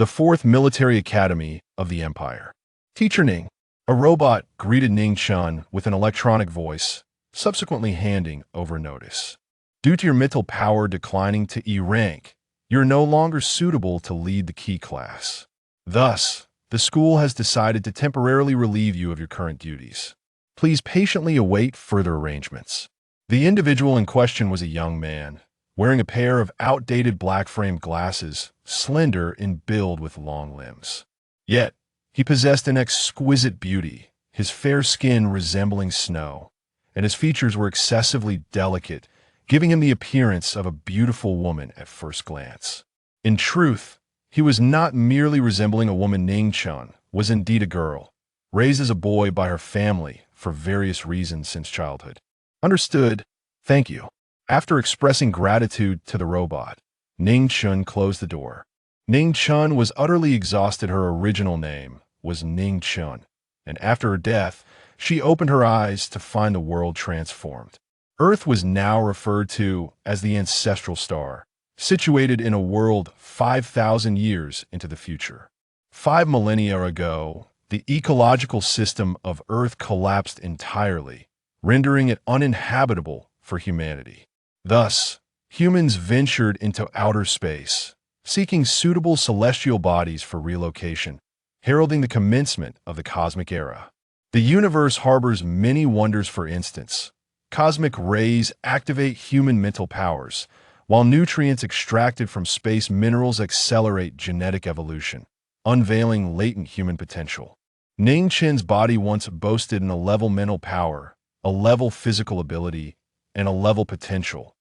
the fourth military academy of the Empire. Teacher Ning. A robot greeted Ning Chun with an electronic voice, subsequently handing over notice. Due to your mental power declining to E rank, you're no longer suitable to lead the key class. Thus, the school has decided to temporarily relieve you of your current duties. Please patiently await further arrangements. The individual in question was a young man, wearing a pair of outdated black-framed glasses, slender in build with long limbs. Yet, he possessed an exquisite beauty, his fair skin resembling snow, and his features were excessively delicate, giving him the appearance of a beautiful woman at first glance. In truth, he was not merely resembling a woman. Ning Chun was indeed a girl, raised as a boy by her family for various reasons since childhood. Understood. Thank you. After expressing gratitude to the robot, Ning Chun closed the door. Ning Chun was utterly exhausted. Her original name was Ning Chun, and after her death, she opened her eyes to find the world transformed. Earth was now referred to as the ancestral star, situated in a world 5,000 years into the future. 5 millennia ago, the ecological system of Earth collapsed entirely, rendering it uninhabitable for humanity. Thus, humans ventured into outer space, seeking suitable celestial bodies for relocation, heralding the commencement of the cosmic era. The universe harbors many wonders. For instance, cosmic rays activate human mental powers, while nutrients extracted from space minerals accelerate genetic evolution, unveiling latent human potential. Ning Chun's body once boasted a level mental power, a level physical ability, and a level potential.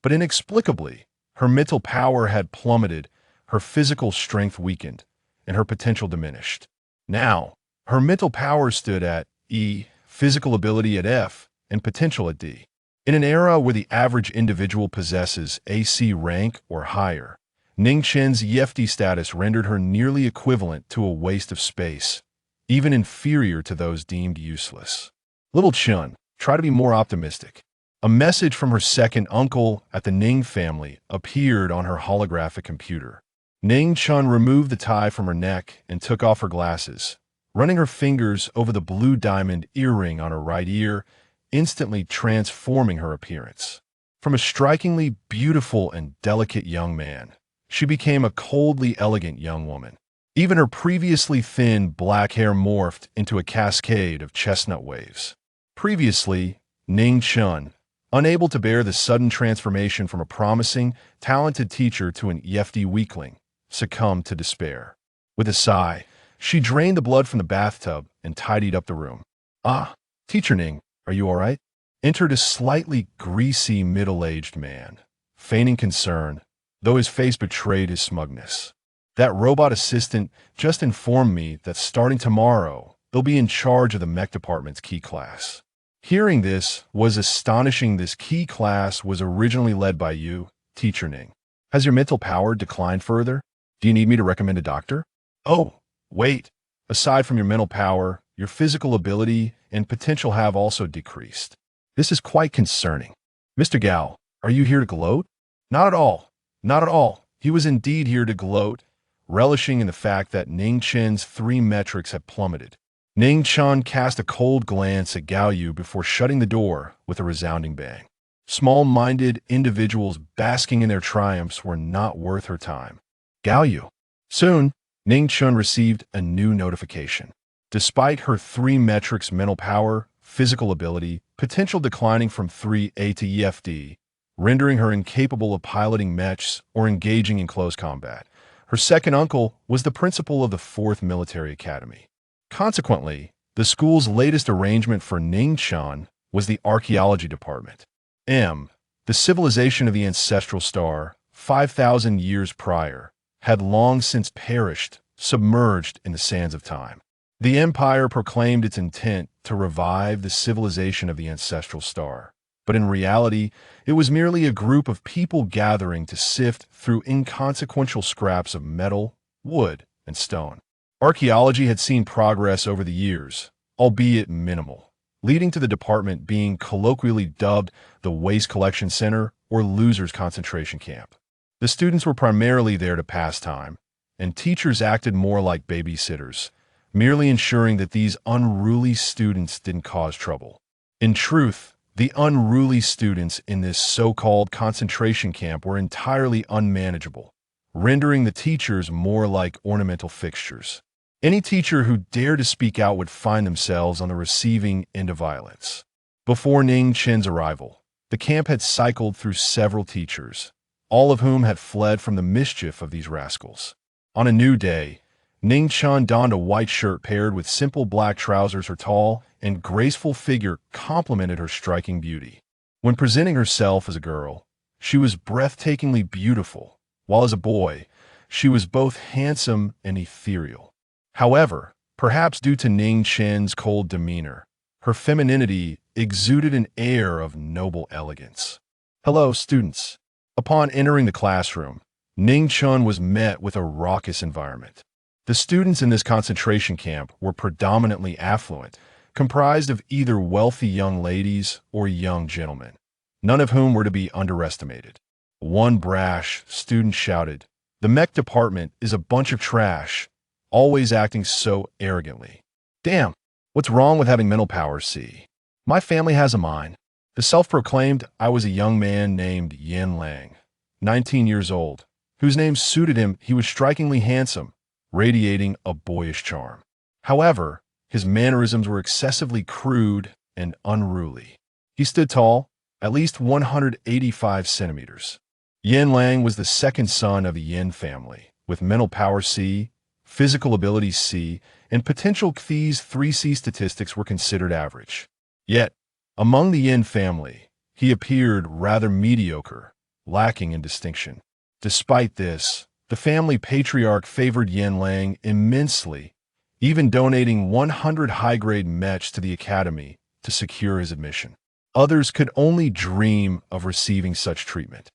But inexplicably, her mental power had plummeted, her physical strength weakened, and her potential diminished. Now, her mental power stood at E, physical ability at F, and potential at D. In an era where the average individual possesses AC rank or higher, Ning Chun's EFD status rendered her nearly equivalent to a waste of space, even inferior to those deemed useless. Little Chun, try to be more optimistic. A message from her second uncle at the Ning family appeared on her holographic computer. Ning Chun removed the tie from her neck and took off her glasses, running her fingers over the blue diamond earring on her right ear, instantly transforming her appearance. From a strikingly beautiful and delicate young man, she became a coldly elegant young woman. Even her previously thin black hair morphed into a cascade of chestnut waves. Previously, Ning Chun, unable to bear the sudden transformation from a promising, talented teacher to an EFD weakling, succumbed to despair. With a sigh, she drained the blood from the bathtub and tidied up the room. "Ah, Teacher Ning, are you all right?" Entered a slightly greasy middle-aged man, feigning concern, though his face betrayed his smugness. "That robot assistant just informed me that starting tomorrow, they'll be in charge of the mech department's key class." Hearing this was astonishing. This key class was originally led by you, Teacher Ning. Has your mental power declined further? Do you need me to recommend a doctor? Oh, wait. Aside from your mental power, your physical ability and potential have also decreased. This is quite concerning. Mr. Gao, are you here to gloat? Not at all. Not at all. He was indeed here to gloat, relishing in the fact that Ning Chun's 3 metrics had plummeted. Ning Chun cast a cold glance at Gao Yu before shutting the door with a resounding bang. Small-minded individuals basking in their triumphs were not worth her time. Gao Yu. Soon, Ning Chun received a new notification. Despite her 3 metrics mental power, physical ability, potential declining from 3A to EFD, rendering her incapable of piloting mechs or engaging in close combat, her second uncle was the principal of the 4th Military Academy. Consequently, the school's latest arrangement for Ning Chun was the Archaeology Department. The civilization of the ancestral star, 5,000 years prior, had long since perished, submerged in the sands of time. The Empire proclaimed its intent to revive the civilization of the ancestral star, but in reality, it was merely a group of people gathering to sift through inconsequential scraps of metal, wood, and stone. Archaeology had seen progress over the years, albeit minimal, leading to the department being colloquially dubbed the Waste Collection Center or Losers Concentration Camp. The students were primarily there to pass time, and teachers acted more like babysitters, merely ensuring that these unruly students didn't cause trouble. In truth, the unruly students in this so-called concentration camp were entirely unmanageable, rendering the teachers more like ornamental fixtures. Any teacher who dared to speak out would find themselves on the receiving end of violence. Before Ning Chen's arrival, the camp had cycled through several teachers, all of whom had fled from the mischief of these rascals. On a new day, Ning Chen donned a white shirt paired with simple black trousers. Her tall and graceful figure complemented her striking beauty. When presenting herself as a girl, she was breathtakingly beautiful, while as a boy, she was both handsome and ethereal. However, perhaps due to Ning Chen's cold demeanor, her femininity exuded an air of noble elegance. Hello, students. Upon entering the classroom, Ning Chen was met with a raucous environment. The students in this concentration camp were predominantly affluent, comprised of either wealthy young ladies or young gentlemen, none of whom were to be underestimated. One brash student shouted, "The mech department is a bunch of trash, always acting so arrogantly. Damn, what's wrong with having mental powers, see? My family has a mind." The self-proclaimed I was a young man named Yen Lang, 19 years old, whose name suited him. He was strikingly handsome, radiating a boyish charm. However, his mannerisms were excessively crude and unruly. He stood tall, at least 185 centimeters. Yen Lang was the second son of the Yen family, with mental power C, physical abilities C, and potential These 3C statistics were considered average. Yet, among the Yen family, he appeared rather mediocre, lacking in distinction. Despite this, the family patriarch favored Yen Lang immensely, even donating 100 high-grade mechs to the academy to secure his admission. Others could only dream of receiving such treatment.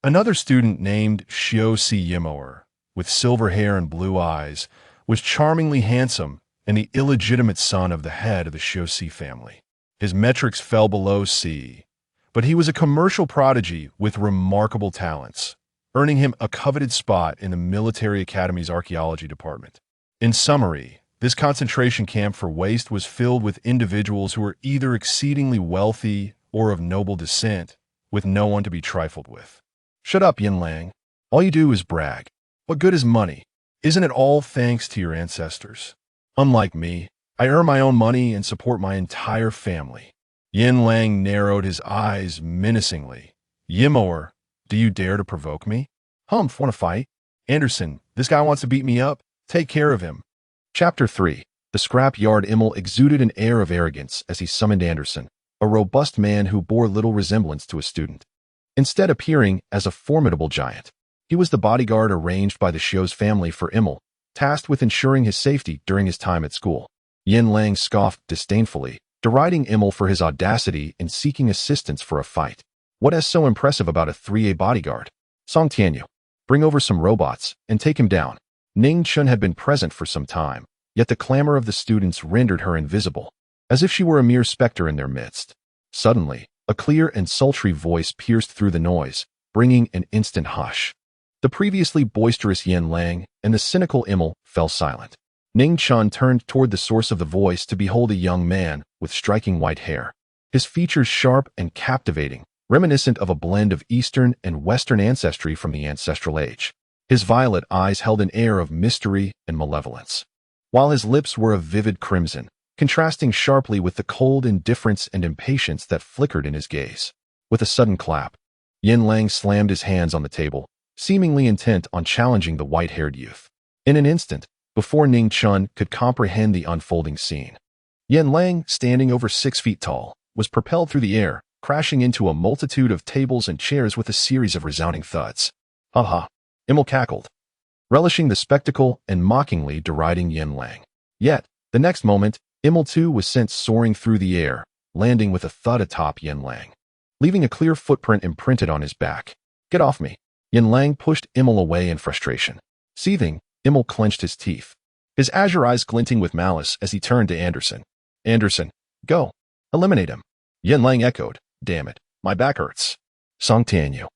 Another student named SUSI-MANHUA, with silver hair and blue eyes, was charmingly handsome and the illegitimate son of the head of the SUSI family. His metrics fell below C, but he was a commercial prodigy with remarkable talents, earning him a coveted spot in the military academy's archaeology department. In summary, this concentration camp for waste was filled with individuals who were either exceedingly wealthy or of noble descent, with no one to be trifled with. Shut up, Yen Lang. All you do is brag. What good is money? Isn't it all thanks to your ancestors? Unlike me, I earn my own money and support my entire family. Yen Lang narrowed his eyes menacingly. Yimor, do you dare to provoke me? Humph, want to fight? Anderson, this guy wants to beat me up. Take care of him. Chapter 3. The scrap yard. Immel exuded an air of arrogance as he summoned Anderson, a robust man who bore little resemblance to a student. Instead appearing as a formidable giant, he was the bodyguard arranged by the Shio's family for Immel, tasked with ensuring his safety during his time at school. Yen Lang scoffed disdainfully, deriding Immel for his audacity in seeking assistance for a fight. What is so impressive about a 3A bodyguard? Song Tianyu, bring over some robots and take him down. Ning Chun had been present for some time, yet the clamor of the students rendered her invisible, as if she were a mere specter in their midst. Suddenly, a clear and sultry voice pierced through the noise, bringing an instant hush. The previously boisterous Yen Lang and the cynical Immel fell silent. Ning Chun turned toward the source of the voice to behold a young man with striking white hair, his features sharp and captivating, reminiscent of a blend of Eastern and Western ancestry from the ancestral age. His violet eyes held an air of mystery and malevolence, while his lips were a vivid crimson, contrasting sharply with the cold indifference and impatience that flickered in his gaze. With a sudden clap, Yen Lang slammed his hands on the table, seemingly intent on challenging the white-haired youth. In an instant, before Ning Chun could comprehend the unfolding scene, Yen Lang, standing over 6 feet tall, was propelled through the air, crashing into a multitude of tables and chairs with a series of resounding thuds. Ha ha, Immel cackled, relishing the spectacle and mockingly deriding Yen Lang. Yet, the next moment, Immel too was sent soaring through the air, landing with a thud atop Yen Lang, leaving a clear footprint imprinted on his back. Get off me. Yen Lang pushed Immel away in frustration. Seething, Immel clenched his teeth, his azure eyes glinting with malice as he turned to Anderson. Anderson, go. Eliminate him. Yen Lang echoed, damn it, my back hurts. Song Tianyu,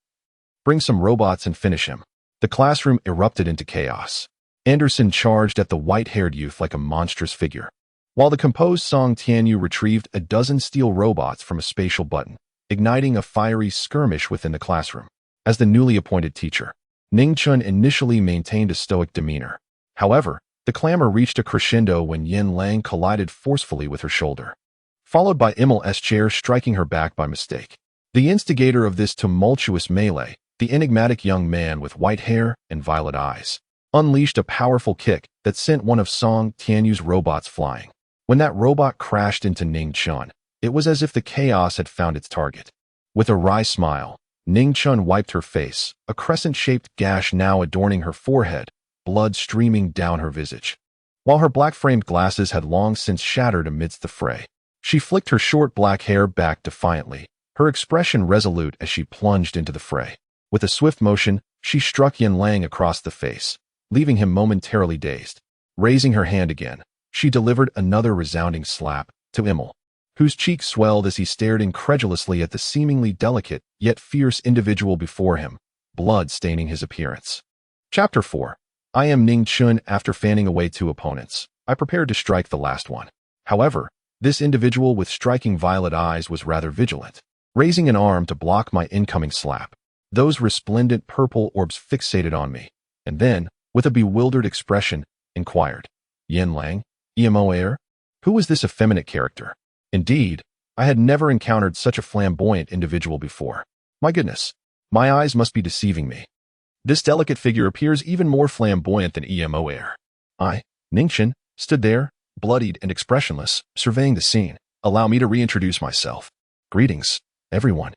bring some robots and finish him. The classroom erupted into chaos. Anderson charged at the white-haired youth like a monstrous figure, while the composed Song Tianyu retrieved a dozen steel robots from a spatial button, igniting a fiery skirmish within the classroom. As the newly appointed teacher, Ning Chun initially maintained a stoic demeanor. However, the clamor reached a crescendo when Yin Lang collided forcefully with her shoulder, followed by Immel's chair striking her back by mistake. The instigator of this tumultuous melee, the enigmatic young man with white hair and violet eyes, unleashed a powerful kick that sent one of Song Tianyu's robots flying. When that robot crashed into Ning Chun, it was as if the chaos had found its target. With a wry smile, Ning Chun wiped her face, a crescent-shaped gash now adorning her forehead, blood streaming down her visage. While her black-framed glasses had long since shattered amidst the fray, she flicked her short black hair back defiantly, her expression resolute as she plunged into the fray. With a swift motion, she struck Yin Lang across the face, leaving him momentarily dazed. Raising her hand again, she delivered another resounding slap to Immel, whose cheek swelled as he stared incredulously at the seemingly delicate yet fierce individual before him, blood staining his appearance. Chapter 4. I am Ning Chun. After fanning away 2 opponents, I prepared to strike the last one. However, this individual with striking violet eyes was rather vigilant, raising an arm to block my incoming slap. Those resplendent purple orbs fixated on me, and then, with a bewildered expression, inquired, Yin Lang, EMO? Who was this effeminate character? Indeed, I had never encountered such a flamboyant individual before. My goodness, my eyes must be deceiving me. This delicate figure appears even more flamboyant than EMO. I, Ning Chun, stood there, bloodied and expressionless, surveying the scene. Allow me to reintroduce myself. Greetings, everyone.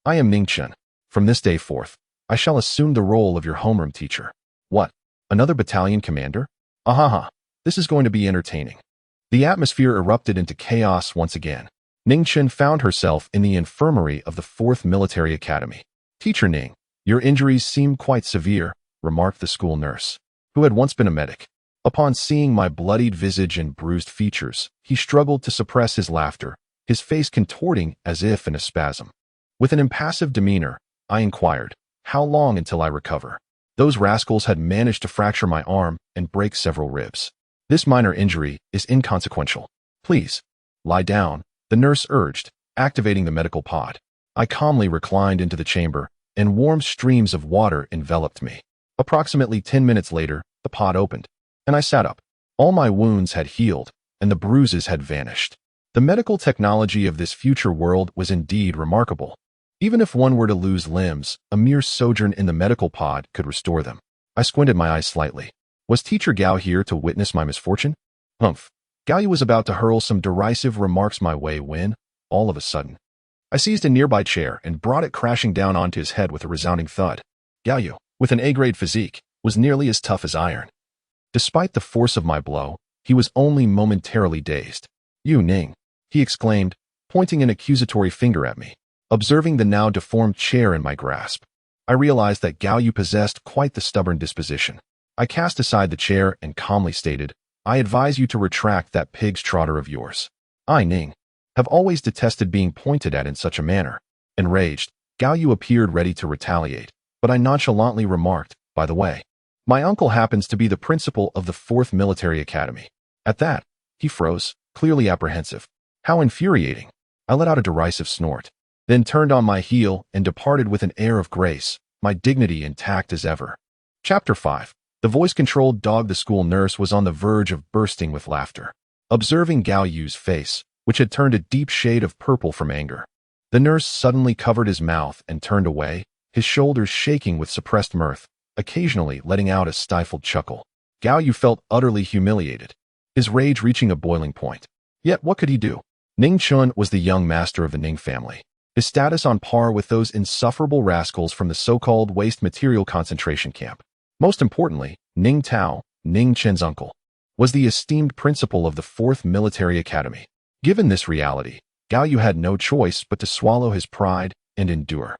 I am Ning Chun. From this day forth, I shall assume the role of your homeroom teacher. What? Another battalion commander? Ahaha, this is going to be entertaining. The atmosphere erupted into chaos once again. Ning Chun found herself in the infirmary of the 4th Military Academy. Teacher Ning, your injuries seem quite severe, remarked the school nurse, who had once been a medic. Upon seeing my bloodied visage and bruised features, he struggled to suppress his laughter, his face contorting as if in a spasm. With an impassive demeanor, I inquired, how long until I recover? Those rascals had managed to fracture my arm and break several ribs. This minor injury is inconsequential. Please, lie down, the nurse urged, activating the medical pod. I calmly reclined into the chamber, and warm streams of water enveloped me. Approximately 10 minutes later, the pod opened, and I sat up. All my wounds had healed, and the bruises had vanished. The medical technology of this future world was indeed remarkable. Even if one were to lose limbs, a mere sojourn in the medical pod could restore them. I squinted my eyes slightly. Was Teacher Gao here to witness my misfortune? Humph. Gao Yu was about to hurl some derisive remarks my way when, all of a sudden, I seized a nearby chair and brought it crashing down onto his head with a resounding thud. Gao Yu, with an A-grade physique, was nearly as tough as iron. Despite the force of my blow, he was only momentarily dazed. You Ning, he exclaimed, pointing an accusatory finger at me. Observing the now deformed chair in my grasp, I realized that Gao Yu possessed quite the stubborn disposition. I cast aside the chair and calmly stated, I advise you to retract that pig's trotter of yours. I, Ning, have always detested being pointed at in such a manner. Enraged, Gao Yu appeared ready to retaliate, but I nonchalantly remarked, by the way, my uncle happens to be the principal of the 4th Military Academy. At that, he froze, clearly apprehensive. How infuriating. I let out a derisive snort, then turned on my heel and departed with an air of grace, my dignity intact as ever. Chapter 5. The voice-controlled dog. The school nurse was on the verge of bursting with laughter, observing Gao Yu's face, which had turned a deep shade of purple from anger. The nurse suddenly covered his mouth and turned away, his shoulders shaking with suppressed mirth, occasionally letting out a stifled chuckle. Gao Yu felt utterly humiliated, his rage reaching a boiling point. Yet what could he do? Ning Chun was the young master of the Ning family, his status on par with those insufferable rascals from the so-called waste material concentration camp. Most importantly, Ning Tao, Ning Chen's uncle, was the esteemed principal of the 4th Military Academy. Given this reality, Gao Yu had no choice but to swallow his pride and endure.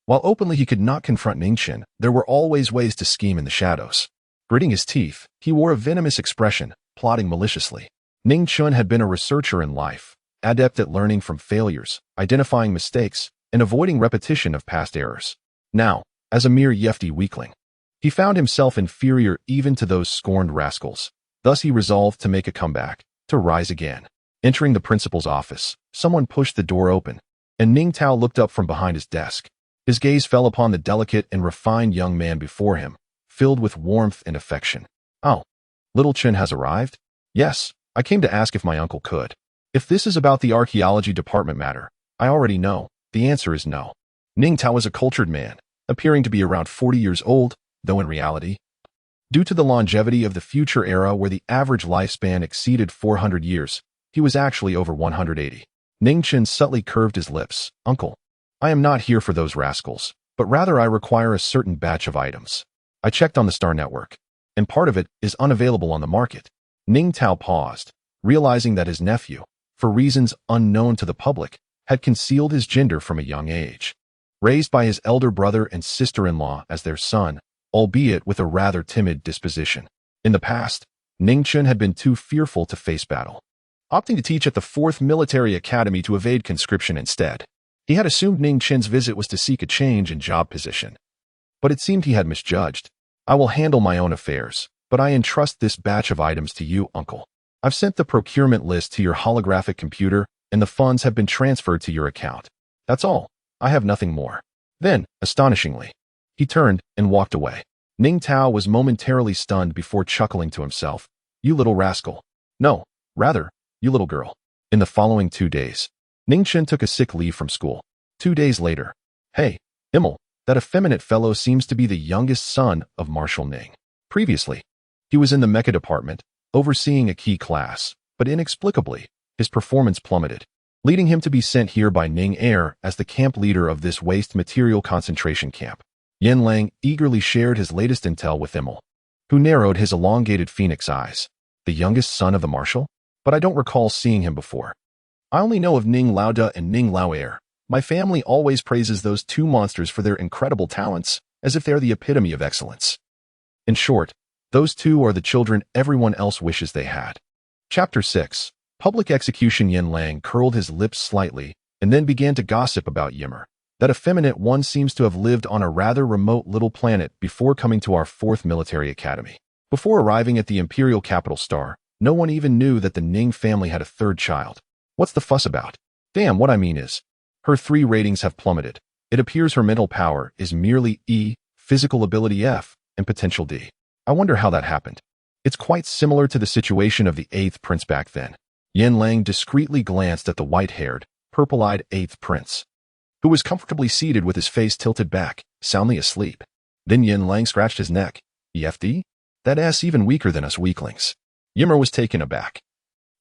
While openly he could not confront Ning Chen, there were always ways to scheme in the shadows. Gritting his teeth, he wore a venomous expression, plotting maliciously. Ning Chun had been a researcher in life, adept at learning from failures, identifying mistakes, and avoiding repetition of past errors. Now, as a mere Yefti weakling, He found himself inferior even to those scorned rascals. Thus he resolved to make a comeback, to rise again. Entering the principal's office, someone pushed the door open, and Ning Tao looked up from behind his desk. His gaze fell upon the delicate and refined young man before him, filled with warmth and affection. "Oh, little Chen has arrived?" "Yes, I came to ask if my uncle could." "If this is about the archaeology department matter, I already know. The answer is no." Ning Tao was a cultured man, appearing to be around 40 years old, though in reality, due to the longevity of the future era where the average lifespan exceeded 400 years, he was actually over 180. Ning Chen subtly curved his lips. "Uncle, I am not here for those rascals, but rather I require a certain batch of items. I checked on the Star Network, and part of it is unavailable on the market." Ning Tao paused, realizing that his nephew, for reasons unknown to the public, had concealed his gender from a young age. Raised by his elder brother and sister-in-law as their son, albeit with a rather timid disposition. In the past, Ning Chen had been too fearful to face battle, opting to teach at the 4th Military Academy to evade conscription instead. He had assumed Ning Chen's visit was to seek a change in job position. But it seemed he had misjudged. "I will handle my own affairs, but I entrust this batch of items to you, uncle. I've sent the procurement list to your holographic computer, and the funds have been transferred to your account. That's all. I have nothing more." Then, astonishingly, he turned and walked away. Ning Tao was momentarily stunned before chuckling to himself. "You little rascal. No, rather, you little girl." In the following 2 days, Ning Chen took a sick leave from school. 2 days later, "Hey, Immel, that effeminate fellow seems to be the youngest son of Marshal Ning. Previously, he was in the mecha department, overseeing a key class, but inexplicably, his performance plummeted, leading him to be sent here by Ning Air as the camp leader of this waste material concentration camp." Yen Lang eagerly shared his latest intel with Immel, who narrowed his elongated phoenix eyes. "The youngest son of the Marshal? But I don't recall seeing him before. I only know of Ning Laoda and Ning Lao Air. My family always praises those two monsters for their incredible talents, as if they're the epitome of excellence. In short, those two are the children everyone else wishes they had." Chapter 6. Public Execution. Yen Lang curled his lips slightly and then began to gossip about Yimmer. "That effeminate one seems to have lived on a rather remote little planet before coming to our 4th Military Academy. Before arriving at the Imperial Capital Star, no one even knew that the Ning family had a 3rd child. What's the fuss about? Damn, what I mean is, her 3 ratings have plummeted. It appears her mental power is merely E, physical ability F, and potential D. I wonder how that happened. It's quite similar to the situation of the 8th prince back then." Yen Lang discreetly glanced at the white-haired, purple-eyed 8th prince, who was comfortably seated with his face tilted back, soundly asleep. Then Yen Lang scratched his neck. "EFD? That ass even weaker than us weaklings." Yimmer was taken aback.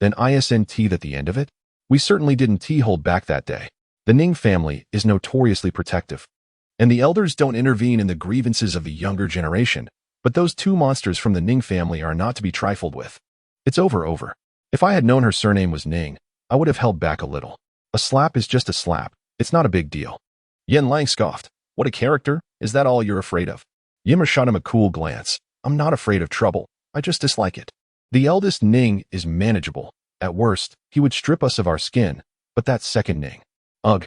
"Then ISNT at the end of it? We certainly didn't hold back that day. The Ning family is notoriously protective, and the elders don't intervene in the grievances of the younger generation, but those 2 monsters from the Ning family are not to be trifled with. It's over. If I had known her surname was Ning, I would have held back a little. A slap is just a slap. It's not a big deal." Yen Lang scoffed. "What a character. Is that all you're afraid of?" Yimmer shot him a cool glance. "I'm not afraid of trouble. I just dislike it. The eldest Ning is manageable. At worst, he would strip us of our skin, but that's second Ning. Ugh.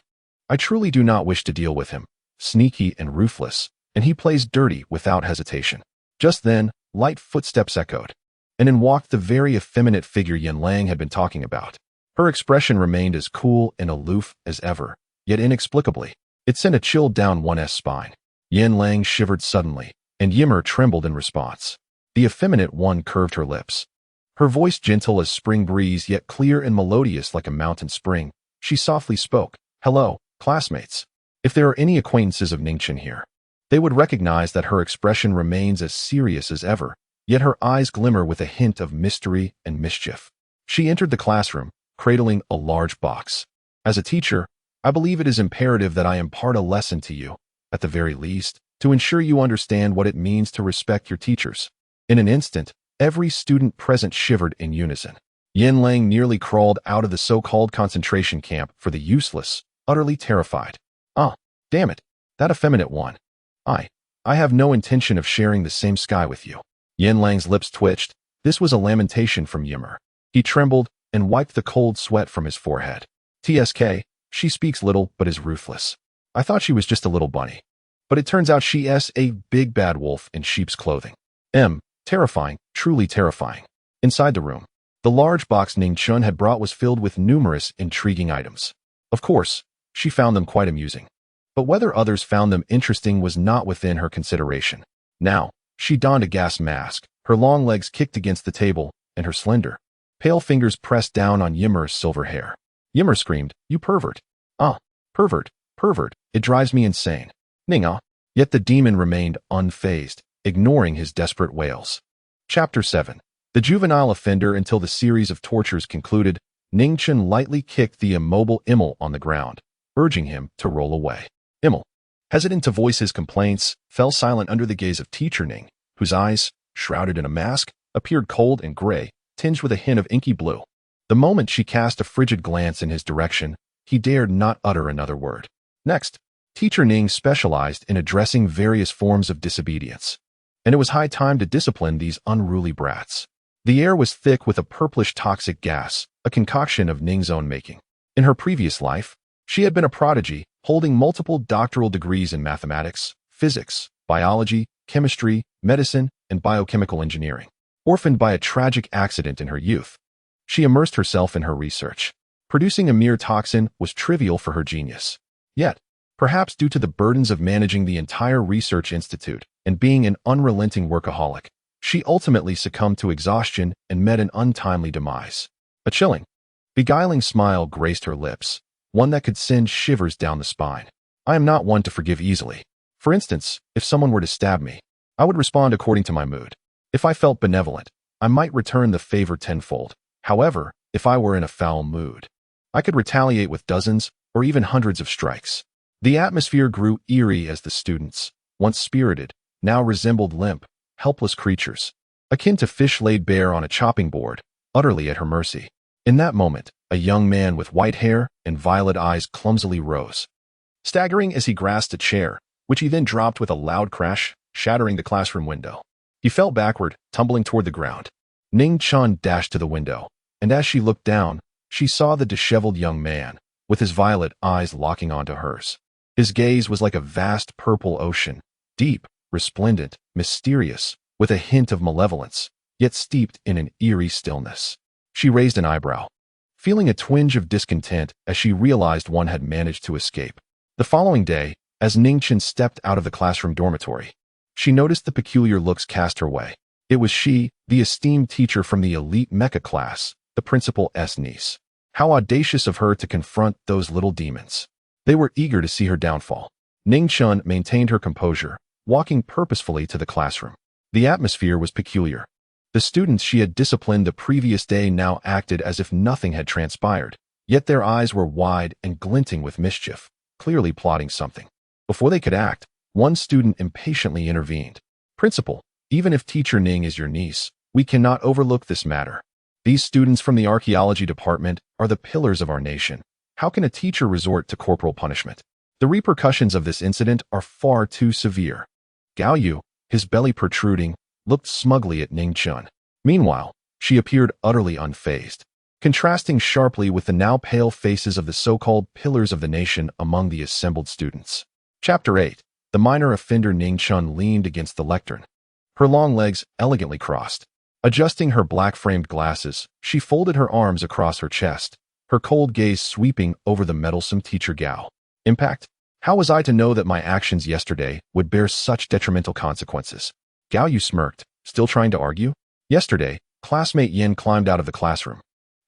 I truly do not wish to deal with him. Sneaky and ruthless, and he plays dirty without hesitation." Just then, light footsteps echoed, and in walked the very effeminate figure Yen Lang had been talking about. Her expression remained as cool and aloof as ever, yet inexplicably, it sent a chill down one's spine. Yen Lang shivered suddenly, and Yimmer trembled in response. The effeminate one curved her lips. Her voice gentle as spring breeze, yet clear and melodious like a mountain spring, she softly spoke. "Hello, classmates. If there are any acquaintances of Ningchen here, they would recognize that her expression remains as serious as ever, yet her eyes glimmer with a hint of mystery and mischief." She entered the classroom, cradling a large box. "As a teacher, I believe it is imperative that I impart a lesson to you, at the very least, to ensure you understand what it means to respect your teachers." In an instant, every student present shivered in unison. Yen Lang nearly crawled out of the so-called concentration camp for the useless, utterly terrified. "Ah, damn it, that effeminate one. I have no intention of sharing the same sky with you." Yen Lang's lips twitched. This was a lamentation from Yimmer. He trembled and wiped the cold sweat from his forehead. "TSK, she speaks little but is ruthless. I thought she was just a little bunny. But it turns out she is a big bad wolf in sheep's clothing. Terrifying, truly terrifying. Inside the room, the large box Ning Chun had brought was filled with numerous intriguing items. Of course, she found them quite amusing. But whether others found them interesting was not within her consideration. Now, she donned a gas mask, her long legs kicked against the table, and her slender, pale fingers pressed down on Yimmer's silver hair. Yimmer screamed, "You pervert! Ah, pervert, pervert, it drives me insane. Ning ah." Yet the demon remained unfazed, ignoring his desperate wails. Chapter 7. The juvenile offender. Until the series of tortures concluded, Ning Chun lightly kicked the immobile Immel on the ground, urging him to roll away. Immel, hesitant to voice his complaints, fell silent under the gaze of teacher Ning, whose eyes, shrouded in a mask, appeared cold and gray, tinged with a hint of inky blue. The moment she cast a frigid glance in his direction, he dared not utter another word. Next, teacher Ning specialized in addressing various forms of disobedience, and it was high time to discipline these unruly brats. The air was thick with a purplish toxic gas, a concoction of Ning's own making. In her previous life, she had been a prodigy, holding multiple doctoral degrees in mathematics, physics, biology, chemistry, medicine, and biochemical engineering. Orphaned by a tragic accident in her youth, she immersed herself in her research. Producing a mere toxin was trivial for her genius. Yet, perhaps due to the burdens of managing the entire research institute and being an unrelenting workaholic, she ultimately succumbed to exhaustion and met an untimely demise. A chilling, beguiling smile graced her lips, one that could send shivers down the spine. I am not one to forgive easily. For instance, if someone were to stab me, I would respond according to my mood. If I felt benevolent, I might return the favor tenfold. However, if I were in a foul mood, I could retaliate with dozens or even hundreds of strikes. The atmosphere grew eerie as the students, once spirited, now resembled limp, helpless creatures, akin to fish laid bare on a chopping board, utterly at her mercy. In that moment, a young man with white hair and violet eyes clumsily rose, staggering as he grasped a chair, which he then dropped with a loud crash, shattering the classroom window. He fell backward, tumbling toward the ground. Ning Chun dashed to the window, and as she looked down, she saw the disheveled young man, with his violet eyes locking onto hers. His gaze was like a vast purple ocean, deep, resplendent, mysterious, with a hint of malevolence, yet steeped in an eerie stillness. She raised an eyebrow, feeling a twinge of discontent as she realized one had managed to escape. The following day, as Ning Chun stepped out of the classroom dormitory, she noticed the peculiar looks cast her way. It was she, the esteemed teacher from the elite mecha class, the principal's niece. How audacious of her to confront those little demons. They were eager to see her downfall. Ning Chun maintained her composure, walking purposefully to the classroom. The atmosphere was peculiar. The students she had disciplined the previous day now acted as if nothing had transpired, yet their eyes were wide and glinting with mischief, clearly plotting something. Before they could act, one student impatiently intervened. "Principal, even if teacher Ning is your niece, we cannot overlook this matter. These students from the archaeology department are the pillars of our nation. How can a teacher resort to corporal punishment? The repercussions of this incident are far too severe." Gao Yu, his belly protruding, looked smugly at Ning Chun. Meanwhile, she appeared utterly unfazed, contrasting sharply with the now pale faces of the so-called pillars of the nation among the assembled students. Chapter 8. The minor offender. Ning Chun leaned against the lectern, her long legs elegantly crossed. Adjusting her black-framed glasses, she folded her arms across her chest, her cold gaze sweeping over the meddlesome teacher Gao. Impact? How was I to know that my actions yesterday would bear such detrimental consequences? Gao Yu smirked, still trying to argue. Yesterday, classmate Yin climbed out of the classroom,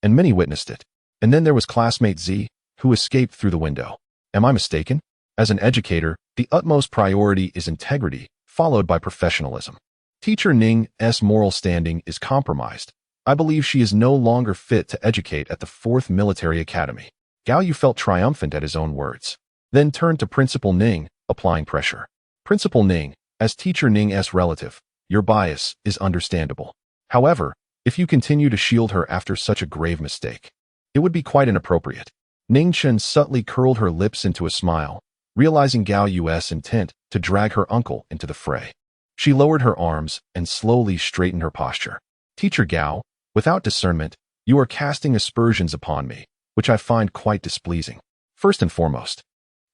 and many witnessed it. And then there was classmate Z, who escaped through the window. Am I mistaken? As an educator, the utmost priority is integrity, followed by professionalism. Teacher Ning's moral standing is compromised. I believe she is no longer fit to educate at the 4th Military Academy. Gao Yu felt triumphant at his own words, then turned to Principal Ning, applying pressure. Principal Ning, as teacher Ning's relative, your bias is understandable. However, if you continue to shield her after such a grave mistake, it would be quite inappropriate. Ning Chun subtly curled her lips into a smile, realizing Gao Yu's intent to drag her uncle into the fray. She lowered her arms and slowly straightened her posture. Teacher Gao, without discernment, you are casting aspersions upon me, which I find quite displeasing. First and foremost,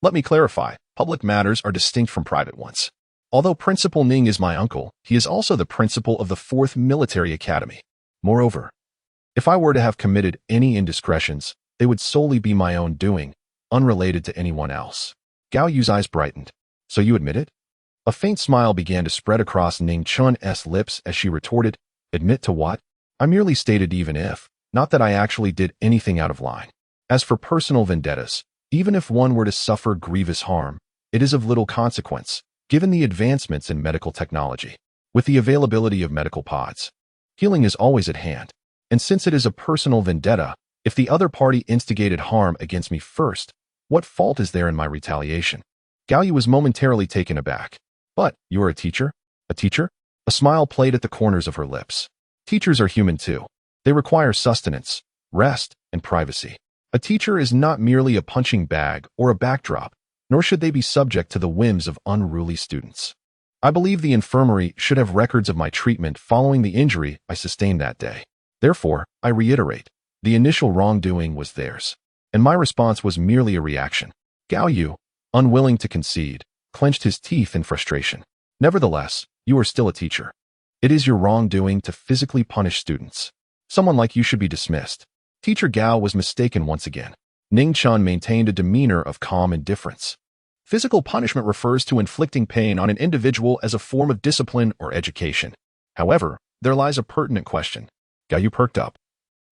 let me clarify, Public matters are distinct from private ones. Although Principal Ning is my uncle, he is also the principal of the 4th Military Academy. Moreover, if I were to have committed any indiscretions, they would solely be my own doing, unrelated to anyone else. Gao Yu's eyes brightened. So you admit it? A faint smile began to spread across Ning Chun's lips as she retorted, admit to what? I merely stated even if, not that I actually did anything out of line. As for personal vendettas, even if one were to suffer grievous harm, it is of little consequence, given the advancements in medical technology. With the availability of medical pods, healing is always at hand. And since it is a personal vendetta, if the other party instigated harm against me first, what fault is there in my retaliation? Gao Yu was momentarily taken aback. But, you are a teacher? A teacher? A smile played at the corners of her lips. Teachers are human too. They require sustenance, rest, and privacy. A teacher is not merely a punching bag or a backdrop, nor should they be subject to the whims of unruly students. I believe the infirmary should have records of my treatment following the injury I sustained that day. Therefore, I reiterate, the initial wrongdoing was theirs, and my response was merely a reaction. Gao Yu, unwilling to concede, clenched his teeth in frustration. Nevertheless, you are still a teacher. It is your wrongdoing to physically punish students. Someone like you should be dismissed. Teacher Gao was mistaken once again. Ning Chun maintained a demeanor of calm indifference. Physical punishment refers to inflicting pain on an individual as a form of discipline or education. However, there lies a pertinent question. Gao Yu perked up,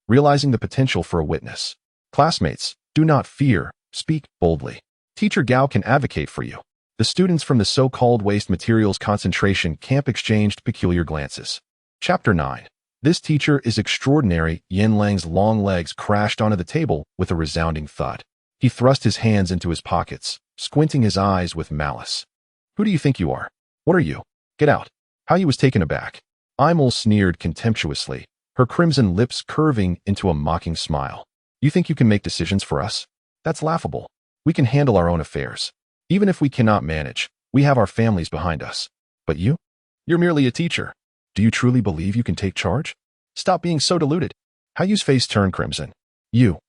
realizing the potential for a witness. Classmates, do not fear, speak boldly. Teacher Gao can advocate for you. The students from the so-called waste materials concentration camp exchanged peculiar glances. Chapter 9. This teacher is extraordinary. Yin Lang's long legs crashed onto the table with a resounding thud. He thrust his hands into his pockets, squinting his eyes with malice. Who do you think you are? What are you? Get out. How you was taken aback. Imel sneered contemptuously, her crimson lips curving into a mocking smile. You think you can make decisions for us? That's laughable. We can handle our own affairs. Even if we cannot manage, we have our families behind us. But you? You're merely a teacher. Do you truly believe you can take charge? Stop being so deluded. How Yu's face turned crimson. You.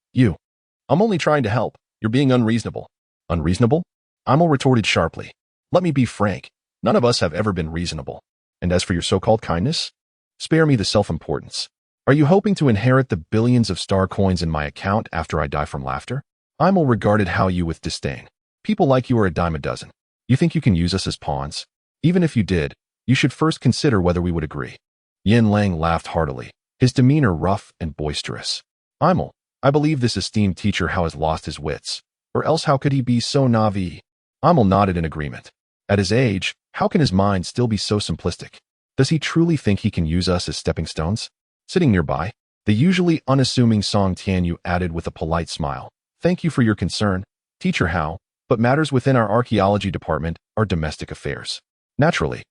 I'm only trying to help. You're being unreasonable. Unreasonable? Imel retorted sharply. Let me be frank. None of us have ever been reasonable. And as for your so-called kindness? Spare me the self-importance. Are you hoping to inherit the billions of star coins in my account after I die from laughter? Imel regarded Hao Yu with disdain. People like you are a dime a dozen. You think you can use us as pawns? Even if you did, you should first consider whether we would agree. Yin Lang laughed heartily, his demeanor rough and boisterous. Imel, I believe this esteemed teacher Hao has lost his wits, or else how could he be so naive? Imel nodded in agreement. At his age, how can his mind still be so simplistic? Does he truly think he can use us as stepping stones? Sitting nearby, the usually unassuming Song Tianyu added with a polite smile. Thank you for your concern, Teacher Hao, but matters within our archaeology department are domestic affairs. Naturally,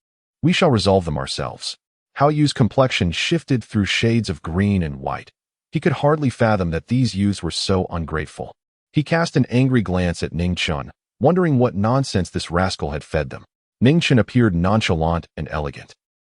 we shall resolve them ourselves. Hao Yu's complexion shifted through shades of green and white. He could hardly fathom that these youths were so ungrateful. He cast an angry glance at Ning Chun, wondering what nonsense this rascal had fed them. Ning Chun appeared nonchalant and elegant.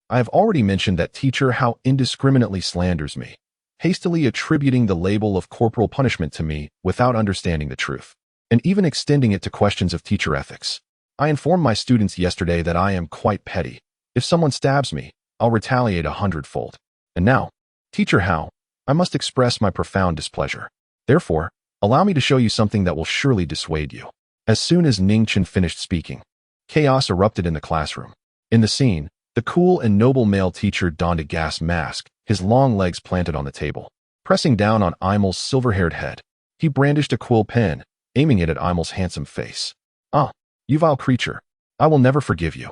I have already mentioned that Teacher Hao indiscriminately slanders me, hastily attributing the label of corporal punishment to me without understanding the truth, and even extending it to questions of teacher ethics. I informed my students yesterday that I am quite petty. If someone stabs me, I'll retaliate 100-fold. And now, Teacher Hao, I must express my profound displeasure. Therefore, allow me to show you something that will surely dissuade you. As soon as Ning Chun finished speaking, chaos erupted in the classroom. In the scene, the cool and noble male teacher donned a gas mask, his long legs planted on the table. Pressing down on Imel's silver-haired head, he brandished a quill pen, aiming it at Imel's handsome face. Ah, you vile creature, I will never forgive you.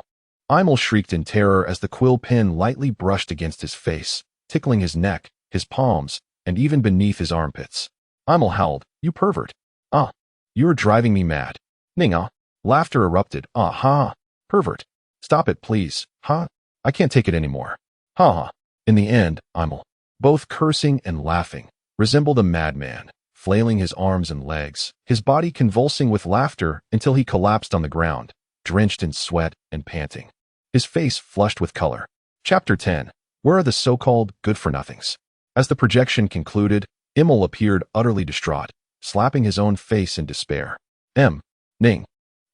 Imel shrieked in terror as the quill pen lightly brushed against his face, tickling his neck, his palms, and even beneath his armpits. Imel howled, you pervert. Ah, you are driving me mad. Ning-ah. Laughter erupted. Ah ha. Pervert. Stop it, please. Ha. I can't take it anymore. Ha ha. In the end, Imel, both cursing and laughing, resembled a madman, flailing his arms and legs, his body convulsing with laughter until he collapsed on the ground, drenched in sweat and panting. His face flushed with color. Chapter 10. Where are the so-called good-for-nothings? As the projection concluded, Imel appeared utterly distraught, slapping his own face in despair. Ning.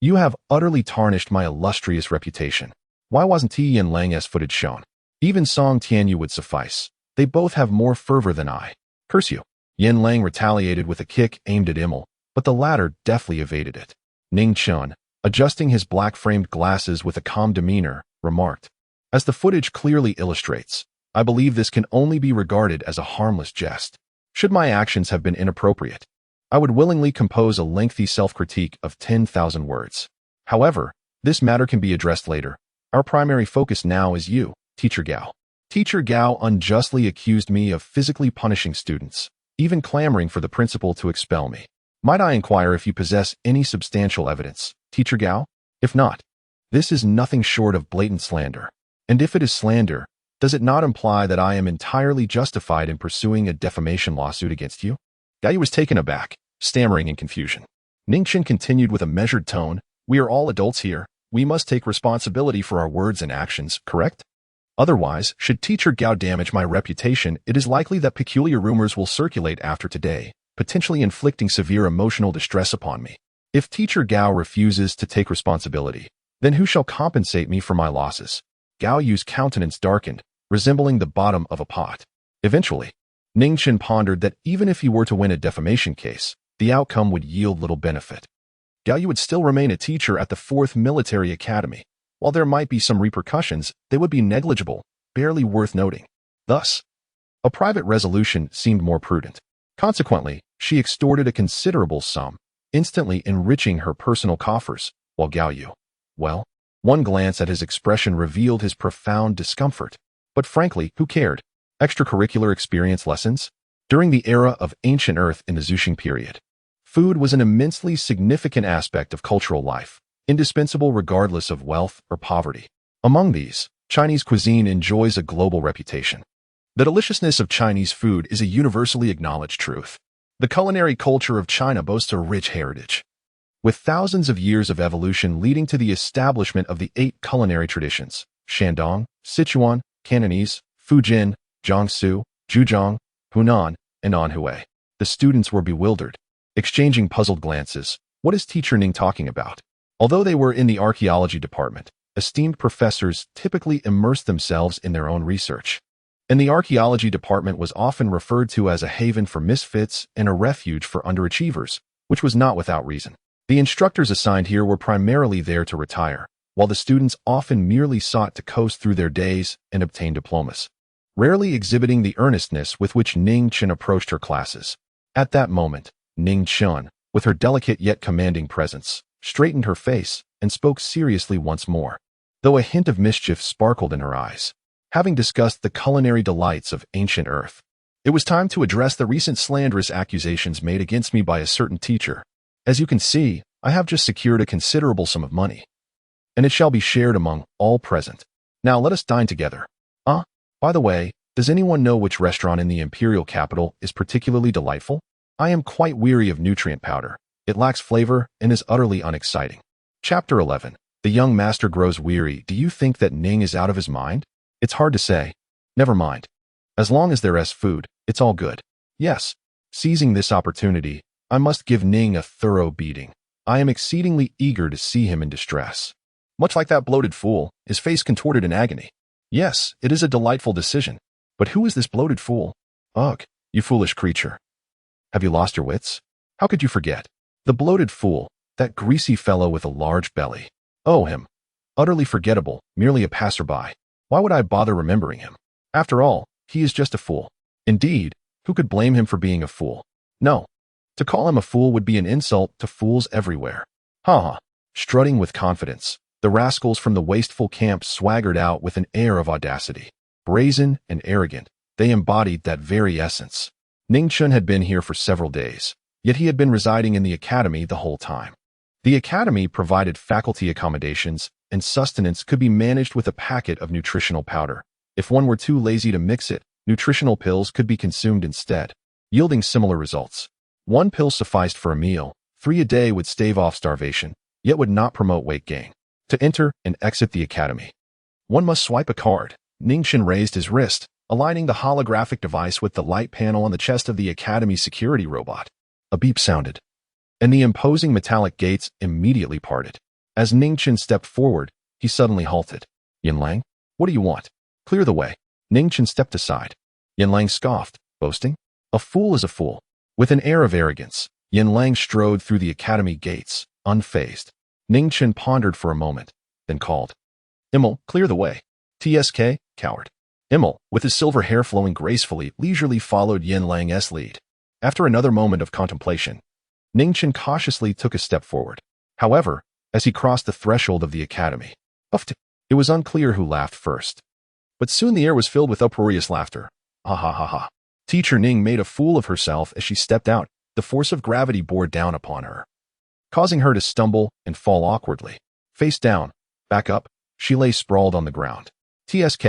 You have utterly tarnished my illustrious reputation. Why wasn't Yen Lang's footage shown? Even Song Tianyu would suffice. They both have more fervor than I. Curse you. Yen Lang retaliated with a kick aimed at Immel, but the latter deftly evaded it. Ning Chun, adjusting his black-framed glasses with a calm demeanor, remarked, "As the footage clearly illustrates, I believe this can only be regarded as a harmless jest. Should my actions have been inappropriate, I would willingly compose a lengthy self-critique of 10,000 words. However, this matter can be addressed later. Our primary focus now is you, Teacher Gao. Teacher Gao unjustly accused me of physically punishing students, even clamoring for the principal to expel me. Might I inquire if you possess any substantial evidence, Teacher Gao? If not, this is nothing short of blatant slander. And if it is slander, does it not imply that I am entirely justified in pursuing a defamation lawsuit against you?" Gao was taken aback, stammering in confusion. Ningchen continued with a measured tone, "We are all adults here. We must take responsibility for our words and actions, correct? Otherwise, should Teacher Gao damage my reputation, it is likely that peculiar rumors will circulate after today, potentially inflicting severe emotional distress upon me. If Teacher Gao refuses to take responsibility, then who shall compensate me for my losses?" Gao Yu's countenance darkened, resembling the bottom of a pot. Eventually, Ningchen pondered that even if he were to win a defamation case, the outcome would yield little benefit. Gao Yu would still remain a teacher at the 4th Military Academy. While there might be some repercussions, they would be negligible, barely worth noting. Thus, a private resolution seemed more prudent. Consequently, she extorted a considerable sum, instantly enriching her personal coffers, while Gao Yu, well, one glance at his expression revealed his profound discomfort. But frankly, who cared? Extracurricular experience lessons? During the era of ancient Earth in the Zhuxing period, food was an immensely significant aspect of cultural life, indispensable regardless of wealth or poverty. Among these, Chinese cuisine enjoys a global reputation. The deliciousness of Chinese food is a universally acknowledged truth. The culinary culture of China boasts a rich heritage, with thousands of years of evolution leading to the establishment of the 8 culinary traditions: Shandong, Sichuan, Cantonese, Fujian, Jiangsu, Zhejiang, Hunan, and Anhui. The students were bewildered, exchanging puzzled glances. What is Teacher Ning talking about? Although they were in the archaeology department, esteemed professors typically immersed themselves in their own research. And the archaeology department was often referred to as a haven for misfits and a refuge for underachievers, which was not without reason. The instructors assigned here were primarily there to retire, while the students often merely sought to coast through their days and obtain diplomas, rarely exhibiting the earnestness with which Ning Chen approached her classes. At that moment, Ning Chen, with her delicate yet commanding presence, straightened her face and spoke seriously once more, though a hint of mischief sparkled in her eyes. Having discussed the culinary delights of ancient Earth, it was time to address the recent slanderous accusations made against me by a certain teacher. As you can see, I have just secured a considerable sum of money, and it shall be shared among all present. Now let us dine together. By the way, does anyone know which restaurant in the imperial capital is particularly delightful? I am quite weary of nutrient powder. It lacks flavor and is utterly unexciting. Chapter 11. The young master grows weary. Do you think that Ning is out of his mind? It's hard to say. Never mind. As long as there is food, it's all good. Yes. Seizing this opportunity, I must give Ning a thorough beating. I am exceedingly eager to see him in distress. Much like that bloated fool, his face contorted in agony. Yes, it is a delightful decision. But who is this bloated fool? Ugh, you foolish creature. Have you lost your wits? How could you forget? The bloated fool, that greasy fellow with a large belly. Oh, him. Utterly forgettable, merely a passerby. Why would I bother remembering him? After all, he is just a fool. Indeed, who could blame him for being a fool? No. To call him a fool would be an insult to fools everywhere. Ha ha. Strutting with confidence, the rascals from the wasteful camp swaggered out with an air of audacity. Brazen and arrogant, they embodied that very essence. Ning Chun had been here for several days, yet he had been residing in the academy the whole time. The academy provided faculty accommodations, and sustenance could be managed with a packet of nutritional powder. If one were too lazy to mix it, nutritional pills could be consumed instead, yielding similar results. One pill sufficed for a meal, 3 a day would stave off starvation, yet would not promote weight gain. To enter and exit the academy, one must swipe a card. Ningchen raised his wrist, aligning the holographic device with the light panel on the chest of the academy security robot. A beep sounded, and the imposing metallic gates immediately parted. As Ning Chen stepped forward, he suddenly halted. Yin Lang, what do you want? Clear the way. Ning Chen stepped aside. Yin Lang scoffed, boasting. A fool is a fool. With an air of arrogance, Yin Lang strode through the academy gates, unfazed. Ning Chen pondered for a moment, then called. Immel, clear the way. TSK, coward. Immel, with his silver hair flowing gracefully, leisurely followed Yin Lang's lead. After another moment of contemplation, Ning Chen cautiously took a step forward. However, as he crossed the threshold of the academy, it was unclear who laughed first. But soon the air was filled with uproarious laughter. Ha ha ha ha. Teacher Ning made a fool of herself as she stepped out. The force of gravity bore down upon her, causing her to stumble and fall awkwardly. Face down, back up, she lay sprawled on the ground. TSK,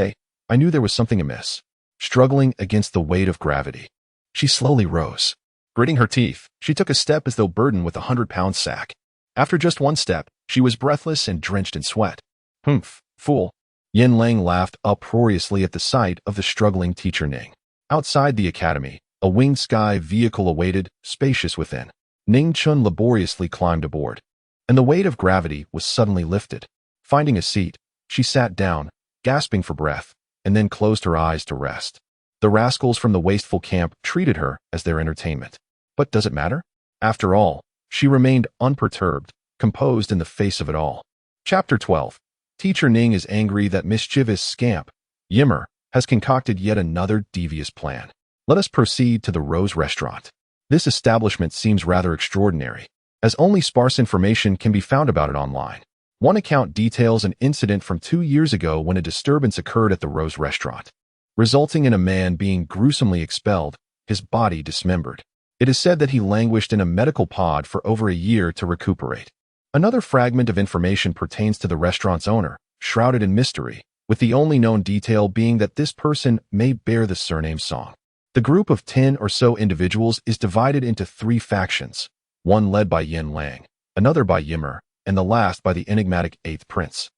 I knew there was something amiss. Struggling against the weight of gravity, she slowly rose. Gritting her teeth, she took a step as though burdened with a 100-pound sack. After just one step, she was breathless and drenched in sweat. Humph, fool. Yin Lang laughed uproariously at the sight of the struggling teacher Ning. Outside the academy, a winged sky vehicle awaited, spacious within. Ning Chen laboriously climbed aboard, and the weight of gravity was suddenly lifted. Finding a seat, she sat down, gasping for breath, and then closed her eyes to rest. The rascals from the wasteful camp treated her as their entertainment. But does it matter? After all, she remained unperturbed, composed in the face of it all. Chapter 12. Teacher Ning is angry that mischievous scamp, Yimmer, has concocted yet another devious plan. Let us proceed to the Rose Restaurant. This establishment seems rather extraordinary, as only sparse information can be found about it online. One account details an incident from 2 years ago when a disturbance occurred at the Rose Restaurant, resulting in a man being gruesomely expelled, his body dismembered. It is said that he languished in a medical pod for over a year to recuperate. Another fragment of information pertains to the restaurant's owner, shrouded in mystery, with the only known detail being that this person may bear the surname Song. The group of 10 or so individuals is divided into 3 factions, one led by Yin Lang, another by Yimmer, and the last by the enigmatic 8th Prince,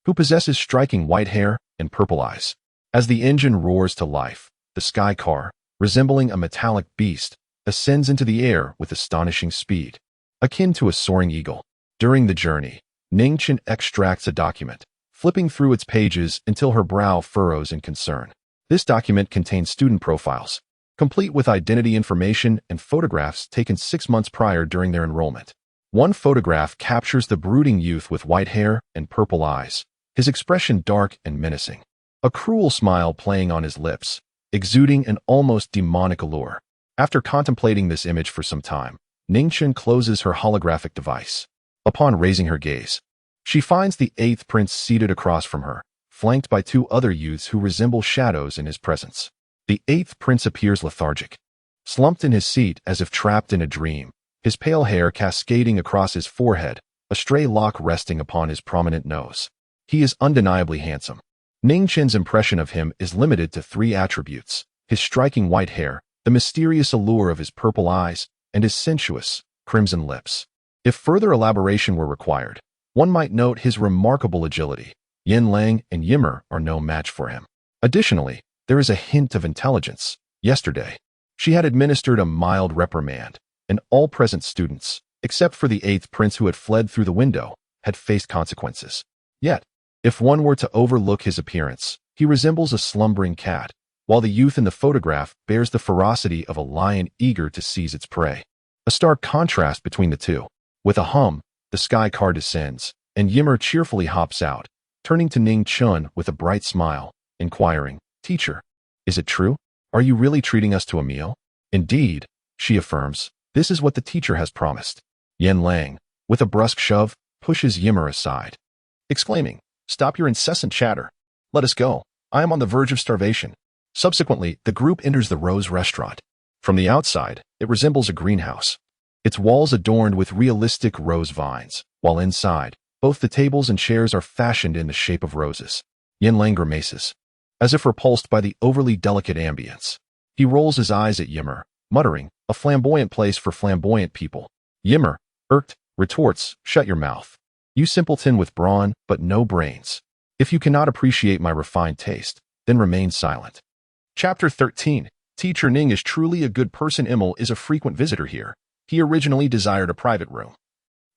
who possesses striking white hair and purple eyes. As the engine roars to life, the sky car, resembling a metallic beast, ascends into the air with astonishing speed, akin to a soaring eagle. During the journey, Ning Chen extracts a document, flipping through its pages until her brow furrows in concern. This document contains student profiles, complete with identity information and photographs taken 6 months prior during their enrollment. One photograph captures the brooding youth with white hair and purple eyes, his expression dark and menacing, a cruel smile playing on his lips, exuding an almost demonic allure. After contemplating this image for some time, Ning Chen closes her holographic device. Upon raising her gaze, she finds the 8th Prince seated across from her, flanked by 2 other youths who resemble shadows in his presence. The 8th Prince appears lethargic, slumped in his seat as if trapped in a dream, his pale hair cascading across his forehead, a stray lock resting upon his prominent nose. He is undeniably handsome. Ning Chen's impression of him is limited to 3 attributes: his striking white hair, the mysterious allure of his purple eyes, and his sensuous, crimson lips. If further elaboration were required, one might note his remarkable agility. Yin Lang and Yimmer are no match for him. Additionally, there is a hint of intelligence. Yesterday, she had administered a mild reprimand, and all present students, except for the 8th Prince who had fled through the window, had faced consequences. Yet, if one were to overlook his appearance, he resembles a slumbering cat, while the youth in the photograph bears the ferocity of a lion eager to seize its prey. A stark contrast between the two. With a hum, the sky car descends, and Yimmer cheerfully hops out, turning to Ning Chen with a bright smile, inquiring, Teacher, is it true? Are you really treating us to a meal? Indeed, she affirms, this is what the teacher has promised. Yin Lang, with a brusque shove, pushes Yimmer aside, exclaiming, Stop your incessant chatter. Let us go. I am on the verge of starvation. Subsequently, the group enters the Rose Restaurant. From the outside, it resembles a greenhouse, its walls adorned with realistic rose vines, while inside, both the tables and chairs are fashioned in the shape of roses. Yin Lang grimaces, as if repulsed by the overly delicate ambience. He rolls his eyes at Yimmer, muttering, a flamboyant place for flamboyant people. Yimmer, irked, retorts, Shut your mouth. You simpleton with brawn, but no brains. If you cannot appreciate my refined taste, then remain silent. Chapter 13. Teacher Ning is truly a good person. Immel is a frequent visitor here. He originally desired a private room,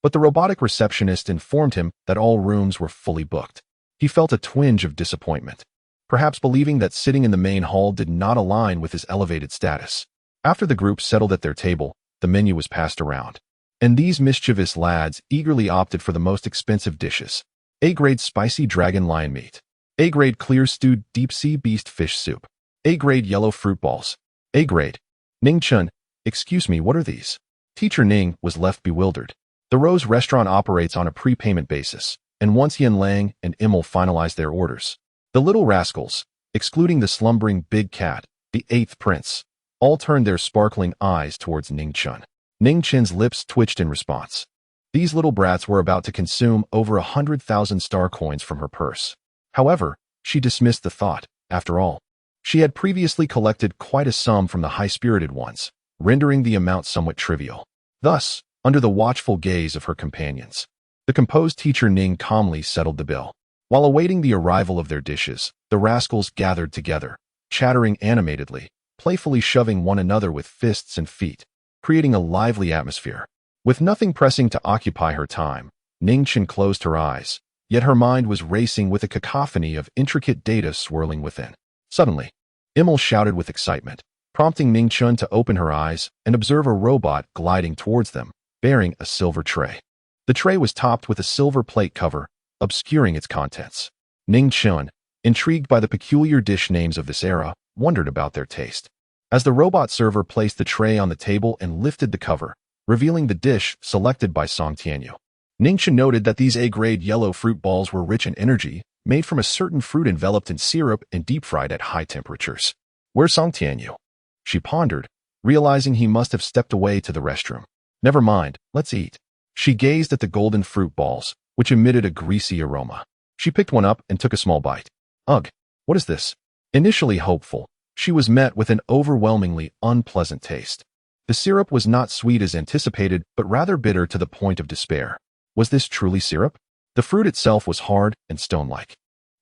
But the robotic receptionist informed him that all rooms were fully booked. He felt a twinge of disappointment, perhaps believing that sitting in the main hall did not align with his elevated status. After the group settled at their table, the menu was passed around, and these mischievous lads eagerly opted for the most expensive dishes. A-grade spicy dragon lion meat. A-grade clear stewed deep-sea beast fish soup. A-grade yellow fruit balls. A-grade. Ning Chun, excuse me, what are these? Teacher Ning was left bewildered. The Rose restaurant operates on a prepayment basis, and once Yin Lang and Immel finalized their orders, the little rascals, excluding the slumbering big cat, the eighth prince, all turned their sparkling eyes towards Ning Chun. Ning Chun's lips twitched in response. These little brats were about to consume over 100,000 star coins from her purse. However, she dismissed the thought. After all, she had previously collected quite a sum from the high-spirited ones, rendering the amount somewhat trivial. Thus, under the watchful gaze of her companions, the composed teacher Ning calmly settled the bill. While awaiting the arrival of their dishes, the rascals gathered together, chattering animatedly, playfully shoving one another with fists and feet, creating a lively atmosphere. With nothing pressing to occupy her time, Ning Chun closed her eyes, yet her mind was racing with a cacophony of intricate data swirling within. Suddenly, Immel shouted with excitement, prompting Ning Chun to open her eyes and observe a robot gliding towards them, bearing a silver tray. The tray was topped with a silver plate cover, obscuring its contents. Ning Chun, intrigued by the peculiar dish names of this era, wondered about their taste. As the robot server placed the tray on the table and lifted the cover, revealing the dish selected by Song Tianyu, Ning Chun noted that these A-grade yellow fruit balls were rich in energy, made from a certain fruit enveloped in syrup and deep-fried at high temperatures. Where's Song Tianyu? She pondered, realizing he must have stepped away to the restroom. Never mind, let's eat. She gazed at the golden fruit balls, which emitted a greasy aroma. She picked one up and took a small bite. Ugh, what is this? Initially hopeful, she was met with an overwhelmingly unpleasant taste. The syrup was not sweet as anticipated, but rather bitter to the point of despair. Was this truly syrup? The fruit itself was hard and stone-like,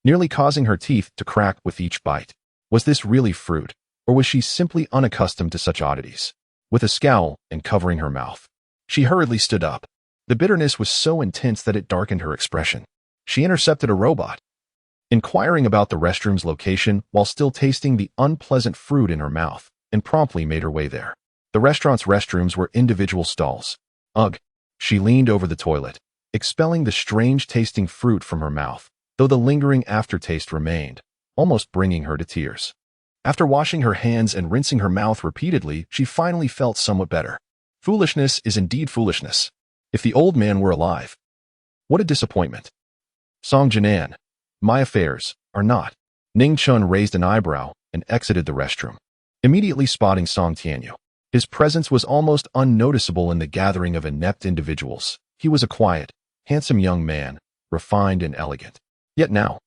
nearly causing her teeth to crack with each bite. Was this really fruit, or was she simply unaccustomed to such oddities? With a scowl and covering her mouth, she hurriedly stood up. The bitterness was so intense that it darkened her expression. She intercepted a robot, inquiring about the restroom's location while still tasting the unpleasant fruit in her mouth, and promptly made her way there. The restaurant's restrooms were individual stalls. Ugh. She leaned over the toilet, expelling the strange-tasting fruit from her mouth, though the lingering aftertaste remained, almost bringing her to tears. After washing her hands and rinsing her mouth repeatedly, she finally felt somewhat better. Foolishness is indeed foolishness. If the old man were alive. What a disappointment. Song Jinan. My affairs are not. Ning Chun raised an eyebrow and exited the restroom, immediately spotting Song Tianyu. His presence was almost unnoticeable in the gathering of inept individuals. He was a quiet, handsome young man, refined and elegant. Yet now,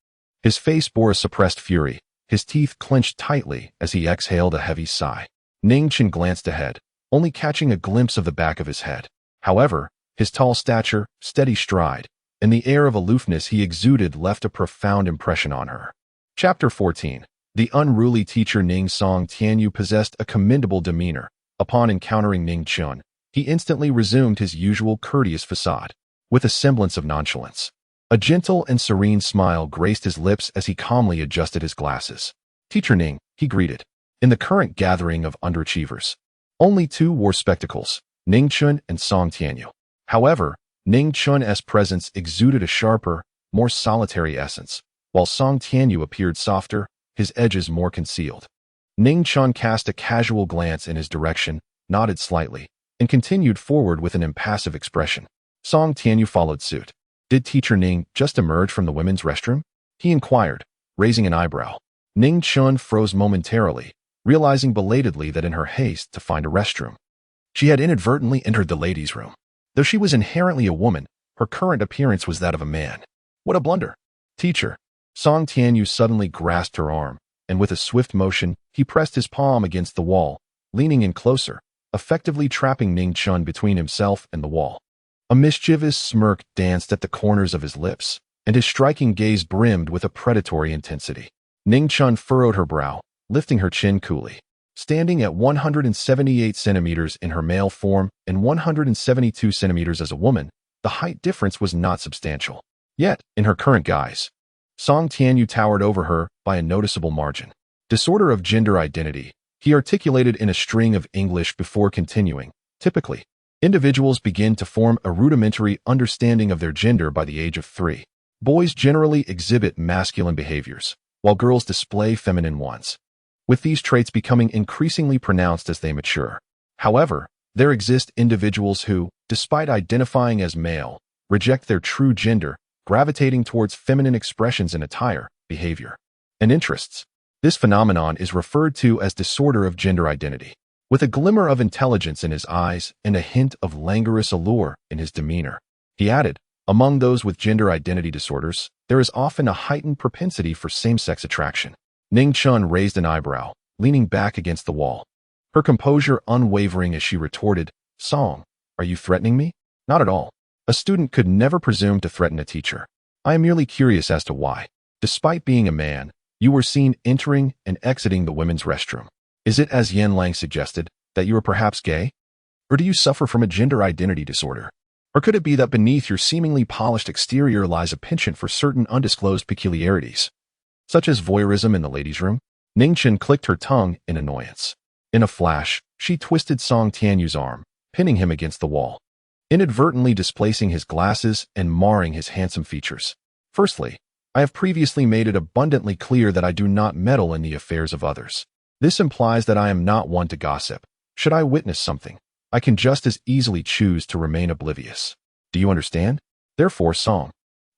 his face bore a suppressed fury, his teeth clenched tightly as he exhaled a heavy sigh. Ning Chun glanced ahead, only catching a glimpse of the back of his head. However, his tall stature, steady stride, and the air of aloofness he exuded left a profound impression on her. Chapter 14. The unruly teacher Ning Song Tianyu possessed a commendable demeanor. Upon encountering Ning Chun, he instantly resumed his usual courteous facade, with a semblance of nonchalance. A gentle and serene smile graced his lips as he calmly adjusted his glasses. Teacher Ning, he greeted. In the current gathering of underachievers, only two wore spectacles, Ning Chun and Song Tianyu. However, Ning Chun's presence exuded a sharper, more solitary essence, while Song Tianyu appeared softer, his edges more concealed. Ning Chun cast a casual glance in his direction, nodded slightly, and continued forward with an impassive expression. Song Tianyu followed suit. Did Teacher Ning just emerge from the women's restroom? He inquired, raising an eyebrow. Ning Chun froze momentarily, realizing belatedly that in her haste to find a restroom, she had inadvertently entered the ladies' room. Though she was inherently a woman, her current appearance was that of a man. What a blunder! Teacher! Song Tianyu suddenly grasped her arm, and with a swift motion, he pressed his palm against the wall, leaning in closer, effectively trapping Ning Chun between himself and the wall. A mischievous smirk danced at the corners of his lips, and his striking gaze brimmed with a predatory intensity. Ning Chun furrowed her brow, lifting her chin coolly. Standing at 178 centimeters in her male form and 172 centimeters as a woman, the height difference was not substantial. Yet, in her current guise, Song Tianyu towered over her by a noticeable margin. Disorder of gender identity, he articulated in a string of English before continuing. Typically, individuals begin to form a rudimentary understanding of their gender by the age of 3. Boys generally exhibit masculine behaviors, while girls display feminine ones, with these traits becoming increasingly pronounced as they mature. However, there exist individuals who, despite identifying as male, reject their true gender, gravitating towards feminine expressions in attire, behavior, and interests. This phenomenon is referred to as disorder of gender identity. With a glimmer of intelligence in his eyes and a hint of languorous allure in his demeanor, he added, among those with gender identity disorders, there is often a heightened propensity for same-sex attraction. Ning Chun raised an eyebrow, leaning back against the wall, her composure unwavering as she retorted, "Song, are you threatening me?" "Not at all. A student could never presume to threaten a teacher. I am merely curious as to why, despite being a man, you were seen entering and exiting the women's restroom. Is it, as Yen Lang suggested, that you are perhaps gay? Or do you suffer from a gender identity disorder? Or could it be that beneath your seemingly polished exterior lies a penchant for certain undisclosed peculiarities, such as voyeurism in the ladies' room?" Ning Chen clicked her tongue in annoyance. In a flash, she twisted Song Tianyu's arm, pinning him against the wall, inadvertently displacing his glasses and marring his handsome features. "Firstly, I have previously made it abundantly clear that I do not meddle in the affairs of others. This implies that I am not one to gossip. Should I witness something, I can just as easily choose to remain oblivious. Do you understand? Therefore, Song,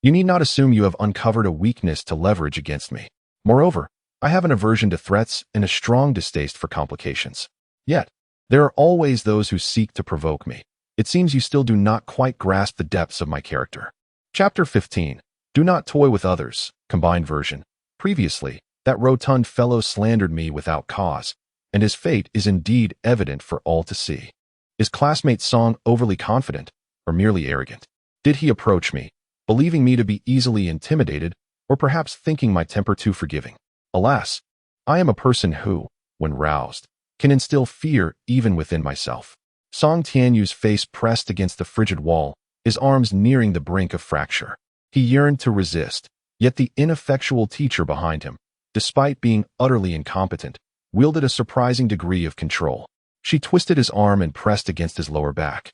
you need not assume you have uncovered a weakness to leverage against me. Moreover, I have an aversion to threats and a strong distaste for complications. Yet, there are always those who seek to provoke me. It seems you still do not quite grasp the depths of my character." Chapter 15. Do not toy with others. Combined version. Previously, that rotund fellow slandered me without cause, and his fate is indeed evident for all to see. Is classmate Song overly confident, or merely arrogant? Did he approach me, believing me to be easily intimidated, or perhaps thinking my temper too forgiving? Alas, I am a person who, when roused, can instill fear even within myself. Song Tianyu's face pressed against the frigid wall, his arms nearing the brink of fracture. He yearned to resist, yet the ineffectual teacher behind him, despite being utterly incompetent, wielded a surprising degree of control. She twisted his arm and pressed against his lower back,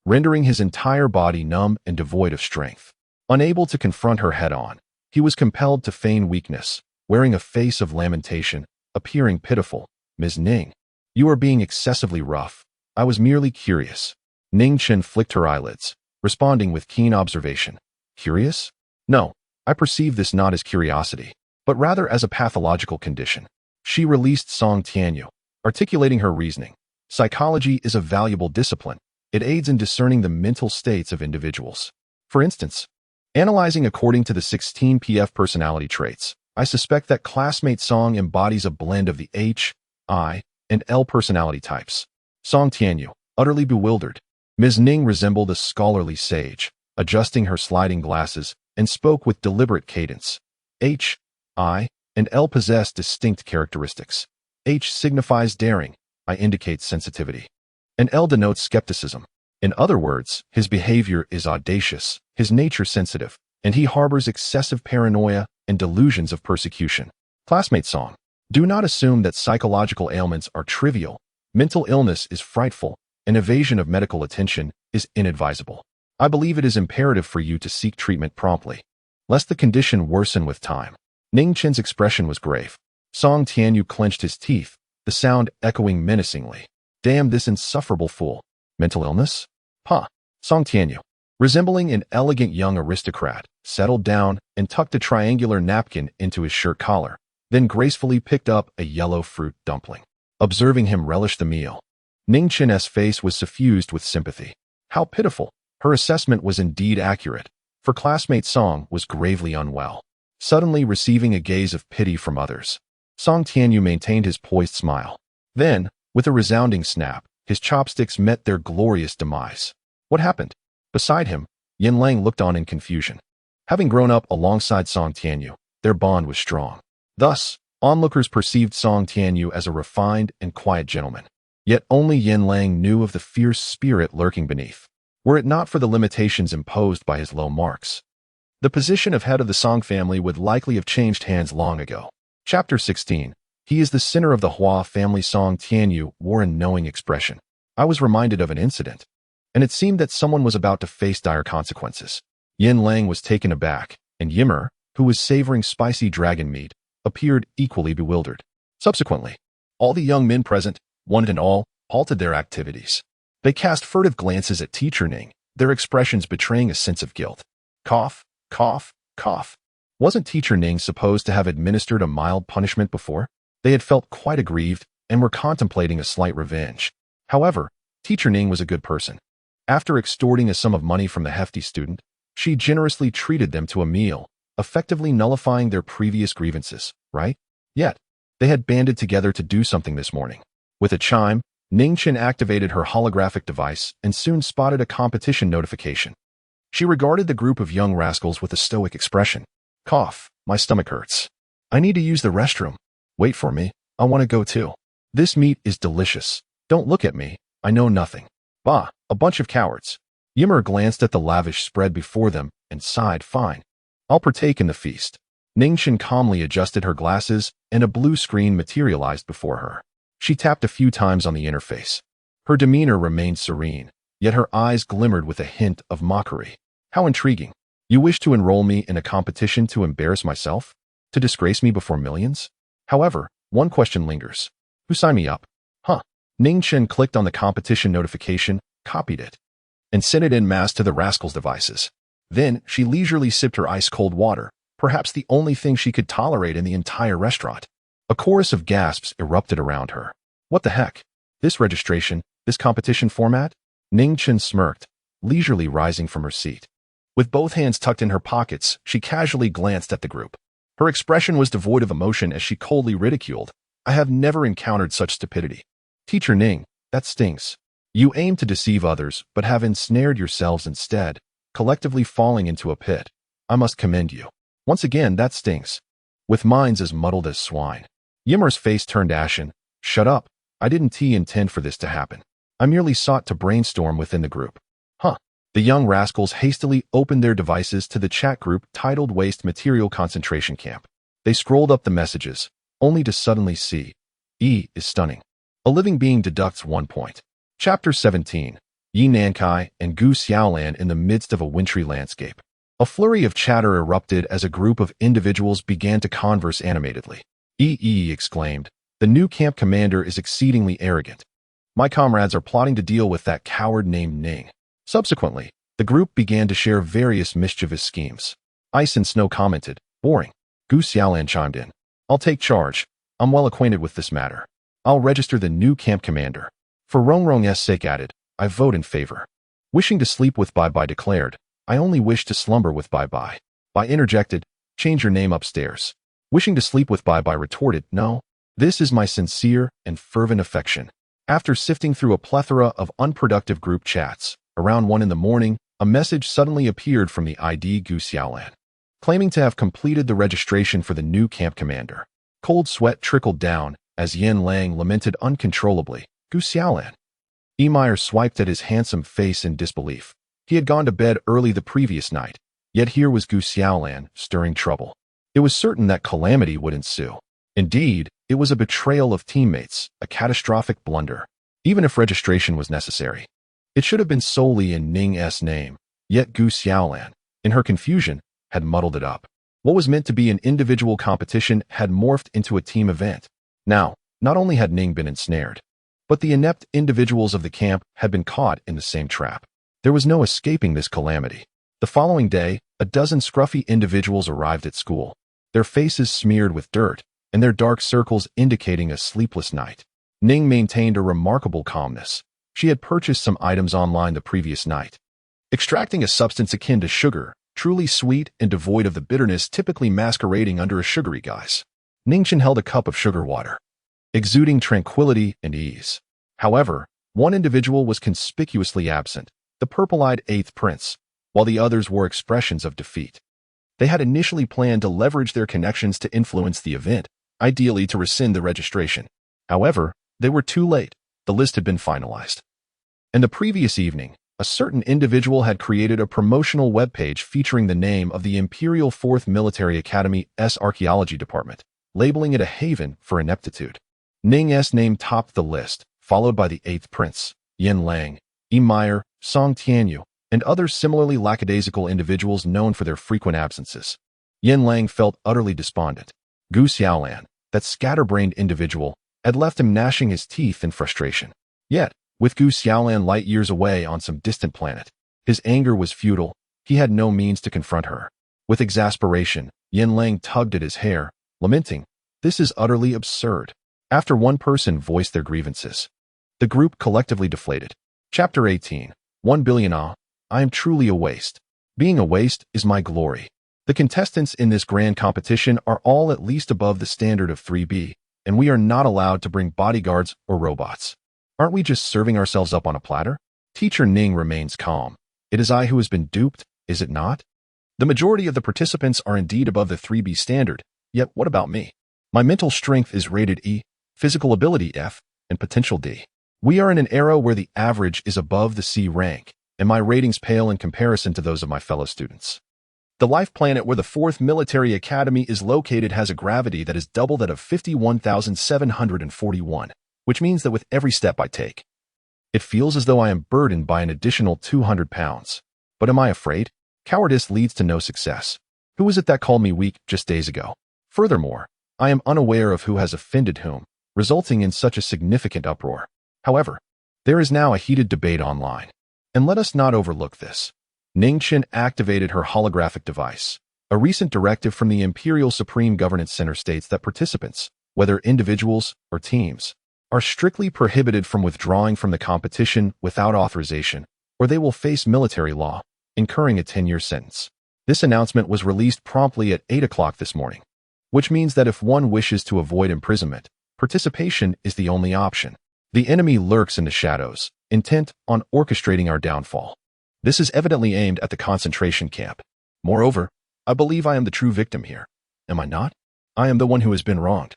rendering his entire body numb and devoid of strength. Unable to confront her head-on, he was compelled to feign weakness, wearing a face of lamentation, appearing pitiful. "Ms. Ning, you are being excessively rough. I was merely curious." Ning Chen flicked her eyelids, responding with keen observation. "Curious? No, I perceive this not as curiosity, but rather as a pathological condition." She released Song Tianyu, articulating her reasoning. "Psychology is a valuable discipline. It aids in discerning the mental states of individuals. For instance, analyzing according to the 16 PF personality traits, I suspect that classmate Song embodies a blend of the H, I, and L personality types." Song Tianyu, utterly bewildered. Ms. Ning resembled a scholarly sage, adjusting her sliding glasses, and spoke with deliberate cadence. "H, I, and L possess distinct characteristics. H signifies daring, I indicates sensitivity, and L denotes skepticism. In other words, his behavior is audacious, his nature sensitive, and he harbors excessive paranoia and delusions of persecution." Classmate Song, do not assume that psychological ailments are trivial. Mental illness is frightful, and evasion of medical attention is inadvisable. I believe it is imperative for you to seek treatment promptly, lest the condition worsen with time. Ning Chen's expression was grave. Song Tianyu clenched his teeth, the sound echoing menacingly. "Damn this insufferable fool. Mental illness? Huh." Song Tianyu, resembling an elegant young aristocrat, settled down and tucked a triangular napkin into his shirt collar, then gracefully picked up a yellow fruit dumpling. Observing him relish the meal, Ning Chen's face was suffused with sympathy. How pitiful! Her assessment was indeed accurate, for classmate Song was gravely unwell, suddenly receiving a gaze of pity from others. Song Tianyu maintained his poised smile. Then, with a resounding snap, his chopsticks met their glorious demise. What happened? Beside him, Yen Lang looked on in confusion. Having grown up alongside Song Tianyu, their bond was strong. Thus, onlookers perceived Song Tianyu as a refined and quiet gentleman. Yet only Yen Lang knew of the fierce spirit lurking beneath. were it not for the limitations imposed by his low marks. The position of head of the Song family would likely have changed hands long ago. Chapter 16. He is the sinner of the Hua family. Song Tianyu wore a knowing expression. I was reminded of an incident, and it seemed that someone was about to face dire consequences. Yin Lang was taken aback, and Yimmer, who was savoring spicy dragon meat, appeared equally bewildered. Subsequently, all the young men present, one and all, halted their activities. They cast furtive glances at Teacher Ning, their expressions betraying a sense of guilt. Cough, cough, cough. Wasn't Teacher Ning supposed to have administered a mild punishment before? They had felt quite aggrieved and were contemplating a slight revenge. However, Teacher Ning was a good person. After extorting a sum of money from the hefty student, she generously treated them to a meal, effectively nullifying their previous grievances, right? Yet, they had banded together to do something this morning. With a chime, Ning Chen activated her holographic device and soon spotted a competition notification. She regarded the group of young rascals with a stoic expression. Cough, my stomach hurts. I need to use the restroom. Wait for me, I want to go too. This meat is delicious. Don't look at me, I know nothing. Bah, a bunch of cowards. Yimmer glanced at the lavish spread before them and sighed. Fine. I'll partake in the feast. Ning Chen calmly adjusted her glasses and a blue screen materialized before her. She tapped a few times on the interface. Her demeanor remained serene, yet her eyes glimmered with a hint of mockery. How intriguing. You wish to enroll me in a competition to embarrass myself? To disgrace me before millions? However, one question lingers. Who signed me up? Huh. Ning Chen clicked on the competition notification, copied it, and sent it en masse to the rascals' devices. Then, she leisurely sipped her ice-cold water, perhaps the only thing she could tolerate in the entire restaurant. A chorus of gasps erupted around her. What the heck? This registration, this competition format? Ning Chen smirked, leisurely rising from her seat. With both hands tucked in her pockets, she casually glanced at the group. Her expression was devoid of emotion as she coldly ridiculed. I have never encountered such stupidity. Teacher Ning, that stings. You aim to deceive others, but have ensnared yourselves instead, collectively falling into a pit. I must commend you. Once again, that stings. With minds as muddled as swine. Yimmer's face turned ashen. Shut up. I didn't intend for this to happen. I merely sought to brainstorm within the group. Huh. The young rascals hastily opened their devices to the chat group titled Waste Material Concentration Camp. They scrolled up the messages, only to suddenly see. E is stunning. A living being deducts 1 point. Chapter 17. Yi Nankai and Gu Xiaolan in the midst of a wintry landscape. A flurry of chatter erupted as a group of individuals began to converse animatedly. E exclaimed, the new camp commander is exceedingly arrogant. My comrades are plotting to deal with that coward named Ning. Subsequently, the group began to share various mischievous schemes. Ice and Snow commented, boring. Gu Xiaolan chimed in. I'll take charge. I'm well acquainted with this matter. I'll register the new camp commander. For Rongrong's sake added, I vote in favor. Wishing to sleep with Bai Bai declared, I only wish to slumber with Bai Bai. Bai interjected, change your name upstairs. Wishing to sleep with Bai Bai retorted, no. This is my sincere and fervent affection. After sifting through a plethora of unproductive group chats, around 1 in the morning, a message suddenly appeared from the ID Gu Xiaolan, claiming to have completed the registration for the new camp commander. Cold sweat trickled down as Yin Lang lamented uncontrollably, Gu Xiaolan. Meyer swiped at his handsome face in disbelief. He had gone to bed early the previous night, yet here was Gu Xiaolan stirring trouble. It was certain that calamity would ensue. Indeed, it was a betrayal of teammates, a catastrophic blunder, even if registration was necessary. It should have been solely in Ning's name, yet Gu Xiaolan, in her confusion, had muddled it up. What was meant to be an individual competition had morphed into a team event. Now, not only had Ning been ensnared, but the inept individuals of the camp had been caught in the same trap. There was no escaping this calamity. The following day, a dozen scruffy individuals arrived at school, their faces smeared with dirt, and their dark circles indicating a sleepless night. Ning maintained a remarkable calmness. She had purchased some items online the previous night, extracting a substance akin to sugar, truly sweet and devoid of the bitterness typically masquerading under a sugary guise. Ning Chen held a cup of sugar water, exuding tranquility and ease. However, one individual was conspicuously absent, the purple-eyed 8th prince, while the others wore expressions of defeat. They had initially planned to leverage their connections to influence the event, ideally to rescind the registration. However, they were too late. The list had been finalized. And the previous evening, A certain individual had created a promotional webpage featuring the name of the Imperial 4th Military Academy's Archaeology Department, labeling it a haven for ineptitude. Ning's name topped the list, followed by the 8th Prince, Yin Lang, Yi Meyer, Song Tianyu, and other similarly lackadaisical individuals known for their frequent absences. Yin Lang felt utterly despondent. Gu Xiaolan, that scatterbrained individual, had left him gnashing his teeth in frustration. Yet, with Gu Xiaolan light years away on some distant planet, his anger was futile. He had no means to confront her. With exasperation, Yin Lang tugged at his hair, lamenting, "This is utterly absurd." After one person voiced their grievances, the group collectively deflated. Chapter 18. 1 billion I am truly a waste. Being a waste is my glory. The contestants in this grand competition are all at least above the standard of 3B, and we are not allowed to bring bodyguards or robots. Aren't we just serving ourselves up on a platter? Teacher Ning remains calm. It is I who has been duped, is it not? The majority of the participants are indeed above the 3B standard, yet what about me? My mental strength is rated E, physical ability F, and potential D. We are in an era where the average is above the C rank, and my ratings pale in comparison to those of my fellow students. The life planet where the 4th Military Academy is located has a gravity that is double that of 51,741, which means that with every step I take, it feels as though I am burdened by an additional 200 pounds. But am I afraid? Cowardice leads to no success. Who was it that called me weak just days ago? Furthermore, I am unaware of who has offended whom, resulting in such a significant uproar. However, there is now a heated debate online. And let us not overlook this. Ningchen activated her holographic device. A recent directive from the Imperial Supreme Governance Center states that participants, whether individuals or teams, are strictly prohibited from withdrawing from the competition without authorization, or they will face military law, incurring a 10-year sentence. This announcement was released promptly at 8 o'clock this morning, which means that if one wishes to avoid imprisonment, participation is the only option. The enemy lurks in the shadows, intent on orchestrating our downfall. This is evidently aimed at the concentration camp. Moreover, I believe I am the true victim here. Am I not? I am the one who has been wronged.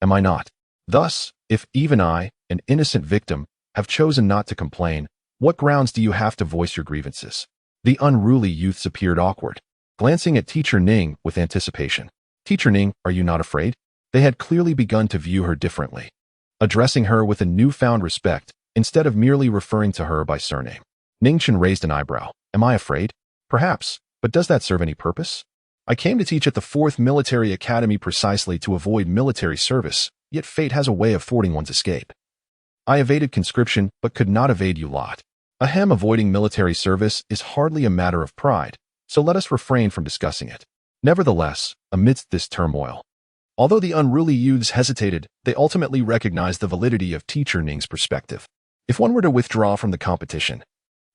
Am I not? Thus, if even I, an innocent victim, have chosen not to complain, what grounds do you have to voice your grievances? The unruly youths appeared awkward, glancing at Teacher Ning with anticipation. Teacher Ning, are you not afraid? They had clearly begun to view her differently, addressing her with a newfound respect instead of merely referring to her by surname. Ningchen raised an eyebrow. Am I afraid? Perhaps, but does that serve any purpose? I came to teach at the 4th Military Academy precisely to avoid military service, yet fate has a way of thwarting one's escape. I evaded conscription, but could not evade you lot. Ahem, avoiding military service is hardly a matter of pride, so let us refrain from discussing it. Nevertheless, amidst this turmoil, although the unruly youths hesitated, they ultimately recognized the validity of Teacher Ning's perspective. If one were to withdraw from the competition,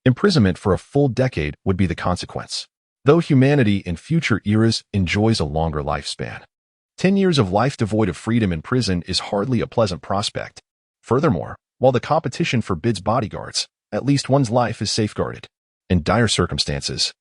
imprisonment for a full decade would be the consequence, though humanity in future eras enjoys a longer lifespan. 10 years of life devoid of freedom in prison is hardly a pleasant prospect. Furthermore, while the competition forbids bodyguards, at least one's life is safeguarded. In dire circumstances,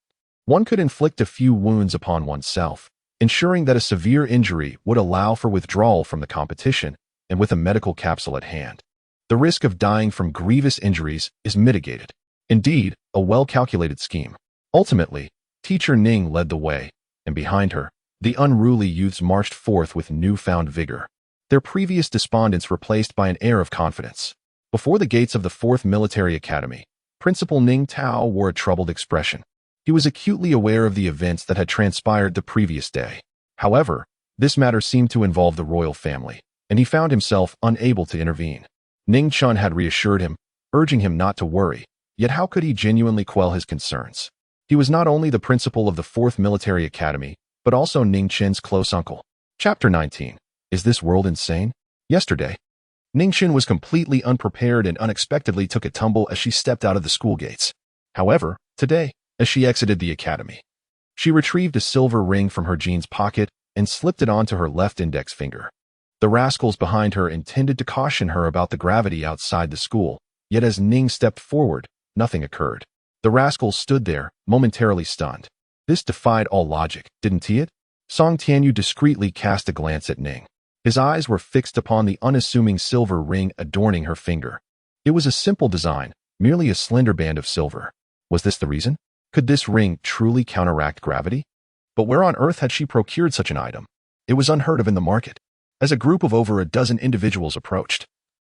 one could inflict a few wounds upon oneself, ensuring that a severe injury would allow for withdrawal from the competition, and with a medical capsule at hand, the risk of dying from grievous injuries is mitigated. Indeed, a well-calculated scheme. Ultimately, Teacher Ning led the way, and behind her, the unruly youths marched forth with newfound vigor, their previous despondence replaced by an air of confidence. Before the gates of the 4th Military Academy, Principal Ning Tao wore a troubled expression. He was acutely aware of the events that had transpired the previous day. However, this matter seemed to involve the royal family, and he found himself unable to intervene. Ning Chun had reassured him, urging him not to worry, yet how could he genuinely quell his concerns? He was not only the principal of the 4th Military Academy, but also Ning Chen's close uncle. Chapter 19. Is this world insane? Yesterday, Ning Chen was completely unprepared and unexpectedly took a tumble as she stepped out of the school gates. However, today, as she exited the academy, she retrieved a silver ring from her jeans pocket and slipped it onto her left index finger. The rascals behind her intended to caution her about the gravity outside the school, yet as Ning stepped forward, nothing occurred. The rascals stood there, momentarily stunned. This defied all logic, didn't it? Song Tianyu discreetly cast a glance at Ning. His eyes were fixed upon the unassuming silver ring adorning her finger. It was a simple design, merely a slender band of silver. Was this the reason? Could this ring truly counteract gravity? But where on earth had she procured such an item? It was unheard of in the market. As a group of over a dozen individuals approached,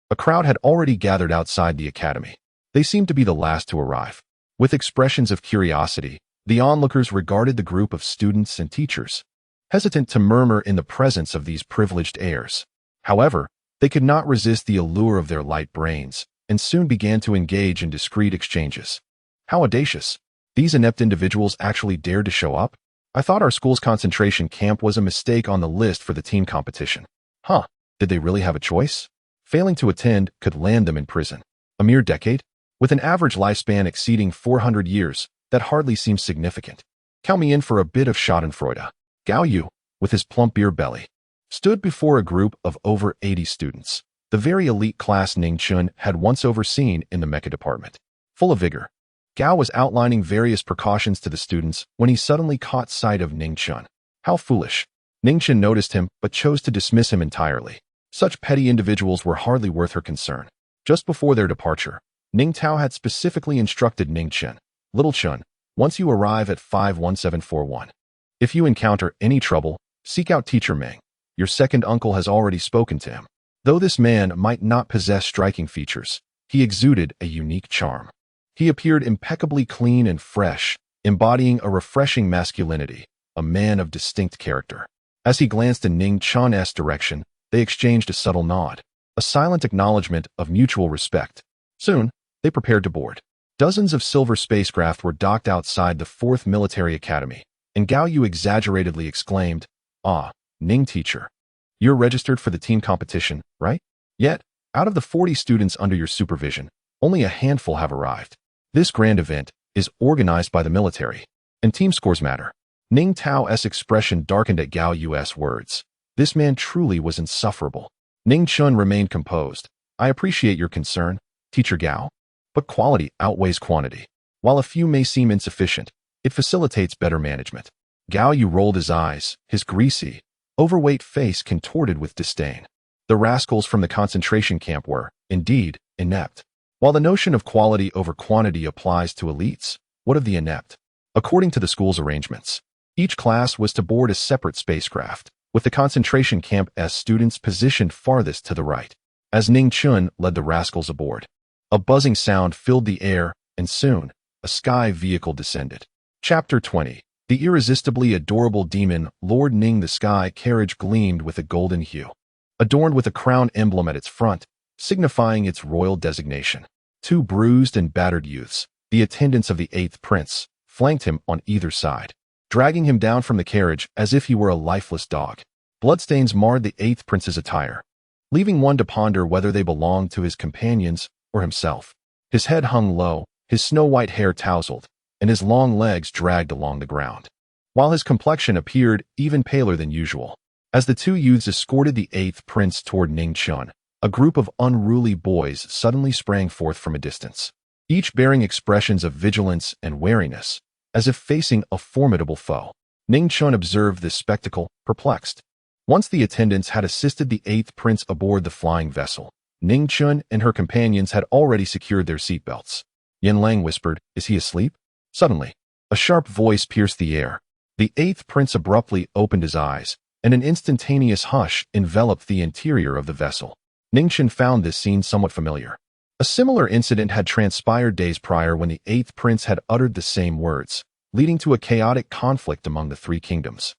a crowd had already gathered outside the academy. They seemed to be the last to arrive. With expressions of curiosity, the onlookers regarded the group of students and teachers, hesitant to murmur in the presence of these privileged heirs. However, they could not resist the allure of their light brains, and soon began to engage in discreet exchanges. How audacious! These inept individuals actually dared to show up? I thought our school's concentration camp was a mistake on the list for the team competition. Huh, did they really have a choice? Failing to attend could land them in prison. A mere decade? With an average lifespan exceeding 400 years, that hardly seems significant. Count me in for a bit of schadenfreude. Gao Yu, with his plump beer belly, stood before a group of over 80 students, the very elite class Ning Chun had once overseen in the mecha department. Full of vigor, Gao was outlining various precautions to the students when he suddenly caught sight of Ning Chun. How foolish. Ning Chun noticed him but chose to dismiss him entirely. Such petty individuals were hardly worth her concern. Just before their departure, Ning Tao had specifically instructed Ning Chun, "Little Chun, once you arrive at 51741, if you encounter any trouble, seek out Teacher Meng. Your second uncle has already spoken to him." Though this man might not possess striking features, he exuded a unique charm. He appeared impeccably clean and fresh, embodying a refreshing masculinity, a man of distinct character. As he glanced in Ning Chun's direction, they exchanged a subtle nod, a silent acknowledgement of mutual respect. Soon, they prepared to board. Dozens of silver spacecraft were docked outside the 4th Military Academy, and Gao Yu exaggeratedly exclaimed, "Ah, Ning teacher, you're registered for the team competition, right? Yet, out of the 40 students under your supervision, only a handful have arrived. This grand event is organized by the military, and team scores matter." Ning Tao's expression darkened at Gao Yu's words. This man truly was insufferable. Ning Chun remained composed. "I appreciate your concern, Teacher Gao, but quality outweighs quantity. While a few may seem insufficient, it facilitates better management." Gao Yu rolled his eyes, his greasy, overweight face contorted with disdain. The rascals from the concentration camp were, indeed, inept. While the notion of quality over quantity applies to elites, what of the inept? According to the school's arrangements, each class was to board a separate spacecraft, with the concentration camp's students positioned farthest to the right. As Ning Chun led the rascals aboard, a buzzing sound filled the air, and soon, a sky vehicle descended. Chapter 20. The irresistibly adorable demon Lord Ning. The sky carriage gleamed with a golden hue, adorned with a crown emblem at its front, signifying its royal designation. Two bruised and battered youths, the attendants of the 8th prince, flanked him on either side, dragging him down from the carriage as if he were a lifeless dog. Bloodstains marred the 8th prince's attire, leaving one to ponder whether they belonged to his companions or himself. His head hung low, his snow-white hair tousled, and his long legs dragged along the ground, while his complexion appeared even paler than usual. As the two youths escorted the 8th prince toward Ning Chun, a group of unruly boys suddenly sprang forth from a distance, each bearing expressions of vigilance and wariness, as if facing a formidable foe. Ning Chun observed this spectacle, perplexed. Once the attendants had assisted the 8th prince aboard the flying vessel, Ning Chun and her companions had already secured their seatbelts. Yin Lang whispered, "Is he asleep?" Suddenly, a sharp voice pierced the air. The 8th prince abruptly opened his eyes, and an instantaneous hush enveloped the interior of the vessel. Ning Chun found this scene somewhat familiar. A similar incident had transpired days prior when the 8th prince had uttered the same words, leading to a chaotic conflict among the 3 kingdoms,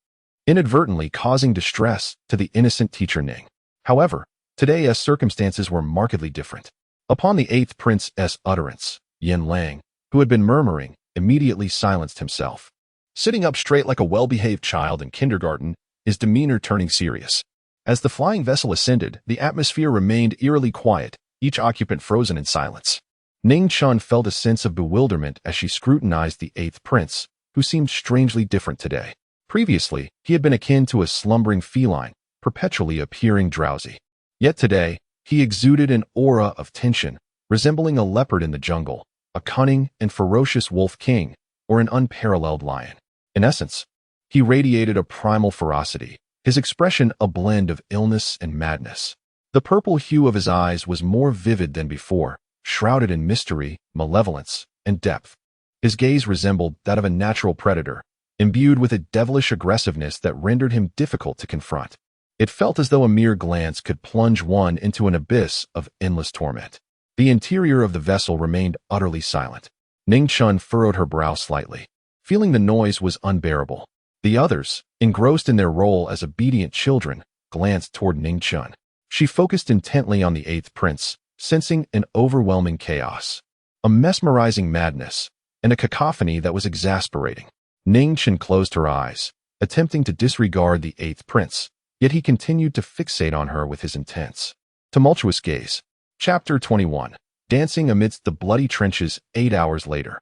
inadvertently causing distress to the innocent teacher Ning. However, today as circumstances were markedly different. Upon the 8th prince's utterance, Yin Lang, who had been murmuring, immediately silenced himself. Sitting up straight like a well-behaved child in kindergarten, his demeanor turning serious. As the flying vessel ascended, the atmosphere remained eerily quiet, each occupant frozen in silence. Ning Chun felt a sense of bewilderment as she scrutinized the 8th prince, who seemed strangely different today. Previously, he had been akin to a slumbering feline, perpetually appearing drowsy. Yet today, he exuded an aura of tension, resembling a leopard in the jungle, a cunning and ferocious wolf king, or an unparalleled lion. In essence, he radiated a primal ferocity, his expression a blend of illness and madness. The purple hue of his eyes was more vivid than before, shrouded in mystery, malevolence, and depth. His gaze resembled that of a natural predator, imbued with a devilish aggressiveness that rendered him difficult to confront. It felt as though a mere glance could plunge one into an abyss of endless torment. The interior of the vessel remained utterly silent. Ning Chun furrowed her brow slightly, feeling the noise was unbearable. The others, engrossed in their role as obedient children, glanced toward Ning Chun. She focused intently on the eighth prince, sensing an overwhelming chaos, a mesmerizing madness, and a cacophony that was exasperating. Ning Chun closed her eyes, attempting to disregard the eighth prince, yet he continued to fixate on her with his intense, tumultuous gaze. Chapter 21. Dancing amidst the bloody trenches 8 hours later.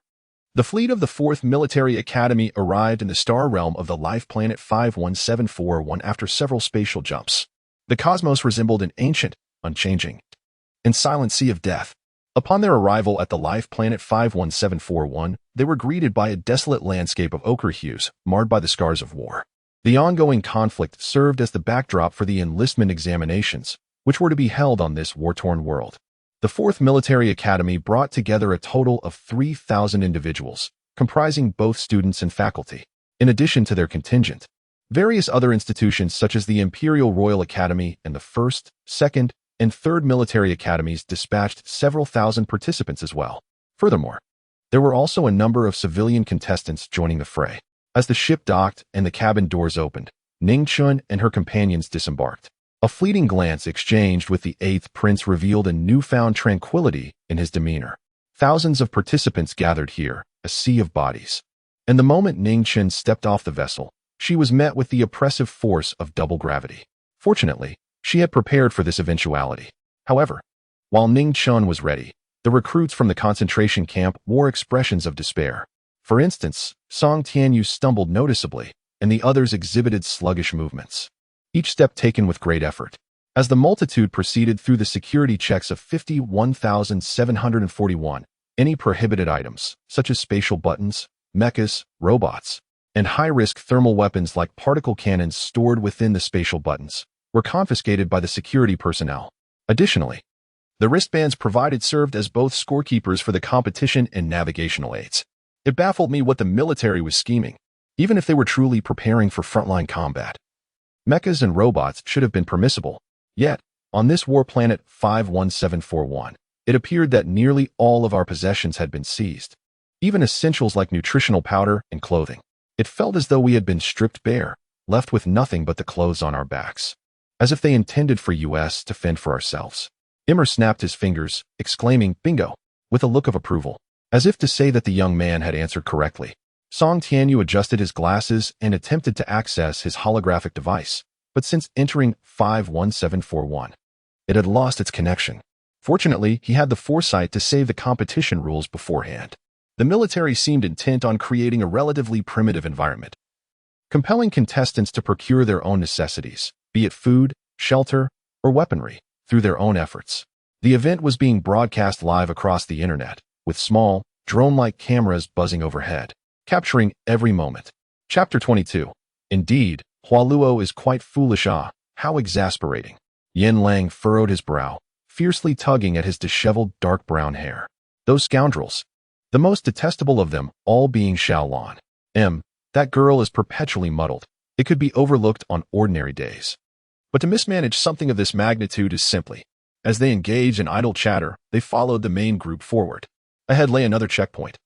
The fleet of the 4th Military Academy arrived in the star realm of the life planet 51741 after several spatial jumps. The cosmos resembled an ancient, unchanging, and silent sea of death. Upon their arrival at the life planet 51741, they were greeted by a desolate landscape of ochre hues, marred by the scars of war. The ongoing conflict served as the backdrop for the enlistment examinations, which were to be held on this war-torn world. The 4th Military Academy brought together a total of 3,000 individuals, comprising both students and faculty. In addition to their contingent, various other institutions such as the Imperial Royal Academy and the 1st, 2nd, and 3rd Military Academies dispatched several thousand participants as well. Furthermore, there were also a number of civilian contestants joining the fray. As the ship docked and the cabin doors opened, Ning Chun and her companions disembarked. A fleeting glance exchanged with the eighth prince revealed a newfound tranquility in his demeanor. Thousands of participants gathered here, a sea of bodies. And the moment Ning Chun stepped off the vessel, she was met with the oppressive force of double gravity. Fortunately, she had prepared for this eventuality. However, while Ning Chun was ready, the recruits from the concentration camp wore expressions of despair. For instance, Song Tianyu stumbled noticeably, and the others exhibited sluggish movements, each step taken with great effort. As the multitude proceeded through the security checks of 51,741, any prohibited items, such as spatial buttons, mechas, robots, and high-risk thermal weapons like particle cannons stored within the spatial buttons, were confiscated by the security personnel. Additionally, the wristbands provided served as both scorekeepers for the competition and navigational aids. It baffled me what the military was scheming, even if they were truly preparing for frontline combat. Mechas and robots should have been permissible. Yet, on this war planet 51741, it appeared that nearly all of our possessions had been seized, even essentials like nutritional powder and clothing. It felt as though we had been stripped bare, left with nothing but the clothes on our backs, as if they intended for us to fend for ourselves. Immer snapped his fingers, exclaiming, "Bingo," with a look of approval, as if to say that the young man had answered correctly. Song Tianyu adjusted his glasses and attempted to access his holographic device, but since entering 51741, it had lost its connection. Fortunately, he had the foresight to save the competition rules beforehand. The military seemed intent on creating a relatively primitive environment, compelling contestants to procure their own necessities, be it food, shelter, or weaponry, through their own efforts. The event was being broadcast live across the internet, with small, drone-like cameras buzzing overhead, capturing every moment. Chapter 22. Indeed, Hualuo is quite foolish. How exasperating. Yin Lang furrowed his brow, fiercely tugging at his disheveled dark brown hair. Those scoundrels, the most detestable of them all being Xiaolon. That girl is perpetually muddled. It could be overlooked on ordinary days, but to mismanage something of this magnitude is simply. As they engaged in idle chatter, they followed the main group forward. Ahead lay another checkpoint,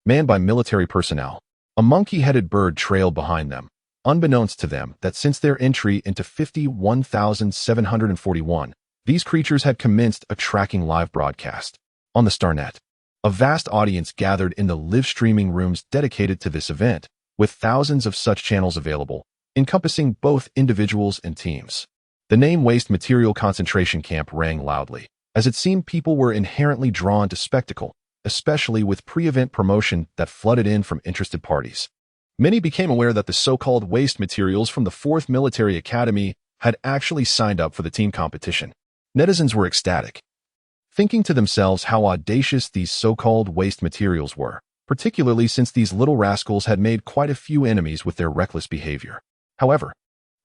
manned by military personnel. A monkey-headed bird trailed behind them, unbeknownst to them that since their entry into 51,741, these creatures had commenced a tracking live broadcast. On the Starnet, a vast audience gathered in the live-streaming rooms dedicated to this event, with thousands of such channels available, encompassing both individuals and teams. The name Waste Material Concentration Camp rang loudly, as it seemed people were inherently drawn to spectacle, especially with pre-event promotion that flooded in from interested parties. Many became aware that the so-called waste materials from the 4th Military Academy had actually signed up for the team competition. Netizens were ecstatic, thinking to themselves how audacious these so-called waste materials were, particularly since these little rascals had made quite a few enemies with their reckless behavior. However,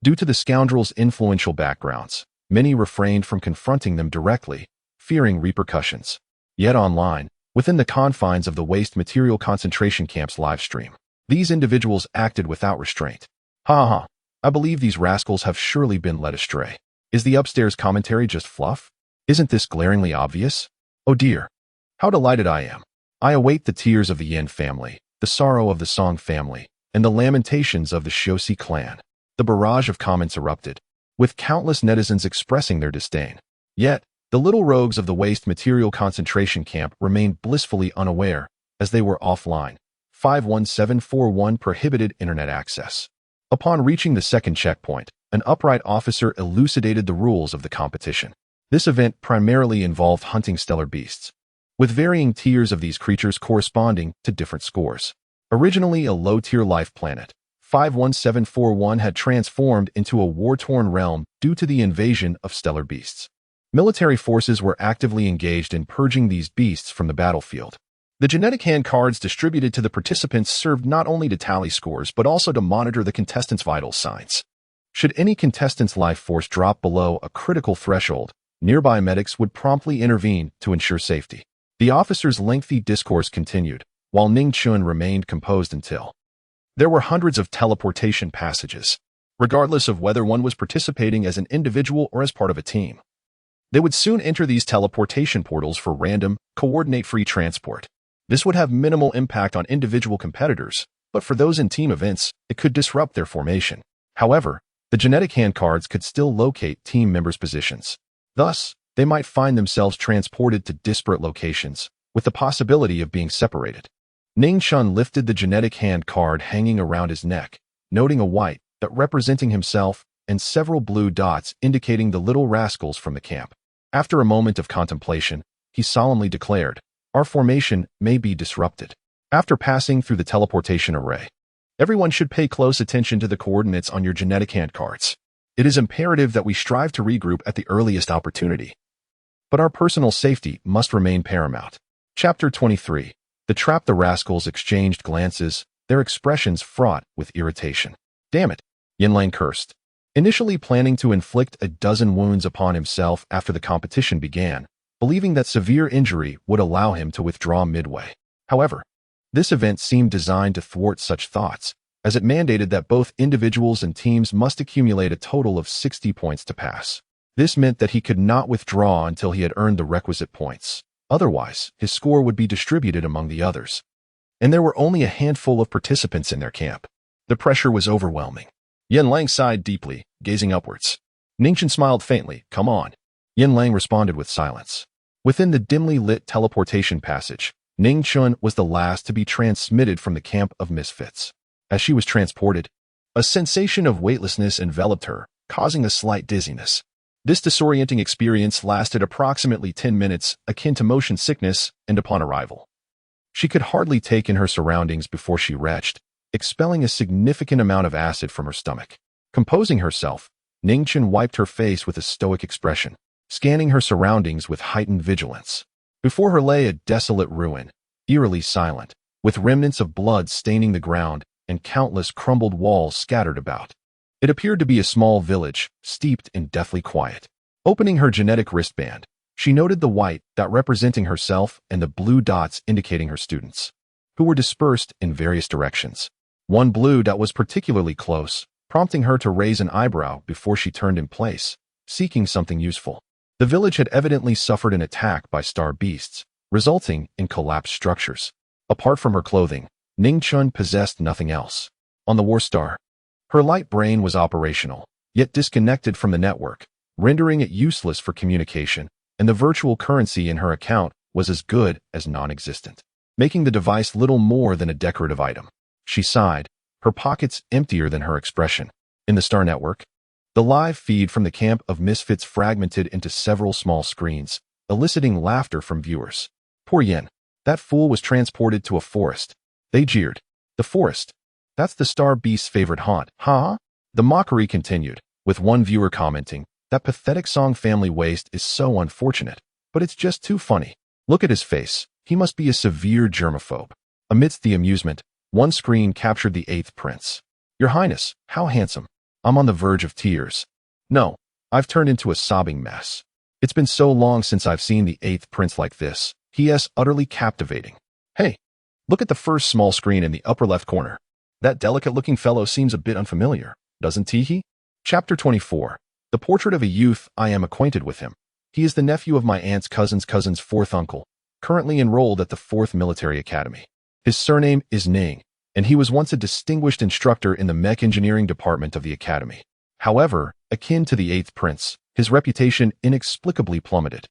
due to the scoundrels' influential backgrounds, many refrained from confronting them directly, fearing repercussions. Yet online, within the confines of the waste material concentration camp's livestream, these individuals acted without restraint. Ha ha, I believe these rascals have surely been led astray. Is the upstairs commentary just fluff? Isn't this glaringly obvious? Oh dear, how delighted I am. I await the tears of the Yin family, the sorrow of the Song family, and the lamentations of the SUSI clan. The barrage of comments erupted, with countless netizens expressing their disdain. Yet, the little rogues of the waste material concentration camp remained blissfully unaware, as they were offline. 51741 prohibited internet access. Upon reaching the second checkpoint, an upright officer elucidated the rules of the competition. This event primarily involved hunting stellar beasts, with varying tiers of these creatures corresponding to different scores. Originally a low-tier life planet, 51741 had transformed into a war-torn realm due to the invasion of stellar beasts. Military forces were actively engaged in purging these beasts from the battlefield. The genetic hand cards distributed to the participants served not only to tally scores but also to monitor the contestants' vital signs. Should any contestant's life force drop below a critical threshold, nearby medics would promptly intervene to ensure safety. The officer's lengthy discourse continued, while Ning Chun remained composed until there were hundreds of teleportation passages, regardless of whether one was participating as an individual or as part of a team. They would soon enter these teleportation portals for random, coordinate-free transport. This would have minimal impact on individual competitors, but for those in team events, it could disrupt their formation. However, the genetic hand cards could still locate team members' positions. Thus, they might find themselves transported to disparate locations, with the possibility of being separated. Ning Chun lifted the genetic hand card hanging around his neck, noting a white dot representing himself and several blue dots indicating the little rascals from the camp. After a moment of contemplation, he solemnly declared, "Our formation may be disrupted." After passing through the teleportation array, everyone should pay close attention to the coordinates on your genetic hand cards. It is imperative that we strive to regroup at the earliest opportunity. But our personal safety must remain paramount. Chapter 23. The trap. The rascals exchanged glances, their expressions fraught with irritation. Damn it, Yin Lang cursed. Initially planning to inflict a dozen wounds upon himself after the competition began, believing that severe injury would allow him to withdraw midway. However, this event seemed designed to thwart such thoughts, as it mandated that both individuals and teams must accumulate a total of 60 points to pass. This meant that he could not withdraw until he had earned the requisite points. Otherwise, his score would be distributed among the others. And there were only a handful of participants in their camp. The pressure was overwhelming. Yin Lang sighed deeply, gazing upwards. Ning Chun smiled faintly. "Come on." Yin Lang responded with silence. Within the dimly lit teleportation passage, Ning Chun was the last to be transmitted from the camp of misfits. As she was transported, a sensation of weightlessness enveloped her, causing a slight dizziness. This disorienting experience lasted approximately 10 minutes, akin to motion sickness, and upon arrival, she could hardly take in her surroundings before she retched, expelling a significant amount of acid from her stomach. Composing herself, Ning Chun wiped her face with a stoic expression, scanning her surroundings with heightened vigilance. Before her lay a desolate ruin, eerily silent, with remnants of blood staining the ground and countless crumbled walls scattered about. It appeared to be a small village, steeped in deathly quiet. Opening her genetic wristband, she noted the white dot representing herself and the blue dots indicating her students, who were dispersed in various directions. One blue dot was particularly close, prompting her to raise an eyebrow before she turned in place, seeking something useful. The village had evidently suffered an attack by star beasts, resulting in collapsed structures. Apart from her clothing, Ning Chun possessed nothing else. On the War Star, her light brain was operational, yet disconnected from the network, rendering it useless for communication, and the virtual currency in her account was as good as non-existent, making the device little more than a decorative item. She sighed, her pockets emptier than her expression. In the Star Network, the live feed from the camp of misfits fragmented into several small screens, eliciting laughter from viewers. Poor Yin. That fool was transported to a forest. They jeered. The forest? That's the star beast's favorite haunt, huh? The mockery continued, with one viewer commenting, "That pathetic Song family waste is so unfortunate, but it's just too funny. Look at his face. He must be a severe germaphobe." Amidst the amusement, one screen captured the 8th prince. "Your Highness, how handsome. I'm on the verge of tears. No, I've turned into a sobbing mess. It's been so long since I've seen the 8th prince like this. He is utterly captivating. Hey, look at the first small screen in the upper left corner. That delicate-looking fellow seems a bit unfamiliar, doesn't he? Chapter 24. The portrait of a youth. I am acquainted with him. He is the nephew of my aunt's cousin's fourth uncle, currently enrolled at the 4th Military Academy. His surname is Ning, and he was once a distinguished instructor in the mech engineering department of the academy. However, akin to the 8th prince, his reputation inexplicably plummeted,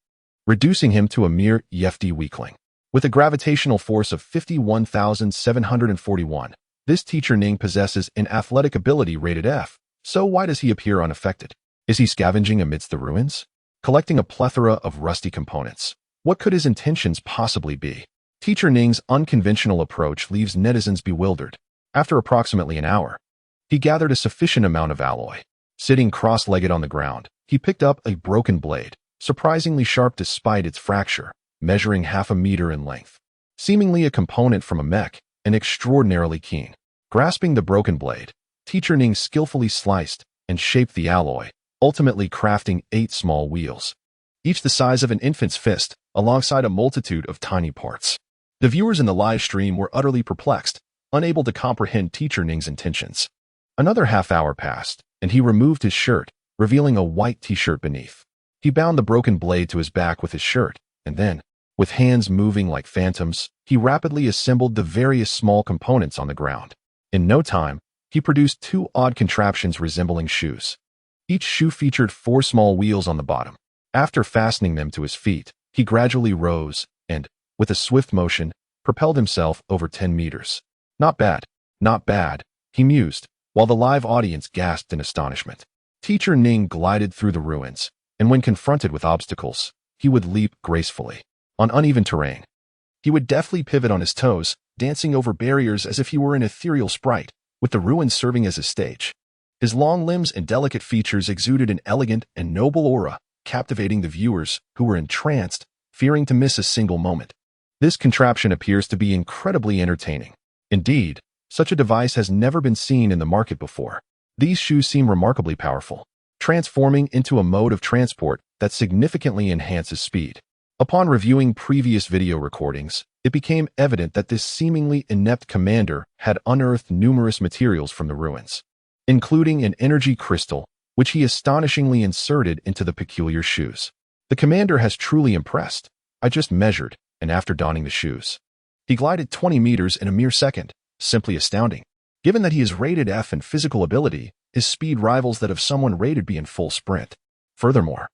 reducing him to a mere yefty weakling. With a gravitational force of 51,741, this teacher Ning possesses an athletic ability rated F. So why does he appear unaffected? Is he scavenging amidst the ruins, collecting a plethora of rusty components? What could his intentions possibly be? Teacher Ning's unconventional approach leaves netizens bewildered. After approximately an hour, he gathered a sufficient amount of alloy. Sitting cross-legged on the ground, he picked up a broken blade, surprisingly sharp despite its fracture, measuring half a meter in length. Seemingly a component from a mech, and extraordinarily keen. Grasping the broken blade, Teacher Ning skillfully sliced and shaped the alloy, ultimately crafting 8 small wheels, each the size of an infant's fist, alongside a multitude of tiny parts. The viewers in the live stream were utterly perplexed, unable to comprehend Teacher Ning's intentions. Another half-hour passed, and he removed his shirt, revealing a white t-shirt beneath. He bound the broken blade to his back with his shirt, and then, with hands moving like phantoms, he rapidly assembled the various small components on the ground. In no time, he produced 2 odd contraptions resembling shoes. Each shoe featured 4 small wheels on the bottom. After fastening them to his feet, he gradually rose and, with a swift motion, propelled himself over 10 meters. Not bad, not bad, he mused, while the live audience gasped in astonishment. Teacher Ning glided through the ruins, and when confronted with obstacles, he would leap gracefully. On uneven terrain, he would deftly pivot on his toes, dancing over barriers as if he were an ethereal sprite, with the ruins serving as a stage. His long limbs and delicate features exuded an elegant and noble aura, captivating the viewers, who were entranced, fearing to miss a single moment. This contraption appears to be incredibly entertaining. Indeed, such a device has never been seen in the market before. These shoes seem remarkably powerful, transforming into a mode of transport that significantly enhances speed. Upon reviewing previous video recordings, it became evident that this seemingly inept commander had unearthed numerous materials from the ruins, including an energy crystal, which he astonishingly inserted into the peculiar shoes. The commander has truly impressed. I just measured, and after donning the shoes, he glided 20 meters in a mere second, simply astounding. Given that he is rated F in physical ability, his speed rivals that of someone rated B in full sprint. Furthermore,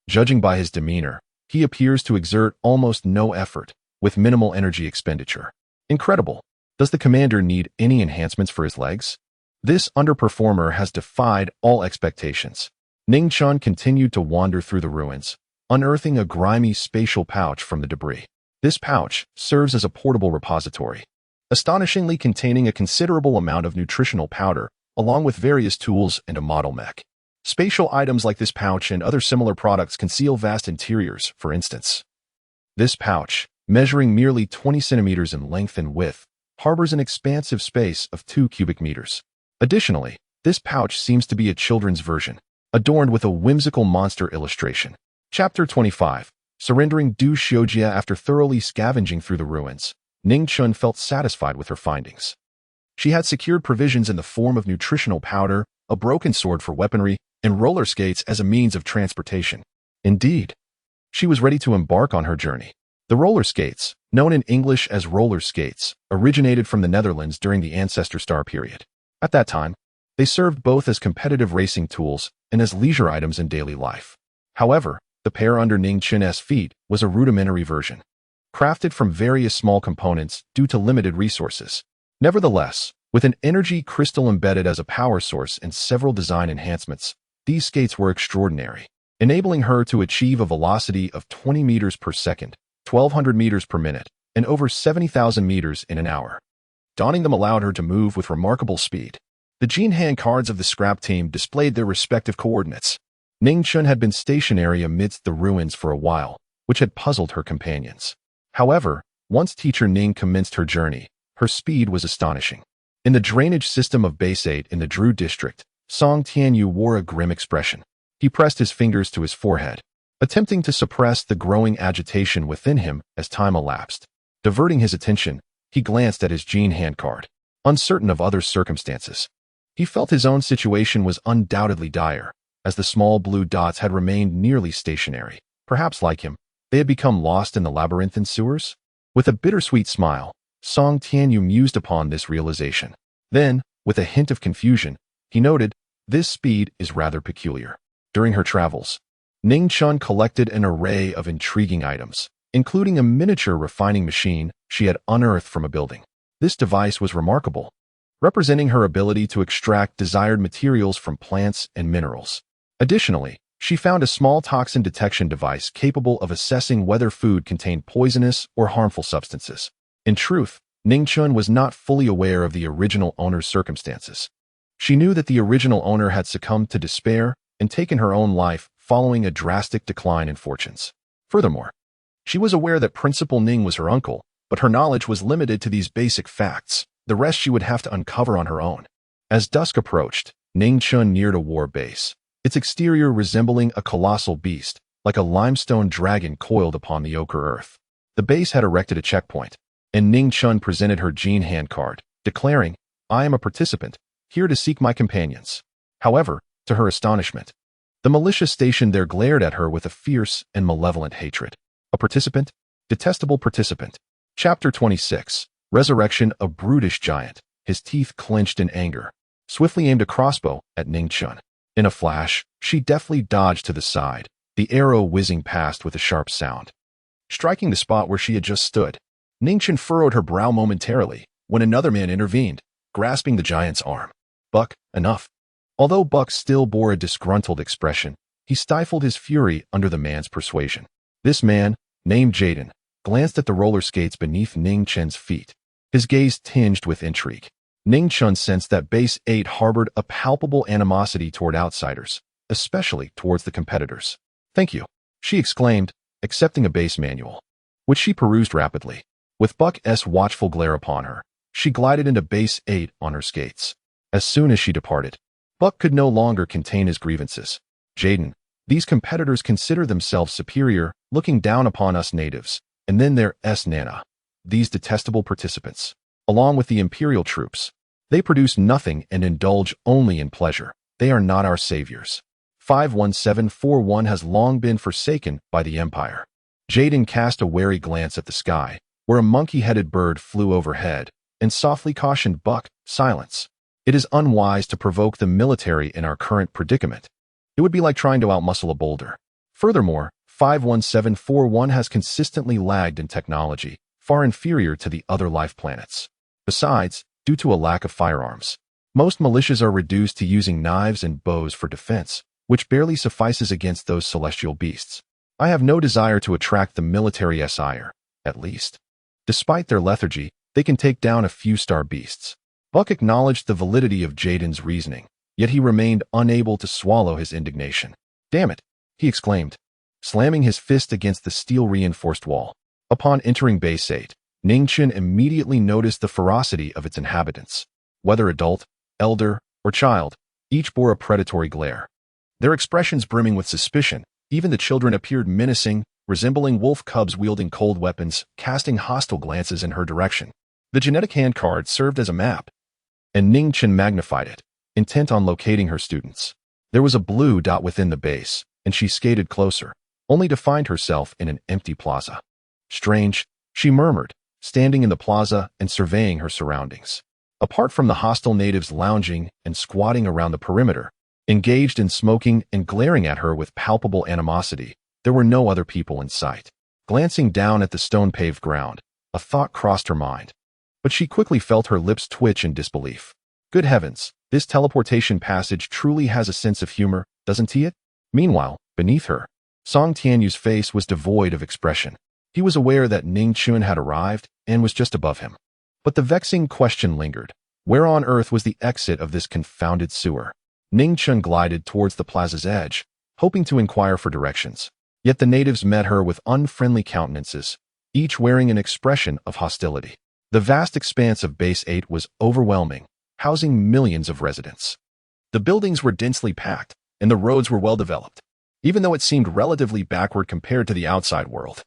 judging by his demeanor, he appears to exert almost no effort, with minimal energy expenditure. Incredible. Does the commander need any enhancements for his legs? This underperformer has defied all expectations. Ning Chun continued to wander through the ruins, unearthing a grimy spatial pouch from the debris. This pouch serves as a portable repository, astonishingly containing a considerable amount of nutritional powder, along with various tools and a model mech. Spatial items like this pouch and other similar products conceal vast interiors, for instance. This pouch, measuring merely 20 centimeters in length and width, harbors an expansive space of 2 cubic meters. Additionally, this pouch seems to be a children's version, adorned with a whimsical monster illustration. Chapter 25. Surrendering Du Xiujia. After thoroughly scavenging through the ruins, Ning Chun felt satisfied with her findings. She had secured provisions in the form of nutritional powder, a broken sword for weaponry, and roller skates as a means of transportation. Indeed, she was ready to embark on her journey. The roller skates, known in English as roller skates, originated from the Netherlands during the Ancestor Star period. At that time, they served both as competitive racing tools and as leisure items in daily life. However, the pair under Ning Chun's feet was a rudimentary version, crafted from various small components due to limited resources. Nevertheless, with an energy crystal embedded as a power source and several design enhancements, these skates were extraordinary, enabling her to achieve a velocity of 20 meters per second, 1,200 meters per minute, and over 70,000 meters in an hour. Donning them allowed her to move with remarkable speed. The gene hand cards of the scrap team displayed their respective coordinates. Ning Chun had been stationary amidst the ruins for a while, which had puzzled her companions. However, once Teacher Ning commenced her journey, her speed was astonishing. In the drainage system of Base 8 in the Drew district, Song Tianyu wore a grim expression. He pressed his fingers to his forehead, attempting to suppress the growing agitation within him as time elapsed. Diverting his attention, he glanced at his gene handcard. Uncertain of other circumstances, he felt his own situation was undoubtedly dire, as the small blue dots had remained nearly stationary. Perhaps like him, they had become lost in the labyrinthine sewers? With a bittersweet smile, Song Tianyu mused upon this realization. Then, with a hint of confusion, he noted, this speed is rather peculiar. During her travels, Ning Chun collected an array of intriguing items, including a miniature refining machine she had unearthed from a building. This device was remarkable, representing her ability to extract desired materials from plants and minerals. Additionally, she found a small toxin detection device capable of assessing whether food contained poisonous or harmful substances. In truth, Ning Chun was not fully aware of the original owner's circumstances. She knew that the original owner had succumbed to despair and taken her own life following a drastic decline in fortunes. Furthermore, she was aware that Principal Ning was her uncle, but her knowledge was limited to these basic facts. The rest she would have to uncover on her own. As dusk approached, Ning Chun neared a war base, its exterior resembling a colossal beast, like a limestone dragon coiled upon the ochre earth. The base had erected a checkpoint, and Ning Chun presented her gene handcard, declaring, "I am a participant, here to seek my companions." However, to her astonishment, the militia stationed there glared at her with a fierce and malevolent hatred. A participant? Detestable participant. Chapter 26. Resurrection. A brutish giant, his teeth clenched in anger, swiftly aimed a crossbow at Ning Chun. In a flash, she deftly dodged to the side, the arrow whizzing past with a sharp sound, striking the spot where she had just stood. Ning Chun furrowed her brow momentarily when another man intervened, grasping the giant's arm. "Buck, enough." Although Buck still bore a disgruntled expression, he stifled his fury under the man's persuasion. This man, named Jaden, glanced at the roller skates beneath Ning Chun's feet, his gaze tinged with intrigue. Ning Chun sensed that Base 8 harbored a palpable animosity toward outsiders, especially towards the competitors. "Thank you," she exclaimed, accepting a base manual, which she perused rapidly. With Buck's watchful glare upon her, she glided into Base 8 on her skates. As soon as she departed, Buck could no longer contain his grievances. "Jaden, these competitors consider themselves superior, looking down upon us natives, and then their Nana. These detestable participants, along with the imperial troops, they produce nothing and indulge only in pleasure. They are not our saviors. 51741 has long been forsaken by the Empire." Jaden cast a wary glance at the sky, where a monkey-headed bird flew overhead, and softly cautioned Buck, "Silence. It is unwise to provoke the military in our current predicament. It would be like trying to outmuscle a boulder. Furthermore, 51741 has consistently lagged in technology, far inferior to the other life planets. Besides, due to a lack of firearms, most militias are reduced to using knives and bows for defense, which barely suffices against those celestial beasts. I have no desire to attract the military's ire, at least. Despite their lethargy, they can take down a few star beasts." Buck acknowledged the validity of Jaden's reasoning, yet he remained unable to swallow his indignation. "Damn it," he exclaimed, slamming his fist against the steel-reinforced wall. Upon entering Base 8, Ning Chun immediately noticed the ferocity of its inhabitants. Whether adult, elder, or child, each bore a predatory glare. Their expressions brimming with suspicion, even the children appeared menacing, resembling wolf cubs wielding cold weapons, casting hostile glances in her direction. The genetic handcard served as a map, and Ning Chun magnified it, intent on locating her students. There was a blue dot within the base, and she skated closer, only to find herself in an empty plaza. "Strange," she murmured, standing in the plaza and surveying her surroundings. Apart from the hostile natives lounging and squatting around the perimeter, engaged in smoking and glaring at her with palpable animosity, there were no other people in sight. Glancing down at the stone-paved ground, a thought crossed her mind, but she quickly felt her lips twitch in disbelief. Good heavens, this teleportation passage truly has a sense of humor, doesn't it? Meanwhile, beneath her, Song Tianyu's face was devoid of expression. He was aware that Ning Chun had arrived and was just above him. But the vexing question lingered. Where on earth was the exit of this confounded sewer? Ning Chun glided towards the plaza's edge, hoping to inquire for directions. Yet the natives met her with unfriendly countenances, each wearing an expression of hostility. The vast expanse of Base 8 was overwhelming, housing millions of residents. The buildings were densely packed, and the roads were well developed. even though it seemed relatively backward compared to the outside world.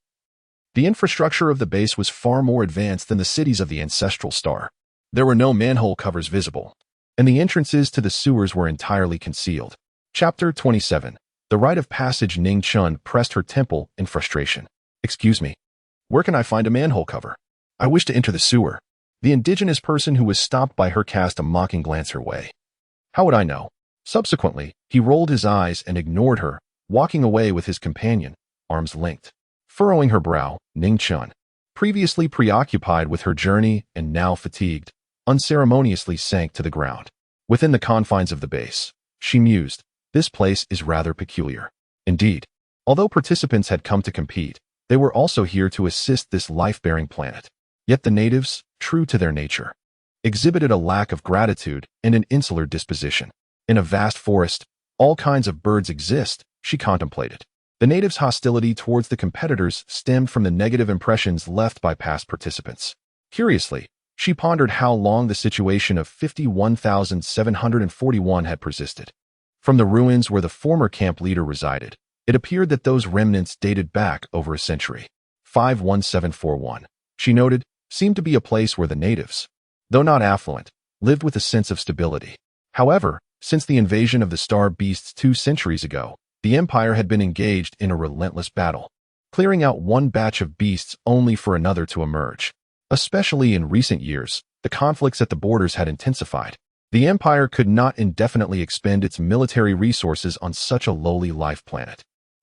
The infrastructure of the base was far more advanced than the cities of the ancestral star. There were no manhole covers visible, and the entrances to the sewers were entirely concealed. Chapter 27. The rite of passage. Ning Chun pressed her temple in frustration. "Excuse me. Where can I find a manhole cover? I wish to enter the sewer." The indigenous person who was stopped by her cast a mocking glance her way. "How would I know?" Subsequently, he rolled his eyes and ignored her, walking away with his companion, arms linked. Furrowing her brow, Ning Chun, previously preoccupied with her journey and now fatigued, unceremoniously sank to the ground. Within the confines of the base, she mused, this place is rather peculiar. Indeed, although participants had come to compete, they were also here to assist this life-bearing planet. Yet the natives, true to their nature, exhibited a lack of gratitude and an insular disposition. In a vast forest, all kinds of birds exist, she contemplated. The natives' hostility towards the competitors stemmed from the negative impressions left by past participants. Curiously, she pondered how long the situation of 51,741 had persisted. From the ruins where the former camp leader resided, it appeared that those remnants dated back over a century. 51741, she noted, seemed to be a place where the natives, though not affluent, lived with a sense of stability. However, since the invasion of the star beasts 2 centuries ago, the Empire had been engaged in a relentless battle, clearing out one batch of beasts only for another to emerge. Especially in recent years, the conflicts at the borders had intensified. The Empire could not indefinitely expend its military resources on such a lowly life planet.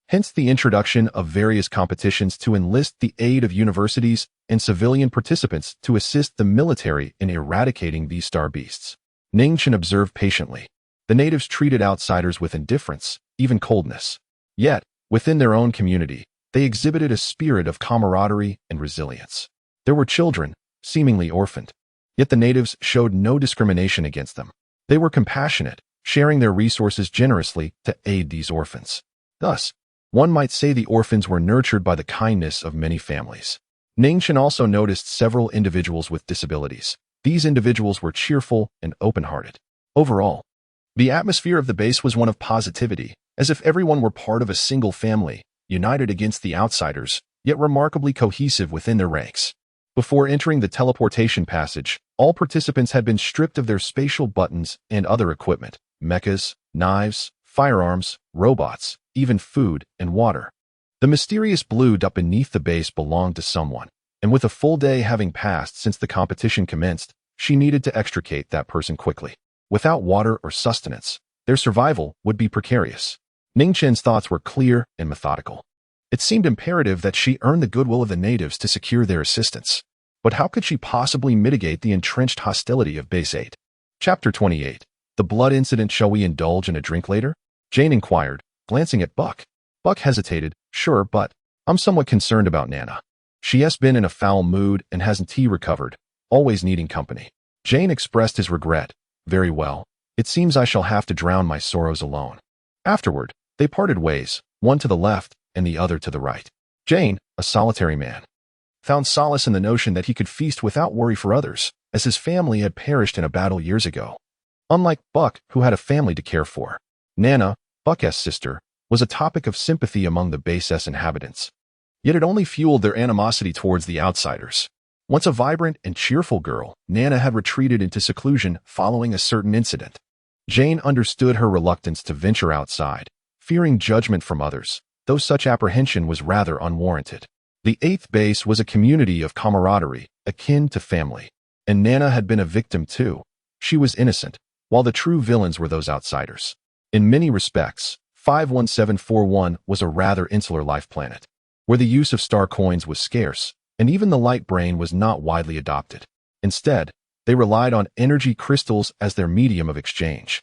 Hence the introduction of various competitions to enlist the aid of universities and civilian participants to assist the military in eradicating these star beasts. Ning Chun observed patiently. The natives treated outsiders with indifference, even coldness. Yet, within their own community, they exhibited a spirit of camaraderie and resilience. There were children, seemingly orphaned. Yet the natives showed no discrimination against them. They were compassionate, sharing their resources generously to aid these orphans. Thus, one might say the orphans were nurtured by the kindness of many families. Ning Chun also noticed several individuals with disabilities. These individuals were cheerful and open-hearted. Overall, the atmosphere of the base was one of positivity, as if everyone were part of a single family, united against the outsiders, yet remarkably cohesive within their ranks. Before entering the teleportation passage, all participants had been stripped of their spatial buttons and other equipment, mechas, knives, firearms, robots, even food and water. The mysterious blue dot beneath the base belonged to someone, and with a full day having passed since the competition commenced, she needed to extricate that person quickly. Without water or sustenance, their survival would be precarious. Ning Chun's thoughts were clear and methodical. It seemed imperative that she earn the goodwill of the natives to secure their assistance. But how could she possibly mitigate the entrenched hostility of Base 8? Chapter 28. The blood incident. Shall we indulge in a drink later? Jane inquired, glancing at Buck. Buck hesitated. Sure, but I'm somewhat concerned about Nana. She has been in a foul mood and hasn't recovered, always needing company. Jane expressed his regret. Very well. It seems I shall have to drown my sorrows alone. Afterward, they parted ways, one to the left and the other to the right. Jane, a solitary man, found solace in the notion that he could feast without worry for others, as his family had perished in a battle years ago. Unlike Buck, who had a family to care for, Nana, Buck's sister, was a topic of sympathy among the base's inhabitants. Yet it only fueled their animosity towards the outsiders. Once a vibrant and cheerful girl, Nana had retreated into seclusion following a certain incident. Jane understood her reluctance to venture outside, fearing judgment from others, though such apprehension was rather unwarranted. The 8th base was a community of camaraderie, akin to family. And Nana had been a victim too. She was innocent, while the true villains were those outsiders. In many respects, 51741 was a rather insular life planet, where the use of star coins was scarce, and even the light brain was not widely adopted. Instead, they relied on energy crystals as their medium of exchange.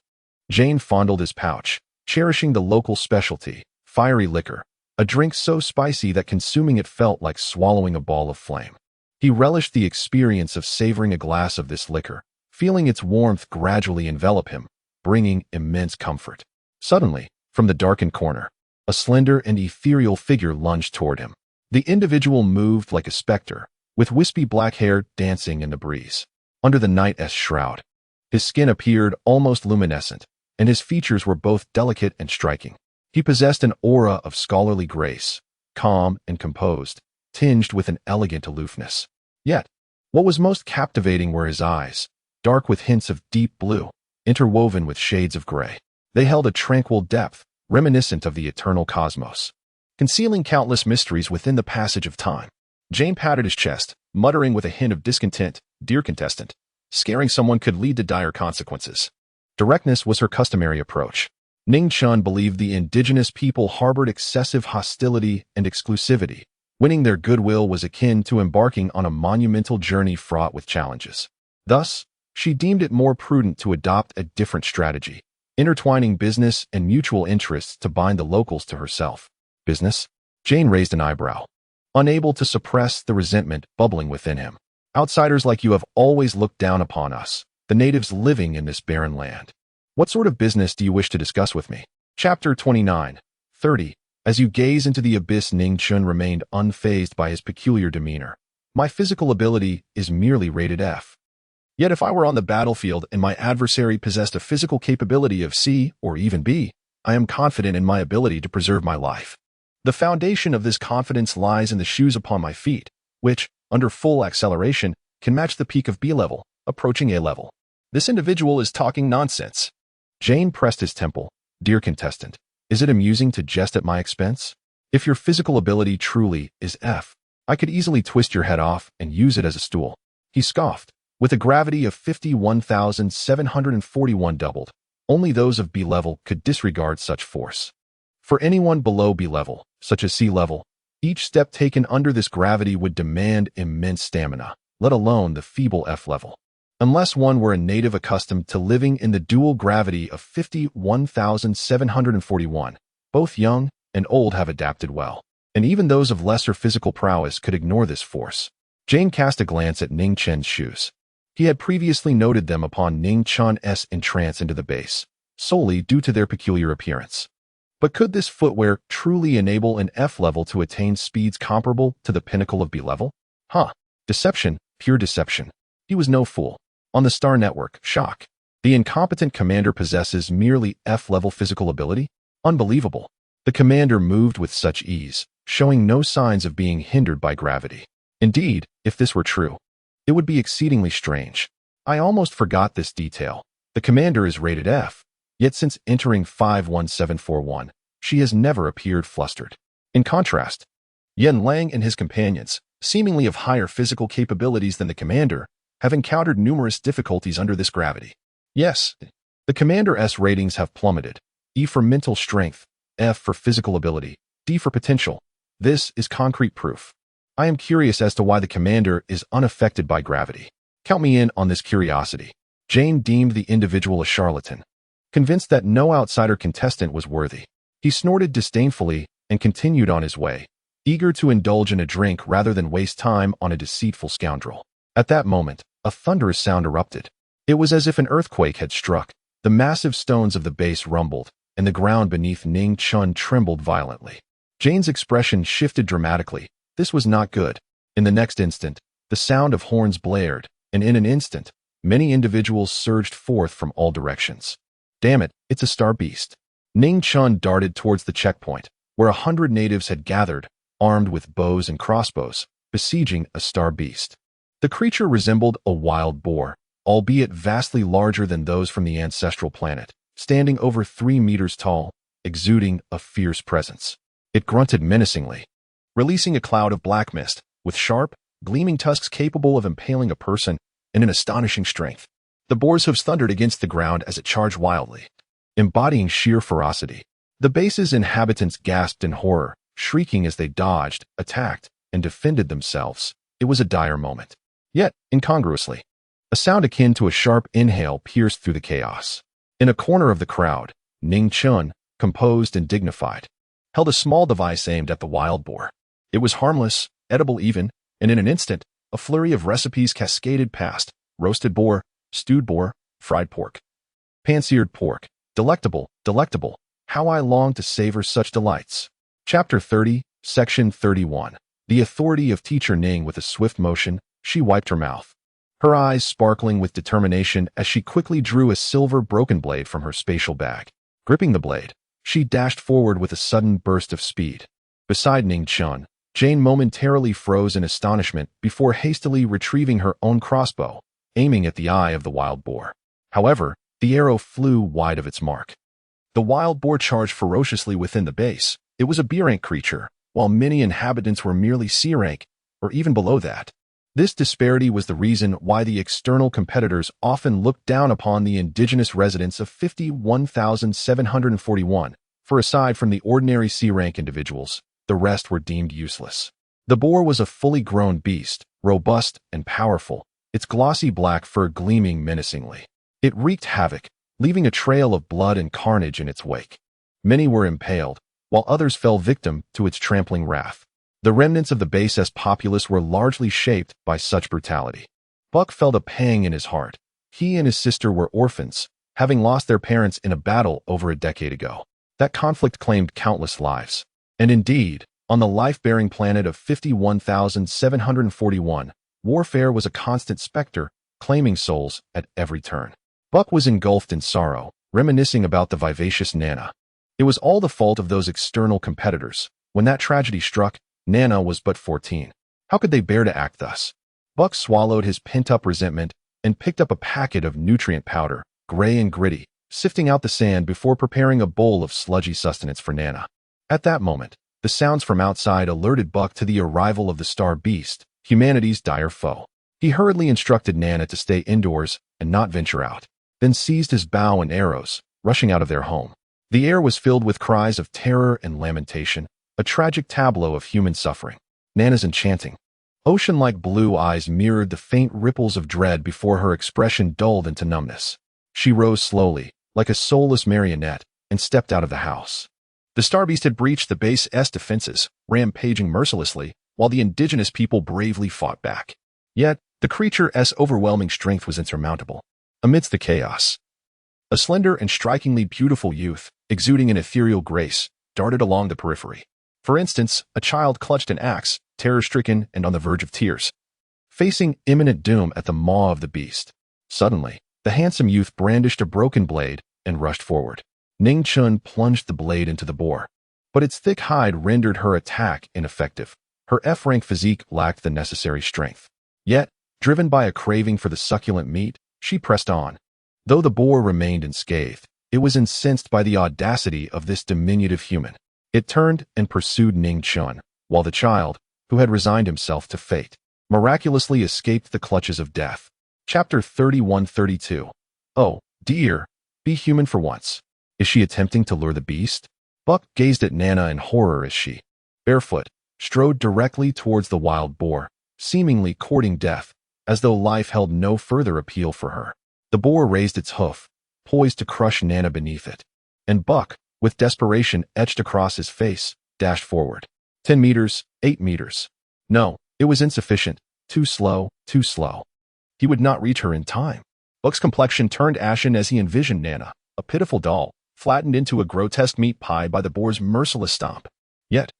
Jane fondled his pouch, cherishing the local specialty, fiery liquor, a drink so spicy that consuming it felt like swallowing a ball of flame. He relished the experience of savoring a glass of this liquor, feeling its warmth gradually envelop him, bringing immense comfort. Suddenly, from the darkened corner, a slender and ethereal figure lunged toward him. The individual moved like a specter, with wispy black hair dancing in the breeze. Under the night's shroud, his skin appeared almost luminescent, and his features were both delicate and striking. He He possessed an aura of scholarly grace, calm and composed, tinged with an elegant aloofness. Yet, what was most captivating were his eyes, dark with hints of deep blue, interwoven with shades of gray. They held a tranquil depth, reminiscent of the eternal cosmos, concealing countless mysteries within the passage of time. Jane patted his chest, muttering with a hint of discontent, "Dear contestant, scaring someone could lead to dire consequences." Directness was her customary approach. Ning Chun believed the indigenous people harbored excessive hostility and exclusivity. Winning their goodwill was akin to embarking on a monumental journey fraught with challenges. Thus, she deemed it more prudent to adopt a different strategy, intertwining business and mutual interests to bind the locals to herself. Business? Jane raised an eyebrow, unable to suppress the resentment bubbling within him. Outsiders like you have always looked down upon us, the natives living in this barren land. What sort of business do you wish to discuss with me? Chapter 29, 30. As you gaze into the abyss, Ning Chun remained unfazed by his peculiar demeanor. My physical ability is merely rated F. Yet if I were on the battlefield and my adversary possessed a physical capability of C or even B, I am confident in my ability to preserve my life. The foundation of this confidence lies in the shoes upon my feet, which, under full acceleration, can match the peak of B level, approaching A level. This individual is talking nonsense. Jane pressed his temple. Dear contestant, is it amusing to jest at my expense? If your physical ability truly is F, I could easily twist your head off and use it as a stool. He scoffed. With a gravity of 51,741 doubled, only those of B level could disregard such force. For anyone below B level, such as C level, each step taken under this gravity would demand immense stamina, let alone the feeble F level. Unless one were a native accustomed to living in the dual gravity of 51,741, both young and old have adapted well, and even those of lesser physical prowess could ignore this force. Jane cast a glance at Ning Chun's shoes. He had previously noted them upon Ning Chun's entrance into the base, solely due to their peculiar appearance. But could this footwear truly enable an F level to attain speeds comparable to the pinnacle of B level? Deception, pure deception. He was no fool. On the Star Network, shock. The incompetent commander possesses merely F-level physical ability? Unbelievable. The commander moved with such ease, showing no signs of being hindered by gravity. Indeed, if this were true, it would be exceedingly strange. I almost forgot this detail. The commander is rated F, yet since entering 51741, she has never appeared flustered. In contrast, Yen Lang and his companions, seemingly of higher physical capabilities than the commander, have encountered numerous difficulties under this gravity. Yes, the commander's ratings have plummeted. E for mental strength, F for physical ability, D for potential. This is concrete proof. I am curious as to why the commander is unaffected by gravity. Count me in on this curiosity. Jane deemed the individual a charlatan, convinced that no outsider contestant was worthy. He snorted disdainfully and continued on his way, eager to indulge in a drink rather than waste time on a deceitful scoundrel. At that moment, a thunderous sound erupted. It was as if an earthquake had struck. The massive stones of the base rumbled, and the ground beneath Ning Chun trembled violently. Jane's expression shifted dramatically. This was not good. In the next instant, the sound of horns blared, and in an instant, many individuals surged forth from all directions. Damn it, it's a star beast. Ning Chun darted towards the checkpoint, where 100 natives had gathered, armed with bows and crossbows, besieging a star beast. The creature resembled a wild boar, albeit vastly larger than those from the ancestral planet, standing over 3 meters tall, exuding a fierce presence. It grunted menacingly, releasing a cloud of black mist, with sharp, gleaming tusks capable of impaling a person in an astonishing strength. The boar's hooves thundered against the ground as it charged wildly, embodying sheer ferocity. The base's inhabitants gasped in horror, shrieking as they dodged, attacked, and defended themselves. It was a dire moment. Yet, incongruously, a sound akin to a sharp inhale pierced through the chaos. In a corner of the crowd, Ning Chun, composed and dignified, held a small device aimed at the wild boar. It was harmless, edible even, and in an instant, a flurry of recipes cascaded past: roasted boar, stewed boar, fried pork, pan-seared pork. Delectable, delectable. How I long to savor such delights. Chapter 30, Section 31. The authority of Teacher Ning. With a swift motion, she wiped her mouth, her eyes sparkling with determination as she quickly drew a silver broken blade from her spatial bag. Gripping the blade, She dashed forward with a sudden burst of speed. Beside Ning Chun, Jane momentarily froze in astonishment before hastily retrieving her own crossbow, aiming at the eye of the wild boar. However, the arrow flew wide of its mark. The wild boar charged ferociously within the base. It was a B-rank creature, while many inhabitants were merely C-rank, or even below that. This disparity was the reason why the external competitors often looked down upon the indigenous residents of 51,741, for aside from the ordinary C-rank individuals, the rest were deemed useless. The boar was a fully grown beast, robust and powerful, its glossy black fur gleaming menacingly. It wreaked havoc, leaving a trail of blood and carnage in its wake. Many were impaled, while others fell victim to its trampling wrath. The remnants of the base's populace were largely shaped by such brutality. Buck felt a pang in his heart. He and his sister were orphans, having lost their parents in a battle over a decade ago. That conflict claimed countless lives. And indeed, on the life-bearing planet of 51,741, warfare was a constant specter, claiming souls at every turn. Buck was engulfed in sorrow, reminiscing about the vivacious Nana. It was all the fault of those external competitors. When that tragedy struck, Nana was but 14. How could they bear to act thus? Buck swallowed his pent-up resentment and picked up a packet of nutrient powder, gray and gritty, sifting out the sand before preparing a bowl of sludgy sustenance for Nana. At that moment, the sounds from outside alerted Buck to the arrival of the star beast, humanity's dire foe. He hurriedly instructed Nana to stay indoors and not venture out, then seized his bow and arrows, rushing out of their home. The air was filled with cries of terror and lamentation, a tragic tableau of human suffering. Nana's enchanting, ocean-like blue eyes mirrored the faint ripples of dread before her expression dulled into numbness. She rose slowly, like a soulless marionette, and stepped out of the house. The star beast had breached the base's defenses, rampaging mercilessly, while the indigenous people bravely fought back. Yet, the creature's overwhelming strength was insurmountable. Amidst the chaos, a slender and strikingly beautiful youth, exuding an ethereal grace, darted along the periphery. For instance, a child clutched an axe, terror-stricken and on the verge of tears, facing imminent doom at the maw of the beast. Suddenly, the handsome youth brandished a broken blade and rushed forward. Ning Chun plunged the blade into the boar, but its thick hide rendered her attack ineffective. Her F-rank physique lacked the necessary strength. Yet, driven by a craving for the succulent meat, she pressed on. Though the boar remained unscathed, it was incensed by the audacity of this diminutive human. It turned and pursued Ning Chun, while the child, who had resigned himself to fate, miraculously escaped the clutches of death. Chapter 31-32. Oh, dear, be human for once. Is she attempting to lure the beast? Buck gazed at Nana in horror as she, barefoot, strode directly towards the wild boar, seemingly courting death, as though life held no further appeal for her. The boar raised its hoof, poised to crush Nana beneath it, and Buck, with desperation etched across his face, dashed forward. 10 meters, 8 meters. No, it was insufficient. Too slow, too slow. He would not reach her in time. Buck's complexion turned ashen as he envisioned Nana, a pitiful doll, flattened into a grotesque meat pie by the boar's merciless stomp. Yet,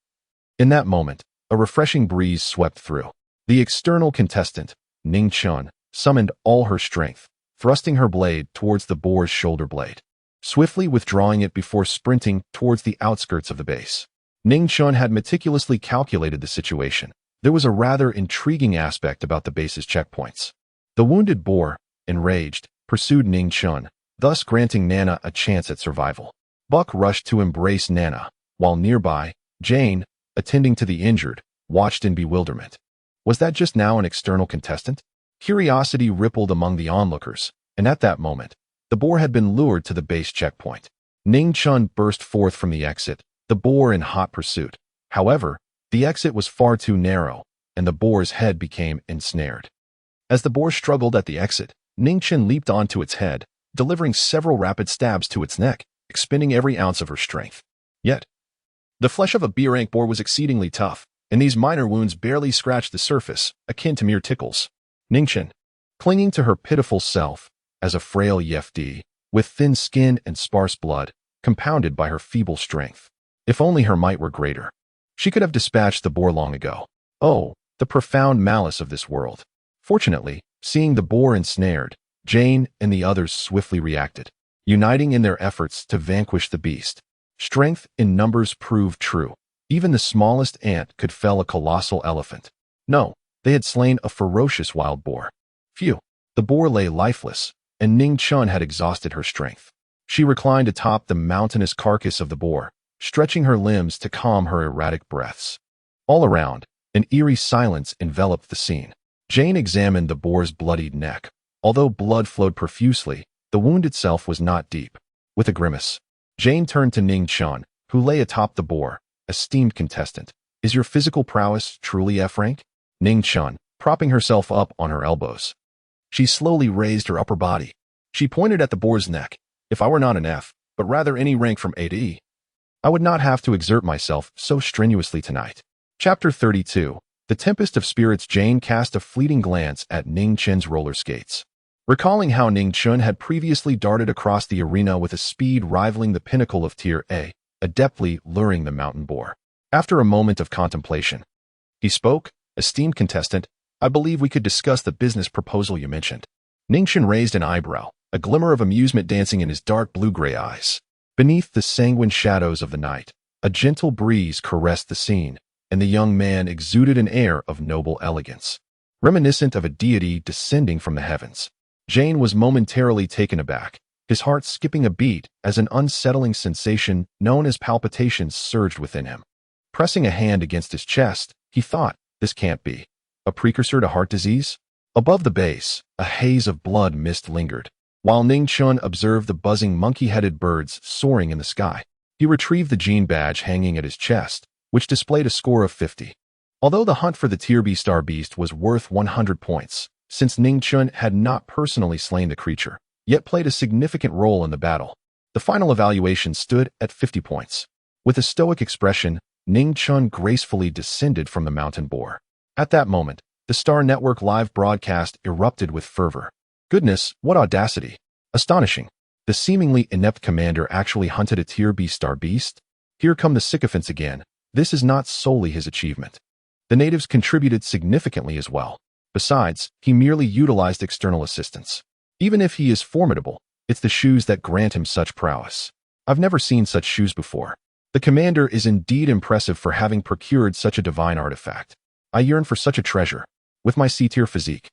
in that moment, a refreshing breeze swept through. The external contestant, Ning Chun, summoned all her strength, thrusting her blade towards the boar's shoulder blade, swiftly withdrawing it before sprinting towards the outskirts of the base. Ning Chun had meticulously calculated the situation. There was a rather intriguing aspect about the base's checkpoints. The wounded boar, enraged, pursued Ning Chun, thus granting Nana a chance at survival. Buck rushed to embrace Nana, while nearby, Jane, attending to the injured, watched in bewilderment. Was that just now an external contestant? Curiosity rippled among the onlookers, and at that moment, the boar had been lured to the base checkpoint. Ning Chun burst forth from the exit, the boar in hot pursuit. However, the exit was far too narrow, and the boar's head became ensnared. As the boar struggled at the exit, Ning Chun leaped onto its head, delivering several rapid stabs to its neck, expending every ounce of her strength. Yet, the flesh of a B-rank boar was exceedingly tough, and these minor wounds barely scratched the surface, akin to mere tickles. Ning Chun, clinging to her pitiful self, as a frail Yefdi, with thin skin and sparse blood, compounded by her feeble strength. If only her might were greater. She could have dispatched the boar long ago. Oh, the profound malice of this world. Fortunately, seeing the boar ensnared, Jane and the others swiftly reacted, uniting in their efforts to vanquish the beast. Strength in numbers proved true. Even the smallest ant could fell a colossal elephant. No, they had slain a ferocious wild boar. Phew, the boar lay lifeless, and Ning Chun had exhausted her strength. She reclined atop the mountainous carcass of the boar, stretching her limbs to calm her erratic breaths. All around, an eerie silence enveloped the scene. Jane examined the boar's bloodied neck. Although blood flowed profusely, the wound itself was not deep. With a grimace, Jane turned to Ning Chun, who lay atop the boar. Esteemed contestant, is your physical prowess truly F-rank? Ning Chun, propping herself up on her elbows. She slowly raised her upper body. She pointed at the boar's neck. If I were not an F, but rather any rank from A to E, I would not have to exert myself so strenuously tonight. Chapter 32. The Tempest of Spirits. Jane cast a fleeting glance at Ning Chun's roller skates. Recalling how Ning Chun had previously darted across the arena with a speed rivaling the pinnacle of Tier A, adeptly luring the mountain boar. After a moment of contemplation, he spoke, "Esteemed contestant, I believe we could discuss the business proposal you mentioned." Ning Chun raised an eyebrow, a glimmer of amusement dancing in his dark blue-gray eyes. Beneath the sanguine shadows of the night, a gentle breeze caressed the scene, and the young man exuded an air of noble elegance, reminiscent of a deity descending from the heavens. Jane was momentarily taken aback, his heart skipping a beat as an unsettling sensation known as palpitations surged within him. Pressing a hand against his chest, he thought, this can't be a precursor to heart disease? Above the base, a haze of blood mist lingered. While Ning Chun observed the buzzing monkey-headed birds soaring in the sky, he retrieved the gene badge hanging at his chest, which displayed a score of 50. Although the hunt for the Tier B star beast was worth 100 points, since Ning Chun had not personally slain the creature, yet played a significant role in the battle, the final evaluation stood at 50 points. With a stoic expression, Ning Chun gracefully descended from the mountain boar. At that moment, the Star Network live broadcast erupted with fervor. Goodness, what audacity! Astonishing! The seemingly inept commander actually hunted a Tier B star beast? Here come the sycophants again. This is not solely his achievement. The natives contributed significantly as well. Besides, he merely utilized external assistance. Even if he is formidable, it's the shoes that grant him such prowess. I've never seen such shoes before. The commander is indeed impressive for having procured such a divine artifact. I yearn for such a treasure. With my C-tier physique,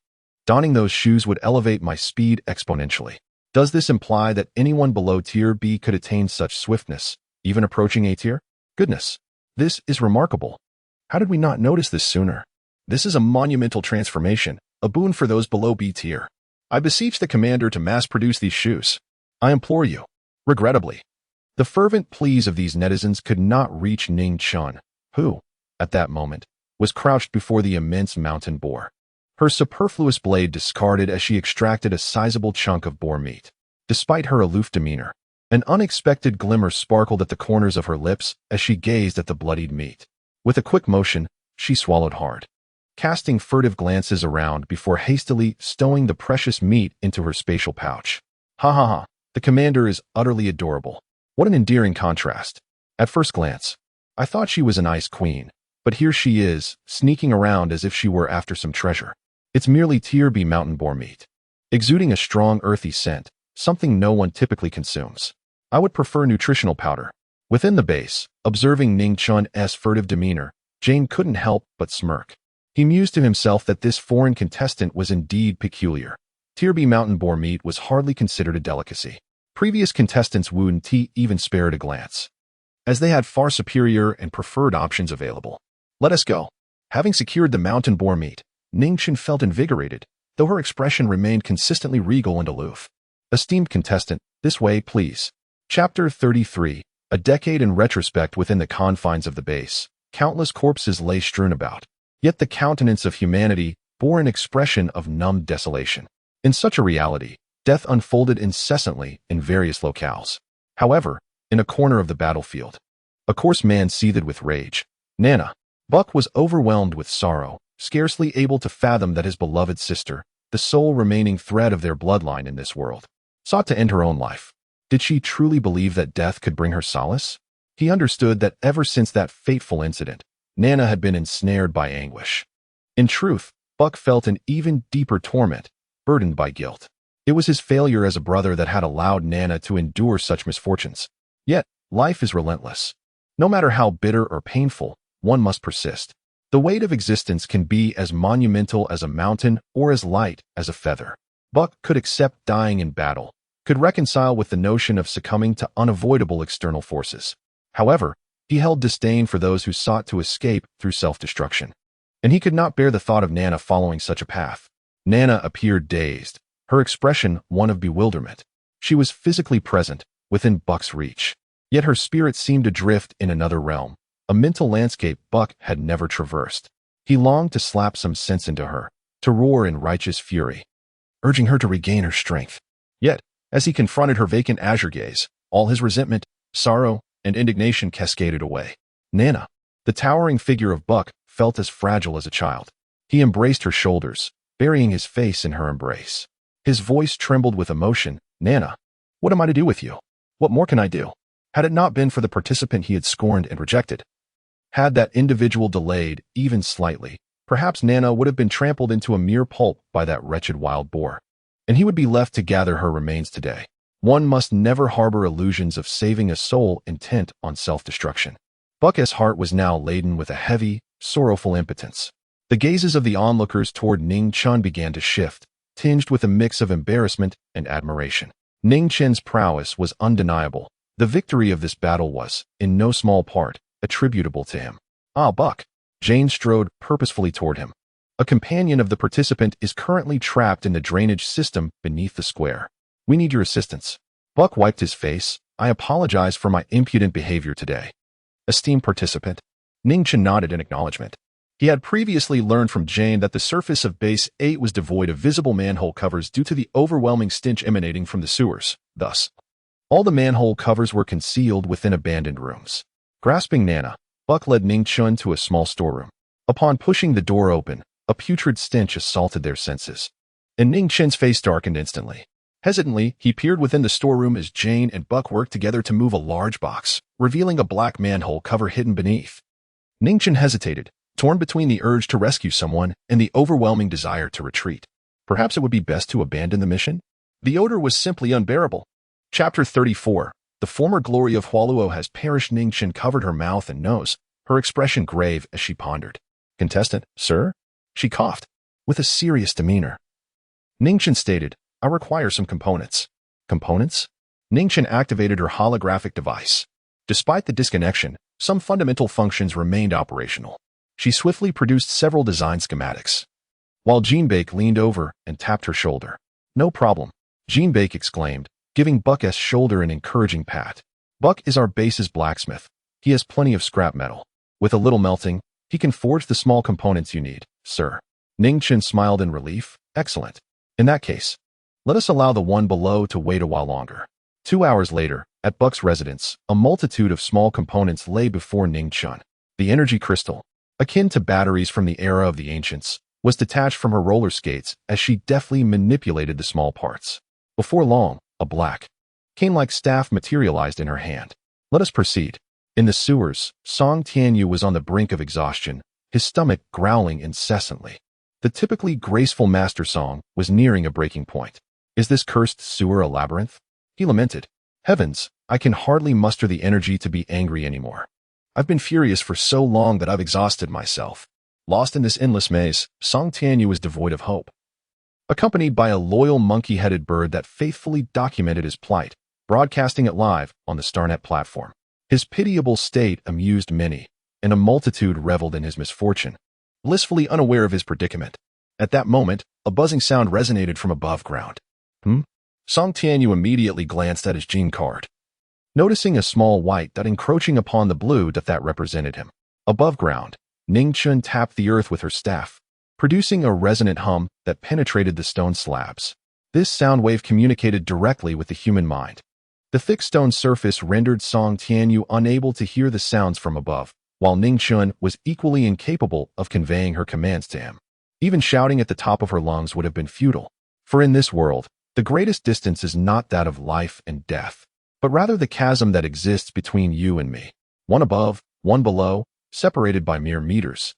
donning those shoes would elevate my speed exponentially. Does this imply that anyone below Tier B could attain such swiftness, even approaching A tier? Goodness, this is remarkable. How did we not notice this sooner? This is a monumental transformation, a boon for those below B tier. I beseech the commander to mass-produce these shoes. I implore you. Regrettably, the fervent pleas of these netizens could not reach Ning Chun, who, at that moment, was crouched before the immense mountain boar. Her superfluous blade discarded as she extracted a sizable chunk of boar meat. Despite her aloof demeanor, an unexpected glimmer sparkled at the corners of her lips as she gazed at the bloodied meat. With a quick motion, she swallowed hard, casting furtive glances around before hastily stowing the precious meat into her spatial pouch. Ha ha ha, the commander is utterly adorable. What an endearing contrast. At first glance, I thought she was an ice queen, but here she is, sneaking around as if she were after some treasure. It's merely Tier B mountain boar meat, exuding a strong earthy scent, something no one typically consumes. I would prefer nutritional powder. Within the base, observing Ning Chun's furtive demeanor, Jane couldn't help but smirk. He mused to himself that this foreign contestant was indeed peculiar. Tier B mountain boar meat was hardly considered a delicacy. Previous contestants wouldn't even spared a glance, as they had far superior and preferred options available. Let us go. Having secured the mountain boar meat, Ning Chun felt invigorated, though her expression remained consistently regal and aloof. Esteemed contestant, this way, please. Chapter 33. A decade in retrospect. Within the confines of the base, countless corpses lay strewn about. Yet the countenance of humanity bore an expression of numbed desolation. In such a reality, death unfolded incessantly in various locales. However, in a corner of the battlefield, a coarse man seethed with rage. Nana. Buck was overwhelmed with sorrow, scarcely able to fathom that his beloved sister, the sole remaining thread of their bloodline in this world, sought to end her own life. Did she truly believe that death could bring her solace? He understood that ever since that fateful incident, Nana had been ensnared by anguish. In truth, Buck felt an even deeper torment, burdened by guilt. It was his failure as a brother that had allowed Nana to endure such misfortunes. Yet, Life is relentless. No matter how bitter or painful, one must persist. The weight of existence can be as monumental as a mountain or as light as a feather. Buck could accept dying in battle, could reconcile with the notion of succumbing to unavoidable external forces. However, he held disdain for those who sought to escape through self-destruction. And he could not bear the thought of Nana following such a path. Nana appeared dazed, her expression one of bewilderment. She was physically present, within Buck's reach. Yet her spirit seemed to drift in another realm, a mental landscape Buck had never traversed. He longed to slap some sense into her, to roar in righteous fury, urging her to regain her strength. Yet, as he confronted her vacant azure gaze, all his resentment, sorrow, and indignation cascaded away. Nana, the towering figure of Buck, felt as fragile as a child. He embraced her shoulders, burying his face in her embrace. His voice trembled with emotion. Nana, what am I to do with you? What more can I do? Had it not been for the participant he had scorned and rejected, had that individual delayed, even slightly, perhaps Nana would have been trampled into a mere pulp by that wretched wild boar, and he would be left to gather her remains today. One must never harbor illusions of saving a soul intent on self-destruction. Buck's heart was now laden with a heavy, sorrowful impotence. The gazes of the onlookers toward Ning Chun began to shift, tinged with a mix of embarrassment and admiration. Ning Chen's prowess was undeniable. The victory of this battle was, in no small part, attributable to him. Ah, Buck. Jane strode purposefully toward him. A companion of the participant is currently trapped in the drainage system beneath the square. We need your assistance. Buck wiped his face. I apologize for my impudent behavior today. Esteemed participant. Ning Chen nodded in acknowledgement. He had previously learned from Jane that the surface of Base 8 was devoid of visible manhole covers due to the overwhelming stench emanating from the sewers. Thus, all the manhole covers were concealed within abandoned rooms. Grasping Nana, Buck led Ning Chun to a small storeroom. Upon pushing the door open, a putrid stench assaulted their senses, and Ning Chen's face darkened instantly. Hesitantly, he peered within the storeroom as Jane and Buck worked together to move a large box, revealing a black manhole cover hidden beneath. Ning Chen hesitated, torn between the urge to rescue someone and the overwhelming desire to retreat. Perhaps it would be best to abandon the mission? The odor was simply unbearable. Chapter 34. The former glory of Hualuo has perished. Ning Chen covered her mouth and nose, her expression grave as she pondered. Contestant, sir? She coughed, with a serious demeanor. Ning Chen stated, I require some components. Components? Ning Chen activated her holographic device. Despite the disconnection, some fundamental functions remained operational. She swiftly produced several design schematics. While Jeanbake leaned over and tapped her shoulder. No problem, Jeanbake exclaimed, giving Buck's shoulder an encouraging pat. Buck is our base's blacksmith. He has plenty of scrap metal. With a little melting, he can forge the small components you need, sir. Ning Chen smiled in relief. Excellent. In that case, let us allow the one below to wait a while longer. 2 hours later, at Buck's residence, a multitude of small components lay before Ning Chen. The energy crystal, akin to batteries from the era of the ancients, was detached from her roller skates as she deftly manipulated the small parts. Before long, a black, cane-like staff materialized in her hand. Let us proceed. In the sewers, Song Tianyu was on the brink of exhaustion, his stomach growling incessantly. The typically graceful Master Song was nearing a breaking point. Is this cursed sewer a labyrinth? He lamented. Heavens, I can hardly muster the energy to be angry anymore. I've been furious for so long that I've exhausted myself. Lost in this endless maze, Song Tianyu was devoid of hope. Accompanied by a loyal monkey-headed bird that faithfully documented his plight, broadcasting it live on the Starnet platform. His pitiable state amused many, and a multitude reveled in his misfortune, blissfully unaware of his predicament. At that moment, a buzzing sound resonated from above ground. Song Tianyu immediately glanced at his gene card, noticing a small white dot encroaching upon the blue dot that represented him. Above ground, Ning Chun tapped the earth with her staff, producing a resonant hum that penetrated the stone slabs. This sound wave communicated directly with the human mind. The thick stone surface rendered Song Tianyu unable to hear the sounds from above, while Ning Chun was equally incapable of conveying her commands to him. Even shouting at the top of her lungs would have been futile. For in this world, the greatest distance is not that of life and death, but rather the chasm that exists between you and me. One above, one below, separated by mere meters.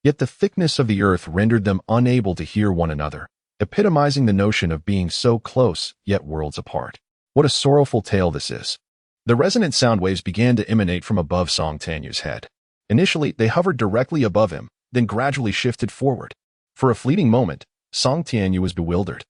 Yet the thickness of the earth rendered them unable to hear one another, epitomizing the notion of being so close, yet worlds apart. What a sorrowful tale this is. The resonant sound waves began to emanate from above Song Tianyu's head. Initially, they hovered directly above him, then gradually shifted forward. For a fleeting moment, Song Tianyu was bewildered.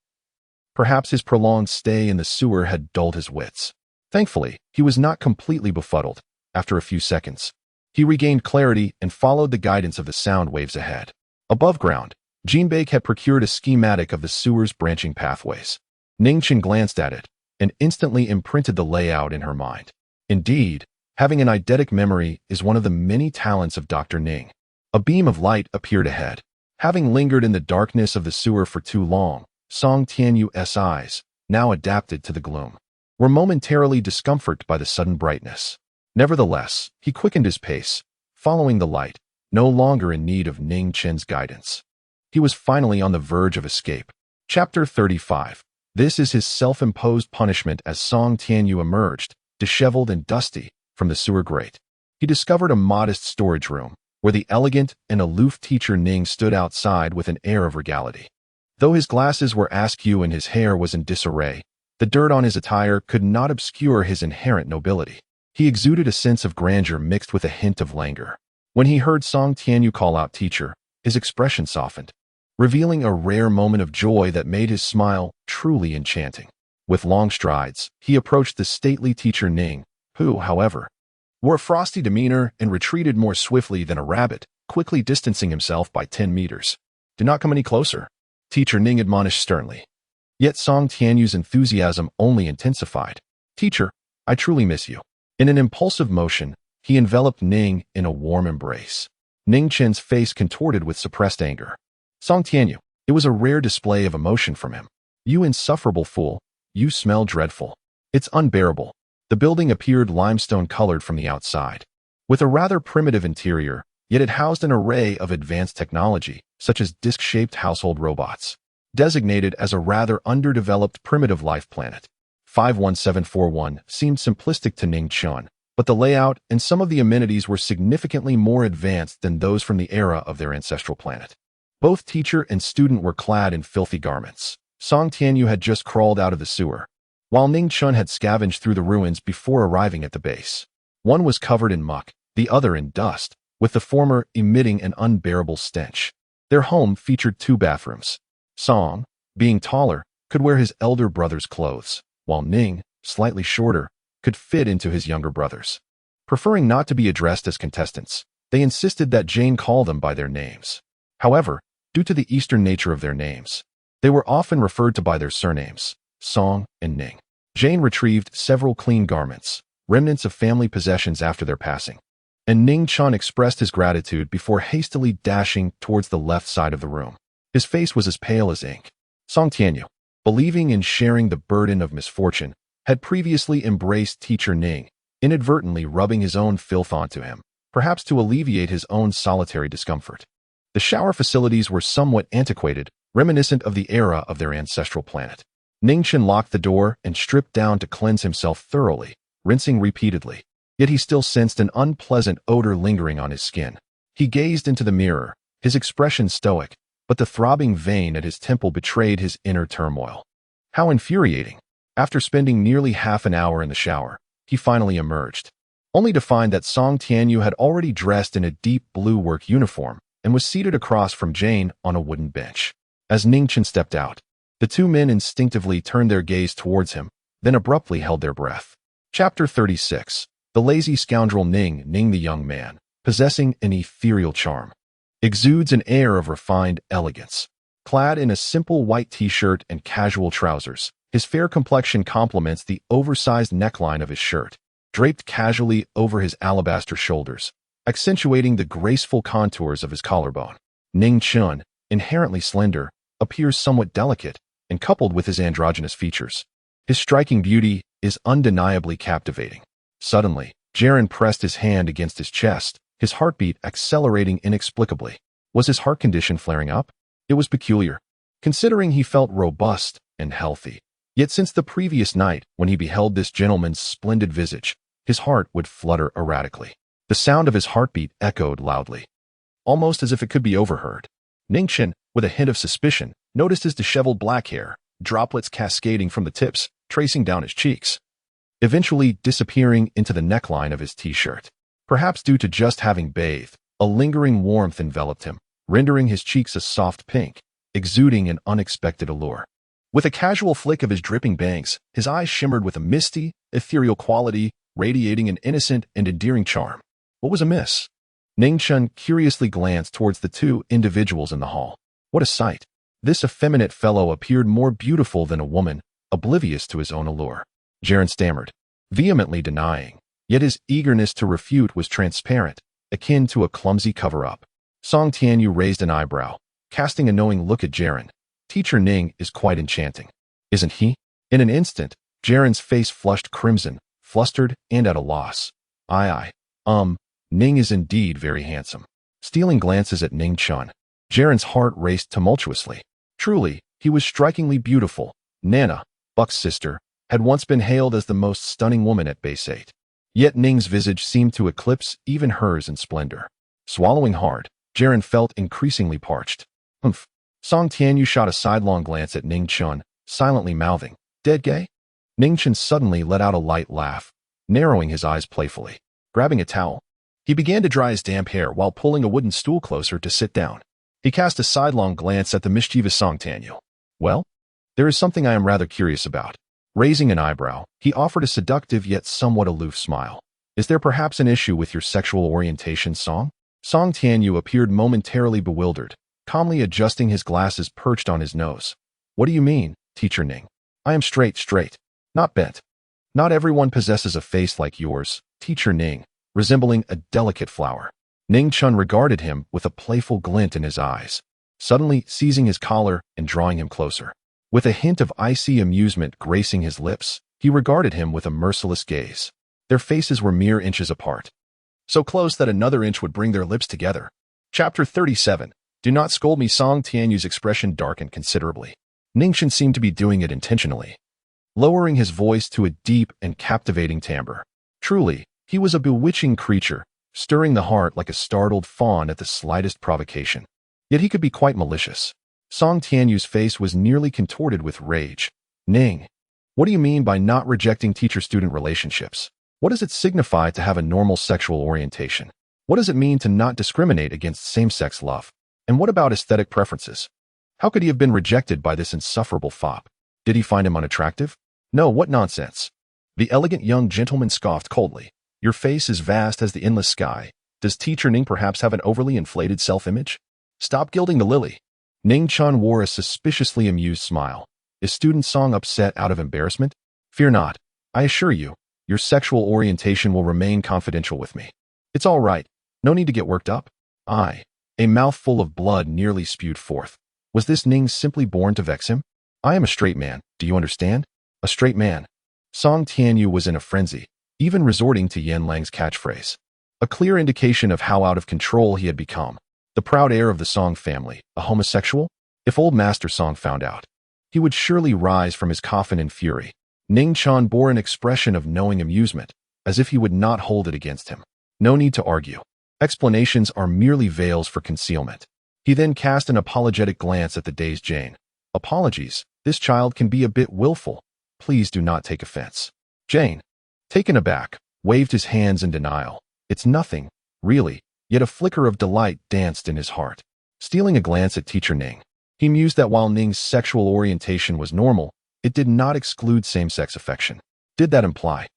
Perhaps his prolonged stay in the sewer had dulled his wits. Thankfully, he was not completely befuddled. After a few seconds, he regained clarity and followed the guidance of the sound waves ahead. Above ground, Jinbei had procured a schematic of the sewer's branching pathways. Ningchen glanced at it and instantly imprinted the layout in her mind. Indeed, having an eidetic memory is one of the many talents of Dr. Ning. A beam of light appeared ahead. Having lingered in the darkness of the sewer for too long, Song Tianyu's eyes, now adapted to the gloom, were momentarily discomforted by the sudden brightness. Nevertheless, he quickened his pace, following the light, no longer in need of Ning Chen's guidance. He was finally on the verge of escape. Chapter 35. This is his self-imposed punishment. As Song Tianyu emerged, disheveled and dusty, from the sewer grate. He discovered a modest storage room, where the elegant and aloof teacher Ning stood outside with an air of regality. Though his glasses were askew and his hair was in disarray, the dirt on his attire could not obscure his inherent nobility. He exuded a sense of grandeur mixed with a hint of languor. When he heard Song Tianyu call out teacher, his expression softened, revealing a rare moment of joy that made his smile truly enchanting. With long strides, he approached the stately teacher Ning, who, however, wore a frosty demeanor and retreated more swiftly than a rabbit, quickly distancing himself by 10 meters. "Do not come any closer," Teacher Ning admonished sternly. Yet Song Tianyu's enthusiasm only intensified. "Teacher, I truly miss you." In an impulsive motion, he enveloped Ning in a warm embrace. Ning Chen's face contorted with suppressed anger. "Song Tianyu," it was a rare display of emotion from him. "You insufferable fool, you smell dreadful. It's unbearable." The building appeared limestone-colored from the outside. With a rather primitive interior, yet it housed an array of advanced technology, such as disc-shaped household robots. Designated as a rather underdeveloped primitive life planet, 51741 seemed simplistic to Ning Chen, but the layout and some of the amenities were significantly more advanced than those from the era of their ancestral planet. Both teacher and student were clad in filthy garments. Song Tianyu had just crawled out of the sewer, while Ning Chen had scavenged through the ruins before arriving at the base. One was covered in muck, the other in dust, with the former emitting an unbearable stench. Their home featured 2 bathrooms. Song, being taller, could wear his elder brother's clothes, while Ning, slightly shorter, could fit into his younger brother's. Preferring not to be addressed as contestants, they insisted that Jane call them by their names. However, due to the Eastern nature of their names, they were often referred to by their surnames, Song and Ning. Jane retrieved several clean garments, remnants of family possessions after their passing, and Ning Chen expressed his gratitude before hastily dashing towards the left side of the room. His face was as pale as ink. Song Tianyu, believing in sharing the burden of misfortune, had previously embraced teacher Ning, inadvertently rubbing his own filth onto him, perhaps to alleviate his own solitary discomfort. The shower facilities were somewhat antiquated, reminiscent of the era of their ancestral planet. Ningchen locked the door and stripped down to cleanse himself thoroughly, rinsing repeatedly. Yet he still sensed an unpleasant odor lingering on his skin. He gazed into the mirror, his expression stoic, but the throbbing vein at his temple betrayed his inner turmoil. How infuriating! After spending nearly half an hour in the shower, he finally emerged, only to find that Song Tianyu had already dressed in a deep blue work uniform and was seated across from Jane on a wooden bench. As Ningchen stepped out, the 2 men instinctively turned their gaze towards him, then abruptly held their breath. Chapter 36. The lazy scoundrel Ning the young man, possessing an ethereal charm, exudes an air of refined elegance. Clad in a simple white t-shirt and casual trousers, his fair complexion complements the oversized neckline of his shirt, draped casually over his alabaster shoulders, accentuating the graceful contours of his collarbone. Ning Chen, inherently slender, appears somewhat delicate, and coupled with his androgynous features, his striking beauty is undeniably captivating. Suddenly, Jaren pressed his hand against his chest, his heartbeat accelerating inexplicably. Was his heart condition flaring up? It was peculiar, considering he felt robust and healthy. Yet since the previous night, when he beheld this gentleman's splendid visage, his heart would flutter erratically. The sound of his heartbeat echoed loudly, almost as if it could be overheard. Ningchen, with a hint of suspicion, noticed his disheveled black hair, droplets cascading from the tips, tracing down his cheeks. eventually disappearing into the neckline of his t-shirt. Perhaps due to just having bathed, a lingering warmth enveloped him, rendering his cheeks a soft pink, exuding an unexpected allure. With a casual flick of his dripping bangs, his eyes shimmered with a misty, ethereal quality, radiating an innocent and endearing charm. What was amiss? Ning-chun curiously glanced towards the two individuals in the hall. What a sight! This effeminate fellow appeared more beautiful than a woman, oblivious to his own allure. Jaren stammered, vehemently denying, yet his eagerness to refute was transparent, akin to a clumsy cover-up. Song Tianyu raised an eyebrow, casting a knowing look at Jaren. Teacher Ning is quite enchanting, isn't he? In an instant, Jaren's face flushed crimson, flustered and at a loss. Ning is indeed very handsome. Stealing glances at Ning-chun, Jaren's heart raced tumultuously. Truly, he was strikingly beautiful. Nana, Buck's sister, had once been hailed as the most stunning woman at Base 8. Yet Ning's visage seemed to eclipse even hers in splendor. Swallowing hard, Jaren felt increasingly parched. Humph. Song Tianyu shot a sidelong glance at Ning-chun, silently mouthing, "Dead gay?" Ning-chun suddenly let out a light laugh, narrowing his eyes playfully. Grabbing a towel, he began to dry his damp hair while pulling a wooden stool closer to sit down. He cast a sidelong glance at the mischievous Song Tianyu. "Well, there is something I am rather curious about." Raising an eyebrow, he offered a seductive yet somewhat aloof smile. "Is there perhaps an issue with your sexual orientation, Song?" Song Tianyu appeared momentarily bewildered, calmly adjusting his glasses perched on his nose. "What do you mean, Teacher Ning? I am straight, not bent. Not everyone possesses a face like yours, Teacher Ning, resembling a delicate flower." Ning-chun regarded him with a playful glint in his eyes, suddenly seizing his collar and drawing him closer. With a hint of icy amusement gracing his lips, he regarded him with a merciless gaze. Their faces were mere inches apart, so close that another inch would bring their lips together. Chapter 37. Do not scold me. Song Tianyu's expression darkened considerably. Ning-chun seemed to be doing it intentionally, lowering his voice to a deep and captivating timbre. Truly, he was a bewitching creature, stirring the heart like a startled fawn at the slightest provocation. Yet he could be quite malicious. Song Tianyu's face was nearly contorted with rage. "Ning, what do you mean by not rejecting teacher-student relationships? What does it signify to have a normal sexual orientation? What does it mean to not discriminate against same-sex love? And what about aesthetic preferences? How could he have been rejected by this insufferable fop? Did he find him unattractive? No, what nonsense." The elegant young gentleman scoffed coldly. "Your face is vast as the endless sky. Does Teacher Ning perhaps have an overly inflated self-image? Stop gilding the lily." Ning-chun wore a suspiciously amused smile. Is Student Song upset out of embarrassment? "Fear not. I assure you, your sexual orientation will remain confidential with me. It's all right. No need to get worked up." A mouthful of blood nearly spewed forth. Was this Ning simply born to vex him? "I am a straight man, do you understand? A straight man." Song Tianyu was in a frenzy, even resorting to Yan Lang's catchphrase. A clear indication of how out of control he had become. The proud heir of the Song family, a homosexual? If old Master Song found out, he would surely rise from his coffin in fury. Ning-chun bore an expression of knowing amusement, as if he would not hold it against him. No need to argue. Explanations are merely veils for concealment. He then cast an apologetic glance at the dazed Jane. "Apologies, this child can be a bit willful. Please do not take offense." Jane, taken aback, waved his hands in denial. "It's nothing, really," yet a flicker of delight danced in his heart. Stealing a glance at Teacher Ning, he mused that while Ning's sexual orientation was normal, it did not exclude same-sex affection. Did that imply?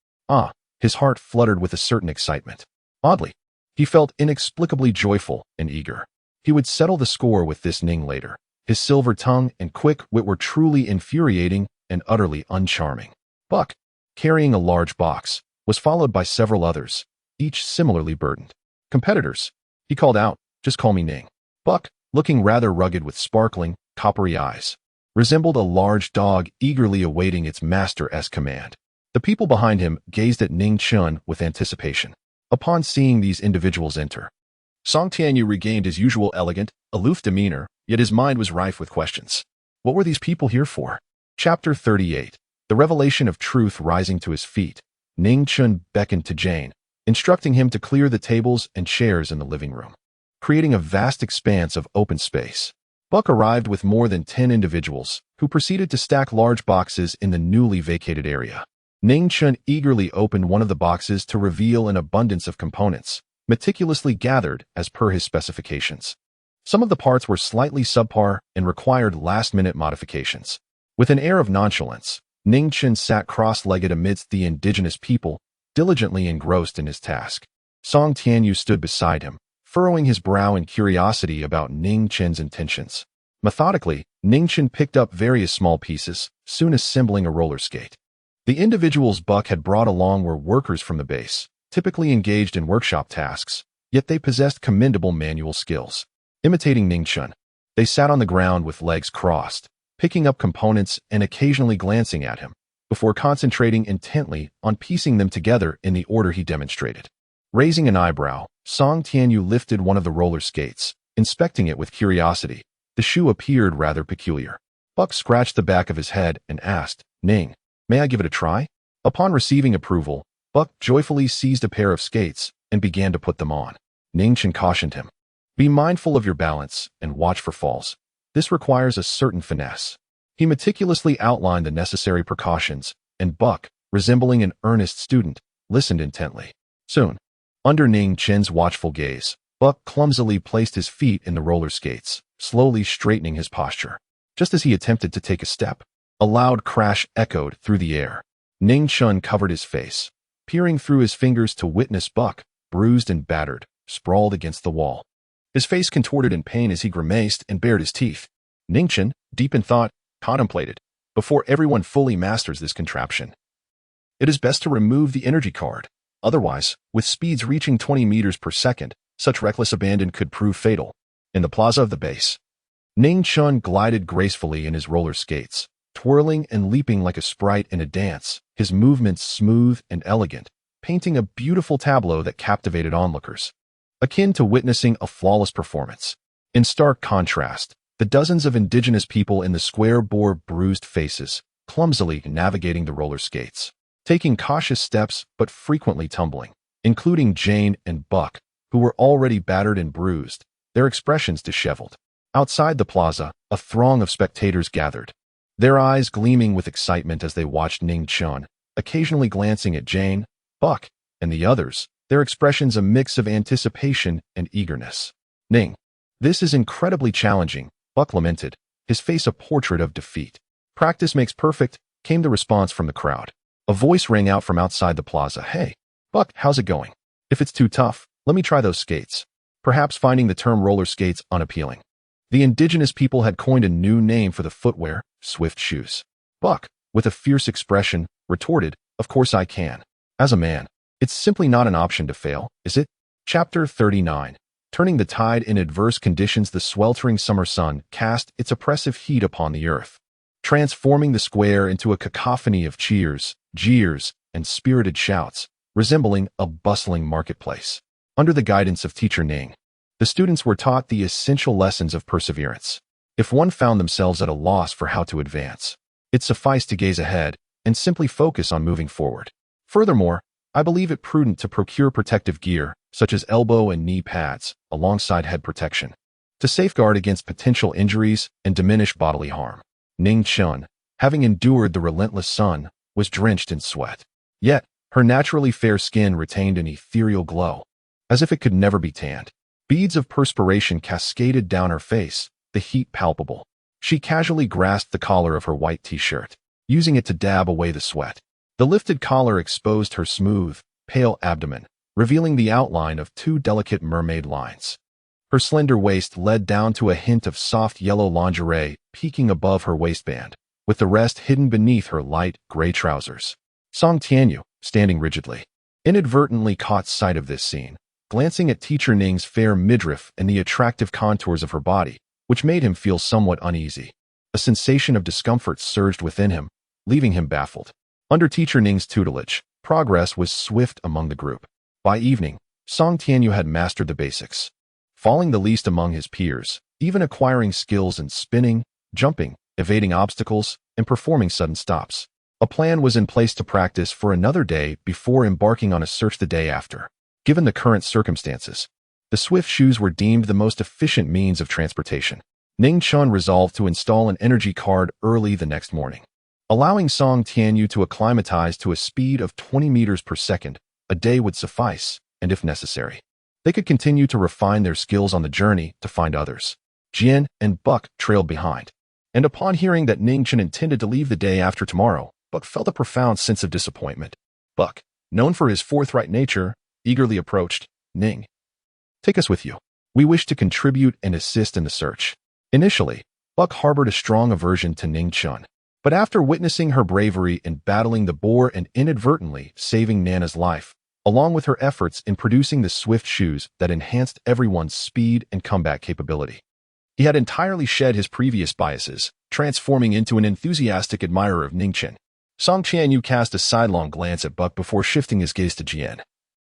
His heart fluttered with a certain excitement. Oddly, he felt inexplicably joyful and eager. He would settle the score with this Ning later. His silver tongue and quick wit were truly infuriating and utterly uncharming. Buck, carrying a large box, was followed by several others, each similarly burdened. "Competitors," he called out, "just call me Ning." Buck, looking rather rugged with sparkling, coppery eyes, resembled a large dog eagerly awaiting its master's command. The people behind him gazed at Ning-chun with anticipation. Upon seeing these individuals enter, Song Tianyu regained his usual elegant, aloof demeanor, yet his mind was rife with questions. What were these people here for? Chapter 38. The revelation of truth rising to his feet, Ning-chun beckoned to Jane, instructing him to clear the tables and chairs in the living room, creating a vast expanse of open space. Buck arrived with more than 10 individuals, who proceeded to stack large boxes in the newly vacated area. Ning Chun eagerly opened one of the boxes to reveal an abundance of components, meticulously gathered as per his specifications. Some of the parts were slightly subpar and required last-minute modifications. With an air of nonchalance, Ning Chun sat cross-legged amidst the indigenous people, diligently engrossed in his task. Song Tianyu stood beside him, furrowing his brow in curiosity about Ning Chun's intentions. Methodically, Ning Chun picked up various small pieces, soon assembling a roller skate. The individuals Buck had brought along were workers from the base, typically engaged in workshop tasks, yet they possessed commendable manual skills. Imitating Ning Chun, they sat on the ground with legs crossed, picking up components and occasionally glancing at him, before concentrating intently on piecing them together in the order he demonstrated. Raising an eyebrow, Song Tianyu lifted one of the roller skates, inspecting it with curiosity. The shoe appeared rather peculiar. Buck scratched the back of his head and asked, "Ning, may I give it a try?" Upon receiving approval, Buck joyfully seized a pair of skates and began to put them on. Ning Chun cautioned him, "Be mindful of your balance and watch for falls. This requires a certain finesse." He meticulously outlined the necessary precautions, and Buck, resembling an earnest student, listened intently. Soon, under Ning Chun's watchful gaze, Buck clumsily placed his feet in the roller skates, slowly straightening his posture. Just as he attempted to take a step, a loud crash echoed through the air. Ning Chun covered his face, peering through his fingers to witness Buck, bruised and battered, sprawled against the wall. His face contorted in pain as he grimaced and bared his teeth. Ning Chun, deep in thought, contemplated, "Before everyone fully masters this contraption, it is best to remove the energy card. Otherwise, with speeds reaching 20 meters per second, such reckless abandon could prove fatal." In the plaza of the base, Ning Chun glided gracefully in his roller skates, twirling and leaping like a sprite in a dance, his movements smooth and elegant, painting a beautiful tableau that captivated onlookers, akin to witnessing a flawless performance. In stark contrast, the dozens of indigenous people in the square bore bruised faces, clumsily navigating the roller skates, taking cautious steps but frequently tumbling, including Jane and Buck, who were already battered and bruised, their expressions disheveled. Outside the plaza, a throng of spectators gathered, their eyes gleaming with excitement as they watched Ning Chun, occasionally glancing at Jane, Buck, and the others, their expressions a mix of anticipation and eagerness. "Ning, this is incredibly challenging," Buck lamented, his face a portrait of defeat. "Practice makes perfect," came the response from the crowd. A voice rang out from outside the plaza. "Hey, Buck, how's it going? If it's too tough, let me try those skates," perhaps finding the term roller skates unappealing. The indigenous people had coined a new name for the footwear, swift shoes. Buck, with a fierce expression, retorted, "Of course I can. As a man, it's simply not an option to fail, is it?" Chapter 39. Turning the tide in adverse conditions. The sweltering summer sun cast its oppressive heat upon the earth, transforming the square into a cacophony of cheers, jeers, and spirited shouts, resembling a bustling marketplace. Under the guidance of teacher Ning, the students were taught the essential lessons of perseverance. If one found themselves at a loss for how to advance, it sufficed to gaze ahead and simply focus on moving forward. Furthermore, I believe it prudent to procure protective gear, such as elbow and knee pads, alongside head protection, to safeguard against potential injuries and diminish bodily harm. Ning Chun, having endured the relentless sun, was drenched in sweat. Yet, her naturally fair skin retained an ethereal glow, as if it could never be tanned. Beads of perspiration cascaded down her face, the heat palpable. She casually grasped the collar of her white t-shirt, using it to dab away the sweat. The lifted collar exposed her smooth, pale abdomen, revealing the outline of two delicate mermaid lines. Her slender waist led down to a hint of soft yellow lingerie peeking above her waistband, with the rest hidden beneath her light gray trousers. Song Tianyu, standing rigidly, inadvertently caught sight of this scene, glancing at teacher Ning's fair midriff and the attractive contours of her body, which made him feel somewhat uneasy. A sensation of discomfort surged within him, leaving him baffled. Under teacher Ning's tutelage, progress was swift among the group. By evening, Song Tianyu had mastered the basics, falling the least among his peers, even acquiring skills in spinning, jumping, evading obstacles, and performing sudden stops. A plan was in place to practice for another day before embarking on a search the day after. Given the current circumstances, the swift shoes were deemed the most efficient means of transportation. Ning Chun resolved to install an energy card early the next morning. allowing Song Tianyu to acclimatize to a speed of 20 meters per second. A day would suffice, and if necessary, they could continue to refine their skills on the journey to find others. Jian and Buck trailed behind, and upon hearing that Ning Chen intended to leave the day after tomorrow, Buck felt a profound sense of disappointment. Buck, known for his forthright nature, eagerly approached. Ning, take us with you. We wish to contribute and assist in the search. Initially, Buck harbored a strong aversion to Ning Chen, but after witnessing her bravery in battling the boar and inadvertently saving Nana's life, along with her efforts in producing the swift shoes that enhanced everyone's speed and combat capability, he had entirely shed his previous biases, transforming into an enthusiastic admirer of Ning Chen. Song Tianyu cast a sidelong glance at Buck before shifting his gaze to Jian,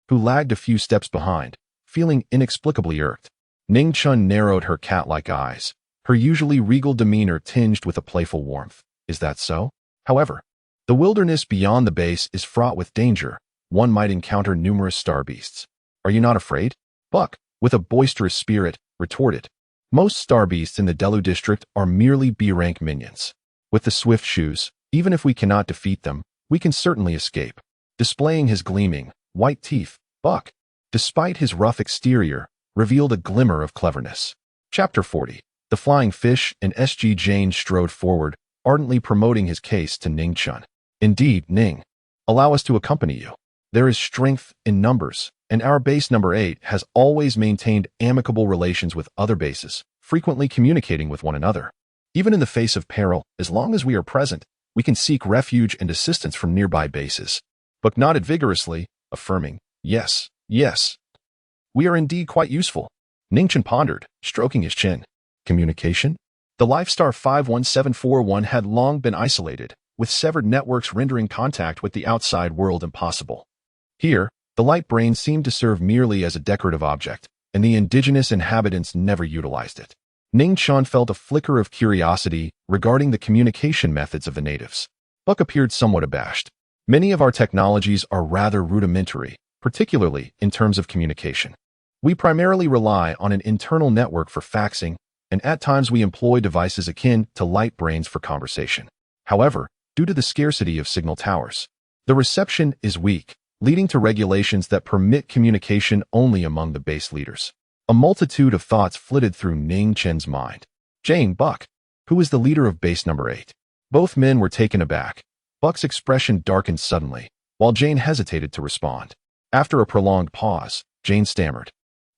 who lagged a few steps behind, feeling inexplicably irked. Ning Chen narrowed her cat-like eyes, her usually regal demeanor tinged with a playful warmth. Is that so? However, the wilderness beyond the base is fraught with danger. One might encounter numerous star beasts. Are you not afraid? Buck, with a boisterous spirit, retorted. Most star beasts in the Delu district are merely B-rank minions. With the swift shoes, even if we cannot defeat them, we can certainly escape. Displaying his gleaming, white teeth, Buck, despite his rough exterior, revealed a glimmer of cleverness. Chapter 40. The Flying Fish and S.G. Jane strode forward, ardently promoting his case to Ning Chen. Indeed, Ning, allow us to accompany you. There is strength in numbers, and our base number 8 has always maintained amicable relations with other bases, frequently communicating with one another. Even in the face of peril, as long as we are present, we can seek refuge and assistance from nearby bases. Buck nodded vigorously, affirming, yes, yes. We are indeed quite useful. Ning Chen pondered, stroking his chin. Communication? The LifeStar 51741 had long been isolated, with severed networks rendering contact with the outside world impossible. Here, the light brain seemed to serve merely as a decorative object, and the indigenous inhabitants never utilized it. Ning Chen felt a flicker of curiosity regarding the communication methods of the natives. Buck appeared somewhat abashed. Many of our technologies are rather rudimentary, particularly in terms of communication. We primarily rely on an internal network for faxing, and at times we employ devices akin to light brains for conversation. However, due to the scarcity of signal towers, the reception is weak, leading to regulations that permit communication only among the base leaders. A multitude of thoughts flitted through Ning Chen's mind. Jane, Buck, who is the leader of base number 8. Both men were taken aback. Buck's expression darkened suddenly, while Jane hesitated to respond. After a prolonged pause, Jane stammered.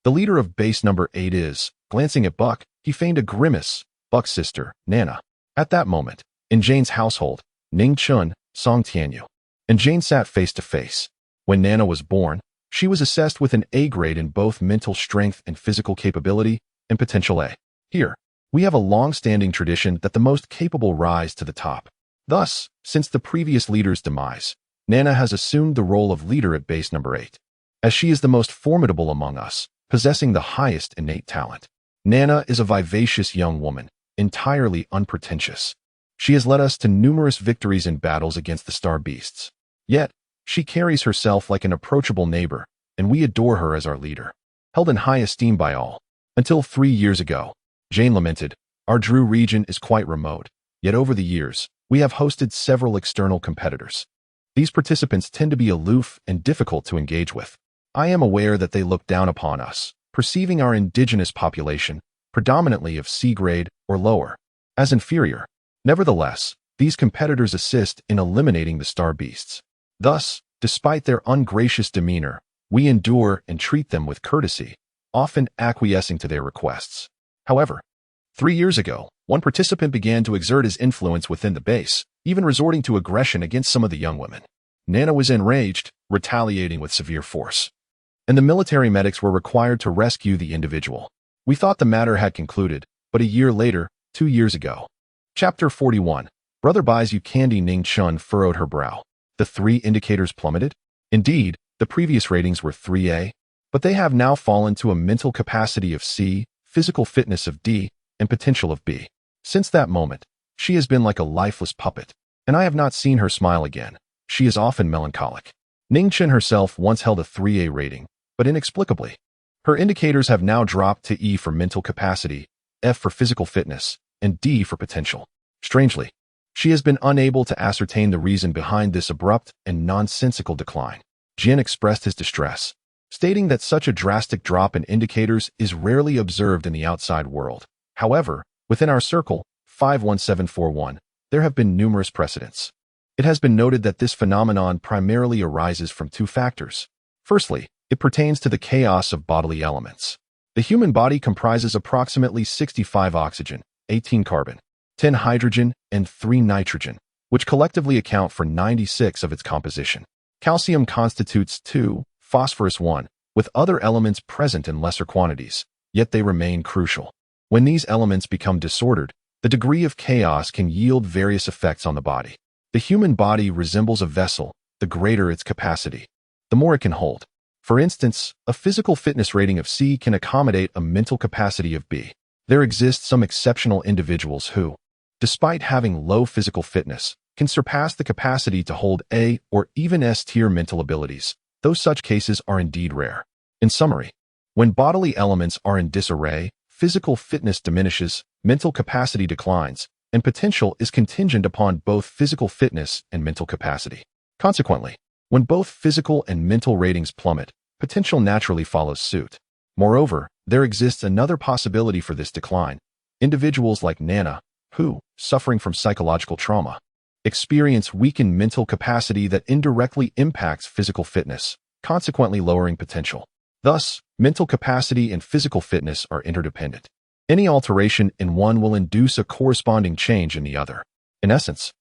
The leader of base number 8 is, glancing at Buck, he feigned a grimace, Buck's sister, Nana. At that moment, in Jane's household, Ning Chen, Song Tianyu, and Jane sat face to face. When Nana was born, she was assessed with an A grade in both mental strength and physical capability, and potential A. Here, we have a long-standing tradition that the most capable rise to the top. Thus, since the previous leader's demise, Nana has assumed the role of leader at base number 8. As she is the most formidable among us, possessing the highest innate talent. Nana is a vivacious young woman, entirely unpretentious. She has led us to numerous victories in battles against the star beasts. Yet, she carries herself like an approachable neighbor, and we adore her as our leader. Held in high esteem by all. Until 3 years ago, Jane lamented, our Drew region is quite remote, yet over the years, we have hosted several external competitors. These participants tend to be aloof and difficult to engage with. I am aware that they look down upon us, perceiving our indigenous population, predominantly of C grade or lower, as inferior. Nevertheless, these competitors assist in eliminating the star beasts. Thus, despite their ungracious demeanor, we endure and treat them with courtesy, often acquiescing to their requests. However, 3 years ago, one participant began to exert his influence within the base, even resorting to aggression against some of the young women. Nana was enraged, retaliating with severe force, and the military medics were required to rescue the individual. We thought the matter had concluded, but a year later, 2 years ago. Chapter 41. Brother buys you candy. Ning Chen furrowed her brow. The 3 indicators plummeted? Indeed, the previous ratings were 3A, but they have now fallen to a mental capacity of C, physical fitness of D, and potential of B. Since that moment, she has been like a lifeless puppet, and I have not seen her smile again. She is often melancholic. Ning Chen herself once held a 3A rating, but inexplicably, her indicators have now dropped to E for mental capacity, F for physical fitness, and D for potential. Strangely, She has been unable to ascertain the reason behind this abrupt and nonsensical decline. Jin expressed his distress, stating that such a drastic drop in indicators is rarely observed in the outside world. However, within our circle, 51741, there have been numerous precedents. It has been noted that this phenomenon primarily arises from two factors. Firstly, it pertains to the chaos of bodily elements. The human body comprises approximately 65 oxygen, 18 carbon, 10 hydrogen, and 3 nitrogen, which collectively account for 96 of its composition. Calcium constitutes 2, phosphorus 1, with other elements present in lesser quantities, yet they remain crucial. When these elements become disordered, the degree of chaos can yield various effects on the body. The human body resembles a vessel. The greater its capacity, the more it can hold. For instance, a physical fitness rating of C can accommodate a mental capacity of B. There exist some exceptional individuals who, despite having low physical fitness, can surpass the capacity to hold A or even S-tier mental abilities, though such cases are indeed rare. In summary, when bodily elements are in disarray, physical fitness diminishes, mental capacity declines, and potential is contingent upon both physical fitness and mental capacity. Consequently, when both physical and mental ratings plummet, potential naturally follows suit. Moreover, there exists another possibility for this decline. Individuals like Nana, who, suffering from psychological trauma, experience weakened mental capacity that indirectly impacts physical fitness, consequently lowering potential. Thus, mental capacity and physical fitness are interdependent. Any alteration in one will induce a corresponding change in the other. In essence,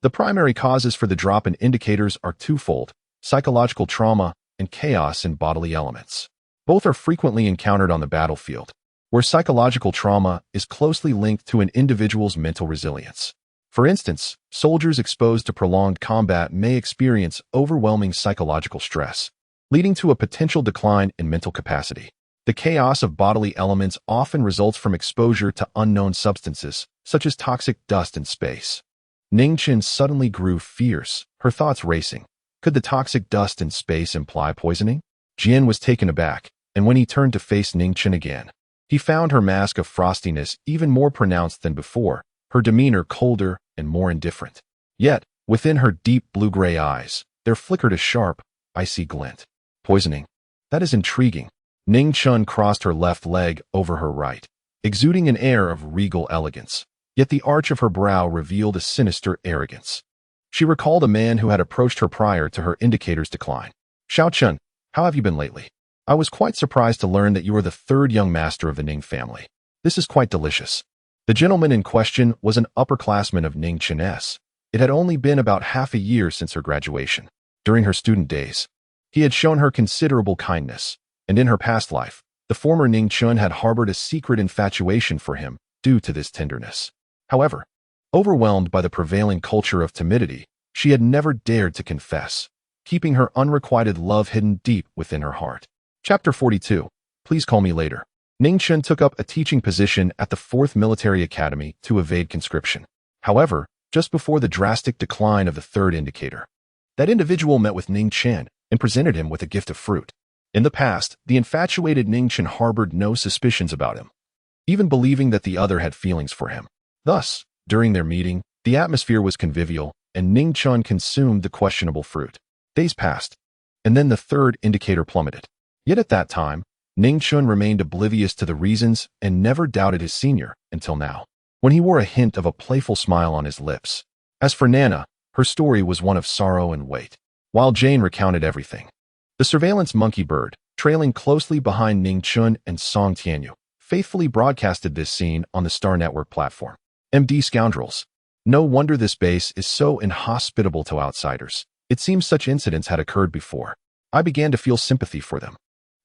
the primary causes for the drop in indicators are twofold: psychological trauma and chaos in bodily elements. Both are frequently encountered on the battlefield, where psychological trauma is closely linked to an individual's mental resilience. For instance, soldiers exposed to prolonged combat may experience overwhelming psychological stress, leading to a potential decline in mental capacity. The chaos of bodily elements often results from exposure to unknown substances, such as toxic dust in space. Ning-Chen suddenly grew fierce, her thoughts racing. Could the toxic dust in space imply poisoning? Jian was taken aback, and when he turned to face Ning-Chen again, he found her mask of frostiness even more pronounced than before, her demeanor colder and more indifferent. Yet, within her deep blue-gray eyes, there flickered a sharp, icy glint. Poisoning. That is intriguing. Ning-Chen crossed her left leg over her right, exuding an air of regal elegance, yet the arch of her brow revealed a sinister arrogance. She recalled a man who had approached her prior to her indicator's decline. Xiao-Chun, how have you been lately? I was quite surprised to learn that you are the third young master of the Ning family. This is quite delicious. The gentleman in question was an upperclassman of Ning-Chen's. It had only been about half a year since her graduation. During her student days, he had shown her considerable kindness, and in her past life, the former Ning-Chen had harbored a secret infatuation for him due to this tenderness. However, overwhelmed by the prevailing culture of timidity, she had never dared to confess, keeping her unrequited love hidden deep within her heart. Chapter 42. Please call me later. Ning-Chen took up a teaching position at the 4th Military Academy to evade conscription. However, just before the drastic decline of the third indicator, that individual met with Ning-Chen and presented him with a gift of fruit. In the past, the infatuated Ning-Chen harbored no suspicions about him, even believing that the other had feelings for him. Thus, during their meeting, the atmosphere was convivial, and Ning-Chen consumed the questionable fruit. Days passed, and then the third indicator plummeted. Yet at that time, Ning-Chen remained oblivious to the reasons and never doubted his senior until now, when he wore a hint of a playful smile on his lips. As for Nana, her story was one of sorrow and weight, while Jane recounted everything. The surveillance monkey bird, trailing closely behind Ning-Chen and Song Tianyu, faithfully broadcasted this scene on the Star Network platform. MD scoundrels. No wonder this base is so inhospitable to outsiders. It seems such incidents had occurred before. I began to feel sympathy for them.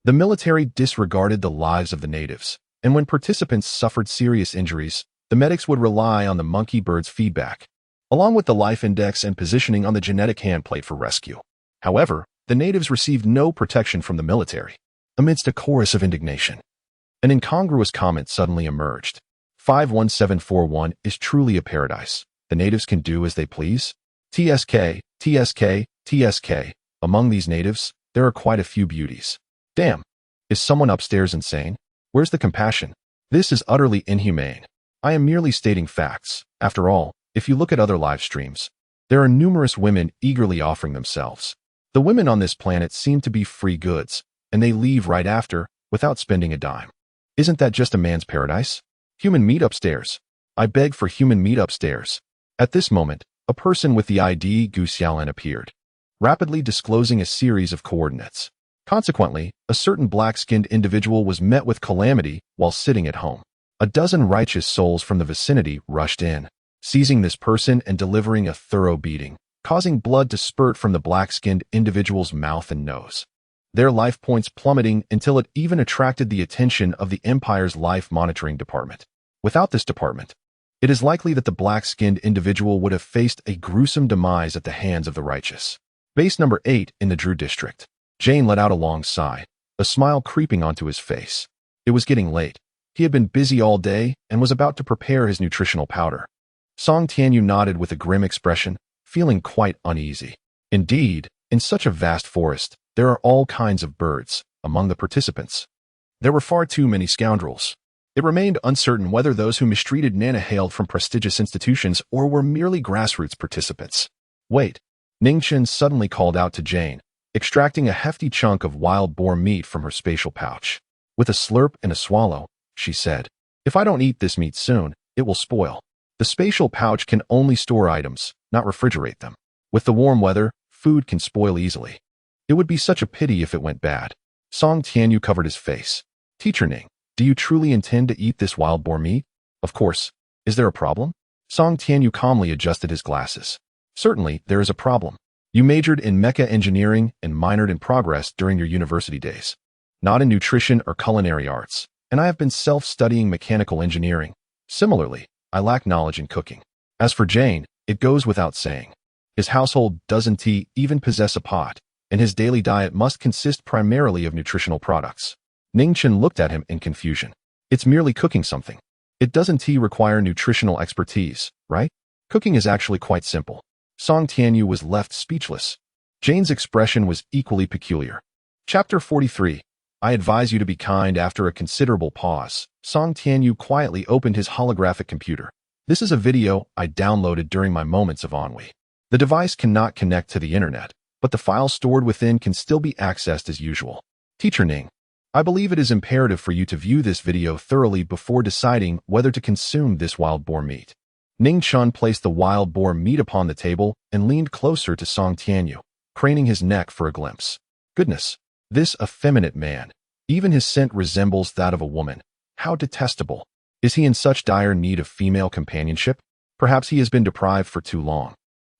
The military disregarded the lives of the natives, and when participants suffered serious injuries, the medics would rely on the monkey bird's feedback, along with the life index and positioning on the genetic handplate for rescue. However, the natives received no protection from the military. Amidst a chorus of indignation, an incongruous comment suddenly emerged. 51741 is truly a paradise. The natives can do as they please. TSK, TSK, TSK. Among these natives, there are quite a few beauties. Damn. Is someone upstairs insane? Where's the compassion? This is utterly inhumane. I am merely stating facts. After all, If you look at other live streams, there are numerous women eagerly offering themselves. The women on this planet seem to be free goods, and they leave right after, without spending a dime. Isn't that just a man's paradise? Human meet upstairs. I beg for human meet upstairs. At this moment, a person with the ID Gu Xiaolan appeared, rapidly disclosing a series of coordinates. Consequently, a certain black-skinned individual was met with calamity while sitting at home. A dozen righteous souls from the vicinity rushed in, seizing this person and delivering a thorough beating, causing blood to spurt from the black-skinned individual's mouth and nose. Their life points plummeting until it even attracted the attention of the Empire's life monitoring department. Without this department, it is likely that the black-skinned individual would have faced a gruesome demise at the hands of the righteous. Base number 8 in the Drew district. Jane let out a long sigh, a smile creeping onto his face. It was getting late. He had been busy all day and was about to prepare his nutritional powder. Song Tianyu nodded with a grim expression, feeling quite uneasy. Indeed, in such a vast forest, there are all kinds of birds among the participants. There were far too many scoundrels. It remained uncertain whether those who mistreated Nana hailed from prestigious institutions or were merely grassroots participants. Wait, Ningchen suddenly called out to Jane, extracting a hefty chunk of wild boar meat from her spatial pouch. With a slurp and a swallow, she said, "If I don't eat this meat soon, it will spoil." The spatial pouch can only store items, not refrigerate them. With the warm weather, food can spoil easily. It would be such a pity if it went bad. Song Tianyu covered his face. "Teacher Ning, do you truly intend to eat this wild boar meat?" "Of course. Is there a problem?" Song Tianyu calmly adjusted his glasses. "Certainly, there is a problem. You majored in mecha engineering and minored in progress during your university days, not in nutrition or culinary arts, and I have been self-studying mechanical engineering. Similarly, I lack knowledge in cooking. As for Jane, it goes without saying. His household doesn't even possess a pot, and his daily diet must consist primarily of nutritional products." Ningchen looked at him in confusion. "It's merely cooking something. It doesn't require nutritional expertise, right? Cooking is actually quite simple." Song Tianyu was left speechless. Jane's expression was equally peculiar. Chapter 43. I advise you to be kind. After a considerable pause, Song Tianyu quietly opened his holographic computer. "This is a video I downloaded during my moments of ennui. The device cannot connect to the internet, but the file stored within can still be accessed as usual. Teacher Ning, I believe it is imperative for you to view this video thoroughly before deciding whether to consume this wild boar meat." Ning Chun placed the wild boar meat upon the table and leaned closer to Song Tianyu, craning his neck for a glimpse. Goodness, this effeminate man. Even his scent resembles that of a woman. How detestable. Is he in such dire need of female companionship? Perhaps he has been deprived for too long.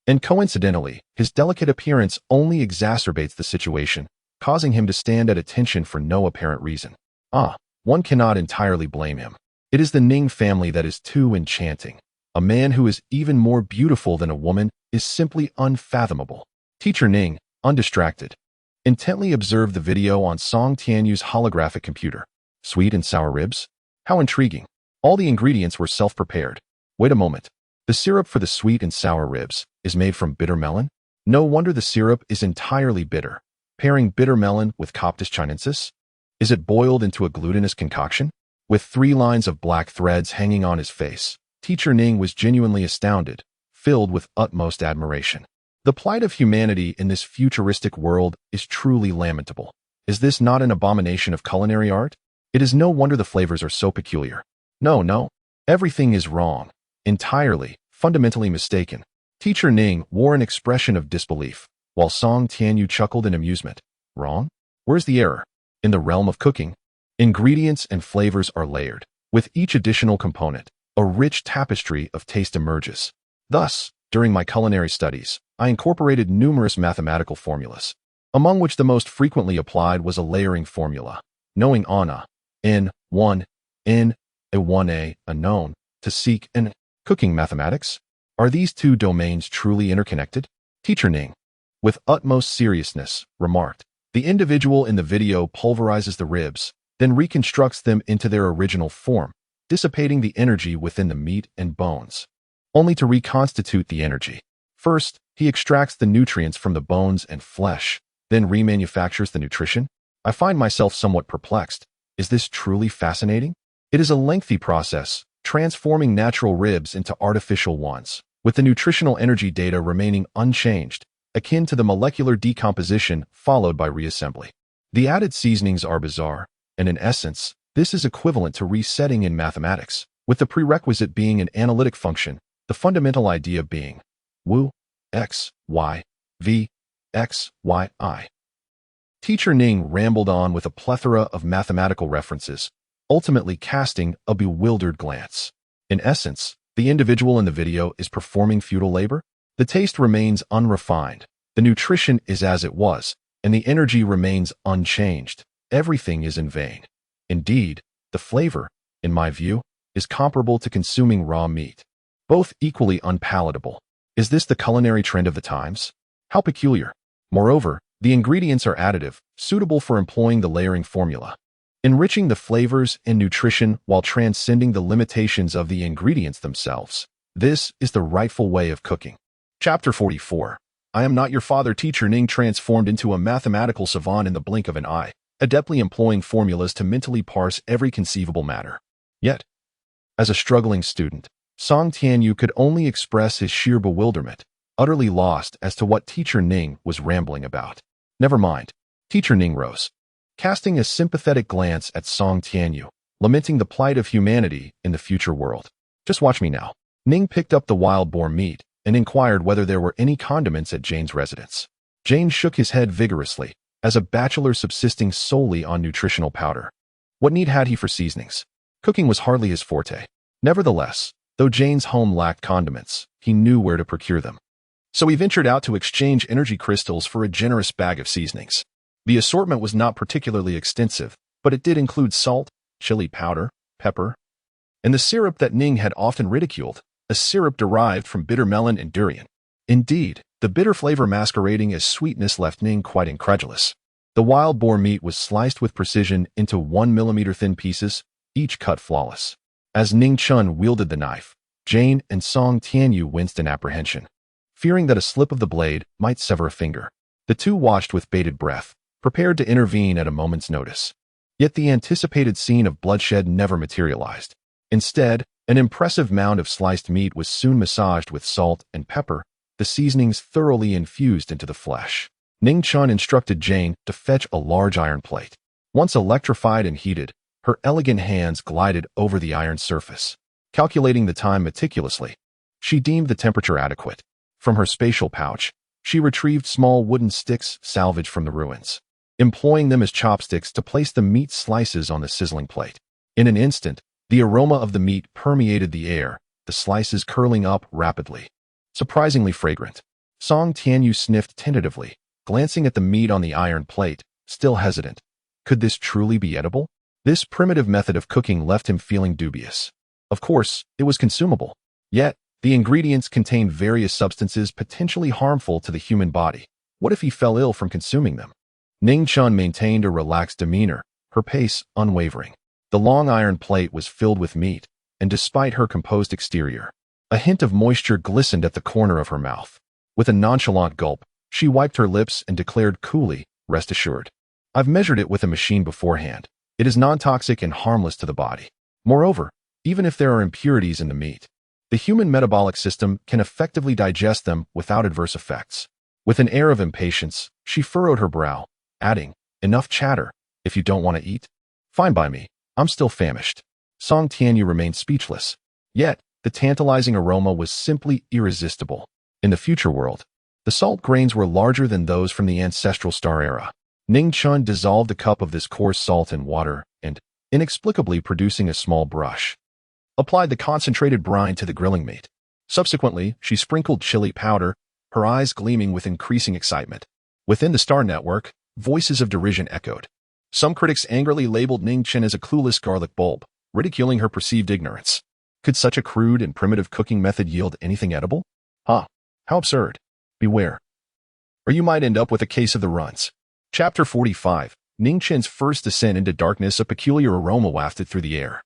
And coincidentally, his delicate appearance only exacerbates the situation, causing him to stand at attention for no apparent reason. One cannot entirely blame him. It is the Ning family that is too enchanting. A man who is even more beautiful than a woman is simply unfathomable. Teacher Ning, undistracted, intently observed the video on Song Tianyu's holographic computer. Sweet and sour ribs? How intriguing. All the ingredients were self-prepared. Wait a moment. The syrup for the sweet and sour ribs is made from bitter melon? No wonder the syrup is entirely bitter. Pairing bitter melon with Coptis chinensis? Is it boiled into a glutinous concoction? With 3 lines of black threads hanging on his face, Teacher Ning was genuinely astounded, filled with utmost admiration. The plight of humanity in this futuristic world is truly lamentable. Is this not an abomination of culinary art? It is no wonder the flavors are so peculiar. No. Everything is wrong. Entirely, fundamentally mistaken. Teacher Ning wore an expression of disbelief, while Song Tianyu chuckled in amusement. Wrong? Where's the error? In the realm of cooking, ingredients and flavors are layered. With each additional component, a rich tapestry of taste emerges. Thus, during my culinary studies, I incorporated numerous mathematical formulas, among which the most frequently applied was a layering formula, knowing ana, n, 1, n, a 1a, a known, to seek an cooking mathematics. Are these two domains truly interconnected? Teacher Ning, with utmost seriousness, remarked, the individual in the video pulverizes the ribs, then reconstructs them into their original form, dissipating the energy within the meat and bones, only to reconstitute the energy. First, he extracts the nutrients from the bones and flesh, then remanufactures the nutrition. I find myself somewhat perplexed. Is this truly fascinating? It is a lengthy process, transforming natural ribs into artificial ones, with the nutritional energy data remaining unchanged, akin to the molecular decomposition followed by reassembly. The added seasonings are bizarre, and in essence, this is equivalent to resetting in mathematics, with the prerequisite being an analytic function, the fundamental idea being wu, x, y, v, x, y, I. Teacher Ning rambled on with a plethora of mathematical references, ultimately casting a bewildered glance. In essence, the individual in the video is performing feudal labor. The taste remains unrefined, the nutrition is as it was, and the energy remains unchanged. Everything is in vain. Indeed, the flavor, in my view, is comparable to consuming raw meat. Both equally unpalatable. Is this the culinary trend of the times? How peculiar. Moreover, the ingredients are additive, suitable for employing the layering formula, enriching the flavors and nutrition while transcending the limitations of the ingredients themselves. This is the rightful way of cooking. Chapter 44. I am not your father. Teacher Ning transformed into a mathematical savant in the blink of an eye, adeptly employing formulas to mentally parse every conceivable matter. Yet, as a struggling student, Song Tianyu could only express his sheer bewilderment, utterly lost as to what Teacher Ning was rambling about. Never mind. Teacher Ning rose, casting a sympathetic glance at Song Tianyu, lamenting the plight of humanity in the future world. Just watch me now. Ning picked up the wild boar meat and inquired whether there were any condiments at Jane's residence. Jane shook his head vigorously, as a bachelor subsisting solely on nutritional powder. What need had he for seasonings? Cooking was hardly his forte. Nevertheless, though Jane's home lacked condiments, he knew where to procure them. So he ventured out to exchange energy crystals for a generous bag of seasonings. The assortment was not particularly extensive, but it did include salt, chili powder, pepper, and the syrup that Ning had often ridiculed, a syrup derived from bitter melon and durian. Indeed, the bitter flavor masquerading as sweetness left Ning quite incredulous. The wild boar meat was sliced with precision into 1 millimeter thin pieces, each cut flawless. As Ning Chun wielded the knife, Jane and Song Tianyu winced in apprehension, fearing that a slip of the blade might sever a finger. The two watched with bated breath, prepared to intervene at a moment's notice. Yet the anticipated scene of bloodshed never materialized. Instead, an impressive mound of sliced meat was soon massaged with salt and pepper, the seasonings thoroughly infused into the flesh. Ning Chun instructed Jane to fetch a large iron plate. Once electrified and heated, her elegant hands glided over the iron surface, calculating the time meticulously. She deemed the temperature adequate. From her spatial pouch, she retrieved small wooden sticks salvaged from the ruins, employing them as chopsticks to place the meat slices on the sizzling plate. In an instant, the aroma of the meat permeated the air, the slices curling up rapidly. Surprisingly fragrant. Song Tianyu sniffed tentatively, glancing at the meat on the iron plate, still hesitant. Could this truly be edible? This primitive method of cooking left him feeling dubious. Of course, it was consumable. Yet, the ingredients contained various substances potentially harmful to the human body. What if he fell ill from consuming them? Ning Chun maintained a relaxed demeanor, her pace unwavering. The long iron plate was filled with meat, and despite her composed exterior, a hint of moisture glistened at the corner of her mouth. With a nonchalant gulp, she wiped her lips and declared coolly, "Rest assured. I've measured it with a machine beforehand. It is non-toxic and harmless to the body. Moreover, even if there are impurities in the meat, the human metabolic system can effectively digest them without adverse effects." With an air of impatience, she furrowed her brow, adding, "Enough chatter. If you don't want to eat, fine by me. I'm still famished." Song Tianyu remained speechless. Yet, the tantalizing aroma was simply irresistible. In the future world, the salt grains were larger than those from the ancestral star era. Ning Chun dissolved a cup of this coarse salt in water and, inexplicably producing a small brush, applied the concentrated brine to the grilling meat. Subsequently, she sprinkled chili powder, her eyes gleaming with increasing excitement. Within the Star Network, voices of derision echoed. Some critics angrily labeled Ning Chun as a clueless garlic bulb, ridiculing her perceived ignorance. Could such a crude and primitive cooking method yield anything edible? How absurd. Beware, or you might end up with a case of the runs. Chapter 45. Ning Chun's first descent into darkness. A peculiar aroma wafted through the air.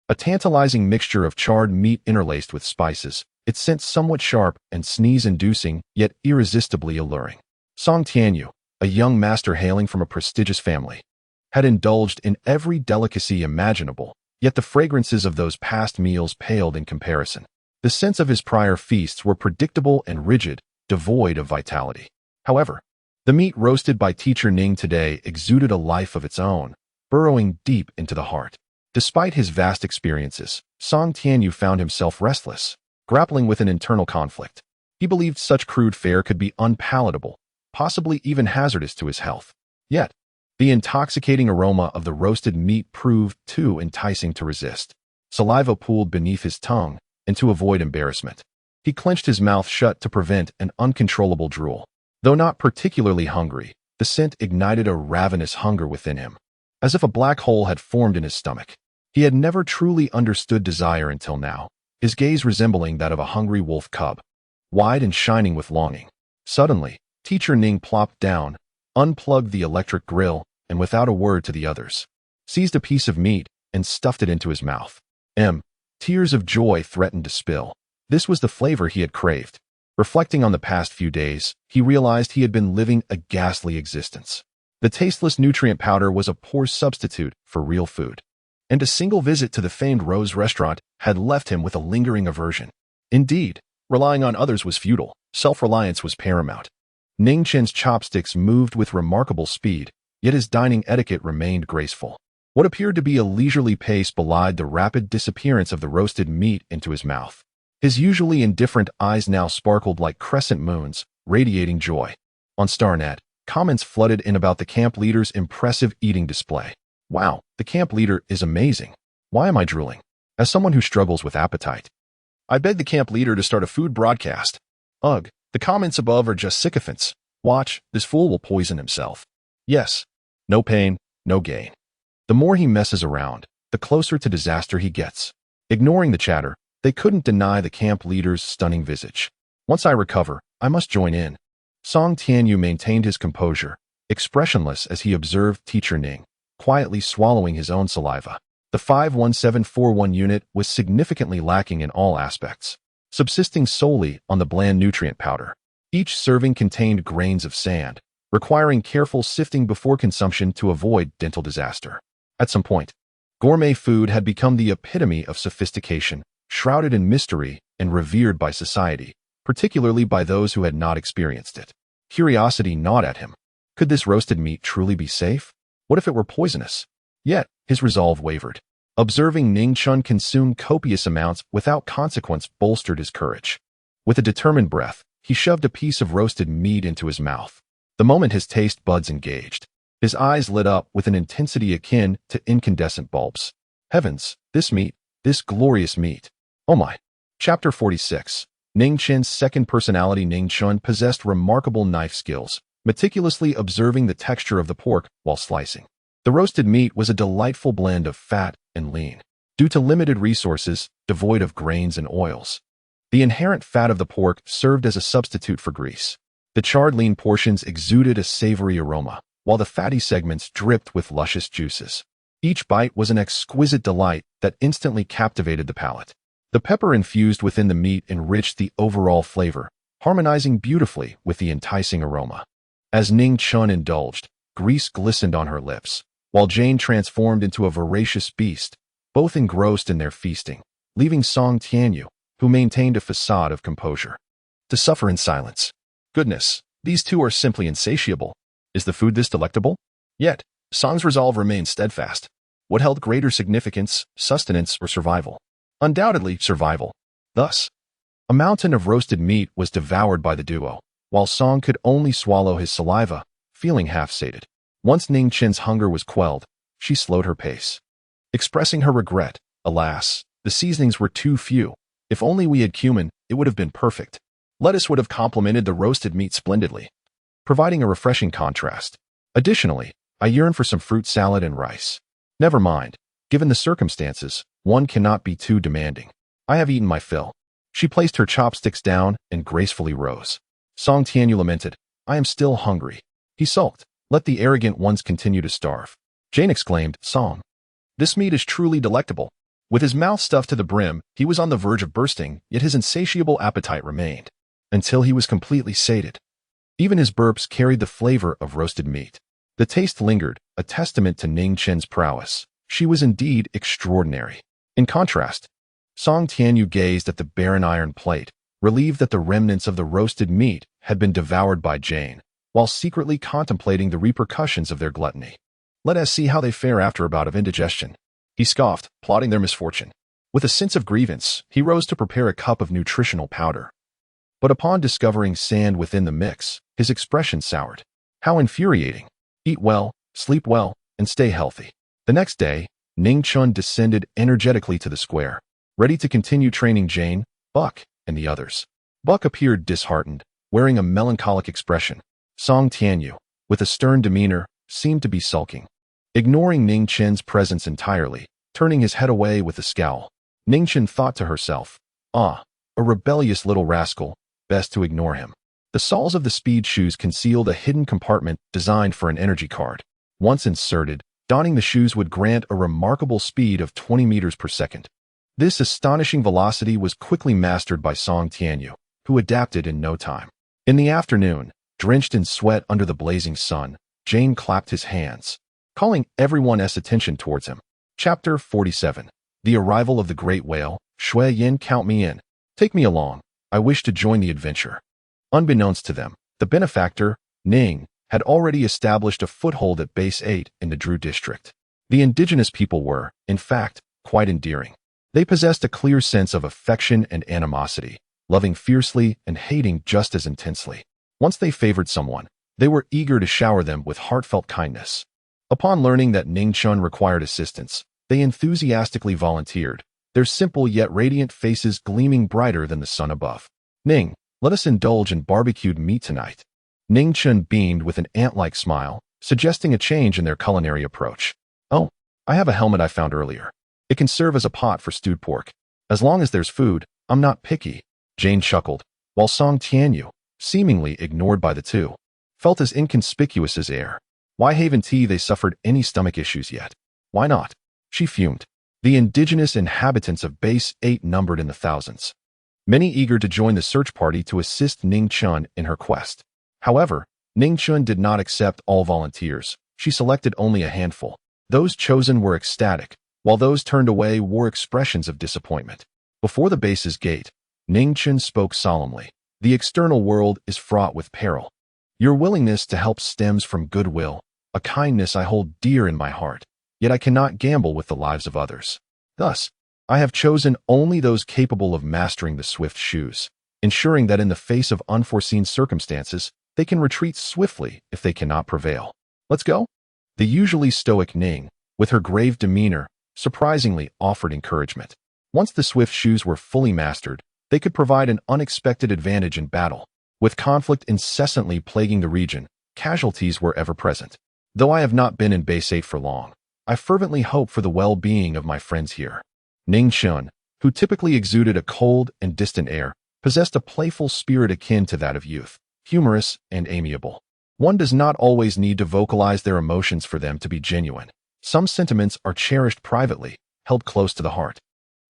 A tantalizing mixture of charred meat interlaced with spices, its scent somewhat sharp and sneeze-inducing, yet irresistibly alluring. Song Tianyu, a young master hailing from a prestigious family, had indulged in every delicacy imaginable, yet the fragrances of those past meals paled in comparison. The scents of his prior feasts were predictable and rigid, devoid of vitality. However, the meat roasted by Teacher Ning today exuded a life of its own, burrowing deep into the heart. Despite his vast experiences, Song Tianyu found himself restless, grappling with an internal conflict. He believed such crude fare could be unpalatable, possibly even hazardous to his health. Yet, the intoxicating aroma of the roasted meat proved too enticing to resist. Saliva pooled beneath his tongue, and to avoid embarrassment, he clenched his mouth shut to prevent an uncontrollable drool. Though not particularly hungry, the scent ignited a ravenous hunger within him, as if a black hole had formed in his stomach. He had never truly understood desire until now, his gaze resembling that of a hungry wolf cub, wide and shining with longing. Suddenly, Teacher Ning plopped down, unplugged the electric grill, and without a word to the others, seized a piece of meat and stuffed it into his mouth. Tears of joy threatened to spill. This was the flavor he had craved. Reflecting on the past few days, he realized he had been living a ghastly existence. The tasteless nutrient powder was a poor substitute for real food, and a single visit to the famed Rose restaurant had left him with a lingering aversion. Indeed, relying on others was futile. Self-reliance was paramount. Ning Chen's chopsticks moved with remarkable speed, yet his dining etiquette remained graceful. What appeared to be a leisurely pace belied the rapid disappearance of the roasted meat into his mouth. His usually indifferent eyes now sparkled like crescent moons, radiating joy. On StarNet, comments flooded in about the camp leader's impressive eating display. Wow, the camp leader is amazing. Why am I drooling? As someone who struggles with appetite, I beg the camp leader to start a food broadcast. Ugh, the comments above are just sycophants. Watch, this fool will poison himself. Yes, no pain, no gain. The more he messes around, the closer to disaster he gets. Ignoring the chatter, they couldn't deny the camp leader's stunning visage. Once I recover, I must join in. Song Tianyu maintained his composure, expressionless as he observed Teacher Ning, quietly swallowing his own saliva. The 51741 unit was significantly lacking in all aspects, subsisting solely on the bland nutrient powder. Each serving contained grains of sand, requiring careful sifting before consumption to avoid dental disaster. At some point, gourmet food had become the epitome of sophistication, shrouded in mystery and revered by society, particularly by those who had not experienced it. Curiosity gnawed at him. Could this roasted meat truly be safe? What if it were poisonous? Yet, his resolve wavered. Observing Ning Chun consume copious amounts without consequence bolstered his courage. With a determined breath, he shoved a piece of roasted meat into his mouth. The moment his taste buds engaged, his eyes lit up with an intensity akin to incandescent bulbs. Heavens, this meat, this glorious meat. Oh my. Chapter 46. Ning Chen's second personality. Ning Chun possessed remarkable knife skills, meticulously observing the texture of the pork while slicing. The roasted meat was a delightful blend of fat and lean. Due to limited resources, devoid of grains and oils, the inherent fat of the pork served as a substitute for grease. The charred lean portions exuded a savory aroma, while the fatty segments dripped with luscious juices. Each bite was an exquisite delight that instantly captivated the palate. The pepper infused within the meat enriched the overall flavor, harmonizing beautifully with the enticing aroma. As Ning Chun indulged, grease glistened on her lips, while Jane transformed into a voracious beast, both engrossed in their feasting, leaving Song Tianyu, who maintained a facade of composure, to suffer in silence. Goodness, these two are simply insatiable. Is the food this delectable? Yet, Song's resolve remained steadfast. What held greater significance, sustenance or survival? Undoubtedly, survival. Thus, a mountain of roasted meat was devoured by the duo, while Song could only swallow his saliva, feeling half-sated. Once Ning Chen's hunger was quelled, she slowed her pace, expressing her regret. Alas, the seasonings were too few. If only we had cumin, it would have been perfect. Lettuce would have complemented the roasted meat splendidly, providing a refreshing contrast. Additionally, I yearn for some fruit salad and rice. Never mind. Given the circumstances, one cannot be too demanding. I have eaten my fill. She placed her chopsticks down and gracefully rose. Song Tianyu lamented, I am still hungry. He sulked. Let the arrogant ones continue to starve. Jane exclaimed, Song, this meat is truly delectable. With his mouth stuffed to the brim, he was on the verge of bursting, yet his insatiable appetite remained, until he was completely sated. Even his burps carried the flavor of roasted meat. The taste lingered, a testament to Ning Chen's prowess. She was indeed extraordinary. In contrast, Song Tianyu gazed at the barren iron plate, relieved that the remnants of the roasted meat had been devoured by Jane, while secretly contemplating the repercussions of their gluttony. Let us see how they fare after a bout of indigestion. He scoffed, plotting their misfortune. With a sense of grievance, he rose to prepare a cup of nutritional powder. But upon discovering sand within the mix, his expression soured. How infuriating. Eat well, sleep well, and stay healthy. The next day, Ning Chun descended energetically to the square, ready to continue training Jane, Buck, and the others. Buck appeared disheartened, wearing a melancholic expression. Song Tianyu, with a stern demeanor, seemed to be sulking, ignoring Ning Chen's presence entirely, turning his head away with a scowl. Ning Chen thought to herself, a rebellious little rascal, best to ignore him. The soles of the speed shoes concealed a hidden compartment designed for an energy card. Once inserted, donning the shoes would grant a remarkable speed of 20 meters per second. This astonishing velocity was quickly mastered by Song Tianyu, who adapted in no time. In the afternoon, drenched in sweat under the blazing sun, Jane clapped his hands, calling everyone's attention towards him. Chapter 47. The Arrival of the Great Whale. Shui Yin, count me in. Take me along. I wish to join the adventure. Unbeknownst to them, the benefactor, Ning, had already established a foothold at Base 8 in the Drew district. The indigenous people were, in fact, quite endearing. They possessed a clear sense of affection and animosity, loving fiercely and hating just as intensely. Once they favored someone, they were eager to shower them with heartfelt kindness. Upon learning that Ning Chun required assistance, they enthusiastically volunteered, their simple yet radiant faces gleaming brighter than the sun above. Ning, let us indulge in barbecued meat tonight. Ning Chun beamed with an ant-like smile, suggesting a change in their culinary approach. Oh, I have a helmet I found earlier. It can serve as a pot for stewed pork. As long as there's food, I'm not picky. Jane chuckled, while Song Tianyu, seemingly ignored by the two, felt as inconspicuous as air. Why haven't they suffered any stomach issues yet? Why not? She fumed. The indigenous inhabitants of Base 8 numbered in the thousands, many eager to join the search party to assist Ning Chun in her quest. However, Ning Chun did not accept all volunteers. She selected only a handful. Those chosen were ecstatic, while those turned away wore expressions of disappointment. Before the base's gate, Ning Chun spoke solemnly. The external world is fraught with peril. Your willingness to help stems from goodwill, a kindness I hold dear in my heart, yet I cannot gamble with the lives of others. Thus, I have chosen only those capable of mastering the swift shoes, ensuring that in the face of unforeseen circumstances, they can retreat swiftly if they cannot prevail. Let's go? The usually stoic Ning, with her grave demeanor, surprisingly offered encouragement. Once the swift shoes were fully mastered, they could provide an unexpected advantage in battle. With conflict incessantly plaguing the region, casualties were ever present. Though I have not been in Base 8 for long, I fervently hope for the well-being of my friends here. Ning Chun, who typically exuded a cold and distant air, possessed a playful spirit akin to that of youth, humorous and amiable. One does not always need to vocalize their emotions for them to be genuine. Some sentiments are cherished privately, held close to the heart.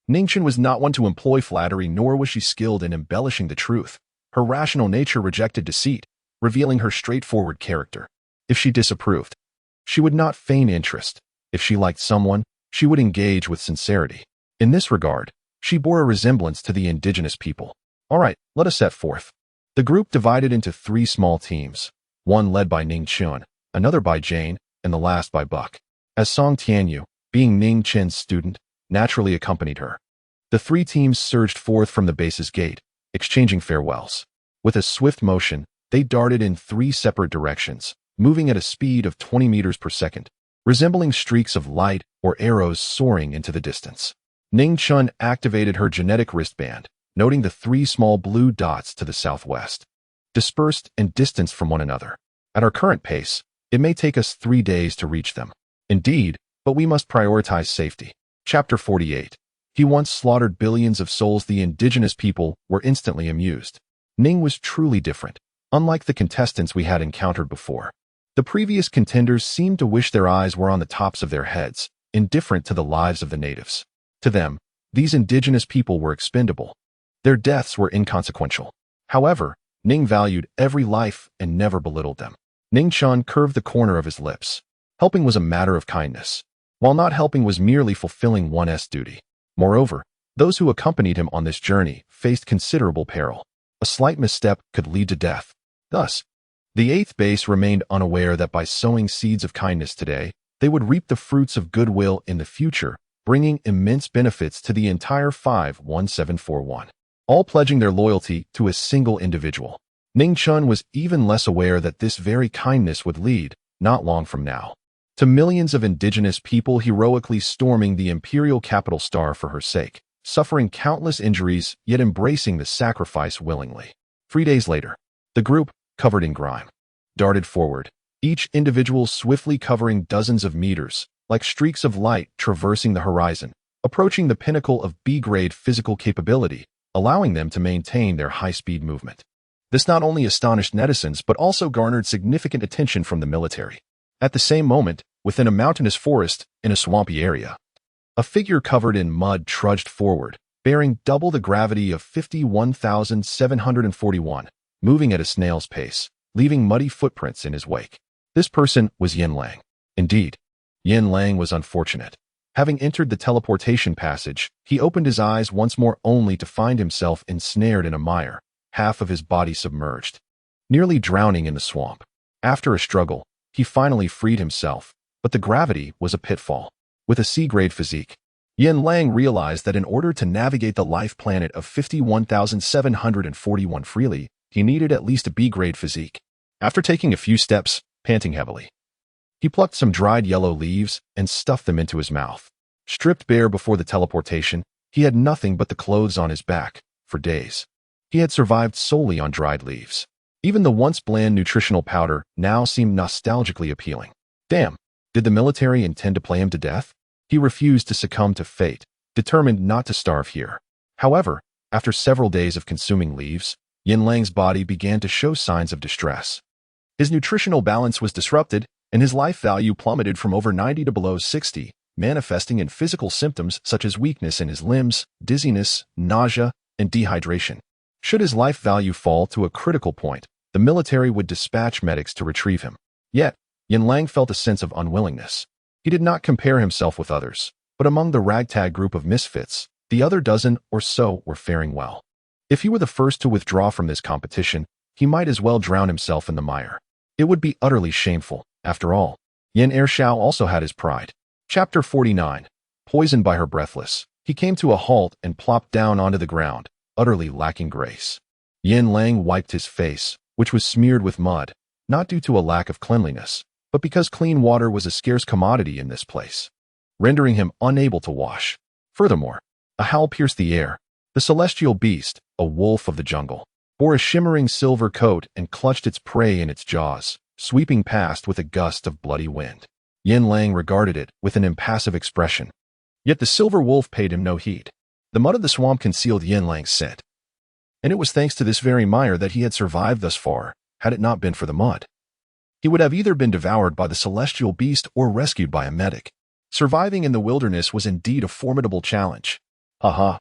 Ning Chun was not one to employ flattery, nor was she skilled in embellishing the truth. Her rational nature rejected deceit, revealing her straightforward character. If she disapproved, she would not feign interest. If she liked someone, she would engage with sincerity. In this regard, she bore a resemblance to the indigenous people. All right, let us set forth. The group divided into 3 small teams, one led by Ning Chun, another by Jane, and the last by Buck. As Song Tianyu, being Ning Chen's student, naturally accompanied her. The 3 teams surged forth from the base's gate, exchanging farewells. With a swift motion, they darted in 3 separate directions, moving at a speed of 20 meters per second, resembling streaks of light or arrows soaring into the distance. Ning Chun activated her genetic wristband, noting the 3 small blue dots to the southwest, dispersed and distanced from one another. At our current pace, it may take us 3 days to reach them. Indeed, but we must prioritize safety. Chapter 48. He once slaughtered billions of souls. The indigenous people were instantly amused. Ning was truly different, unlike the contestants we had encountered before. The previous contenders seemed to wish their eyes were on the tops of their heads, indifferent to the lives of the natives. To them, these indigenous people were expendable. Their deaths were inconsequential. However, Ning valued every life and never belittled them. Ning Chun curved the corner of his lips. Helping was a matter of kindness, while not helping was merely fulfilling one's duty. Moreover, Those who accompanied him on this journey faced considerable peril. A slight misstep could lead to death. Thus, the eighth base remained unaware that by sowing seeds of kindness today, they would reap the fruits of goodwill in the future, bringing immense benefits to the entire 51741, all pledging their loyalty to a single individual. Ning Chun was even less aware that this very kindness would lead, not long from now, to millions of indigenous people heroically storming the imperial capital star for her sake, suffering countless injuries yet embracing the sacrifice willingly. 3 days later, the group, covered in grime, darted forward, each individual swiftly covering dozens of meters, like streaks of light traversing the horizon, approaching the pinnacle of B-grade physical capability, allowing them to maintain their high-speed movement. This not only astonished netizens but also garnered significant attention from the military. At the same moment, within a mountainous forest in a swampy area, a figure covered in mud trudged forward, bearing double the gravity of 51,741, moving at a snail's pace, leaving muddy footprints in his wake. This person was Yin Lang. Indeed, Yin Lang was unfortunate. Having entered the teleportation passage, he opened his eyes once more only to find himself ensnared in a mire, half of his body submerged, nearly drowning in the swamp. After a struggle, he finally freed himself, but the gravity was a pitfall. With a C-grade physique, Yin Lang realized that in order to navigate the life planet of 51,741 freely, he needed at least a B-grade physique. After taking a few steps, panting heavily, he plucked some dried yellow leaves and stuffed them into his mouth. Stripped bare before the teleportation, he had nothing but the clothes on his back. For days, he had survived solely on dried leaves. Even the once bland nutritional powder now seemed nostalgically appealing. Damn, did the military intend to play him to death? He refused to succumb to fate, determined not to starve here. However, after several days of consuming leaves, Yin Lang's body began to show signs of distress. His nutritional balance was disrupted, and his life value plummeted from over 90 to below 60, manifesting in physical symptoms such as weakness in his limbs, dizziness, nausea, and dehydration. Should his life value fall to a critical point, the military would dispatch medics to retrieve him. Yet, Yin Lang felt a sense of unwillingness. He did not compare himself with others, but among the ragtag group of misfits, the other dozen or so were faring well. If he were the first to withdraw from this competition, he might as well drown himself in the mire. It would be utterly shameful. After all, Yin Ershao also had his pride. Chapter 49. Poisoned by her breathless, he came to a halt and plopped down onto the ground, utterly lacking grace. Yin Lang wiped his face, which was smeared with mud, not due to a lack of cleanliness, but because clean water was a scarce commodity in this place, rendering him unable to wash. Furthermore, a howl pierced the air. The celestial beast, a wolf of the jungle, bore a shimmering silver coat and clutched its prey in its jaws, sweeping past with a gust of bloody wind. Yin Lang regarded it with an impassive expression. Yet the silver wolf paid him no heed. The mud of the swamp concealed Yin Lang's scent, and it was thanks to this very mire that he had survived thus far. Had it not been for the mud, he would have either been devoured by the celestial beast or rescued by a medic. Surviving in the wilderness was indeed a formidable challenge. Haha.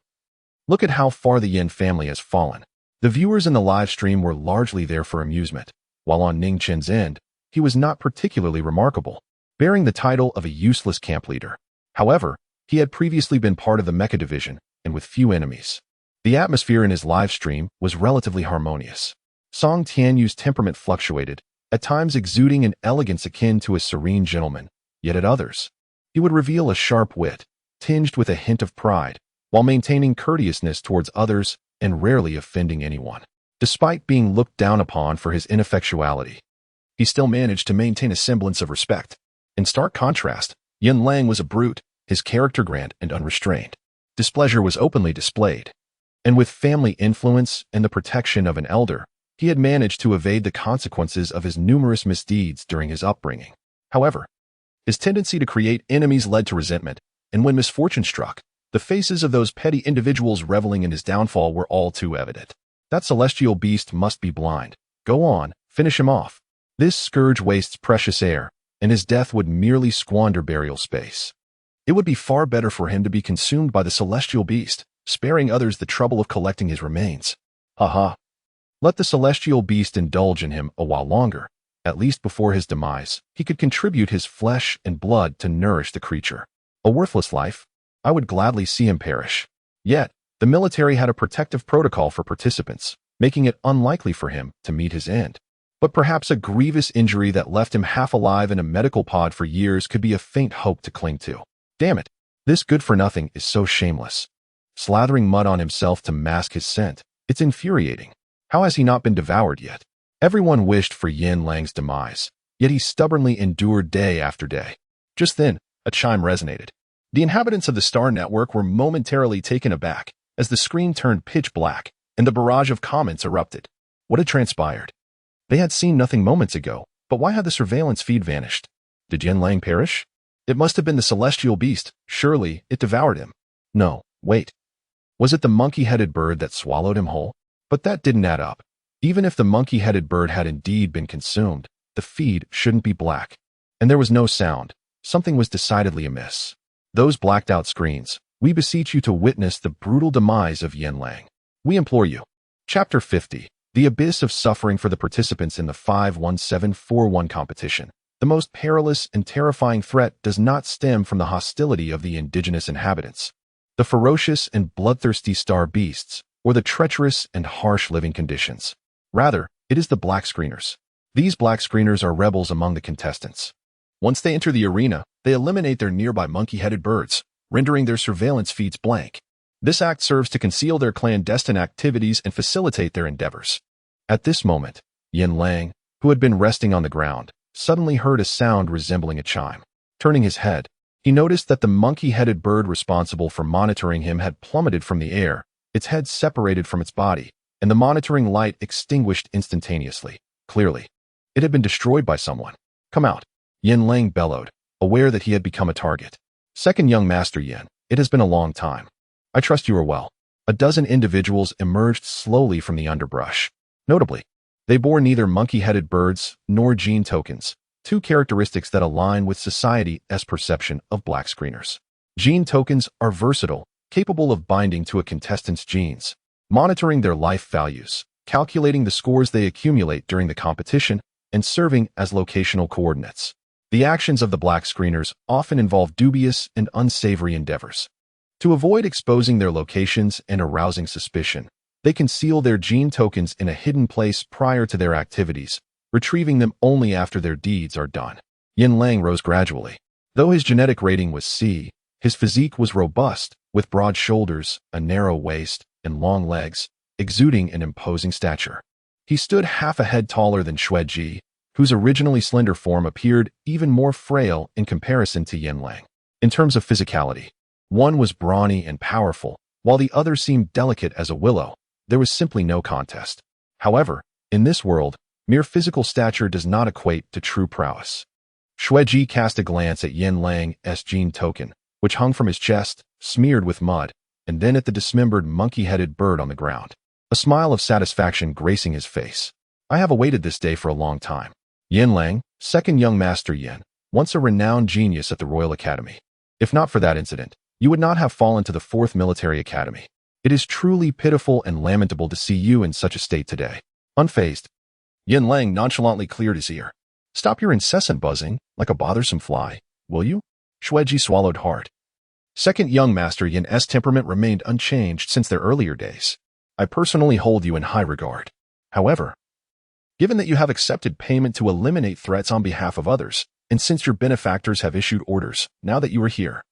Look at how far the Yin family has fallen. The viewers in the live stream were largely there for amusement, while on Ning Chen's end, he was not particularly remarkable, bearing the title of a useless camp leader. However, he had previously been part of the mecha division, and with few enemies. The atmosphere in his live stream was relatively harmonious. Song Tianyu's temperament fluctuated, at times exuding an elegance akin to a serene gentleman, yet at others, he would reveal a sharp wit, tinged with a hint of pride, while maintaining courteousness towards others and rarely offending anyone. Despite being looked down upon for his ineffectuality, he still managed to maintain a semblance of respect. In stark contrast, Yin Lang was a brute, his character grand and unrestrained. Displeasure was openly displayed, and with family influence and the protection of an elder, he had managed to evade the consequences of his numerous misdeeds during his upbringing. However, his tendency to create enemies led to resentment, and when misfortune struck, the faces of those petty individuals reveling in his downfall were all too evident. That celestial beast must be blind. Go on, finish him off. This scourge wastes precious air, and his death would merely squander burial space. It would be far better for him to be consumed by the celestial beast, sparing others the trouble of collecting his remains. Haha. Let the celestial beast indulge in him a while longer. At least before his demise, he could contribute his flesh and blood to nourish the creature. A worthless life. I would gladly see him perish. Yet, the military had a protective protocol for participants, making it unlikely for him to meet his end. But perhaps a grievous injury that left him half alive in a medical pod for years could be a faint hope to cling to. Damn it, this good-for-nothing is so shameless. Slathering mud on himself to mask his scent, it's infuriating. How has he not been devoured yet? Everyone wished for Yin Lang's demise, yet he stubbornly endured day after day. Just then, a chime resonated. The inhabitants of the Star Network were momentarily taken aback as the screen turned pitch black and the barrage of comments erupted. What had transpired? They had seen nothing moments ago, but why had the surveillance feed vanished? Did Yin Lang perish? It must have been the celestial beast. Surely, it devoured him. No, wait. Was it the monkey-headed bird that swallowed him whole? But that didn't add up. Even if the monkey-headed bird had indeed been consumed, the feed shouldn't be black. And there was no sound. Something was decidedly amiss. Those blacked-out screens. We beseech you to witness the brutal demise of Yin Lang. We implore you. Chapter 50. The abyss of suffering for the participants in the 51741 competition. The most perilous and terrifying threat does not stem from the hostility of the indigenous inhabitants, the ferocious and bloodthirsty star beasts, or the treacherous and harsh living conditions. Rather, it is the black screeners. These black screeners are rebels among the contestants. Once they enter the arena, they eliminate their nearby monkey-headed birds, rendering their surveillance feeds blank. This act serves to conceal their clandestine activities and facilitate their endeavors. At this moment, Yin Lang, who had been resting on the ground, suddenly heard a sound resembling a chime. Turning his head, he noticed that the monkey-headed bird responsible for monitoring him had plummeted from the air, its head separated from its body, and the monitoring light extinguished instantaneously. Clearly, it had been destroyed by someone. Come out, Yin Lang bellowed, aware that he had become a target. Second young Master Yin, it has been a long time. I trust you are well. A dozen individuals emerged slowly from the underbrush. Notably, they bore neither monkey-headed birds nor gene tokens, two characteristics that align with society's perception of black screeners. Gene tokens are versatile, capable of binding to a contestant's genes, monitoring their life values, calculating the scores they accumulate during the competition, and serving as locational coordinates. The actions of the black screeners often involve dubious and unsavory endeavors. To avoid exposing their locations and arousing suspicion, they conceal their gene tokens in a hidden place prior to their activities, retrieving them only after their deeds are done. Yin Lang rose gradually. Though his genetic rating was C, his physique was robust, with broad shoulders, a narrow waist, and long legs, exuding an imposing stature. He stood half a head taller than Xue Ji, whose originally slender form appeared even more frail in comparison to Yin Lang. In terms of physicality, one was brawny and powerful, while the other seemed delicate as a willow. There was simply no contest. However, in this world, mere physical stature does not equate to true prowess. Xue Ji cast a glance at Yin Lang's gene token, which hung from his chest, smeared with mud, and then at the dismembered monkey-headed bird on the ground. A smile of satisfaction gracing his face. I have awaited this day for a long time. Yin Lang, second young Master Yin, once a renowned genius at the Royal Academy. If not for that incident, you would not have fallen to the 4th Military Academy. It is truly pitiful and lamentable to see you in such a state today. Unfazed, Yin Lang nonchalantly cleared his ear. Stop your incessant buzzing, like a bothersome fly, will you? Xue Ji swallowed hard. Second young Master Yin's temperament remained unchanged since their earlier days. I personally hold you in high regard. However, given that you have accepted payment to eliminate threats on behalf of others, and since your benefactors have issued orders, now that you are here,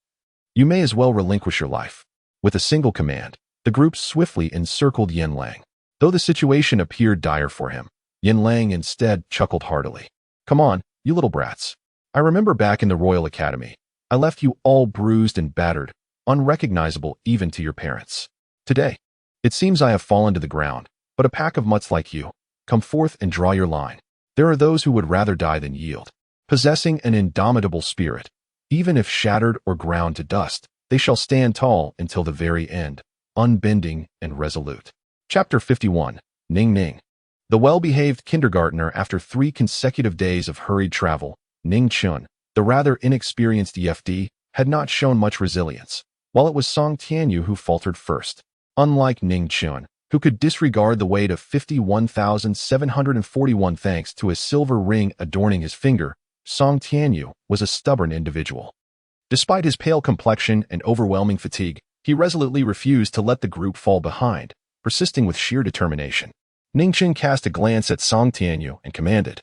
you may as well relinquish your life. With a single command, the group swiftly encircled Yin Lang. Though the situation appeared dire for him, Yin Lang instead chuckled heartily. Come on, you little brats. I remember back in the Royal Academy, I left you all bruised and battered, unrecognizable even to your parents. Today, it seems I have fallen to the ground, but a pack of mutts like you, come forth and draw your line. There are those who would rather die than yield. Possessing an indomitable spirit, even if shattered or ground to dust, they shall stand tall until the very end, unbending and resolute. Chapter 51. Ning Ning. The well-behaved kindergartner after 3 consecutive days of hurried travel, Ning Chun, the rather inexperienced EFD, had not shown much resilience, while it was Song Tianyu who faltered first. Unlike Ning Chun, who could disregard the weight of 51,741 thanks to a silver ring adorning his finger, Song Tianyu was a stubborn individual. Despite his pale complexion and overwhelming fatigue, He resolutely refused to let the group fall behind, persisting with sheer determination. Ningchen cast a glance at Song Tianyu and commanded,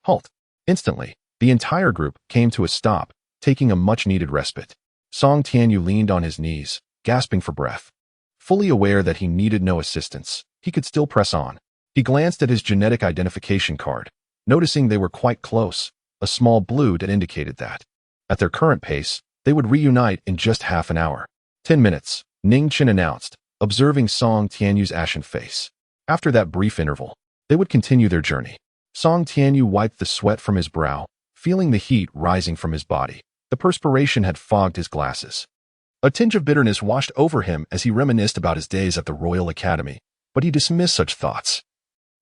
"Halt." Instantly, the entire group came to a stop, taking a much-needed respite. Song Tianyu leaned on his knees, gasping for breath. Fully aware that he needed no assistance, he could still press on. He glanced at his genetic identification card, noticing they were quite close, a small blue that indicated that, at their current pace, they would reunite in just half an hour. 10 minutes, Ningchen announced, observing Song Tianyu's ashen face. After that brief interval, they would continue their journey. Song Tianyu wiped the sweat from his brow, feeling the heat rising from his body. The perspiration had fogged his glasses. A tinge of bitterness washed over him as he reminisced about his days at the Royal Academy, but he dismissed such thoughts.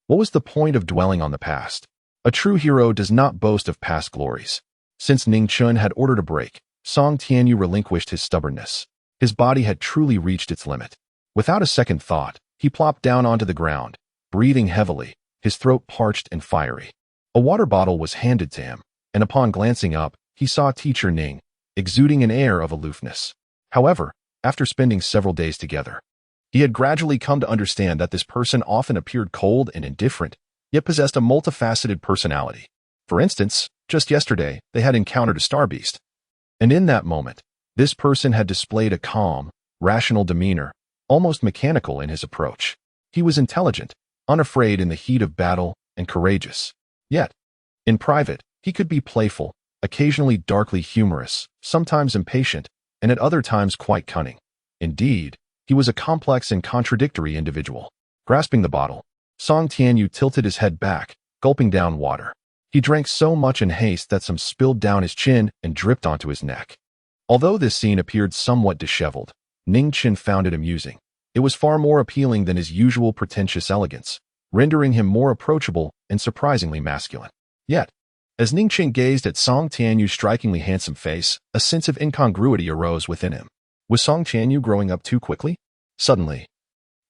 What was the point of dwelling on the past? A true hero does not boast of past glories. Since Ningchen had ordered a break, Song Tianyu relinquished his stubbornness. His body had truly reached its limit. Without a second thought, he plopped down onto the ground, breathing heavily, his throat parched and fiery. A water bottle was handed to him, and upon glancing up, he saw Teacher Ning, exuding an air of aloofness. However, after spending several days together, he had gradually come to understand that this person often appeared cold and indifferent, yet possessed a multifaceted personality. For instance, just yesterday, they had encountered a star beast. And in that moment, this person had displayed a calm, rational demeanor, almost mechanical in his approach. He was intelligent, unafraid in the heat of battle, and courageous. Yet, in private, he could be playful, occasionally darkly humorous, sometimes impatient, and at other times quite cunning. Indeed, he was a complex and contradictory individual. Grasping the bottle, Song Tianyu tilted his head back, gulping down water. He drank so much in haste that some spilled down his chin and dripped onto his neck. Although this scene appeared somewhat disheveled, Ningchen found it amusing. It was far more appealing than his usual pretentious elegance, rendering him more approachable and surprisingly masculine. Yet, as Ningchen gazed at Song Tianyu's strikingly handsome face, a sense of incongruity arose within him. Was Song Tianyu growing up too quickly? Suddenly,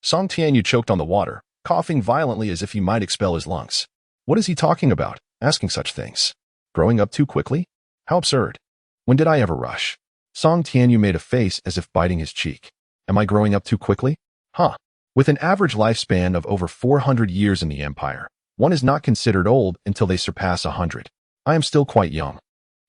Song Tianyu choked on the water, coughing violently as if he might expel his lungs. What is he talking about, asking such things? Growing up too quickly? How absurd. When did I ever rush? Song Tianyu made a face as if biting his cheek. Am I growing up too quickly? Huh. With an average lifespan of over 400 years in the Empire, one is not considered old until they surpass 100. I am still quite young.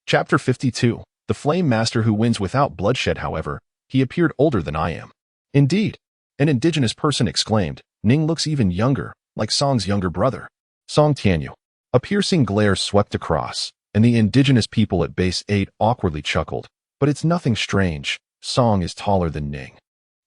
Chapter 52. The Flame Master who wins without bloodshed. However, he appeared older than I am. Indeed, an indigenous person exclaimed. Ning looks even younger, like Song's younger brother. Song Tianyu. A piercing glare swept across, and the indigenous people at base 8 awkwardly chuckled. But it's nothing strange. Song is taller than Ning.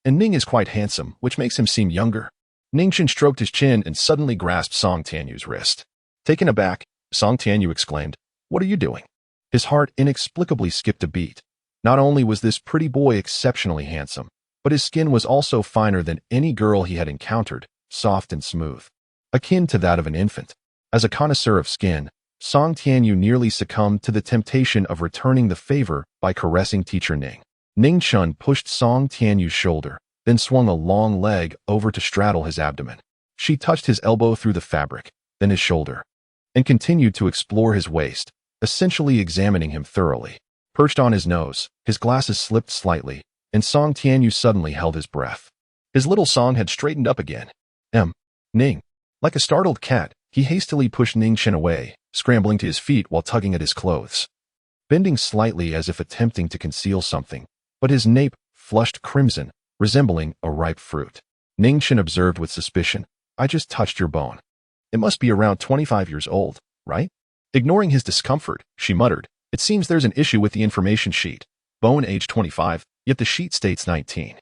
And Ning is quite handsome, which makes him seem younger. Ningchen stroked his chin and suddenly grasped Song Tianyu's wrist. Taken aback, Song Tianyu exclaimed, "What are you doing?" His heart inexplicably skipped a beat. Not only was this pretty boy exceptionally handsome, but his skin was also finer than any girl he had encountered, soft and smooth, akin to that of an infant. As a connoisseur of skin, Song Tianyu nearly succumbed to the temptation of returning the favor by caressing Teacher Ning. Ningchen pushed Song Tianyu's shoulder, then swung a long leg over to straddle his abdomen. She touched his elbow through the fabric, then his shoulder, and continued to explore his waist, essentially examining him thoroughly. Perched on his nose, his glasses slipped slightly, and Song Tianyu suddenly held his breath. His little Song had straightened up again. Ning. Like a startled cat, he hastily pushed Ningchen away, scrambling to his feet while tugging at his clothes. Bending slightly as if attempting to conceal something, but his nape flushed crimson, resembling a ripe fruit. Ningchen observed with suspicion. I just touched your bone. It must be around 25 years old, right? Ignoring his discomfort, she muttered, it seems there's an issue with the information sheet. Bone age 25, yet the sheet states 19.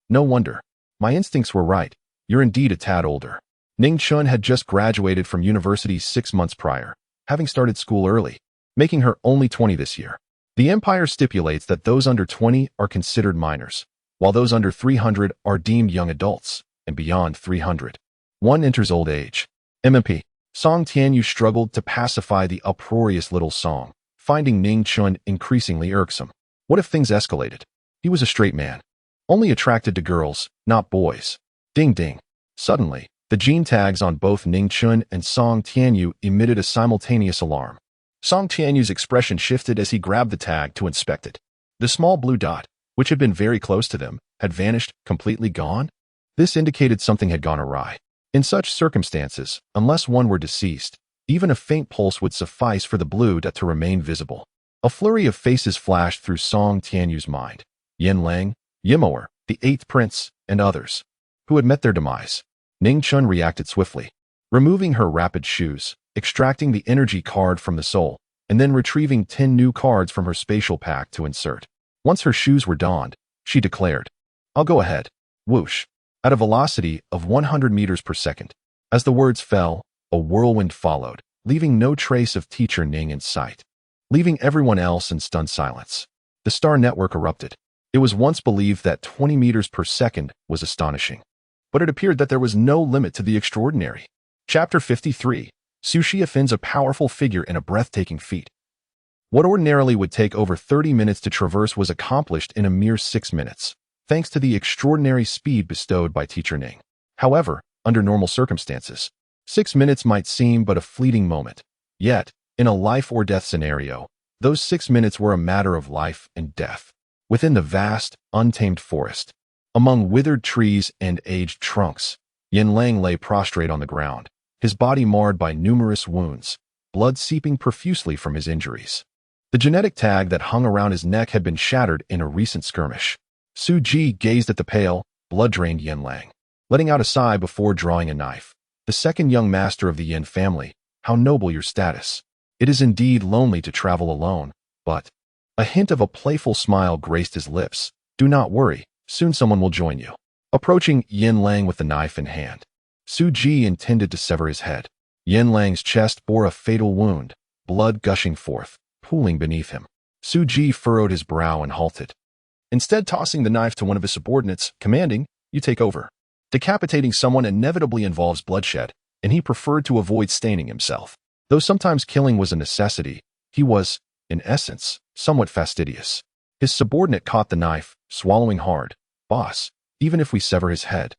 No wonder. My instincts were right. You're indeed a tad older. Ningchen had just graduated from university 6 months prior, having started school early, making her only 20 this year. The Empire stipulates that those under 20 are considered minors, while those under 300 are deemed young adults, and beyond 300. One enters old age. MMP. Song Tianyu struggled to pacify the uproarious little Song, finding Ningchen increasingly irksome. What if things escalated? He was a straight man, only attracted to girls, not boys. Ding ding. Suddenly, the gene tags on both Ningchen and Song Tianyu emitted a simultaneous alarm. Song Tianyu's expression shifted as he grabbed the tag to inspect it. The small blue dot, which had been very close to them, had vanished, completely gone? This indicated something had gone awry. In such circumstances, unless one were deceased, even a faint pulse would suffice for the blue dot to remain visible. A flurry of faces flashed through Song Tianyu's mind. Yin Lang, Yimoer, the Eighth Prince, and others, who had met their demise. Ning Chun reacted swiftly, removing her rapid shoes, extracting the energy card from the soul, and then retrieving 10 new cards from her spatial pack to insert. Once her shoes were donned, she declared, "I'll go ahead." Whoosh. At a velocity of 100 meters per second. As the words fell, a whirlwind followed, leaving no trace of Teacher Ning in sight, leaving everyone else in stunned silence. The star network erupted. It was once believed that 20 meters per second was astonishing, but it appeared that there was no limit to the extraordinary. Chapter 53. Sushi offends a powerful figure in a breathtaking feat. What ordinarily would take over 30 minutes to traverse was accomplished in a mere 6 minutes, thanks to the extraordinary speed bestowed by Teacher Ning. However, under normal circumstances, 6 minutes might seem but a fleeting moment. Yet, in a life-or-death scenario, those 6 minutes were a matter of life and death. Within the vast, untamed forest, among withered trees and aged trunks, Yin Lang lay prostrate on the ground, his body marred by numerous wounds, blood seeping profusely from his injuries. The genetic tag that hung around his neck had been shattered in a recent skirmish. Su Ji gazed at the pale, blood-drained Yin Lang, letting out a sigh before drawing a knife. "The second young master of the Yin family, how noble your status. It is indeed lonely to travel alone, but..." A hint of a playful smile graced his lips. "Do not worry, soon someone will join you." Approaching Yin Lang with the knife in hand, Su Ji intended to sever his head. Yin Lang's chest bore a fatal wound, blood gushing forth, pooling beneath him. Su Ji furrowed his brow and halted, instead tossing the knife to one of his subordinates, commanding, "You take over." Decapitating someone inevitably involves bloodshed, and he preferred to avoid staining himself. Though sometimes killing was a necessity, he was, in essence, somewhat fastidious. His subordinate caught the knife, swallowing hard. "Boss, even if we sever his head,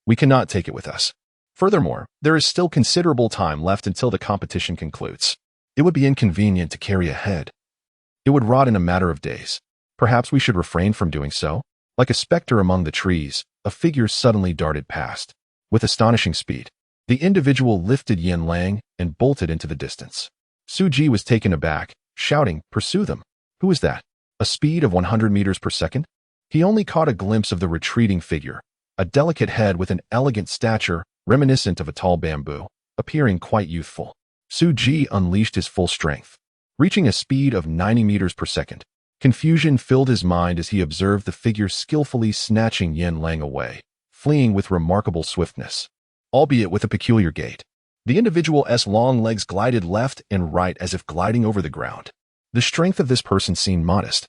we cannot take it with us. Furthermore, there is still considerable time left until the competition concludes. It would be inconvenient to carry a head. It would rot in a matter of days. Perhaps we should refrain from doing so." Like a specter among the trees, a figure suddenly darted past. With astonishing speed, the individual lifted Yin Lang and bolted into the distance. Su Ji was taken aback, shouting, "Pursue them." Who is that? A speed of 100 meters per second? He only caught a glimpse of the retreating figure, a delicate head with an elegant stature reminiscent of a tall bamboo, appearing quite youthful. Su Ji unleashed his full strength, reaching a speed of 90 meters per second. Confusion filled his mind as he observed the figure skillfully snatching Yin Lang away, fleeing with remarkable swiftness, albeit with a peculiar gait. The individual's long legs glided left and right as if gliding over the ground. The strength of this person seemed modest,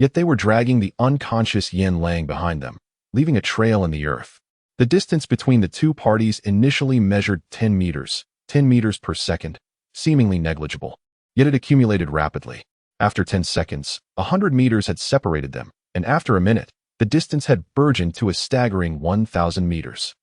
yet they were dragging the unconscious Yin Lang behind them, leaving a trail in the earth. The distance between the two parties initially measured 10 meters per second, seemingly negligible, yet it accumulated rapidly. After 10 seconds, 100 meters had separated them, and after a minute, the distance had burgeoned to a staggering 1,000 meters.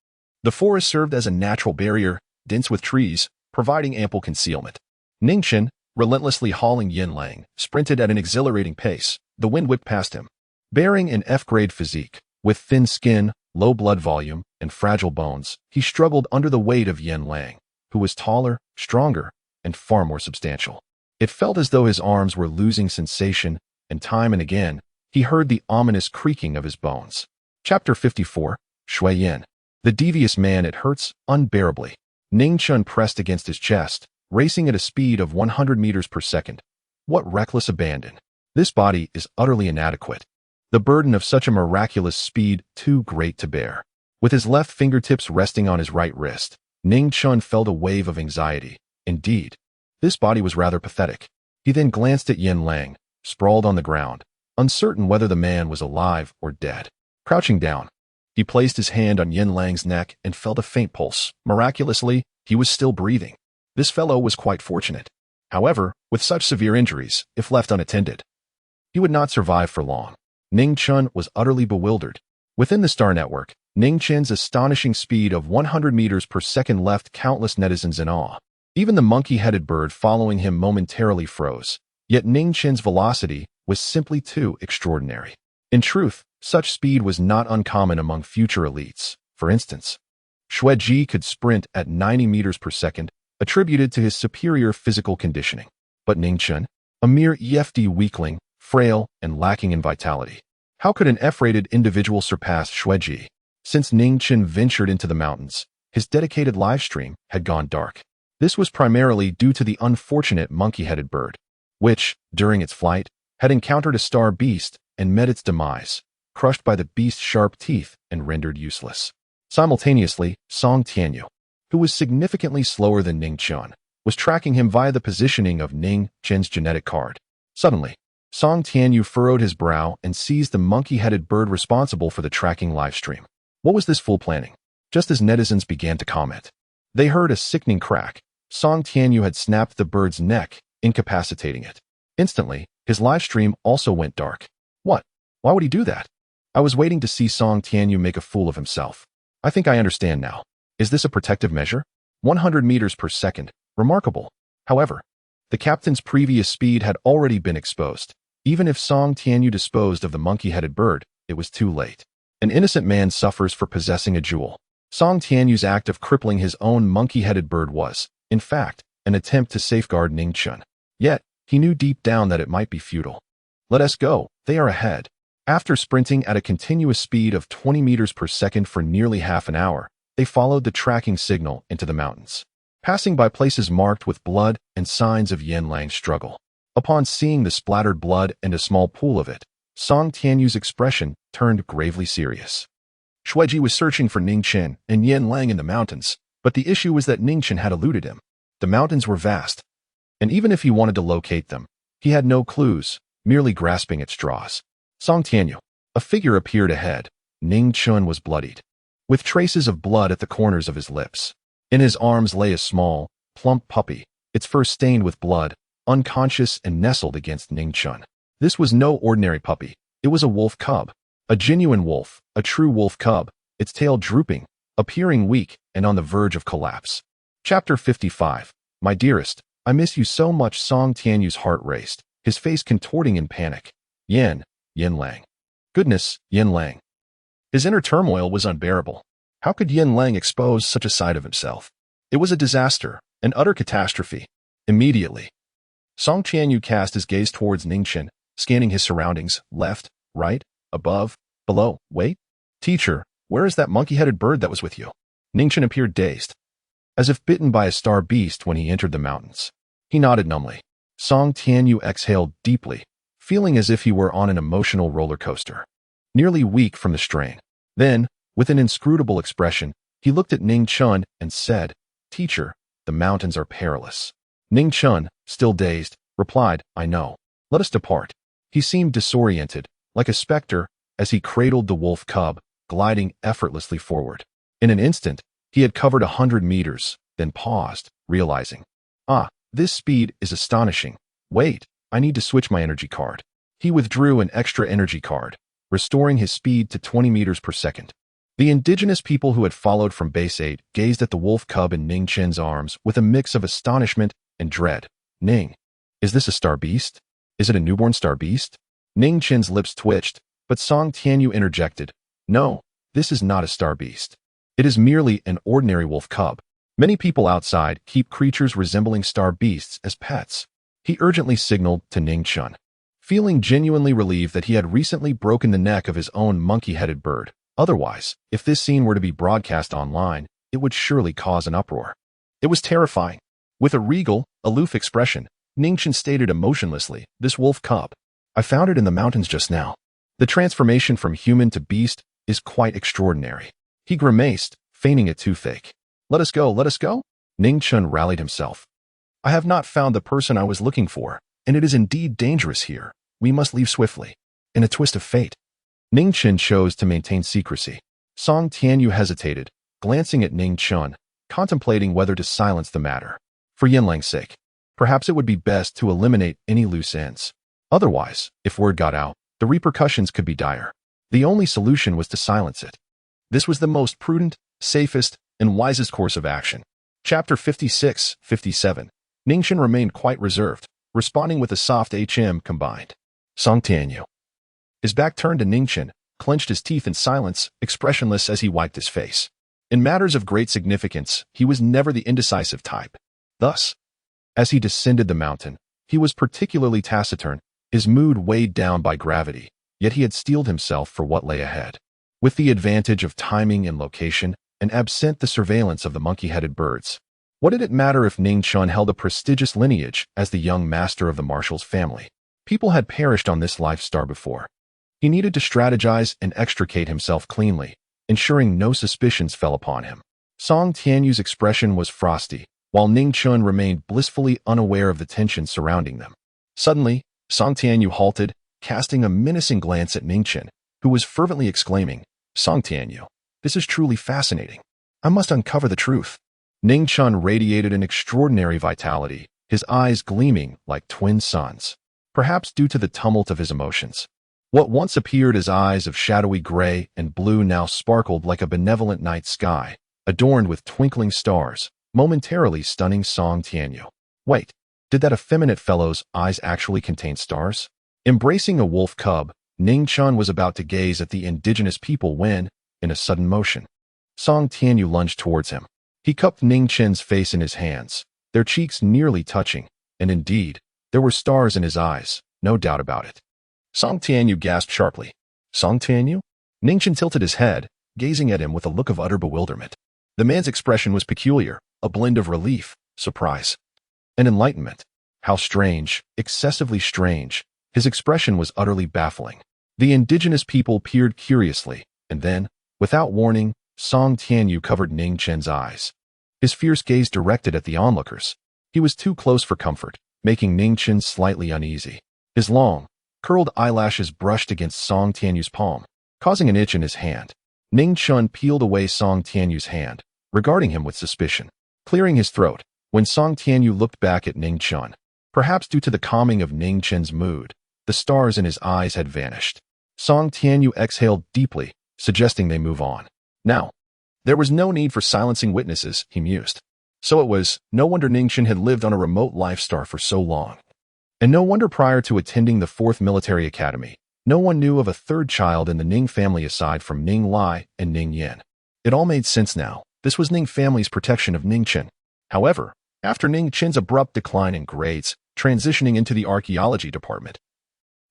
The forest served as a natural barrier, dense with trees, providing ample concealment. Ningchen, relentlessly hauling Yin Lang, sprinted at an exhilarating pace. The wind whipped past him. Bearing an F-grade physique, with thin skin, low blood volume, and fragile bones, he struggled under the weight of Yin Lang, who was taller, stronger, and far more substantial. It felt as though his arms were losing sensation, and time and again, he heard the ominous creaking of his bones. Chapter 54. Shui Yin. The devious man, it hurts unbearably. Ning Chun pressed against his chest, racing at a speed of 100 meters per second. What reckless abandon. This body is utterly inadequate. The burden of such a miraculous speed too great to bear. With his left fingertips resting on his right wrist, Ning Chun felt a wave of anxiety. Indeed, this body was rather pathetic. He then glanced at Yin Lang, sprawled on the ground, uncertain whether the man was alive or dead. Crouching down, he placed his hand on Yin Lang's neck and felt a faint pulse. Miraculously, he was still breathing. This fellow was quite fortunate. However, with such severe injuries, if left unattended, he would not survive for long. Ning Chun was utterly bewildered. Within the star network, Ning Chen's astonishing speed of 100 meters per second left countless netizens in awe. Even the monkey-headed bird following him momentarily froze. Yet Ning Chen's velocity was simply too extraordinary. In truth, such speed was not uncommon among future elites. For instance, Xueji could sprint at 90 meters per second, attributed to his superior physical conditioning. But Ningchen, a mere EFD weakling, frail and lacking in vitality. How could an F-rated individual surpass Xueji? Since Ningchen ventured into the mountains, his dedicated livestream had gone dark. This was primarily due to the unfortunate monkey-headed bird, which, during its flight, had encountered a star beast and met its demise, crushed by the beast's sharp teeth and rendered useless. Simultaneously, Song Tianyu, who was significantly slower than Ning Chen, was tracking him via the positioning of Ning Chen's genetic card. Suddenly, Song Tianyu furrowed his brow and seized the monkey-headed bird responsible for the tracking livestream. What was this fool planning? Just as netizens began to comment, they heard a sickening crack. Song Tianyu had snapped the bird's neck, incapacitating it. Instantly, his livestream also went dark. What? Why would he do that? I was waiting to see Song Tianyu make a fool of himself. I think I understand now. Is this a protective measure? 100 meters per second. Remarkable. However, the captain's previous speed had already been exposed. Even if Song Tianyu disposed of the monkey-headed bird, it was too late. An innocent man suffers for possessing a jewel. Song Tianyu's act of crippling his own monkey-headed bird was, in fact, an attempt to safeguard Ning Chen. Yet, he knew deep down that it might be futile. Let us go, they are ahead. After sprinting at a continuous speed of 20 meters per second for nearly half an hour, they followed the tracking signal into the mountains, passing by places marked with blood and signs of Yanlang's struggle. Upon seeing the splattered blood and a small pool of it, Song Tianyu's expression turned gravely serious. Xueji was searching for Ning Chen and Yanlang in the mountains, but the issue was that Ning Chen had eluded him. The mountains were vast, and even if he wanted to locate them, he had no clues, merely grasping at straws. Song Tianyu. A figure appeared ahead. Ning Chen was bloodied, with traces of blood at the corners of his lips. In his arms lay a small, plump puppy, its fur stained with blood, unconscious and nestled against Ning Chen. This was no ordinary puppy. It was a wolf cub. A genuine wolf, a true wolf cub, its tail drooping, appearing weak and on the verge of collapse. Chapter 55. My dearest, I miss you so much. Song Tianyu's heart raced, his face contorting in panic. Yanlang. Goodness, Yanlang. His inner turmoil was unbearable. How could Yanlang expose such a side of himself? It was a disaster, an utter catastrophe. Immediately, Song Tianyu cast his gaze towards Ning Chen, scanning his surroundings, left, right, above, below. Wait? Teacher, where is that monkey-headed bird that was with you? Ning Chen appeared dazed, as if bitten by a star beast when he entered the mountains. He nodded numbly. Song Tianyu exhaled deeply, feeling as if he were on an emotional roller coaster, nearly weak from the strain. Then, with an inscrutable expression, he looked at Ning Chen and said, Teacher, the mountains are perilous. Ning Chen, still dazed, replied, I know. Let us depart. He seemed disoriented, like a specter, as he cradled the wolf cub, gliding effortlessly forward. In an instant, he had covered 100 meters, then paused, realizing, this speed is astonishing. Wait, I need to switch my energy card. He withdrew an extra energy card, restoring his speed to 20 meters per second. The indigenous people who had followed from Base 8 gazed at the wolf cub in Ning Chen's arms with a mix of astonishment and dread. Ning, is this a star beast? Is it a newborn star beast? Ning Chen's lips twitched, but Song Tianyu interjected, No, this is not a star beast. It is merely an ordinary wolf cub. Many people outside keep creatures resembling star beasts as pets. He urgently signaled to Ning Chen, feeling genuinely relieved that he had recently broken the neck of his own monkey-headed bird. Otherwise, if this scene were to be broadcast online, it would surely cause an uproar. It was terrifying. With a regal, aloof expression, Ning Chen stated emotionlessly, This wolf cub, I found it in the mountains just now. The transformation from human to beast is quite extraordinary. He grimaced, feigning a toothache. Let us go, let us go? Ning Chen rallied himself. I have not found the person I was looking for, and it is indeed dangerous here. We must leave swiftly. In a twist of fate, Ning Chen chose to maintain secrecy. Song Tianyu hesitated, glancing at Ning Chen, contemplating whether to silence the matter. For Yanlang's sake, perhaps it would be best to eliminate any loose ends. Otherwise, if word got out, the repercussions could be dire. The only solution was to silence it. This was the most prudent, safest, and wisest course of action. Chapter 56-57. Ning Chen remained quite reserved, responding with a soft HM combined. Song Tianyu. His back turned to Ningchen, clenched his teeth in silence, expressionless as he wiped his face. In matters of great significance, he was never the indecisive type. Thus, as he descended the mountain, he was particularly taciturn, his mood weighed down by gravity, yet he had steeled himself for what lay ahead. With the advantage of timing and location, and absent the surveillance of the monkey-headed birds, what did it matter if Ningchen held a prestigious lineage as the young master of the marshal's family? People had perished on this life star before. He needed to strategize and extricate himself cleanly, ensuring no suspicions fell upon him. Song Tianyu's expression was frosty, while Ningchen remained blissfully unaware of the tension surrounding them. Suddenly, Song Tianyu halted, casting a menacing glance at Ningchen, who was fervently exclaiming, "Song Tianyu, this is truly fascinating. I must uncover the truth." Ningchen radiated an extraordinary vitality, his eyes gleaming like twin suns, perhaps due to the tumult of his emotions. What once appeared as eyes of shadowy gray and blue now sparkled like a benevolent night sky, adorned with twinkling stars, momentarily stunning Song Tianyu. Wait, did that effeminate fellow's eyes actually contain stars? Embracing a wolf cub, Ningchen was about to gaze at the indigenous people when, in a sudden motion, Song Tianyu lunged towards him. He cupped Ningchen's face in his hands, their cheeks nearly touching, and indeed, there were stars in his eyes, no doubt about it. Song Tianyu gasped sharply. "Song Tianyu?" Ningchen tilted his head, gazing at him with a look of utter bewilderment. The man's expression was peculiar, a blend of relief, surprise, and enlightenment. How strange, excessively strange. His expression was utterly baffling. The indigenous people peered curiously, and then, without warning, Song Tianyu covered Ningchen's eyes. His fierce gaze directed at the onlookers. He was too close for comfort, making Ningchen slightly uneasy. His long, curled eyelashes brushed against Song Tianyu's palm, causing an itch in his hand. Ningchen peeled away Song Tianyu's hand, regarding him with suspicion, clearing his throat, when Song Tianyu looked back at Ningchen. Perhaps due to the calming of Ningchen's mood, the stars in his eyes had vanished. Song Tianyu exhaled deeply, suggesting they move on. Now, there was no need for silencing witnesses, he mused. So it was no wonder Ningchen had lived on a remote life star for so long. And no wonder prior to attending the 4th Military Academy, no one knew of a third child in the Ning family aside from Ning Lai and Ning Yin. It all made sense now. This was Ning family's protection of Ningchen. However, after Ningchen's abrupt decline in grades, transitioning into the archaeology department,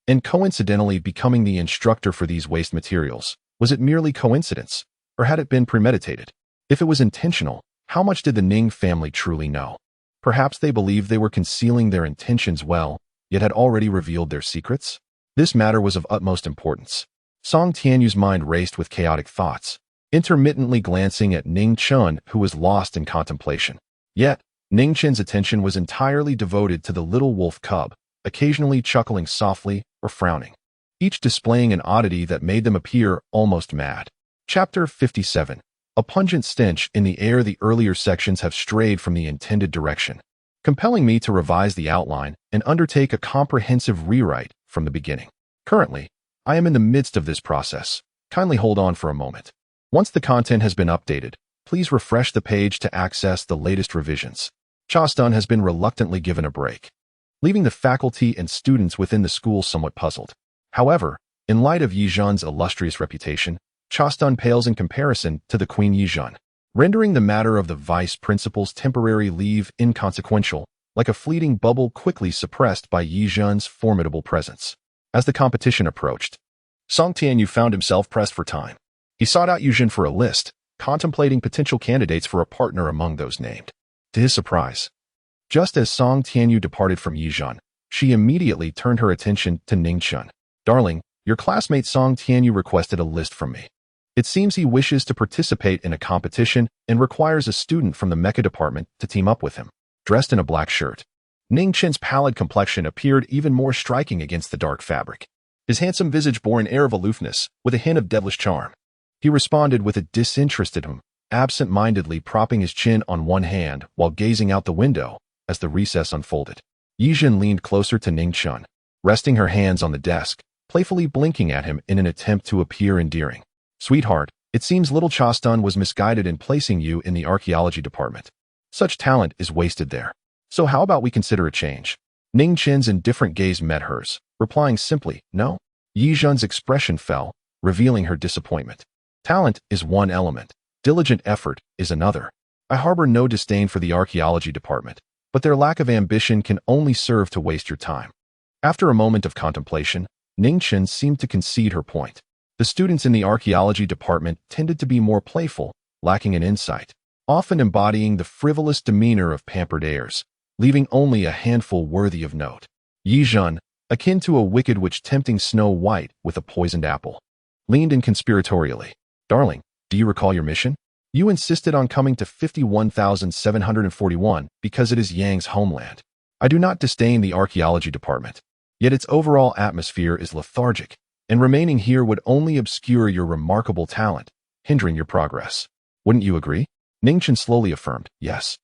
and coincidentally becoming the instructor for these waste materials, was it merely coincidence, or had it been premeditated? If it was intentional, how much did the Ning family truly know? Perhaps they believed they were concealing their intentions well, yet had already revealed their secrets? This matter was of utmost importance. Song Tianyu's mind raced with chaotic thoughts, intermittently glancing at Ningchen, who was lost in contemplation. Yet, Ningchen's attention was entirely devoted to the little wolf cub, occasionally chuckling softly or frowning, each displaying an oddity that made them appear almost mad. Chapter 57. A pungent stench in the air. The earlier sections have strayed from the intended direction, compelling me to revise the outline and undertake a comprehensive rewrite from the beginning. Currently, I am in the midst of this process. Kindly hold on for a moment. Once the content has been updated, please refresh the page to access the latest revisions. Chastan has been reluctantly given a break, leaving the faculty and students within the school somewhat puzzled. However, in light of Yizhan's illustrious reputation, Chastan pales in comparison to the Queen Yizhan, rendering the matter of the vice principal's temporary leave inconsequential, like a fleeting bubble quickly suppressed by Yizhan's formidable presence. As the competition approached, Song Tianyu found himself pressed for time. He sought out Yizhan for a list, contemplating potential candidates for a partner among those named. To his surprise, just as Song Tianyu departed from Yizhan, she immediately turned her attention to Ningchen. "Darling, your classmate Song Tianyu requested a list from me. It seems he wishes to participate in a competition and requires a student from the mecha department to team up with him." Dressed in a black shirt, Ningchen's pallid complexion appeared even more striking against the dark fabric. His handsome visage bore an air of aloofness, with a hint of devilish charm. He responded with a disinterested absent-mindedly propping his chin on one hand while gazing out the window as the recess unfolded. Yizhan leaned closer to Ningchen, resting her hands on the desk, playfully blinking at him in an attempt to appear endearing. "Sweetheart, it seems little Chastan was misguided in placing you in the archaeology department. Such talent is wasted there. So how about we consider a change?" Ningchen's indifferent gaze met hers, replying simply, "No." Yizhen's expression fell, revealing her disappointment. Talent is one element. Diligent effort is another. I harbor no disdain for the archaeology department, but their lack of ambition can only serve to waste your time. After a moment of contemplation, Ningchen seemed to concede her point. The students in the archaeology department tended to be more playful, lacking in insight, often embodying the frivolous demeanor of pampered heirs, leaving only a handful worthy of note. Yizhen, akin to a wicked witch tempting Snow White with a poisoned apple, leaned in conspiratorially. Darling, do you recall your mission? You insisted on coming to 51,741 because it is Yang's homeland. I do not disdain the archaeology department, yet its overall atmosphere is lethargic, and remaining here would only obscure your remarkable talent, hindering your progress. Wouldn't you agree? Ningchen slowly affirmed, yes.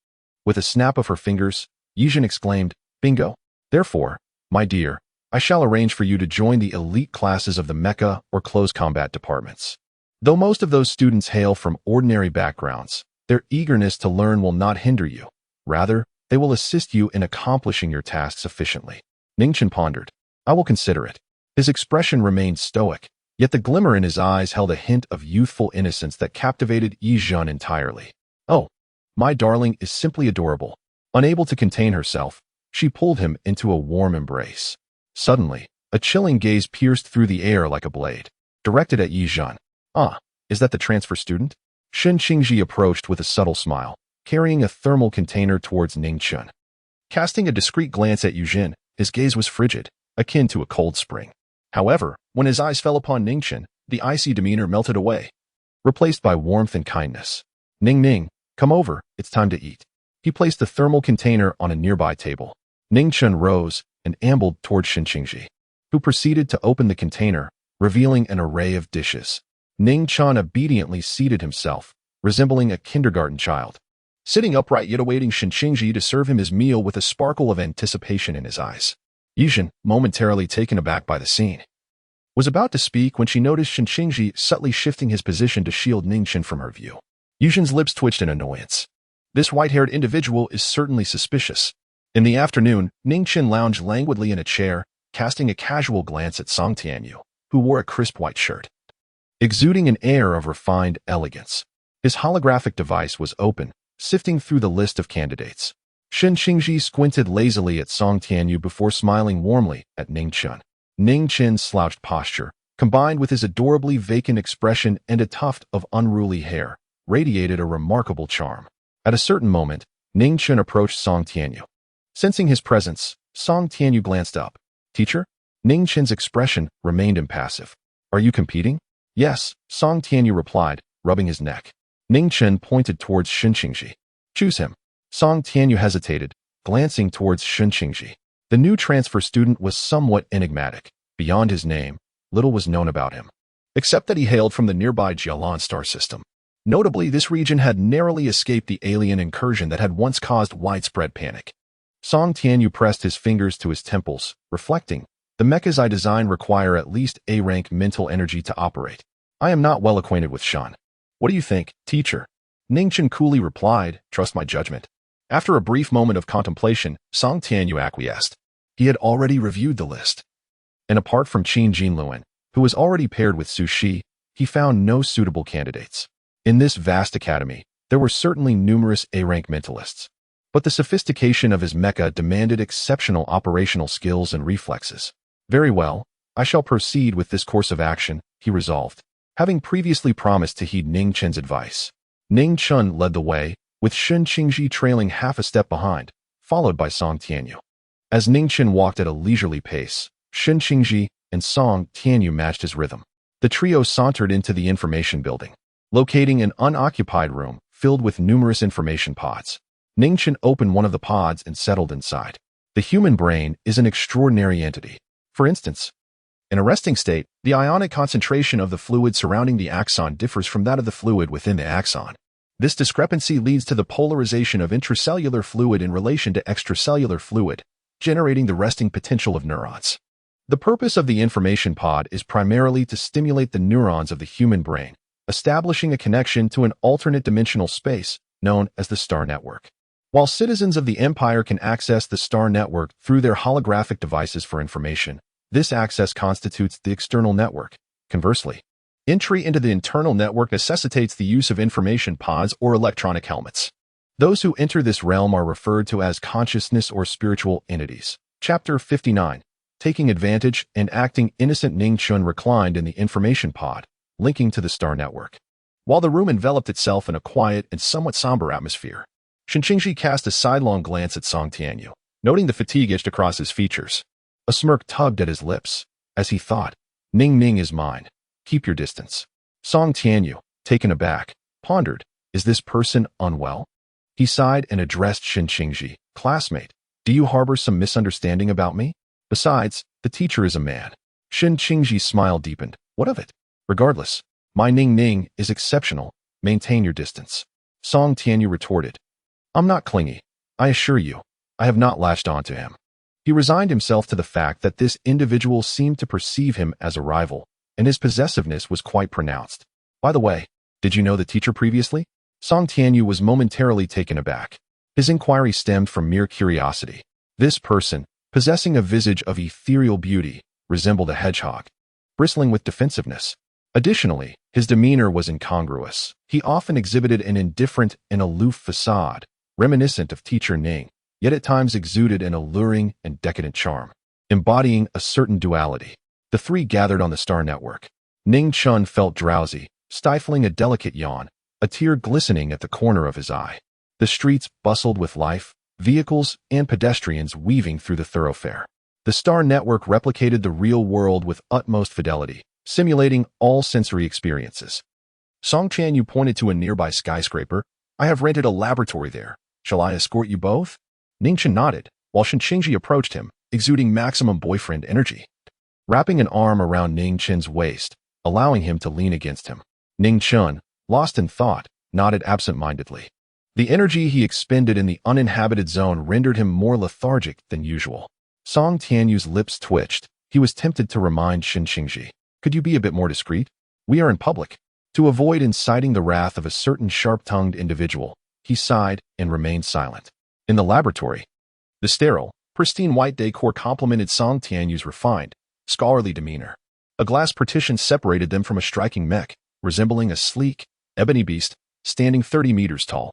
With a snap of her fingers, Yizhen exclaimed, bingo. Therefore, my dear, I shall arrange for you to join the elite classes of the mecha or close combat departments. Though most of those students hail from ordinary backgrounds, their eagerness to learn will not hinder you. Rather, they will assist you in accomplishing your tasks efficiently. Ningchen pondered. I will consider it. His expression remained stoic, yet the glimmer in his eyes held a hint of youthful innocence that captivated Yizhen entirely. Oh, my darling is simply adorable. Unable to contain herself, she pulled him into a warm embrace. Suddenly, a chilling gaze pierced through the air like a blade, directed at Yizhen. Ah, is that the transfer student? Shen Qingji approached with a subtle smile, carrying a thermal container towards Ningchen. Casting a discreet glance at Yizhen, his gaze was frigid, akin to a cold spring. However, when his eyes fell upon Ningchen, the icy demeanor melted away, replaced by warmth and kindness. Ning, come over, it's time to eat. He placed the thermal container on a nearby table. Ningchen rose and ambled toward Shen Qingji, who proceeded to open the container, revealing an array of dishes. Ningchen obediently seated himself, resembling a kindergarten child, sitting upright yet awaiting Shen Qingji to serve him his meal with a sparkle of anticipation in his eyes. Yizhen, momentarily taken aback by the scene, was about to speak when she noticed Shen Qingji subtly shifting his position to shield Ningchen from her view. Yizhen's lips twitched in annoyance. This white-haired individual is certainly suspicious. In the afternoon, Ningchen lounged languidly in a chair, casting a casual glance at Song Tianyu, who wore a crisp white shirt, exuding an air of refined elegance. His holographic device was open, sifting through the list of candidates. Shen Qingji squinted lazily at Song Tianyu before smiling warmly at Ningchen. Ningchen's slouched posture, combined with his adorably vacant expression and a tuft of unruly hair, radiated a remarkable charm. At a certain moment, Ningchen approached Song Tianyu. Sensing his presence, Song Tianyu glanced up. Teacher? Ningchen's expression remained impassive. Are you competing? Yes, Song Tianyu replied, rubbing his neck. Ningchen pointed towards Shen Qingji. Choose him. Song Tianyu hesitated, glancing towards Shen Qingji. The new transfer student was somewhat enigmatic. Beyond his name, little was known about him, except that he hailed from the nearby Jialan star system. Notably, this region had narrowly escaped the alien incursion that had once caused widespread panic. Song Tianyu pressed his fingers to his temples, reflecting, the mechas I design require at least A-rank mental energy to operate. I am not well acquainted with Shan. What do you think, teacher? Ningchen coolly replied, trust my judgment. After a brief moment of contemplation, Song Tianyu acquiesced. He had already reviewed the list. And apart from Qin Jinluan, who was already paired with Su Shi, he found no suitable candidates. In this vast academy, there were certainly numerous A-rank mentalists, but the sophistication of his mecha demanded exceptional operational skills and reflexes. Very well, I shall proceed with this course of action, he resolved, having previously promised to heed Ningchen's advice. Ningchen led the way, with Shen Qingji trailing half a step behind, followed by Song Tianyu. As Ningchen walked at a leisurely pace, Shen Qingji and Song Tianyu matched his rhythm. The trio sauntered into the information building, locating an unoccupied room filled with numerous information pods. Ningchen opened one of the pods and settled inside. The human brain is an extraordinary entity. For instance, in a resting state, the ionic concentration of the fluid surrounding the axon differs from that of the fluid within the axon. This discrepancy leads to the polarization of intracellular fluid in relation to extracellular fluid, generating the resting potential of neurons. The purpose of the information pod is primarily to stimulate the neurons of the human brain, establishing a connection to an alternate dimensional space known as the star network. While citizens of the Empire can access the star network through their holographic devices for information, This access constitutes the external network. Conversely, entry into the internal network necessitates the use of information pods or electronic helmets. Those who enter this realm are referred to as consciousness or spiritual entities. Chapter 59. Taking advantage and acting innocent. Ning Chun reclined in the information pod, linking to the star network. While the room enveloped itself in a quiet and somewhat somber atmosphere, Shinqingji cast a sidelong glance at Song Tianyu, noting the fatigue etched across his features. A smirk tugged at his lips, as he thought, Ning Ning is mine. Keep your distance. Song Tianyu, taken aback, pondered, is this person unwell? He sighed and addressed Shinqingji, classmate, do you harbor some misunderstanding about me? Besides, the teacher is a man. Shinqingji's smile deepened. What of it? Regardless, my Ning Ning is exceptional. Maintain your distance. Song Tianyu retorted. I'm not clingy. I assure you, I have not latched onto him. He resigned himself to the fact that this individual seemed to perceive him as a rival, and his possessiveness was quite pronounced. By the way, did you know the teacher previously? Song Tianyu was momentarily taken aback. His inquiry stemmed from mere curiosity. This person, possessing a visage of ethereal beauty, resembled a hedgehog, bristling with defensiveness. Additionally, his demeanor was incongruous. He often exhibited an indifferent and aloof facade, reminiscent of teacher Ning, yet at times exuded an alluring and decadent charm, embodying a certain duality. The three gathered on the star network. Ning Chun felt drowsy, stifling a delicate yawn, a tear glistening at the corner of his eye. The streets bustled with life, vehicles and pedestrians weaving through the thoroughfare. The star network replicated the real world with utmost fidelity, simulating all sensory experiences. Song Tianyu pointed to a nearby skyscraper. I have rented a laboratory there. Shall I escort you both? Ning Chun nodded, while Shinqingji approached him, exuding maximum boyfriend energy, wrapping an arm around Ning Chun's waist, allowing him to lean against him. Ning Chun, lost in thought, nodded absent-mindedly. The energy he expended in the uninhabited zone rendered him more lethargic than usual. Song Tianyu's lips twitched. He was tempted to remind Shinqingji, could you be a bit more discreet? We are in public. To avoid inciting the wrath of a certain sharp-tongued individual, he sighed and remained silent. In the laboratory, the sterile, pristine white decor complemented Song Tianyu's refined, scholarly demeanor. A glass partition separated them from a striking mech, resembling a sleek, ebony beast, standing 30 meters tall.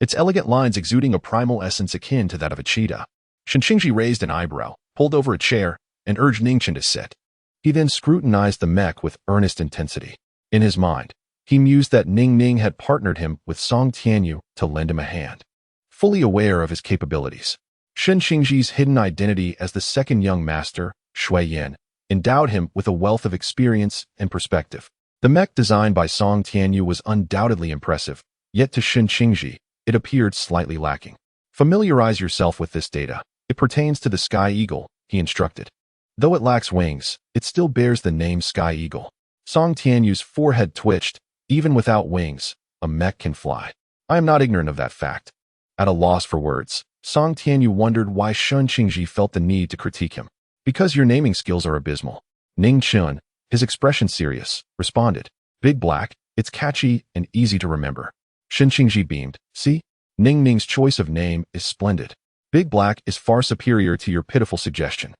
Its elegant lines exuding a primal essence akin to that of a cheetah. Shinqingji raised an eyebrow, pulled over a chair, and urged Ning Chun to sit. He then scrutinized the mech with earnest intensity. In his mind, he mused that Ning Ning had partnered him with Song Tianyu to lend him a hand. Fully aware of his capabilities, Shinqingji's hidden identity as the second young master, Shui Yan, endowed him with a wealth of experience and perspective. The mech designed by Song Tianyu was undoubtedly impressive, yet to Shinqingji, it appeared slightly lacking. Familiarize yourself with this data. It pertains to the Sky Eagle, he instructed. Though it lacks wings, it still bears the name Sky Eagle. Song Tianyu's forehead twitched. Even without wings, a mech can fly. I am not ignorant of that fact. At a loss for words, Song Tianyu wondered why Shinqingji felt the need to critique him. Because your naming skills are abysmal. Ning Chun, his expression serious, responded. Big Black, it's catchy and easy to remember. Shinqingji beamed. See? Ning Ning's choice of name is splendid. Big Black is far superior to your pitiful suggestion.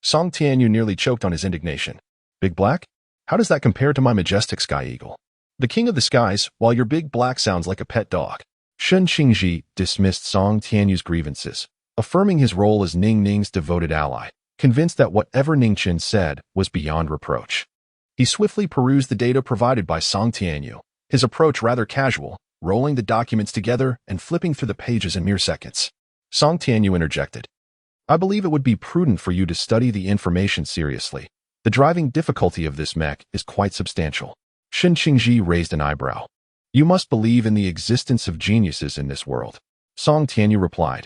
Song Tianyu nearly choked on his indignation. Big Black? How does that compare to my majestic Sky Eagle? The king of the skies, while your Big Black sounds like a pet dog. Shinqingji dismissed Song Tianyu's grievances, affirming his role as Ning Ning's devoted ally, convinced that whatever Ning Chun said was beyond reproach. He swiftly perused the data provided by Song Tianyu, his approach rather casual, rolling the documents together and flipping through the pages in mere seconds. Song Tianyu interjected. I believe it would be prudent for you to study the information seriously. The driving difficulty of this mech is quite substantial. Shinqingji raised an eyebrow. You must believe in the existence of geniuses in this world. Song Tianyu replied.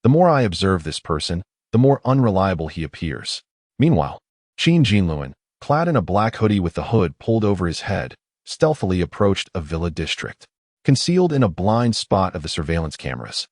The more I observe this person, the more unreliable he appears. Meanwhile, Qin Jinluan, clad in a black hoodie with the hood pulled over his head, stealthily approached a villa district, concealed in a blind spot of the surveillance cameras.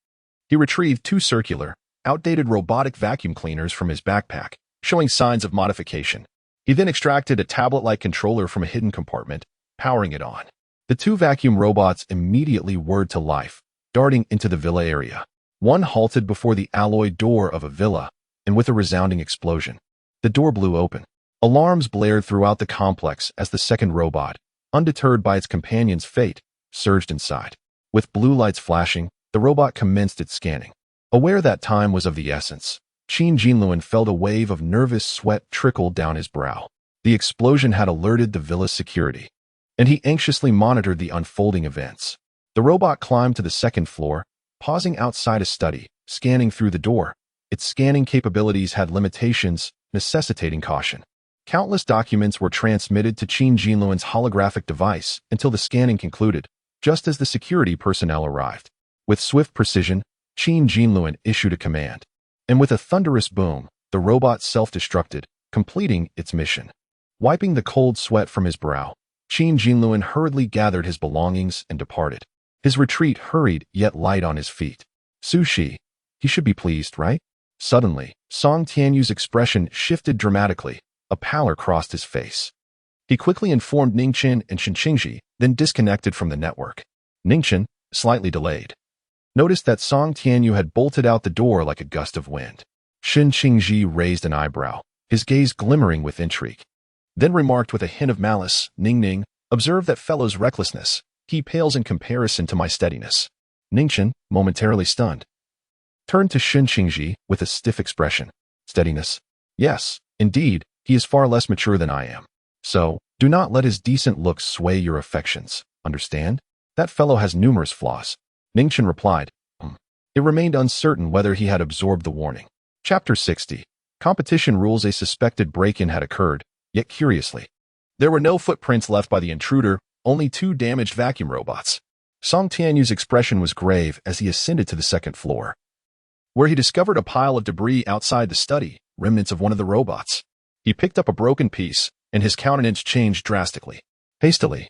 He retrieved two circular, outdated robotic vacuum cleaners from his backpack, showing signs of modification. He then extracted a tablet-like controller from a hidden compartment, powering it on. The two vacuum robots immediately whirred to life, darting into the villa area. One halted before the alloy door of a villa, and with a resounding explosion, The door blew open. Alarms blared throughout the complex as the second robot, undeterred by its companion's fate, surged inside. With blue lights flashing, the robot commenced its scanning. Aware that time was of the essence, Qin Jinluan felt a wave of nervous sweat trickle down his brow. The explosion had alerted the villa's security, and he anxiously monitored the unfolding events. The robot climbed to the second floor, pausing outside a study, scanning through the door. Its scanning capabilities had limitations, necessitating caution. Countless documents were transmitted to Qin Jinluan's holographic device until the scanning concluded, just as the security personnel arrived. With swift precision, Qin Jinluan issued a command, and with a thunderous boom, the robot self-destructed, completing its mission. Wiping the cold sweat from his brow, Qin Jinluan hurriedly gathered his belongings and departed. His retreat hurried yet light on his feet. SUSI, he should be pleased, right? Suddenly, Song Tianyu's expression shifted dramatically. A pallor crossed his face. He quickly informed Ningchen and Shinqingji, then disconnected from the network. Ningchen, slightly delayed, noticed that Song Tianyu had bolted out the door like a gust of wind. Shinqingji raised an eyebrow, his gaze glimmering with intrigue. Then remarked with a hint of malice, Ning, observe that fellow's recklessness. He pales in comparison to my steadiness. Ningchen, momentarily stunned, turned to Shinqingji with a stiff expression. Steadiness? Yes, indeed, he is far less mature than I am. So, do not let his decent looks sway your affections, understand? That fellow has numerous flaws. Ningchen replied. It remained uncertain whether he had absorbed the warning. Chapter 60. Competition rules. A suspected break-in had occurred, yet curiously, there were no footprints left by the intruder, only 2 damaged vacuum robots. Song Tianyu's expression was grave as he ascended to the second floor, where he discovered a pile of debris outside the study, remnants of one of the robots. He picked up a broken piece, and his countenance changed drastically. Hastily,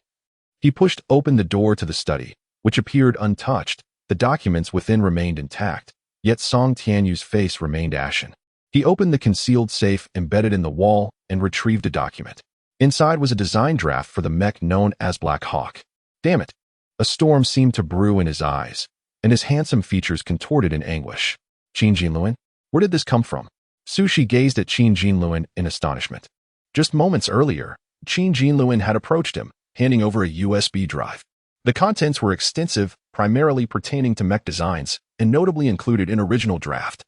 he pushed open the door to the study, which appeared untouched. The documents within remained intact, yet Song Tianyu's face remained ashen. He opened the concealed safe embedded in the wall and retrieved a document. Inside was a design draft for the mech known as Black Hawk. Damn it! A storm seemed to brew in his eyes, and his handsome features contorted in anguish. Qin Jinluan? Where did this come from? SUSI gazed at Qin Jinluan in astonishment. Just moments earlier, Qin Jinluan had approached him, handing over a USB drive. The contents were extensive, primarily pertaining to mech designs, and notably included an original draft.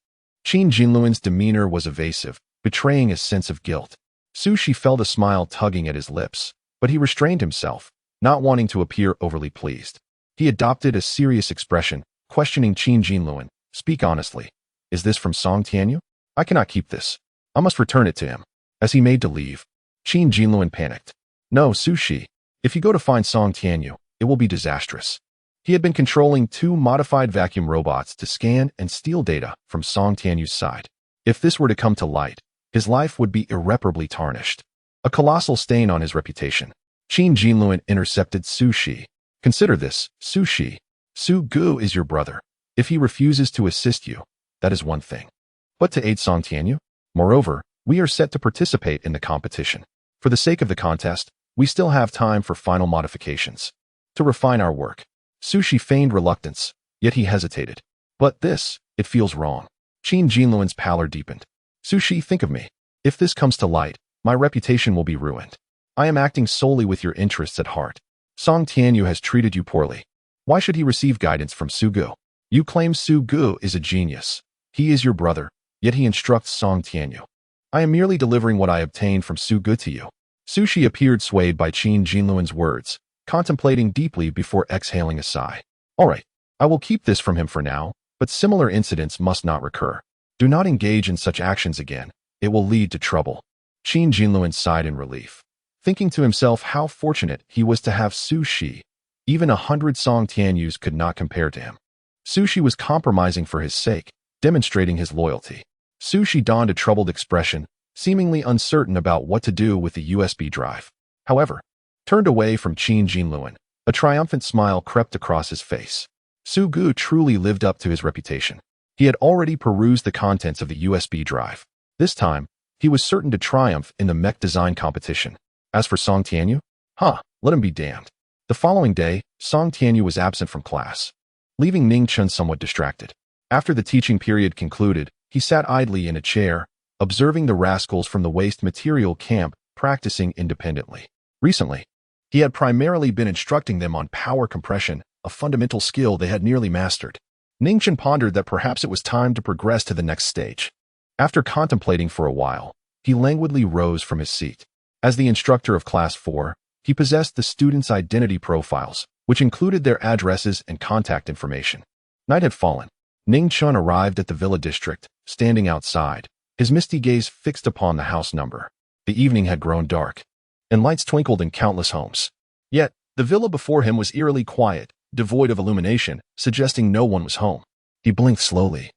Qin Jinluan's demeanor was evasive, betraying a sense of guilt. SUSI felt a smile tugging at his lips, but he restrained himself, not wanting to appear overly pleased. He adopted a serious expression, questioning Qin Jinluan. Speak honestly. Is this from Song Tianyu? I cannot keep this. I must return it to him. As he made to leave, Qin Jinluan panicked. No, SUSI. If you go to find Song Tianyu, it will be disastrous. He had been controlling 2 modified vacuum robots to scan and steal data from Song Tianyu's side. If this were to come to light, his life would be irreparably tarnished. A colossal stain on his reputation. Qin Jinluan intercepted SUSI. Consider this, SUSI. Su Gu is your brother. If he refuses to assist you, that is one thing. But to aid Song Tianyu? Moreover, we are set to participate in the competition. For the sake of the contest, we still have time for final modifications. To refine our work. SUSI feigned reluctance, yet he hesitated. But this, it feels wrong. Qin Jinluan's pallor deepened. SUSI, think of me. If this comes to light, my reputation will be ruined. I am acting solely with your interests at heart. Song Tianyu has treated you poorly. Why should he receive guidance from Su Gu? You claim Su Gu is a genius. He is your brother, yet he instructs Song Tianyu. I am merely delivering what I obtained from Su Gu to you. SUSI appeared swayed by Qin Jinluan's words, contemplating deeply before exhaling a sigh. All right, I will keep this from him for now, but similar incidents must not recur. Do not engage in such actions again. It will lead to trouble. Qin Jinluan sighed in relief, thinking to himself how fortunate he was to have SUSI. Even 100 Song Tianyus could not compare to him. SUSI was compromising for his sake, demonstrating his loyalty. SUSI donned a troubled expression, seemingly uncertain about what to do with the USB drive. However, turned away from Qin Jinluan, a triumphant smile crept across his face. Su Gu truly lived up to his reputation. He had already perused the contents of the USB drive. This time, he was certain to triumph in the mech design competition. As for Song Tianyu, let him be damned. The following day, Song Tianyu was absent from class, leaving Ning Chun somewhat distracted. After the teaching period concluded, he sat idly in a chair, observing the rascals from the waste material camp practicing independently. Recently, he had primarily been instructing them on power compression, a fundamental skill they had nearly mastered. Ningchen pondered that perhaps it was time to progress to the next stage. After contemplating for a while, he languidly rose from his seat. As the instructor of Class 4, he possessed the students' identity profiles, which included their addresses and contact information. Night had fallen. Ning Chun arrived at the villa district, standing outside, his misty gaze fixed upon the house number. The evening had grown dark, and lights twinkled in countless homes. Yet, the villa before him was eerily quiet, devoid of illumination, suggesting no one was home. He blinked slowly,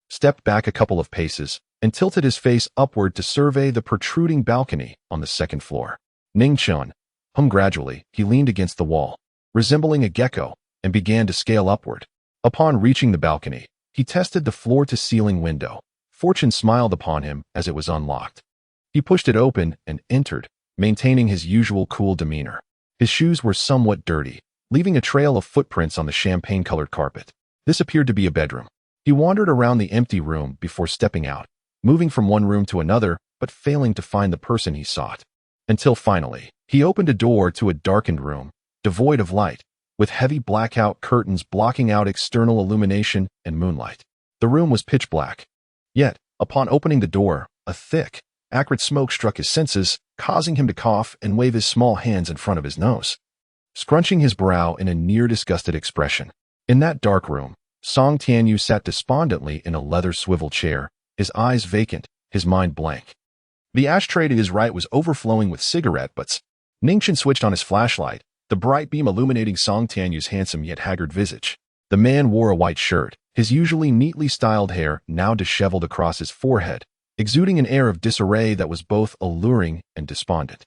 stepped back a couple of paces, and tilted his face upward to survey the protruding balcony on the second floor. Ning Chun hummed gradually. He leaned against the wall, resembling a gecko, and began to scale upward. Upon reaching the balcony, he tested the floor-to-ceiling window. Fortune smiled upon him as it was unlocked. He pushed it open and entered, maintaining his usual cool demeanor. His shoes were somewhat dirty, leaving a trail of footprints on the champagne-colored carpet. This appeared to be a bedroom. He wandered around the empty room before stepping out, moving from one room to another, but failing to find the person he sought. Until finally, he opened a door to a darkened room, devoid of light, with heavy blackout curtains blocking out external illumination and moonlight. The room was pitch black. Yet, upon opening the door, a thick, acrid smoke struck his senses, causing him to cough and wave his small hands in front of his nose, scrunching his brow in a near-disgusted expression. In that dark room, Song Tianyu sat despondently in a leather swivel chair, his eyes vacant, his mind blank. The ashtray to his right was overflowing with cigarette butts. Ningchen switched on his flashlight, the bright beam illuminating Song Tianyu's handsome yet haggard visage. The man wore a white shirt, his usually neatly styled hair now disheveled across his forehead, exuding an air of disarray that was both alluring and despondent.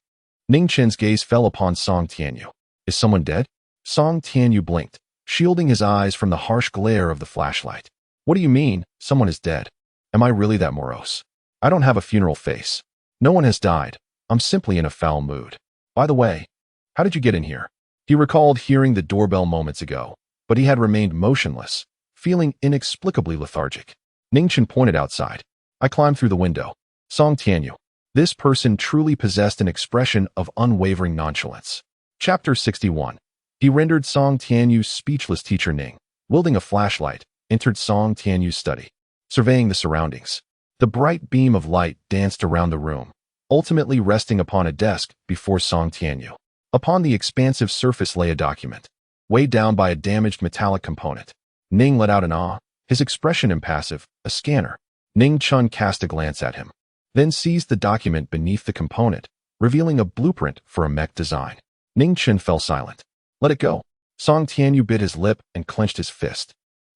Ningchen's gaze fell upon Song Tianyu. Is someone dead? Song Tianyu blinked, shielding his eyes from the harsh glare of the flashlight. What do you mean, someone is dead? Am I really that morose? I don't have a funeral face. No one has died. I'm simply in a foul mood. By the way, how did you get in here? He recalled hearing the doorbell moments ago, but he had remained motionless, feeling inexplicably lethargic. Ningchen pointed outside. I climbed through the window. Song Tianyu. This person truly possessed an expression of unwavering nonchalance. Chapter 61. He rendered Song Tianyu's speechless. Teacher Ning, wielding a flashlight, entered Song Tianyu's study, surveying the surroundings. The bright beam of light danced around the room, ultimately resting upon a desk before Song Tianyu. Upon the expansive surface lay a document, weighed down by a damaged metallic component. Ning let out an ah, his expression impassive, a scanner. Ning Chun cast a glance at him, then seized the document beneath the component, revealing a blueprint for a mech design. Ning Chun fell silent. Let it go. Song Tianyu bit his lip and clenched his fist.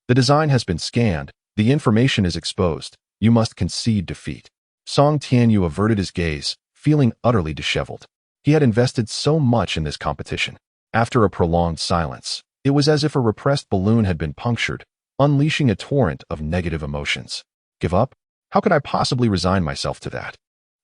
The design has been scanned. The information is exposed. You must concede defeat. Song Tianyu averted his gaze, feeling utterly disheveled. He had invested so much in this competition. After a prolonged silence, it was as if a repressed balloon had been punctured, unleashing a torrent of negative emotions. Give up? How could I possibly resign myself to that?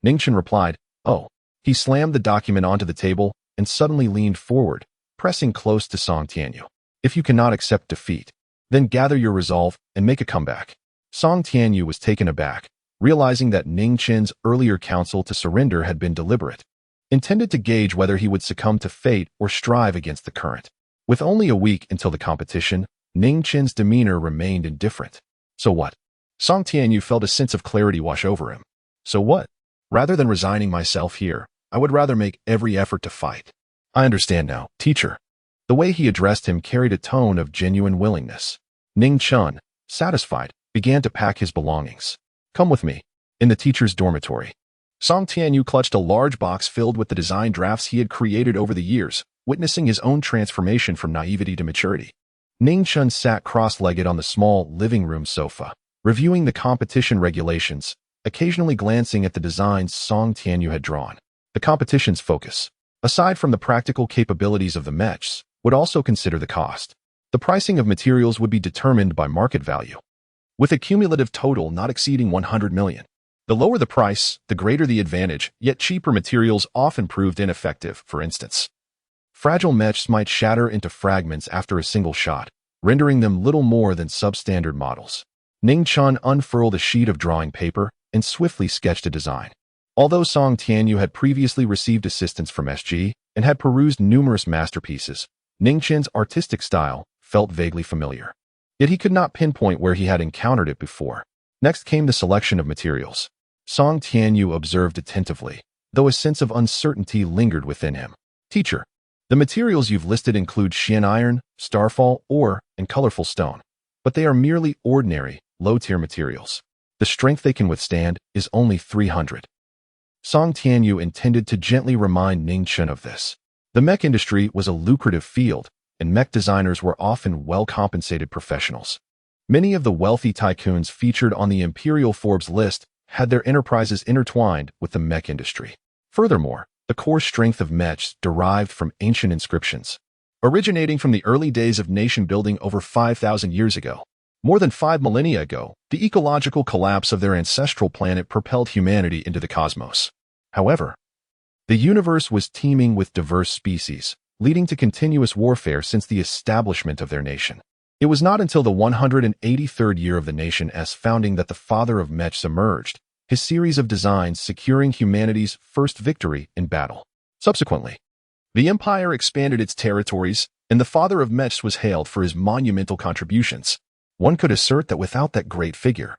Ningchen replied, oh. He slammed the document onto the table and suddenly leaned forward, pressing close to Song Tianyu. If you cannot accept defeat, then gather your resolve and make a comeback. Song Tianyu was taken aback, realizing that Ning Chen's earlier counsel to surrender had been deliberate, intended to gauge whether he would succumb to fate or strive against the current. With only a week until the competition, Ning Chen's demeanor remained indifferent. So what? Song Tianyu felt a sense of clarity wash over him. So what? Rather than resigning myself here, I would rather make every effort to fight. I understand now, teacher. The way he addressed him carried a tone of genuine willingness. Ning Chun, satisfied, began to pack his belongings. Come with me. In the teacher's dormitory. Song Tianyu clutched a large box filled with the design drafts he had created over the years, witnessing his own transformation from naivety to maturity. Ning Chun sat cross-legged on the small living room sofa, reviewing the competition regulations, occasionally glancing at the designs Song Tianyu had drawn. The competition's focus, aside from the practical capabilities of the mechs, would also consider the cost. The pricing of materials would be determined by market value, with a cumulative total not exceeding 100 million. The lower the price, the greater the advantage, yet cheaper materials often proved ineffective. For instance, fragile mechs might shatter into fragments after a single shot, rendering them little more than substandard models. Ning Chun unfurled a sheet of drawing paper and swiftly sketched a design. Although Song Tianyu had previously received assistance from SG and had perused numerous masterpieces, Ning Chen's artistic style felt vaguely familiar. Yet he could not pinpoint where he had encountered it before. Next came the selection of materials. Song Tianyu observed attentively, though a sense of uncertainty lingered within him. Teacher, the materials you've listed include Xian iron, starfall, ore, and colorful stone, but they are merely ordinary, low-tier materials. The strength they can withstand is only 300. Song Tianyu intended to gently remind Ning Chen of this. The mech industry was a lucrative field, and mech designers were often well-compensated professionals. Many of the wealthy tycoons featured on the Imperial Forbes list had their enterprises intertwined with the mech industry. Furthermore, the core strength of mechs derived from ancient inscriptions, originating from the early days of nation-building over 5,000 years ago. More than 5 millennia ago, the ecological collapse of their ancestral planet propelled humanity into the cosmos. However, the universe was teeming with diverse species, leading to continuous warfare since the establishment of their nation. It was not until the 183rd year of the nation's founding that the father of mechs emerged, his series of designs securing humanity's first victory in battle. Subsequently, the empire expanded its territories, and the father of mechs was hailed for his monumental contributions. One could assert that without that great figure,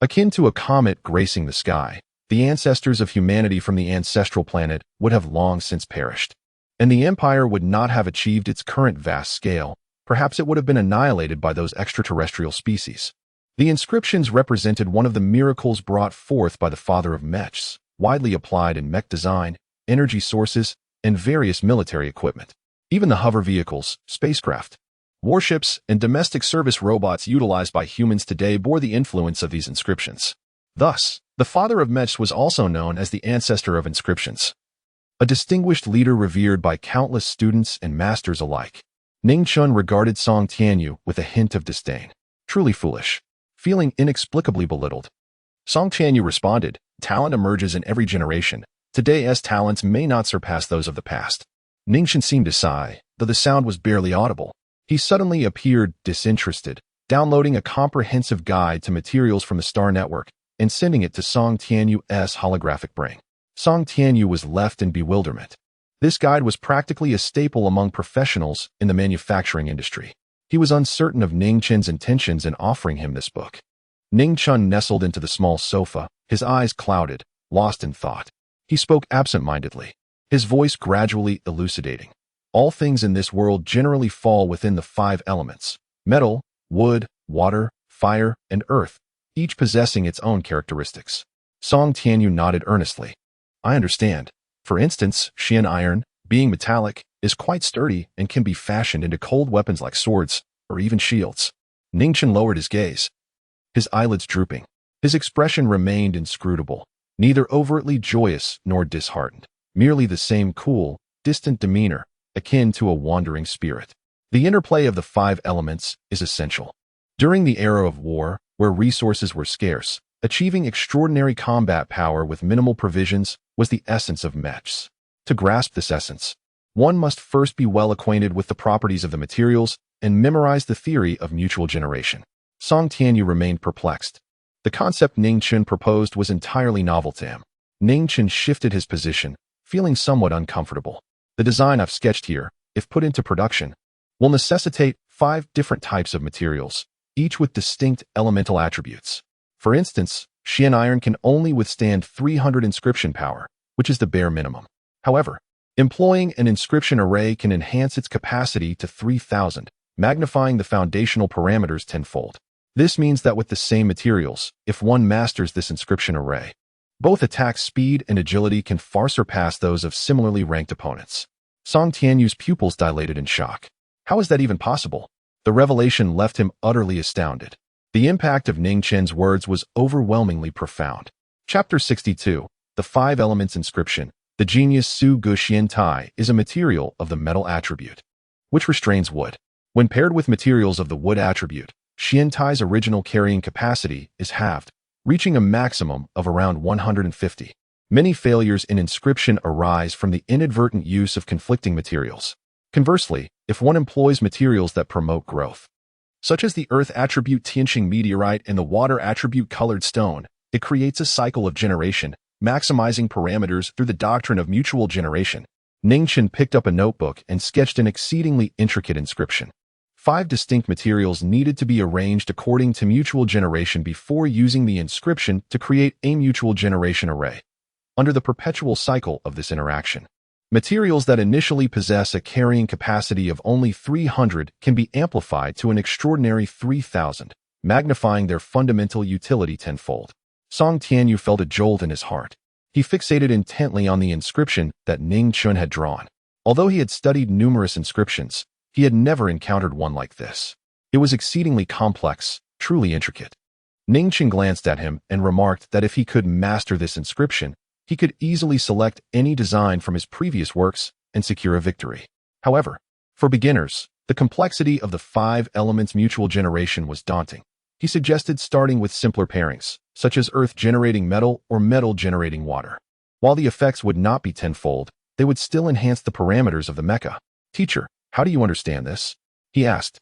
akin to a comet gracing the sky, the ancestors of humanity from the ancestral planet would have long since perished, and the empire would not have achieved its current vast scale. Perhaps it would have been annihilated by those extraterrestrial species. The inscriptions represented one of the miracles brought forth by the father of mechs, widely applied in mech design, energy sources, and various military equipment. Even the hover vehicles, spacecraft, warships, and domestic service robots utilized by humans today bore the influence of these inscriptions. Thus, the father of mechs was also known as the ancestor of inscriptions, a distinguished leader revered by countless students and masters alike. Ning Chen regarded Song Tianyu with a hint of disdain. Truly foolish. Feeling inexplicably belittled, Song Tianyu responded, "Talent emerges in every generation. Today's talents may not surpass those of the past." Ning Chen seemed to sigh, though the sound was barely audible. He suddenly appeared disinterested, downloading a comprehensive guide to materials from the Star Network and sending it to Song Tianyu's holographic brain. Song Tianyu was left in bewilderment. This guide was practically a staple among professionals in the manufacturing industry. He was uncertain of Ning Chen's intentions in offering him this book. Ning Chen nestled into the small sofa, his eyes clouded, lost in thought. He spoke absent-mindedly, his voice gradually elucidating. All things in this world generally fall within the 5 elements: metal, wood, water, fire, and earth, each possessing its own characteristics. Song Tianyu nodded earnestly. "I understand. For instance, Xian iron, being metallic, is quite sturdy and can be fashioned into cold weapons like swords or even shields." Ning Chen lowered his gaze, his eyelids drooping. His expression remained inscrutable, neither overtly joyous nor disheartened, merely the same cool, distant demeanor, akin to a wandering spirit. The interplay of the 5 elements is essential. During the era of war, where resources were scarce, achieving extraordinary combat power with minimal provisions was the essence of mechs. To grasp this essence, one must first be well acquainted with the properties of the materials and memorize the theory of mutual generation. Song Tianyu remained perplexed. The concept Ning Chen proposed was entirely novel to him. Ning Chen shifted his position, feeling somewhat uncomfortable. The design I've sketched here, if put into production, will necessitate 5 different types of materials, each with distinct elemental attributes. For instance, Xian iron can only withstand 300 inscription power, which is the bare minimum. However, employing an inscription array can enhance its capacity to 3,000, magnifying the foundational parameters tenfold. This means that with the same materials, if one masters this inscription array, both attack speed and agility can far surpass those of similarly ranked opponents. Song Tianyu's pupils dilated in shock. How is that even possible? The revelation left him utterly astounded. The impact of Ning Chen's words was overwhelmingly profound. Chapter 62, The 5 Elements Inscription. The genius Su Gu Xian Tai is a material of the metal attribute, which restrains wood. When paired with materials of the wood attribute, Xian Tai's original carrying capacity is halved, reaching a maximum of around 150. Many failures in inscription arise from the inadvertent use of conflicting materials. Conversely, if one employs materials that promote growth, such as the earth attribute Tianqing meteorite and the water attribute colored stone, It creates a cycle of generation, maximizing parameters through the doctrine of mutual generation. Ningchen picked up a notebook and sketched an exceedingly intricate inscription. 5 distinct materials needed to be arranged according to mutual generation before using the inscription to create a mutual generation array. Under the perpetual cycle of this interaction, materials that initially possess a carrying capacity of only 300 can be amplified to an extraordinary 3,000, magnifying their fundamental utility tenfold. Song Tianyu felt a jolt in his heart. He fixated intently on the inscription that Ning Chun had drawn. Although he had studied numerous inscriptions, he had never encountered one like this. It was exceedingly complex, truly intricate. Ning Chun glanced at him and remarked that if he could master this inscription, he could easily select any design from his previous works and secure a victory. However, for beginners, the complexity of the 5 elements mutual generation was daunting. He suggested starting with simpler pairings, such as earth generating metal or metal generating water. While the effects would not be tenfold, they would still enhance the parameters of the mecha. "Teacher, how do you understand this?" he asked,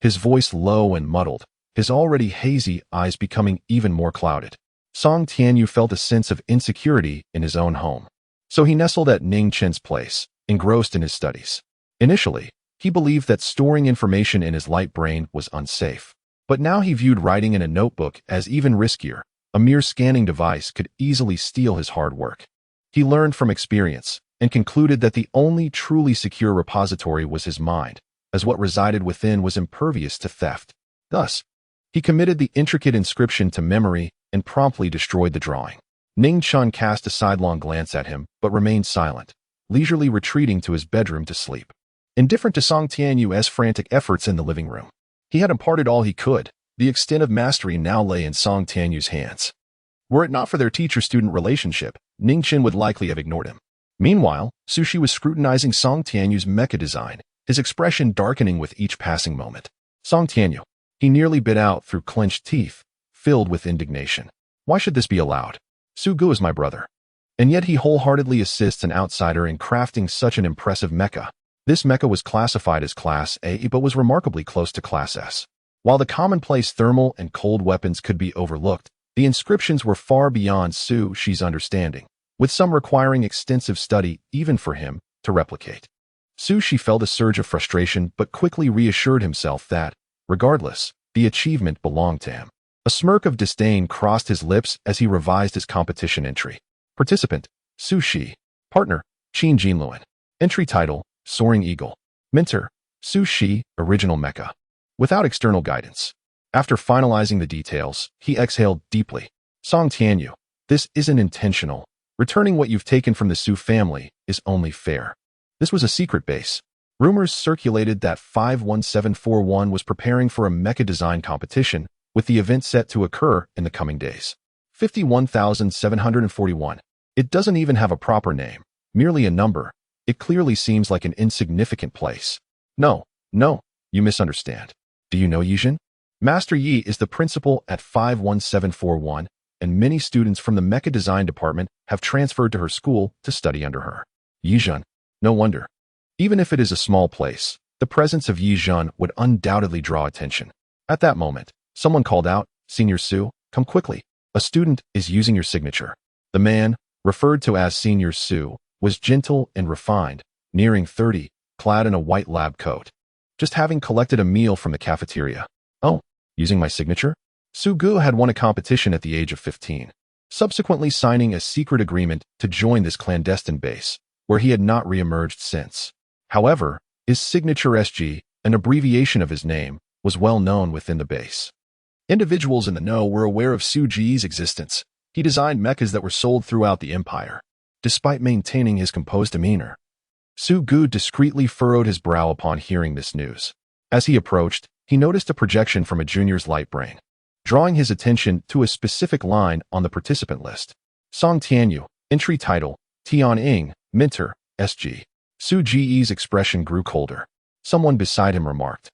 his voice low and muddled, his already hazy eyes becoming even more clouded. Song Tianyu felt a sense of insecurity in his own home. So he nestled at Ning Chen's place, engrossed in his studies. Initially, he believed that storing information in his light brain was unsafe. But now he viewed writing in a notebook as even riskier. A mere scanning device could easily steal his hard work. He learned from experience and concluded that the only truly secure repository was his mind, as what resided within was impervious to theft. Thus, he committed the intricate inscription to memory and promptly destroyed the drawing. Ning Chun cast a sidelong glance at him, but remained silent, leisurely retreating to his bedroom to sleep. Indifferent to Song Tianyu's frantic efforts in the living room, he had imparted all he could. The extent of mastery now lay in Song Tianyu's hands. Were it not for their teacher-student relationship, Ning Chen would likely have ignored him. Meanwhile, Sushi was scrutinizing Song Tianyu's mecha design, his expression darkening with each passing moment. Song Tianyu, he nearly bit out through clenched teeth, filled with indignation. Why should this be allowed? Su Gu is my brother. And yet he wholeheartedly assists an outsider in crafting such an impressive mecha. This mecha was classified as Class A but was remarkably close to Class S. While the commonplace thermal and cold weapons could be overlooked, the inscriptions were far beyond Su Shi's understanding, with some requiring extensive study even for him to replicate. Su Shi felt a surge of frustration but quickly reassured himself that, regardless, the achievement belonged to him. A smirk of disdain crossed his lips as he revised his competition entry. Participant, Su Shi. Partner, Qin Jinluan. Entry title, Soaring Eagle. Mentor, Su Shi, Original Mecha. Without external guidance. After finalizing the details, he exhaled deeply. Song Tianyu, this isn't intentional. Returning what you've taken from the Su family is only fair. This was a secret base. Rumors circulated that 51741 was preparing for a mecha design competition, with the event set to occur in the coming days. 51,741. It doesn't even have a proper name, merely a number. It clearly seems like an insignificant place. No, you misunderstand. Do you know Yijin? Master Yi is the principal at 51741, and many students from the mecha design department have transferred to her school to study under her. Yijin, no wonder. Even if it is a small place, the presence of Yijin would undoubtedly draw attention. At that moment, someone called out, Senior Su, come quickly. A student is using your signature. The man, referred to as Senior Su, was gentle and refined, nearing 30, clad in a white lab coat. Just having collected a meal from the cafeteria. Oh, using my signature? Su Gu had won a competition at the age of 15, subsequently signing a secret agreement to join this clandestine base, where he had not re-emerged since. However, his signature SG, an abbreviation of his name, was well known within the base. Individuals in the know were aware of Su Ji's existence. He designed mechas that were sold throughout the empire. Despite maintaining his composed demeanor, Su Gu discreetly furrowed his brow upon hearing this news. As he approached, he noticed a projection from a junior's light brain, drawing his attention to a specific line on the participant list. Song Tianyu, entry title, Tian Ing, Mentor, SG. Su Ji's expression grew colder. Someone beside him remarked,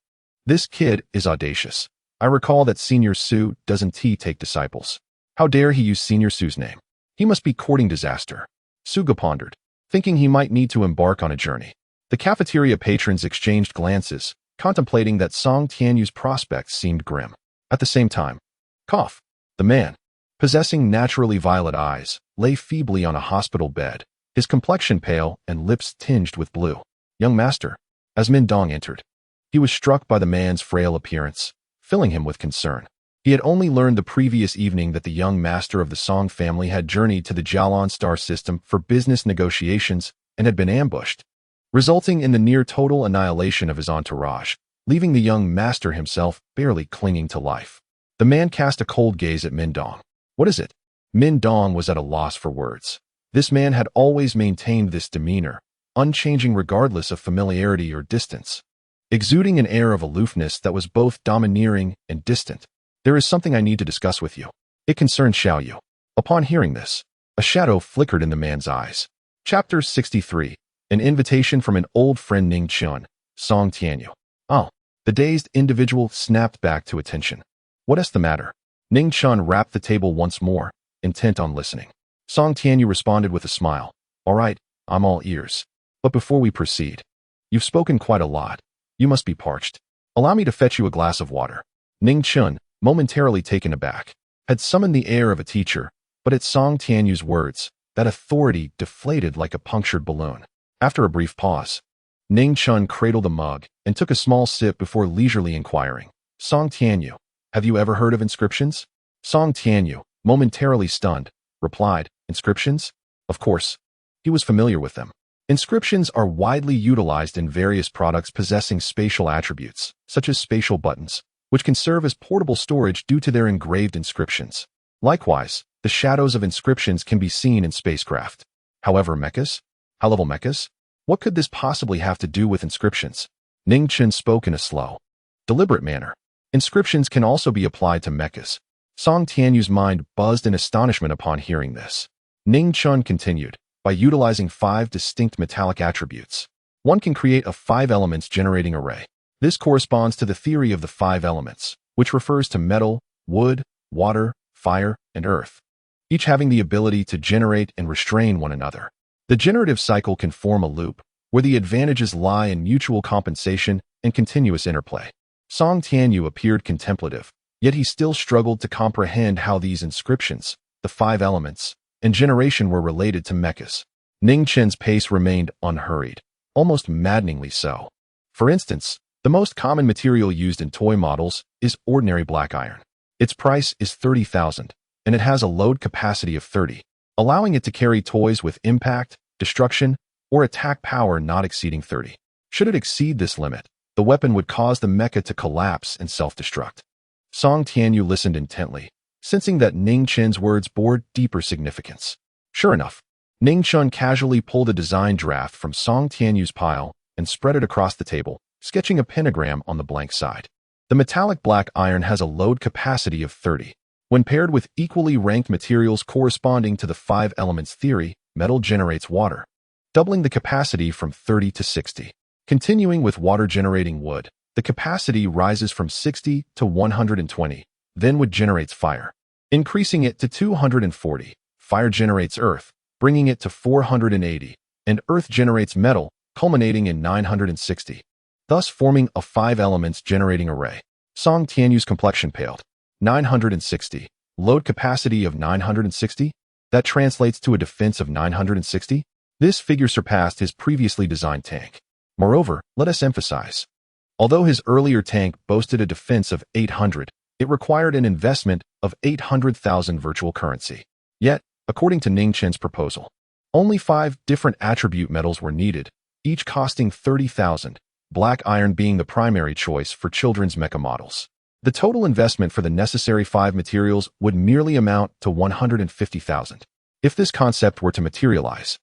"This kid is audacious. I recall that Senior Su doesn't take disciples. How dare he use Senior Su's name? He must be courting disaster." Suga pondered, thinking he might need to embark on a journey. The cafeteria patrons exchanged glances, contemplating that Song Tianyu's prospects seemed grim. At the same time, cough, the man, possessing naturally violet eyes, lay feebly on a hospital bed, his complexion pale and lips tinged with blue. "Young master." As Min Dong entered, he was struck by the man's frail appearance, filling him with concern. He had only learned the previous evening that the young master of the Song family had journeyed to the Jialan star system for business negotiations and had been ambushed, resulting in the near-total annihilation of his entourage, leaving the young master himself barely clinging to life. The man cast a cold gaze at Min Dong. "What is it?" Min Dong was at a loss for words. This man had always maintained this demeanor, unchanging regardless of familiarity or distance, exuding an air of aloofness that was both domineering and distant. "There is something I need to discuss with you. It concerns Xiaoyu." Upon hearing this, a shadow flickered in the man's eyes. Chapter 63. An invitation from an old friend Ning Chun, Song Tianyu. "Oh." The dazed individual snapped back to attention. "What's the matter?" Ning Chun rapped the table once more, intent on listening. Song Tianyu responded with a smile. "All right, I'm all ears. But before we proceed, you've spoken quite a lot. You must be parched. Allow me to fetch you a glass of water." Ning Chun, momentarily taken aback, had summoned the air of a teacher, but at Song Tianyu's words, that authority deflated like a punctured balloon. After a brief pause, Ning Chun cradled the mug and took a small sip before leisurely inquiring, "Song Tianyu, have you ever heard of inscriptions?" Song Tianyu, momentarily stunned, replied, "Inscriptions? Of course." He was familiar with them. Inscriptions are widely utilized in various products possessing spatial attributes, such as spatial buttons, which can serve as portable storage due to their engraved inscriptions. Likewise, the shadows of inscriptions can be seen in spacecraft. However, mechas? High-level mechas? What could this possibly have to do with inscriptions? Ning Chun spoke in a slow, deliberate manner. Inscriptions can also be applied to mechas. Song Tianyu's mind buzzed in astonishment upon hearing this. Ning Chun continued, by utilizing 5 distinct metallic attributes, one can create a 5 elements generating array. This corresponds to the theory of the 5 elements, which refers to metal, wood, water, fire, and earth, each having the ability to generate and restrain one another. The generative cycle can form a loop, where the advantages lie in mutual compensation and continuous interplay. Song Tianyu appeared contemplative, yet he still struggled to comprehend how these inscriptions, the 5 elements, and generation were related to mechas. Ning Chen's pace remained unhurried, almost maddeningly so. For instance, the most common material used in toy models is ordinary black iron. Its price is 30,000, and it has a load capacity of 30, allowing it to carry toys with impact, destruction, or attack power not exceeding 30. Should it exceed this limit, the weapon would cause the mecha to collapse and self-destruct. Song Tianyu listened intently, sensing that Ning Chen's words bore deeper significance. Sure enough, Ning Chun casually pulled a design draft from Song Tianyu's pile and spread it across the table, sketching a pentagram on the blank side. The metallic black iron has a load capacity of 30. When paired with equally ranked materials corresponding to the 5 elements theory, metal generates water, doubling the capacity from 30 to 60. Continuing with water generating wood, the capacity rises from 60 to 120. Then wood generates fire, increasing it to 240. Fire generates earth, bringing it to 480, and earth generates metal, culminating in 960, thus forming a 5 elements generating array. Song Tianyu's complexion paled. 960. Load capacity of 960? That translates to a defense of 960? This figure surpassed his previously designed tank. Moreover, let us emphasize, although his earlier tank boasted a defense of 800, it required an investment of 800,000 virtual currency. Yet, according to Ning Chen's proposal, only 5 different attribute metals were needed, each costing 30,000, black iron being the primary choice for children's mecha models. The total investment for the necessary 5 materials would merely amount to 150,000. If this concept were to materialize,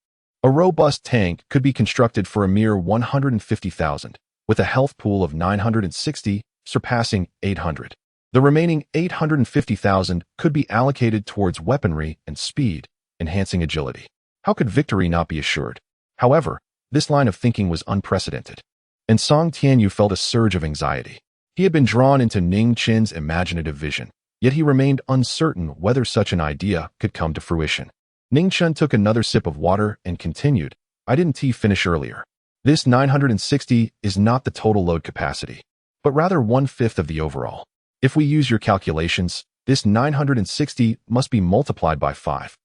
a robust tank could be constructed for a mere 150,000, with a health pool of 960, surpassing 800. The remaining 850,000 could be allocated towards weaponry and speed, enhancing agility. How could victory not be assured? However, this line of thinking was unprecedented, and Song Tianyu felt a surge of anxiety. He had been drawn into Ning Chen's imaginative vision, yet he remained uncertain whether such an idea could come to fruition. Ning Chen took another sip of water and continued, "I didn't finish earlier. This 960 is not the total load capacity, but rather 1/5 of the overall. If we use your calculations, this 960 must be multiplied by 5,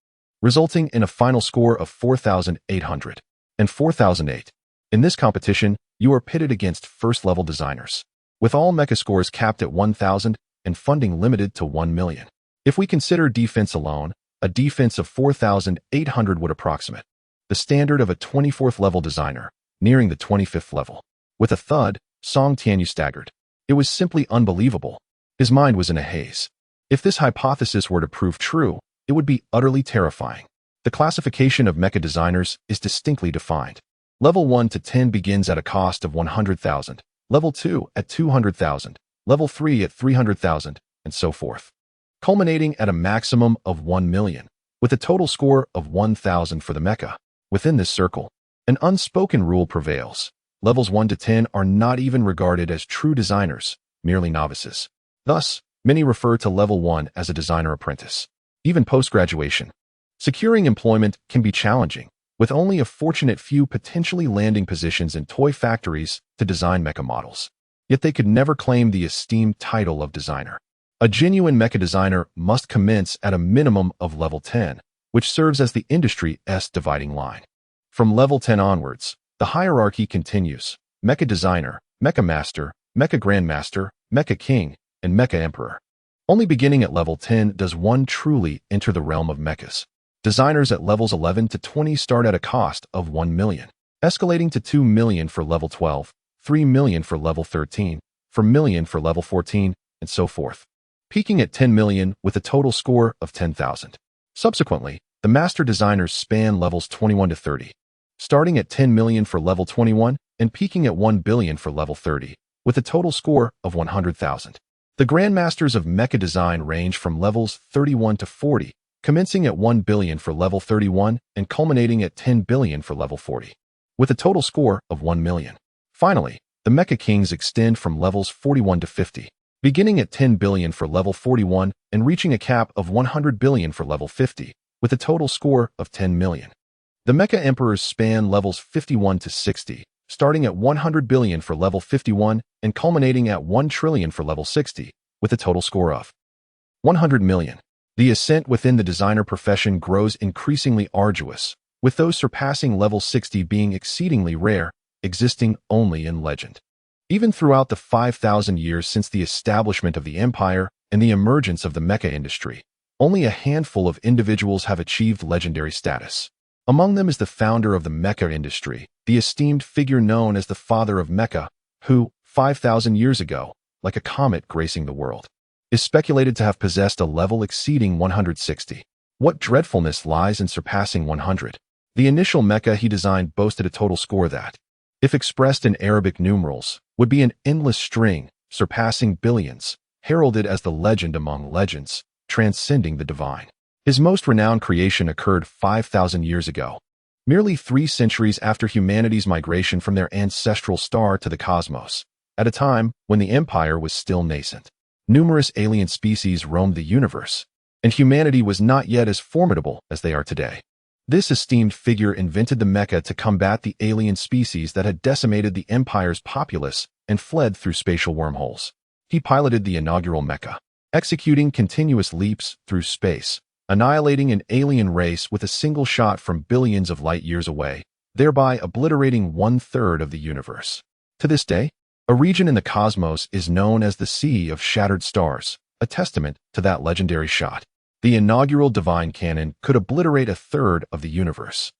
resulting in a final score of 4,800 and 4,008. In this competition, you are pitted against first-level designers, with all mecha scores capped at 1,000 and funding limited to 1 million. If we consider defense alone, a defense of 4,800 would approximate the standard of a 24th level designer, nearing the 25th level. With a thud, Song Tianyu staggered. It was simply unbelievable. His mind was in a haze. If this hypothesis were to prove true, it would be utterly terrifying. The classification of mecha designers is distinctly defined. Level 1 to 10 begins at a cost of 100,000, Level 2 at 200,000, Level 3 at 300,000, and so forth, culminating at a maximum of 1 million, with a total score of 1,000 for the mecha. Within this circle, an unspoken rule prevails. Levels 1 to 10 are not even regarded as true designers, merely novices. Thus, many refer to Level 1 as a designer apprentice. Even post-graduation, securing employment can be challenging, with only a fortunate few potentially landing positions in toy factories to design mecha models. Yet they could never claim the esteemed title of designer. A genuine mecha designer must commence at a minimum of Level 10, which serves as the industry's dividing line. From Level 10 onwards, the hierarchy continues: Mecha Designer, Mecha Master, Mecha Grandmaster, Mecha King, and Mecha Emperor. Only beginning at Level 10 does one truly enter the realm of mechas. Designers at levels 11 to 20 start at a cost of 1 million, escalating to 2 million for Level 12, 3 million for Level 13, 4 million for Level 14, and so forth, peaking at 10 million with a total score of 10,000. Subsequently, the master designers span levels 21 to 30, starting at 10 million for Level 21 and peaking at 1 billion for Level 30, with a total score of 100,000. The grandmasters of mecha design range from levels 31 to 40, commencing at 1 billion for Level 31 and culminating at 10 billion for Level 40, with a total score of 1 million. Finally, the mecha kings extend from levels 41 to 50, beginning at 10 billion for Level 41 and reaching a cap of 100 billion for Level 50, with a total score of 10 million. The mecha emperors span levels 51 to 60, starting at 100 billion for Level 51 and culminating at 1 trillion for Level 60, with a total score of 100 million. The ascent within the designer profession grows increasingly arduous, with those surpassing Level 60 being exceedingly rare, existing only in legend. Even throughout the 5,000 years since the establishment of the empire and the emergence of the mecha industry, only a handful of individuals have achieved legendary status. Among them is the founder of the mecha industry, the esteemed figure known as the father of mecha, who, 5,000 years ago, like a comet gracing the world, is speculated to have possessed a level exceeding 160. What dreadfulness lies in surpassing 100? The initial mecha he designed boasted a total score that, if expressed in Arabic numerals, would be an endless string, surpassing billions, heralded as the legend among legends, transcending the divine. His most renowned creation occurred 5,000 years ago, merely 3 centuries after humanity's migration from their ancestral star to the cosmos, at a time when the empire was still nascent. Numerous alien species roamed the universe, and humanity was not yet as formidable as they are today. This esteemed figure invented the mecha to combat the alien species that had decimated the empire's populace and fled through spatial wormholes. He piloted the inaugural mecha, executing continuous leaps through space, annihilating an alien race with a single shot from billions of light years away, thereby obliterating 1/3 of the universe. To this day, a region in the cosmos is known as the Sea of Shattered Stars, a testament to that legendary shot. The inaugural divine cannon could obliterate 1/3 of the universe.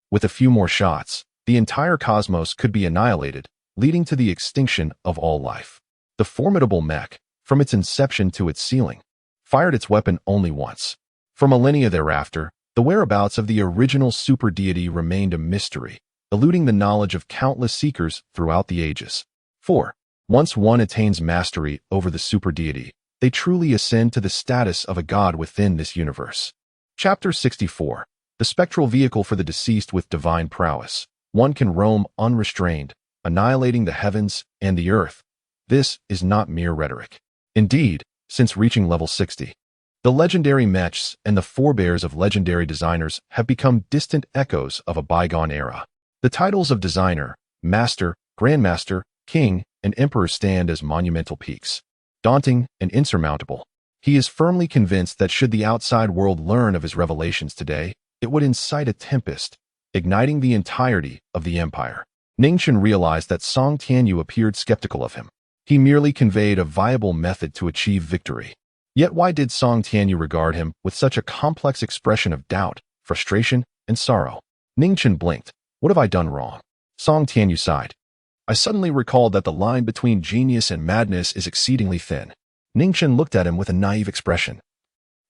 With a few more shots, the entire cosmos could be annihilated, leading to the extinction of all life. The formidable mech, from its inception to its ceiling, fired its weapon only once. For millennia thereafter, the whereabouts of the original super deity remained a mystery, eluding the knowledge of countless seekers throughout the ages. 4. Once one attains mastery over the super deity, they truly ascend to the status of a god within this universe. Chapter 64. The spectral vehicle for the deceased with divine prowess. One can roam unrestrained, annihilating the heavens and the earth. This is not mere rhetoric. Indeed, since reaching level 60, the legendary mechs and the forebears of legendary designers have become distant echoes of a bygone era. The titles of designer, master, grandmaster, king, and emperor stand as monumental peaks, daunting and insurmountable. He is firmly convinced that should the outside world learn of his revelations today, it would incite a tempest, igniting the entirety of the empire. Ningchen realized that Song Tianyu appeared skeptical of him. He merely conveyed a viable method to achieve victory. Yet why did Song Tianyu regard him with such a complex expression of doubt, frustration, and sorrow? Ningchen blinked. What have I done wrong? Song Tianyu sighed. I suddenly recalled that the line between genius and madness is exceedingly thin. Ningchen looked at him with a naive expression,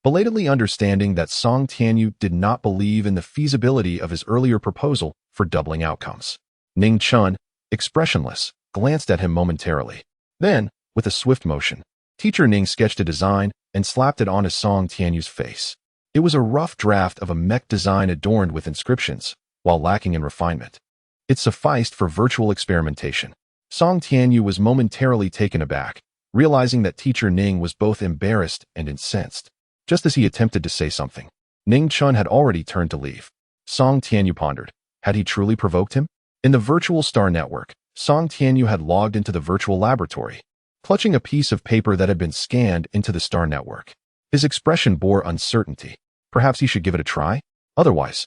belatedly understanding that Song Tianyu did not believe in the feasibility of his earlier proposal for doubling outcomes. Ningchen, expressionless, glanced at him momentarily. Then, with a swift motion, Teacher Ning sketched a design and slapped it onto Song Tianyu's face. It was a rough draft of a mech design adorned with inscriptions, while lacking in refinement. It sufficed for virtual experimentation. Song Tianyu was momentarily taken aback, realizing that Teacher Ning was both embarrassed and incensed. Just as he attempted to say something, Ning Chun had already turned to leave. Song Tianyu pondered. Had he truly provoked him? In the virtual star network, Song Tianyu had logged into the virtual laboratory, clutching a piece of paper that had been scanned into the star network. His expression bore uncertainty. Perhaps he should give it a try? Otherwise,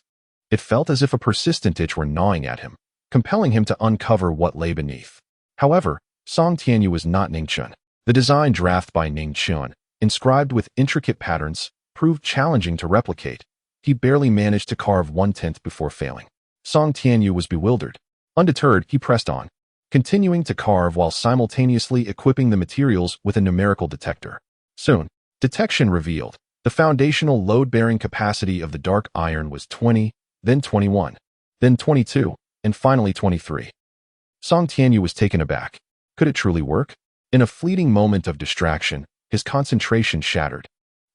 it felt as if a persistent itch were gnawing at him, compelling him to uncover what lay beneath. However, Song Tianyu was not Ning Chun. The design draft by Ning Chun, inscribed with intricate patterns, proved challenging to replicate. He barely managed to carve 1/10 before failing. Song Tianyu was bewildered. Undeterred, he pressed on, continuing to carve while simultaneously equipping the materials with a numerical detector. Soon, detection revealed the foundational load-bearing capacity of the dark iron was 20, then 21, then 22, and finally 23. Song Tianyu was taken aback. Could it truly work? In a fleeting moment of distraction, his concentration shattered,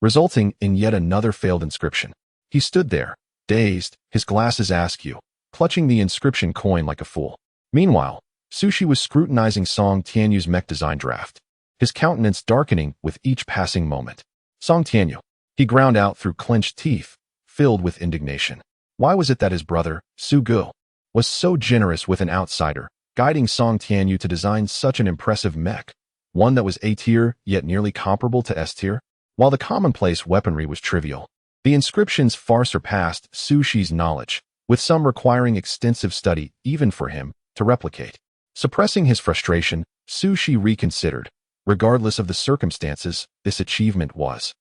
resulting in yet another failed inscription. He stood there, dazed, his glasses askew, clutching the inscription coin like a fool. Meanwhile, Sushi was scrutinizing Song Tianyu's mech design draft, his countenance darkening with each passing moment. Song Tianyu, he ground out through clenched teeth, filled with indignation. Why was it that his brother, Su Gu, was so generous with an outsider, guiding Song Tianyu to design such an impressive mech, one that was A-tier yet nearly comparable to S-tier? While the commonplace weaponry was trivial, the inscriptions far surpassed Sushi's knowledge, with some requiring extensive study even for him to replicate. Suppressing his frustration, Sushi reconsidered. Regardless of the circumstances, this achievement was,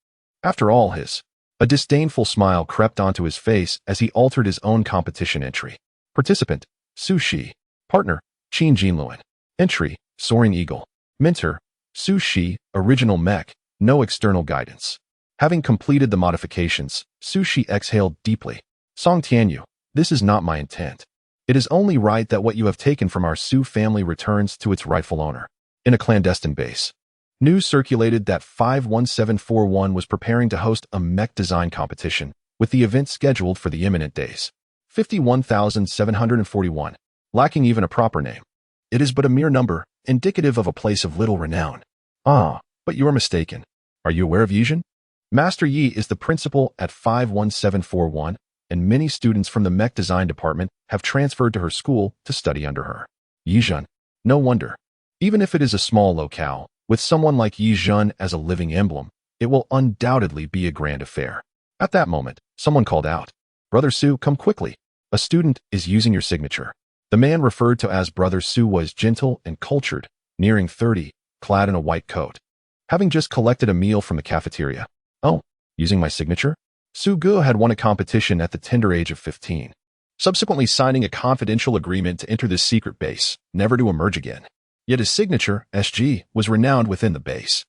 after all, his. A disdainful smile crept onto his face as he altered his own competition entry. Participant, Sushi. Partner, Qin Jinluan. Entry, Soaring Eagle. Mentor, Sushi, original mech, no external guidance. Having completed the modifications, Sushi exhaled deeply. Song Tianyu, this is not my intent. It is only right that what you have taken from our Su family returns to its rightful owner. In a clandestine base, news circulated that 51741 was preparing to host a mech design competition, with the event scheduled for the imminent days. 51,741, lacking even a proper name. It is but a mere number, indicative of a place of little renown. Ah, but you are mistaken. Are you aware of Yizhen? Master Yi is the principal at 51741, and many students from the mech design department have transferred to her school to study under her. Yizhen, no wonder. Even if it is a small locale, with someone like Yizhen as a living emblem, it will undoubtedly be a grand affair. At that moment, someone called out, Brother Su, come quickly. A student is using your signature. The man referred to as Brother Su was gentle and cultured, nearing 30, clad in a white coat. Having just collected a meal from the cafeteria. Oh, using my signature? Su Gu had won a competition at the tender age of 15, subsequently signing a confidential agreement to enter this secret base, never to emerge again. Yet his signature, SG, was renowned within the base.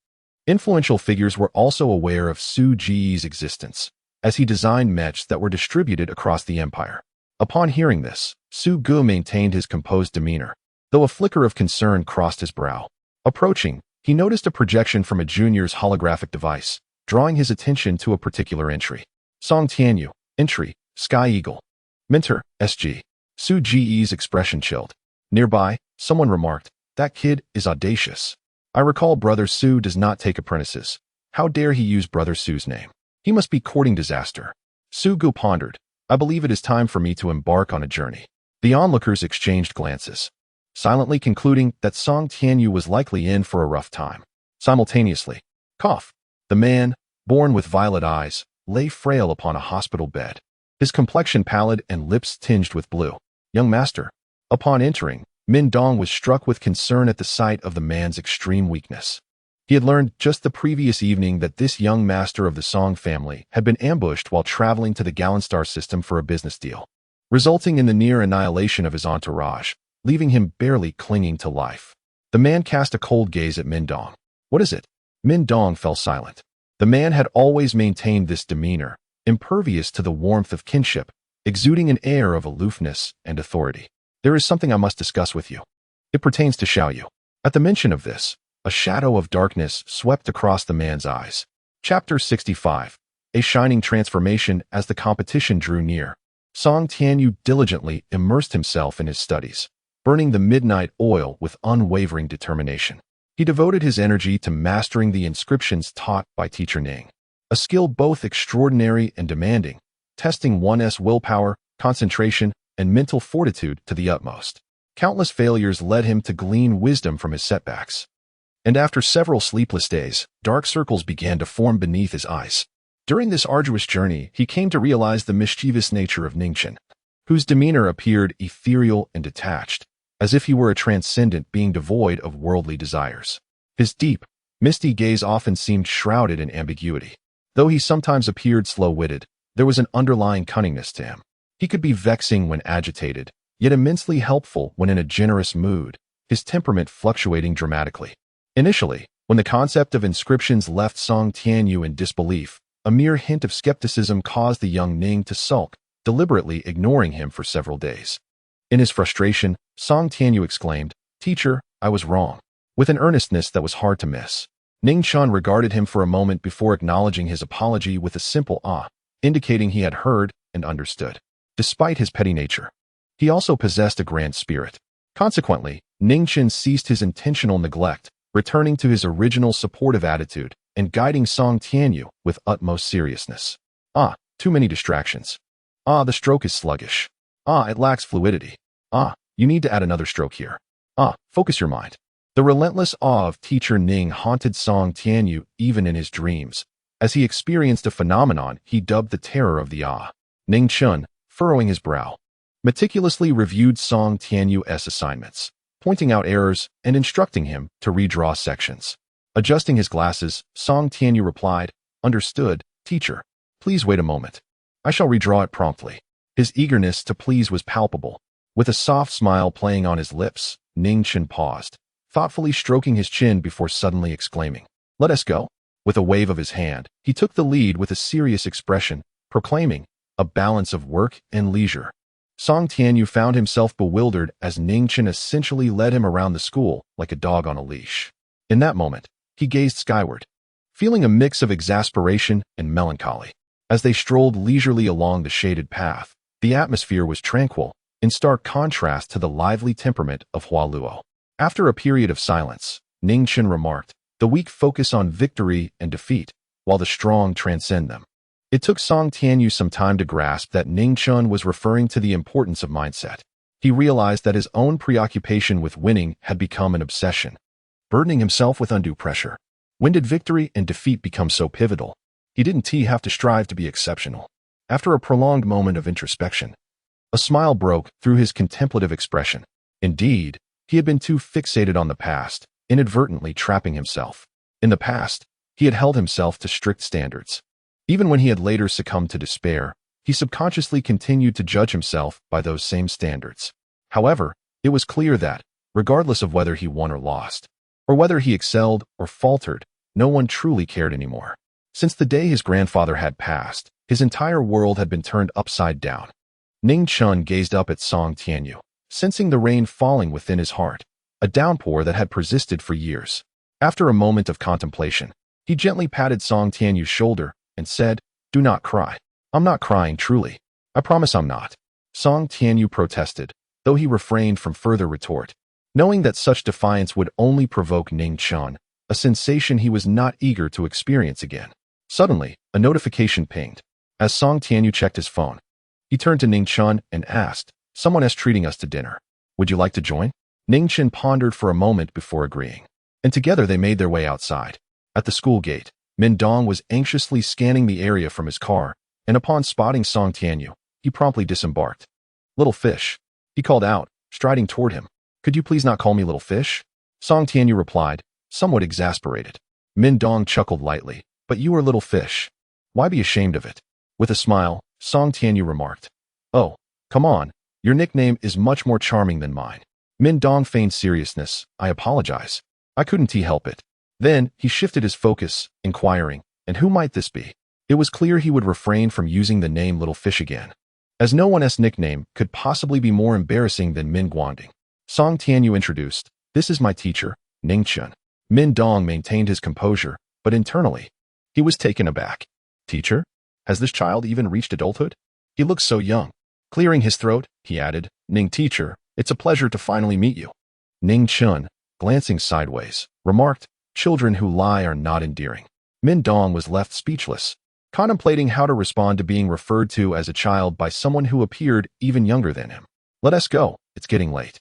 Influential figures were also aware of Su Ji's existence, as he designed mechs that were distributed across the empire. Upon hearing this, Su Gu maintained his composed demeanor, though a flicker of concern crossed his brow. Approaching, he noticed a projection from a junior's holographic device, drawing his attention to a particular entry. Song Tianyu, entry, Sky Eagle. Mentor, SG. Su Ji's expression chilled. Nearby, someone remarked, that kid is audacious. I recall Brother Su does not take apprentices. How dare he use Brother Su's name? He must be courting disaster. Su Gu pondered. I believe it is time for me to embark on a journey. The onlookers exchanged glances, silently concluding that Song Tianyu was likely in for a rough time. Simultaneously, cough. The man, born with violet eyes, lay frail upon a hospital bed, his complexion pallid and lips tinged with blue. "Young master." Upon entering, Min Dong was struck with concern at the sight of the man's extreme weakness. He had learned just the previous evening that this young master of the Song family had been ambushed while traveling to the Galanstar system for a business deal, resulting in the near annihilation of his entourage, leaving him barely clinging to life. The man cast a cold gaze at Min Dong. "What is it?" Min Dong fell silent. The man had always maintained this demeanor, impervious to the warmth of kinship, exuding an air of aloofness and authority. "There is something I must discuss with you. It pertains to Xiaoyu." At the mention of this, a shadow of darkness swept across the man's eyes. Chapter 65. A shining transformation. As the competition drew near, Song Tianyu diligently immersed himself in his studies, burning the midnight oil with unwavering determination. He devoted his energy to mastering the inscriptions taught by Teacher Ning, a skill both extraordinary and demanding, testing one's willpower, concentration, and mental fortitude to the utmost. Countless failures led him to glean wisdom from his setbacks. And after several sleepless days, dark circles began to form beneath his eyes. During this arduous journey, he came to realize the mischievous nature of Ningchen, whose demeanor appeared ethereal and detached, as if he were a transcendent being devoid of worldly desires. His deep, misty gaze often seemed shrouded in ambiguity. Though he sometimes appeared slow-witted, there was an underlying cunningness to him. He could be vexing when agitated, yet immensely helpful when in a generous mood, his temperament fluctuating dramatically. Initially, when the concept of inscriptions left Song Tianyu in disbelief, a mere hint of skepticism caused the young Ning to sulk, deliberately ignoring him for several days. In his frustration, Song Tianyu exclaimed, "Teacher, I was wrong," with an earnestness that was hard to miss. Ning Chun regarded him for a moment before acknowledging his apology with a simple ah, indicating he had heard and understood. Despite his petty nature, he also possessed a grand spirit. Consequently, Ning Chun ceased his intentional neglect, returning to his original supportive attitude and guiding Song Tianyu with utmost seriousness. "Ah, too many distractions. Ah, the stroke is sluggish. Ah, it lacks fluidity. Ah, you need to add another stroke here. Ah, focus your mind." The relentless awe of Teacher Ning haunted Song Tianyu even in his dreams, as he experienced a phenomenon he dubbed the terror of the ah. Ning Chun, furrowing his brow, meticulously reviewed Song Tianyu's assignments, pointing out errors and instructing him to redraw sections. Adjusting his glasses, Song Tianyu replied, "Understood, teacher. Please wait a moment. I shall redraw it promptly." His eagerness to please was palpable. With a soft smile playing on his lips, Ning Chun paused, thoughtfully stroking his chin before suddenly exclaiming, "Let us go." With a wave of his hand, he took the lead with a serious expression, proclaiming, "A balance of work and leisure." Song Tianyu found himself bewildered as Ning Chun essentially led him around the school like a dog on a leash. In that moment, he gazed skyward, feeling a mix of exasperation and melancholy. As they strolled leisurely along the shaded path, the atmosphere was tranquil, in stark contrast to the lively temperament of Hua Luo. After a period of silence, Ning Chun remarked, "The weak focus on victory and defeat, while the strong transcend them." It took Song Tianyu some time to grasp that Ning Chun was referring to the importance of mindset. He realized that his own preoccupation with winning had become an obsession, burdening himself with undue pressure. When did victory and defeat become so pivotal? He didn't have to strive to be exceptional. After a prolonged moment of introspection, a smile broke through his contemplative expression. Indeed, he had been too fixated on the past, inadvertently trapping himself. In the past, he had held himself to strict standards. Even when he had later succumbed to despair, he subconsciously continued to judge himself by those same standards. However, it was clear that, regardless of whether he won or lost, or whether he excelled or faltered, no one truly cared anymore. Since the day his grandfather had passed, his entire world had been turned upside down. Ning Chun gazed up at Song Tianyu, sensing the rain falling within his heart, a downpour that had persisted for years. After a moment of contemplation, he gently patted Song Tianyu's shoulder and said, "Do not cry." "I'm not crying, truly. I promise I'm not." Song Tianyu protested, though he refrained from further retort, knowing that such defiance would only provoke Ning Chun, a sensation he was not eager to experience again. Suddenly, a notification pinged. As Song Tianyu checked his phone, he turned to Ning Chun and asked, "Someone is treating us to dinner. Would you like to join?" Ning Chun pondered for a moment before agreeing, and together they made their way outside. At the school gate, Min Dong was anxiously scanning the area from his car, and upon spotting Song Tianyu, he promptly disembarked. "Little fish," he called out, striding toward him. "Could you please not call me little fish?" Song Tianyu replied, somewhat exasperated. Min Dong chuckled lightly. "But you are little fish. Why be ashamed of it?" With a smile, Song Tianyu remarked, "Oh, come on, your nickname is much more charming than mine." Min Dong feigned seriousness. "I apologize. I couldn't help it." Then, he shifted his focus, inquiring, "And who might this be?" It was clear he would refrain from using the name Little Fish again, as no one's nickname could possibly be more embarrassing than Min Guanding. Song Tianyu introduced, "This is my teacher, Ning Chun." Min Dong maintained his composure, but internally, he was taken aback. "Teacher? Has this child even reached adulthood? He looks so young." Clearing his throat, he added, "Ning teacher, it's a pleasure to finally meet you." Ning Chun, glancing sideways, remarked, "Children who lie are not endearing." Min Dong was left speechless, contemplating how to respond to being referred to as a child by someone who appeared even younger than him. "Let us go, it's getting late.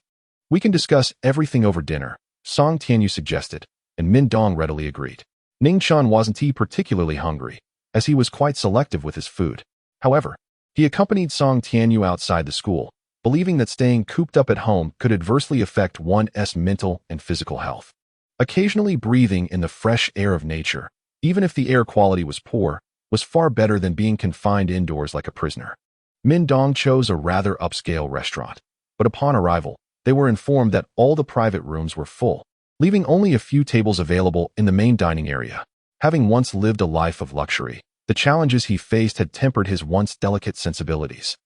We can discuss everything over dinner," Song Tianyu suggested, and Min Dong readily agreed. Ning Chun wasn't particularly hungry, as he was quite selective with his food. However, he accompanied Song Tianyu outside the school, believing that staying cooped up at home could adversely affect one's mental and physical health. Occasionally breathing in the fresh air of nature, even if the air quality was poor, was far better than being confined indoors like a prisoner. Min Dong chose a rather upscale restaurant, but upon arrival, they were informed that all the private rooms were full, leaving only a few tables available in the main dining area. Having once lived a life of luxury, the challenges he faced had tempered his once delicate sensibilities.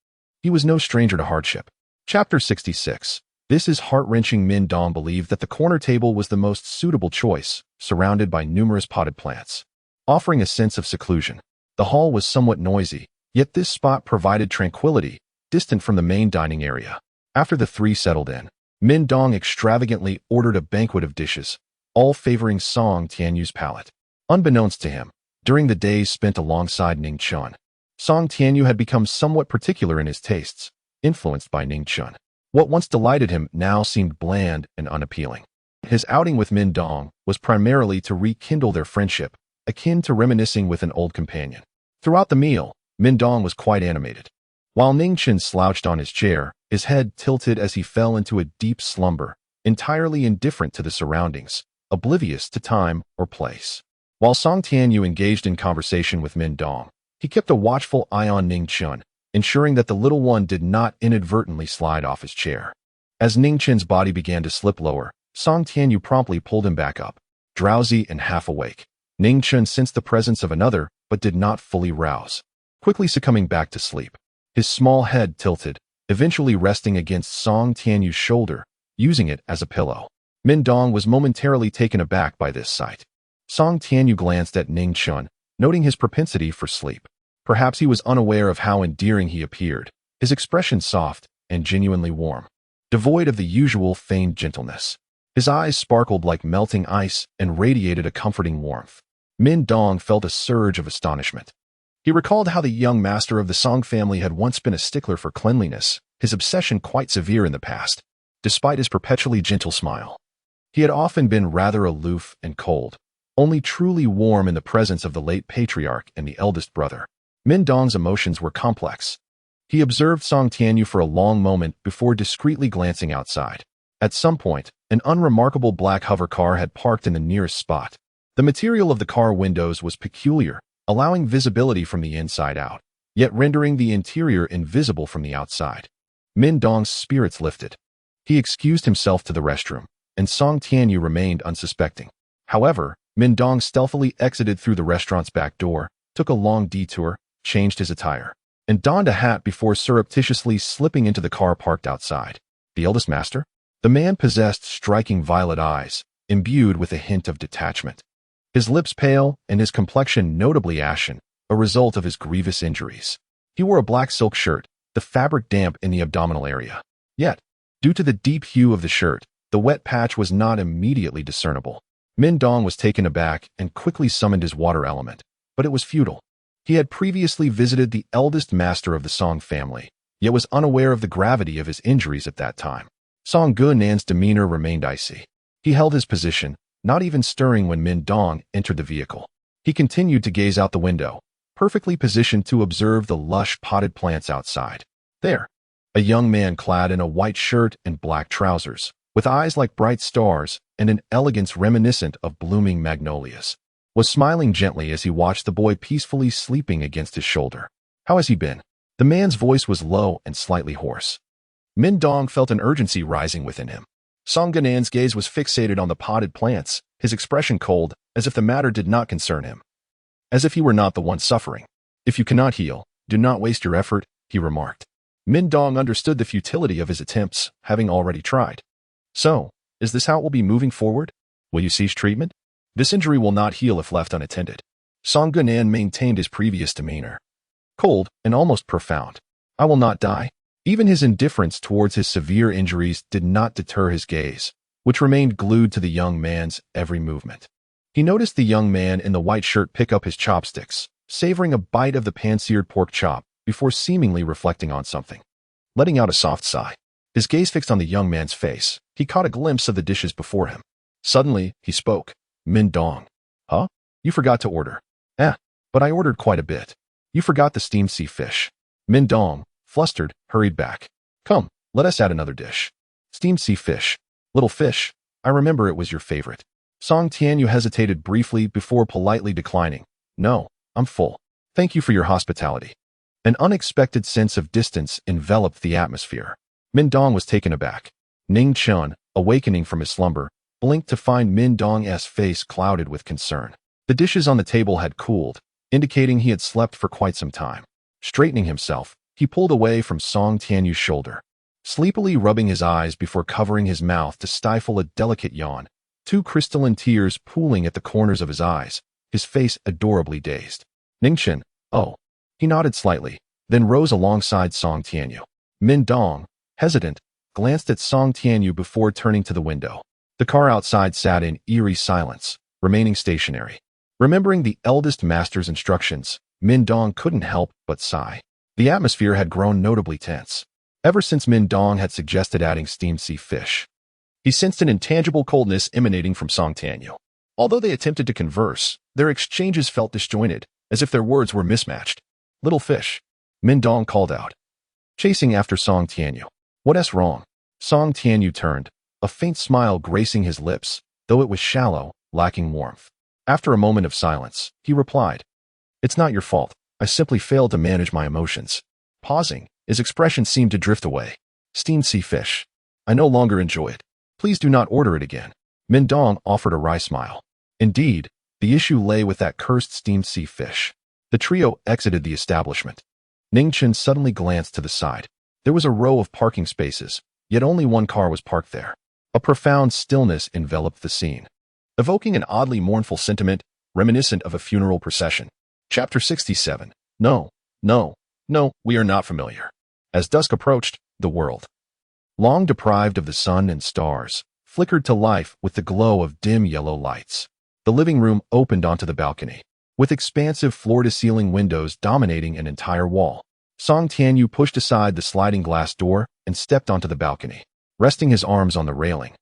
He was no stranger to hardship. Chapter 66. This is heart-wrenching. Min Dong believed that the corner table was the most suitable choice, surrounded by numerous potted plants, offering a sense of seclusion. The hall was somewhat noisy, yet this spot provided tranquility, distant from the main dining area. After the three settled in, Min Dong extravagantly ordered a banquet of dishes, all favoring Song Tianyu's palate. Unbeknownst to him, during the days spent alongside Ning Chun, Song Tianyu had become somewhat particular in his tastes, influenced by Ning Chun. What once delighted him now seemed bland and unappealing. His outing with Min Dong was primarily to rekindle their friendship, akin to reminiscing with an old companion. Throughout the meal, Min Dong was quite animated. While Ning Chun slouched on his chair, his head tilted as he fell into a deep slumber, entirely indifferent to the surroundings, oblivious to time or place. While Song Tianyu engaged in conversation with Min Dong, he kept a watchful eye on Ning Chun, ensuring that the little one did not inadvertently slide off his chair. As Ning Chun's body began to slip lower, Song Tianyu promptly pulled him back up. Drowsy and half awake, Ning Chun sensed the presence of another, but did not fully rouse, quickly succumbing back to sleep. His small head tilted, eventually resting against Song Tianyu's shoulder, using it as a pillow. Min Dong was momentarily taken aback by this sight. Song Tianyu glanced at Ning Chun, noting his propensity for sleep. Perhaps he was unaware of how endearing he appeared, his expression soft and genuinely warm, devoid of the usual feigned gentleness. His eyes sparkled like melting ice and radiated a comforting warmth. Min Dong felt a surge of astonishment. He recalled how the young master of the Song family had once been a stickler for cleanliness, his obsession quite severe in the past. Despite his perpetually gentle smile, he had often been rather aloof and cold, only truly warm in the presence of the late patriarch and the eldest brother. Min Dong's emotions were complex. He observed Song Tianyu for a long moment before discreetly glancing outside. At some point, an unremarkable black hover car had parked in the nearest spot. The material of the car windows was peculiar, allowing visibility from the inside out, yet rendering the interior invisible from the outside. Min Dong's spirits lifted. He excused himself to the restroom, and Song Tianyu remained unsuspecting. However, Min Dong stealthily exited through the restaurant's back door, took a long detour, changed his attire, and donned a hat before surreptitiously slipping into the car parked outside. The eldest master? The man possessed striking violet eyes, imbued with a hint of detachment. His lips pale and his complexion notably ashen, a result of his grievous injuries. He wore a black silk shirt, the fabric damp in the abdominal area. Yet, due to the deep hue of the shirt, the wet patch was not immediately discernible. Min Dong was taken aback and quickly summoned his water element, but it was futile. He had previously visited the eldest master of the Song family, yet was unaware of the gravity of his injuries at that time. Song Gunan's demeanor remained icy. He held his position, not even stirring when Min Dong entered the vehicle. He continued to gaze out the window, perfectly positioned to observe the lush potted plants outside. There, a young man clad in a white shirt and black trousers, with eyes like bright stars and an elegance reminiscent of blooming magnolias, was smiling gently as he watched the boy peacefully sleeping against his shoulder. "How has he been?" The man's voice was low and slightly hoarse. Min Dong felt an urgency rising within him. Song Ganan's gaze was fixated on the potted plants, his expression cold, as if the matter did not concern him. As if he were not the one suffering. "If you cannot heal, do not waste your effort," he remarked. Min Dong understood the futility of his attempts, having already tried. "So, is this how it will be moving forward? Will you cease treatment? This injury will not heal if left unattended." Song Gunan maintained his previous demeanor. Cold and almost profound. "I will not die." Even his indifference towards his severe injuries did not deter his gaze, which remained glued to the young man's every movement. He noticed the young man in the white shirt pick up his chopsticks, savoring a bite of the pan-seared pork chop before seemingly reflecting on something. Letting out a soft sigh, his gaze fixed on the young man's face, he caught a glimpse of the dishes before him. Suddenly, he spoke. "Min Dong. Huh? You forgot to order." But I ordered quite a bit." "You forgot the steamed sea fish." Min Dong, flustered, hurried back. "Come, let us add another dish." "Steamed sea fish. Little fish. I remember it was your favorite." Song Tianyu hesitated briefly before politely declining. "No, I'm full. Thank you for your hospitality." An unexpected sense of distance enveloped the atmosphere. Min Dong was taken aback. Ning Chun, awakening from his slumber, blinked to find Min Dong's face clouded with concern. The dishes on the table had cooled, indicating he had slept for quite some time. Straightening himself, he pulled away from Song Tianyu's shoulder, sleepily rubbing his eyes before covering his mouth to stifle a delicate yawn, two crystalline tears pooling at the corners of his eyes, his face adorably dazed. "Ningchen, oh." He nodded slightly, then rose alongside Song Tianyu. Min Dong, hesitant, glanced at Song Tianyu before turning to the window. The car outside sat in eerie silence, remaining stationary. Remembering the eldest master's instructions, Min Dong couldn't help but sigh. The atmosphere had grown notably tense. Ever since Min Dong had suggested adding steamed sea fish, he sensed an intangible coldness emanating from Song Tianyu. Although they attempted to converse, their exchanges felt disjointed, as if their words were mismatched. "Little fish," Min Dong called out, chasing after Song Tianyu. "What's wrong?" Song Tianyu turned, a faint smile gracing his lips, though it was shallow, lacking warmth. After a moment of silence, he replied, "It's not your fault. I simply failed to manage my emotions." Pausing, his expression seemed to drift away. "Steamed sea fish. I no longer enjoy it. Please do not order it again." Min Dong offered a wry smile. Indeed, the issue lay with that cursed steamed sea fish. The trio exited the establishment. Ningchen suddenly glanced to the side. There was a row of parking spaces, yet only one car was parked there. A profound stillness enveloped the scene, evoking an oddly mournful sentiment reminiscent of a funeral procession. Chapter 67. No, we are not familiar. As dusk approached, the world, long deprived of the sun and stars, flickered to life with the glow of dim yellow lights. The living room opened onto the balcony, with expansive floor-to-ceiling windows dominating an entire wall. Song Tianyu pushed aside the sliding glass door and stepped onto the balcony, resting his arms on the railing.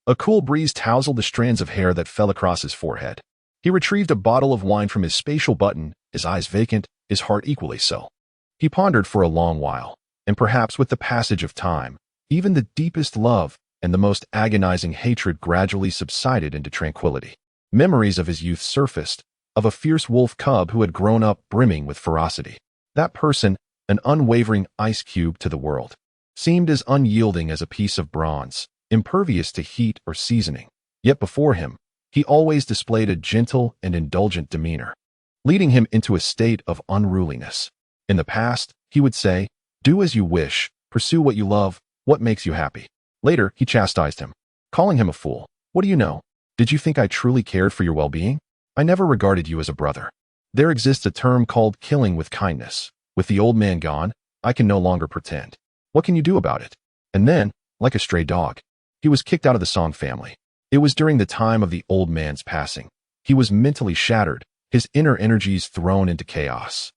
A cool breeze tousled the strands of hair that fell across his forehead. He retrieved a bottle of wine from his spatial button, his eyes vacant, his heart equally so. He pondered for a long while, and perhaps with the passage of time, even the deepest love and the most agonizing hatred gradually subsided into tranquility. Memories of his youth surfaced, of a fierce wolf cub who had grown up brimming with ferocity. That person, an unwavering ice cube to the world, seemed as unyielding as a piece of bronze, impervious to heat or seasoning. Yet before him, he always displayed a gentle and indulgent demeanor, leading him into a state of unruliness. In the past, he would say, "Do as you wish, pursue what you love, what makes you happy." Later, he chastised him, calling him a fool. "What do you know? Did you think I truly cared for your well-being? I never regarded you as a brother." There exists a term called killing with kindness. With the old man gone, I can no longer pretend. What can you do about it? And then, like a stray dog, he was kicked out of the Song family. It was during the time of the old man's passing. He was mentally shattered, his inner energies thrown into chaos,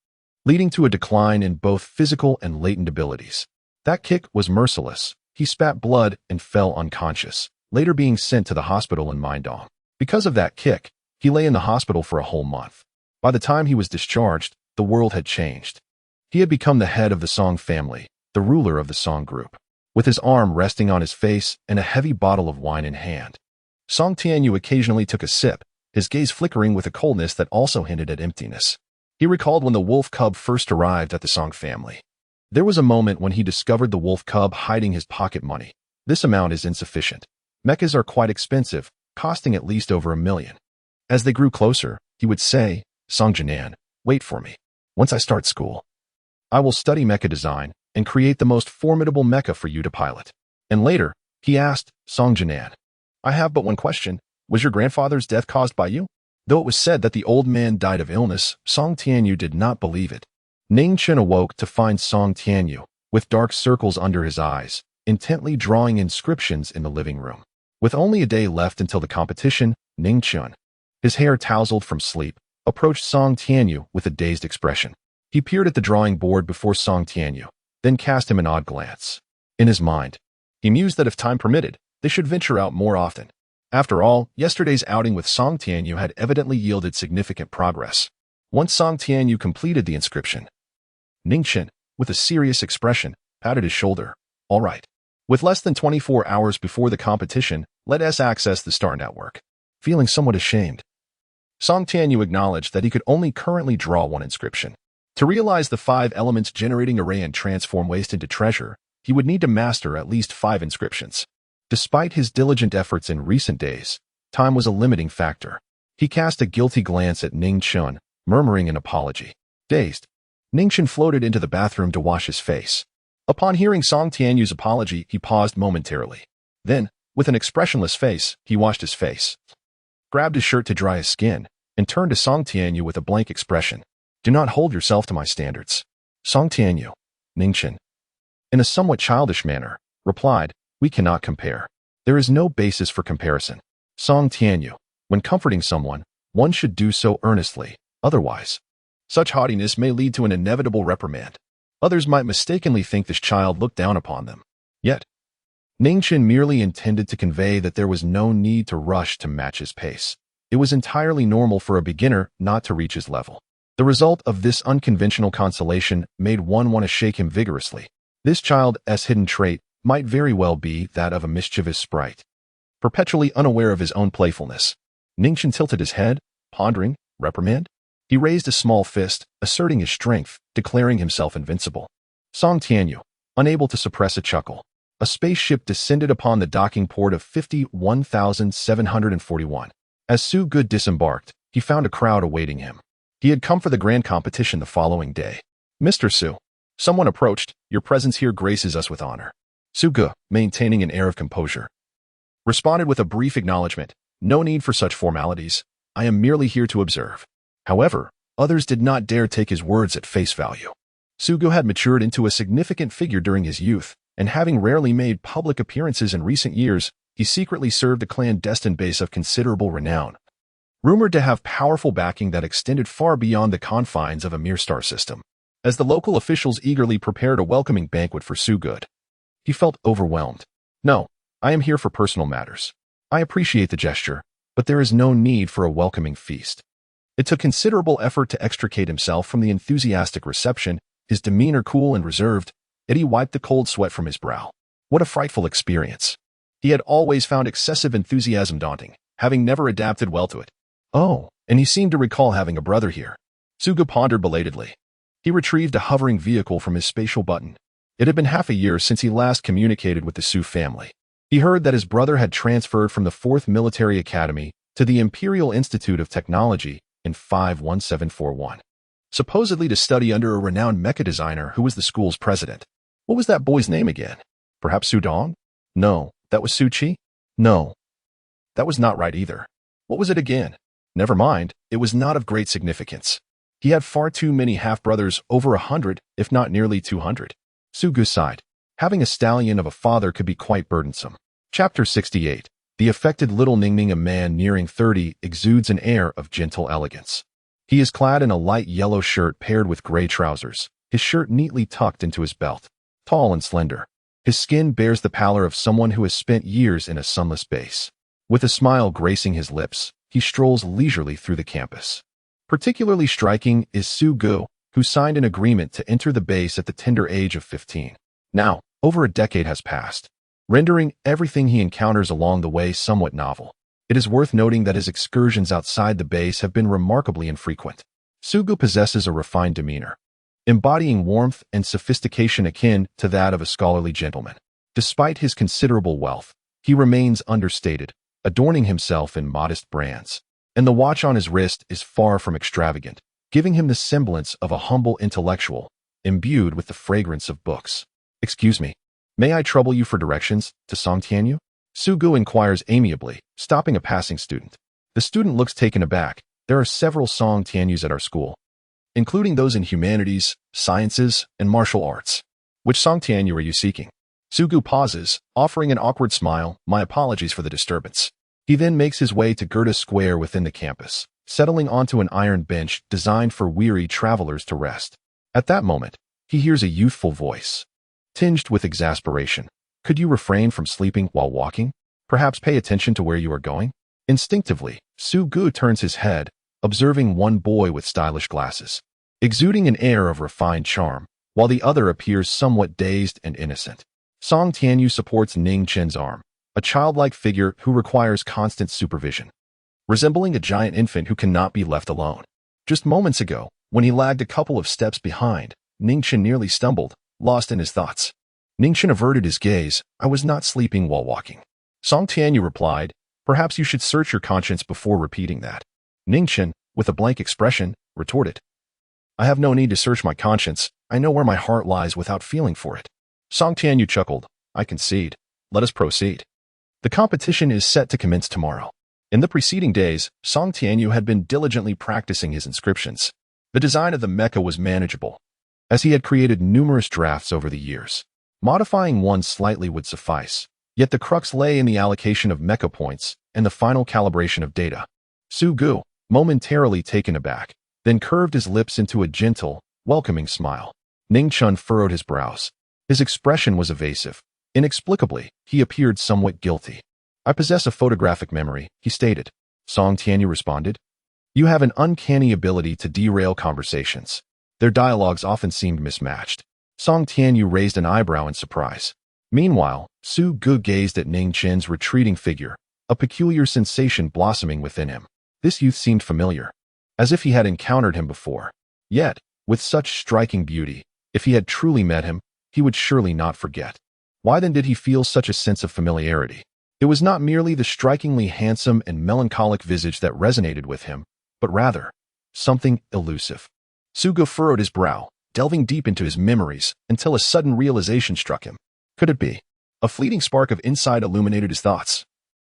leading to a decline in both physical and latent abilities. That kick was merciless. He spat blood and fell unconscious, later being sent to the hospital in Mindong. Because of that kick, he lay in the hospital for a whole month. By the time he was discharged, the world had changed. He had become the head of the Song family, the ruler of the Song group, with his arm resting on his face and a heavy bottle of wine in hand. Song Tianyu occasionally took a sip, his gaze flickering with a coldness that also hinted at emptiness. He recalled when the wolf cub first arrived at the Song family. There was a moment when he discovered the wolf cub hiding his pocket money. This amount is insufficient. Mechas are quite expensive, costing at least over $1 million. As they grew closer, he would say, Song Jinan, wait for me. Once I start school, I will study mecha design and create the most formidable mecha for you to pilot. And later, he asked, Song Jinan, I have but one question. Was your grandfather's death caused by you? Though it was said that the old man died of illness, Song Tianyu did not believe it. Ning Chen awoke to find Song Tianyu, with dark circles under his eyes, intently drawing inscriptions in the living room. With only a day left until the competition, Ning Chen, his hair tousled from sleep, approached Song Tianyu with a dazed expression. He peered at the drawing board before Song Tianyu, then cast him an odd glance. In his mind, he mused that if time permitted, they should venture out more often. After all, yesterday's outing with Song Tianyu had evidently yielded significant progress. Once Song Tianyu completed the inscription, Ning Chen, with a serious expression, patted his shoulder. All right. With less than 24 hours before the competition, let us access the Star Network. Feeling somewhat ashamed, Song Tianyu acknowledged that he could only currently draw one inscription. To realize the 5 elements generating array and transform waste into treasure, he would need to master at least 5 inscriptions. Despite his diligent efforts in recent days, time was a limiting factor. He cast a guilty glance at Ning Chen, murmuring an apology. Dazed, Ning Chen floated into the bathroom to wash his face. Upon hearing Song Tianyu's apology, he paused momentarily. Then, with an expressionless face, he washed his face, grabbed his shirt to dry his skin, and turned to Song Tianyu with a blank expression. Do not hold yourself to my standards. Song Tianyu, Ning Chen, in a somewhat childish manner, replied, we cannot compare. There is no basis for comparison. Song Tianyu, when comforting someone, one should do so earnestly. Otherwise, such haughtiness may lead to an inevitable reprimand. Others might mistakenly think this child looked down upon them. Yet, Ning Chen merely intended to convey that there was no need to rush to match his pace. It was entirely normal for a beginner not to reach his level. The result of this unconventional consolation made one want to shake him vigorously. This child's hidden trait might very well be that of a mischievous sprite. Perpetually unaware of his own playfulness, Ning Chen tilted his head, pondering, reprimand? He raised a small fist, asserting his strength, declaring himself invincible. Song Tianyu, unable to suppress a chuckle. A spaceship descended upon the docking port of 51,741. As Su Good disembarked, he found a crowd awaiting him. He had come for the grand competition the following day. Mr. Su, someone approached. Your presence here graces us with honor. Su Ge, maintaining an air of composure, responded with a brief acknowledgement. No need for such formalities. I am merely here to observe. However, others did not dare take his words at face value. Su Ge had matured into a significant figure during his youth, and having rarely made public appearances in recent years, he secretly served a clandestine base of considerable renown, rumored to have powerful backing that extended far beyond the confines of a mere star system. As the local officials eagerly prepared a welcoming banquet for Su Ge, he felt overwhelmed. No, I am here for personal matters. I appreciate the gesture, but there is no need for a welcoming feast. It took considerable effort to extricate himself from the enthusiastic reception, his demeanor cool and reserved, yet he wiped the cold sweat from his brow. What a frightful experience. He had always found excessive enthusiasm daunting, having never adapted well to it. Oh, and he seemed to recall having a brother here. Su Ge pondered belatedly. He retrieved a hovering vehicle from his spatial button. It had been half a year since he last communicated with the Su family. He heard that his brother had transferred from the 4th Military Academy to the Imperial Institute of Technology in 51741, supposedly to study under a renowned mecha designer who was the school's president. What was that boy's name again? Perhaps Su Dong? No, that was Su Chi? No, that was not right either. What was it again? Never mind, it was not of great significance. He had far too many half-brothers, over 100, if not nearly 200. Su Ge sighed. Having a stallion of a father could be quite burdensome. Chapter 68. The affected little Ningning, a man nearing 30, exudes an air of gentle elegance. He is clad in a light yellow shirt paired with gray trousers, his shirt neatly tucked into his belt. Tall and slender, his skin bears the pallor of someone who has spent years in a sunless base. With a smile gracing his lips, he strolls leisurely through the campus. Particularly striking is Su Gu, who signed an agreement to enter the base at the tender age of 15. Now, over a decade has passed, rendering everything he encounters along the way somewhat novel. It is worth noting that his excursions outside the base have been remarkably infrequent. Su Gu possesses a refined demeanor, embodying warmth and sophistication akin to that of a scholarly gentleman. Despite his considerable wealth, he remains understated, adorning himself in modest brands. And the watch on his wrist is far from extravagant, giving him the semblance of a humble intellectual, imbued with the fragrance of books. "Excuse me, may I trouble you for directions to Song Tianyu?" Su Gu inquires amiably, stopping a passing student. The student looks taken aback. There are several Song Tianyus at our school, including those in humanities, sciences, and martial arts. Which Song Tianyu are you seeking? Su Gu pauses, offering an awkward smile. My apologies for the disturbance. He then makes his way to Gerda Square within the campus, settling onto an iron bench designed for weary travelers to rest. At that moment, he hears a youthful voice, tinged with exasperation. Could you refrain from sleeping while walking? Perhaps pay attention to where you are going? Instinctively, Su Gu turns his head, observing one boy with stylish glasses, exuding an air of refined charm, while the other appears somewhat dazed and innocent. Song Tianyu supports Ning Chen's arm, a childlike figure who requires constant supervision, resembling a giant infant who cannot be left alone. Just moments ago, when he lagged a couple of steps behind, Ning Chen nearly stumbled, lost in his thoughts. Ning Chen averted his gaze. I was not sleeping while walking. Song Tianyu replied, perhaps you should search your conscience before repeating that. Ning Chen, with a blank expression, retorted, I have no need to search my conscience. I know where my heart lies without feeling for it. Song Tianyu chuckled. I concede. Let us proceed. The competition is set to commence tomorrow. In the preceding days, Song Tianyu had been diligently practicing his inscriptions. The design of the mecha was manageable, as he had created numerous drafts over the years. Modifying one slightly would suffice, yet the crux lay in the allocation of mecha points and the final calibration of data. Su Gu, momentarily taken aback, then curved his lips into a gentle, welcoming smile. Ning Chen furrowed his brows. His expression was evasive. Inexplicably, he appeared somewhat guilty. I possess a photographic memory, he stated. Song Tianyu responded. You have an uncanny ability to derail conversations. Their dialogues often seemed mismatched. Song Tianyu raised an eyebrow in surprise. Meanwhile, Su Gu gazed at Ning Chen's retreating figure, a peculiar sensation blossoming within him. This youth seemed familiar, as if he had encountered him before. Yet, with such striking beauty, if he had truly met him, he would surely not forget. Why then did he feel such a sense of familiarity? It was not merely the strikingly handsome and melancholic visage that resonated with him, but rather, something elusive. Su Gu furrowed his brow, delving deep into his memories until a sudden realization struck him. Could it be? A fleeting spark of insight illuminated his thoughts.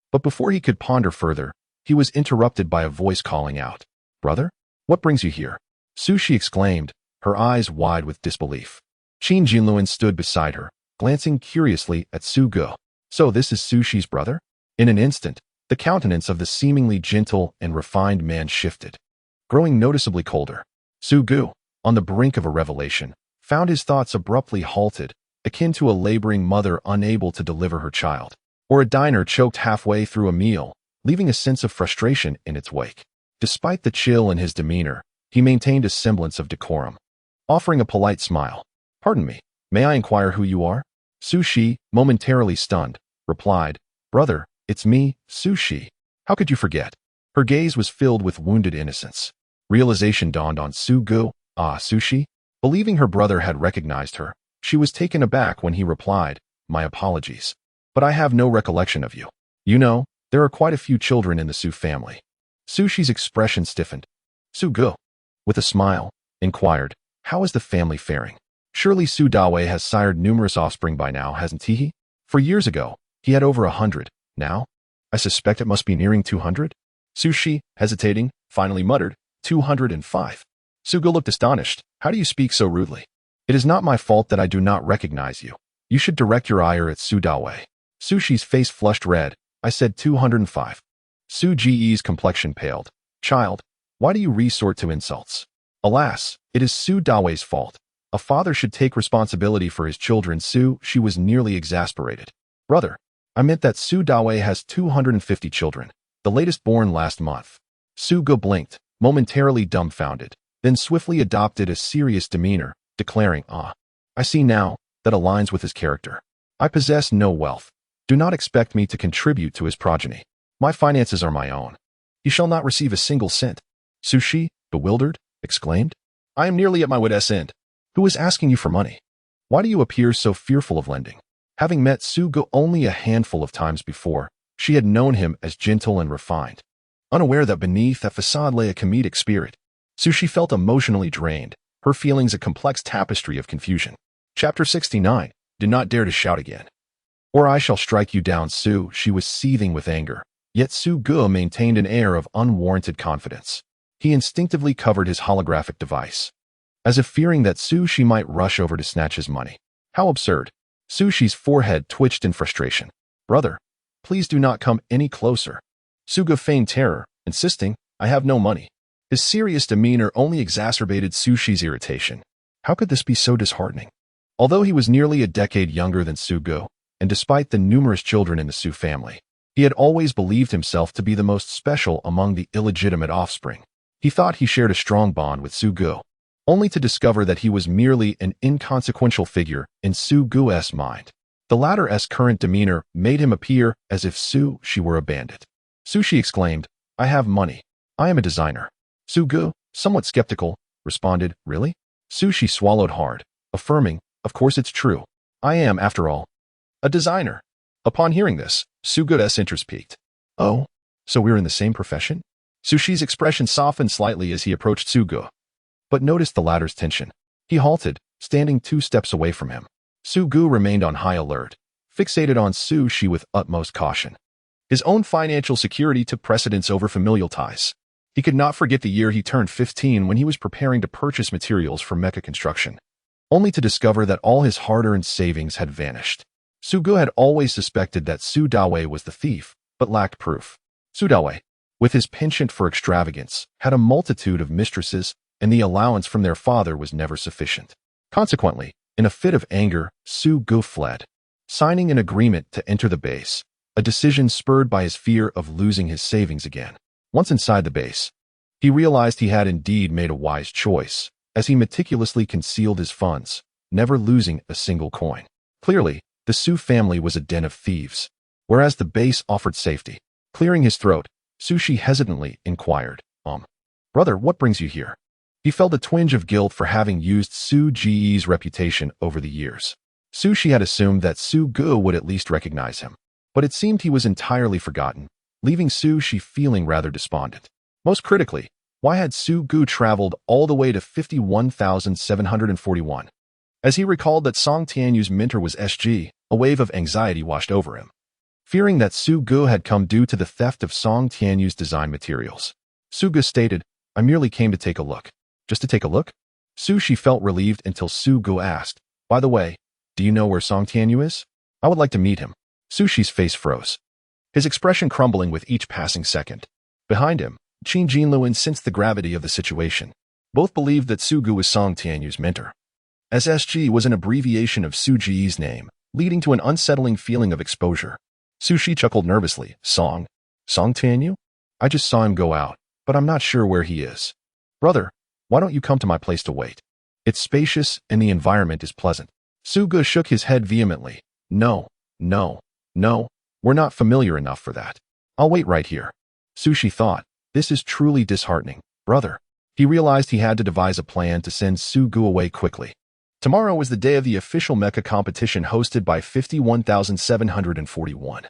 But before he could ponder further, he was interrupted by a voice calling out. Brother? What brings you here? Sushi exclaimed, her eyes wide with disbelief. Qin Jinluan stood beside her, glancing curiously at Su Gu. So this is Sushi's brother? In an instant, the countenance of the seemingly gentle and refined man shifted, growing noticeably colder. Su Gu, on the brink of a revelation, found his thoughts abruptly halted, akin to a laboring mother unable to deliver her child, or a diner choked halfway through a meal, leaving a sense of frustration in its wake. Despite the chill in his demeanor, he maintained a semblance of decorum, offering a polite smile. Pardon me, may I inquire who you are? Sushi, momentarily stunned, replied, Brother, it's me, Sushi. How could you forget? Her gaze was filled with wounded innocence. Realization dawned on Su Gu. Ah, Sushi? Believing her brother had recognized her, she was taken aback when he replied, My apologies, but I have no recollection of you. You know, there are quite a few children in the Su family. Sushi's expression stiffened. Su Gu, with a smile, inquired, How is the family faring? Surely Su Dawei has sired numerous offspring by now, hasn't he? For years ago, he had over 100. Now, I suspect it must be nearing 200? Sushi, hesitating, finally muttered, 205. Su Gu looked astonished. How do you speak so rudely? It is not my fault that I do not recognize you. You should direct your ire at Su Dawei. Sushi's face flushed red. I said 205. Su Ji's complexion paled. Child, why do you resort to insults? Alas, it is Su Dawei's fault. A father should take responsibility for his children. She was nearly exasperated. Brother, I meant that Su Dawei has 250 children, the latest born last month. Su Gu blinked, momentarily dumbfounded, then swiftly adopted a serious demeanor, declaring, I see now, that aligns with his character. I possess no wealth. Do not expect me to contribute to his progeny. My finances are my own. He shall not receive a single cent. Sushi, bewildered, exclaimed, I am nearly at my wit's end. Who is asking you for money? Why do you appear so fearful of lending? Having met Sugo only a handful of times before, she had known him as gentle and refined. Unaware that beneath that facade lay a comedic spirit, Sushi felt emotionally drained, her feelings a complex tapestry of confusion. Chapter 69. Do not dare to shout again, or I shall strike you down, Su. She was seething with anger, yet Sugo maintained an air of unwarranted confidence. He instinctively covered his holographic device, as if fearing that Sushi might rush over to snatch his money. How absurd. Sushi's forehead twitched in frustration. Brother, please do not come any closer. Sugo feigned terror, insisting, I have no money. His serious demeanor only exacerbated Sushi's irritation. How could this be so disheartening? Although he was nearly a decade younger than Sugo, and despite the numerous children in the Su family, he had always believed himself to be the most special among the illegitimate offspring. He thought he shared a strong bond with Sugo, only to discover that he was merely an inconsequential figure in Sugo's mind. The latter's current demeanor made him appear as if she were a bandit. Sushi exclaimed, I have money. I am a designer. Sugo, somewhat skeptical, responded, Really? Sushi swallowed hard, affirming, Of course it's true. I am, after all, a designer. Upon hearing this, Sugo's interest peaked. Oh, so we're in the same profession? Sushi's expression softened slightly as he approached Sugo, but noticed the latter's tension. He halted, standing 2 steps away from him. Sugo remained on high alert, fixated on Sushi with utmost caution. His own financial security took precedence over familial ties. He could not forget the year he turned 15 when he was preparing to purchase materials for mecha construction, only to discover that all his hard-earned savings had vanished. Sugo had always suspected that Sudawe was the thief, but lacked proof. Sudawe, with his penchant for extravagance, had a multitude of mistresses, and the allowance from their father was never sufficient. Consequently, in a fit of anger, Sugo fled, signing an agreement to enter the base, a decision spurred by his fear of losing his savings again. Once inside the base, he realized he had indeed made a wise choice, as he meticulously concealed his funds, never losing a single coin. Clearly, the Su family was a den of thieves, whereas the base offered safety. Clearing his throat, Sushi hesitantly inquired, Brother, what brings you here? He felt a twinge of guilt for having used Suji's reputation over the years. Sushi had assumed that Sugo would at least recognize him, but it seemed he was entirely forgotten, leaving Sushi feeling rather despondent. Most critically, why had Sugo traveled all the way to 51,741? As he recalled that Song Tianyu's mentor was SG, a wave of anxiety washed over him, fearing that Sugo had come due to the theft of Song Tianyu's design materials. Sugo stated, I merely came to take a look. Just to take a look? Sushi felt relieved until Sugo asked, By the way, do you know where Song Tianyu is? I would like to meet him. Sushi's face froze, his expression crumbling with each passing second. Behind him, Qin Jinluan sensed the gravity of the situation. Both believed that Sugo was Song Tianyu's mentor, as SG was an abbreviation of Suji's name, leading to an unsettling feeling of exposure. Sushi chuckled nervously. Song Tianyu? I just saw him go out, but I'm not sure where he is. Brother, why don't you come to my place to wait? It's spacious and the environment is pleasant. Sugo shook his head vehemently. No, we're not familiar enough for that. I'll wait right here. Sushi thought, this is truly disheartening, brother. He realized he had to devise a plan to send Sugo away quickly. Tomorrow was the day of the official mecha competition hosted by 51,741,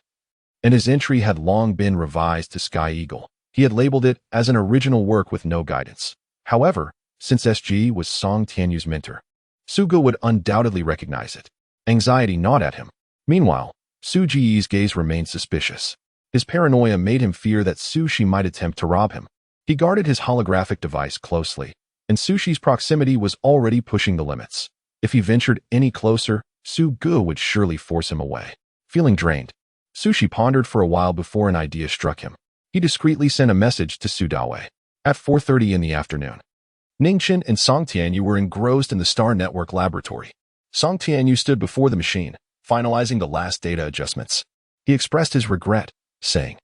and his entry had long been revised to Sky Eagle. He had labeled it as an original work with no guidance. However, since SG was Song Tianyu's mentor, Sugo would undoubtedly recognize it. Anxiety gnawed at him. Meanwhile, Suji's gaze remained suspicious. His paranoia made him fear that Sushi might attempt to rob him. He guarded his holographic device closely, and Sushi's proximity was already pushing the limits. If he ventured any closer, Sugo would surely force him away. Feeling drained, Sushi pondered for a while before an idea struck him. He discreetly sent a message to Sudawe. At 4:30 in the afternoon, Ningchen and Song Tianyu were engrossed in the Star Network laboratory. Song Tianyu stood before the machine, finalizing the last data adjustments. He expressed his regret, saying,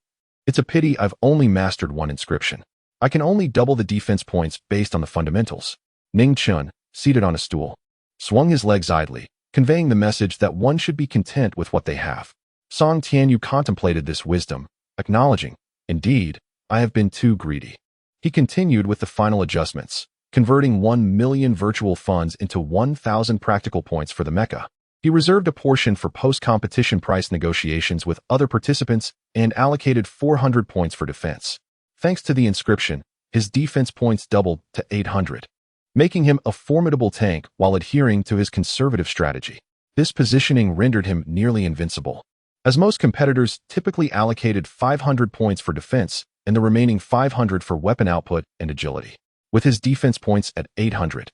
It's a pity I've only mastered one inscription. I can only double the defense points based on the fundamentals. Ning Chun, seated on a stool, swung his legs idly, conveying the message that one should be content with what they have. Song Tianyu contemplated this wisdom, acknowledging, "Indeed, I have been too greedy." He continued with the final adjustments, converting 1 million virtual funds into 1,000 practical points for the mecha. He reserved a portion for post-competition price negotiations with other participants and allocated 400 points for defense. Thanks to the inscription, his defense points doubled to 800, making him a formidable tank while adhering to his conservative strategy. This positioning rendered him nearly invincible, as most competitors typically allocated 500 points for defense and the remaining 500 for weapon output and agility. With his defense points at 800,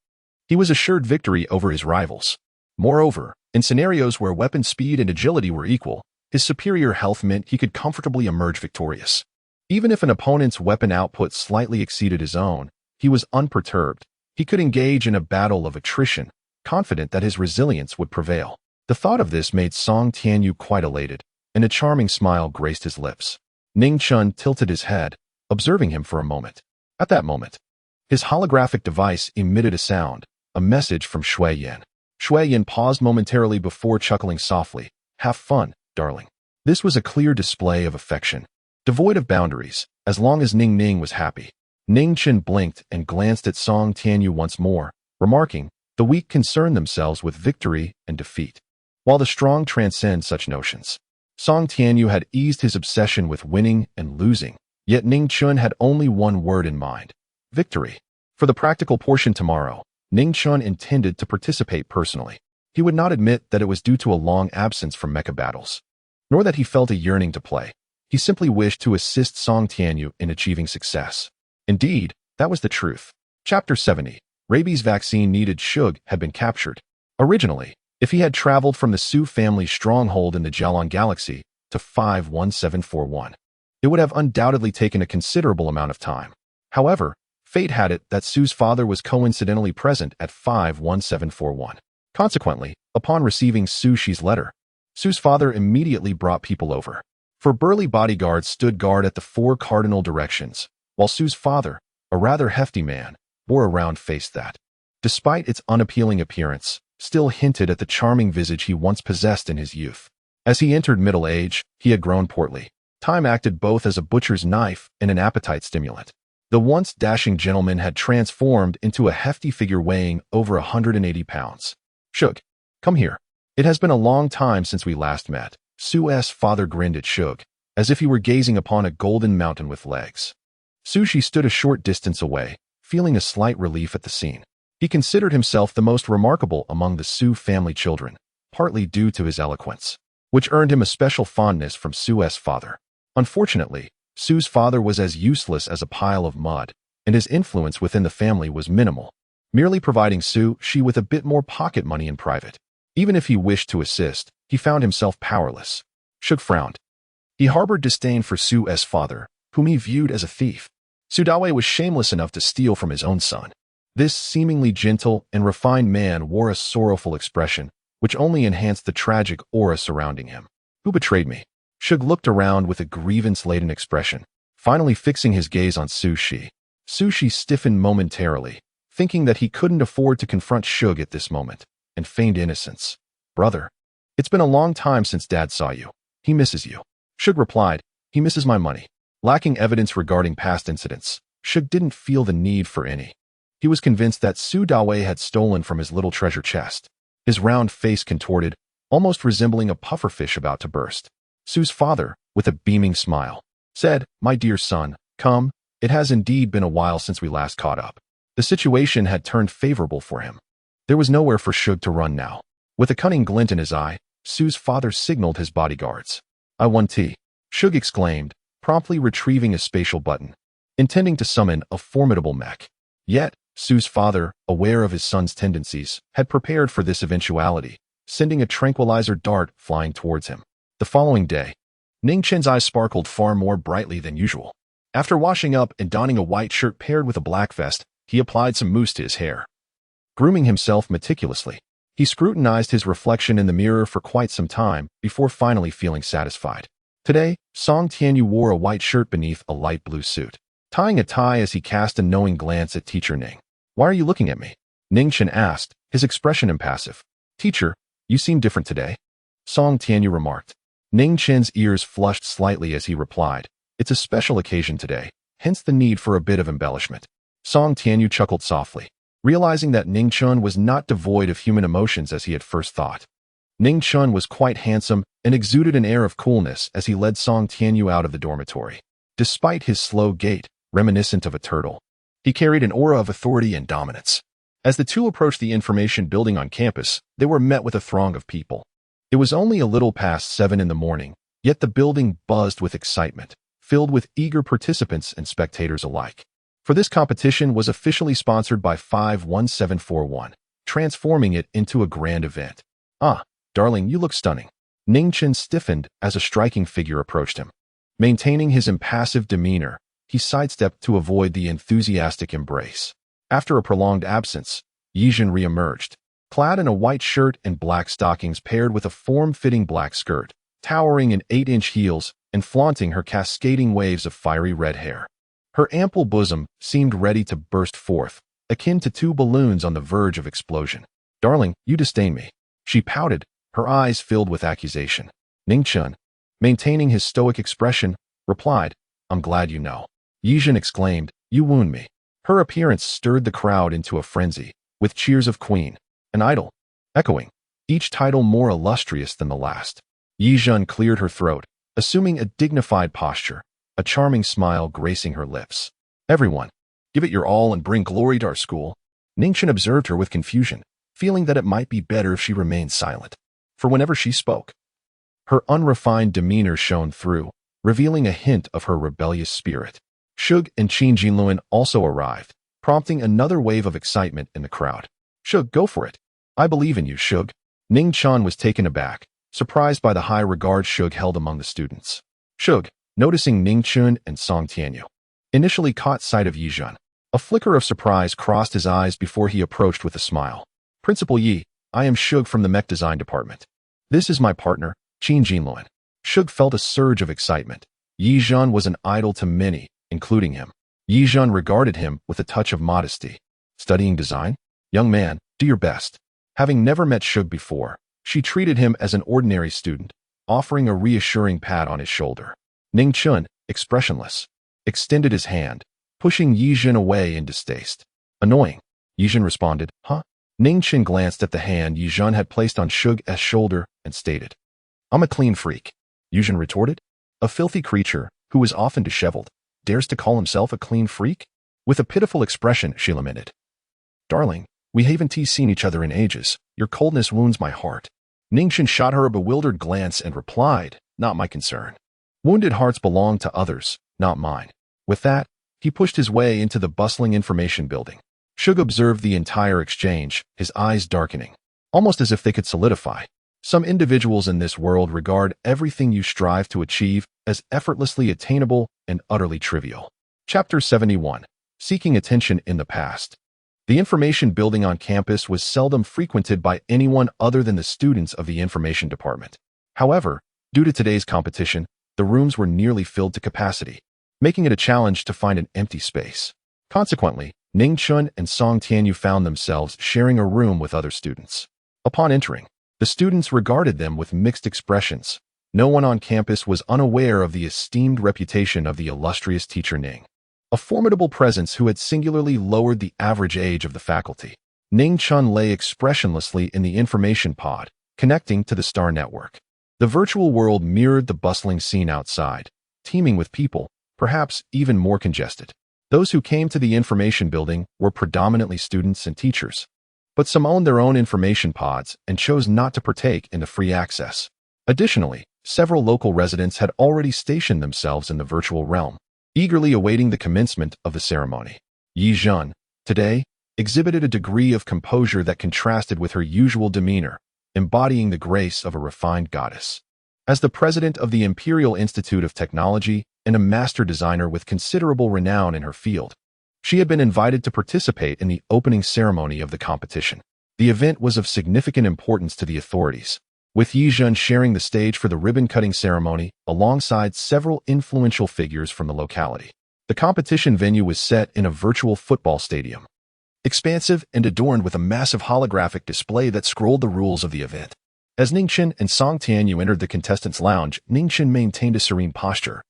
he was assured victory over his rivals. Moreover, in scenarios where weapon speed and agility were equal, his superior health meant he could comfortably emerge victorious. Even if an opponent's weapon output slightly exceeded his own, he was unperturbed. He could engage in a battle of attrition, confident that his resilience would prevail. The thought of this made Song Tianyu quite elated, and a charming smile graced his lips. Ning Chun tilted his head, observing him for a moment. At that moment, his holographic device emitted a sound, a message from Shui Yan. Shui Yan paused momentarily before chuckling softly. "Have fun, darling." This was a clear display of affection, devoid of boundaries, as long as Ning Ning was happy. Ning Chen blinked and glanced at Song Tianyu once more, remarking, "The weak concern themselves with victory and defeat, while the strong transcend such notions." Song Tianyu had eased his obsession with winning and losing, yet Ning Chun had only one word in mind: victory. For the practical portion tomorrow, Ning Chun intended to participate personally. He would not admit that it was due to a long absence from mecha battles, nor that he felt a yearning to play. He simply wished to assist Song Tianyu in achieving success. Indeed, that was the truth. Chapter 70. Rabies vaccine needed. Shug had been captured. Originally, if he had traveled from the Su family's stronghold in the Jialan Galaxy to 51741, it would have undoubtedly taken a considerable amount of time. However, fate had it that Su's father was coincidentally present at 51741. Consequently, upon receiving Su Shi's letter, Su's father immediately brought people over. For burly bodyguards stood guard at the 4 cardinal directions, while Su's father, a rather hefty man, bore a round face that, despite its unappealing appearance, still hinted at the charming visage he once possessed in his youth. As he entered middle age, he had grown portly. Time acted both as a butcher's knife and an appetite stimulant. The once dashing gentleman had transformed into a hefty figure weighing over 180 pounds. "Shug, come here. It has been a long time since we last met." Su's father grinned at Shug, as if he were gazing upon a golden mountain with legs. Sushi stood a short distance away, feeling a slight relief at the scene. He considered himself the most remarkable among the Su family children, partly due to his eloquence, which earned him a special fondness from Su's father. Unfortunately, Su's father was as useless as a pile of mud, and his influence within the family was minimal, merely providing Su Shi with a bit more pocket money in private. Even if he wished to assist, he found himself powerless. Shug frowned. He harbored disdain for Su's father, whom he viewed as a thief. Su Dawei was shameless enough to steal from his own son. This seemingly gentle and refined man wore a sorrowful expression, which only enhanced the tragic aura surrounding him. "Who betrayed me?" Shug looked around with a grievance-laden expression, finally fixing his gaze on Su Shi. Su Shi stiffened momentarily, thinking that he couldn't afford to confront Shug at this moment, and feigned innocence. "Brother, it's been a long time since Dad saw you. He misses you." Shug replied, "He misses my money." Lacking evidence regarding past incidents, Shug didn't feel the need for any. He was convinced that Su Dawei had stolen from his little treasure chest. His round face contorted, almost resembling a pufferfish about to burst. Su's father, with a beaming smile, said, "My dear son, come, it has indeed been a while since we last caught up." The situation had turned favorable for him. There was nowhere for Shug to run now. With a cunning glint in his eye, Su's father signaled his bodyguards. "I want tea," Shug exclaimed, promptly retrieving a spatial button, intending to summon a formidable mech. Yet, Su's father, aware of his son's tendencies, had prepared for this eventuality, sending a tranquilizer dart flying towards him. The following day, Ning Chen's eyes sparkled far more brightly than usual. After washing up and donning a white shirt paired with a black vest, he applied some mousse to his hair. Grooming himself meticulously, he scrutinized his reflection in the mirror for quite some time before finally feeling satisfied. Today, Song Tianyu wore a white shirt beneath a light blue suit. tying a tie as he cast a knowing glance at Teacher Ning. "Why are you looking at me?" Ning Chen asked, his expression impassive. "Teacher, you seem different today," Song Tianyu remarked. Ning Chen's ears flushed slightly as he replied, "It's a special occasion today, hence the need for a bit of embellishment." Song Tianyu chuckled softly, realizing that Ning Chen was not devoid of human emotions as he had first thought. Ning Chen was quite handsome and exuded an air of coolness as he led Song Tianyu out of the dormitory. Despite his slow gait, reminiscent of a turtle, he carried an aura of authority and dominance. As the two approached the information building on campus, they were met with a throng of people. It was only a little past 7 in the morning, yet the building buzzed with excitement, filled with eager participants and spectators alike. For this competition was officially sponsored by 51741, transforming it into a grand event. "Ah, darling, you look stunning." Ning Chen stiffened as a striking figure approached him. Maintaining his impassive demeanor, he sidestepped to avoid the enthusiastic embrace. After a prolonged absence, Yizhen re-emerged, clad in a white shirt and black stockings paired with a form-fitting black skirt, towering in 8-inch heels and flaunting her cascading waves of fiery red hair. Her ample bosom seemed ready to burst forth, akin to two balloons on the verge of explosion. "Darling, you disdain me," she pouted, her eyes filled with accusation. Ning Chen, maintaining his stoic expression, replied, "I'm glad you know." Yizhen exclaimed, "You wound me." Her appearance stirred the crowd into a frenzy, with cheers of "Queen" and "Idol" echoing, each title more illustrious than the last. Yizhen cleared her throat, assuming a dignified posture, a charming smile gracing her lips. "Everyone, give it your all and bring glory to our school." Ning Chen observed her with confusion, feeling that it might be better if she remained silent. For whenever she spoke, her unrefined demeanor shone through, revealing a hint of her rebellious spirit. Shug and Qin Jinluan also arrived, prompting another wave of excitement in the crowd. "Shug, go for it. I believe in you, Shug." Ning Chen was taken aback, surprised by the high regard Shug held among the students. Shug, noticing Ning Chen and Song Tianyu, initially caught sight of Yizhen. A flicker of surprise crossed his eyes before he approached with a smile. "Principal Yi, I am Shug from the Mech Design Department. This is my partner, Qin Jinluan." Shug felt a surge of excitement. Yizhen was an idol to many, including him. Yizhen regarded him with a touch of modesty. "Studying design? Young man, do your best." Having never met Shug before, she treated him as an ordinary student, offering a reassuring pat on his shoulder. Ning Chen, expressionless, extended his hand, pushing Yizhen away in distaste. "Annoying," Yizhen responded. "Huh?" Ning Chen glanced at the hand Yizhen had placed on Shug's shoulder and stated, "I'm a clean freak," Yizhen retorted. A filthy creature, who was often disheveled, dares to call himself a clean freak? With a pitiful expression, she lamented. "Darling, we haven't seen each other in ages. Your coldness wounds my heart." Ning Chen shot her a bewildered glance and replied, "Not my concern. Wounded hearts belong to others, not mine." With that, he pushed his way into the bustling information building. Shug observed the entire exchange, his eyes darkening, almost as if they could solidify. Some individuals in this world regard everything you strive to achieve as effortlessly attainable and utterly trivial. Chapter 71. Seeking Attention in the Past. The information building on campus was seldom frequented by anyone other than the students of the information department. However, due to today's competition, the rooms were nearly filled to capacity, making it a challenge to find an empty space. Consequently, Ning Chen and Song Tianyu found themselves sharing a room with other students. Upon entering, the students regarded them with mixed expressions. No one on campus was unaware of the esteemed reputation of the illustrious teacher Ning, a formidable presence who had singularly lowered the average age of the faculty. Ning Chen lay expressionlessly in the information pod, connecting to the star network. The virtual world mirrored the bustling scene outside, teeming with people, perhaps even more congested. Those who came to the information building were predominantly students and teachers, but some owned their own information pods and chose not to partake in the free access. Additionally, several local residents had already stationed themselves in the virtual realm, eagerly awaiting the commencement of the ceremony. Yizhen, today, exhibited a degree of composure that contrasted with her usual demeanor, embodying the grace of a refined goddess. As the president of the Imperial Institute of Technology and a master designer with considerable renown in her field, she had been invited to participate in the opening ceremony of the competition. The event was of significant importance to the authorities, with Yizhen sharing the stage for the ribbon-cutting ceremony alongside several influential figures from the locality. The competition venue was set in a virtual football stadium, expansive and adorned with a massive holographic display that scrolled the rules of the event. As Ningchen and Song Tianyu entered the contestants' lounge, Ningchen maintained a serene posture,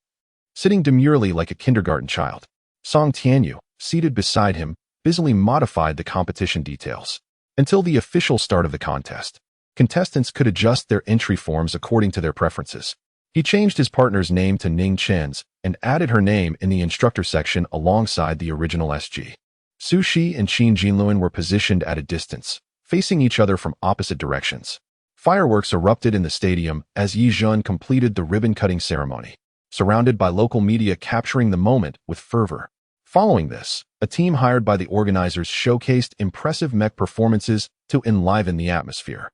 sitting demurely like a kindergarten child. Song Tianyu, seated beside him, busily modified the competition details. Until the official start of the contest, contestants could adjust their entry forms according to their preferences. He changed his partner's name to Ning Chen's and added her name in the instructor section alongside the original SG. Sushi and Qin Jinluan were positioned at a distance, facing each other from opposite directions. Fireworks erupted in the stadium as Yi Zhun completed the ribbon-cutting ceremony, surrounded by local media capturing the moment with fervor. Following this, a team hired by the organizers showcased impressive mech performances to enliven the atmosphere.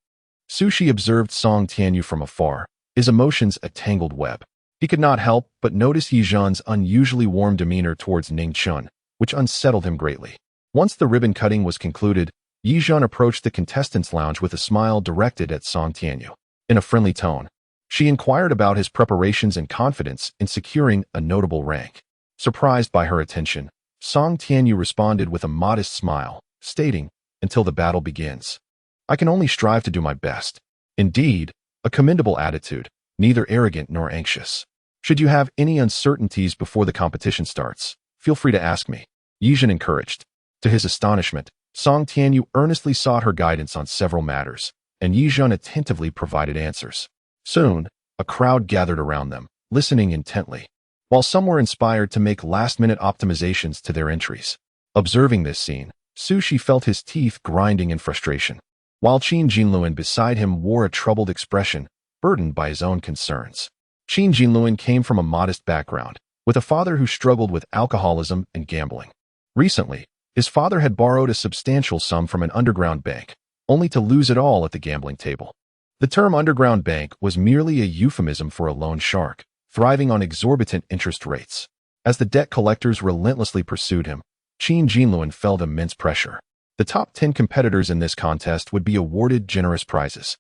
Sushi observed Song Tianyu from afar, his emotions a tangled web. He could not help but notice Yi Zhun's unusually warm demeanor towards Ning Chun, which unsettled him greatly. Once the ribbon cutting was concluded, Yi Zhun approached the contestants' lounge with a smile directed at Song Tianyu. In a friendly tone, she inquired about his preparations and confidence in securing a notable rank. Surprised by her attention, Song Tianyu responded with a modest smile, stating, "Until the battle begins, I can only strive to do my best." Indeed, a commendable attitude, neither arrogant nor anxious. Should you have any uncertainties before the competition starts, feel free to ask me, Yi Zhun encouraged. To his astonishment, Song Tianyu earnestly sought her guidance on several matters, and Yi Zhun attentively provided answers. Soon, a crowd gathered around them, listening intently, while some were inspired to make last-minute optimizations to their entries. Observing this scene, Sushi felt his teeth grinding in frustration, while Qin Jinluan beside him wore a troubled expression, burdened by his own concerns. Qin Jinluan came from a modest background, with a father who struggled with alcoholism and gambling. Recently, his father had borrowed a substantial sum from an underground bank, only to lose it all at the gambling table. The term underground bank was merely a euphemism for a loan shark, thriving on exorbitant interest rates. As the debt collectors relentlessly pursued him, Qin Jinluan felt immense pressure. The top 10 competitors in this contest would be awarded generous prizes,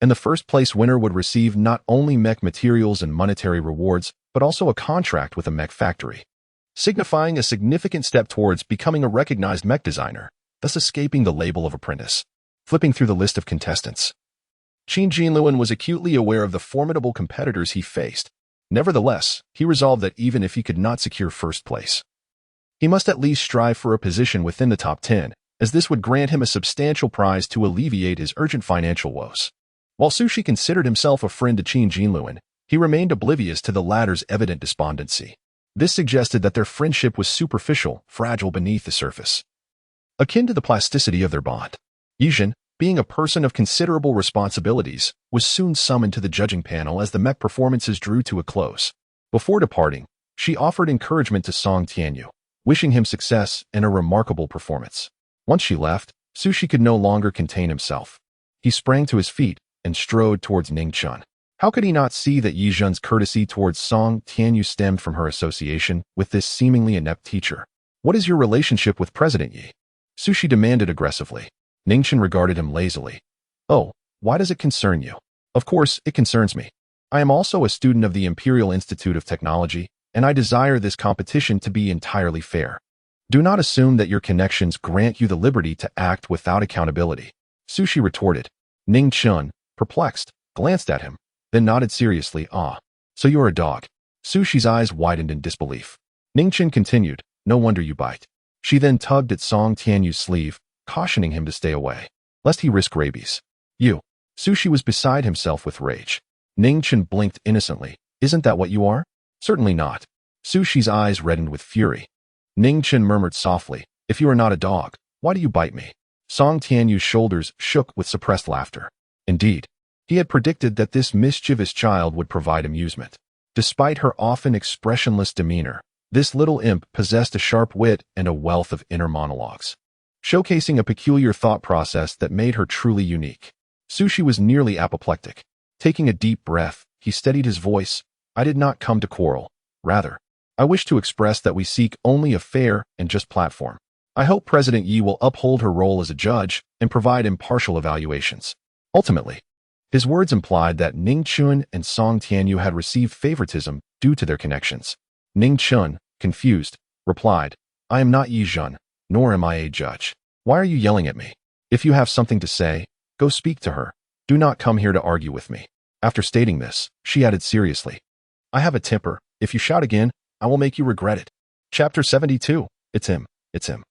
and the first-place winner would receive not only mech materials and monetary rewards, but also a contract with a mech factory, signifying a significant step towards becoming a recognized mech designer, thus escaping the label of apprentice. Flipping through the list of contestants, Qin Jinluan was acutely aware of the formidable competitors he faced. Nevertheless, he resolved that even if he could not secure first place, he must at least strive for a position within the top 10, as this would grant him a substantial prize to alleviate his urgent financial woes. While Sushi considered himself a friend to Qin Jinluan, he remained oblivious to the latter's evident despondency. This suggested that their friendship was superficial, fragile beneath the surface, akin to the plasticity of their bond. Yi Zhun, being a person of considerable responsibilities, was soon summoned to the judging panel as the mech performances drew to a close. Before departing, she offered encouragement to Song Tianyu, wishing him success and a remarkable performance. Once she left, Sushi could no longer contain himself. He sprang to his feet and strode towards Ning Chun. How could he not see that Yi Zhun's courtesy towards Song Tianyu stemmed from her association with this seemingly inept teacher? "What is your relationship with President Yi?" Sushi demanded aggressively. Ning Chun regarded him lazily. "Oh, why does it concern you?" "Of course, it concerns me. I am also a student of the Imperial Institute of Technology, and I desire this competition to be entirely fair. Do not assume that your connections grant you the liberty to act without accountability," Sushi retorted. Ning Chun, perplexed, glanced at him, then nodded seriously. "Ah, so you're a dog." Sushi's eyes widened in disbelief. Ning Chun continued, "No wonder you bite." She then tugged at Song Tianyu's sleeve, cautioning him to stay away, lest he risk rabies. "You." Sushi was beside himself with rage. Ning Chun blinked innocently. "Isn't that what you are?" "Certainly not." Sushi's eyes reddened with fury. Ning Chun murmured softly, "If you are not a dog, why do you bite me?" Song Tianyu's shoulders shook with suppressed laughter. Indeed, he had predicted that this mischievous child would provide amusement. Despite her often expressionless demeanor, this little imp possessed a sharp wit and a wealth of inner monologues, showcasing a peculiar thought process that made her truly unique. Sushi was nearly apoplectic. Taking a deep breath, he steadied his voice. "I did not come to quarrel. Rather, I wish to express that we seek only a fair and just platform. I hope President Yi will uphold her role as a judge and provide impartial evaluations." Ultimately, his words implied that Ning Chun and Song Tianyu had received favoritism due to their connections. Ning Chun, confused, replied, I am not Yi Zhen, nor am I a judge. Why are you yelling at me? If you have something to say, go speak to her. Do not come here to argue with me. After stating this, she added seriously, I have a temper. If you shout again, I will make you regret it. Chapter 72. It's him. It's him.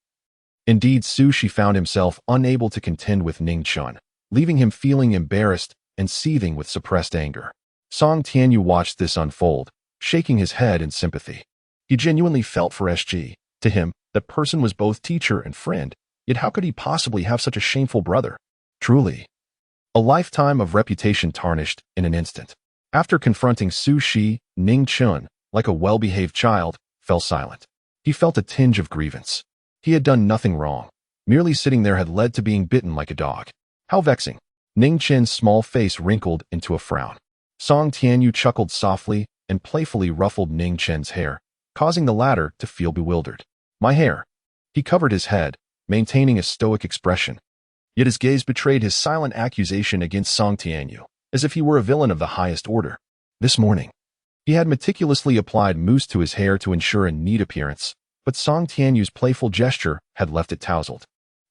Indeed, SUSI found himself unable to contend with Ning Chun, leaving him feeling embarrassed and seething with suppressed anger. Song Tianyu watched this unfold, shaking his head in sympathy. He genuinely felt for SG. To him, that person was both teacher and friend, yet how could he possibly have such a shameful brother? Truly, a lifetime of reputation tarnished in an instant. After confronting SUSI, Ning Chun, like a well-behaved child, fell silent. He felt a tinge of grievance. He had done nothing wrong. Merely sitting there had led to being bitten like a dog. How vexing. Ning Chen's small face wrinkled into a frown. Song Tianyu chuckled softly and playfully ruffled Ning Chen's hair, causing the latter to feel bewildered. My hair. He covered his head, maintaining a stoic expression. Yet his gaze betrayed his silent accusation against Song Tianyu, as if he were a villain of the highest order. This morning, he had meticulously applied mousse to his hair to ensure a neat appearance, but Song Tianyu's playful gesture had left it tousled.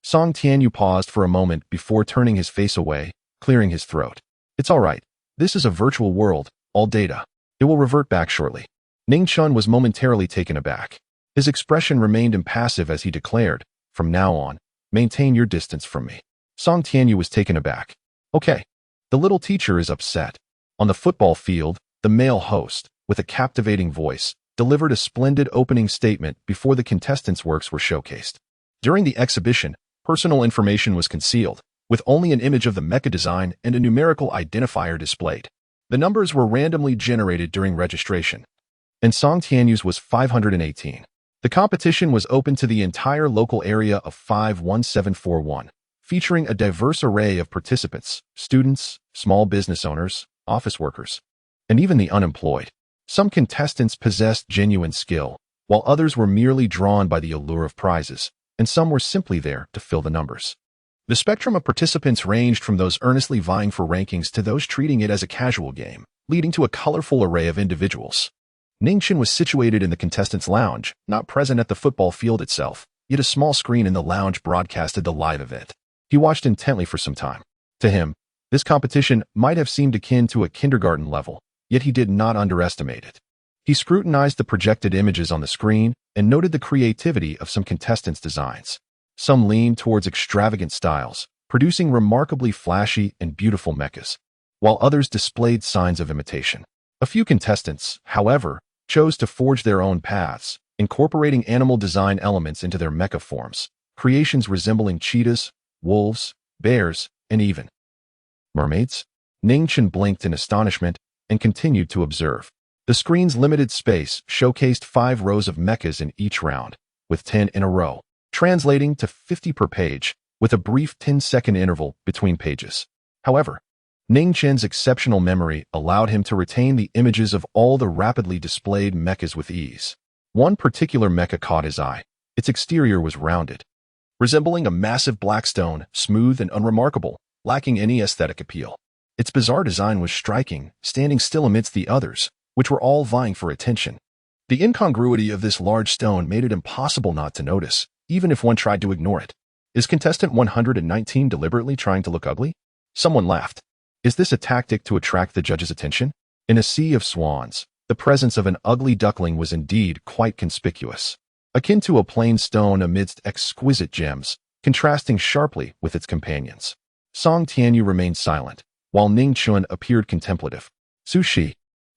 Song Tianyu paused for a moment before turning his face away, clearing his throat. It's all right. This is a virtual world, all data. It will revert back shortly. Ning Chun was momentarily taken aback. His expression remained impassive as he declared, from now on, maintain your distance from me. Song Tianyu was taken aback. Okay. The little teacher is upset. On the football field, the male host, with a captivating voice, delivered a splendid opening statement before the contestants' works were showcased. During the exhibition, personal information was concealed, with only an image of the mecha design and a numerical identifier displayed. The numbers were randomly generated during registration, and Song Tianyu's was 518. The competition was open to the entire local area of 51741, featuring a diverse array of participants, students, small business owners, office workers, and even the unemployed. Some contestants possessed genuine skill, while others were merely drawn by the allure of prizes, and some were simply there to fill the numbers. The spectrum of participants ranged from those earnestly vying for rankings to those treating it as a casual game, leading to a colorful array of individuals. Ning Chun was situated in the contestants' lounge, not present at the football field itself, yet a small screen in the lounge broadcasted the live event. He watched intently for some time. To him, this competition might have seemed akin to a kindergarten level, yet he did not underestimate it. He scrutinized the projected images on the screen and noted the creativity of some contestants' designs. Some leaned towards extravagant styles, producing remarkably flashy and beautiful mechas, while others displayed signs of imitation. A few contestants, however, chose to forge their own paths, incorporating animal design elements into their mecha forms, creations resembling cheetahs, wolves, bears, and even mermaids. Ning Chun blinked in astonishment and continued to observe. The screen's limited space showcased 5 rows of mechas in each round, with 10 in a row, translating to 50 per page, with a brief 10-second interval between pages. However, Ning Chun's exceptional memory allowed him to retain the images of all the rapidly displayed mechas with ease. One particular mecha caught his eye. Its exterior was rounded, resembling a massive black stone, smooth and unremarkable, lacking any aesthetic appeal. Its bizarre design was striking, standing still amidst the others, which were all vying for attention. The incongruity of this large stone made it impossible not to notice, even if one tried to ignore it. Is contestant 119 deliberately trying to look ugly? Someone laughed. Is this a tactic to attract the judge's attention? In a sea of swans, the presence of an ugly duckling was indeed quite conspicuous, akin to a plain stone amidst exquisite gems, contrasting sharply with its companions. Song Tianyu remained silent, while Ning Chun appeared contemplative. SUSI,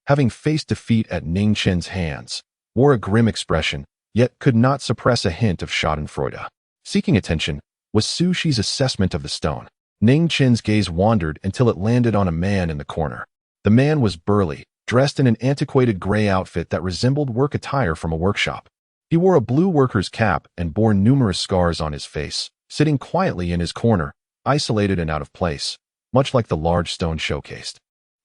having faced defeat at Ning Chun's hands, wore a grim expression, yet could not suppress a hint of schadenfreude. Seeking attention was SUSI's assessment of the stone. Ning Chun's gaze wandered until it landed on a man in the corner. The man was burly, dressed in an antiquated gray outfit that resembled work attire from a workshop. He wore a blue worker's cap and bore numerous scars on his face, sitting quietly in his corner, isolated and out of place, much like the large stone showcased.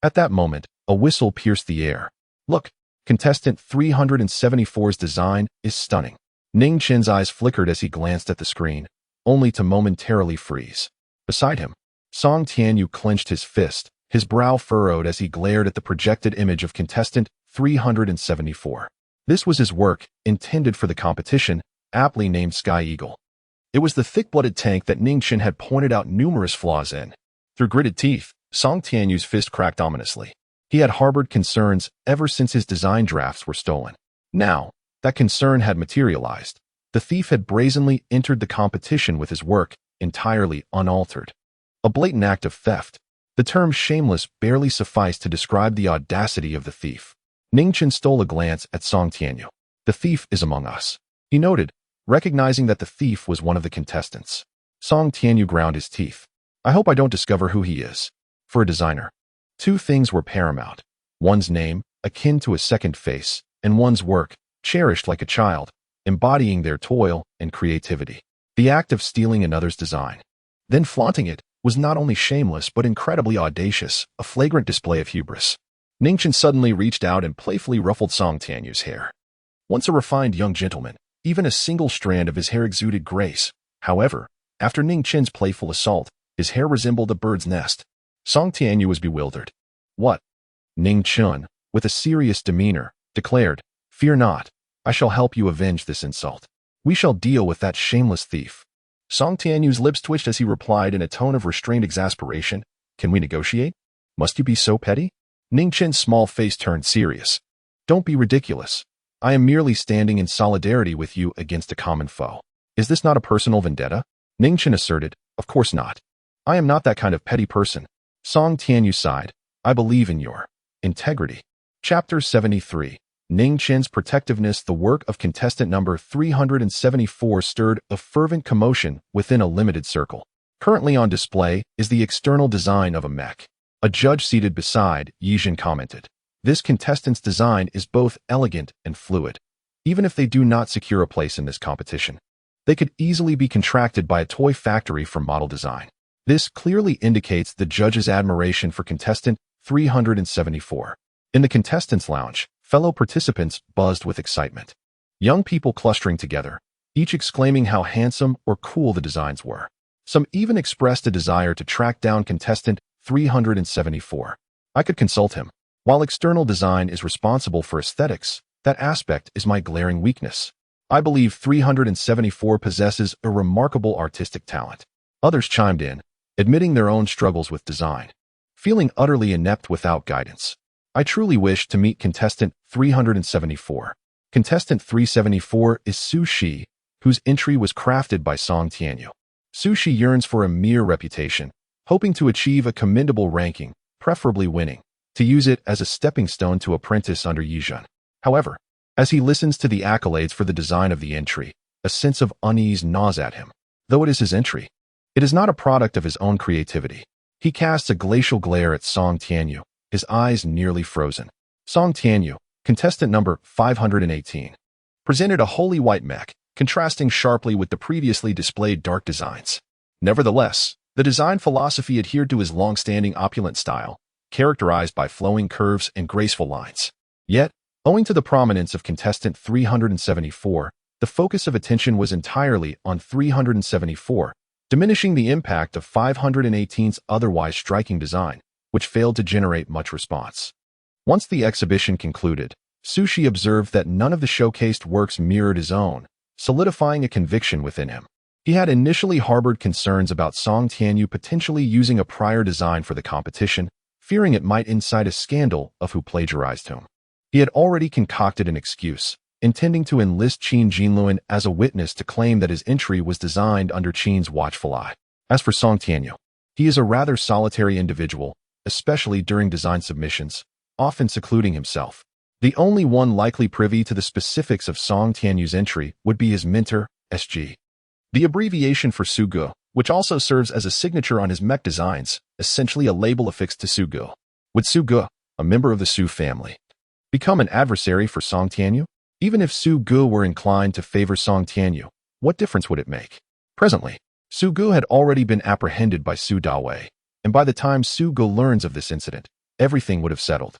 At that moment, a whistle pierced the air. Look, contestant 374's design is stunning. Ning Chun's eyes flickered as he glanced at the screen, only to momentarily freeze. Beside him, Song Tianyu clenched his fist, his brow furrowed as he glared at the projected image of contestant 374. This was his work, intended for the competition, aptly named Sky Eagle. It was the thick-blooded tank that Ning Chen had pointed out numerous flaws in. Through gritted teeth, Song Tianyu's fist cracked ominously. He had harbored concerns ever since his design drafts were stolen. Now, that concern had materialized. The thief had brazenly entered the competition with his work entirely unaltered. A blatant act of theft. The term shameless barely sufficed to describe the audacity of the thief. Ning Chen stole a glance at Song Tianyu. The thief is among us, he noted, recognizing that the thief was one of the contestants. Song Tianyu ground his teeth. I hope I don't discover who he is. For a designer, two things were paramount. One's name, akin to a second face, and one's work, cherished like a child, embodying their toil and creativity. The act of stealing another's design, then flaunting it, was not only shameless but incredibly audacious, a flagrant display of hubris. Ning Chen suddenly reached out and playfully ruffled Song Tianyu's hair. Once a refined young gentleman, even a single strand of his hair exuded grace. However, after Ning Chen's playful assault, his hair resembled a bird's nest. Song Tianyu was bewildered. What? Ning Chen, with a serious demeanor, declared, Fear not, I shall help you avenge this insult. We shall deal with that shameless thief. Song Tianyu's lips twitched as he replied in a tone of restrained exasperation, Can we negotiate? Must you be so petty? Ning Chen's small face turned serious. Don't be ridiculous. I am merely standing in solidarity with you against a common foe. Is this not a personal vendetta? Ning Chen asserted, Of course not. I am not that kind of petty person. Song Tianyu sighed, I believe in your integrity. Chapter 73. Ning Chen's protectiveness. The work of contestant number 374 stirred a fervent commotion within a limited circle. Currently on display is the external design of a mech. A judge seated beside Yijin commented, This contestant's design is both elegant and fluid. Even if they do not secure a place in this competition, they could easily be contracted by a toy factory for model design. This clearly indicates the judge's admiration for contestant 374. In the contestants' lounge, fellow participants buzzed with excitement. Young people clustering together, each exclaiming how handsome or cool the designs were. Some even expressed a desire to track down contestant 374. I could consult him. While external design is responsible for aesthetics, that aspect is my glaring weakness. I believe 374 possesses a remarkable artistic talent. Others chimed in, admitting their own struggles with design. Feeling utterly inept without guidance, I truly wish to meet contestant 374. Contestant 374 is SUSI, whose entry was crafted by Song Tianyu. SUSI yearns for a mere reputation, hoping to achieve a commendable ranking, preferably winning, to use it as a stepping stone to apprentice under Yijun. However, as he listens to the accolades for the design of the entry, a sense of unease gnaws at him. Though it is his entry, it is not a product of his own creativity. He casts a glacial glare at Song Tianyu, his eyes nearly frozen. Song Tianyu, contestant number 518, presented a wholly white mech, contrasting sharply with the previously displayed dark designs. Nevertheless, the design philosophy adhered to his long-standing opulent style, characterized by flowing curves and graceful lines. Yet, owing to the prominence of contestant 374, the focus of attention was entirely on 374, diminishing the impact of 518's otherwise striking design, which failed to generate much response. Once the exhibition concluded, SUSI observed that none of the showcased works mirrored his own, solidifying a conviction within him. He had initially harbored concerns about Song Tianyu potentially using a prior design for the competition, fearing it might incite a scandal of who plagiarized whom. He had already concocted an excuse, intending to enlist Qin Jinluan as a witness to claim that his entry was designed under Qin's watchful eye. As for Song Tianyu, he is a rather solitary individual, especially during design submissions, often secluding himself. The only one likely privy to the specifics of Song Tianyu's entry would be his mentor, SG. The abbreviation for Sugu, which also serves as a signature on his mech designs, essentially a label affixed to Sugu. Would Sugu, a member of the Su family, become an adversary for Song Tianyu? Even if Sugu were inclined to favor Song Tianyu, what difference would it make? Presently, Sugu had already been apprehended by Su Dawei, and by the time Sugu learns of this incident, everything would have settled.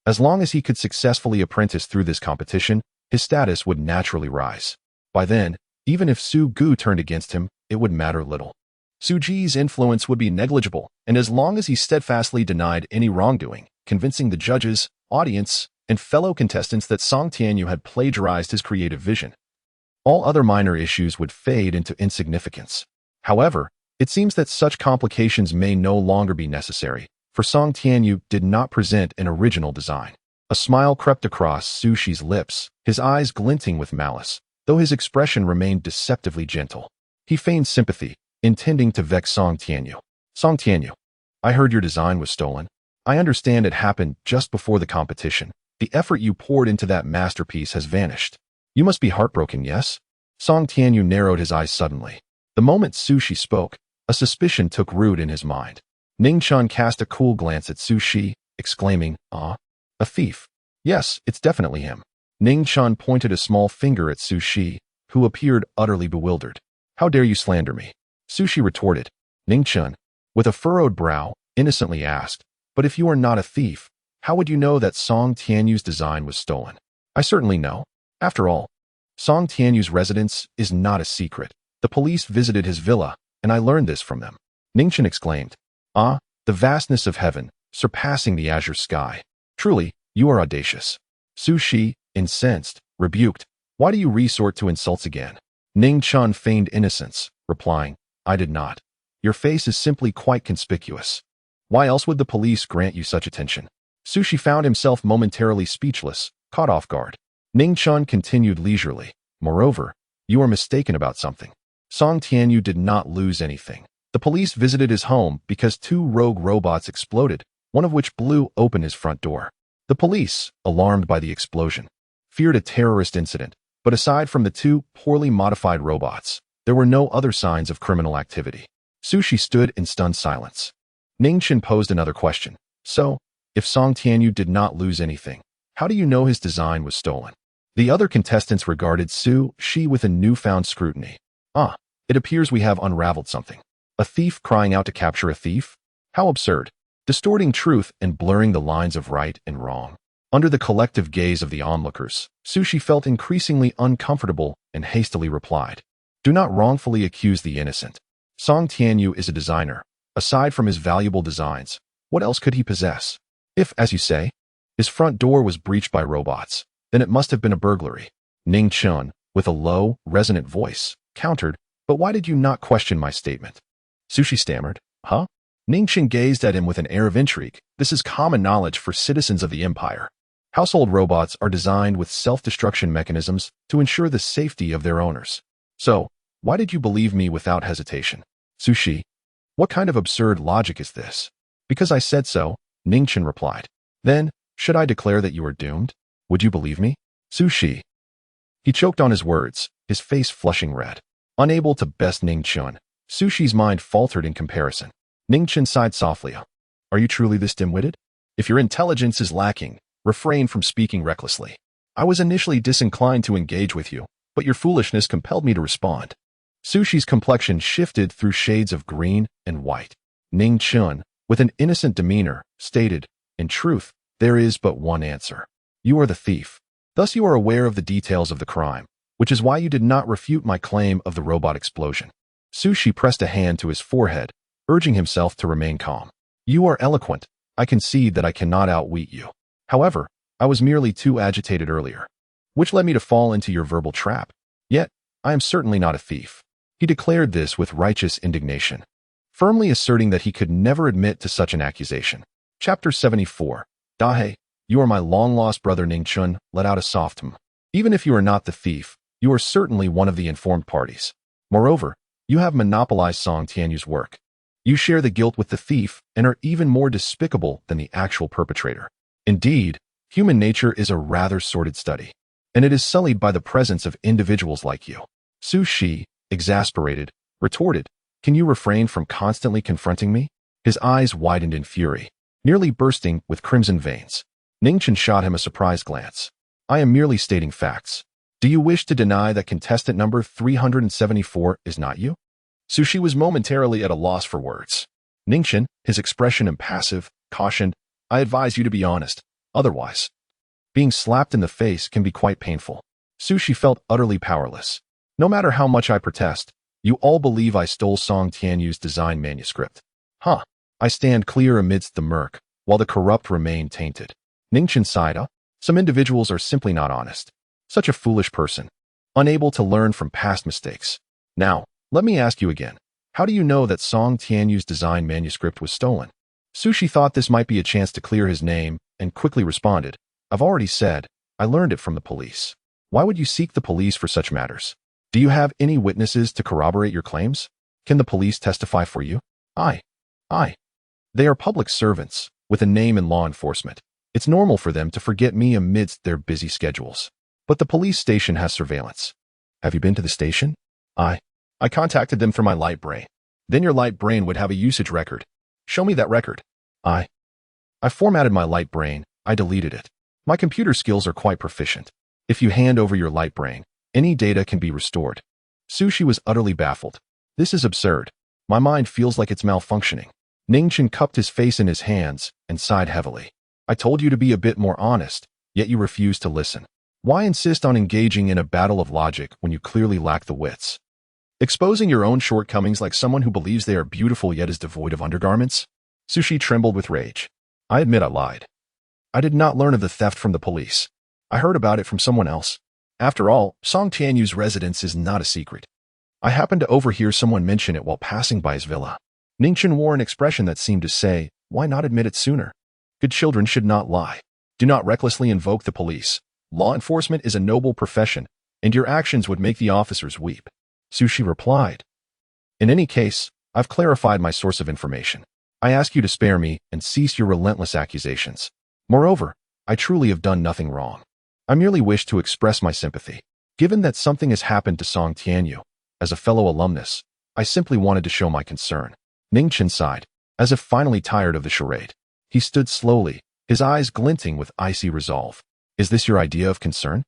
As long as he could successfully apprentice through this competition, his status would naturally rise. By then, even if Sugu turned against him, it would matter little. Suji's influence would be negligible, and as long as he steadfastly denied any wrongdoing, convincing the judges, audience, and fellow contestants that Song Tianyu had plagiarized his creative vision. All other minor issues would fade into insignificance. However, it seems that such complications may no longer be necessary, for Song Tianyu did not present an original design. A smile crept across Sushi's lips, his eyes glinting with malice, though his expression remained deceptively gentle. He feigned sympathy, intending to vex Song Tianyu. Song Tianyu, I heard your design was stolen. I understand it happened just before the competition. The effort you poured into that masterpiece has vanished. You must be heartbroken, yes? Song Tianyu narrowed his eyes suddenly. The moment Sushi spoke, a suspicion took root in his mind. Ning Chun cast a cool glance at Sushi, exclaiming, "Ah, a thief. Yes, it's definitely him." Ning Chun pointed a small finger at Sushi, who appeared utterly bewildered. "How dare you slander me?" Sushi retorted. Ning Chun, with a furrowed brow, innocently asked, "But if you are not a thief, how would you know that Song Tianyu's design was stolen?" "I certainly know. After all, Song Tianyu's residence is not a secret. The police visited his villa, and I learned this from them." Ningchen exclaimed. "Ah, the vastness of heaven, surpassing the azure sky. Truly, you are audacious." Sushi, incensed, rebuked, "Why do you resort to insults again?" Ning Chun feigned innocence, replying, "I did not. Your face is simply quite conspicuous. Why else would the police grant you such attention?" Sushi found himself momentarily speechless, caught off guard. Ning Chun continued leisurely, "Moreover, you are mistaken about something. Song Tianyu did not lose anything. The police visited his home because 2 rogue robots exploded, one of which blew open his front door. The police, alarmed by the explosion, feared a terrorist incident, but aside from the 2 poorly modified robots, there were no other signs of criminal activity. Sushi stood in stunned silence. Ningchen posed another question. "So, if Song Tianyu did not lose anything, how do you know his design was stolen?" The other contestants regarded Sushi with a newfound scrutiny. "Ah, it appears we have unraveled something. A thief crying out to capture a thief? How absurd, distorting truth and blurring the lines of right and wrong." Under the collective gaze of the onlookers, Sushi felt increasingly uncomfortable and hastily replied, "Do not wrongfully accuse the innocent. Song Tianyu is a designer. Aside from his valuable designs, what else could he possess? If, as you say, his front door was breached by robots, then it must have been a burglary." Ning Chun, with a low, resonant voice, countered, "But why did you not question my statement?" Sushi stammered, "Huh?" Ningchen gazed at him with an air of intrigue. "This is common knowledge for citizens of the Empire. Household robots are designed with self-destruction mechanisms to ensure the safety of their owners. So, why did you believe me without hesitation?" "Sushi, what kind of absurd logic is this?" "Because I said so," Ningchen replied. "Then, should I declare that you are doomed? Would you believe me?" "Sushi." He choked on his words, his face flushing red. Unable to best Ningchen, Sushi's mind faltered in comparison. Ningchen sighed softly. "Are you truly this dim-witted? If your intelligence is lacking, refrain from speaking recklessly. I was initially disinclined to engage with you, but your foolishness compelled me to respond." Sushi's complexion shifted through shades of green and white. Ningchen, with an innocent demeanor, stated, "In truth, there is but one answer. You are the thief. Thus you are aware of the details of the crime, which is why you did not refute my claim of the robot explosion." Sushi pressed a hand to his forehead, urging himself to remain calm. "You are eloquent. I concede that I cannot outwit you. However, I was merely too agitated earlier, which led me to fall into your verbal trap. Yet, I am certainly not a thief." He declared this with righteous indignation, firmly asserting that he could never admit to such an accusation. Chapter 74. Dahe, you are my long-lost brother Ningchun, let out a soft "hm." "Even if you are not the thief, you are certainly one of the informed parties. Moreover, you have monopolized Song Tianyu's work. You share the guilt with the thief and are even more despicable than the actual perpetrator. Indeed, human nature is a rather sordid study, and it is sullied by the presence of individuals like you." Sushi, exasperated, retorted, "Can you refrain from constantly confronting me?" His eyes widened in fury, nearly bursting with crimson veins. Ningchen shot him a surprised glance. "I am merely stating facts. Do you wish to deny that contestant number 374 is not you?" Sushi was momentarily at a loss for words. Ningchen, his expression impassive, cautioned, "I advise you to be honest. Otherwise, being slapped in the face can be quite painful." Sushi felt utterly powerless. "No matter how much I protest, you all believe I stole Song Tianyu's design manuscript. Huh. I stand clear amidst the murk, while the corrupt remain tainted." Ningchen sighed. Some individuals are simply not honest. Such a foolish person, unable to learn from past mistakes. Now, let me ask you again. How do you know that Song Tianyu's design manuscript was stolen? Sushi thought this might be a chance to clear his name and quickly responded, I've already said, I learned it from the police. Why would you seek the police for such matters? Do you have any witnesses to corroborate your claims? Can the police testify for you? I. They are public servants, with a name in law enforcement. It's normal for them to forget me amidst their busy schedules. But the police station has surveillance. Have you been to the station? I contacted them through my light brain. Then your light brain would have a usage record. Show me that record. I formatted my light brain. I deleted it. My computer skills are quite proficient. If you hand over your light brain, any data can be restored. Sushi was utterly baffled. This is absurd. My mind feels like it's malfunctioning. Ningchen cupped his face in his hands and sighed heavily. I told you to be a bit more honest, yet you refuse to listen. Why insist on engaging in a battle of logic when you clearly lack the wits? Exposing your own shortcomings like someone who believes they are beautiful yet is devoid of undergarments? Sushi trembled with rage. I admit I lied. I did not learn of the theft from the police. I heard about it from someone else. After all, Song Tianyu's residence is not a secret. I happened to overhear someone mention it while passing by his villa. Ningchen wore an expression that seemed to say, why not admit it sooner? Good children should not lie. Do not recklessly invoke the police. Law enforcement is a noble profession, and your actions would make the officers weep. Sushi replied. In any case, I've clarified my source of information. I ask you to spare me and cease your relentless accusations. Moreover, I truly have done nothing wrong. I merely wish to express my sympathy. Given that something has happened to Song Tianyu, as a fellow alumnus, I simply wanted to show my concern. Ningchen sighed, as if finally tired of the charade. He stood slowly, his eyes glinting with icy resolve. Is this your idea of concern?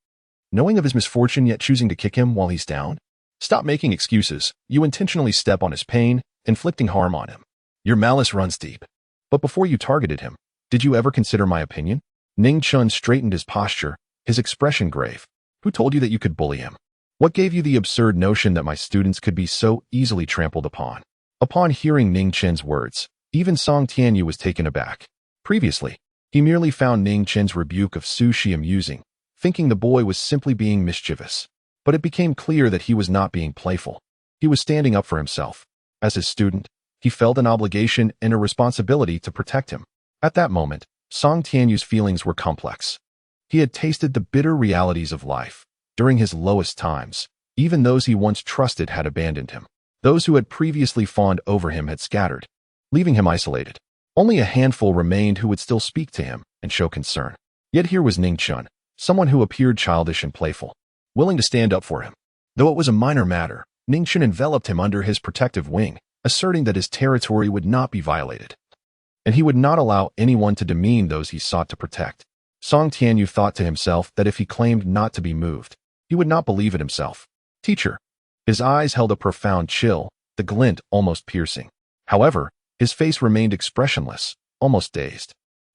Knowing of his misfortune yet choosing to kick him while he's down? Stop making excuses. You intentionally step on his pain, inflicting harm on him. Your malice runs deep. But before you targeted him, did you ever consider my opinion? Ning Chun straightened his posture, his expression grave. Who told you that you could bully him? What gave you the absurd notion that my students could be so easily trampled upon? Upon hearing Ning Chen's words, even Song Tianyu was taken aback. Previously, he merely found Ning Chen's rebuke of Sushi amusing, thinking the boy was simply being mischievous. But it became clear that he was not being playful. He was standing up for himself. As his student, he felt an obligation and a responsibility to protect him. At that moment, Song Tianyu's feelings were complex. He had tasted the bitter realities of life. During his lowest times, even those he once trusted had abandoned him. Those who had previously fawned over him had scattered, leaving him isolated. Only a handful remained who would still speak to him and show concern. Yet here was Ning Chun, someone who appeared childish and playful, willing to stand up for him. Though it was a minor matter, Ning Chun enveloped him under his protective wing, asserting that his territory would not be violated, and he would not allow anyone to demean those he sought to protect. Song Tianyu thought to himself that if he claimed not to be moved, he would not believe it himself. Teacher. His eyes held a profound chill, the glint almost piercing. However, his face remained expressionless, almost dazed.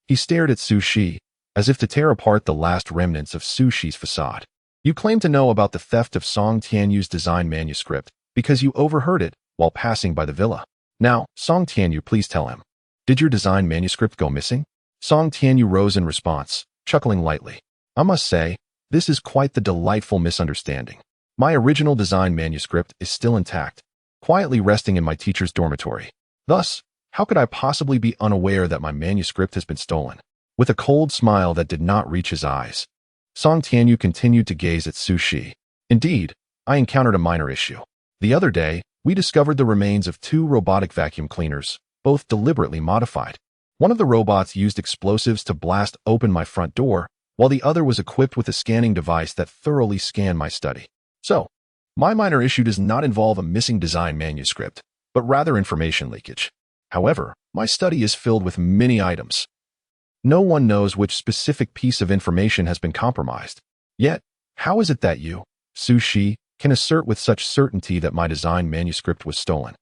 He stared at Sushi, as if to tear apart the last remnants of Sushi's facade. You claim to know about the theft of Song Tianyu's design manuscript because you overheard it while passing by the villa. Now, Song Tianyu, please tell him. Did your design manuscript go missing? Song Tianyu rose in response, chuckling lightly. I must say, this is quite the delightful misunderstanding. My original design manuscript is still intact, quietly resting in my teacher's dormitory. Thus, how could I possibly be unaware that my manuscript has been stolen? With a cold smile that did not reach his eyes, Song Tianyu continued to gaze at Sushi. Indeed, I encountered a minor issue. The other day, we discovered the remains of 2 robotic vacuum cleaners, both deliberately modified. One of the robots used explosives to blast open my front door, while the other was equipped with a scanning device that thoroughly scanned my study. So, my minor issue does not involve a missing design manuscript, but rather information leakage. However, my study is filled with many items. No one knows which specific piece of information has been compromised. Yet, how is it that you, Sushi, can assert with such certainty that my design manuscript was stolen?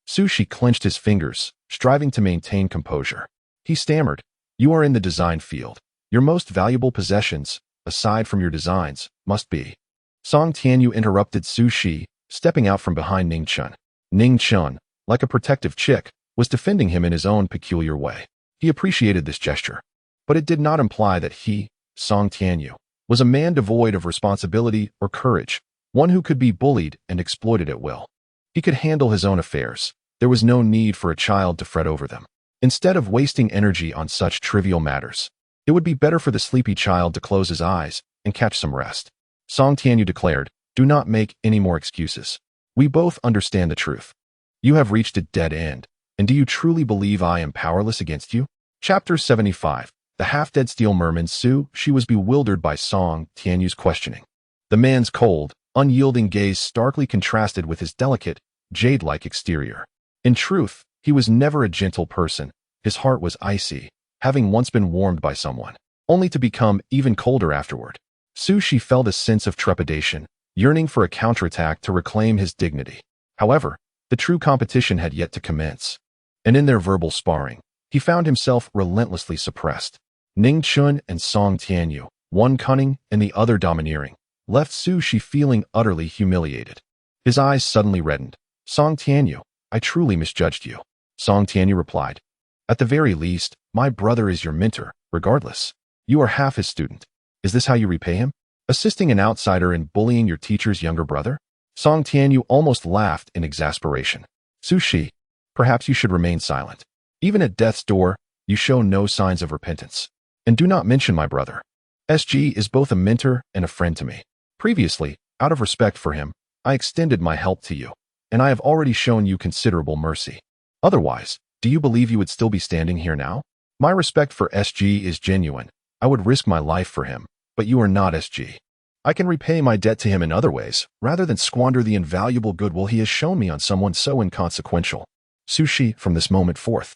Sushi clenched his fingers, striving to maintain composure. He stammered, you are in the design field. Your most valuable possessions, aside from your designs, must be. Song Tianyu interrupted Sushi, stepping out from behind Ning Chun. Ning Chun, like a protective chick, was defending him in his own peculiar way. He appreciated this gesture, but it did not imply that he, Song Tianyu, was a man devoid of responsibility or courage, one who could be bullied and exploited at will. He could handle his own affairs. There was no need for a child to fret over them. Instead of wasting energy on such trivial matters, it would be better for the sleepy child to close his eyes and catch some rest. Song Tianyu declared, "Do not make any more excuses. We both understand the truth. You have reached a dead end, and do you truly believe I am powerless against you?" Chapter 75. The half-dead steel merman Su. She was bewildered by Song Tianyu's questioning. The man's cold, unyielding gaze starkly contrasted with his delicate, jade-like exterior. In truth, he was never a gentle person. His heart was icy, having once been warmed by someone, only to become even colder afterward. She felt a sense of trepidation, yearning for a counterattack to reclaim his dignity. However, the true competition had yet to commence, and in their verbal sparring, he found himself relentlessly suppressed. Ning Chun and Song Tianyu, one cunning and the other domineering, left Shi feeling utterly humiliated. His eyes suddenly reddened. "Song Tianyu, I truly misjudged you." Song Tianyu replied, "At the very least, my brother is your mentor. Regardless, you are half his student. Is this how you repay him? Assisting an outsider in bullying your teacher's younger brother?" Song Tianyu almost laughed in exasperation. "Shi, perhaps you should remain silent. Even at death's door, you show no signs of repentance. And do not mention my brother. SG is both a mentor and a friend to me. Previously, out of respect for him, I extended my help to you, and I have already shown you considerable mercy. Otherwise, do you believe you would still be standing here now? My respect for SG is genuine. I would risk my life for him, but you are not SG. I can repay my debt to him in other ways, rather than squander the invaluable goodwill he has shown me on someone so inconsequential. Shi, from this moment forth,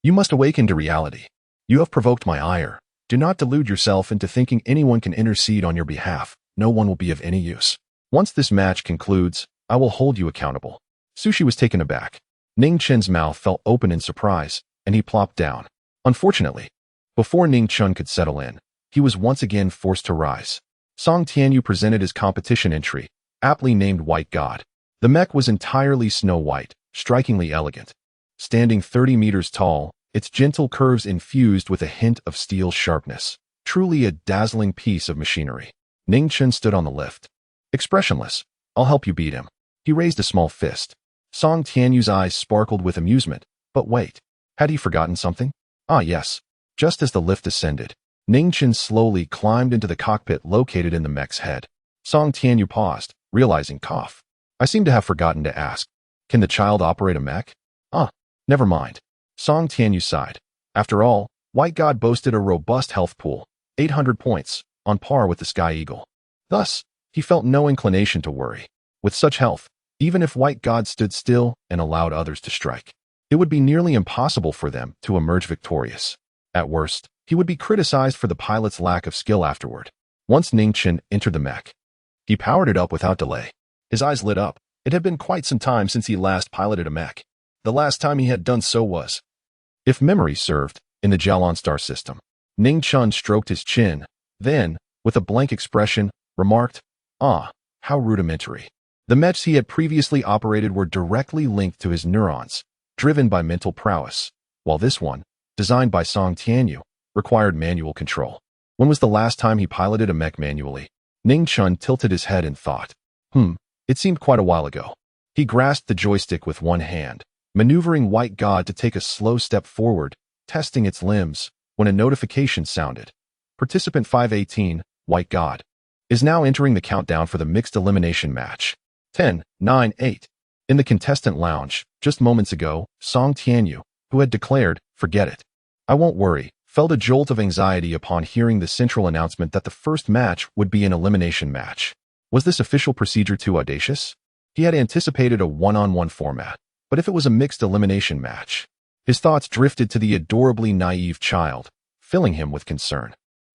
you must awaken to reality. You have provoked my ire. Do not delude yourself into thinking anyone can intercede on your behalf. No one will be of any use. Once this match concludes, I will hold you accountable." Shi was taken aback. Ning Chen's mouth fell open in surprise, and he plopped down. Unfortunately, before Ning Chen could settle in, he was once again forced to rise. Song Tianyu presented his competition entry, aptly named White God. The mech was entirely snow white, strikingly elegant. Standing 30 meters tall, its gentle curves infused with a hint of steel sharpness. Truly a dazzling piece of machinery. Ning Chen stood on the lift. Expressionless. "I'll help you beat him." He raised a small fist. Song Tianyu's eyes sparkled with amusement. But wait. Had he forgotten something? Ah yes. Just as the lift ascended, Ning Chen slowly climbed into the cockpit located in the mech's head. Song Tianyu paused, realizing cough. "I seem to have forgotten to ask. Can the child operate a mech?" "Ah, never mind." Song Tianyu sighed. After all, White God boasted a robust health pool, 800 points, on par with the Sky Eagle. Thus, he felt no inclination to worry. With such health, even if White God stood still and allowed others to strike, it would be nearly impossible for them to emerge victorious. At worst, he would be criticized for the pilot's lack of skill afterward. Once Ning Chen entered the mech, he powered it up without delay. His eyes lit up. It had been quite some time since he last piloted a mech. The last time he had done so was, if memory served, in the Jialan star system. Ning Chen stroked his chin, then, with a blank expression, remarked, "Ah, how rudimentary." The mechs he had previously operated were directly linked to his neurons, driven by mental prowess, while this one, designed by Song Tianyu, required manual control. When was the last time he piloted a mech manually? Ning Chen tilted his head in thought. It seemed quite a while ago. He grasped the joystick with one hand, maneuvering White God to take a slow step forward, testing its limbs, when a notification sounded. Participant 518, White God, is now entering the countdown for the mixed elimination match. 10, 9, 8. In the contestant lounge, just moments ago, Song Tianyu, who had declared, "Forget it. I won't worry," felt a jolt of anxiety upon hearing the central announcement that the first match would be an elimination match. Was this official procedure too audacious? He had anticipated a one-on-one format, but if it was a mixed elimination match, his thoughts drifted to the adorably naive child, filling him with concern.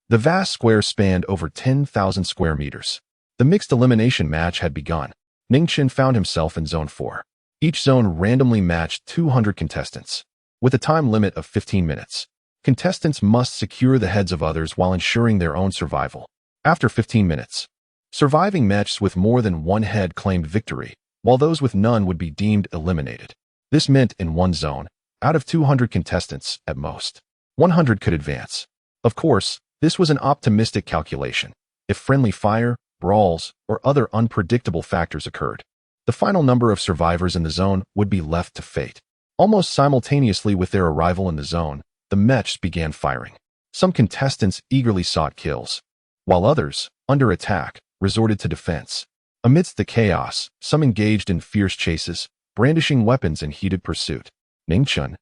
The vast square spanned over 10,000 square meters. The mixed elimination match had begun. Ning Chen found himself in Zone 4. Each zone randomly matched 200 contestants, with a time limit of 15 minutes. Contestants must secure the heads of others while ensuring their own survival. After 15 minutes, surviving mechs with more than one head claimed victory, while those with none would be deemed eliminated. This meant in one zone, out of 200 contestants at most, 100 could advance. Of course, This was an optimistic calculation. If friendly fire, brawls, or other unpredictable factors occurred, the final number of survivors in the zone would be left to fate. Almost simultaneously with their arrival in the zone, the mechs began firing. Some contestants eagerly sought kills, while others, under attack, resorted to defense. Amidst the chaos, some engaged in fierce chases, brandishing weapons in heated pursuit. Ningchen.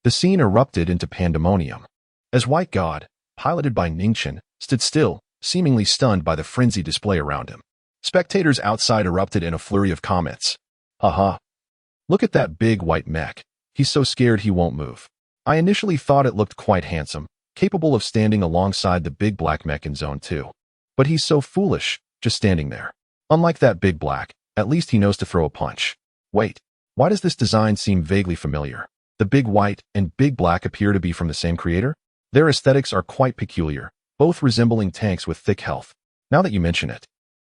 The scene erupted into pandemonium. As White God, piloted by Ningchen, stood still, seemingly stunned by the frenzied display around him. Spectators outside erupted in a flurry of comments. Haha. Look at that big white mech. He's so scared he won't move. I initially thought it looked quite handsome, capable of standing alongside the big black mech in Zone 2. But he's so foolish, just standing there. Unlike that big black, at least he knows to throw a punch. Wait, why does this design seem vaguely familiar? The big white and big black appear to be from the same creator? Their aesthetics are quite peculiar, both resembling tanks with thick health. Now that you mention it,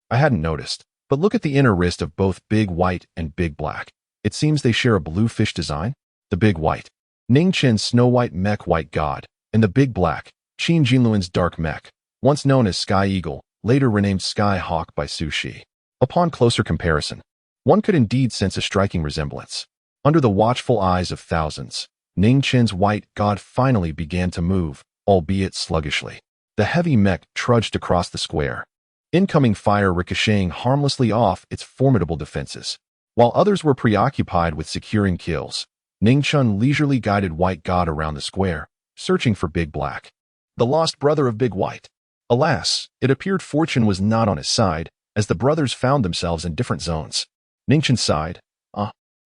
I hadn't noticed, but look at the inner wrist of both big white and big black. It seems they share a blue fish design. The big white, Ningchen's Snow White mech White God, and the big black, Qin Jinluan's dark mech, once known as Sky Eagle, later renamed Sky Hawk by SUSI. Upon closer comparison, one could indeed sense a striking resemblance. Under the watchful eyes of thousands, Ningchen's White God finally began to move, albeit sluggishly. The heavy mech trudged across the square, incoming fire ricocheting harmlessly off its formidable defenses. While others were preoccupied with securing kills, Ningchen leisurely guided White God around the square, searching for Big Black, the lost brother of Big White. Alas, it appeared fortune was not on his side, as the brothers found themselves in different zones. Ningchen sighed.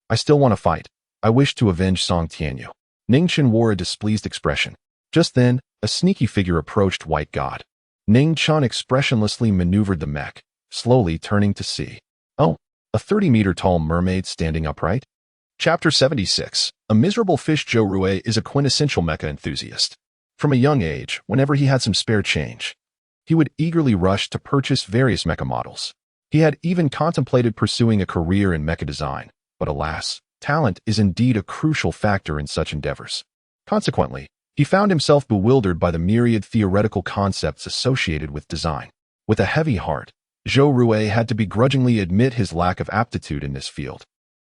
I still want to fight. I wish to avenge Song Tianyu. Ningchen wore a displeased expression. Just then, a sneaky figure approached White God. Ningchen expressionlessly maneuvered the mech, slowly turning to see. Oh, a 30-meter-tall mermaid standing upright? Chapter 76. A miserable fish. Zhou Rui is a quintessential mecha enthusiast. From a young age, whenever he had some spare change, he would eagerly rush to purchase various mecha models. He had even contemplated pursuing a career in mecha design, but alas, talent is indeed a crucial factor in such endeavors. Consequently, he found himself bewildered by the myriad theoretical concepts associated with design. With a heavy heart, Zhou Rui had to begrudgingly admit his lack of aptitude in this field.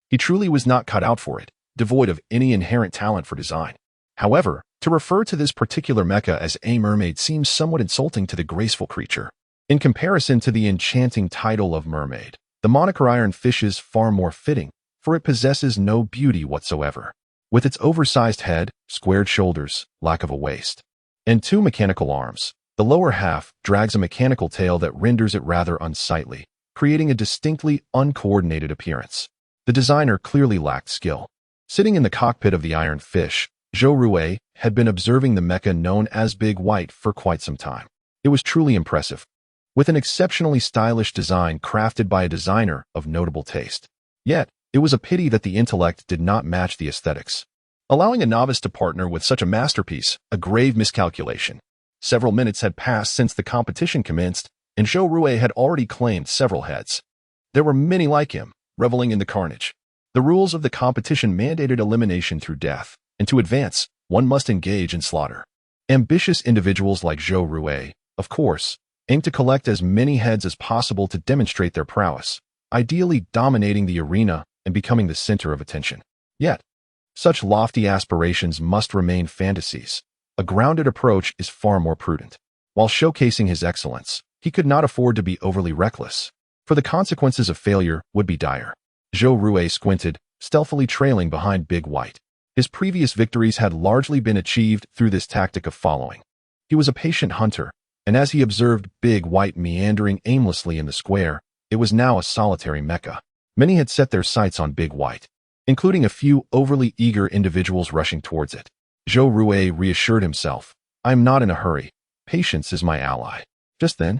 He truly was not cut out for it, devoid of any inherent talent for design. However, to refer to this particular mecha as a mermaid seems somewhat insulting to the graceful creature. In comparison to the enchanting title of mermaid, the moniker Iron Fish is far more fitting, for it possesses no beauty whatsoever. With its oversized head, squared shoulders, lack of a waist, and two mechanical arms, the lower half drags a mechanical tail that renders it rather unsightly, creating a distinctly uncoordinated appearance. The designer clearly lacked skill. Sitting in the cockpit of the Iron Fish, Zhou Rui had been observing the mecha known as Big White for quite some time. It was truly impressive, with an exceptionally stylish design crafted by a designer of notable taste. Yet, it was a pity that the intellect did not match the aesthetics. Allowing a novice to partner with such a masterpiece, a grave miscalculation. Several minutes had passed since the competition commenced, and Zhou Rui had already claimed several heads. There were many like him, reveling in the carnage. The rules of the competition mandated elimination through death, and to advance, one must engage in slaughter. Ambitious individuals like Zhou Rui, of course, aimed to collect as many heads as possible to demonstrate their prowess, ideally dominating the arena and becoming the center of attention. Yet, such lofty aspirations must remain fantasies. A grounded approach is far more prudent. While showcasing his excellence, he could not afford to be overly reckless, for the consequences of failure would be dire. Zhou Rui squinted, stealthily trailing behind Big White. His previous victories had largely been achieved through this tactic of following. He was a patient hunter, and as he observed Big White meandering aimlessly in the square, it was now a solitary mecha. Many had set their sights on Big White, including a few overly eager individuals rushing towards it. Zhou Rui reassured himself, I am not in a hurry. Patience is my ally. Just then,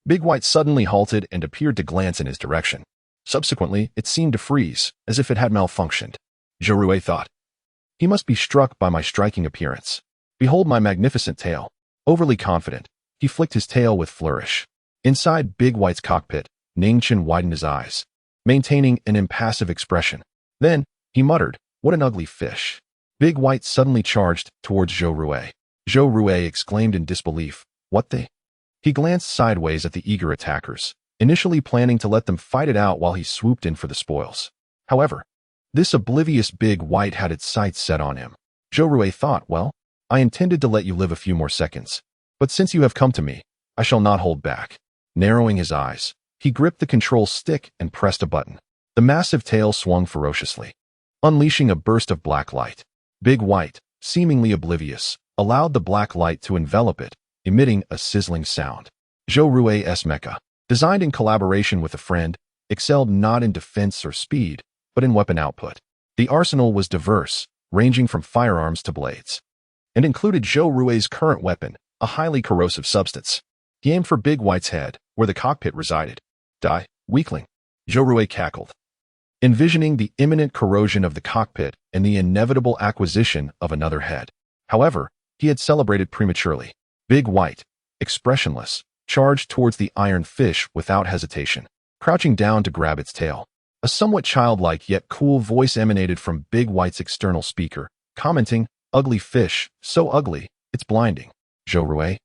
Big White suddenly halted and appeared to glance in his direction. Subsequently, it seemed to freeze, as if it had malfunctioned. Zhou Rui thought, he must be struck by my striking appearance. Behold my magnificent tail. Overly confident, he flicked his tail with flourish. Inside Big White's cockpit, Ningchen widened his eyes, maintaining an impassive expression. Then, he muttered, what an ugly fish. Big White suddenly charged towards Zhou Rui. Zhou Rui exclaimed in disbelief, What the? He glanced sideways at the eager attackers, initially planning to let them fight it out while he swooped in for the spoils. However, this oblivious big white had its sights set on him. Zhou Rui thought, well, I intended to let you live a few more seconds, but since you have come to me, I shall not hold back. Narrowing his eyes, he gripped the control stick and pressed a button. The massive tail swung ferociously, unleashing a burst of black light. Big White, seemingly oblivious, allowed the black light to envelop it, emitting a sizzling sound. Zhou Rui's mecha, designed in collaboration with a friend, excelled not in defense or speed, but in weapon output. The arsenal was diverse, ranging from firearms to blades, and included Zhou Rui's current weapon, a highly corrosive substance. He aimed for Big White's head, where the cockpit resided. Die, weakling. Zhou Rui cackled, envisioning the imminent corrosion of the cockpit and the inevitable acquisition of another head. However, he had celebrated prematurely. Big White, expressionless, charged towards the iron fish without hesitation, crouching down to grab its tail. A somewhat childlike yet cool voice emanated from Big White's external speaker, commenting, "Ugly fish, so ugly, it's blinding." Zhou Rui.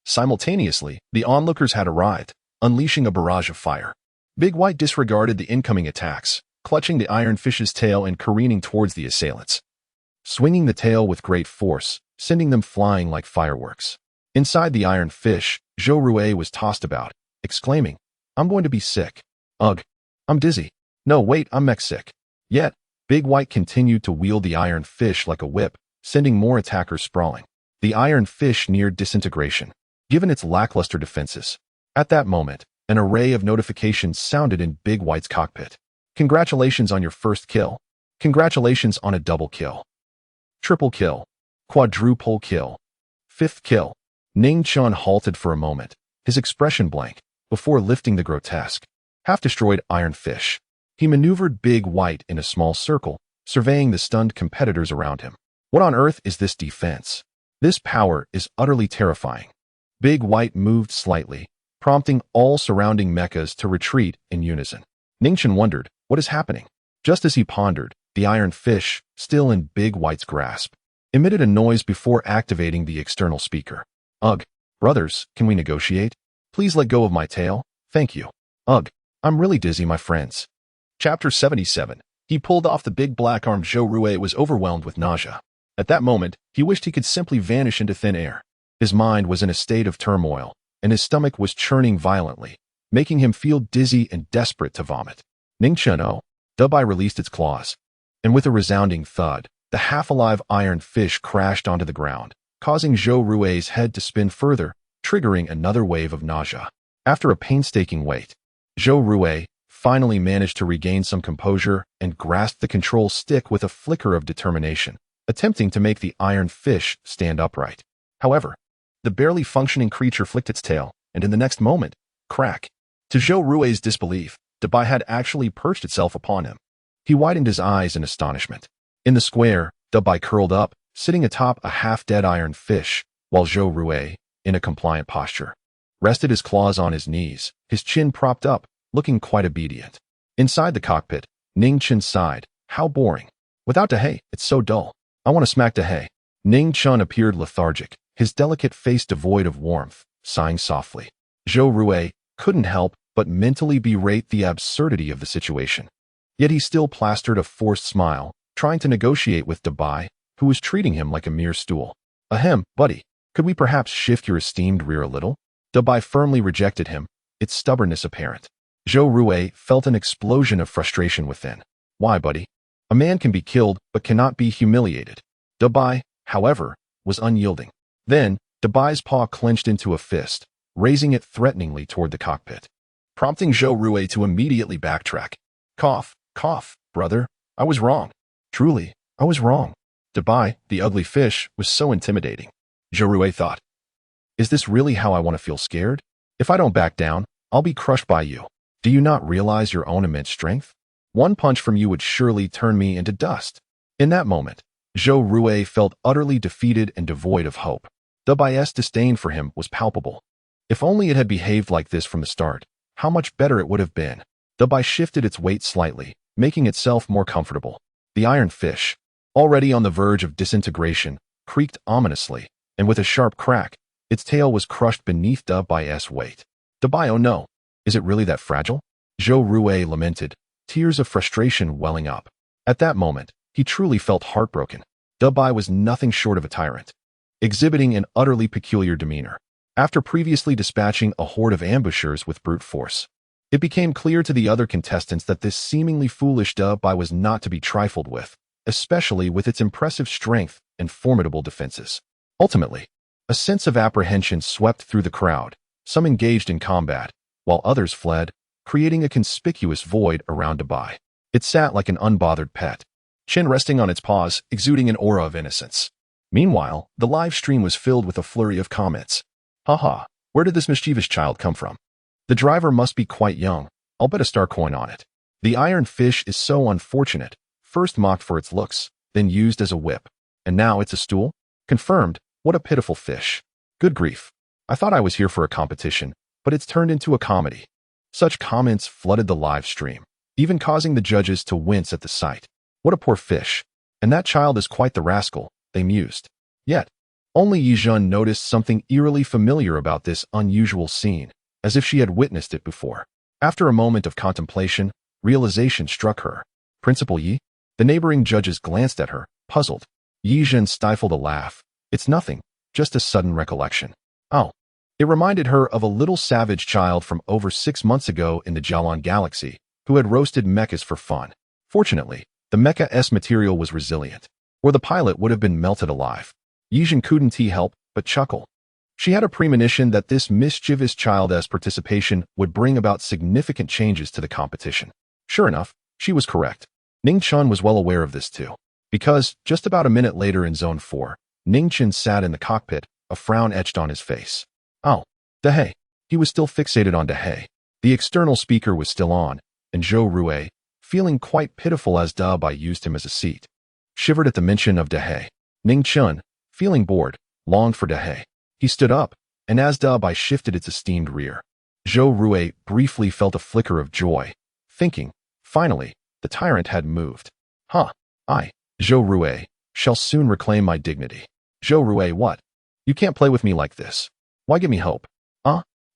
Simultaneously, the onlookers had arrived, unleashing a barrage of fire. Big White disregarded the incoming attacks, clutching the iron fish's tail and careening towards the assailants, swinging the tail with great force, sending them flying like fireworks. Inside the iron fish, Zhou Rui was tossed about, exclaiming, "I'm going to be sick. Ugh, I'm dizzy. No, wait, I'm mech sick." Yet, Big White continued to wield the iron fish like a whip, sending more attackers sprawling. The iron fish neared disintegration, given its lackluster defenses. At that moment, an array of notifications sounded in Big White's cockpit. Congratulations on your first kill. Congratulations on a double kill. Triple kill. Quadruple kill. Fifth kill. Ning Chun halted for a moment, his expression blank, before lifting the grotesque, half-destroyed iron fish. He maneuvered Big White in a small circle, surveying the stunned competitors around him. What on earth is this defense? This power is utterly terrifying. Big White moved slightly, prompting all surrounding mechas to retreat in unison. Ningchen wondered, what is happening? Just as he pondered, the iron fish, still in Big White's grasp, emitted a noise before activating the external speaker. "Ugh, brothers, can we negotiate? Please let go of my tail, thank you. Ugh, I'm really dizzy, my friends." Chapter 77. He pulled off the big black arm. Zhou Rui was overwhelmed with nausea. At that moment, he wished he could simply vanish into thin air. His mind was in a state of turmoil, and his stomach was churning violently, making him feel dizzy and desperate to vomit. Ning Chun-O, Dubai released its claws, and with a resounding thud, the half-alive iron fish crashed onto the ground, causing Zhou Rui's head to spin further, triggering another wave of nausea. After a painstaking wait, Zhou Rui finally managed to regain some composure and grasped the control stick with a flicker of determination, attempting to make the iron fish stand upright. However, the barely functioning creature flicked its tail, and in the next moment, crack. To Zhou Rui's disbelief, Dubai had actually perched itself upon him. He widened his eyes in astonishment. In the square, Dubai curled up, sitting atop a half-dead iron fish, while Zhou Rui, in a compliant posture, rested his claws on his knees, his chin propped up, looking quite obedient. Inside the cockpit, Ning Chun sighed, "How boring. Without Dehei, it's so dull. I want to smack Dehei." Ning Chun appeared lethargic, his delicate face devoid of warmth, sighing softly. Zhou Rui couldn't help but mentally berate the absurdity of the situation. Yet he still plastered a forced smile, trying to negotiate with Dubai, who was treating him like a mere stool. "Ahem, buddy, could we perhaps shift your esteemed rear a little?" Dubai firmly rejected him, its stubbornness apparent. Zhou Rui felt an explosion of frustration within. "Why, buddy? A man can be killed but cannot be humiliated." Dubai, however, was unyielding. Then, Dubai's paw clenched into a fist, raising it threateningly toward the cockpit, prompting Zhou Rui to immediately backtrack. "Cough, cough, brother. I was wrong. Truly, I was wrong." Dubai, the ugly fish, was so intimidating. Zhou Rui thought, "Is this really how I want to feel scared? If I don't back down, I'll be crushed by you. Do you not realize your own immense strength? One punch from you would surely turn me into dust." In that moment, Zhou Rui felt utterly defeated and devoid of hope. Dubai's disdain for him was palpable. If only it had behaved like this from the start, how much better it would have been. Dubai shifted its weight slightly, making itself more comfortable. The iron fish, already on the verge of disintegration, creaked ominously, and with a sharp crack, Its tail was crushed beneath Debai's weight. Debai, oh no. Is it really that fragile? Zhou Rui lamented, tears of frustration welling up. At that moment, he truly felt heartbroken. Debai was nothing short of a tyrant, exhibiting an utterly peculiar demeanor. After previously dispatching a horde of ambushers with brute force, it became clear to the other contestants that this seemingly foolish Debai was not to be trifled with, especially with its impressive strength and formidable defenses. Ultimately, a sense of apprehension swept through the crowd. Some engaged in combat, while others fled, creating a conspicuous void around Debai. It sat like an unbothered pet, chin resting on its paws, exuding an aura of innocence. Meanwhile, the live stream was filled with a flurry of comments. Haha, where did this mischievous child come from? The driver must be quite young. I'll bet a star coin on it. The iron fish is so unfortunate. First mocked for its looks, then used as a whip. And now it's a stool? Confirmed. What a pitiful fish. Good grief. I thought I was here for a competition, but it's turned into a comedy. Such comments flooded the live stream, even causing the judges to wince at the sight. What a poor fish. And that child is quite the rascal, they mused. Yet, only Yizhen noticed something eerily familiar about this unusual scene, as if she had witnessed it before. After a moment of contemplation, realization struck her. Principal Yi? The neighboring judges glanced at her, puzzled. Yizhen stifled a laugh. It's nothing, just a sudden recollection. Oh. It reminded her of a little savage child from over 6 months ago in the Jialan galaxy, who had roasted mechas for fun. Fortunately, the mecha-S material was resilient, or the pilot would have been melted alive. Yizhen couldn't help but chuckle. She had a premonition that this mischievous child's participation would bring about significant changes to the competition. Sure enough, she was correct. Ning Chun was well aware of this too, because just about a minute later in Zone 4, Ning Chun sat in the cockpit, a frown etched on his face. Oh, Dehei. He was still fixated on Dehei. The external speaker was still on, and Zhou Rui, feeling quite pitiful as Debai used him as a seat, shivered at the mention of Dehei. Ning Chun, feeling bored, longed for Dehei. He stood up, and as Debai shifted its esteemed rear, Zhou Rui briefly felt a flicker of joy, thinking, finally, the tyrant had moved. Huh, I, Zhou Rui, shall soon reclaim my dignity. Zhou Rui, what? You can't play with me like this. Why give me hope?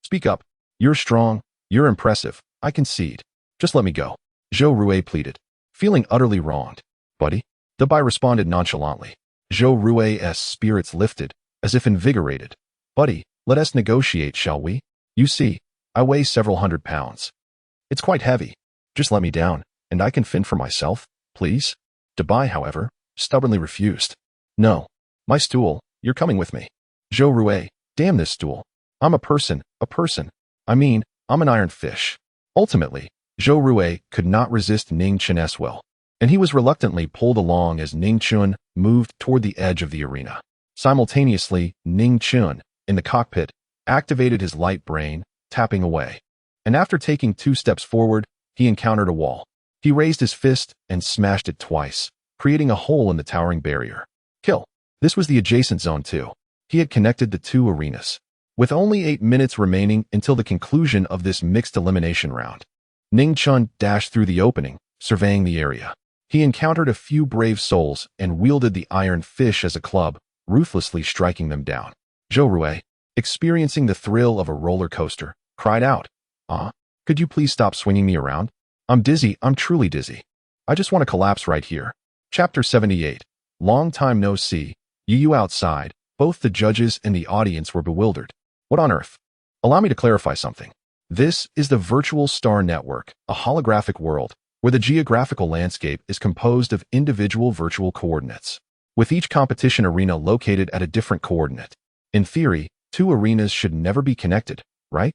Speak up. You're strong, you're impressive, I concede. Just let me go. Zhou Rui pleaded, feeling utterly wronged. Buddy? Debai responded nonchalantly. Zhou Rui's spirits lifted, as if invigorated. Buddy, let us negotiate, shall we? You see, I weigh several 100 pounds. It's quite heavy. Just let me down, and I can fend for myself, please? Debai, however, stubbornly refused. No. My stool, you're coming with me. Zhou Rui, damn this stool. I'm a person. I mean, I'm an iron fish. Ultimately, Zhou Rui could not resist Ning Chun's will, and he was reluctantly pulled along as Ning Chun moved toward the edge of the arena. Simultaneously, Ning Chun, in the cockpit, activated his light brain, tapping away. And after taking 2 steps forward, he encountered a wall. He raised his fist and smashed it twice, creating a hole in the towering barrier. Kill. This was the adjacent zone too. He had connected the 2 arenas. With only 8 minutes remaining until the conclusion of this mixed elimination round, Ning Chun dashed through the opening, surveying the area. He encountered a few brave souls and wielded the iron fish as a club, ruthlessly striking them down. Zhou Rui, experiencing the thrill of a roller coaster, cried out, could you please stop swinging me around? I'm dizzy, I'm truly dizzy. I just want to collapse right here. Chapter 78. Long time no see. You outside. Both the judges and the audience were bewildered. What on earth? Allow me to clarify something. This is the Virtual Star Network, a holographic world, where the geographical landscape is composed of individual virtual coordinates, with each competition arena located at a different coordinate. In theory, 2 arenas should never be connected, right?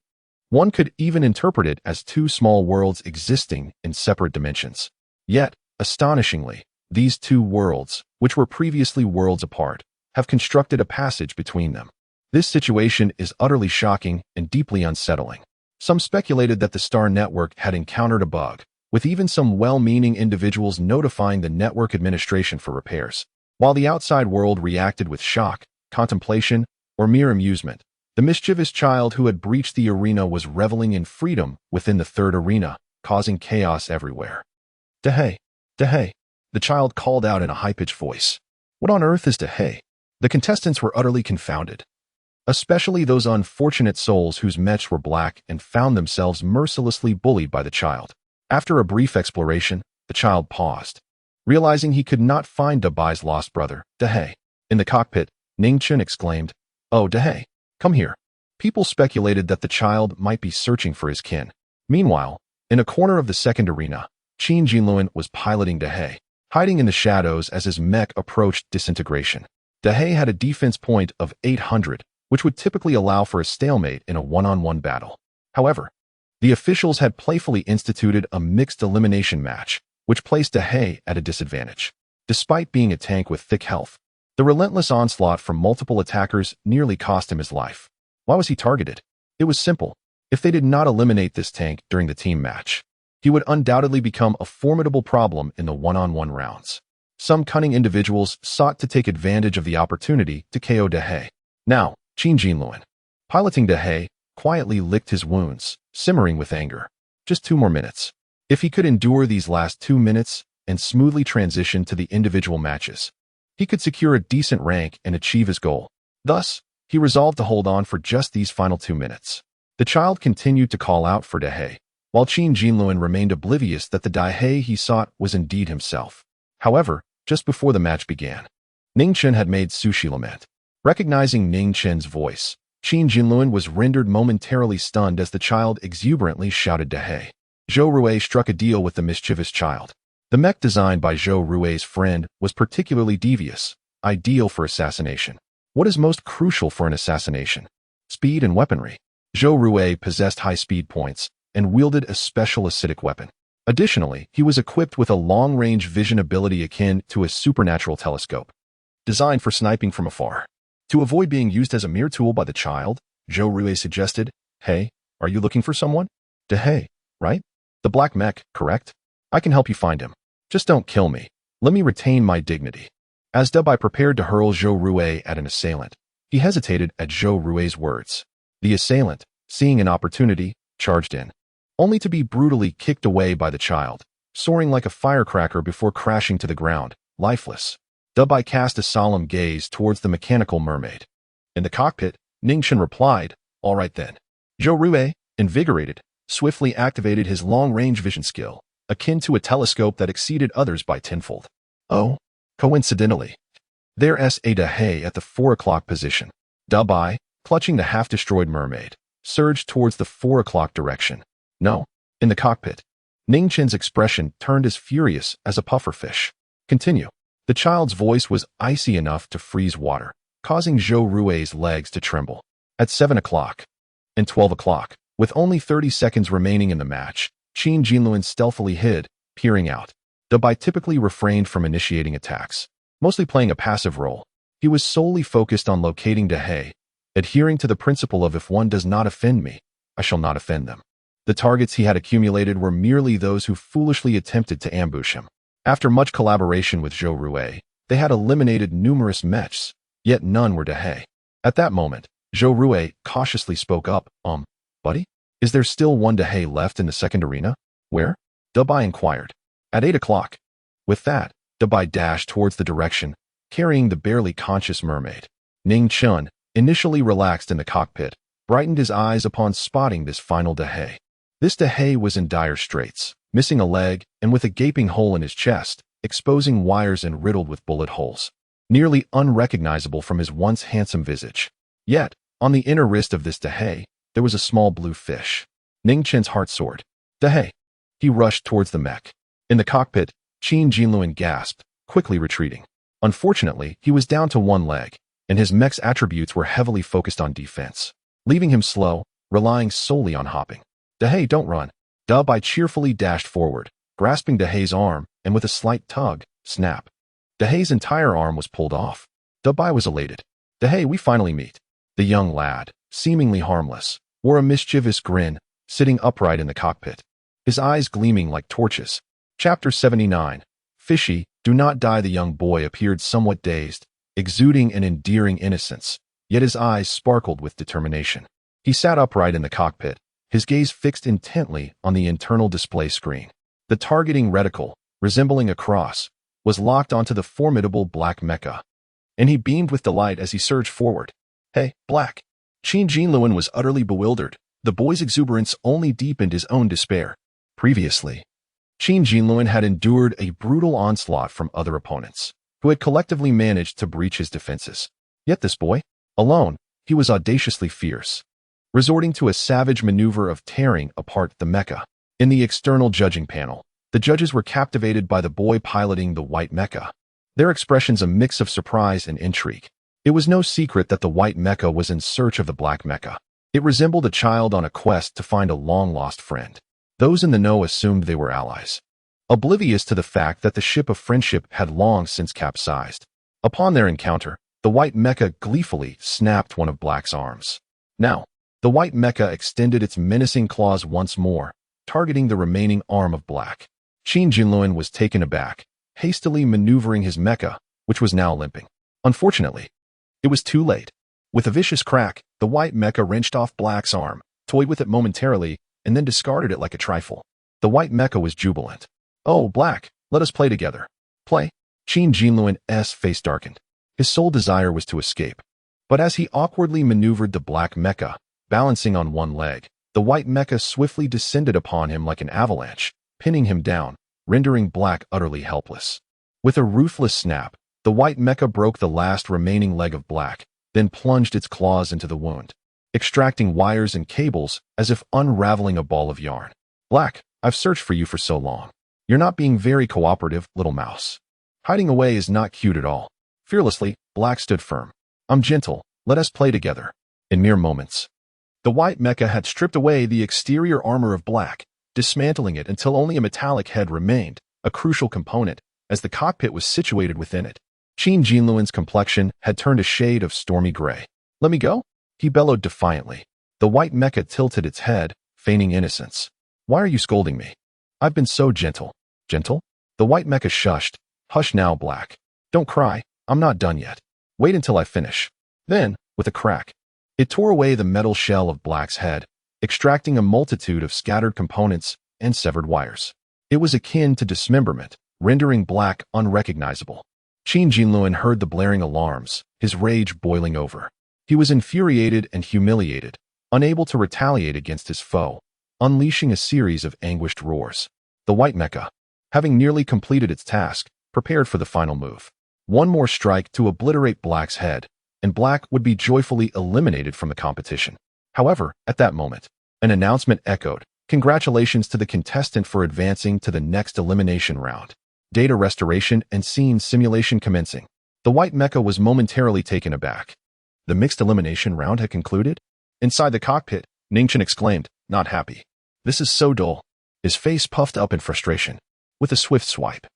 One could even interpret it as 2 small worlds existing in separate dimensions. Yet, astonishingly, these 2 worlds, which were previously worlds apart, have constructed a passage between them. This situation is utterly shocking and deeply unsettling. Some speculated that the Star Network had encountered a bug, with even some well-meaning individuals notifying the network administration for repairs. While the outside world reacted with shock, contemplation, or mere amusement, the mischievous child who had breached the arena was reveling in freedom within the 3rd arena, causing chaos everywhere. Dehei, Dehei, the child called out in a high-pitched voice. What on earth is Dehei? The contestants were utterly confounded. especially those unfortunate souls whose mechs were black and found themselves mercilessly bullied by the child. After a brief exploration, the child paused, realizing he could not find Dabai's lost brother, Dahe. In the cockpit, Ning-Chen exclaimed, "Oh, Dahe, come here." People speculated that the child might be searching for his kin. Meanwhile, in a corner of the second arena, Qin Jinluan was piloting Dahe, hiding in the shadows as his mech approached disintegration. Dahe had a defense point of 800, which would typically allow for a stalemate in a one-on-one battle. However, the officials had playfully instituted a mixed elimination match, which placed Dahe at a disadvantage. Despite being a tank with thick health, the relentless onslaught from multiple attackers nearly cost him his life. Why was he targeted? It was simple. If they did not eliminate this tank during the team match, he would undoubtedly become a formidable problem in the one-on-one rounds. Some cunning individuals sought to take advantage of the opportunity to KO Dahe. Now, Qin Jinluan, piloting Dahe, quietly licked his wounds, simmering with anger. Just 2 more minutes. If he could endure these last 2 minutes and smoothly transition to the individual matches, he could secure a decent rank and achieve his goal. Thus, he resolved to hold on for just these final 2 minutes. The child continued to call out for Dahe, while Qin Jinluan remained oblivious that the Dahe he sought was indeed himself. However, just before the match began, Ning-Chen had made Sushi lament. Recognizing Ning-Chen's voice, Qin Jinluan was rendered momentarily stunned as the child exuberantly shouted Dahe. Zhou Rui struck a deal with the mischievous child. The mech designed by Zhou Rui's friend was particularly devious, ideal for assassination. What is most crucial for an assassination? Speed and weaponry. Zhou Rui possessed high speed points and wielded a special acidic weapon. Additionally, he was equipped with a long-range vision ability akin to a supernatural telescope, designed for sniping from afar. To avoid being used as a mere tool by the child, Zhou Rui suggested, "Hey, are you looking for someone? Dahe, right? The black mech, correct? I can help you find him. Just don't kill me. Let me retain my dignity." As Dabai prepared to hurl Zhou Rui at an assailant, he hesitated at Zhou Rui's words. The assailant, seeing an opportunity, charged in, only to be brutally kicked away by the child, soaring like a firecracker before crashing to the ground, lifeless. Dabai cast a solemn gaze towards the mechanical mermaid. In the cockpit, Ning-Chen replied, "All right then." Zhou Rui, invigorated, swiftly activated his long-range vision skill, akin to a telescope that exceeded others by tenfold. Oh, coincidentally, there's a Dahe at the 4 o'clock position. Dabai, clutching the half-destroyed mermaid, surged towards the 4 o'clock direction. No. In the cockpit, Ning-Chen's expression turned as furious as a pufferfish. Continue. The child's voice was icy enough to freeze water, causing Zhou Rui's legs to tremble. At 7 o'clock and 12 o'clock, with only 30 seconds remaining in the match, Qin Jinluan stealthily hid, peering out. Dabai typically refrained from initiating attacks, mostly playing a passive role. He was solely focused on locating Dahe, adhering to the principle of if one does not offend me, I shall not offend them. The targets he had accumulated were merely those who foolishly attempted to ambush him. After much collaboration with Zhou Rui, they had eliminated numerous mechs, yet none were Dahe. At that moment, Zhou Rui cautiously spoke up, buddy? Is there still one Dahe left in the second arena? Where? Dabai inquired. At 8 o'clock. With that, Dabai dashed towards the direction, carrying the barely conscious mermaid. Ning-Chen, initially relaxed in the cockpit, brightened his eyes upon spotting this final Dahe. This Dahe was in dire straits, missing a leg and with a gaping hole in his chest, exposing wires and riddled with bullet holes. Nearly unrecognizable from his once handsome visage. Yet, on the inner wrist of this Dahe, there was a small blue fish. Ning-Chen's heart soared. Dahe. He rushed towards the mech. In the cockpit, Qin Jinluan gasped, quickly retreating. Unfortunately, he was down to 1 leg, and his mech's attributes were heavily focused on defense, leaving him slow, relying solely on hopping. Dahe, don't run. Dabai cheerfully dashed forward, grasping Dahe's arm, and with a slight tug, snap. Dahe's entire arm was pulled off. Dabai was elated. Dahe, we finally meet. The young lad, seemingly harmless, wore a mischievous grin, sitting upright in the cockpit, his eyes gleaming like torches. Chapter 79. Fishy, do not die. The young boy appeared somewhat dazed, exuding an endearing innocence, yet his eyes sparkled with determination. He sat upright in the cockpit, his gaze fixed intently on the internal display screen. The targeting reticle, resembling a cross, was locked onto the formidable black mecha, and he beamed with delight as he surged forward. Hey, Black! Qin Jinluan was utterly bewildered. The boy's exuberance only deepened his own despair. Previously, Qin Jinluan had endured a brutal onslaught from other opponents, who had collectively managed to breach his defenses. Yet this boy, alone, he was audaciously fierce, resorting to a savage maneuver of tearing apart the mecha. In the external judging panel, the judges were captivated by the boy piloting the white mecha, their expressions a mix of surprise and intrigue. It was no secret that the white mecha was in search of the black mecha. It resembled a child on a quest to find a long-lost friend. Those in the know assumed they were allies, oblivious to the fact that the ship of friendship had long since capsized. Upon their encounter, the white mecha gleefully snapped one of Black's arms. Now, the white mecha extended its menacing claws once more, targeting the remaining arm of Black. Qin Jinluan was taken aback, hastily maneuvering his mecha, which was now limping. Unfortunately, it was too late. With a vicious crack, the white mecha wrenched off Black's arm, toyed with it momentarily, and then discarded it like a trifle. The white mecha was jubilant. "Oh, Black, let us play together." "Play?" Qin Jinluan's face darkened. His sole desire was to escape. But as he awkwardly maneuvered the black mecha, balancing on one leg, the white mecha swiftly descended upon him like an avalanche, pinning him down, rendering Black utterly helpless. With a ruthless snap, the white mecha broke the last remaining leg of Black, then plunged its claws into the wound, extracting wires and cables as if unraveling a ball of yarn. "Black, I've searched for you for so long. You're not being very cooperative, little mouse. Hiding away is not cute at all." Fearlessly, Black stood firm. "I'm gentle, let us play together." In mere moments, the white mecha had stripped away the exterior armor of Black, dismantling it until only a metallic head remained, a crucial component, as the cockpit was situated within it. Qin Jinluan's complexion had turned a shade of stormy gray. "Let me go?" he bellowed defiantly. The white mecha tilted its head, feigning innocence. "Why are you scolding me? I've been so gentle." "Gentle?" The white mecha shushed. "Hush now, Black. Don't cry, I'm not done yet. Wait until I finish." Then, with a crack, it tore away the metal shell of Black's head, extracting a multitude of scattered components and severed wires. It was akin to dismemberment, rendering Black unrecognizable. Qin Jinluan heard the blaring alarms, his rage boiling over. He was infuriated and humiliated, unable to retaliate against his foe, unleashing a series of anguished roars. The white mecha, having nearly completed its task, prepared for the final move. One more strike to obliterate Black's head, and Black would be joyfully eliminated from the competition. However, at that moment, an announcement echoed. "Congratulations to the contestant for advancing to the next elimination round. Data restoration and scene simulation commencing." The white mecha was momentarily taken aback. The mixed elimination round had concluded? Inside the cockpit, Ningchen exclaimed, not happy. "This is so dull." His face puffed up in frustration. With a swift swipe,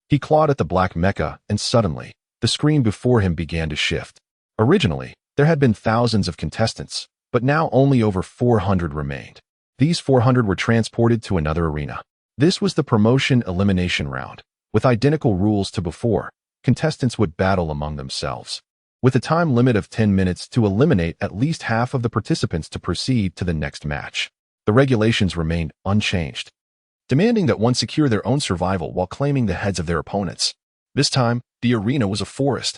he clawed at the black mecha, and suddenly, the screen before him began to shift. Originally, there had been thousands of contestants, but now only over 400 remained. These 400 were transported to another arena. This was the promotion elimination round. With identical rules to before, contestants would battle among themselves, with a time limit of 10 minutes to eliminate at least half of the participants to proceed to the next match. The regulations remained unchanged, demanding that one secure their own survival while claiming the heads of their opponents. This time, the arena was a forest.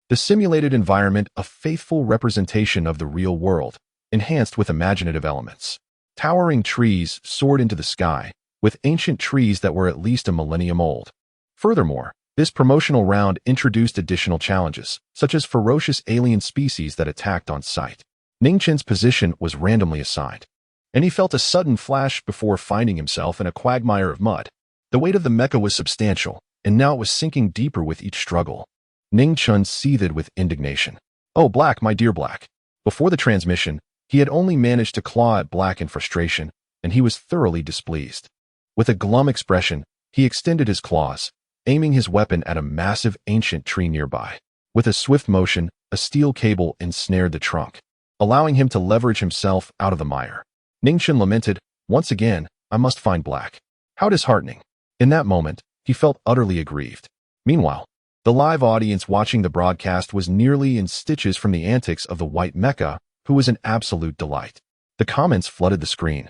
The simulated environment, a faithful representation of the real world, enhanced with imaginative elements. Towering trees soared into the sky, with ancient trees that were at least a millennium old. Furthermore, this promotional round introduced additional challenges, such as ferocious alien species that attacked on sight. Ningchen's position was randomly assigned, and he felt a sudden flash before finding himself in a quagmire of mud. The weight of the mecha was substantial, and now it was sinking deeper with each struggle. Ningchen seethed with indignation. "Oh, Black, my dear Black." Before the transmission, he had only managed to claw at Black in frustration, and he was thoroughly displeased. With a glum expression, he extended his claws, aiming his weapon at a massive ancient tree nearby. With a swift motion, a steel cable ensnared the trunk, allowing him to leverage himself out of the mire. Ningchen lamented, "Once again, I must find Black. How disheartening." In that moment, he felt utterly aggrieved. Meanwhile, the live audience watching the broadcast was nearly in stitches from the antics of the white mecha, who was an absolute delight. The comments flooded the screen,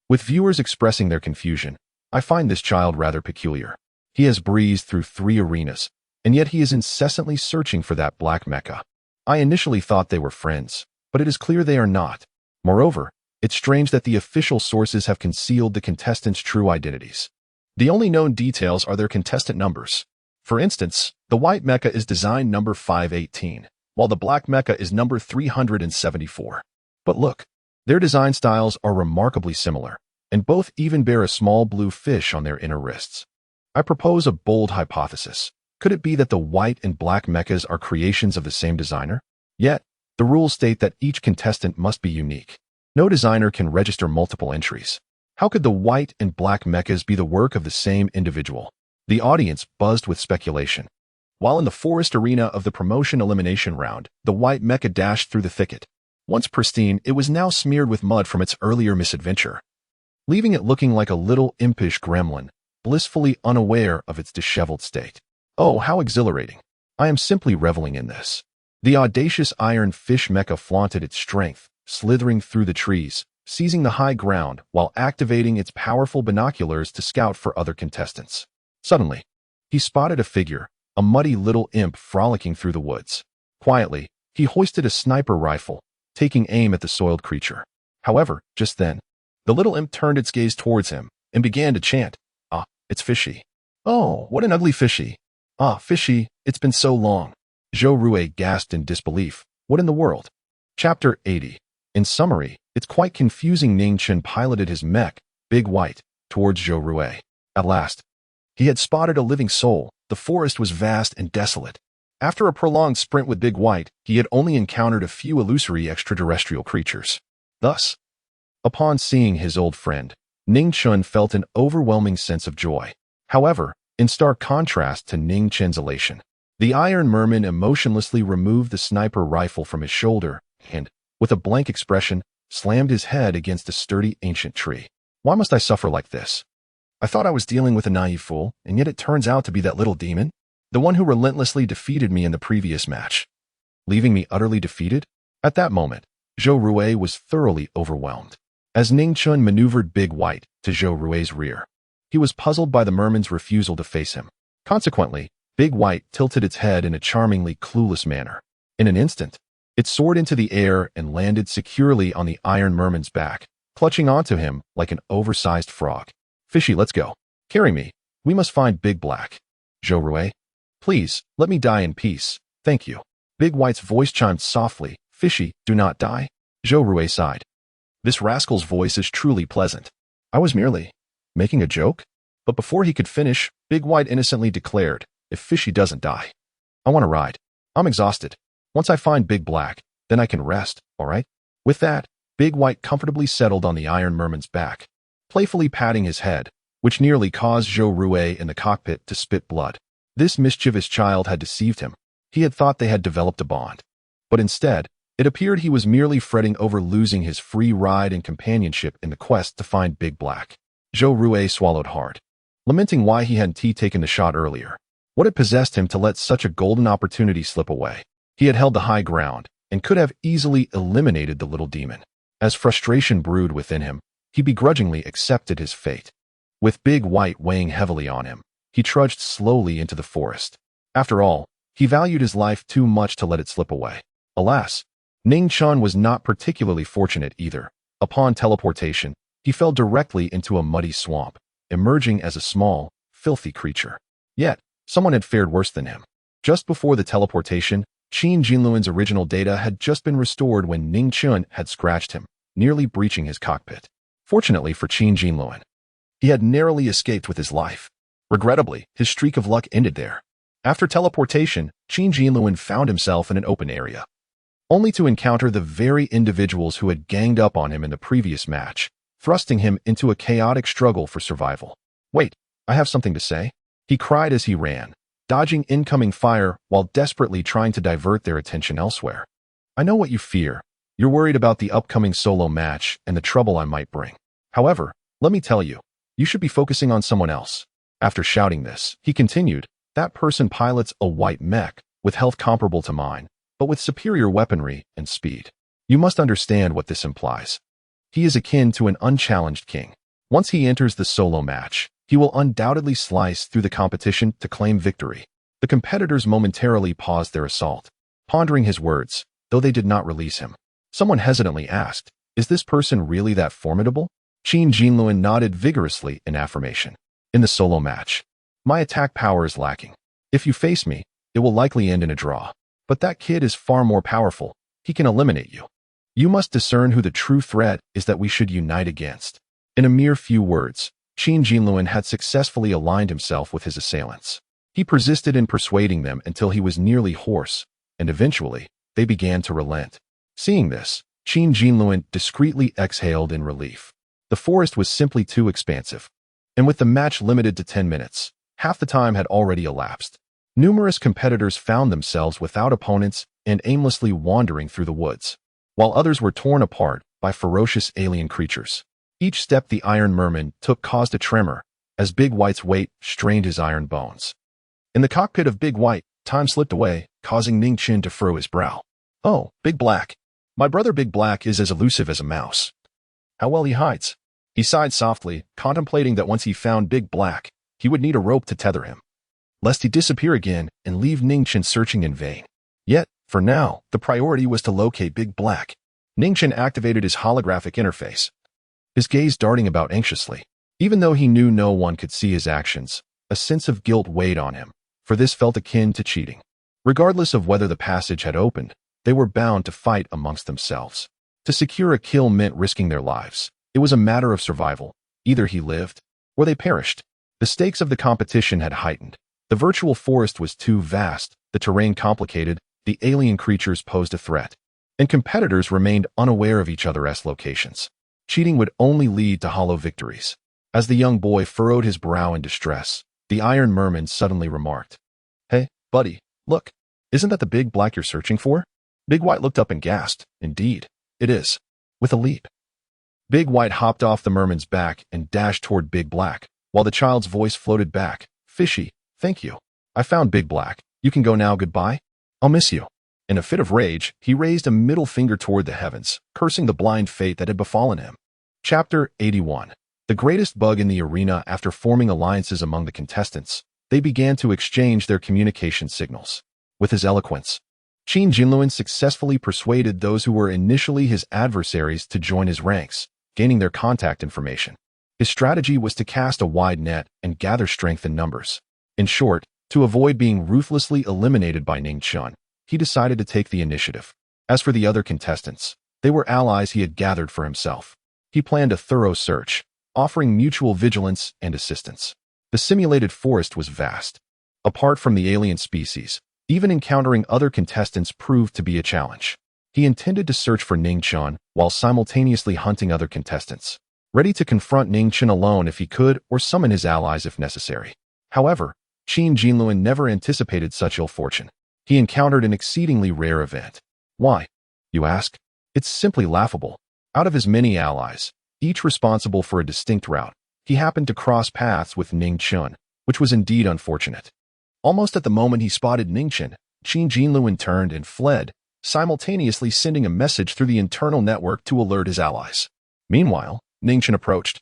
with viewers expressing their confusion. "I find this child rather peculiar. He has breezed through 3 arenas, and yet he is incessantly searching for that black mecha. I initially thought they were friends, but it is clear they are not. Moreover, it's strange that the official sources have concealed the contestants' true identities. The only known details are their contestant numbers. For instance, the white mecha is design number 518, while the black mecha is number 374. But look, their design styles are remarkably similar, and both even bear a small blue fish on their inner wrists. I propose a bold hypothesis. Could it be that the white and black mechas are creations of the same designer? Yet, the rules state that each contestant must be unique. No designer can register multiple entries. How could the white and black mechas be the work of the same individual? The audience buzzed with speculation. While in the forest arena of the promotion elimination round, the white mecha dashed through the thicket. Once pristine, it was now smeared with mud from its earlier misadventure, leaving it looking like a little impish gremlin, blissfully unaware of its disheveled state. Oh, how exhilarating. I am simply reveling in this. The audacious iron fish mecha flaunted its strength, slithering through the trees, seizing the high ground while activating its powerful binoculars to scout for other contestants. Suddenly, he spotted a figure, a muddy little imp frolicking through the woods. Quietly, he hoisted a sniper rifle, taking aim at the soiled creature. However, just then, the little imp turned its gaze towards him and began to chant, "Ah, it's Fishy. Oh, what an ugly Fishy. Ah, Fishy, it's been so long." Zhou Rui gasped in disbelief. What in the world? Chapter 80. In summary, it's quite confusing. Ning Chen piloted his mech, Big White, towards Zhou Rui. At last, he had spotted a living soul. The forest was vast and desolate. After a prolonged sprint with Big White, he had only encountered a few illusory extraterrestrial creatures. Thus, upon seeing his old friend, Ning Chen felt an overwhelming sense of joy. However, in stark contrast to Ning Chen's elation, the Iron Merman emotionlessly removed the sniper rifle from his shoulder and, with a blank expression, slammed his head against a sturdy ancient tree. Why must I suffer like this? I thought I was dealing with a naive fool, and yet it turns out to be that little demon, the one who relentlessly defeated me in the previous match. Leaving me utterly defeated? At that moment, Zhou Rui was thoroughly overwhelmed. As Ning Chen maneuvered Big White to Zhou Rui's rear, he was puzzled by the merman's refusal to face him. Consequently, Big White tilted its head in a charmingly clueless manner. In an instant, it soared into the air and landed securely on the Iron Merman's back, clutching onto him like an oversized frog. "Fishy, let's go. Carry me. We must find Big Black." "Zhou Rui, please, let me die in peace. Thank you." Big White's voice chimed softly. "Fishy, do not die." Zhou Rui sighed. This rascal's voice is truly pleasant. I was merely making a joke? But before he could finish, Big White innocently declared, "If Fishy doesn't die, I want to ride. I'm exhausted. Once I find Big Black, then I can rest, all right?" With that, Big White comfortably settled on the Iron Merman's back, playfully patting his head, which nearly caused Zhou Rui in the cockpit to spit blood. This mischievous child had deceived him. He had thought they had developed a bond. But instead, it appeared he was merely fretting over losing his free ride and companionship in the quest to find Big Black. Zhou Rui swallowed hard, lamenting why he hadn't taken the shot earlier. What had possessed him to let such a golden opportunity slip away? He had held the high ground and could have easily eliminated the little demon. As frustration brewed within him, he begrudgingly accepted his fate. With Big White weighing heavily on him, he trudged slowly into the forest. After all, he valued his life too much to let it slip away. Alas, Ning Chen was not particularly fortunate either. Upon teleportation, he fell directly into a muddy swamp, emerging as a small, filthy creature. Yet, someone had fared worse than him. Just before the teleportation, Qin Jinluan's original data had just been restored when Ning Chen had scratched him, nearly breaching his cockpit. Fortunately for Qin Jinluan, he had narrowly escaped with his life. Regrettably, his streak of luck ended there. After teleportation, Qin Jinluan found himself in an open area, only to encounter the very individuals who had ganged up on him in the previous match, thrusting him into a chaotic struggle for survival. "Wait, I have something to say," he cried as he ran, dodging incoming fire while desperately trying to divert their attention elsewhere. "I know what you fear. You're worried about the upcoming solo match and the trouble I might bring. However, let me tell you, you should be focusing on someone else." After shouting this, he continued, "That person pilots a white mech with health comparable to mine, but with superior weaponry and speed. You must understand what this implies. He is akin to an unchallenged king. Once he enters the solo match, he will undoubtedly slice through the competition to claim victory." The competitors momentarily paused their assault, pondering his words, though they did not release him. Someone hesitantly asked, "Is this person really that formidable?" Qin Jinluan nodded vigorously in affirmation. "In the solo match, my attack power is lacking. If you face me, it will likely end in a draw. But that kid is far more powerful. He can eliminate you. You must discern who the true threat is that we should unite against." In a mere few words, Qin Jinluan had successfully aligned himself with his assailants. He persisted in persuading them until he was nearly hoarse, and eventually, they began to relent. Seeing this, Qin Jinluan discreetly exhaled in relief. The forest was simply too expansive, and with the match limited to 10 minutes, half the time had already elapsed. Numerous competitors found themselves without opponents and aimlessly wandering through the woods, while others were torn apart by ferocious alien creatures. Each step the Iron Merman took caused a tremor, as Big White's weight strained his iron bones. In the cockpit of Big White, time slipped away, causing Ning Qin to furrow his brow. "Oh, Big Black. My brother Big Black is as elusive as a mouse. How well he hides." He sighed softly, contemplating that once he found Big Black, he would need a rope to tether him, lest he disappear again and leave Ning Qin searching in vain. Yet, for now, the priority was to locate Big Black. Ning Qin activated his holographic interface, his gaze darting about anxiously. Even though he knew no one could see his actions, a sense of guilt weighed on him, for this felt akin to cheating. Regardless of whether the passage had opened, they were bound to fight amongst themselves. To secure a kill meant risking their lives. It was a matter of survival. Either he lived, or they perished. The stakes of the competition had heightened. The virtual forest was too vast, the terrain complicated, the alien creatures posed a threat, and competitors remained unaware of each other's locations. Cheating would only lead to hollow victories. As the young boy furrowed his brow in distress, the Iron Merman suddenly remarked, "Hey, buddy, look. Isn't that the Big Black you're searching for?" Big White looked up and gasped. "Indeed, it is." With a leap, Big White hopped off the merman's back and dashed toward Big Black, while the child's voice floated back, "Fishy, thank you. I found Big Black. You can go now, goodbye. I'll miss you." In a fit of rage, he raised a middle finger toward the heavens, cursing the blind fate that had befallen him. Chapter 81. The greatest bug in the arena. After forming alliances among the contestants, they began to exchange their communication signals. With his eloquence, Qin Jinluan successfully persuaded those who were initially his adversaries to join his ranks, gaining their contact information. His strategy was to cast a wide net and gather strength in numbers. In short, to avoid being ruthlessly eliminated by Ning Qin, he decided to take the initiative. As for the other contestants, they were allies he had gathered for himself. He planned a thorough search, offering mutual vigilance and assistance. The simulated forest was vast. Apart from the alien species, even encountering other contestants proved to be a challenge. He intended to search for Ning Qin while simultaneously hunting other contestants, ready to confront Ning Qin alone if he could or summon his allies if necessary. However, Qin Jinluan never anticipated such ill fortune. He encountered an exceedingly rare event. Why, you ask? It's simply laughable. Out of his many allies, each responsible for a distinct route, he happened to cross paths with Ning Qin, which was indeed unfortunate. Almost at the moment he spotted Ning Qin, Qin Jinluan turned and fled, simultaneously sending a message through the internal network to alert his allies. Meanwhile, Ning Qin approached,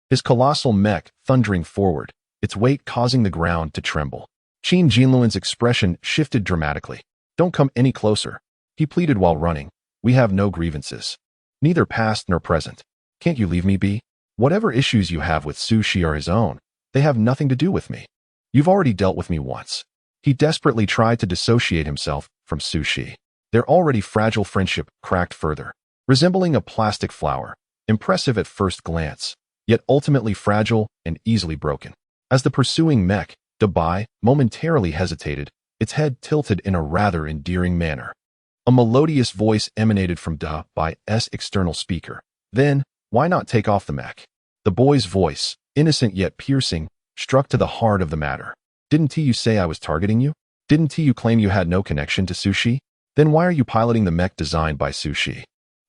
his colossal mech thundering forward, its weight causing the ground to tremble. Qin Jinluan's expression shifted dramatically. "Don't come any closer," he pleaded while running. "We have no grievances, neither past nor present. Can't you leave me be? Whatever issues you have with SUSI are his own. They have nothing to do with me. You've already dealt with me once." He desperately tried to dissociate himself from SUSI. Their already fragile friendship cracked further, resembling a plastic flower, impressive at first glance, yet ultimately fragile and easily broken. As the pursuing mech, Dabai, momentarily hesitated, its head tilted in a rather endearing manner. A melodious voice emanated from Dabai's external speaker. "Then, why not take off the mech?" The boy's voice, innocent yet piercing, struck to the heart of the matter. "Didn't you say I was targeting you? Didn't you claim you had no connection to SUSI? Then why are you piloting the mech designed by SUSI?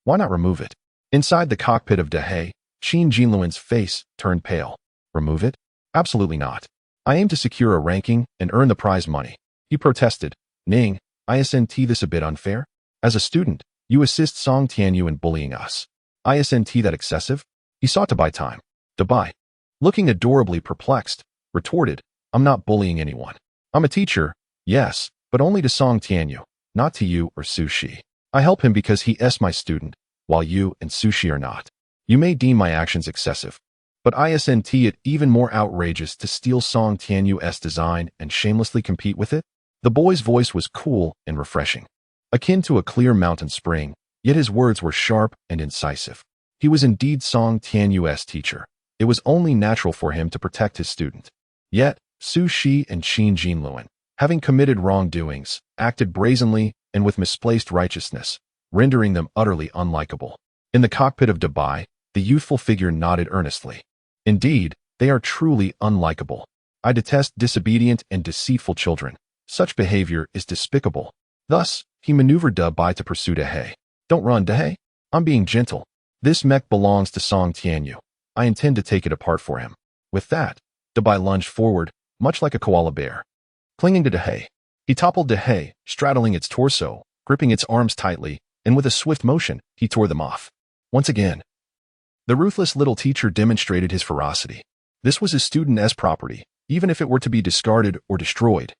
Why not remove it?" Inside the cockpit of Dahe, Qin Jinluan's face turned pale. "Remove it? Absolutely not. I aim to secure a ranking and earn the prize money," he protested. "Ning, isn't this a bit unfair? As a student, you assist Song Tianyu in bullying us. Isn't that excessive?" He sought to buy time. Dabai, looking adorably perplexed, retorted, "I'm not bullying anyone. I'm a teacher, yes, but only to Song Tianyu, not to you or SUSI." I help him because he is my student, while you and Sushi are not. You may deem my actions excessive, but isn't it even more outrageous to steal Song Tianyu's design and shamelessly compete with it? The boy's voice was cool and refreshing, akin to a clear mountain spring, yet his words were sharp and incisive. He was indeed Song Tianyu's teacher. It was only natural for him to protect his student. Yet, Su Shi and Qin Jinluan, having committed wrongdoings, acted brazenly and with misplaced righteousness, rendering them utterly unlikable. In the cockpit of Dubai, the youthful figure nodded earnestly. Indeed, they are truly unlikable. I detest disobedient and deceitful children. Such behavior is despicable. Thus, he maneuvered Dubai to pursue Dehei. Don't run, Dehei. I'm being gentle. This mech belongs to Song Tianyu. I intend to take it apart for him. With that, Dubai lunged forward, much like a koala bear. Clinging to Dehei, he toppled Dehei, straddling its torso, gripping its arms tightly, and with a swift motion, he tore them off. Once again, the ruthless little teacher demonstrated his ferocity. This was his student's property, even if it were to be discarded or destroyed.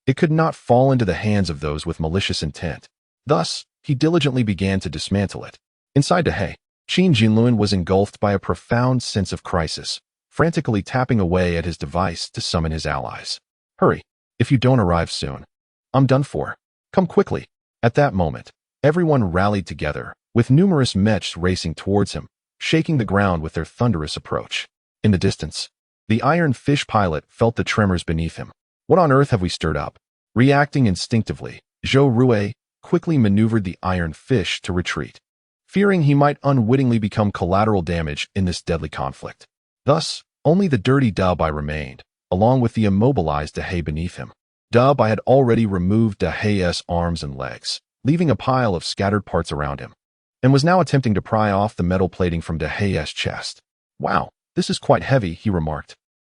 It could not fall into the hands of those with malicious intent. Thus, he diligently began to dismantle it. Inside Dehei, Qin Jinluan was engulfed by a profound sense of crisis, frantically tapping away at his device to summon his allies. Hurry, if you don't arrive soon. I'm done for. Come quickly. At that moment, everyone rallied together, with numerous mechs racing towards him, shaking the ground with their thunderous approach. In the distance, the Iron Fish pilot felt the tremors beneath him. What on earth have we stirred up? Reacting instinctively, Zhou Rue quickly maneuvered the Iron Fish to retreat, fearing he might unwittingly become collateral damage in this deadly conflict. Thus, only the dirty Dubai remained, along with the immobilized Dehei beneath him. Dubai had already removed Dehei's arms and legs, leaving a pile of scattered parts around him, and was now attempting to pry off the metal plating from Dehei's chest. Wow, this is quite heavy, he remarked,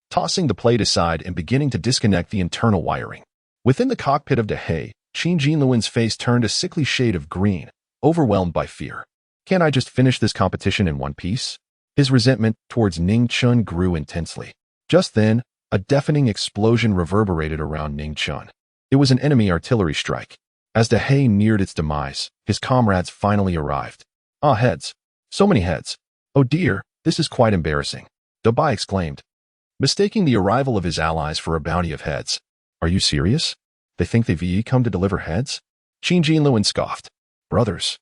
tossing the plate aside and beginning to disconnect the internal wiring. Within the cockpit of Dehei, Qin Jinluan's face turned a sickly shade of green, overwhelmed by fear. Can't I just finish this competition in one piece? His resentment towards Ning Chun grew intensely. Just then, a deafening explosion reverberated around Ning Chun. It was an enemy artillery strike. As Dehei neared its demise, his comrades finally arrived. Ah, heads. So many heads. Oh dear, this is quite embarrassing, Dubai exclaimed, mistaking the arrival of his allies for a bounty of heads. Are you serious? They think they've come to deliver heads? Qin Jinluan scoffed. Brothers,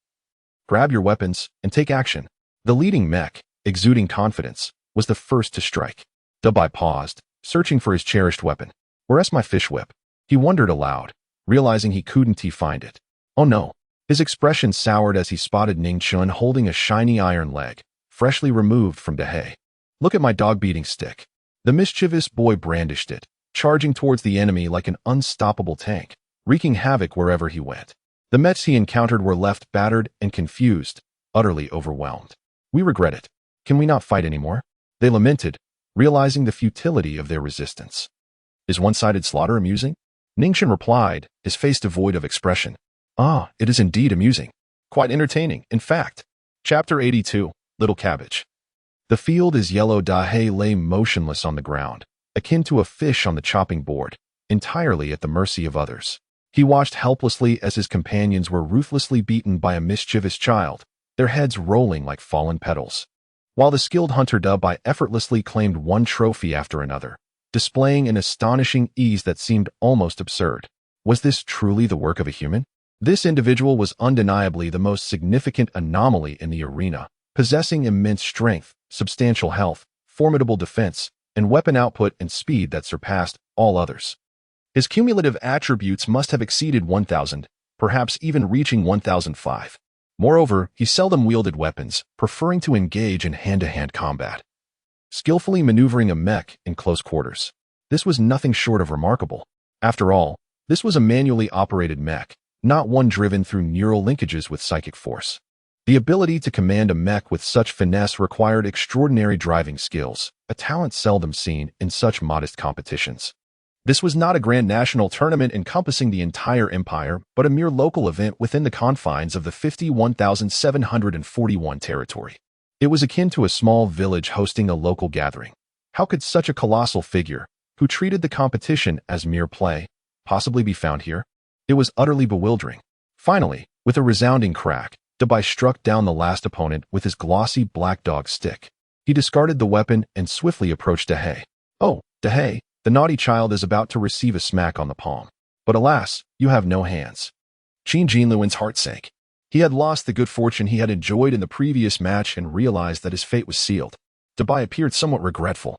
grab your weapons and take action. The leading mech, exuding confidence, was the first to strike. Dubai paused, searching for his cherished weapon. Where's my fish whip? He wondered aloud, realizing he couldn't find it. Oh no. His expression soured as he spotted Ning Chun holding a shiny iron leg, freshly removed from Dehei. Look at my dog-beating stick. The mischievous boy brandished it, charging towards the enemy like an unstoppable tank, wreaking havoc wherever he went. The mechs he encountered were left battered and confused, utterly overwhelmed. We regret it. Can we not fight anymore? They lamented, realizing the futility of their resistance. Is one-sided slaughter amusing? Ningxin replied, his face devoid of expression. Ah, it is indeed amusing. Quite entertaining, in fact. Chapter 82, Little Cabbage. The field is yellow. Dehei lay motionless on the ground, akin to a fish on the chopping board, entirely at the mercy of others. He watched helplessly as his companions were ruthlessly beaten by a mischievous child, their heads rolling like fallen petals. While the skilled hunter Dubai effortlessly claimed one trophy after another, displaying an astonishing ease that seemed almost absurd. Was this truly the work of a human? This individual was undeniably the most significant anomaly in the arena, possessing immense strength, substantial health, formidable defense, and weapon output and speed that surpassed all others. His cumulative attributes must have exceeded 1,000, perhaps even reaching 1,005. Moreover, he seldom wielded weapons, preferring to engage in hand-to-hand combat, skillfully maneuvering a mech in close quarters. This was nothing short of remarkable. After all, this was a manually operated mech, not one driven through neural linkages with psychic force. The ability to command a mech with such finesse required extraordinary driving skills, a talent seldom seen in such modest competitions. This was not a grand national tournament encompassing the entire empire, but a mere local event within the confines of the 51,741 territory. It was akin to a small village hosting a local gathering. How could such a colossal figure, who treated the competition as mere play, possibly be found here? It was utterly bewildering. Finally, With a resounding crack, Dabai struck down the last opponent with his glossy black dog stick. He discarded the weapon and swiftly approached Dahei. Oh, Dahei, the naughty child is about to receive a smack on the palm. But alas, you have no hands. Qin Jinluan's heart sank. He had lost the good fortune he had enjoyed in the previous match and realized that his fate was sealed. Dabai appeared somewhat regretful.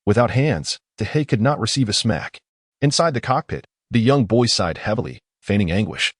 Without hands, Dahei could not receive a smack. Inside the cockpit, the young boy sighed heavily, feigning anguish,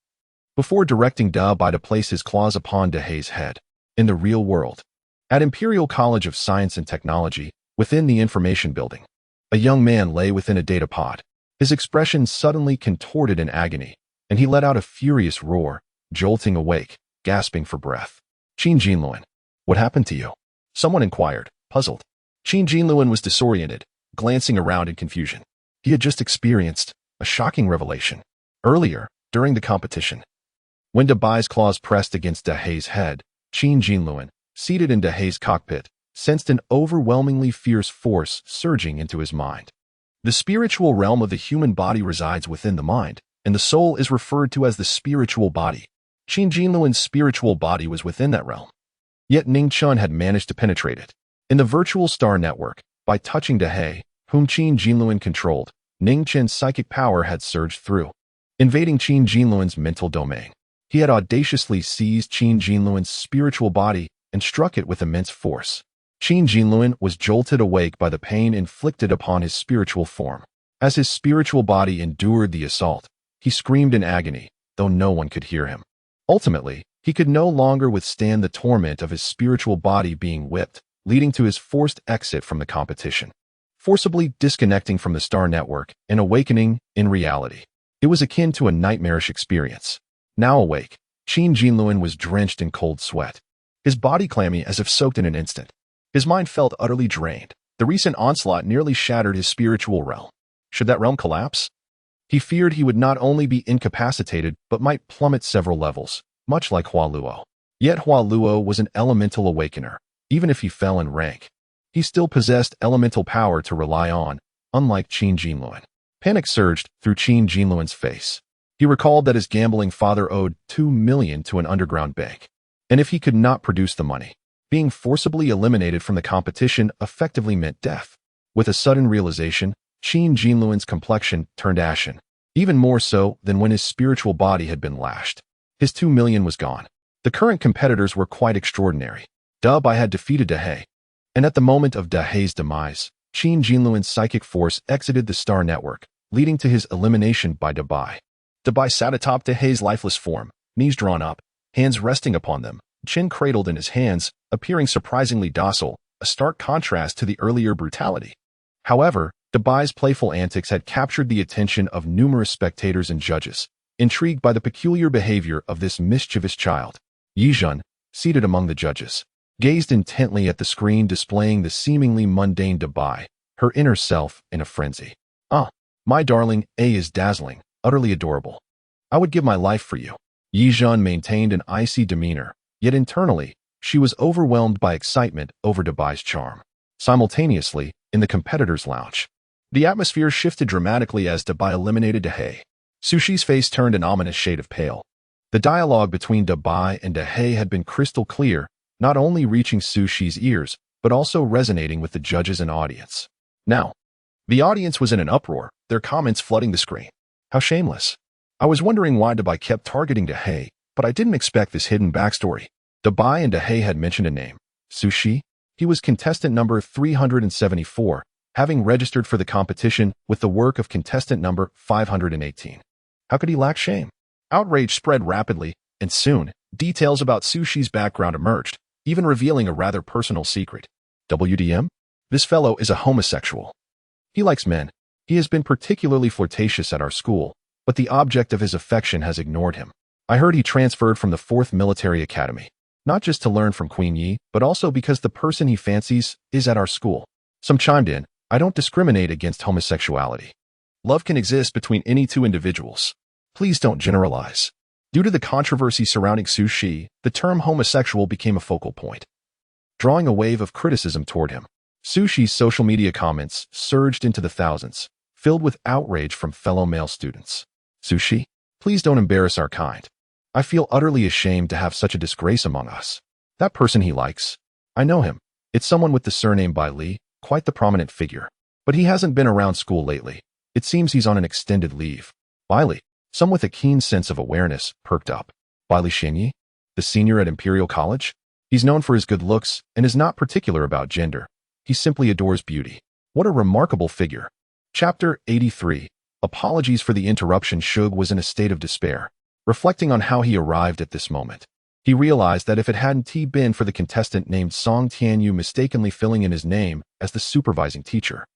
before directing Dabai to place his claws upon Dahei's head. In the real world, at Imperial College of Science and Technology, within the information building, a young man lay within a data pod. His expression suddenly contorted in agony, and he let out a furious roar, jolting awake, gasping for breath. Qin Jinluan, what happened to you? Someone inquired, puzzled. Qin Jinluan was disoriented, glancing around in confusion. He had just experienced a shocking revelation. Earlier, during the competition, when Dabai's claws pressed against Dahei's head, Qin Jinluan, seated in Dahei's cockpit, sensed an overwhelmingly fierce force surging into his mind. The spiritual realm of the human body resides within the mind, and the soul is referred to as the spiritual body. Qin Jinluan's spiritual body was within that realm. Yet Ning Chun had managed to penetrate it. In the virtual star network, by touching Dahei, whom Qin Jinluan controlled, Ning Chen's psychic power had surged through, invading Qin Jinluan's mental domain. He had audaciously seized Qin Jinluan's spiritual body and struck it with immense force. Qin Jinluan was jolted awake by the pain inflicted upon his spiritual form. As his spiritual body endured the assault, he screamed in agony, though no one could hear him. Ultimately, he could no longer withstand the torment of his spiritual body being whipped, leading to his forced exit from the competition, forcibly disconnecting from the star network and awakening in reality. It was akin to a nightmarish experience. Now awake, Qin Jinluan was drenched in cold sweat, his body clammy as if soaked in an instant. His mind felt utterly drained. The recent onslaught nearly shattered his spiritual realm. Should that realm collapse? He feared he would not only be incapacitated, but might plummet several levels, much like Hua Luo. Yet Hua Luo was an elemental awakener. Even if he fell in rank, he still possessed elemental power to rely on, unlike Qin Jinluan. Panic surged through Qin Jinluan's face. He recalled that his gambling father owed 2 million to an underground bank, and if he could not produce the money, being forcibly eliminated from the competition effectively meant death. With a sudden realization, Qin Jinluan's complexion turned ashen, even more so than when his spiritual body had been lashed. His 2 million was gone. The current competitors were quite extraordinary. Dabai had defeated Dahei, and at the moment of Dahei's demise, Qin Jinluan's psychic force exited the star network, leading to his elimination by Dabai. Dabai sat atop Dahei's lifeless form, knees drawn up, hands resting upon them, chin cradled in his hands, appearing surprisingly docile, a stark contrast to the earlier brutality. However, Dabai's playful antics had captured the attention of numerous spectators and judges, intrigued by the peculiar behavior of this mischievous child. Yizhen, seated among the judges, gazed intently at the screen displaying the seemingly mundane Dabai, her inner self in a frenzy. Ah, my darling, A is dazzling, utterly adorable. I would give my life for you. Yizhen maintained an icy demeanor, yet internally, she was overwhelmed by excitement over Dabai's charm. Simultaneously, in the competitors' lounge, the atmosphere shifted dramatically as Dabai eliminated Dahei. Sushi's face turned an ominous shade of pale. The dialogue between Dabai and Dahei had been crystal clear, not only reaching Sushi's ears, but also resonating with the judges and audience. Now, the audience was in an uproar, their comments flooding the screen. How shameless. I was wondering why Dabai kept targeting Dahei, but I didn't expect this hidden backstory. Dabai and Dahei had mentioned a name. Sushi? He was contestant number 374, having registered for the competition with the work of contestant number 518. How could he lack shame? Outrage spread rapidly, and soon, details about Sushi's background emerged, even revealing a rather personal secret. WDM? This fellow is a homosexual. He likes men. He has been particularly flirtatious at our school, but the object of his affection has ignored him. I heard he transferred from the 4th Military Academy, not just to learn from Queen Yi, but also because the person he fancies is at our school. Some chimed in, I don't discriminate against homosexuality. Love can exist between any two individuals. Please don't generalize. Due to the controversy surrounding Sushi, the term homosexual became a focal point, drawing a wave of criticism toward him. Sushi's social media comments surged into the thousands, filled with outrage from fellow male students. Sushi, please don't embarrass our kind. I feel utterly ashamed to have such a disgrace among us. That person he likes. I know him. It's someone with the surname Bai Li, quite the prominent figure. But he hasn't been around school lately. It seems he's on an extended leave. Bai Li, some with a keen sense of awareness, perked up. Bai Li Xingyi, the senior at Imperial College? He's known for his good looks and is not particular about gender. He simply adores beauty. What a remarkable figure. Chapter 83. Apologies for the interruption. Shug was in a state of despair. Reflecting on how he arrived at this moment, he realized that if it hadn't been for the contestant named Song Tianyu mistakenly filling in his name as the supervising teacher,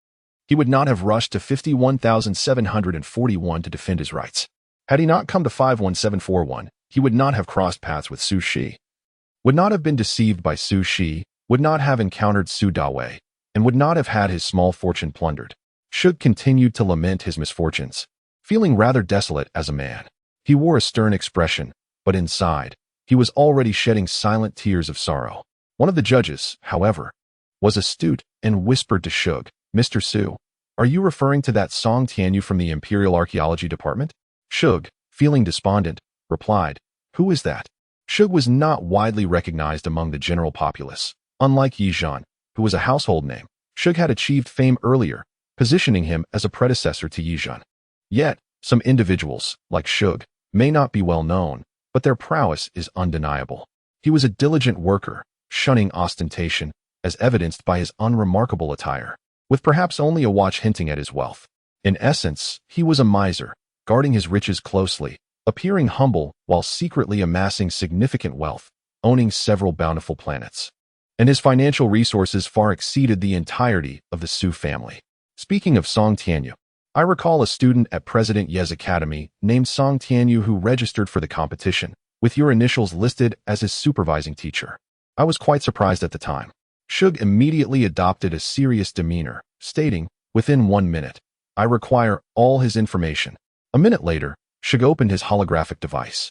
he would not have rushed to 51,741 to defend his rights. Had he not come to 51741, he would not have crossed paths with Su Shi, would not have been deceived by Su Shi, would not have encountered Su Dawei, and would not have had his small fortune plundered. Shug continued to lament his misfortunes, feeling rather desolate as a man. He wore a stern expression, but inside, he was already shedding silent tears of sorrow. One of the judges, however, was astute and whispered to Shug, "Mr. Su, are you referring to that Song Tianyu from the Imperial Archaeology Department?" Shug, feeling despondent, replied, "Who is that?" Shug was not widely recognized among the general populace. Unlike Yi Zhan, who was a household name, Shug had achieved fame earlier, positioning him as a predecessor to Yi Zhan. Yet, some individuals, like Shug, may not be well known, but their prowess is undeniable. He was a diligent worker, shunning ostentation, as evidenced by his unremarkable attire, with perhaps only a watch hinting at his wealth. In essence, he was a miser, guarding his riches closely, appearing humble while secretly amassing significant wealth, owning several bountiful planets. And his financial resources far exceeded the entirety of the Su family. Speaking of Song Tianyu, I recall a student at President Ye's academy named Song Tianyu who registered for the competition, with your initials listed as his supervising teacher. I was quite surprised at the time. Shug immediately adopted a serious demeanor, stating, "Within 1 minute, I require all his information." A minute later, Shug opened his holographic device,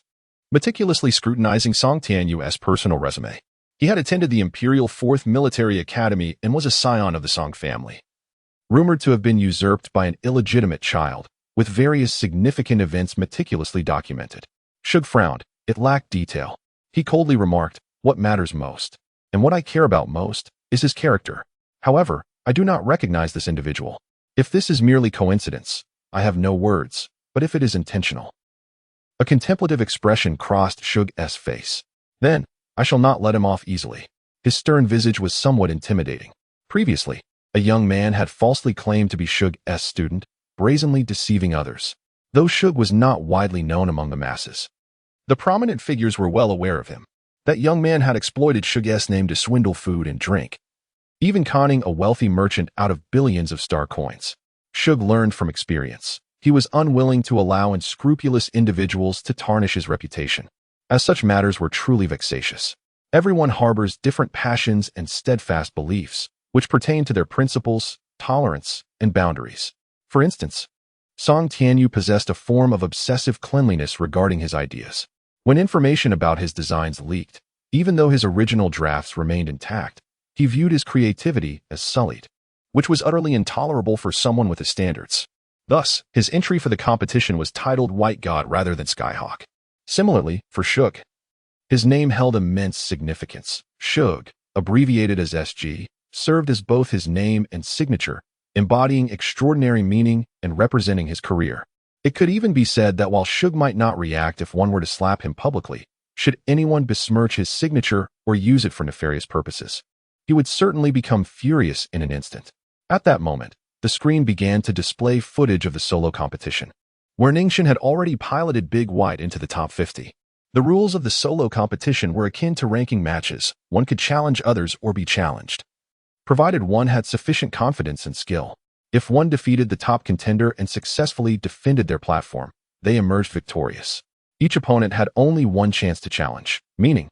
meticulously scrutinizing Song Tianyu's personal resume. He had attended the Imperial 4th Military Academy and was a scion of the Song family, rumored to have been usurped by an illegitimate child, with various significant events meticulously documented. Shug frowned. It lacked detail. He coldly remarked, "What matters most, and what I care about most, is his character. However, I do not recognize this individual. If this is merely coincidence, I have no words, but if it is intentional." A contemplative expression crossed Shug's face. "Then, I shall not let him off easily." His stern visage was somewhat intimidating. Previously, a young man had falsely claimed to be Shug's student, brazenly deceiving others. Though Shug was not widely known among the masses, the prominent figures were well aware of him. That young man had exploited Shug's name to swindle food and drink, even conning a wealthy merchant out of billions of star coins. Shug learned from experience. He was unwilling to allow unscrupulous individuals to tarnish his reputation, as such matters were truly vexatious. Everyone harbors different passions and steadfast beliefs, which pertain to their principles, tolerance, and boundaries. For instance, Song Tianyu possessed a form of obsessive cleanliness regarding his ideas. When information about his designs leaked, even though his original drafts remained intact, he viewed his creativity as sullied, which was utterly intolerable for someone with his standards. Thus, his entry for the competition was titled White God rather than Skyhawk. Similarly, for Shug, his name held immense significance. Shug, abbreviated as SG, served as both his name and signature, embodying extraordinary meaning and representing his career. It could even be said that while Shug might not react if one were to slap him publicly, should anyone besmirch his signature or use it for nefarious purposes, he would certainly become furious in an instant. At that moment, the screen began to display footage of the solo competition, where Ningxin had already piloted Big White into the top 50. The rules of the solo competition were akin to ranking matches. One could challenge others or be challenged, provided one had sufficient confidence and skill. If one defeated the top contender and successfully defended their platform, they emerged victorious. Each opponent had only one chance to challenge, meaning,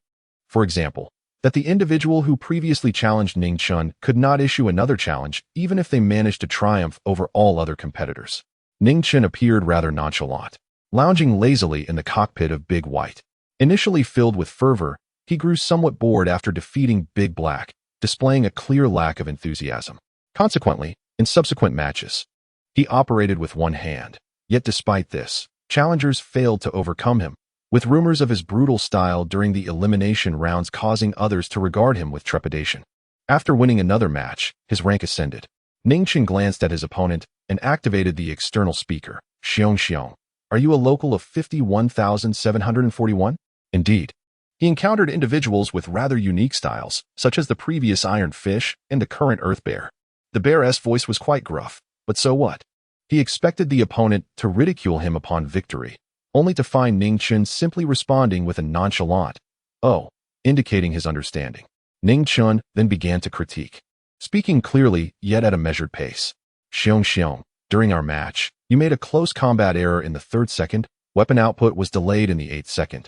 for example, that the individual who previously challenged Ningxin could not issue another challenge even if they managed to triumph over all other competitors. Ningxin appeared rather nonchalant, lounging lazily in the cockpit of Big White. Initially filled with fervor, he grew somewhat bored after defeating Big Black, displaying a clear lack of enthusiasm. Consequently, in subsequent matches, he operated with one hand. Yet despite this, challengers failed to overcome him, with rumors of his brutal style during the elimination rounds causing others to regard him with trepidation. After winning another match, his rank ascended. Ningchen glanced at his opponent and activated the external speaker. Xiong, are you a local of 51,741? Indeed. He encountered individuals with rather unique styles, such as the previous Iron Fish and the current Earth Bear. The bear's voice was quite gruff, but so what? He expected the opponent to ridicule him upon victory, only to find Ningchen simply responding with a nonchalant, "Oh," indicating his understanding. Ningchen then began to critique, speaking clearly yet at a measured pace. Xiong, during our match, you made a close combat error in the 3rd second, weapon output was delayed in the 8th second,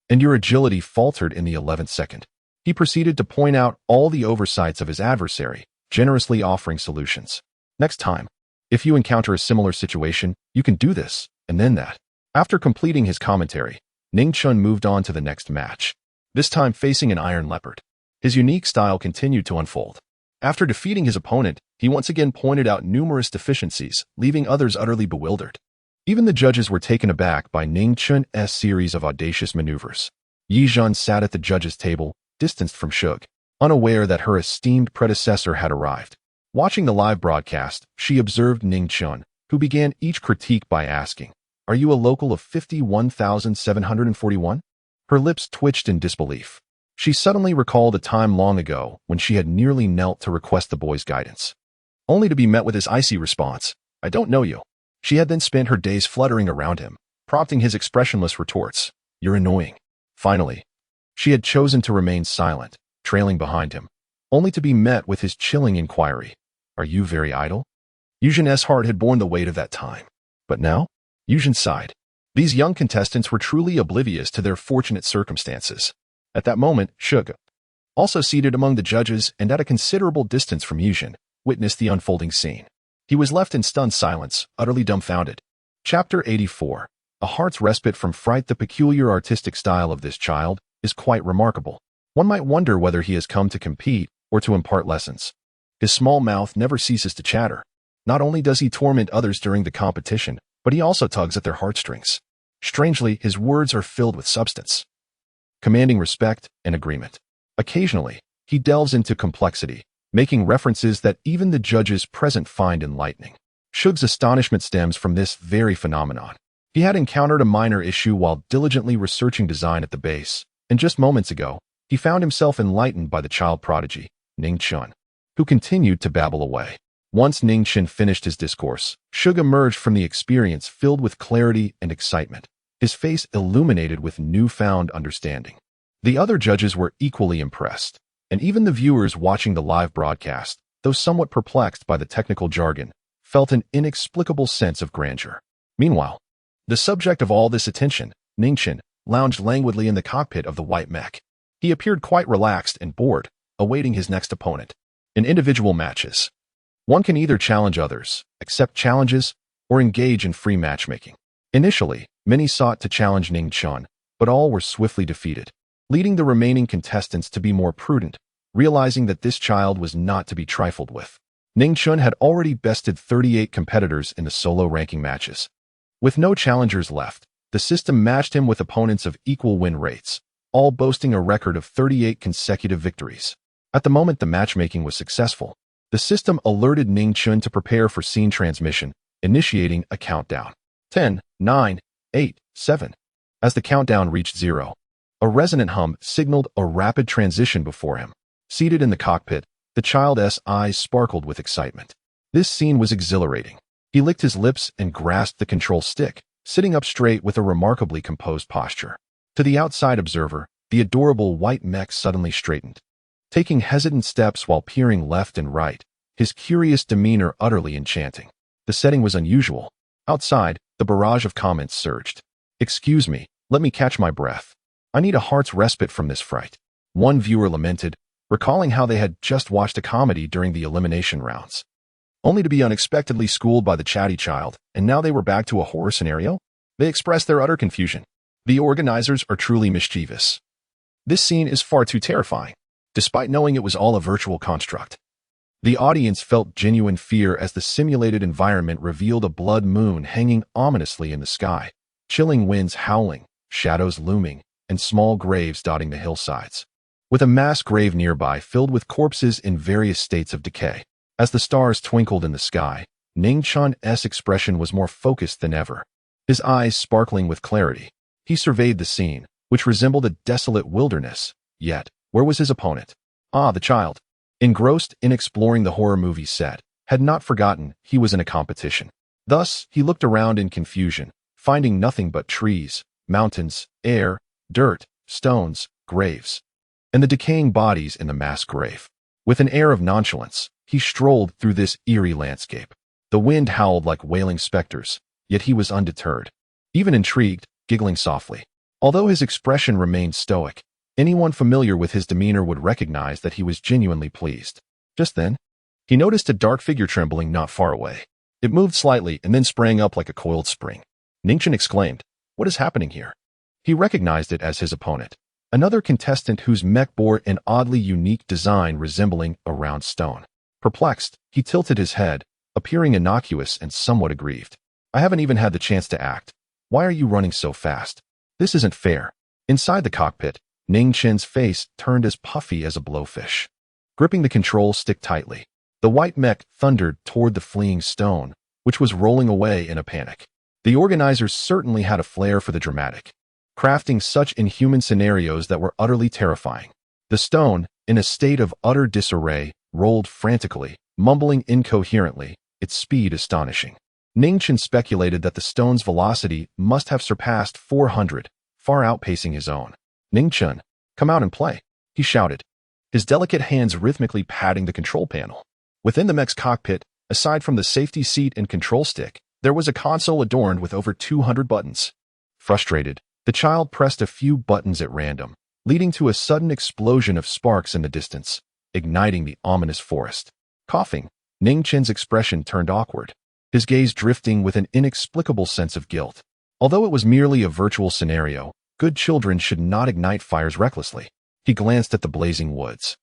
and your agility faltered in the 11th second. He proceeded to point out all the oversights of his adversary, generously offering solutions. Next time, if you encounter a similar situation, you can do this, and then that. After completing his commentary, Ningchen moved on to the next match, this time facing an Iron Leopard. His unique style continued to unfold. After defeating his opponent, he once again pointed out numerous deficiencies, leaving others utterly bewildered. Even the judges were taken aback by Ningchen's series of audacious maneuvers. Yi Zhan sat at the judges' table, distanced from Shug, unaware that her esteemed predecessor had arrived. Watching the live broadcast, she observed Ningchen, who began each critique by asking, "Are you a local of 51,741? Her lips twitched in disbelief. She suddenly recalled a time long ago when she had nearly knelt to request the boy's guidance, only to be met with his icy response, "I don't know you." She had then spent her days fluttering around him, prompting his expressionless retorts, "You're annoying." Finally, she had chosen to remain silent, trailing behind him, only to be met with his chilling inquiry, "Are you very idle?" Yuzhen's heart had borne the weight of that time. But now? Yuzhen sighed. These young contestants were truly oblivious to their fortunate circumstances. At that moment, Shug, also seated among the judges and at a considerable distance from Yuzhen, witnessed the unfolding scene. He was left in stunned silence, utterly dumbfounded. Chapter 84. A heart's respite from fright. The peculiar artistic style of this child is quite remarkable. One might wonder whether he has come to compete or to impart lessons. His small mouth never ceases to chatter. Not only does he torment others during the competition, but he also tugs at their heartstrings. Strangely, his words are filled with substance, commanding respect and agreement. Occasionally, he delves into complexity, making references that even the judges present find enlightening. Shug's astonishment stems from this very phenomenon. He had encountered a minor issue while diligently researching design at the base, and just moments ago, he found himself enlightened by the child prodigy, Ningchen, who continued to babble away. Once Ningchen finished his discourse, Shug emerged from the experience filled with clarity and excitement, his face illuminated with newfound understanding. The other judges were equally impressed, and even the viewers watching the live broadcast, though somewhat perplexed by the technical jargon, felt an inexplicable sense of grandeur. Meanwhile, the subject of all this attention, Ningchen, lounged languidly in the cockpit of the white mech. He appeared quite relaxed and bored, awaiting his next opponent. In individual matches, one can either challenge others, accept challenges, or engage in free matchmaking. Initially, many sought to challenge Ningchen, but all were swiftly defeated, leading the remaining contestants to be more prudent, realizing that this child was not to be trifled with. Ningchen had already bested 38 competitors in the solo ranking matches. With no challengers left, the system matched him with opponents of equal win rates, all boasting a record of 38 consecutive victories. At the moment the matchmaking was successful, the system alerted Ningchen to prepare for scene transmission, initiating a countdown. 10, 9, 8, 7. As the countdown reached 0, a resonant hum signaled a rapid transition before him. Seated in the cockpit, the child's eyes sparkled with excitement. This scene was exhilarating. He licked his lips and grasped the control stick, sitting up straight with a remarkably composed posture. To the outside observer, the adorable white mech suddenly straightened, taking hesitant steps while peering left and right, his curious demeanor utterly enchanting. The setting was unusual. Outside, the barrage of comments surged. "Excuse me, let me catch my breath. I need a heart's respite from this fright." One viewer lamented, recalling how they had just watched a comedy during the elimination rounds, only to be unexpectedly schooled by the chatty child, and now they were back to a horror scenario. They expressed their utter confusion. The organizers are truly mischievous. This scene is far too terrifying, despite knowing it was all a virtual construct. The audience felt genuine fear as the simulated environment revealed a blood moon hanging ominously in the sky, chilling winds howling, shadows looming, and small graves dotting the hillsides, with a mass grave nearby filled with corpses in various states of decay. As the stars twinkled in the sky, Ning Chan's expression was more focused than ever, his eyes sparkling with clarity. He surveyed the scene, which resembled a desolate wilderness. Yet, where was his opponent? Ah, the child, engrossed in exploring the horror movie set, had not forgotten he was in a competition. Thus, he looked around in confusion, finding nothing but trees, mountains, air, dirt, stones, graves, and the decaying bodies in the mass grave. With an air of nonchalance, he strolled through this eerie landscape. The wind howled like wailing specters, yet he was undeterred, even intrigued, giggling softly. Although his expression remained stoic, anyone familiar with his demeanor would recognize that he was genuinely pleased. Just then, he noticed a dark figure trembling not far away. It moved slightly and then sprang up like a coiled spring. Ningchen exclaimed, "What is happening here?" He recognized it as his opponent, another contestant whose mech bore an oddly unique design resembling a round stone. Perplexed, he tilted his head, appearing innocuous and somewhat aggrieved. "I haven't even had the chance to act. Why are you running so fast? This isn't fair." Inside the cockpit, Ning Chen's face turned as puffy as a blowfish. Gripping the control stick tightly, the white mech thundered toward the fleeing stone, which was rolling away in a panic. The organizers certainly had a flair for the dramatic, crafting such inhuman scenarios that were utterly terrifying. The stone, in a state of utter disarray, rolled frantically, mumbling incoherently, its speed astonishing. Ningchen speculated that the stone's velocity must have surpassed 400, far outpacing his own. "Ningchen, come out and play," he shouted, his delicate hands rhythmically patting the control panel. Within the mech's cockpit, aside from the safety seat and control stick, there was a console adorned with over 200 buttons. Frustrated, the child pressed a few buttons at random, leading to a sudden explosion of sparks in the distance, igniting the ominous forest. Coughing, Ning Chen's expression turned awkward, his gaze drifting with an inexplicable sense of guilt. Although it was merely a virtual scenario, good children should not ignite fires recklessly. He glanced at the blazing woods,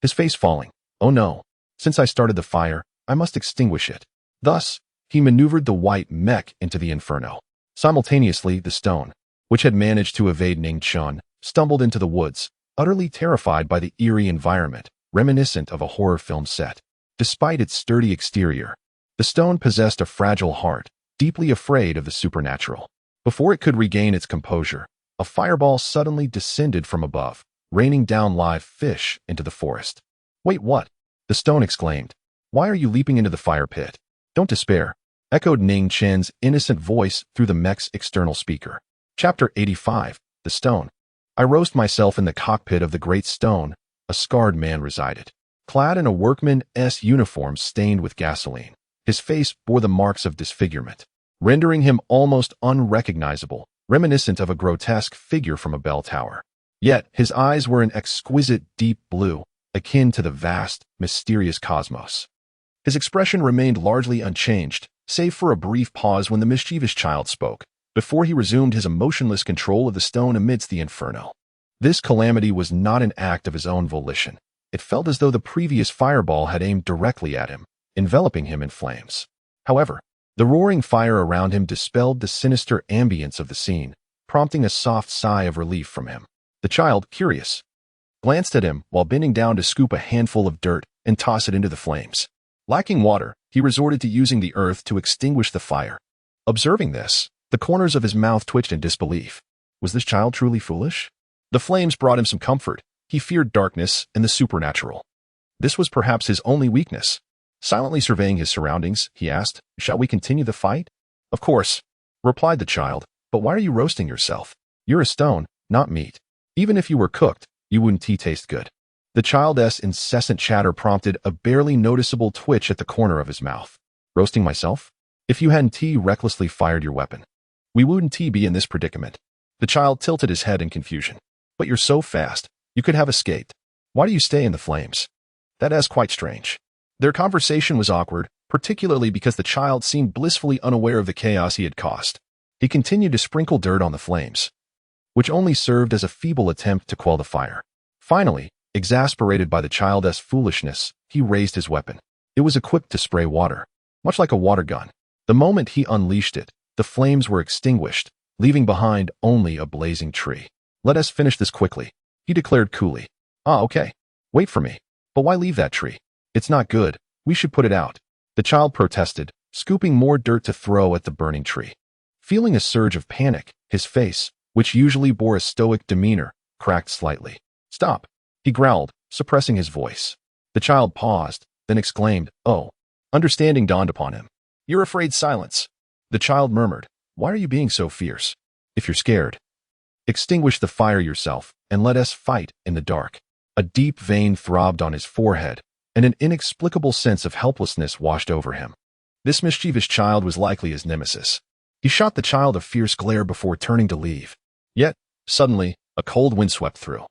his face falling. "Oh no, since I started the fire, I must extinguish it." Thus, he maneuvered the white mech into the inferno. Simultaneously, the stone, which had managed to evade Ning Chen, stumbled into the woods, utterly terrified by the eerie environment, reminiscent of a horror film set. Despite its sturdy exterior, the stone possessed a fragile heart, deeply afraid of the supernatural. Before it could regain its composure, a fireball suddenly descended from above, raining down live fish into the forest. "Wait, what?" the stone exclaimed. "Why are you leaping into the fire pit?" "Don't despair," echoed Ning Chen's innocent voice through the mech's external speaker. Chapter 85, The Stone. I roast myself in the cockpit of the great stone. A scarred man resided, clad in a workman's uniform stained with gasoline. His face bore the marks of disfigurement, rendering him almost unrecognizable, reminiscent of a grotesque figure from a bell tower. Yet his eyes were an exquisite deep blue, akin to the vast, mysterious cosmos. His expression remained largely unchanged, save for a brief pause when the mischievous child spoke, before he resumed his emotionless control of the stone amidst the inferno. This calamity was not an act of his own volition. It felt as though the previous fireball had aimed directly at him, enveloping him in flames. However, the roaring fire around him dispelled the sinister ambience of the scene, prompting a soft sigh of relief from him. The child, curious, glanced at him while bending down to scoop a handful of dirt and toss it into the flames. Lacking water, he resorted to using the earth to extinguish the fire. Observing this, the corners of his mouth twitched in disbelief. Was this child truly foolish? The flames brought him some comfort. He feared darkness and the supernatural. This was perhaps his only weakness. Silently surveying his surroundings, he asked, "Shall we continue the fight?" "Of course," replied the child, "but why are you roasting yourself? You're a stone, not meat. Even if you were cooked, you wouldn't taste good." The child's incessant chatter prompted a barely noticeable twitch at the corner of his mouth. "Roasting myself? If you hadn't recklessly fired your weapon, we wouldn't be in this predicament." The child tilted his head in confusion. "But you're so fast, you could have escaped. Why do you stay in the flames?" That's quite strange. Their conversation was awkward, particularly because the child seemed blissfully unaware of the chaos he had caused. He continued to sprinkle dirt on the flames, which only served as a feeble attempt to quell the fire. Finally, exasperated by the child's foolishness, he raised his weapon. It was equipped to spray water, much like a water gun. The moment he unleashed it, the flames were extinguished, leaving behind only a blazing tree. "Let us finish this quickly," he declared coolly. "Ah, okay. Wait for me. But why leave that tree? It's not good. We should put it out," the child protested, scooping more dirt to throw at the burning tree. Feeling a surge of panic, his face, which usually bore a stoic demeanor, cracked slightly. "Stop," he growled, suppressing his voice. The child paused, then exclaimed, "Oh." Understanding dawned upon him. "You're afraid, silence," the child murmured. "Why are you being so fierce? If you're scared, extinguish the fire yourself and let us fight in the dark." A deep vein throbbed on his forehead, and an inexplicable sense of helplessness washed over him. This mischievous child was likely his nemesis. He shot the child a fierce glare before turning to leave. Yet, suddenly, a cold wind swept through,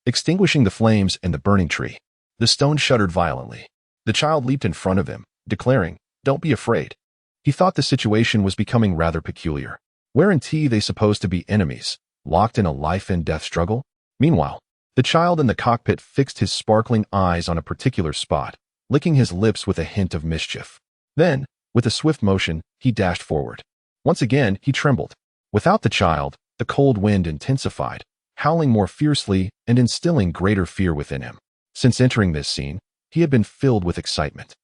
extinguishing the flames and the burning tree. The stone shuddered violently. The child leaped in front of him, declaring, "Don't be afraid." He thought the situation was becoming rather peculiar. Weren't they supposed to be enemies, locked in a life-and-death struggle? Meanwhile, the child in the cockpit fixed his sparkling eyes on a particular spot, licking his lips with a hint of mischief. Then, with a swift motion, he dashed forward. Once again, he trembled. Without the child, the cold wind intensified, howling more fiercely and instilling greater fear within him. Since entering this scene, he had been filled with excitement.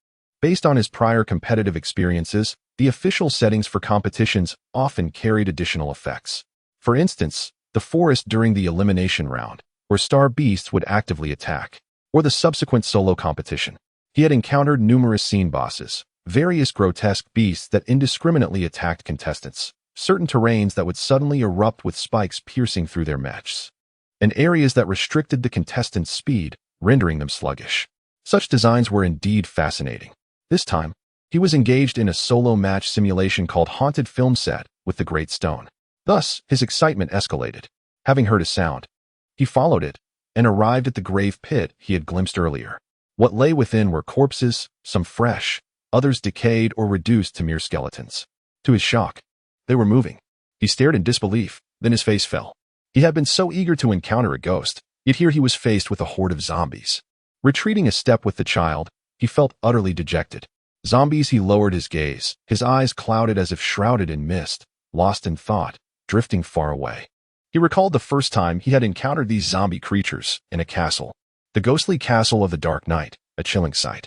Based on his prior competitive experiences, the official settings for competitions often carried additional effects. For instance, the forest during the elimination round, where star beasts would actively attack, or the subsequent solo competition. He had encountered numerous scene bosses, various grotesque beasts that indiscriminately attacked contestants, certain terrains that would suddenly erupt with spikes piercing through their mechs, and areas that restricted the contestants' speed, rendering them sluggish. Such designs were indeed fascinating. This time, he was engaged in a solo match simulation called Haunted Film Set with the Great Stone. Thus, his excitement escalated. Having heard a sound, he followed it and arrived at the grave pit he had glimpsed earlier. What lay within were corpses, some fresh, others decayed or reduced to mere skeletons. To his shock, they were moving. He stared in disbelief, then his face fell. He had been so eager to encounter a ghost, yet here he was faced with a horde of zombies. Retreating a step with the child, he felt utterly dejected. Zombies, he lowered his gaze, his eyes clouded as if shrouded in mist, lost in thought, drifting far away. He recalled the first time he had encountered these zombie creatures in a castle, the ghostly castle of the Dark Knight, a chilling sight.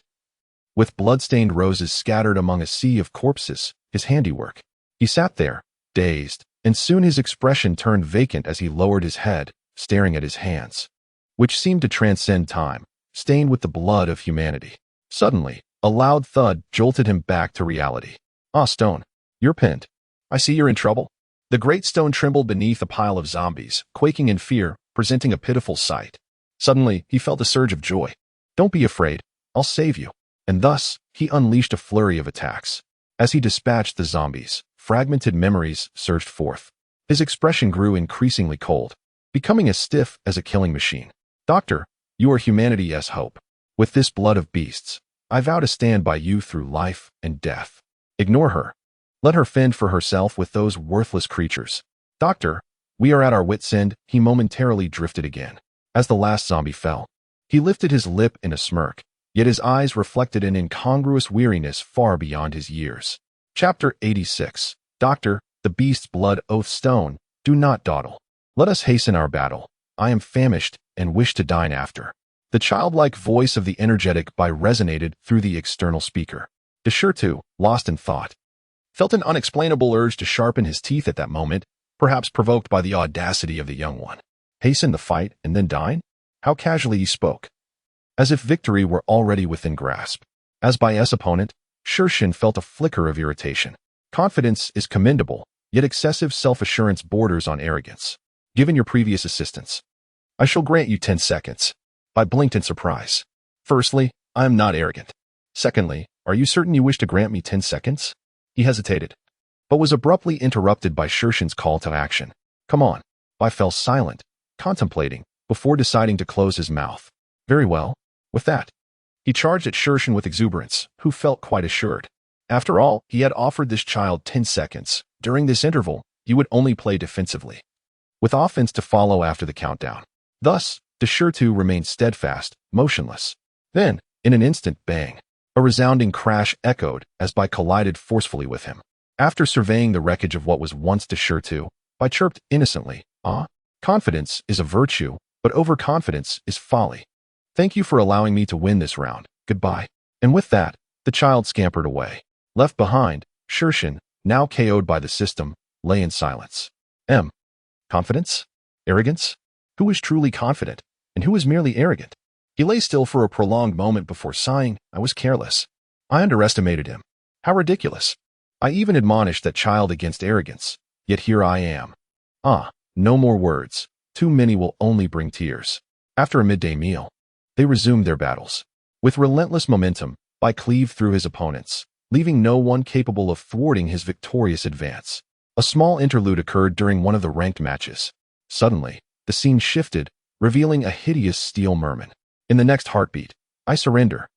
With blood-stained roses scattered among a sea of corpses, his handiwork. He sat there, dazed, and soon his expression turned vacant as he lowered his head, staring at his hands, which seemed to transcend time, stained with the blood of humanity. Suddenly, a loud thud jolted him back to reality. "Ah, Stone, you're pinned. I see you're in trouble." The great stone trembled beneath a pile of zombies, quaking in fear, presenting a pitiful sight. Suddenly, he felt a surge of joy. "Don't be afraid. I'll save you." And thus, he unleashed a flurry of attacks. As he dispatched the zombies, fragmented memories surged forth. His expression grew increasingly cold, becoming as stiff as a killing machine. "Doctor, you are humanity's hope. With this blood of beasts, I vow to stand by you through life and death. Ignore her. Let her fend for herself with those worthless creatures. Doctor, we are at our wits' end." He momentarily drifted again. As the last zombie fell, he lifted his lip in a smirk, yet his eyes reflected an incongruous weariness far beyond his years. Chapter 86. Doctor, the beast's blood oath. Stone, do not dawdle. Let us hasten our battle. I am famished and wish to dine after. The childlike voice of the energetic by resonated through the external speaker. Deshertu, lost in thought, felt an unexplainable urge to sharpen his teeth at that moment, perhaps provoked by the audacity of the young one. Hasten the fight and then dine? How casually he spoke, as if victory were already within grasp. As by his opponent, Shurshin felt a flicker of irritation. Confidence is commendable, yet excessive self-assurance borders on arrogance. Given your previous assistance, I shall grant you 10 seconds. I blinked in surprise. Firstly, I am not arrogant. Secondly, are you certain you wish to grant me 10 seconds? He hesitated, but was abruptly interrupted by Shurshin's call to action. Come on. I fell silent, contemplating, before deciding to close his mouth. Very well. With that, he charged at Shurshin with exuberance, who felt quite assured. After all, he had offered this child 10 seconds. During this interval, he would only play defensively, with offense to follow after the countdown. Thus, Deshertu remained steadfast, motionless. Then, in an instant, bang! A resounding crash echoed as by collided forcefully with him. After surveying the wreckage of what was once Deshertu, I chirped innocently. Ah, confidence is a virtue, but overconfidence is folly. Thank you for allowing me to win this round. Goodbye. And with that, the child scampered away. Left behind, Shurshin, now KO'd by the system, lay in silence. Confidence? Arrogance? Who was truly confident, and who was merely arrogant? He lay still for a prolonged moment before sighing. I was careless. I underestimated him. How ridiculous. I even admonished that child against arrogance. Yet here I am. Ah, no more words. Too many will only bring tears. After a midday meal, they resumed their battles. With relentless momentum, I cleaved through his opponents, leaving no one capable of thwarting his victorious advance. A small interlude occurred during one of the ranked matches. Suddenly, the scene shifted, revealing a hideous steel merman. In the next heartbeat, I surrender.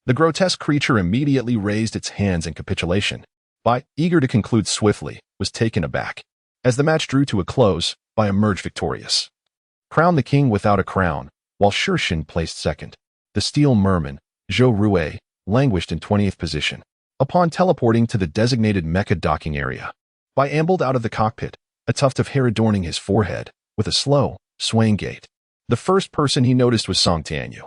The grotesque creature immediately raised its hands in capitulation. I, eager to conclude swiftly, was taken aback. As the match drew to a close, I emerged victorious. Crowned the king without a crown, while Shurshin placed second. The steel merman, Zhou Rue, languished in 20th position. Upon teleporting to the designated mecha docking area, I ambled out of the cockpit, a tuft of hair adorning his forehead, with a slow, swaying gait. The first person he noticed was Song Tianyu,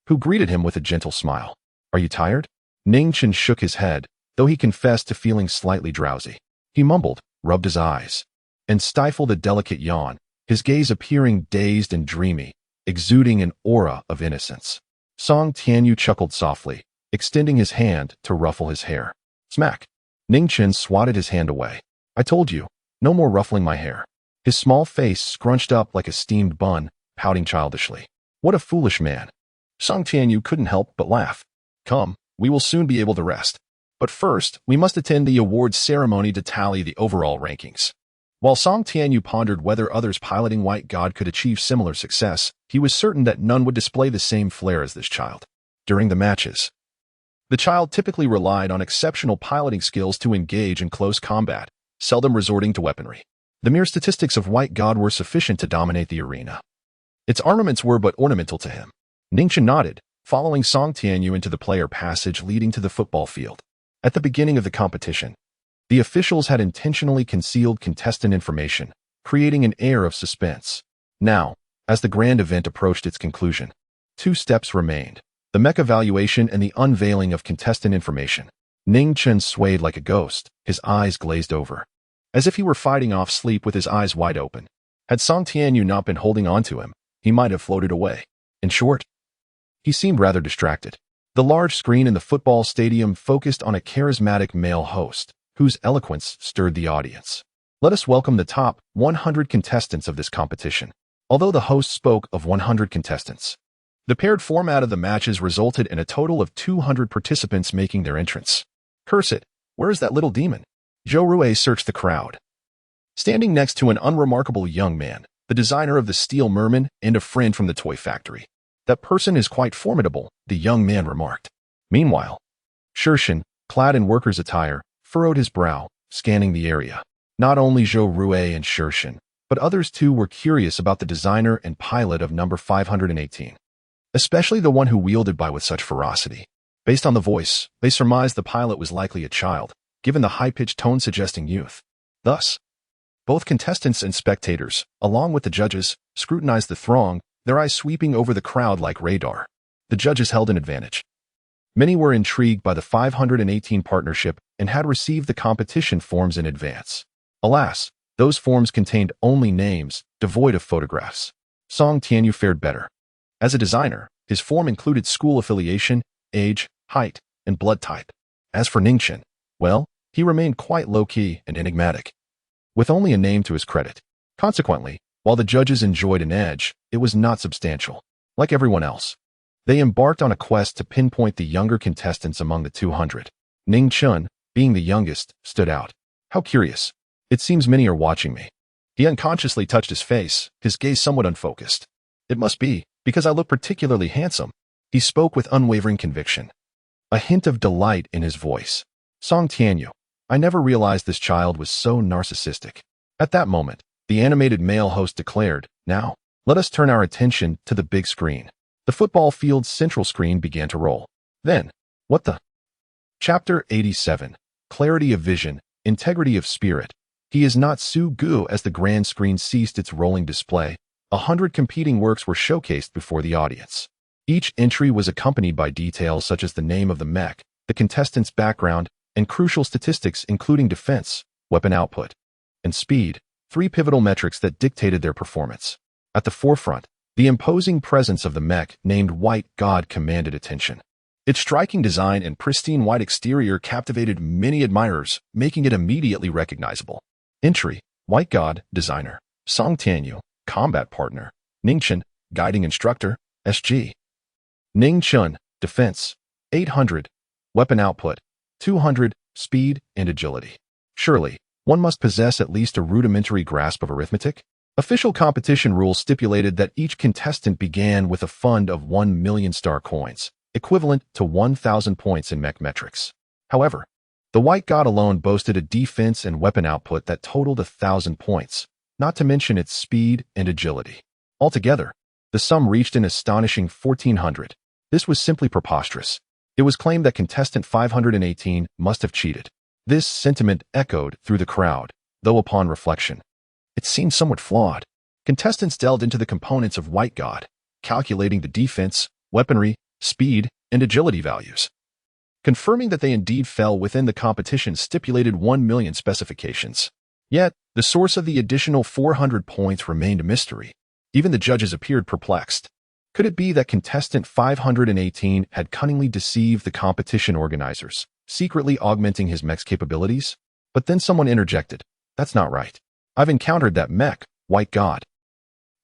who greeted him with a gentle smile. Are you tired? Ningchen shook his head, though he confessed to feeling slightly drowsy. He mumbled, rubbed his eyes, and stifled a delicate yawn, his gaze appearing dazed and dreamy, exuding an aura of innocence. Song Tianyu chuckled softly, extending his hand to ruffle his hair. Smack! Ningchen swatted his hand away. I told you, no more ruffling my hair. His small face scrunched up like a steamed bun, pouting childishly. What a foolish man. Song Tianyu couldn't help but laugh. Come, we will soon be able to rest. But first, we must attend the awards ceremony to tally the overall rankings. While Song Tianyu pondered whether others piloting White God could achieve similar success, he was certain that none would display the same flair as this child. During the matches, the child typically relied on exceptional piloting skills to engage in close combat, seldom resorting to weaponry. The mere statistics of White God were sufficient to dominate the arena. Its armaments were but ornamental to him. Ningchen nodded, following Song Tianyu into the player passage leading to the football field. At the beginning of the competition, the officials had intentionally concealed contestant information, creating an air of suspense. Now, as the grand event approached its conclusion, two steps remained: the mecha evaluation and the unveiling of contestant information. Ningchen swayed like a ghost, his eyes glazed over, as if he were fighting off sleep with his eyes wide open. Had Song Tianyu not been holding on to him, he might have floated away. In short, he seemed rather distracted. The large screen in the football stadium focused on a charismatic male host, whose eloquence stirred the audience. Let us welcome the top 100 contestants of this competition. Although the host spoke of 100 contestants, the paired format of the matches resulted in a total of 200 participants making their entrance. Curse it, where is that little demon? Zhou Rue searched the crowd. Standing next to an unremarkable young man, the designer of the steel merman and a friend from the toy factory. That person is quite formidable, the young man remarked. Meanwhile, Shurshin, clad in worker's attire, furrowed his brow, scanning the area. Not only Zhou Rue and Shurshin, but others too were curious about the designer and pilot of number 518. Especially the one who wielded by with such ferocity. Based on the voice, they surmised the pilot was likely a child, given the high-pitched tone suggesting youth. Thus, both contestants and spectators, along with the judges, scrutinized the throng, their eyes sweeping over the crowd like radar. The judges held an advantage. Many were intrigued by the 518 partnership and had received the competition forms in advance. Alas, those forms contained only names, devoid of photographs. Song Tianyu fared better. As a designer, his form included school affiliation, age, height, and blood type. As for Ningchen, well, he remained quite low-key and enigmatic, with only a name to his credit. Consequently, while the judges enjoyed an edge, it was not substantial. Like everyone else, they embarked on a quest to pinpoint the younger contestants among the 200. Ningchen, being the youngest, stood out. How curious. It seems many are watching me. He unconsciously touched his face, his gaze somewhat unfocused. It must be, because I look particularly handsome. He spoke with unwavering conviction, a hint of delight in his voice. Song Tianyu, I never realized this child was so narcissistic. At that moment, the animated male host declared, now, let us turn our attention to the big screen. The football field's central screen began to roll. Then, what the? Chapter 87, Clarity of Vision, Integrity of Spirit, He is not Su Gu. As the grand screen ceased its rolling display, 100 competing works were showcased before the audience. Each entry was accompanied by details such as the name of the mech, the contestant's background, and crucial statistics including defense, weapon output, and speed, 3 pivotal metrics that dictated their performance. At the forefront, the imposing presence of the mech named White God commanded attention. Its striking design and pristine white exterior captivated many admirers, making it immediately recognizable. Entry: White God, Designer, Song Tianyu, Combat Partner, Ningchen, Guiding Instructor, SG. Ningchen, Defense, 800, Weapon Output, 200, Speed and Agility. Surely, one must possess at least a rudimentary grasp of arithmetic? Official competition rules stipulated that each contestant began with a fund of 1 million star coins, equivalent to 1,000 points in mech metrics. However, the White God alone boasted a defense and weapon output that totaled 1,000 points, not to mention its speed and agility. Altogether, the sum reached an astonishing 1,400. This was simply preposterous. It was claimed that contestant 518 must have cheated. This sentiment echoed through the crowd, though upon reflection, it seemed somewhat flawed. Contestants delved into the components of White God, calculating the defense, weaponry, speed, and agility values, confirming that they indeed fell within the competition's stipulated 1 million specifications. Yet, the source of the additional 400 points remained a mystery. Even the judges appeared perplexed. Could it be that contestant 518 had cunningly deceived the competition organizers, secretly augmenting his mech's capabilities? But then someone interjected, "That's not right. I've encountered that mech, White God.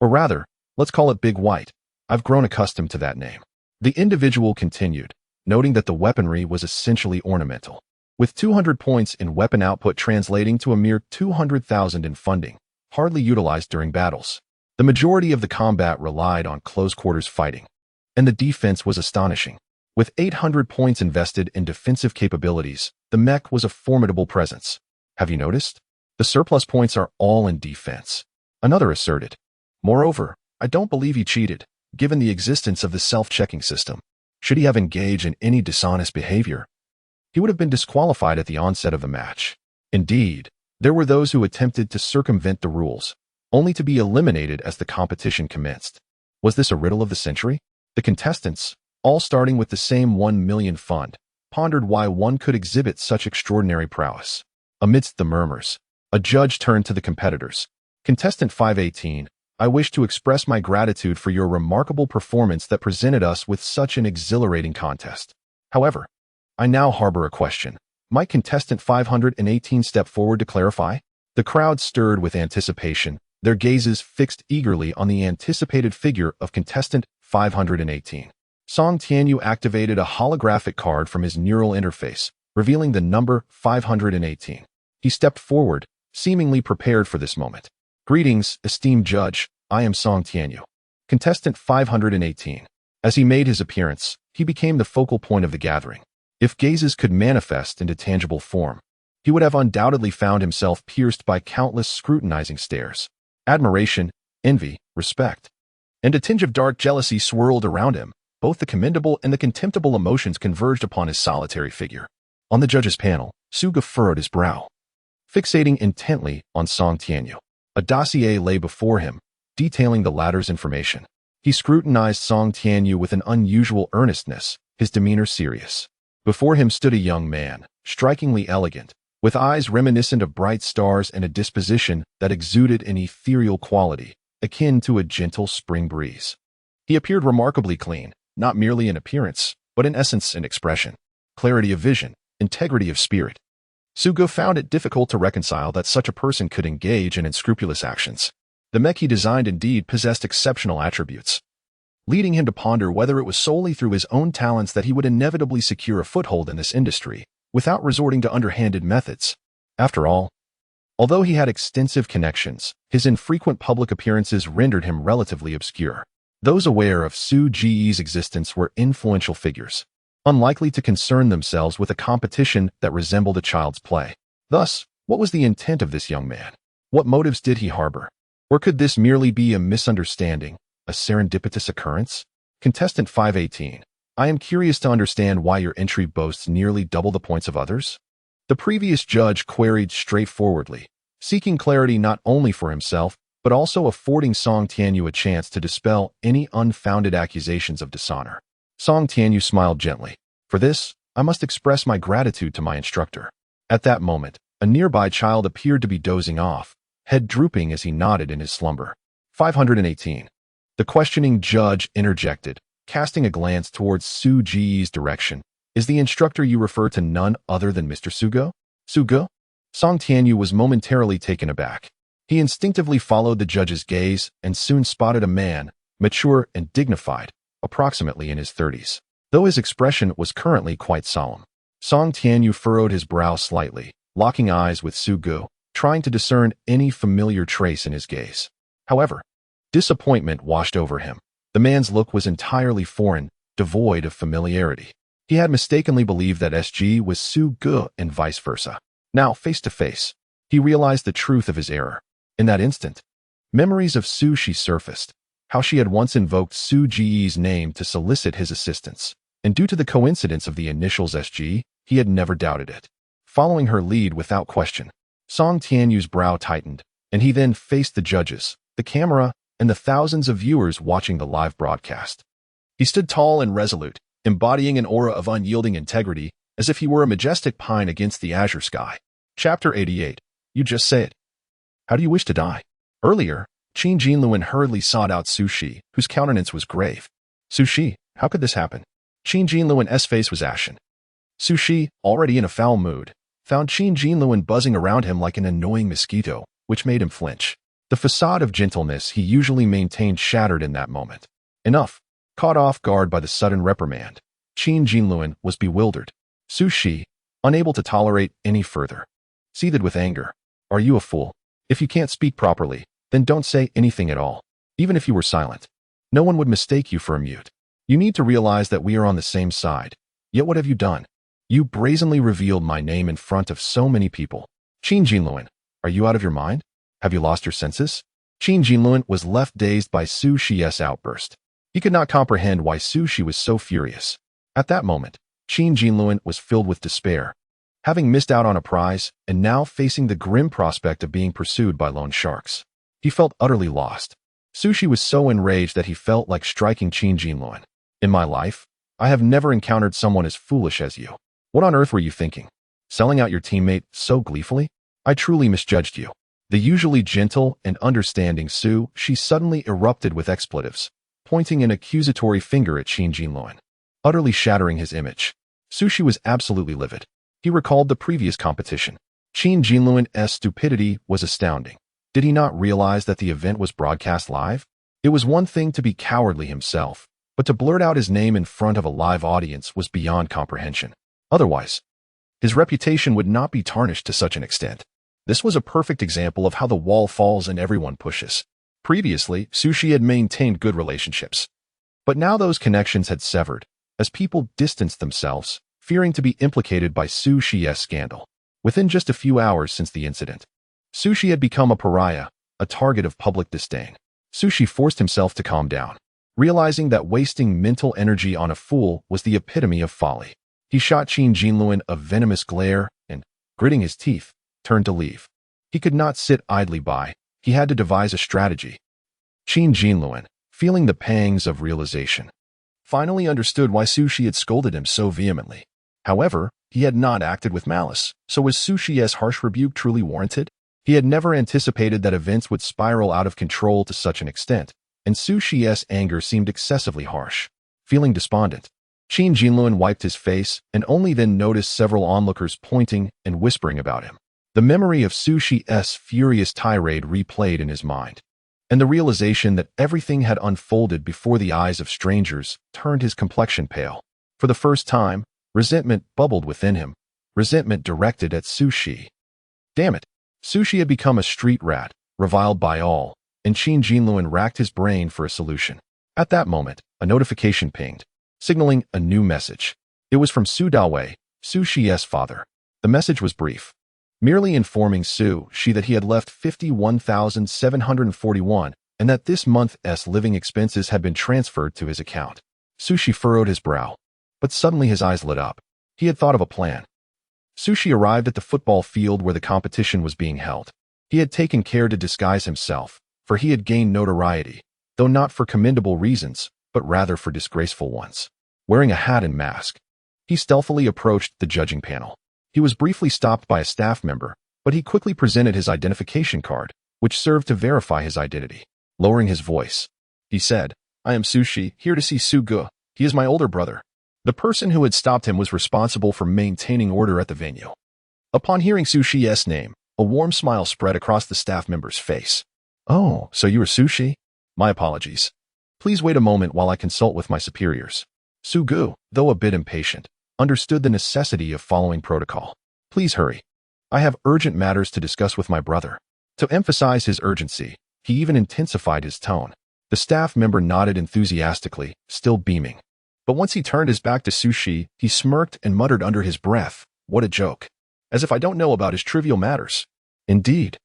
Or rather, let's call it Big White. I've grown accustomed to that name." The individual continued, noting that the weaponry was essentially ornamental, with 200 points in weapon output translating to a mere 200,000 in funding, hardly utilized during battles. The majority of the combat relied on close-quarters fighting, and the defense was astonishing. With 800 points invested in defensive capabilities, the mech was a formidable presence. "Have you noticed? The surplus points are all in defense," another asserted. "Moreover, I don't believe he cheated, given the existence of the self-checking system. Should he have engaged in any dishonest behavior, he would have been disqualified at the onset of the match." Indeed, there were those who attempted to circumvent the rules, only to be eliminated as the competition commenced. Was this a riddle of the century? The contestants, all starting with the same 1 million fund, pondered why one could exhibit such extraordinary prowess. Amidst the murmurs, a judge turned to the competitors. "Contestant 518, I wish to express my gratitude for your remarkable performance that presented us with such an exhilarating contest. However, I now harbor a question. Might contestant 518 step forward to clarify?" The crowd stirred with anticipation, their gazes fixed eagerly on the anticipated figure of contestant 518. Song Tianyu activated a holographic card from his neural interface, revealing the number 518. He stepped forward, seemingly prepared for this moment. "Greetings, esteemed judge, I am Song Tianyu." Contestant 518. As he made his appearance, he became the focal point of the gathering. If gazes could manifest into tangible form, he would have undoubtedly found himself pierced by countless scrutinizing stares. Admiration, envy, respect, and a tinge of dark jealousy swirled around him. Both the commendable and the contemptible emotions converged upon his solitary figure. On the judges' panel, Suga furrowed his brow, fixating intently on Song Tianyu. A dossier lay before him, detailing the latter's information. He scrutinized Song Tianyu with an unusual earnestness, his demeanor serious. Before him stood a young man, strikingly elegant, with eyes reminiscent of bright stars and a disposition that exuded an ethereal quality, akin to a gentle spring breeze. He appeared remarkably clean, not merely in appearance, but in essence and expression, clarity of vision, integrity of spirit. Suga found it difficult to reconcile that such a person could engage in unscrupulous actions. The mech he designed indeed possessed exceptional attributes, leading him to ponder whether it was solely through his own talents that he would inevitably secure a foothold in this industry, without resorting to underhanded methods. After all, although he had extensive connections, his infrequent public appearances rendered him relatively obscure. Those aware of Su Ji's existence were influential figures, unlikely to concern themselves with a competition that resembled a child's play. Thus, what was the intent of this young man? What motives did he harbor? Or could this merely be a misunderstanding, a serendipitous occurrence? Contestant 518, I am curious to understand why your entry boasts nearly double the points of others. The previous judge queried straightforwardly, seeking clarity not only for himself, but also affording Song Tianyu a chance to dispel any unfounded accusations of dishonor. Song Tianyu smiled gently. For this, I must express my gratitude to my instructor. At that moment, a nearby child appeared to be dozing off, head drooping as he nodded in his slumber. 518. The questioning judge interjected, casting a glance towards Su Ji's direction. Is the instructor you refer to none other than Mr. Sugo? Sugo? Song Tianyu was momentarily taken aback. He instinctively followed the judge's gaze and soon spotted a man, mature and dignified, approximately in his 30s. Though his expression was currently quite solemn. Song Tianyu furrowed his brow slightly, locking eyes with Sugo, trying to discern any familiar trace in his gaze. However, disappointment washed over him. The man's look was entirely foreign, devoid of familiarity. He had mistakenly believed that SG was Sugo and vice versa. Now, face to face, he realized the truth of his error. In that instant, memories of Sushi surfaced, how she had once invoked Su Ji's name to solicit his assistance, and due to the coincidence of the initials SG, he had never doubted it. Following her lead without question, Song Tianyu's brow tightened, and he then faced the judges, the camera, and the thousands of viewers watching the live broadcast. He stood tall and resolute, embodying an aura of unyielding integrity, as if he were a majestic pine against the azure sky. Chapter 88. You just say it. How do you wish to die? Earlier, Qin Jinluan hurriedly sought out Sushi, whose countenance was grave. Sushi, how could this happen? Qin Jinluan's face was ashen. Sushi, already in a foul mood, found Qin Jinluan buzzing around him like an annoying mosquito, which made him flinch. The facade of gentleness he usually maintained shattered in that moment. Enough. Caught off guard by the sudden reprimand, Qin Jinluan was bewildered. Sushi, unable to tolerate any further, seethed with anger. Are you a fool? If you can't speak properly, then don't say anything at all. Even if you were silent, no one would mistake you for a mute. You need to realize that we are on the same side. Yet what have you done? You brazenly revealed my name in front of so many people. Qin Jinluan, are you out of your mind? Have you lost your senses? Qin Jinluan was left dazed by Su Shi's outburst. He could not comprehend why Su Shi was so furious. At that moment, Qin Jinluan was filled with despair, having missed out on a prize and now facing the grim prospect of being pursued by loan sharks. He felt utterly lost. Sushi was so enraged that he felt like striking Qin Jinluan. In my life, I have never encountered someone as foolish as you. What on earth were you thinking? Selling out your teammate so gleefully? I truly misjudged you. The usually gentle and understanding Su, she suddenly erupted with expletives, pointing an accusatory finger at Qin Jinluan, utterly shattering his image. Sushi was absolutely livid. He recalled the previous competition. Qin Jinluan's stupidity was astounding. Did he not realize that the event was broadcast live? It was one thing to be cowardly himself, but to blurt out his name in front of a live audience was beyond comprehension. Otherwise, his reputation would not be tarnished to such an extent. This was a perfect example of how the wall falls and everyone pushes. Previously, Sushi had maintained good relationships, but now those connections had severed, as people distanced themselves, fearing to be implicated by Sushi's scandal. Within just a few hours since the incident, Sushi had become a pariah, a target of public disdain. Sushi forced himself to calm down, realizing that wasting mental energy on a fool was the epitome of folly. He shot Qin Jinluan a venomous glare and, gritting his teeth, turned to leave. He could not sit idly by. He had to devise a strategy. Qin Jinluan, feeling the pangs of realization, finally understood why Sushi had scolded him so vehemently. However, he had not acted with malice, so was Sushi's harsh rebuke truly warranted? He had never anticipated that events would spiral out of control to such an extent, and Sushi's anger seemed excessively harsh. Feeling despondent, Qin Jinluan wiped his face and only then noticed several onlookers pointing and whispering about him. The memory of Sushi's furious tirade replayed in his mind, and the realization that everything had unfolded before the eyes of strangers turned his complexion pale. For the first time, resentment bubbled within him, resentment directed at Sushi. Damn it! Sushi had become a street rat, reviled by all, and Qin Jinluan racked his brain for a solution. At that moment, a notification pinged, signaling a new message. It was from Su Dawei, Sushi's father. The message was brief, merely informing Sushi that he had left 51,741 and that this month's living expenses had been transferred to his account. Sushi furrowed his brow, but suddenly his eyes lit up. He had thought of a plan. Sushi arrived at the football field where the competition was being held. He had taken care to disguise himself, for he had gained notoriety, though not for commendable reasons, but rather for disgraceful ones. Wearing a hat and mask, he stealthily approached the judging panel. He was briefly stopped by a staff member, but he quickly presented his identification card, which served to verify his identity. Lowering his voice, he said, "I am Sushi, here to see Su-Gu. He is my older brother." The person who had stopped him was responsible for maintaining order at the venue. Upon hearing Sushi's name, a warm smile spread across the staff member's face. "Oh, so you are Sushi? My apologies. Please wait a moment while I consult with my superiors." Su-Gu, though a bit impatient, understood the necessity of following protocol. "Please hurry. I have urgent matters to discuss with my brother." To emphasize his urgency, he even intensified his tone. The staff member nodded enthusiastically, still beaming. But once he turned his back to Sushi, he smirked and muttered under his breath, "What a joke. As if I don't know about his trivial matters." Indeed,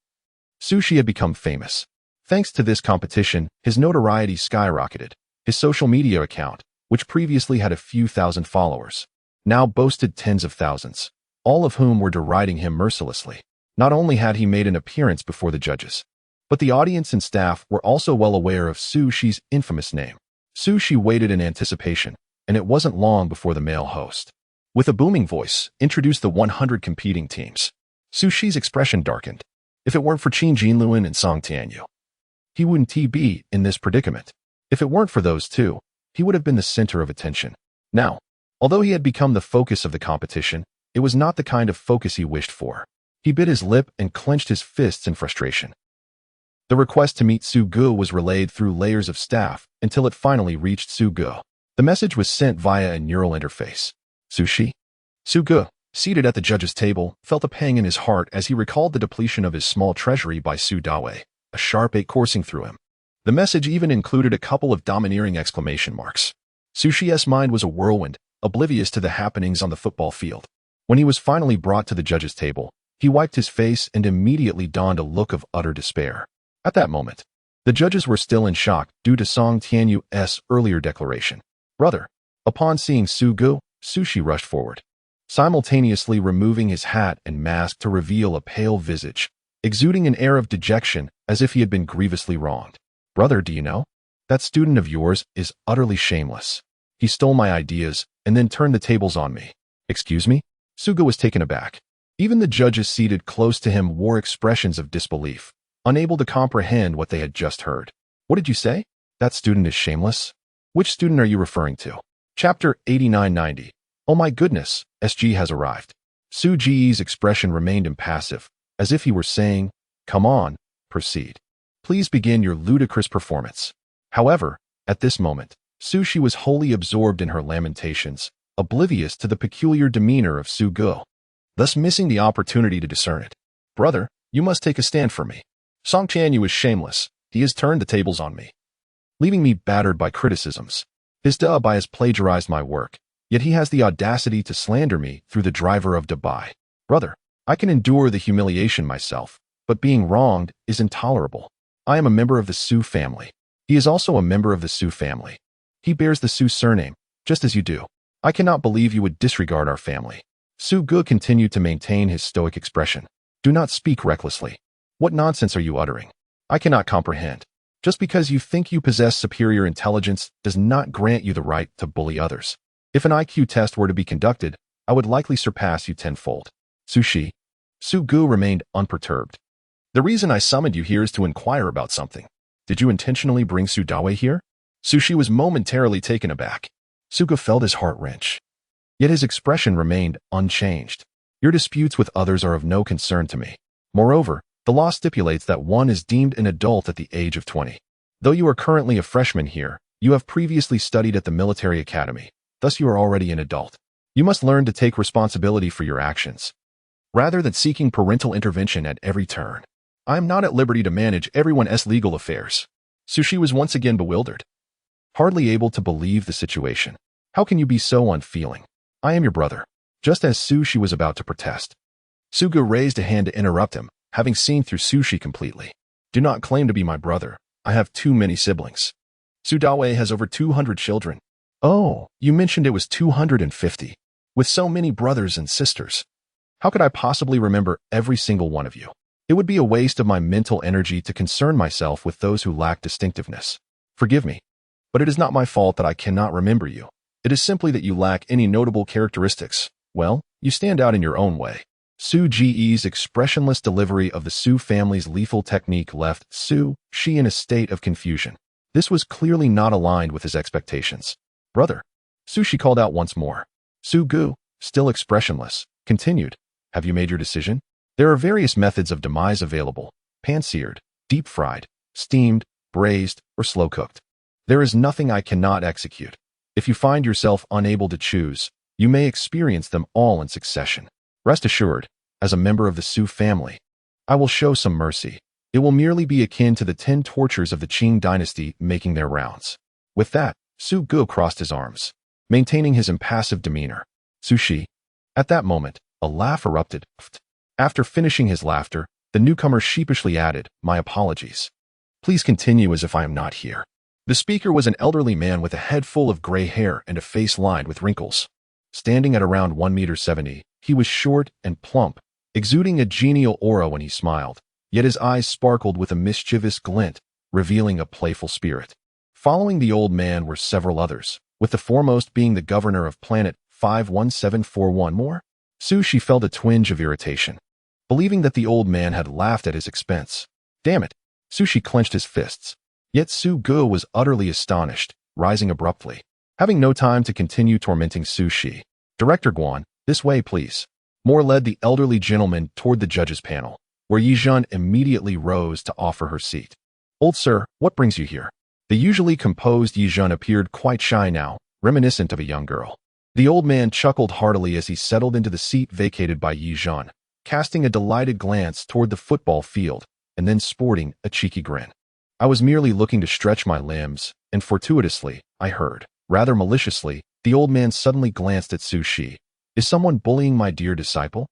Sushi had become famous. Thanks to this competition, his notoriety skyrocketed. His social media account, which previously had a few thousand followers, now boasted tens of thousands, all of whom were deriding him mercilessly. Not only had he made an appearance before the judges, but the audience and staff were also well aware of Sushi's infamous name. Sushi waited in anticipation, and it wasn't long before the male host, with a booming voice, introduced the 100 competing teams. Sushi's expression darkened. If it weren't for Qin Jinluan and Song Tianyu, he wouldn't be in this predicament. If it weren't for those two, he would have been the center of attention. Now, although he had become the focus of the competition, it was not the kind of focus he wished for. He bit his lip and clenched his fists in frustration. The request to meet Su-Gu was relayed through layers of staff until it finally reached Su-Gu. The message was sent via a neural interface. Sushi? Su-Gu, seated at the judge's table, felt a pang in his heart as he recalled the depletion of his small treasury by Su Dawei, a sharp ache coursing through him. The message even included a couple of domineering exclamation marks. Sushi's mind was a whirlwind, oblivious to the happenings on the football field. When he was finally brought to the judge's table, he wiped his face and immediately donned a look of utter despair. At that moment, the judges were still in shock due to Song Tianyu's earlier declaration. "Brother." Upon seeing Su-Gu, Sushi rushed forward, simultaneously removing his hat and mask to reveal a pale visage, exuding an air of dejection as if he had been grievously wronged. "Brother, do you know? That student of yours is utterly shameless. He stole my ideas and then turned the tables on me." "Excuse me?" Su-Gu was taken aback. Even the judges seated close to him wore expressions of disbelief, unable to comprehend what they had just heard. "What did you say? That student is shameless? Which student are you referring to?" Chapter 8990. "Oh my goodness, SG has arrived." Su-Ji's expression remained impassive, as if he were saying, "Come on, proceed. Please begin your ludicrous performance." However, at this moment, Sushi was wholly absorbed in her lamentations, oblivious to the peculiar demeanor of Su-Gu, thus missing the opportunity to discern it. "Brother, you must take a stand for me. Song Tianyu is shameless. He has turned the tables on me, leaving me battered by criticisms. His Dubai has plagiarized my work, yet he has the audacity to slander me through the driver of Dubai. Brother, I can endure the humiliation myself, but being wronged is intolerable. I am a member of the Su family. He is also a member of the Su family. He bears the Su surname, just as you do. I cannot believe you would disregard our family." Su-Gu continued to maintain his stoic expression. "Do not speak recklessly. What nonsense are you uttering? I cannot comprehend. Just because you think you possess superior intelligence does not grant you the right to bully others. If an IQ test were to be conducted, I would likely surpass you tenfold." "Sushi." Su-Gu remained unperturbed. "The reason I summoned you here is to inquire about something. Did you intentionally bring Su Dawei here?" Sushi was momentarily taken aback. Su-Gu felt his heart wrench. Yet his expression remained unchanged. "Your disputes with others are of no concern to me. Moreover, the law stipulates that one is deemed an adult at the age of 20. Though you are currently a freshman here, you have previously studied at the military academy, thus you are already an adult. You must learn to take responsibility for your actions, rather than seeking parental intervention at every turn. I am not at liberty to manage everyone's legal affairs." Sushi was once again bewildered, hardly able to believe the situation. "How can you be so unfeeling? I am your brother." Just as Sushi was about to protest, Su-Gu raised a hand to interrupt him, having seen through Sushi completely. "Do not claim to be my brother. I have too many siblings. Su Dawei has over 200 children." "Oh, you mentioned it was 250. With so many brothers and sisters, how could I possibly remember every single one of you?" It would be a waste of my mental energy to concern myself with those who lack distinctiveness. Forgive me, but it is not my fault that I cannot remember you. It is simply that you lack any notable characteristics. Well, you stand out in your own way. Su Ge's expressionless delivery of the Su family's lethal technique left Su Shi in a state of confusion. This was clearly not aligned with his expectations. Brother, Su Shi called out once more. Su Gu, still expressionless, continued. Have you made your decision? There are various methods of demise available: pan-seared, deep-fried, steamed, braised, or slow-cooked. There is nothing I cannot execute. If you find yourself unable to choose, you may experience them all in succession. Rest assured, as a member of the Su family, I will show some mercy. It will merely be akin to the 10 tortures of the Qing dynasty making their rounds. With that, Su Gu crossed his arms, maintaining his impassive demeanor. Su Shi. At that moment, a laugh erupted. After finishing his laughter, the newcomer sheepishly added, "My apologies. Please continue as if I am not here." The speaker was an elderly man with a head full of gray hair and a face lined with wrinkles. Standing at around 1.70 meters, he was short and plump, exuding a genial aura when he smiled, yet his eyes sparkled with a mischievous glint, revealing a playful spirit. Following the old man were several others, with the foremost being the governor of planet 51741 more. Su Shi felt a twinge of irritation, believing that the old man had laughed at his expense. Damn it! Su Shi clenched his fists. Yet Su Gu was utterly astonished, rising abruptly. Having no time to continue tormenting Su Shi, Director Guan, this way please. Moore led the elderly gentleman toward the judge's panel, where Yizhen immediately rose to offer her seat. Old sir, what brings you here? The usually composed Yizhen appeared quite shy now, reminiscent of a young girl. The old man chuckled heartily as he settled into the seat vacated by Yizhen, casting a delighted glance toward the football field, and then sporting a cheeky grin. I was merely looking to stretch my limbs, and fortuitously, I heard. Rather maliciously, the old man suddenly glanced at Su Shi. Is someone bullying my dear disciple?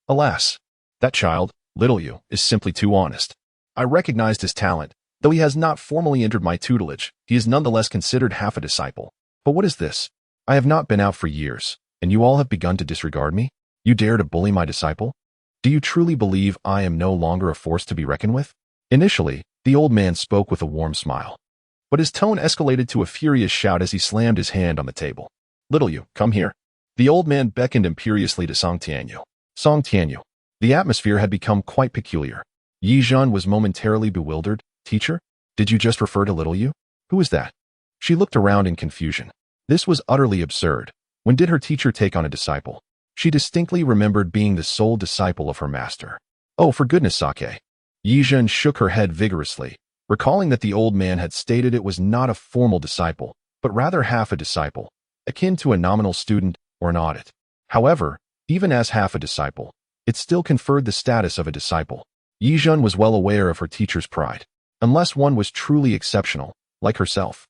Alas, that child, little you, is simply too honest. I recognized his talent. Though he has not formally entered my tutelage, he is nonetheless considered half a disciple. But what is this? I have not been out for years, and you all have begun to disregard me? You dare to bully my disciple? Do you truly believe I am no longer a force to be reckoned with? Initially, the old man spoke with a warm smile, but his tone escalated to a furious shout as he slammed his hand on the table. Little you, come here. The old man beckoned imperiously to Song Tianyu. Song Tianyu. The atmosphere had become quite peculiar. Yizhen was momentarily bewildered. Teacher? Did you just refer to little you? Who is that? She looked around in confusion. This was utterly absurd. When did her teacher take on a disciple? She distinctly remembered being the sole disciple of her master. Oh, for goodness sake. Yizhen shook her head vigorously, recalling that the old man had stated it was not a formal disciple, but rather half a disciple, akin to a nominal student or an audit. However, even as half a disciple, it still conferred the status of a disciple. Yizhen was well aware of her teacher's pride. Unless one was truly exceptional, like herself,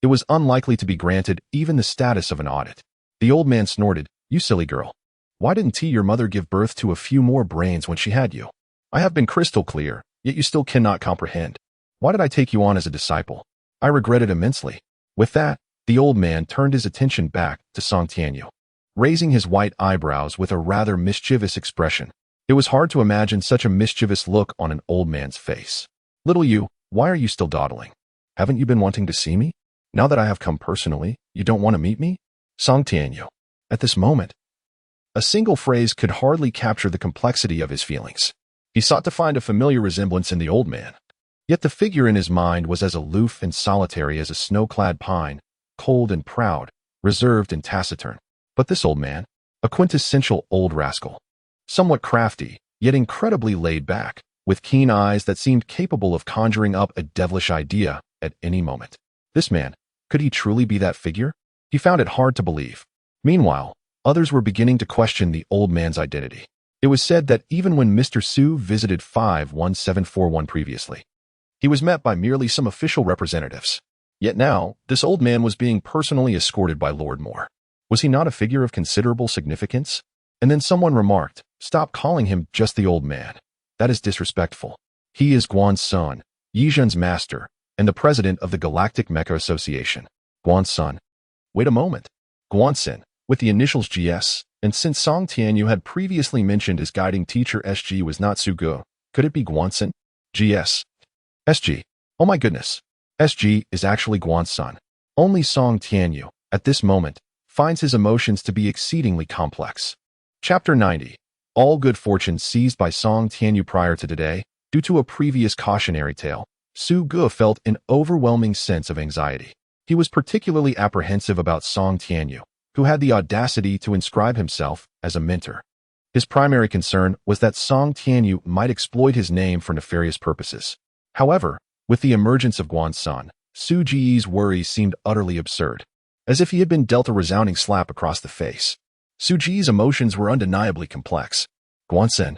it was unlikely to be granted even the status of an audit. The old man snorted, "You silly girl. Why didn't your mother give birth to a few more brains when she had you? I have been crystal clear, yet you still cannot comprehend. Why did I take you on as a disciple? I regret it immensely." With that, the old man turned his attention back to Song Tianyu, raising his white eyebrows with a rather mischievous expression. It was hard to imagine such a mischievous look on an old man's face. "Little you, why are you still dawdling? Haven't you been wanting to see me? Now that I have come personally, you don't want to meet me?" Song Tianyu. At this moment, a single phrase could hardly capture the complexity of his feelings. He sought to find a familiar resemblance in the old man. Yet the figure in his mind was as aloof and solitary as a snow-clad pine, cold and proud, reserved and taciturn. But this old man, a quintessential old rascal, somewhat crafty, yet incredibly laid back, with keen eyes that seemed capable of conjuring up a devilish idea at any moment. This man, could he truly be that figure? He found it hard to believe. Meanwhile, others were beginning to question the old man's identity. It was said that even when Mr. Su visited 51741 previously, he was met by merely some official representatives. Yet now, this old man was being personally escorted by Lord Moore. Was he not a figure of considerable significance? And then someone remarked, "Stop calling him just the old man. That is disrespectful. He is Guan's son, Yizhen's master, and the president of the Galactic Mecha Association." Guan's son. Wait a moment. Guansen, with the initials GS, and since Song Tianyu had previously mentioned his guiding teacher SG was not Su Gu, Could it be Guanxin? GS. SG. Oh my goodness. SG is actually Guanxin. Only Song Tianyu, at this moment, finds his emotions to be exceedingly complex. Chapter 90. All good fortune seized by Song Tianyu prior to today, due to a previous cautionary tale. Su Ge felt an overwhelming sense of anxiety. He was particularly apprehensive about Song Tianyu, who had the audacity to inscribe himself as a mentor. His primary concern was that Song Tianyu might exploit his name for nefarious purposes. However, with the emergence of Guanxin, Su Ge's worries seemed utterly absurd, as if he had been dealt a resounding slap across the face. Su Ge's emotions were undeniably complex. Guanxin,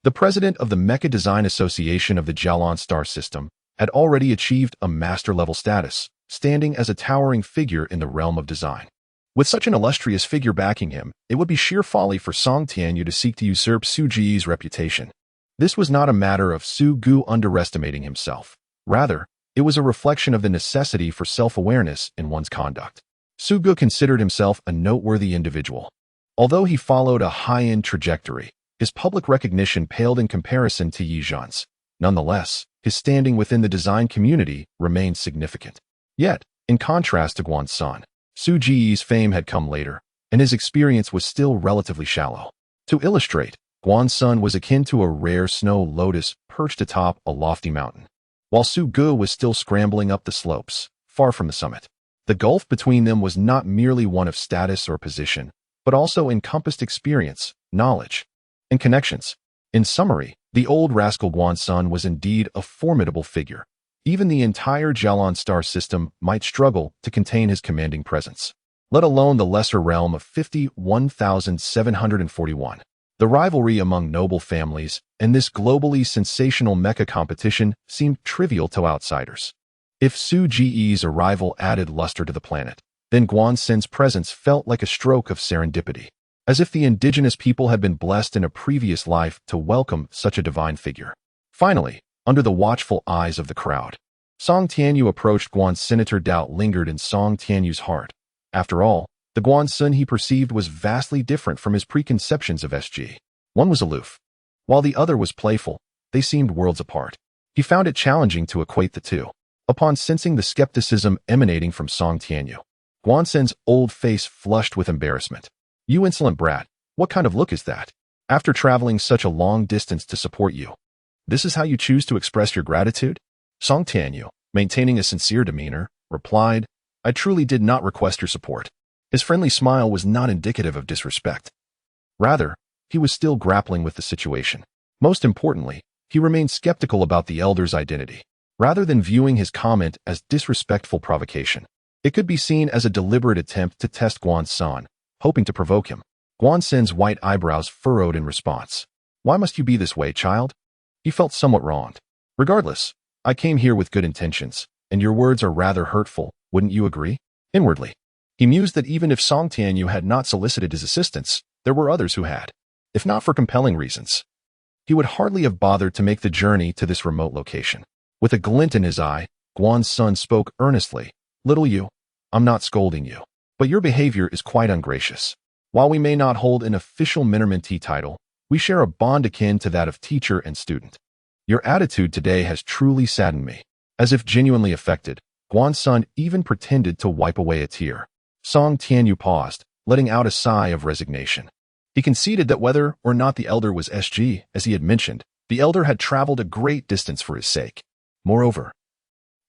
the president of the Mecha Design Association of the Jialan star system, had already achieved a master-level status, standing as a towering figure in the realm of design. With such an illustrious figure backing him, it would be sheer folly for Song Tianyu to seek to usurp Su Ge's reputation. This was not a matter of Su Ge underestimating himself. Rather, it was a reflection of the necessity for self-awareness in one's conduct. Su Ge considered himself a noteworthy individual. Although he followed a high-end trajectory, his public recognition paled in comparison to Yi Zhan's. Nonetheless, his standing within the design community remained significant. Yet, in contrast to Guanxin, Su Ge's fame had come later, and his experience was still relatively shallow. To illustrate, Guanxin was akin to a rare snow lotus perched atop a lofty mountain, while Su Ge was still scrambling up the slopes, far from the summit. The gulf between them was not merely one of status or position, but also encompassed experience, knowledge, and connections. In summary, the old rascal Guanxin was indeed a formidable figure. Even the entire Jialan star system might struggle to contain his commanding presence, let alone the lesser realm of 51,741. The rivalry among noble families and this globally sensational mecha competition seemed trivial to outsiders. If Su Ge's arrival added luster to the planet, then Guanxin's presence felt like a stroke of serendipity, as if the indigenous people had been blessed in a previous life to welcome such a divine figure. Finally, under the watchful eyes of the crowd, Song Tianyu approached Guanxin. Doubt lingered in Song Tianyu's heart. After all, the Guanxin he perceived was vastly different from his preconceptions of SG. One was aloof, while the other was playful. They seemed worlds apart. He found it challenging to equate the two. Upon sensing the skepticism emanating from Song Tianyu, Guanxin's old face flushed with embarrassment. "You insolent brat, what kind of look is that? After traveling such a long distance to support you, this is how you choose to express your gratitude?" Song Tianyu, maintaining a sincere demeanor, replied, "I truly did not request your support." His friendly smile was not indicative of disrespect. Rather, he was still grappling with the situation. Most importantly, he remained skeptical about the elder's identity. Rather than viewing his comment as disrespectful provocation, it could be seen as a deliberate attempt to test Guanxin, hoping to provoke him. Guanxin's white eyebrows furrowed in response. "Why must you be this way, child?" He felt somewhat wronged. "Regardless, I came here with good intentions, and your words are rather hurtful, wouldn't you agree?" Inwardly, he mused that even if Song Tianyu had not solicited his assistance, there were others who had, if not for compelling reasons. He would hardly have bothered to make the journey to this remote location. With a glint in his eye, Guanxin spoke earnestly. "Little you, I'm not scolding you, but your behavior is quite ungracious. While we may not hold an official mentor-mentee title, we share a bond akin to that of teacher and student. Your attitude today has truly saddened me." As if genuinely affected, Guanxin even pretended to wipe away a tear. Song Tianyu paused, letting out a sigh of resignation. He conceded that whether or not the elder was SG, as he had mentioned, the elder had traveled a great distance for his sake. Moreover,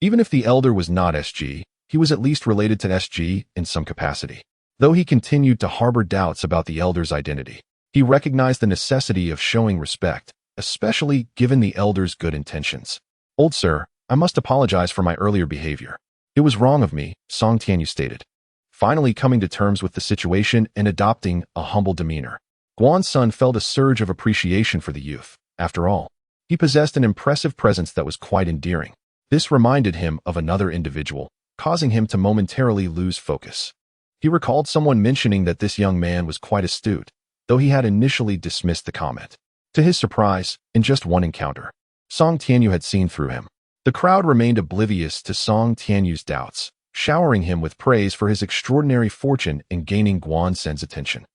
even if the elder was not SG, he was at least related to SG in some capacity. Though he continued to harbor doubts about the elder's identity, he recognized the necessity of showing respect, especially given the elder's good intentions. "Old sir, I must apologize for my earlier behavior. It was wrong of me," Song Tianyu stated, finally coming to terms with the situation and adopting a humble demeanor. Guanxin felt a surge of appreciation for the youth. After all, he possessed an impressive presence that was quite endearing. This reminded him of another individual, causing him to momentarily lose focus. He recalled someone mentioning that this young man was quite astute, though he had initially dismissed the comment. To his surprise, in just one encounter, Song Tianyu had seen through him. The crowd remained oblivious to Song Tianyu's doubts, showering him with praise for his extraordinary fortune in gaining Guanxin's attention.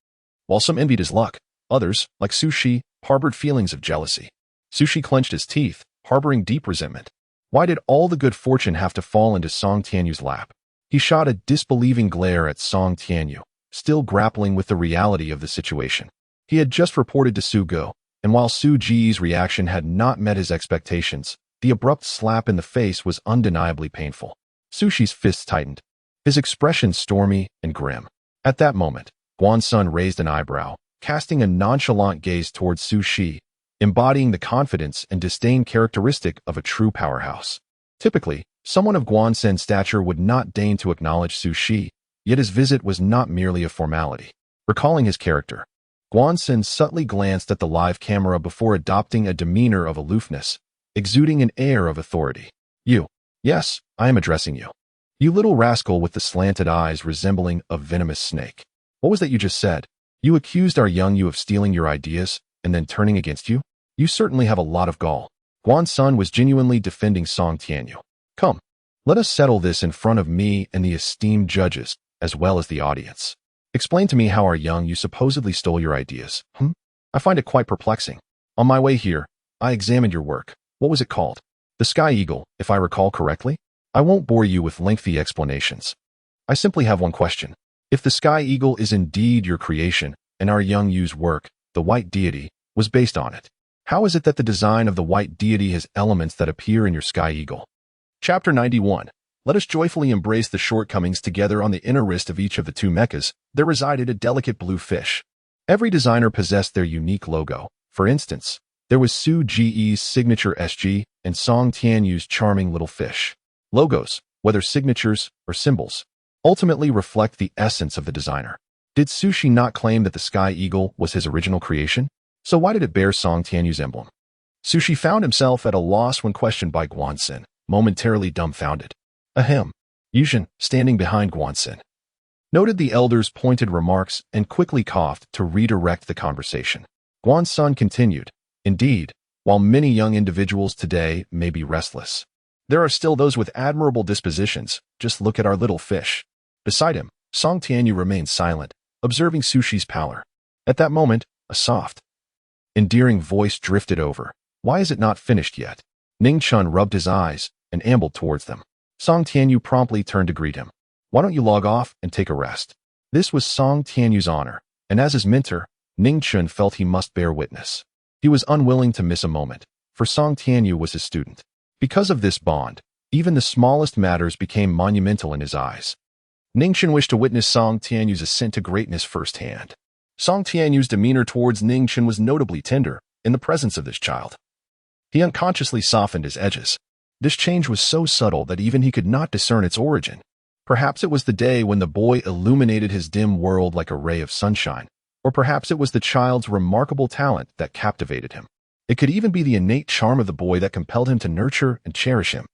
While some envied his luck, others, like Su Shi, harbored feelings of jealousy. Sushi clenched his teeth, harboring deep resentment. Why did all the good fortune have to fall into Song Tianyu's lap? He shot a disbelieving glare at Song Tianyu, still grappling with the reality of the situation. He had just reported to Su Go, and while Su Ji's reaction had not met his expectations, the abrupt slap in the face was undeniably painful. Sushi's fists tightened, his expression stormy and grim. At that moment, Guan-sun raised an eyebrow, casting a nonchalant gaze towards Su Shi, embodying the confidence and disdain characteristic of a true powerhouse. Typically, someone of Guan-sun's stature would not deign to acknowledge Su Shi, yet his visit was not merely a formality. Recalling his character, Guan-sun subtly glanced at the live camera before adopting a demeanor of aloofness, exuding an air of authority. You. Yes, I am addressing you. You little rascal with the slanted eyes resembling a venomous snake. What was that you just said? You accused our young you of stealing your ideas and then turning against you? You certainly have a lot of gall. Guan-sun was genuinely defending Song Tianyu. Come, let us settle this in front of me and the esteemed judges, as well as the audience. Explain to me how our young you supposedly stole your ideas. I find it quite perplexing. On my way here, I examined your work. What was it called? The Sky Eagle, if I recall correctly? I won't bore you with lengthy explanations. I simply have one question. If the Sky Eagle is indeed your creation, and our young you's work, the White Deity, was based on it, how is it that the design of the White Deity has elements that appear in your Sky Eagle? Chapter 91. Let us joyfully embrace the shortcomings together. On the inner wrist of each of the two mechas, there resided a delicate blue fish. Every designer possessed their unique logo. For instance, there was Su Ji's signature SG and Song Tianyu's charming little fish. Logos, whether signatures or symbols, ultimately reflect the essence of the designer. Did Sushi not claim that the Sky Eagle was his original creation? So why did it bear Song Tianyu's emblem? Sushi found himself at a loss when questioned by Guan-sun, momentarily dumbfounded. Ahem. Yushin, standing behind Guan-sun, noted the elder's pointed remarks and quickly coughed to redirect the conversation. Guan-sun continued, Indeed, while many young individuals today may be restless, there are still those with admirable dispositions. Just look at our little fish. Beside him, Song Tianyu remained silent, observing Sushi's pallor. At that moment, a soft, endearing voice drifted over. Why is it not finished yet? Ning Chun rubbed his eyes and ambled towards them. Song Tianyu promptly turned to greet him. Why don't you log off and take a rest? This was Song Tianyu's honor, and as his mentor, Ning Chun felt he must bear witness. He was unwilling to miss a moment, for Song Tianyu was his student. Because of this bond, even the smallest matters became monumental in his eyes. Ning Chun wished to witness Song Tianyu's ascent to greatness firsthand. Song Tianyu's demeanor towards Ning Chun was notably tender in the presence of this child. He unconsciously softened his edges. This change was so subtle that even he could not discern its origin. Perhaps it was the day when the boy illuminated his dim world like a ray of sunshine, or perhaps it was the child's remarkable talent that captivated him. It could even be the innate charm of the boy that compelled him to nurture and cherish him.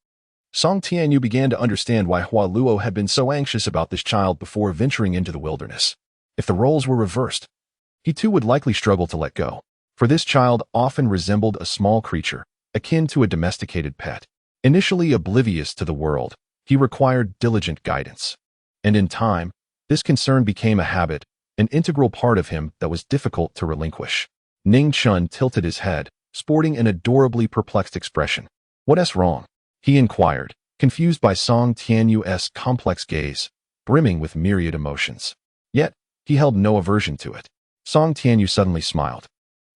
Song Tianyu began to understand why Hua Luo had been so anxious about this child before venturing into the wilderness. If the roles were reversed, he too would likely struggle to let go, for this child often resembled a small creature, akin to a domesticated pet. Initially oblivious to the world, he required diligent guidance. And in time, this concern became a habit, an integral part of him that was difficult to relinquish. Ning Chun tilted his head, sporting an adorably perplexed expression. What's wrong? He inquired, confused by Song Tianyu's complex gaze, brimming with myriad emotions. Yet, he held no aversion to it. Song Tianyu suddenly smiled,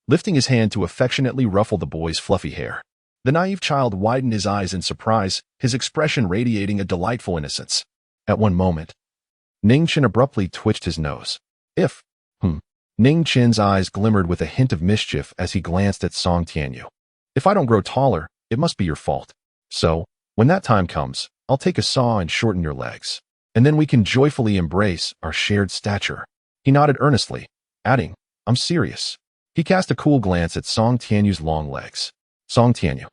lifting his hand to affectionately ruffle the boy's fluffy hair. The naive child widened his eyes in surprise, his expression radiating a delightful innocence. At one moment, Ning Chun abruptly twitched his nose. Ning Chun's eyes glimmered with a hint of mischief as he glanced at Song Tianyu. If I don't grow taller, it must be your fault. So, when that time comes, I'll take a saw and shorten your legs. And then we can joyfully embrace our shared stature. He nodded earnestly, adding, I'm serious. He cast a cool glance at Song Tianyu's long legs. Song Tianyu.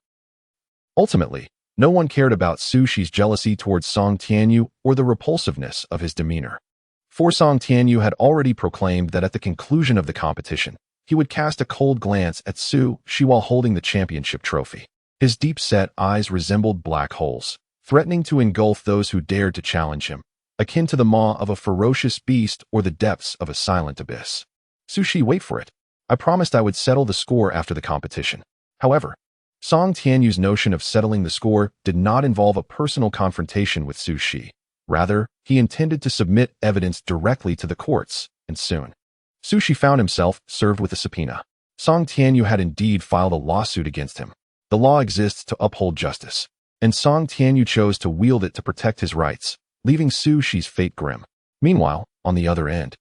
Ultimately, no one cared about Sushi's jealousy towards Song Tianyu or the repulsiveness of his demeanor. For Song Tianyu had already proclaimed that at the conclusion of the competition, he would cast a cold glance at Su Shi while holding the championship trophy. His deep-set eyes resembled black holes, threatening to engulf those who dared to challenge him, akin to the maw of a ferocious beast or the depths of a silent abyss. Sushi, wait for it. I promised I would settle the score after the competition. However, Song Tianyu's notion of settling the score did not involve a personal confrontation with Su Shi. Rather, he intended to submit evidence directly to the courts, and soon, Su Shi found himself served with a subpoena. Song Tianyu had indeed filed a lawsuit against him. The law exists to uphold justice, and Song Tianyu chose to wield it to protect his rights, leaving Su Shi's fate grim. Meanwhile, on the other end,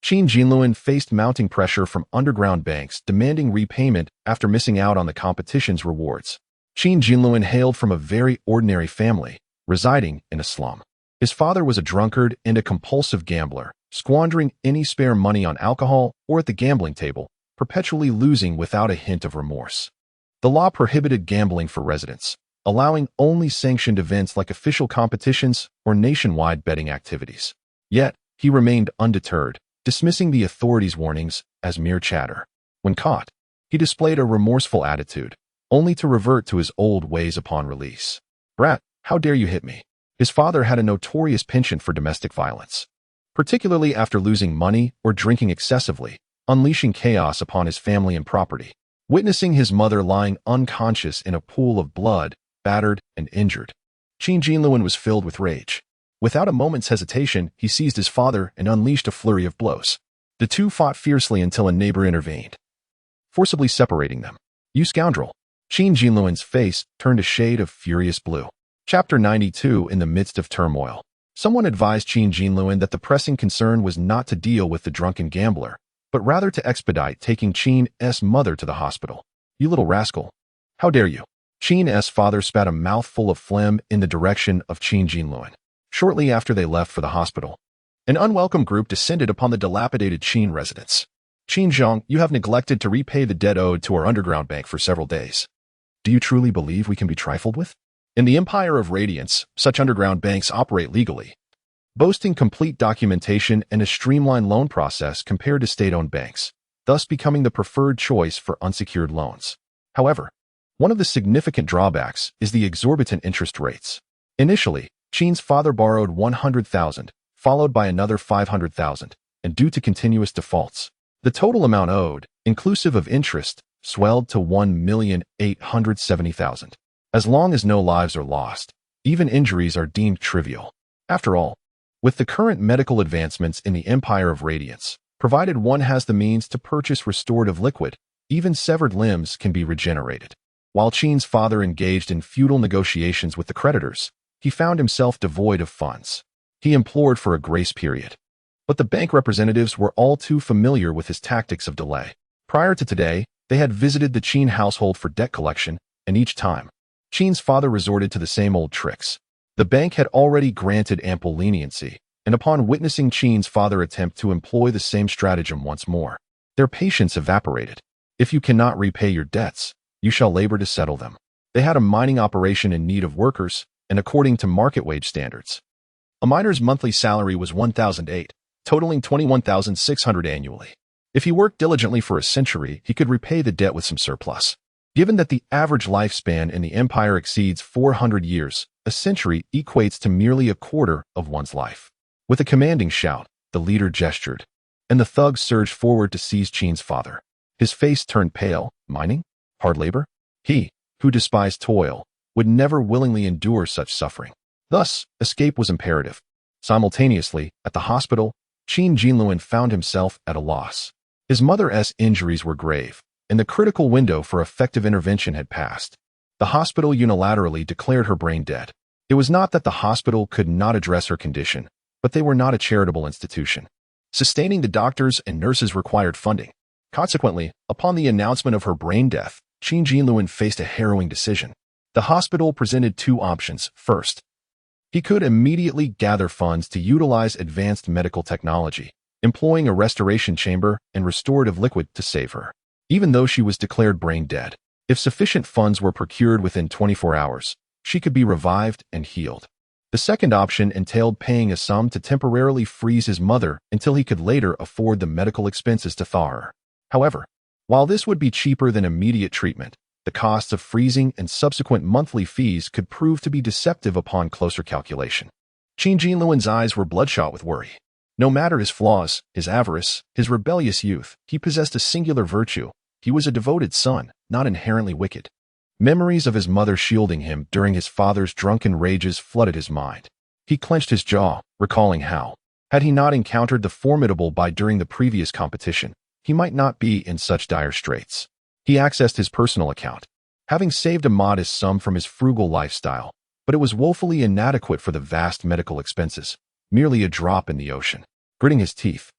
Qin Jinluan faced mounting pressure from underground banks demanding repayment after missing out on the competition's rewards. Qin Jinluan hailed from a very ordinary family, residing in a slum. His father was a drunkard and a compulsive gambler, squandering any spare money on alcohol or at the gambling table, perpetually losing without a hint of remorse. The law prohibited gambling for residents, allowing only sanctioned events like official competitions or nationwide betting activities. Yet, he remained undeterred, dismissing the authorities' warnings as mere chatter. When caught, he displayed a remorseful attitude, only to revert to his old ways upon release. "Brat, how dare you hit me?" His father had a notorious penchant for domestic violence, particularly after losing money or drinking excessively, unleashing chaos upon his family and property. Witnessing his mother lying unconscious in a pool of blood, battered and injured, Qin Jinluan was filled with rage. Without a moment's hesitation, he seized his father and unleashed a flurry of blows. The two fought fiercely until a neighbor intervened, forcibly separating them. "You scoundrel!" Qin Jinluan's face turned a shade of furious blue. Chapter 92. In the midst of turmoil, someone advised Qin Jinluan that the pressing concern was not to deal with the drunken gambler, but rather to expedite taking Qin's mother to the hospital. "You little rascal! How dare you!" Qin's father spat a mouthful of phlegm in the direction of Qin Jinluan. Shortly after they left for the hospital, an unwelcome group descended upon the dilapidated Qin residence. "Qin Zhang, you have neglected to repay the debt owed to our underground bank for several days. Do you truly believe we can be trifled with? In the Empire of Radiance, such underground banks operate legally, boasting complete documentation and a streamlined loan process compared to state-owned banks, thus becoming the preferred choice for unsecured loans. However, one of the significant drawbacks is the exorbitant interest rates. Initially, Qin's father borrowed 100,000, followed by another 500,000, and due to continuous defaults, the total amount owed, inclusive of interest, swelled to 1,870,000. As long as no lives are lost, even injuries are deemed trivial. After all, with the current medical advancements in the Empire of Radiance, provided one has the means to purchase restorative liquid, even severed limbs can be regenerated. While Qin's father engaged in futile negotiations with the creditors, he found himself devoid of funds. He implored for a grace period, but the bank representatives were all too familiar with his tactics of delay. Prior to today, they had visited the Qin household for debt collection, and each time, Qin's father resorted to the same old tricks. The bank had already granted ample leniency, and upon witnessing Qin's father attempt to employ the same stratagem once more, their patience evaporated. "If you cannot repay your debts, you shall labor to settle them." They had a mining operation in need of workers, and according to market wage standards, a miner's monthly salary was 1,008, totaling 21,600 annually. If he worked diligently for a century, he could repay the debt with some surplus. Given that the average lifespan in the empire exceeds 400 years, a century equates to merely a quarter of one's life. With a commanding shout, the leader gestured, and the thugs surged forward to seize Qin's father. His face turned pale. Mining? Hard labor? He, who despised toil, would never willingly endure such suffering. Thus, escape was imperative. Simultaneously, at the hospital, Qin Jinluan found himself at a loss. His mother's injuries were grave, and the critical window for effective intervention had passed. The hospital unilaterally declared her brain dead. It was not that the hospital could not address her condition, but they were not a charitable institution. Sustaining the doctors and nurses required funding. Consequently, upon the announcement of her brain death, Qin Jinluan faced a harrowing decision. The hospital presented two options. First, he could immediately gather funds to utilize advanced medical technology, employing a restoration chamber and restorative liquid to save her. Even though she was declared brain dead, if sufficient funds were procured within 24 hours, she could be revived and healed. The second option entailed paying a sum to temporarily freeze his mother until he could later afford the medical expenses to thaw her. However, while this would be cheaper than immediate treatment, the costs of freezing and subsequent monthly fees could prove to be deceptive upon closer calculation. Qin Jinluan's eyes were bloodshot with worry. No matter his flaws, his avarice, his rebellious youth, he possessed a singular virtue, He was a devoted son, not inherently wicked. Memories of his mother shielding him during his father's drunken rages flooded his mind. He clenched his jaw, recalling how, had he not encountered the formidable Bai during the previous competition, he might not be in such dire straits. He accessed his personal account, having saved a modest sum from his frugal lifestyle, but it was woefully inadequate for the vast medical expenses, merely a drop in the ocean. Gritting his teeth,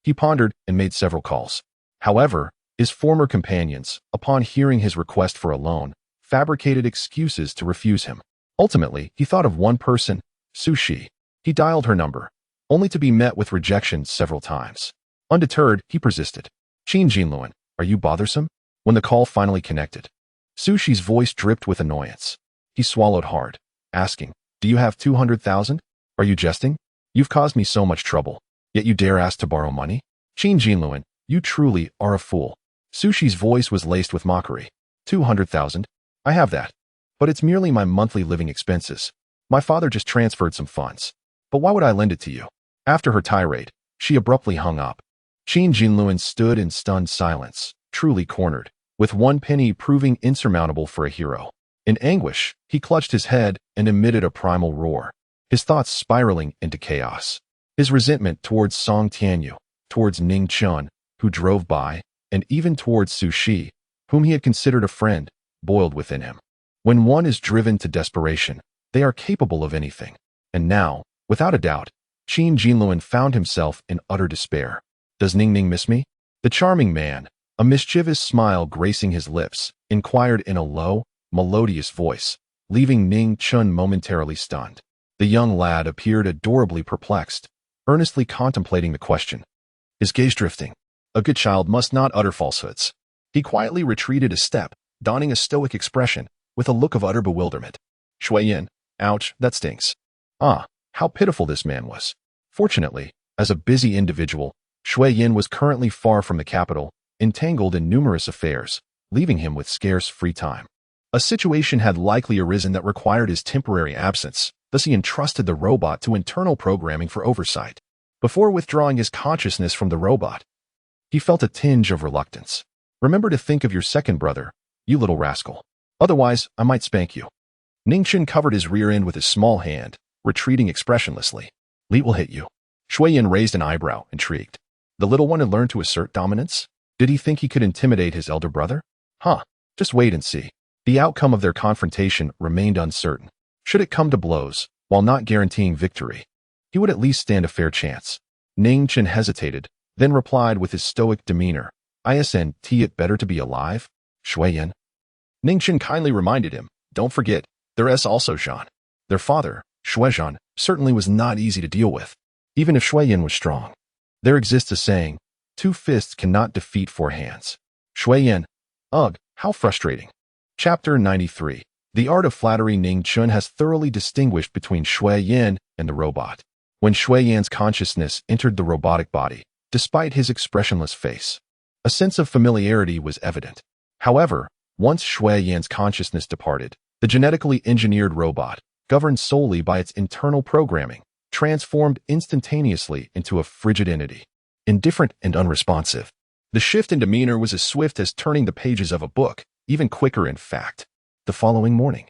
he pondered and made several calls. However, his former companions, upon hearing his request for a loan, fabricated excuses to refuse him. Ultimately, he thought of one person, SUSI. He dialed her number, only to be met with rejection several times. Undeterred, he persisted. Qin Jinluan, are you bothersome? When the call finally connected, SUSI's voice dripped with annoyance. He swallowed hard, asking, do you have 200,000? Are you jesting? You've caused me so much trouble, yet you dare ask to borrow money? Qin Jinluan, you truly are a fool. SUSI's voice was laced with mockery. 200,000? I have that. But it's merely my monthly living expenses. My father just transferred some funds. But why would I lend it to you? After her tirade, she abruptly hung up. Qin Jinluan stood in stunned silence, truly cornered, with one penny proving insurmountable for a hero. In anguish, he clutched his head and emitted a primal roar, his thoughts spiraling into chaos. His resentment towards Song Tianyu, towards Ning Chun, who drove by, and even towards SUSI, whom he had considered a friend, boiled within him. When one is driven to desperation, they are capable of anything. And now, without a doubt, Qin Jinluan found himself in utter despair. Does Ning Ning miss me? The charming man, a mischievous smile gracing his lips, inquired in a low, melodious voice, leaving Ning Chun momentarily stunned. The young lad appeared adorably perplexed, earnestly contemplating the question. His gaze drifting. A good child must not utter falsehoods. He quietly retreated a step, donning a stoic expression, with a look of utter bewilderment. Shui Yin, ouch, that stinks. Ah, how pitiful this man was. Fortunately, as a busy individual, Shui Yin was currently far from the capital, entangled in numerous affairs, leaving him with scarce free time. A situation had likely arisen that required his temporary absence, thus he entrusted the robot to internal programming for oversight. Before withdrawing his consciousness from the robot, he felt a tinge of reluctance. Remember to think of your second brother, you little rascal. Otherwise, I might spank you. Ningchen covered his rear end with his small hand, retreating expressionlessly. Li will hit you. Shui Yin raised an eyebrow, intrigued. The little one had learned to assert dominance? Did he think he could intimidate his elder brother? Just wait and see. The outcome of their confrontation remained uncertain. Should it come to blows, while not guaranteeing victory, he would at least stand a fair chance. Ningchen hesitated, then replied with his stoic demeanor. Isn't it better to be alive? Shui Yin. Ningchen kindly reminded him, don't forget, there's also Zhan. Their father, Shui Zhan, certainly was not easy to deal with, even if Shui Yin was strong. There exists a saying, 2 fists cannot defeat 4 hands. Shui Yin. Ugh, how frustrating. Chapter 93. The art of flattery. Ning Chun has thoroughly distinguished between Shui Yin and the robot. When Shui Yin's consciousness entered the robotic body, despite his expressionless face, a sense of familiarity was evident. However, once Shui Yin's consciousness departed, the genetically engineered robot, governed solely by its internal programming, transformed instantaneously into a frigid entity, indifferent and unresponsive. The shift in demeanor was as swift as turning the pages of a book, even quicker in fact. The following morning,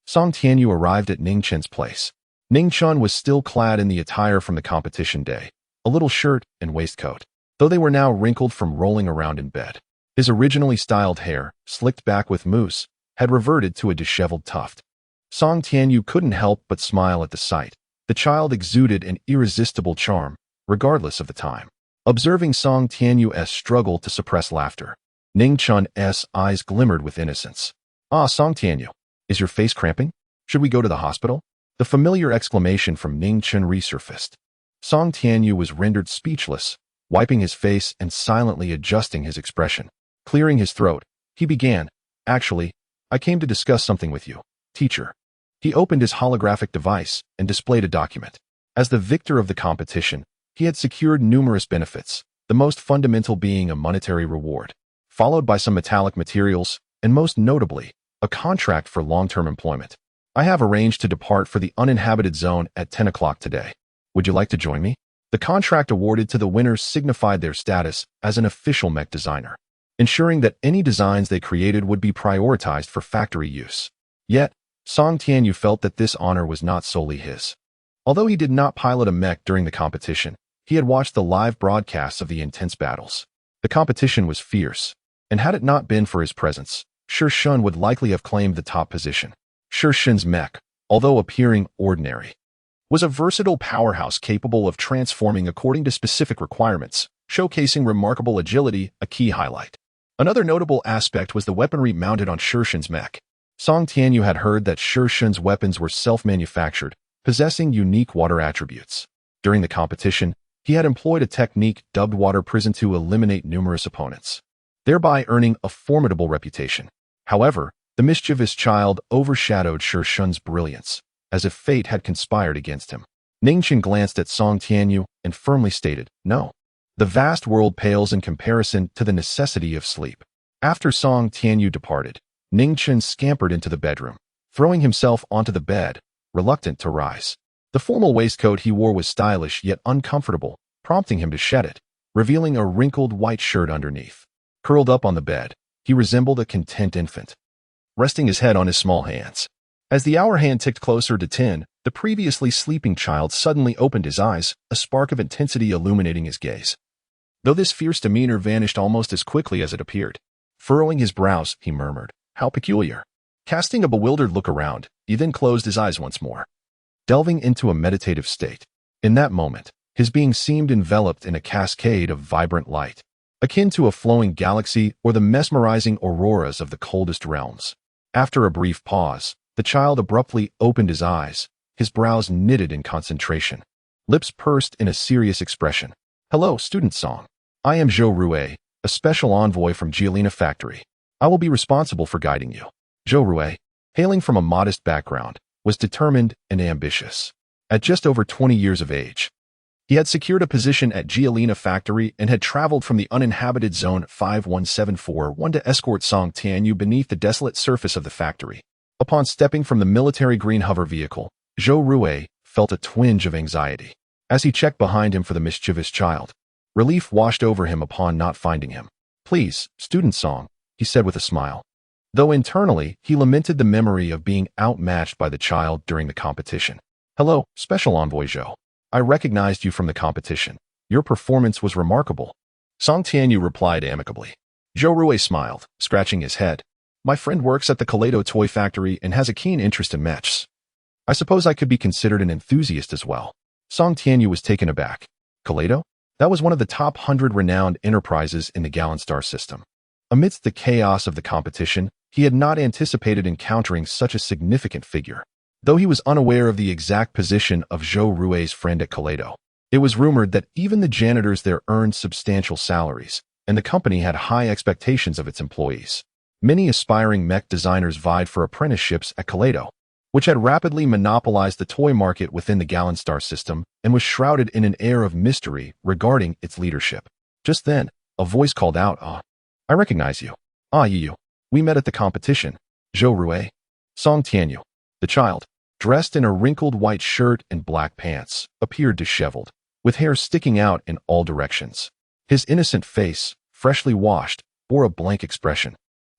Song Tianyu arrived at Ning Chen's place. Ning Chun was still clad in the attire from the competition day, a little shirt and waistcoat, though they were now wrinkled from rolling around in bed. His originally styled hair, slicked back with mousse, had reverted to a disheveled tuft. Song Tianyu couldn't help but smile at the sight. The child exuded an irresistible charm, regardless of the time. Observing Song Tianyu's struggle to suppress laughter, Ning Chun's eyes glimmered with innocence. Ah, Song Tianyu, is your face cramping? Should we go to the hospital? The familiar exclamation from Ning Chun resurfaced. Song Tianyu was rendered speechless, wiping his face and silently adjusting his expression. Clearing his throat, he began, actually, I came to discuss something with you, teacher. He opened his holographic device and displayed a document. As the victor of the competition, he had secured numerous benefits, the most fundamental being a monetary reward, followed by some metallic materials, and most notably, a contract for long-term employment. I have arranged to depart for the uninhabited zone at 10 o'clock today. Would you like to join me? The contract awarded to the winners signified their status as an official mech designer. ensuring that any designs they created would be prioritized for factory use. Yet, Song Tianyu felt that this honor was not solely his. Although he did not pilot a mech during the competition, he had watched the live broadcasts of the intense battles. The competition was fierce, and had it not been for his presence, Shi Shun would likely have claimed the top position. Shi Shun's mech, although appearing ordinary, was a versatile powerhouse capable of transforming according to specific requirements, showcasing remarkable agility, a key highlight. Another notable aspect was the weaponry mounted on Shi Shun's mech. Song Tianyu had heard that Shi Shun's weapons were self-manufactured, possessing unique water attributes. During the competition, he had employed a technique dubbed water prison to eliminate numerous opponents, thereby earning a formidable reputation. However, the mischievous child overshadowed Shi Shun's brilliance, as if fate had conspired against him. Ningchen glanced at Song Tianyu and firmly stated, "No. The vast world pales in comparison to the necessity of sleep." After Song Tianyu departed, Ningchen scampered into the bedroom, throwing himself onto the bed, reluctant to rise. The formal waistcoat he wore was stylish yet uncomfortable, prompting him to shed it, revealing a wrinkled white shirt underneath. Curled up on the bed, he resembled a content infant, resting his head on his small hands. As the hour hand ticked closer to 10, the previously sleeping child suddenly opened his eyes, a spark of intensity illuminating his gaze. Though this fierce demeanor vanished almost as quickly as it appeared. Furrowing his brows, he murmured, "How peculiar." Casting a bewildered look around, he then closed his eyes once more, delving into a meditative state. In that moment, his being seemed enveloped in a cascade of vibrant light, akin to a flowing galaxy or the mesmerizing auroras of the coldest realms. After a brief pause, the child abruptly opened his eyes, his brows knitted in concentration, lips pursed in a serious expression. "Hello, student Song. I am Zhou Rue, a special envoy from Jialina Factory. I will be responsible for guiding you." Zhou Rue, hailing from a modest background, was determined and ambitious. At just over 20 years of age, he had secured a position at Jialina Factory and had traveled from the uninhabited zone 51741 to escort Song Tianyu beneath the desolate surface of the factory. Upon stepping from the military green hover vehicle, Zhou Rue felt a twinge of anxiety. As he checked behind him for the mischievous child, relief washed over him upon not finding him. "Please, student Song," he said with a smile. Though internally, he lamented the memory of being outmatched by the child during the competition. "Hello, Special Envoy Zhou. I recognized you from the competition. Your performance was remarkable." Song Tianyu replied amicably. Zhou Rue smiled, scratching his head. "My friend works at the Kaleido toy factory and has a keen interest in mechs. I suppose I could be considered an enthusiast as well." Song Tianyu was taken aback. Kaleido? That was one of the top 100 renowned enterprises in the Galanstar system. Amidst the chaos of the competition, he had not anticipated encountering such a significant figure. Though he was unaware of the exact position of Zhou Rue's friend at Kaleido, it was rumored that even the janitors there earned substantial salaries, and the company had high expectations of its employees. Many aspiring mech designers vied for apprenticeships at Kaleido, which had rapidly monopolized the toy market within the Galanstar system and was shrouded in an air of mystery regarding its leadership. Just then, a voice called out, "I recognize you. You. We met at the competition." Zhou Rue. Song Tianyu. The child, dressed in a wrinkled white shirt and black pants, appeared disheveled, with hair sticking out in all directions. His innocent face, freshly washed, bore a blank expression,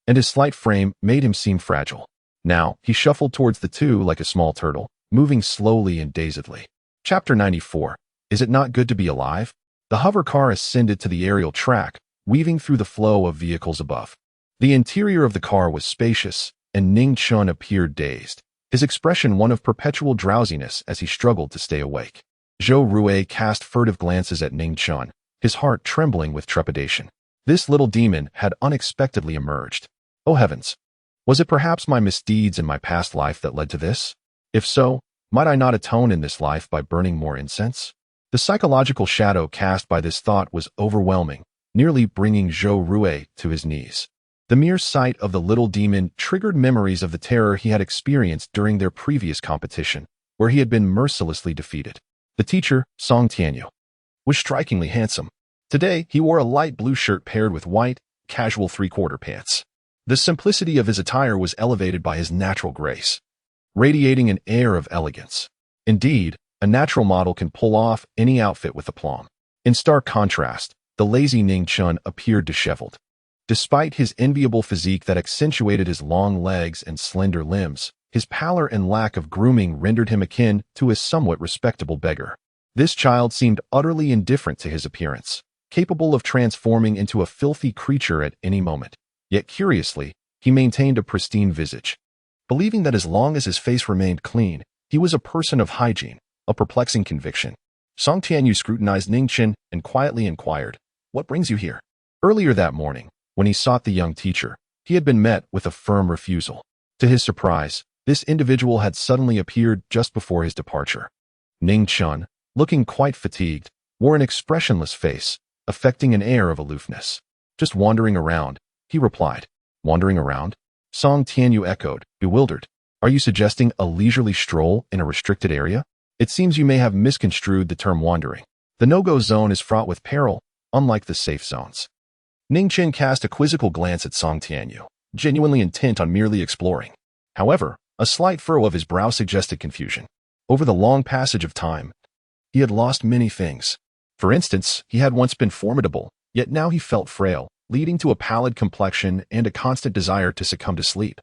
and his slight frame made him seem fragile. Now, he shuffled towards the two like a small turtle, moving slowly and dazedly. Chapter 94. Is it not good to be alive? The hover car ascended to the aerial track, weaving through the flow of vehicles above. The interior of the car was spacious, and Ning Chun appeared dazed, his expression one of perpetual drowsiness as he struggled to stay awake. Zhou Rue cast furtive glances at Ning Chun, his heart trembling with trepidation. This little demon had unexpectedly emerged. Oh heavens! Was it perhaps my misdeeds in my past life that led to this? If so, might I not atone in this life by burning more incense? The psychological shadow cast by this thought was overwhelming, nearly bringing Zhou Rue to his knees. The mere sight of the little demon triggered memories of the terror he had experienced during their previous competition, where he had been mercilessly defeated. The teacher, Song Tianyu, was strikingly handsome. Today, he wore a light blue shirt paired with white, casual three-quarter pants. The simplicity of his attire was elevated by his natural grace, radiating an air of elegance. Indeed, a natural model can pull off any outfit with aplomb. In stark contrast, the lazy Ning Chun appeared disheveled, Despite his enviable physique that accentuated his long legs and slender limbs, his pallor and lack of grooming rendered him akin to a somewhat respectable beggar. This child seemed utterly indifferent to his appearance, capable of transforming into a filthy creature at any moment. Yet curiously, he maintained a pristine visage, believing that as long as his face remained clean, he was a person of hygiene, a perplexing conviction. Song Tianyu scrutinized Ning Chen and quietly inquired, "What brings you here?" Earlier that morning, when he sought the young teacher, he had been met with a firm refusal. To his surprise, this individual had suddenly appeared just before his departure. Ning Chen, looking quite fatigued, wore an expressionless face, affecting an air of aloofness. "Just wandering around," he replied. "Wandering around?" Song Tianyu echoed, bewildered. "Are you suggesting a leisurely stroll in a restricted area? It seems you may have misconstrued the term wandering. The no-go zone is fraught with peril, unlike the safe zones." Ning Chen cast a quizzical glance at Song Tianyu, genuinely intent on merely exploring. However, a slight furrow of his brow suggested confusion. Over the long passage of time, he had lost many things. For instance, he had once been formidable, yet now he felt frail, leading to a pallid complexion and a constant desire to succumb to sleep.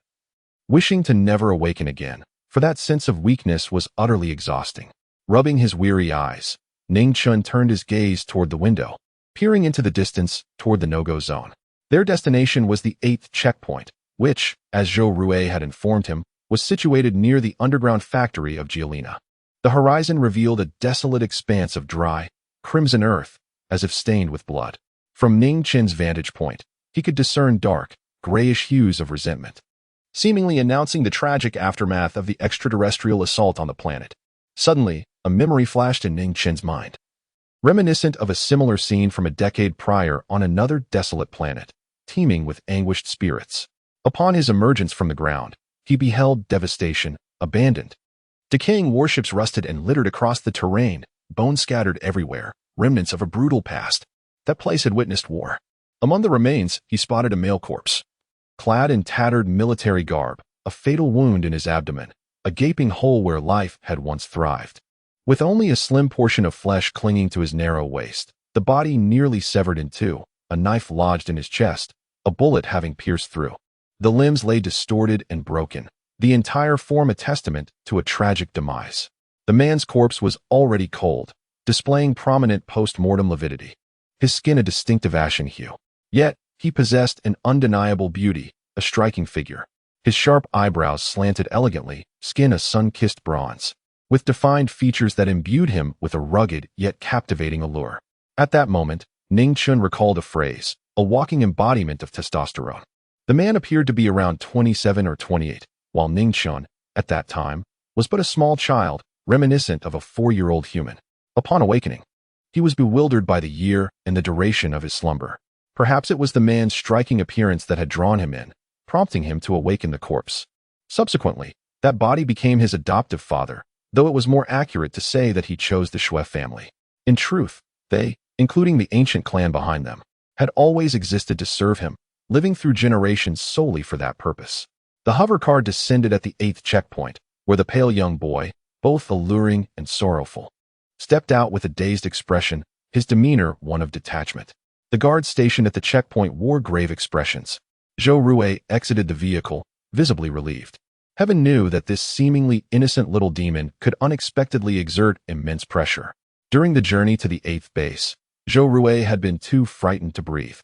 Wishing to never awaken again, for that sense of weakness was utterly exhausting. Rubbing his weary eyes, Ning Chen turned his gaze toward the window, peering into the distance toward the no-go zone. Their destination was the 8th checkpoint, which, as Zhou Rui had informed him, was situated near the underground factory of Giolina. The horizon revealed a desolate expanse of dry, crimson earth, as if stained with blood. From Ning Chen's vantage point, he could discern dark, grayish hues of resentment, seemingly announcing the tragic aftermath of the extraterrestrial assault on the planet. Suddenly, a memory flashed in Ning Chen's mind, reminiscent of a similar scene from a decade prior on another desolate planet, teeming with anguished spirits. Upon his emergence from the ground, he beheld devastation, abandoned. Decaying warships rusted and littered across the terrain, bones scattered everywhere, remnants of a brutal past. That place had witnessed war. Among the remains, he spotted a male corpse, clad in tattered military garb, a fatal wound in his abdomen, a gaping hole where life had once thrived. With only a slim portion of flesh clinging to his narrow waist, the body nearly severed in two, a knife lodged in his chest, a bullet having pierced through. The limbs lay distorted and broken, the entire form a testament to a tragic demise. The man's corpse was already cold, displaying prominent post-mortem lividity, his skin a distinctive ashen hue. Yet, he possessed an undeniable beauty, a striking figure. His sharp eyebrows slanted elegantly, skin a sun-kissed bronze, with defined features that imbued him with a rugged yet captivating allure. At that moment, Ning Chen recalled a phrase, a walking embodiment of testosterone. The man appeared to be around 27 or 28, while Ning Chen, at that time, was but a small child, reminiscent of a 4-year-old human. Upon awakening, he was bewildered by the year and the duration of his slumber. Perhaps it was the man's striking appearance that had drawn him in, prompting him to awaken the corpse. Subsequently, that body became his adoptive father, though it was more accurate to say that he chose the Shui family. In truth, they, including the ancient clan behind them, had always existed to serve him, living through generations solely for that purpose. The hover car descended at the 8th checkpoint, where the pale young boy, both alluring and sorrowful, stepped out with a dazed expression, his demeanor one of detachment. The guards stationed at the checkpoint wore grave expressions. Zhou Rui exited the vehicle, visibly relieved. Heaven knew that this seemingly innocent little demon could unexpectedly exert immense pressure. During the journey to the 8th base, Zhou Rui had been too frightened to breathe,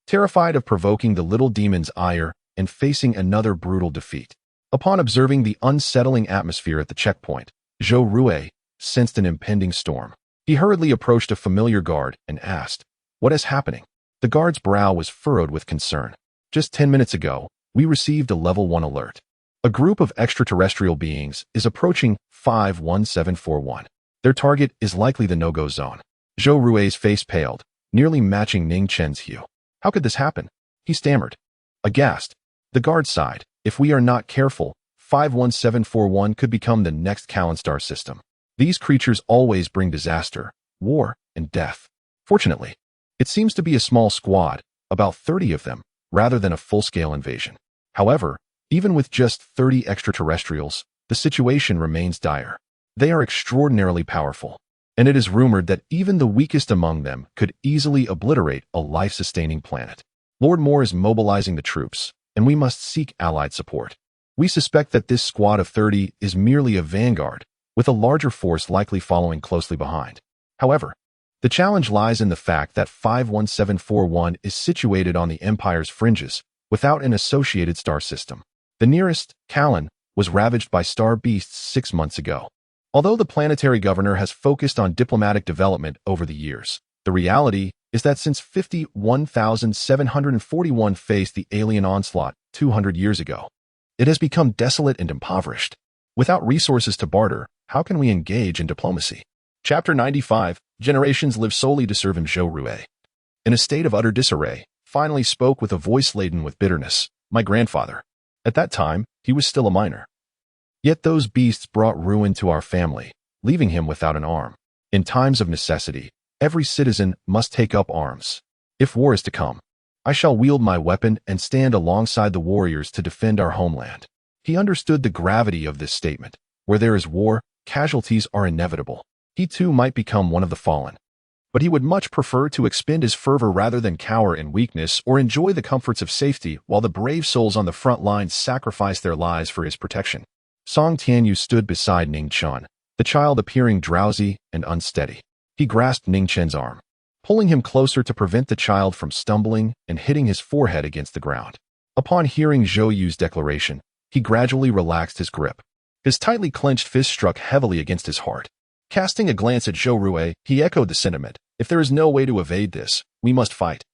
terrified of provoking the little demon's ire and facing another brutal defeat. Upon observing the unsettling atmosphere at the checkpoint, Zhou Rui sensed an impending storm. He hurriedly approached a familiar guard and asked, "What is happening?" The guard's brow was furrowed with concern. "Just 10 minutes ago, we received a level 1 alert. A group of extraterrestrial beings is approaching 51741. Their target is likely the no-go zone." Zhou Rui's face paled, nearly matching Ning Chen's hue. "How could this happen?" he stammered. Aghast, the guard sighed. "If we are not careful, 51741 could become the next Kalanstar system. These creatures always bring disaster, war, and death. Fortunately, it seems to be a small squad, about 30 of them, rather than a full-scale invasion. However, even with just 30 extraterrestrials, the situation remains dire. They are extraordinarily powerful, and it is rumored that even the weakest among them could easily obliterate a life-sustaining planet. Lord Moore is mobilizing the troops, and we must seek allied support. We suspect that this squad of 30 is merely a vanguard, with a larger force likely following closely behind. However, the challenge lies in the fact that 51741 is situated on the Empire's fringes, without an associated star system. The nearest, Callan, was ravaged by star beasts 6 months ago. Although the planetary governor has focused on diplomatic development over the years, the reality is that since 51741 faced the alien onslaught 200 years ago, it has become desolate and impoverished. Without resources to barter, how can we engage in diplomacy? Chapter 95, Generations Live Solely to Serve him. Zhou Rui, in a state of utter disarray, finally spoke with a voice laden with bitterness. My grandfather. At that time, he was still a minor. Yet those beasts brought ruin to our family, leaving him without an arm. In times of necessity, every citizen must take up arms. If war is to come, I shall wield my weapon and stand alongside the warriors to defend our homeland. He understood the gravity of this statement. Where there is war, casualties are inevitable. He too might become one of the fallen. But he would much prefer to expend his fervor rather than cower in weakness or enjoy the comforts of safety while the brave souls on the front lines sacrifice their lives for his protection. Song Tianyu stood beside Ning Chen, the child appearing drowsy and unsteady. He grasped Ning Chen's arm, pulling him closer to prevent the child from stumbling and hitting his forehead against the ground. Upon hearing Zhou Yu's declaration, he gradually relaxed his grip. His tightly clenched fist struck heavily against his heart. Casting a glance at Zhou Rui, he echoed the sentiment. If there is no way to evade this, we must fight.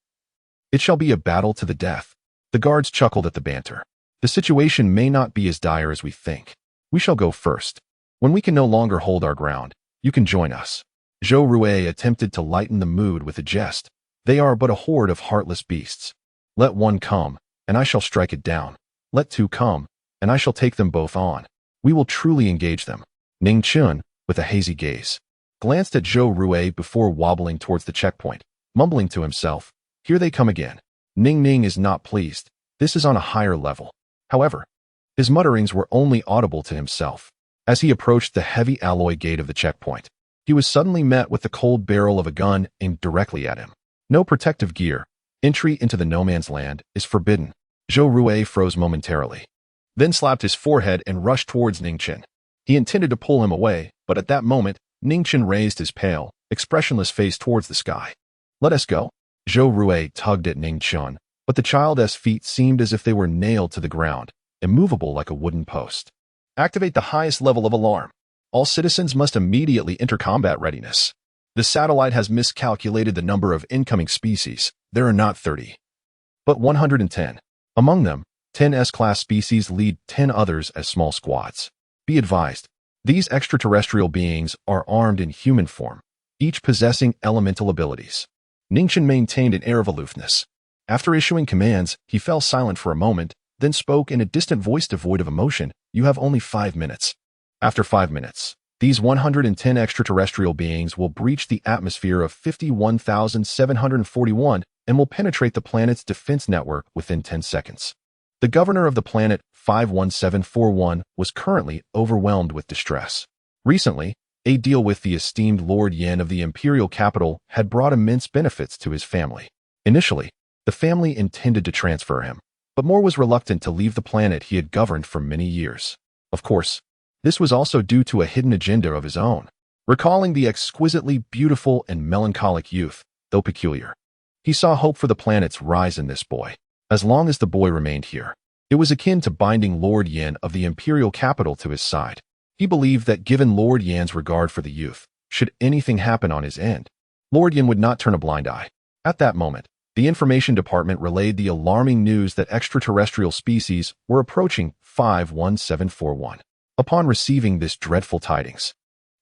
It shall be a battle to the death. The guards chuckled at the banter. The situation may not be as dire as we think. We shall go first. When we can no longer hold our ground, you can join us. Zhou Rui attempted to lighten the mood with a jest. They are but a horde of heartless beasts. Let one come, and I shall strike it down. Let two come, and I shall take them both on. We will truly engage them. Ning Chen, with a hazy gaze, glanced at Zhou Rui before wobbling towards the checkpoint, mumbling to himself, here they come again. Ning is not pleased. This is on a higher level. However, his mutterings were only audible to himself. As he approached the heavy alloy gate of the checkpoint, he was suddenly met with the cold barrel of a gun aimed directly at him. No protective gear. Entry into the no man's land is forbidden. Zhou Rui froze momentarily, then slapped his forehead and rushed towards Ning Chen. He intended to pull him away, but at that moment, Ning Chen raised his pale, expressionless face towards the sky. Let us go. Zhou Rui tugged at Ning Chen, but the child's feet seemed as if they were nailed to the ground, immovable like a wooden post. Activate the highest level of alarm. All citizens must immediately enter combat readiness. The satellite has miscalculated the number of incoming species. There are not 30, but 110. Among them, 10 S-class species lead 10 others as small squads. Be advised, these extraterrestrial beings are armed in human form, each possessing elemental abilities. Ning Chen maintained an air of aloofness. After issuing commands, he fell silent for a moment, then spoke in a distant voice devoid of emotion. You have only 5 minutes. After 5 minutes, these 110 extraterrestrial beings will breach the atmosphere of 51,741 and will penetrate the planet's defense network within 10 seconds. The governor of the planet 51741 was currently overwhelmed with distress. Recently, a deal with the esteemed Lord Yen of the imperial capital had brought immense benefits to his family. Initially, the family intended to transfer him, but Moore was reluctant to leave the planet he had governed for many years. Of course, this was also due to a hidden agenda of his own. Recalling the exquisitely beautiful and melancholic youth, though peculiar, he saw hope for the planet's rise in this boy. As long as the boy remained here, it was akin to binding Lord Yen of the imperial capital to his side. He believed that given Lord Yan's regard for the youth, should anything happen on his end, Lord Yen would not turn a blind eye. At that moment, the information department relayed the alarming news that extraterrestrial species were approaching 51741. Upon receiving this dreadful tidings,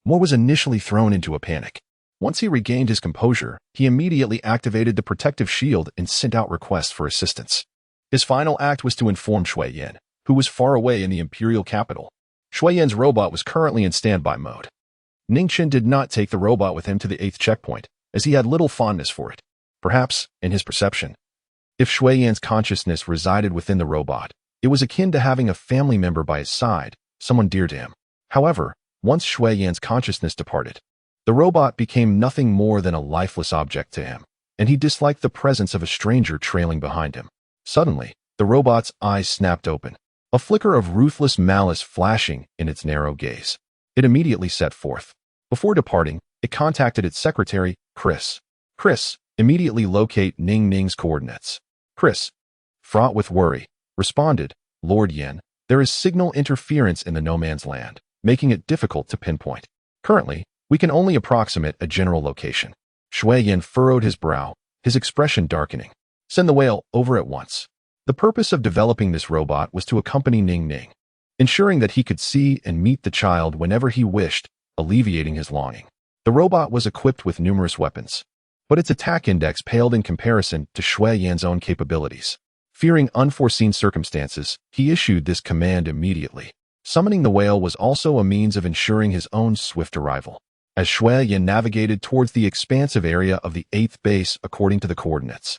Moore was initially thrown into a panic. Once he regained his composure, he immediately activated the protective shield and sent out requests for assistance. His final act was to inform Shui Yan, who was far away in the imperial capital. Shui Yan's robot was currently in standby mode. Ning Chen did not take the robot with him to the 8th checkpoint, as he had little fondness for it. Perhaps, in his perception, if Shui Yan's consciousness resided within the robot, it was akin to having a family member by his side, someone dear to him. However, once Shui Yan's consciousness departed, the robot became nothing more than a lifeless object to him. and he disliked the presence of a stranger trailing behind him. Suddenly, the robot's eyes snapped open, a flicker of ruthless malice flashing in its narrow gaze. It immediately set forth. Before departing, it contacted its secretary, Chris. Chris, immediately locate Ning Ning's coordinates. Chris, fraught with worry, responded, Lord Yin, there is signal interference in the no man's land, making it difficult to pinpoint. Currently, we can only approximate a general location. Shui Yin furrowed his brow, his expression darkening. Send the whale over at once. The purpose of developing this robot was to accompany Ning Ning, ensuring that he could see and meet the child whenever he wished, alleviating his longing. The robot was equipped with numerous weapons, but its attack index paled in comparison to Shui Yan's own capabilities. Fearing unforeseen circumstances, he issued this command immediately. Summoning the whale was also a means of ensuring his own swift arrival. As Shui Yan navigated towards the expansive area of the 8th base according to the coordinates,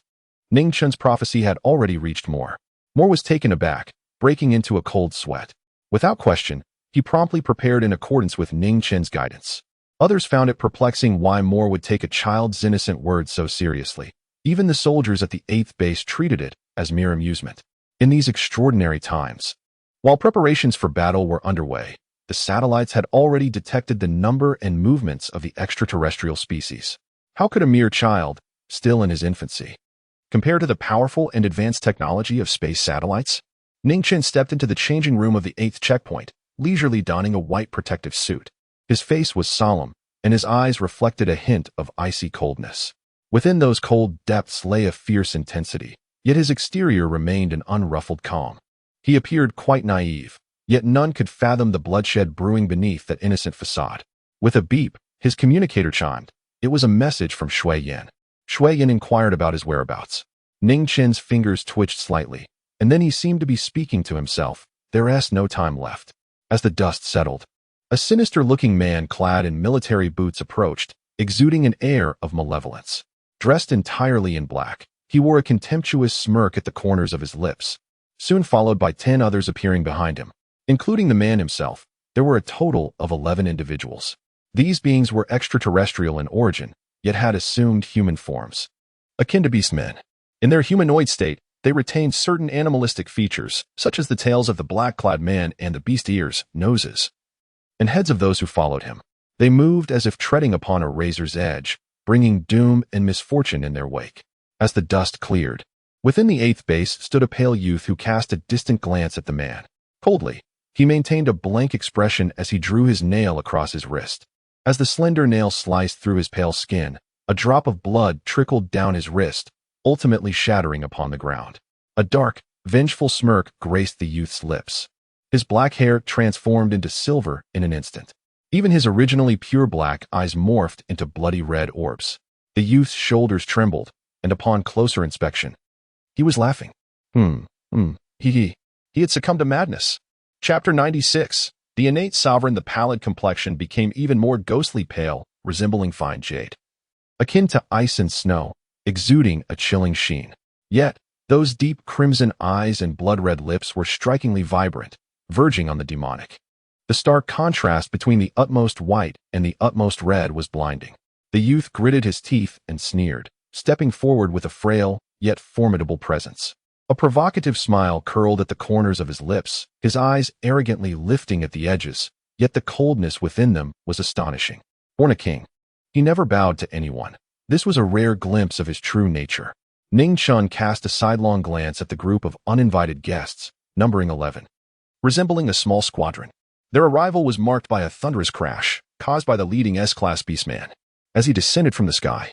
Ning Chen's prophecy had already reached Moore. Moore was taken aback, breaking into a cold sweat. Without question, he promptly prepared in accordance with Ning Chen's guidance. Others found it perplexing why Moore would take a child's innocent words so seriously. Even the soldiers at the 8th base treated it as mere amusement. In these extraordinary times, while preparations for battle were underway, the satellites had already detected the number and movements of the extraterrestrial species. How could a mere child, still in his infancy, compare to the powerful and advanced technology of space satellites? Ning Chen stepped into the changing room of the 8th checkpoint, leisurely donning a white protective suit. His face was solemn, and his eyes reflected a hint of icy coldness. Within those cold depths lay a fierce intensity, yet his exterior remained an unruffled calm. He appeared quite naive, yet none could fathom the bloodshed brewing beneath that innocent facade. With a beep, his communicator chimed. It was a message from Shui Yan. Shui Yan inquired about his whereabouts. Ning Chen's fingers twitched slightly, and then he seemed to be speaking to himself. There's no time left. As the dust settled, a sinister-looking man clad in military boots approached, exuding an air of malevolence. Dressed entirely in black, he wore a contemptuous smirk at the corners of his lips, soon followed by 10 others appearing behind him. Including the man himself, there were a total of 11 individuals. These beings were extraterrestrial in origin, yet had assumed human forms, akin to beastmen. In their humanoid state, they retained certain animalistic features, such as the tails of the black-clad man and the beast ears, noses, and heads of those who followed him. They moved as if treading upon a razor's edge, bringing doom and misfortune in their wake. As the dust cleared, within the 8th base stood a pale youth who cast a distant glance at the man. Coldly, he maintained a blank expression as he drew his nail across his wrist. As the slender nail sliced through his pale skin, a drop of blood trickled down his wrist, ultimately shattering upon the ground. A dark, vengeful smirk graced the youth's lips. His black hair transformed into silver in an instant. Even his originally pure black eyes morphed into bloody red orbs. The youth's shoulders trembled, and upon closer inspection, he was laughing. He had succumbed to madness. Chapter 96. The innate sovereign, the pallid complexion became even more ghostly pale, resembling fine jade, akin to ice and snow, exuding a chilling sheen. Yet, those deep crimson eyes and blood-red lips were strikingly vibrant, verging on the demonic. The stark contrast between the utmost white and the utmost red was blinding. The youth gritted his teeth and sneered, stepping forward with a frail, yet formidable presence. A provocative smile curled at the corners of his lips, his eyes arrogantly lifting at the edges, yet the coldness within them was astonishing. Born a king, he never bowed to anyone. This was a rare glimpse of his true nature. Ning Chen cast a sidelong glance at the group of uninvited guests, numbering 11, resembling a small squadron. Their arrival was marked by a thunderous crash, caused by the leading S-class beastman. As he descended from the sky,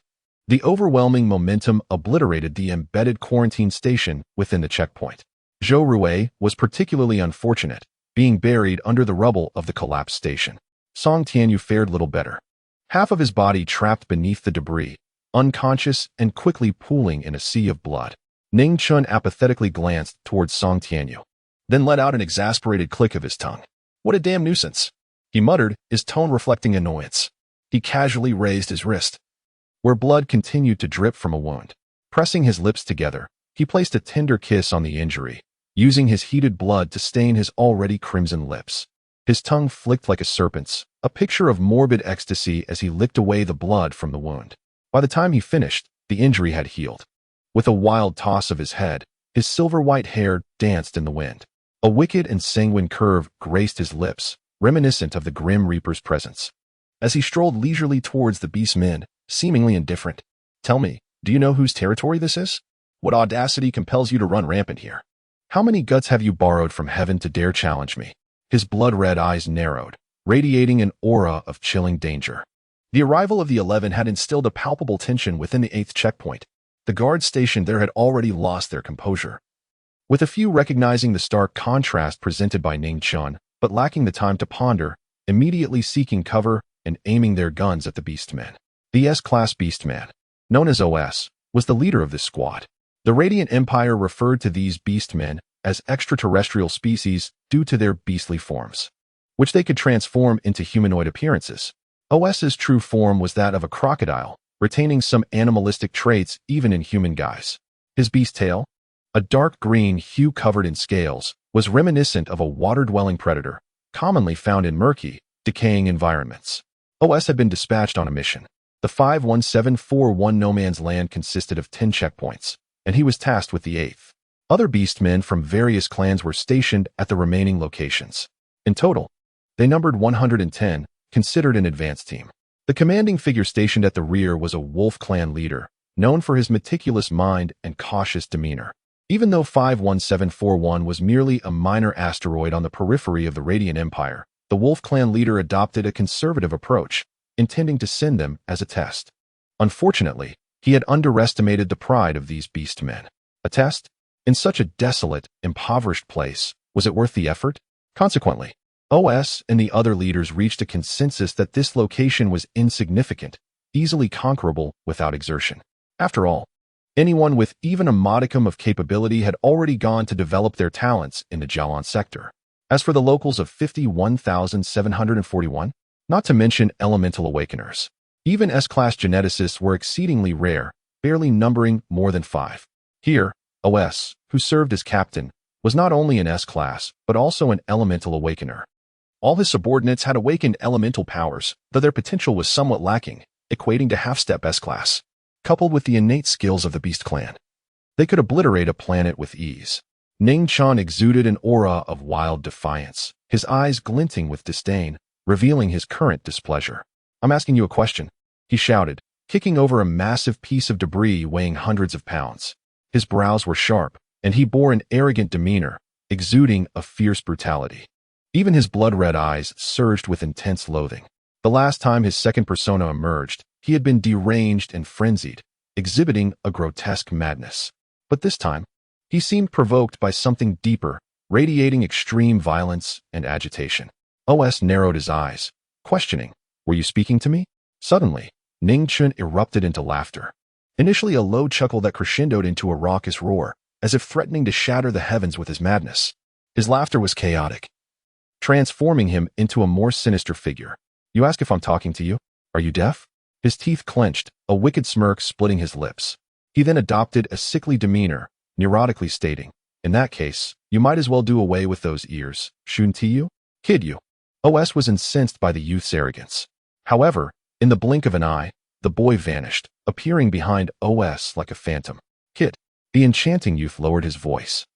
the overwhelming momentum obliterated the embedded quarantine station within the checkpoint. Zhou Rui was particularly unfortunate, being buried under the rubble of the collapsed station. Song Tianyu fared little better. Half of his body trapped beneath the debris, unconscious and quickly pooling in a sea of blood. Ning Chen apathetically glanced towards Song Tianyu, then let out an exasperated click of his tongue. What a damn nuisance, he muttered, his tone reflecting annoyance. He casually raised his wrist, where blood continued to drip from a wound. Pressing his lips together, he placed a tender kiss on the injury, using his heated blood to stain his already crimson lips. His tongue flicked like a serpent's, a picture of morbid ecstasy as he licked away the blood from the wound. By the time he finished, The injury had healed. With a wild toss of his head, his silver-white hair danced in the wind. A wicked and sanguine curve graced his lips, reminiscent of the Grim Reaper's presence. As he strolled leisurely towards the beastmen, seemingly indifferent, "Tell me, do you know whose territory this is? What audacity compels you to run rampant here? How many guts have you borrowed from heaven to dare challenge me?" His blood-red eyes narrowed, radiating an aura of chilling danger. The arrival of the 11 had instilled a palpable tension within the 8th checkpoint. The guards stationed there had already lost their composure, with a few recognizing the stark contrast presented by Ning Chun, but lacking the time to ponder, immediately seeking cover and aiming their guns at the beastmen. The S-Class Beastman, known as OS, was the leader of this squad. The Radiant Empire referred to these beastmen as extraterrestrial species due to their beastly forms, which they could transform into humanoid appearances. OS's true form was that of a crocodile, retaining some animalistic traits even in human guise. His beast tail, a dark green hue covered in scales, was reminiscent of a water-dwelling predator, commonly found in murky, decaying environments. OS had been dispatched on a mission. The 51741 No Man's Land consisted of 10 checkpoints, and he was tasked with the 8th. Other beastmen from various clans were stationed at the remaining locations. In total, they numbered 110, considered an advanced team. The commanding figure stationed at the rear was a Wolf Clan leader, known for his meticulous mind and cautious demeanor. Even though 51741 was merely a minor asteroid on the periphery of the Radiant Empire, the Wolf Clan leader adopted a conservative approach, intending to send them as a test. Unfortunately, he had underestimated the pride of these beastmen. A test? In such a desolate, impoverished place, was it worth the effort? Consequently, OS and the other leaders reached a consensus that this location was insignificant, easily conquerable without exertion. After all, anyone with even a modicum of capability had already gone to develop their talents in the Jalan sector. As for the locals of 51,741, not to mention elemental awakeners, even S-Class geneticists were exceedingly rare, barely numbering more than 5. Here, OS, who served as captain, was not only an S-Class, but also an elemental awakener. All his subordinates had awakened elemental powers, though their potential was somewhat lacking, equating to half-step S-Class. Coupled with the innate skills of the Beast Clan, they could obliterate a planet with ease. Ning Chun exuded an aura of wild defiance, his eyes glinting with disdain, revealing his current displeasure. "I'm asking you a question," he shouted, kicking over a massive piece of debris weighing hundreds of pounds. His brows were sharp, and he bore an arrogant demeanor, exuding a fierce brutality. Even his blood-red eyes surged with intense loathing. The last time his second persona emerged, he had been deranged and frenzied, exhibiting a grotesque madness. But this time, he seemed provoked by something deeper, radiating extreme violence and agitation. OS narrowed his eyes, questioning, "Were you speaking to me?" Suddenly, Ning Chun erupted into laughter. Initially a low chuckle that crescendoed into a raucous roar, as if threatening to shatter the heavens with his madness. His laughter was chaotic, transforming him into a more sinister figure. "You ask if I'm talking to you? Are you deaf?" His teeth clenched, a wicked smirk splitting his lips. He then adopted a sickly demeanor, neurotically stating, "In that case, you might as well do away with those ears, shouldn't you? Kid you." OS was incensed by the youth's arrogance. However, in the blink of an eye, the boy vanished, appearing behind OS like a phantom. "Kid." The enchanting youth lowered his voice,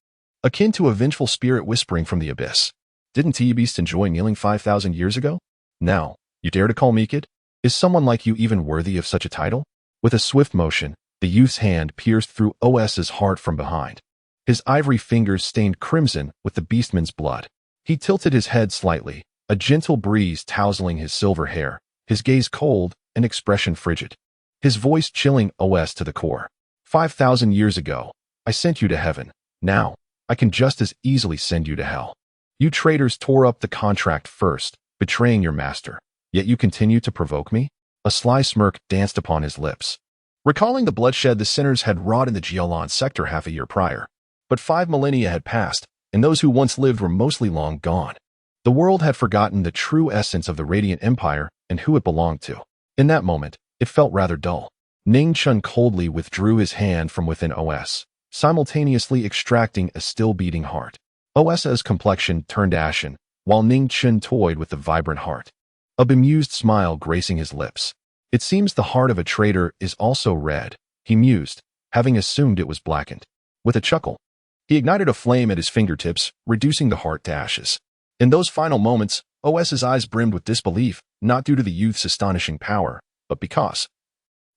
akin to a vengeful spirit whispering from the abyss. "Didn't T-Beast enjoy kneeling 5,000 years ago? Now, you dare to call me kid? Is someone like you even worthy of such a title?" With a swift motion, the youth's hand pierced through OS's heart from behind. His ivory fingers stained crimson with the beastman's blood. He tilted his head slightly, a gentle breeze tousling his silver hair, his gaze cold and expression frigid. His voice chilling OS to the core. 5,000 years ago, I sent you to heaven. Now, I can just as easily send you to hell. You traitors tore up the contract first, betraying your master. Yet you continue to provoke me?" A sly smirk danced upon his lips, recalling the bloodshed the sinners had wrought in the Jialan sector half a year prior. But 5 millennia had passed, and those who once lived were mostly long gone. The world had forgotten the true essence of the Radiant Empire and who it belonged to. In that moment, it felt rather dull. Ning Chun coldly withdrew his hand from within OS, simultaneously extracting a still-beating heart. OS's complexion turned ashen, while Ning Chun toyed with the vibrant heart, a bemused smile gracing his lips. "It seems the heart of a traitor is also red," he mused, having assumed it was blackened. With a chuckle, he ignited a flame at his fingertips, reducing the heart to ashes. In those final moments, OS's eyes brimmed with disbelief, not due to the youth's astonishing power, but because,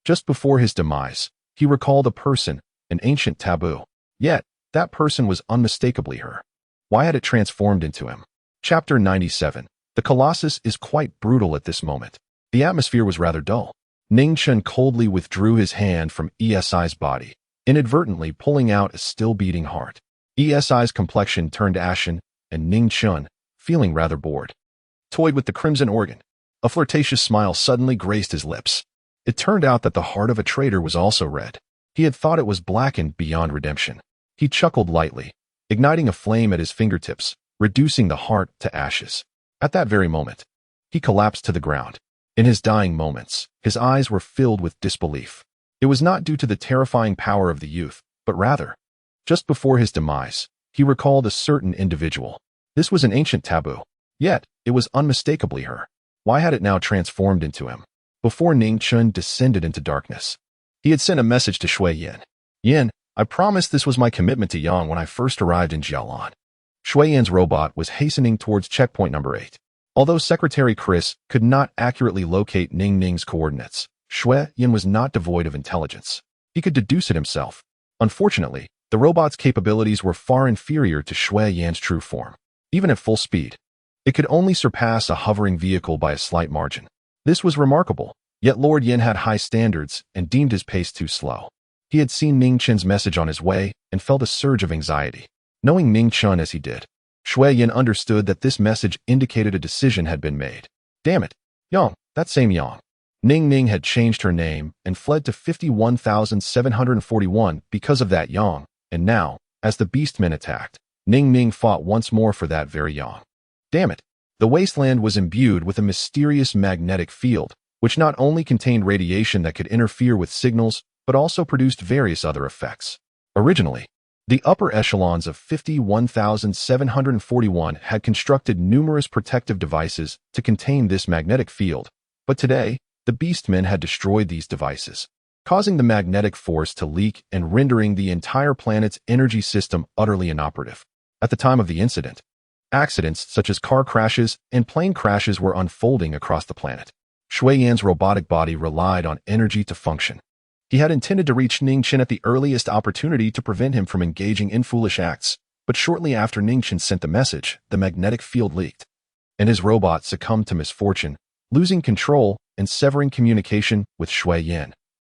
just before his demise, he recalled a person, an ancient taboo. Yet, that person was unmistakably her. Why had it transformed into him? Chapter 97. The Colossus is quite brutal at this moment. The atmosphere was rather dull. Ning Chen coldly withdrew his hand from ESI's body, inadvertently pulling out a still-beating heart. ESI's complexion turned ashen, and Ning Chen, feeling rather bored, toyed with the crimson organ. A flirtatious smile suddenly graced his lips. It turned out that the heart of a traitor was also red. He had thought it was blackened beyond redemption. He chuckled lightly, igniting a flame at his fingertips, reducing the heart to ashes. At that very moment, he collapsed to the ground. In his dying moments, his eyes were filled with disbelief. It was not due to the terrifying power of the youth, but rather, just before his demise, he recalled a certain individual. This was an ancient taboo. Yet, it was unmistakably her. Why had it now transformed into him? Before Ning Chen descended into darkness, he had sent a message to Shui Yin. Yin, I promised this was my commitment to Yang when I first arrived in Jialan. Shui Yin's robot was hastening towards checkpoint number 8. Although Secretary Chris could not accurately locate Ning Ning's coordinates, Shui Yin was not devoid of intelligence. He could deduce it himself. Unfortunately, the robot's capabilities were far inferior to Shui Yan's true form. Even at full speed, it could only surpass a hovering vehicle by a slight margin. This was remarkable, yet Lord Yin had high standards and deemed his pace too slow. He had seen Ning Chen's message on his way and felt a surge of anxiety. Knowing Ning Chen as he did, Shui Yin understood that this message indicated a decision had been made. Damn it, Yang, that same Yang. Ning Ning had changed her name and fled to 51,741 because of that Yang, and now, as the beastmen attacked, Ning Ning fought once more for that very Yang. Damn it. The wasteland was imbued with a mysterious magnetic field, which not only contained radiation that could interfere with signals, but also produced various other effects. Originally, the upper echelons of 51,741 had constructed numerous protective devices to contain this magnetic field, but today, the beastmen had destroyed these devices, causing the magnetic force to leak and rendering the entire planet's energy system utterly inoperative. At the time of the incident, accidents such as car crashes and plane crashes were unfolding across the planet. Shui Yan's robotic body relied on energy to function. He had intended to reach Ning Chen at the earliest opportunity to prevent him from engaging in foolish acts, but shortly after Ning Chen sent the message, the magnetic field leaked, and his robot succumbed to misfortune, losing control and severing communication with Shui Yan.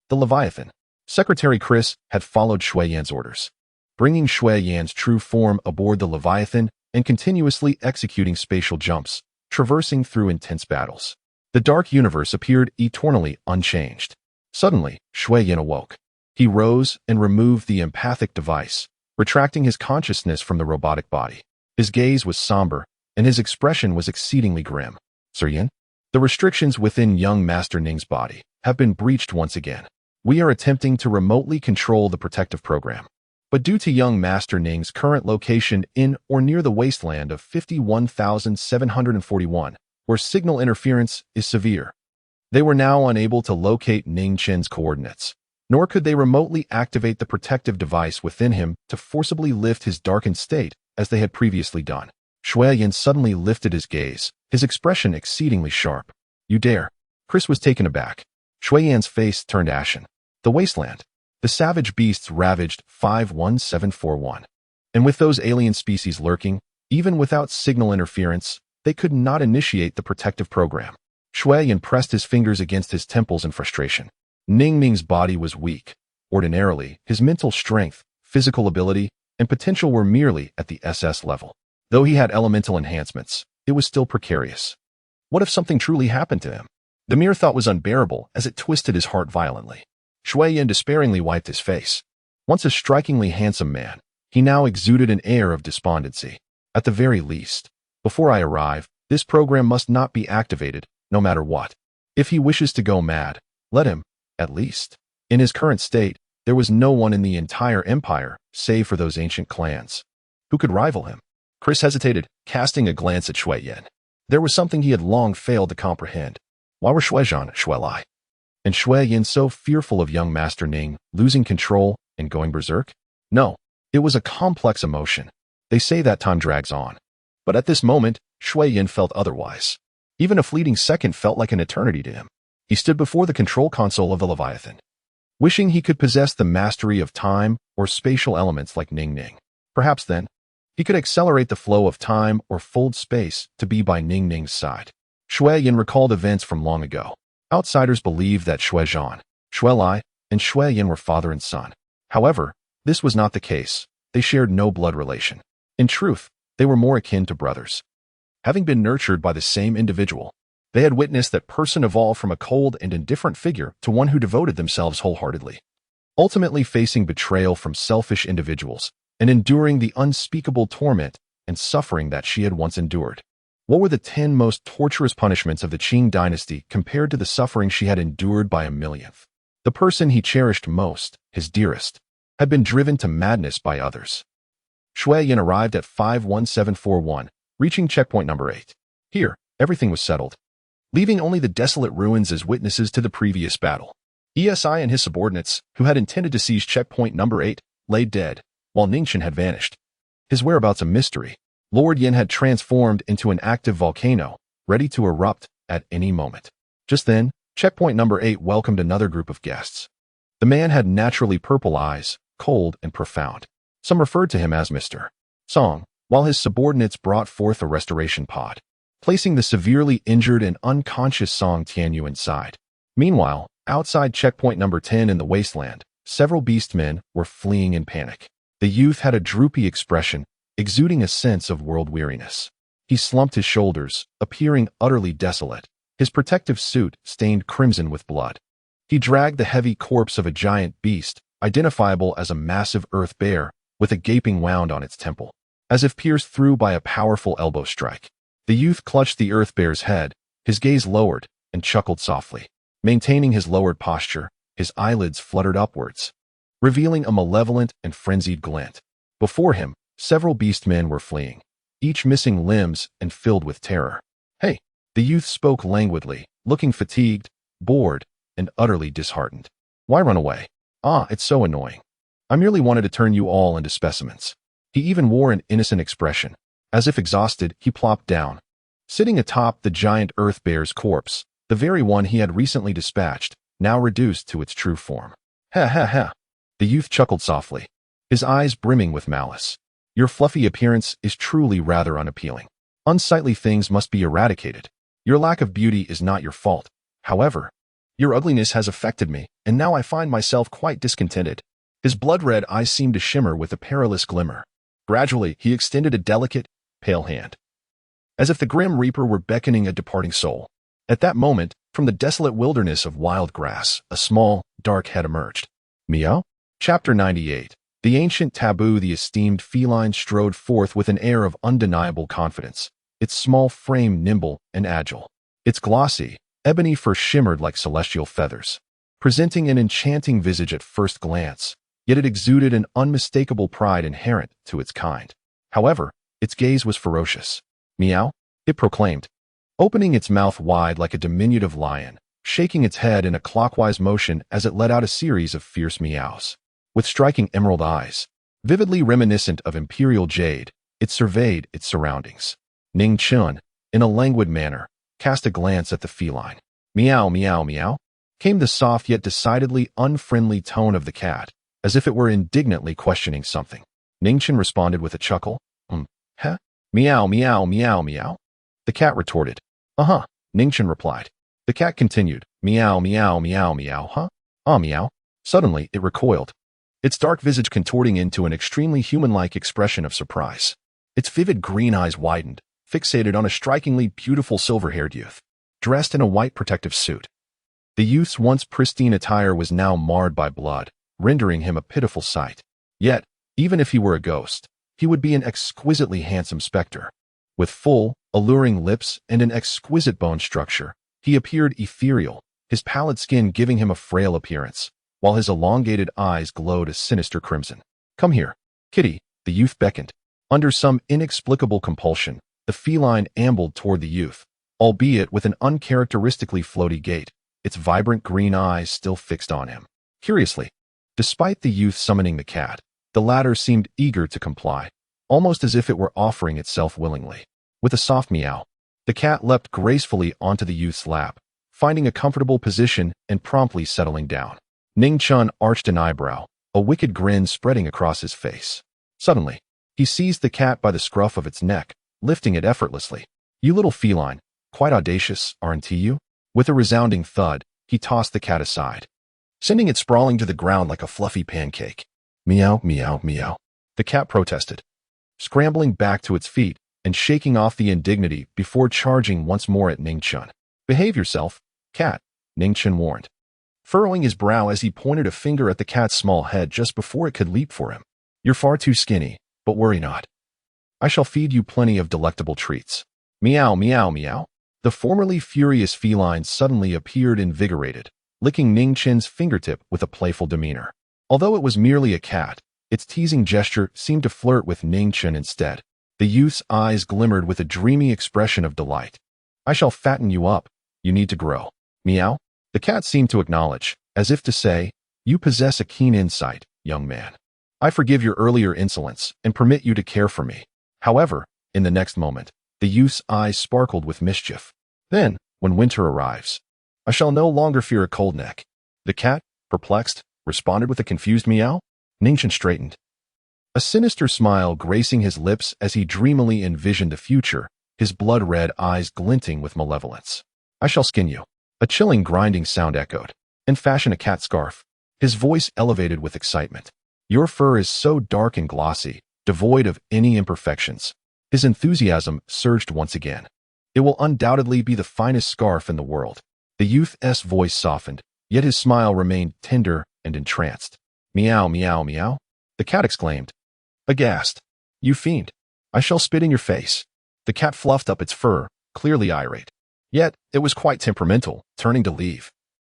The Leviathan. Secretary Chris had followed Shui Yan's orders, bringing Shui Yan's true form aboard the Leviathan and continuously executing spatial jumps, traversing through intense battles. The dark universe appeared eternally unchanged. Suddenly, Shui Yan awoke. He rose and removed the empathic device, retracting his consciousness from the robotic body. His gaze was somber, and his expression was exceedingly grim. Sir Yin? The restrictions within young Master Ning's body have been breached once again. We are attempting to remotely control the protective program. But due to young Master Ning's current location in or near the wasteland of 51,741, where signal interference is severe, they were now unable to locate Ning Chen's coordinates, nor could they remotely activate the protective device within him to forcibly lift his darkened state as they had previously done. Shui Yin suddenly lifted his gaze, his expression exceedingly sharp. You dare? Chris was taken aback. Shui Yan's face turned ashen. The wasteland. The savage beasts ravaged 51741. And with those alien species lurking, even without signal interference, they could not initiate the protective program. Shui Yin pressed his fingers against his temples in frustration. Ning Ning's body was weak. Ordinarily, his mental strength, physical ability, and potential were merely at the SS level. Though he had elemental enhancements, it was still precarious. What if something truly happened to him? The mere thought was unbearable as it twisted his heart violently. Shui Yin despairingly wiped his face. Once a strikingly handsome man, he now exuded an air of despondency. At the very least, before I arrive, this program must not be activated, no matter what. If he wishes to go mad, let him, at least. In his current state, there was no one in the entire empire, save for those ancient clans, who could rival him. Chris hesitated, casting a glance at Shui Yin. There was something he had long failed to comprehend. Why were Shuizhan, Shuilai, And Shui Yin so fearful of young Master Ning losing control and going berserk? No, it was a complex emotion. They say that time drags on. But at this moment, Shui Yin felt otherwise. Even a fleeting second felt like an eternity to him. He stood before the control console of the Leviathan, wishing he could possess the mastery of time or spatial elements like Ning Ning. Perhaps then, he could accelerate the flow of time or fold space to be by Ning Ning's side. Shui Yin recalled events from long ago. Outsiders believed that Shui Zhan, Shui Lai, and Shui Yin were father and son. However, this was not the case. They shared no blood relation. In truth, they were more akin to brothers. Having been nurtured by the same individual, they had witnessed that person evolve from a cold and indifferent figure to one who devoted themselves wholeheartedly, ultimately facing betrayal from selfish individuals and enduring the unspeakable torment and suffering that she had once endured. What were the 10 most torturous punishments of the Qing dynasty compared to the suffering she had endured by a millionth? The person he cherished most, his dearest, had been driven to madness by others. Shui Yin arrived at 51741, reaching checkpoint number 8. Here, everything was settled, leaving only the desolate ruins as witnesses to the previous battle. ESI and his subordinates, who had intended to seize checkpoint number 8, lay dead, while Ningchen had vanished. His whereabouts a mystery. Lord Yin had transformed into an active volcano, ready to erupt at any moment. Just then, checkpoint number 8 welcomed another group of guests. The man had naturally purple eyes, cold and profound. Some referred to him as Mr. Song, while his subordinates brought forth a restoration pod, placing the severely injured and unconscious Song Tianyu inside. Meanwhile, outside checkpoint number 10 in the wasteland, several beastmen were fleeing in panic. The youth had a droopy expression, exuding a sense of world weariness. He slumped his shoulders, appearing utterly desolate, his protective suit stained crimson with blood. He dragged the heavy corpse of a giant beast, identifiable as a massive earth bear, with a gaping wound on its temple, as if pierced through by a powerful elbow strike. The youth clutched the earth bear's head, his gaze lowered, and chuckled softly. Maintaining his lowered posture, his eyelids fluttered upwards, revealing a malevolent and frenzied glint. Before him, several beastmen were fleeing, each missing limbs and filled with terror. Hey, the youth spoke languidly, looking fatigued, bored, and utterly disheartened. Why run away? Ah, it's so annoying. I merely wanted to turn you all into specimens. He even wore an innocent expression. As if exhausted, he plopped down, sitting atop the giant earth bear's corpse, the very one he had recently dispatched, now reduced to its true form. Ha ha ha. The youth chuckled softly, his eyes brimming with malice. Your fluffy appearance is truly rather unappealing. Unsightly things must be eradicated. Your lack of beauty is not your fault. However, your ugliness has affected me, and now I find myself quite discontented. His blood-red eyes seemed to shimmer with a perilous glimmer. Gradually, he extended a delicate, pale hand, as if the grim reaper were beckoning a departing soul. At that moment, from the desolate wilderness of wild grass, a small, dark head emerged. Meow? Chapter 98. The ancient taboo. The esteemed feline strode forth with an air of undeniable confidence, its small frame nimble and agile. Its glossy, ebony fur shimmered like celestial feathers, presenting an enchanting visage at first glance, yet it exuded an unmistakable pride inherent to its kind. However, its gaze was ferocious. Meow, it proclaimed, opening its mouth wide like a diminutive lion, shaking its head in a clockwise motion as it let out a series of fierce meows. With striking emerald eyes, vividly reminiscent of imperial jade, it surveyed its surroundings. Ning Chun, in a languid manner, cast a glance at the feline. Meow, meow, meow, came the soft yet decidedly unfriendly tone of the cat, as if it were indignantly questioning something. Ningchen responded with a chuckle. Huh? Meow, meow, meow, meow. The cat retorted. Uh-huh, Ningchen replied. The cat continued. Meow, meow, meow, meow, huh? Ah, meow. Suddenly, it recoiled, its dark visage contorting into an extremely human-like expression of surprise. Its vivid green eyes widened, fixated on a strikingly beautiful silver-haired youth, dressed in a white protective suit. The youth's once pristine attire was now marred by blood, rendering him a pitiful sight. Yet, even if he were a ghost, he would be an exquisitely handsome specter. With full, alluring lips and an exquisite bone structure, he appeared ethereal, his pallid skin giving him a frail appearance, while his elongated eyes glowed a sinister crimson. Come here, kitty, the youth beckoned. Under some inexplicable compulsion, the feline ambled toward the youth, albeit with an uncharacteristically floaty gait, its vibrant green eyes still fixed on him. Curiously, despite the youth summoning the cat, the latter seemed eager to comply, almost as if it were offering itself willingly. With a soft meow, the cat leapt gracefully onto the youth's lap, finding a comfortable position and promptly settling down. Ning Chun arched an eyebrow, a wicked grin spreading across his face. Suddenly, he seized the cat by the scruff of its neck, lifting it effortlessly. "You little feline, quite audacious, aren't you?" With a resounding thud, he tossed the cat aside, sending it sprawling to the ground like a fluffy pancake. "Meow, meow, meow," the cat protested, scrambling back to its feet and shaking off the indignity before charging once more at Ning Chun. "Behave yourself, cat," Ning Chun warned, furrowing his brow as he pointed a finger at the cat's small head just before it could leap for him. "You're far too skinny, but worry not. I shall feed you plenty of delectable treats." Meow, meow, meow. The formerly furious feline suddenly appeared invigorated, licking Ning Chun's fingertip with a playful demeanor. Although it was merely a cat, its teasing gesture seemed to flirt with Ning Chun instead. The youth's eyes glimmered with a dreamy expression of delight. "I shall fatten you up. You need to grow." Meow. The cat seemed to acknowledge, as if to say, "You possess a keen insight, young man. I forgive your earlier insolence and permit you to care for me." However, in the next moment, the youth's eyes sparkled with mischief. "Then, when winter arrives, I shall no longer fear a cold neck." The cat, perplexed, responded with a confused meow. Ning Chun straightened, a sinister smile gracing his lips as he dreamily envisioned the future, his blood-red eyes glinting with malevolence. "I shall skin you." A chilling grinding sound echoed, and fashion a cat scarf. His voice elevated with excitement. "Your fur is so dark and glossy, devoid of any imperfections." His enthusiasm surged once again. "It will undoubtedly be the finest scarf in the world." The youth's voice softened, yet his smile remained tender and entranced. "Meow, meow, meow," the cat exclaimed, aghast. "You fiend! I shall spit in your face." The cat fluffed up its fur, clearly irate. Yet, it was quite temperamental, turning to leave,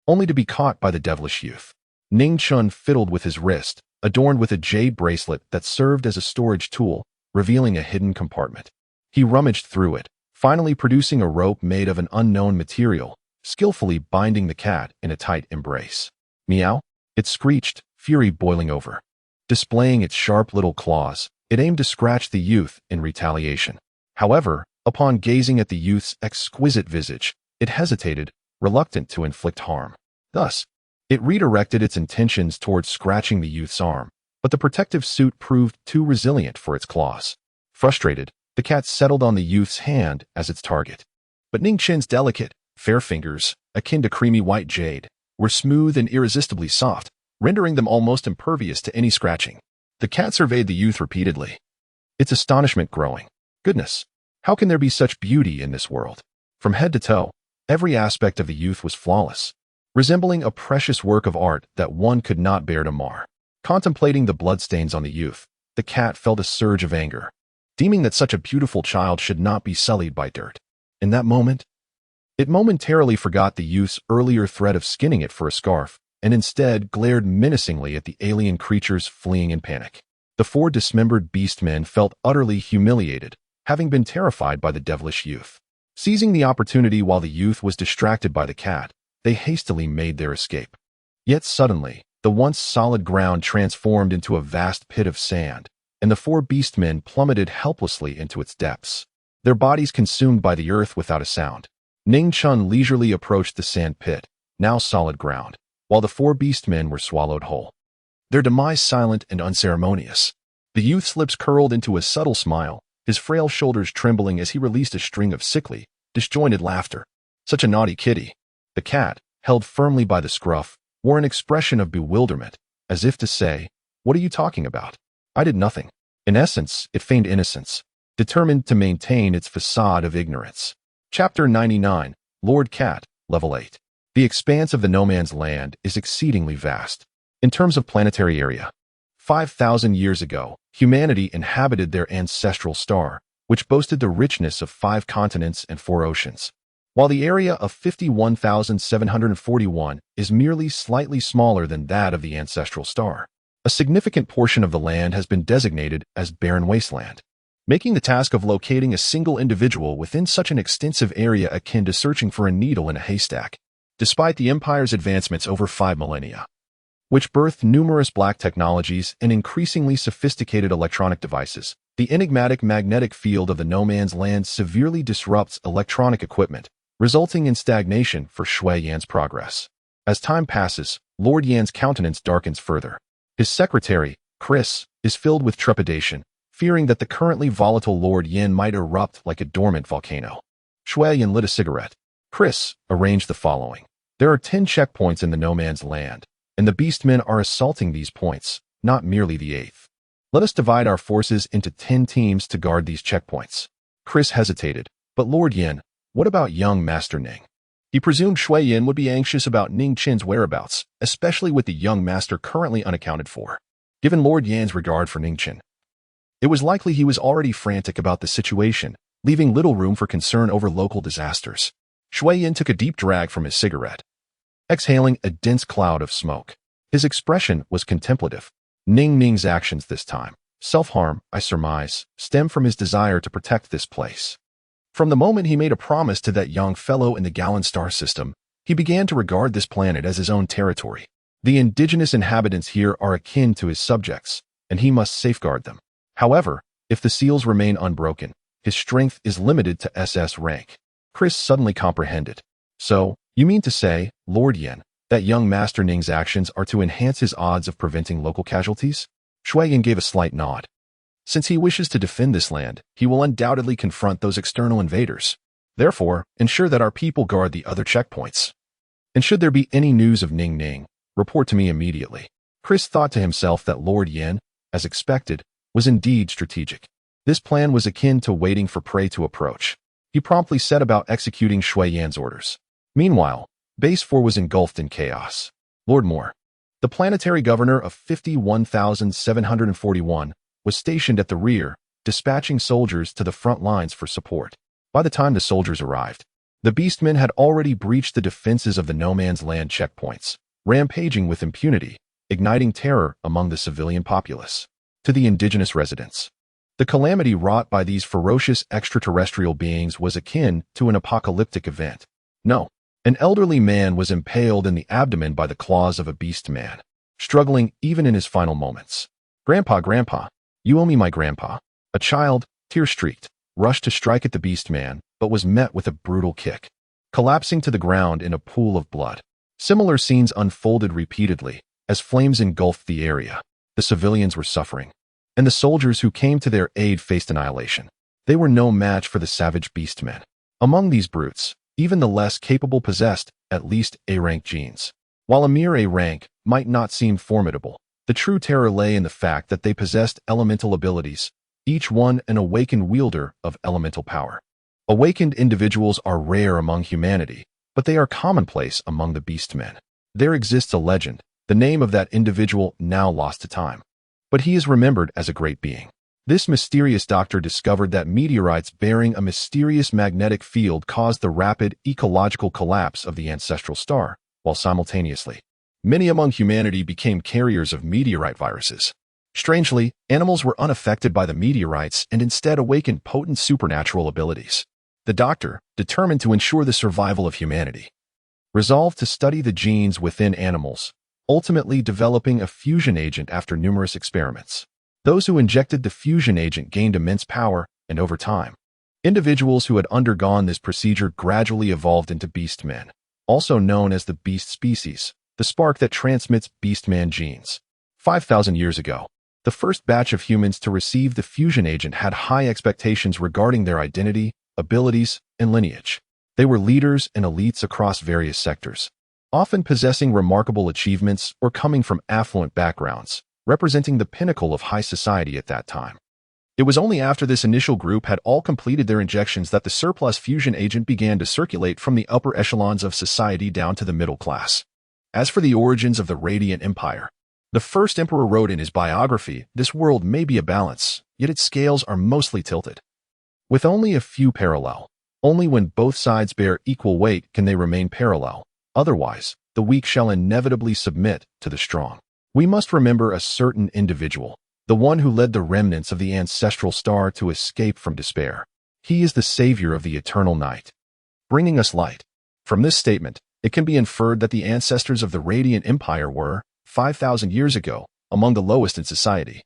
only to be caught by the devilish youth. Ning Chun fiddled with his wrist, adorned with a jade bracelet that served as a storage tool, revealing a hidden compartment. He rummaged through it, finally producing a rope made of an unknown material, skillfully binding the cat in a tight embrace. "Meow," it screeched, fury boiling over. Displaying its sharp little claws, it aimed to scratch the youth in retaliation. However, upon gazing at the youth's exquisite visage, it hesitated, reluctant to inflict harm. Thus, it redirected its intentions towards scratching the youth's arm, but the protective suit proved too resilient for its claws. Frustrated, the cat settled on the youth's hand as its target. But Ning Chun's delicate, fair fingers, akin to creamy white jade, were smooth and irresistibly soft, rendering them almost impervious to any scratching. The cat surveyed the youth repeatedly, its astonishment growing. Goodness, how can there be such beauty in this world? From head to toe, every aspect of the youth was flawless, resembling a precious work of art that one could not bear to mar. Contemplating the bloodstains on the youth, the cat felt a surge of anger, deeming that such a beautiful child should not be sullied by dirt. In that moment, it momentarily forgot the youth's earlier threat of skinning it for a scarf, and instead glared menacingly at the alien creatures fleeing in panic. The four dismembered beastmen felt utterly humiliated, having been terrified by the devilish youth. Seizing the opportunity while the youth was distracted by the cat, they hastily made their escape. Yet suddenly, the once solid ground transformed into a vast pit of sand, and the four beastmen plummeted helplessly into its depths, their bodies consumed by the earth without a sound. Ning Chun leisurely approached the sand pit, now solid ground, while the four beastmen were swallowed whole, their demise silent and unceremonious. The youth's lips curled into a subtle smile, his frail shoulders trembling as he released a string of sickly, disjointed laughter. Such a naughty kitty. The cat, held firmly by the scruff, wore an expression of bewilderment, as if to say, "What are you talking about? I did nothing." In essence, it feigned innocence, determined to maintain its facade of ignorance. Chapter 99, Lord Cat, Level 8. The expanse of the no man's land is exceedingly vast. In terms of planetary area, 5,000 years ago, humanity inhabited their ancestral star, which boasted the richness of 5 continents and 4 oceans. While the area of 51,741 is merely slightly smaller than that of the ancestral star, a significant portion of the land has been designated as barren wasteland, making the task of locating a single individual within such an extensive area akin to searching for a needle in a haystack. despite the Empire's advancements over 5 millennia, which birthed numerous black technologies and increasingly sophisticated electronic devices. The enigmatic magnetic field of the no man's land severely disrupts electronic equipment, resulting in stagnation for Shui Yan's progress. As time passes, Lord Yan's countenance darkens further. His secretary, Chris, is filled with trepidation, fearing that the currently volatile Lord Yan might erupt like a dormant volcano. Shui Yan lit a cigarette. Chris arranged the following. There are 10 checkpoints in the no man's land, and the beastmen are assaulting these points, not merely the 8th. Let us divide our forces into 10 teams to guard these checkpoints. Chris hesitated. But Lord Yan, what about young Master Ning? He presumed Shui Yan would be anxious about Ning Qin's whereabouts, especially with the young master currently unaccounted for. Given Lord Yan's regard for Ning Qin, it was likely he was already frantic about the situation, leaving little room for concern over local disasters. Shui Yan took a deep drag from his cigarette, exhaling a dense cloud of smoke. His expression was contemplative. Ning's actions this time, self-harm, I surmise, stem from his desire to protect this place. From the moment he made a promise to that young fellow in the Gallon star system, he began to regard this planet as his own territory. The indigenous inhabitants here are akin to his subjects, and he must safeguard them. However, if the seals remain unbroken, his strength is limited to SS rank. Chris suddenly comprehended. So, you mean to say, Lord Yan, that young Master Ning's actions are to enhance his odds of preventing local casualties? Shui Yan gave a slight nod. Since he wishes to defend this land, he will undoubtedly confront those external invaders. Therefore, ensure that our people guard the other checkpoints. And should there be any news of Ning, report to me immediately. Chris thought to himself that Lord Yan, as expected, was indeed strategic. This plan was akin to waiting for prey to approach. He promptly set about executing Shui Yan's orders. Meanwhile, Base 4 was engulfed in chaos. Lord Moore, the planetary governor of 51,741, was stationed at the rear, dispatching soldiers to the front lines for support. By the time the soldiers arrived, the beastmen had already breached the defenses of the no man's land checkpoints, rampaging with impunity, igniting terror among the civilian populace. To the indigenous residents, the calamity wrought by these ferocious extraterrestrial beings was akin to an apocalyptic event. No. An elderly man was impaled in the abdomen by the claws of a beast man, struggling even in his final moments. Grandpa, you owe me my grandpa. A child, tear-streaked, rushed to strike at the beast man, but was met with a brutal kick, collapsing to the ground in a pool of blood. Similar scenes unfolded repeatedly, as flames engulfed the area. The civilians were suffering, and the soldiers who came to their aid faced annihilation. They were no match for the savage beastmen. Among these brutes, even the less capable possessed at least A-rank genes. While a mere A-rank might not seem formidable, the true terror lay in the fact that they possessed elemental abilities, each one an awakened wielder of elemental power. Awakened individuals are rare among humanity, but they are commonplace among the beastmen. There exists a legend, the name of that individual now lost to time, but he is remembered as a great being. This mysterious doctor discovered that meteorites bearing a mysterious magnetic field caused the rapid ecological collapse of the ancestral star, while simultaneously, many among humanity became carriers of meteorite viruses. Strangely, animals were unaffected by the meteorites and instead awakened potent supernatural abilities. The doctor, determined to ensure the survival of humanity, resolved to study the genes within animals, ultimately developing a fusion agent after numerous experiments. Those who injected the fusion agent gained immense power, and over time, individuals who had undergone this procedure gradually evolved into beastmen, also known as the beast species, the spark that transmits beastman genes. 5,000 years ago, the first batch of humans to receive the fusion agent had high expectations regarding their identity, abilities, and lineage. They were leaders and elites across various sectors, often possessing remarkable achievements or coming from affluent backgrounds, representing the pinnacle of high society at that time. It was only after this initial group had all completed their injections that the surplus fusion agent began to circulate from the upper echelons of society down to the middle class. As for the origins of the Radiant Empire, the first emperor wrote in his biography, "This world may be a balance, yet its scales are mostly tilted, with only a few parallel. Only when both sides bear equal weight can they remain parallel. Otherwise, the weak shall inevitably submit to the strong." We must remember a certain individual, the one who led the remnants of the ancestral star to escape from despair. He is the savior of the eternal night, bringing us light. From this statement, it can be inferred that the ancestors of the Radiant Empire were, 5,000 years ago, among the lowest in society.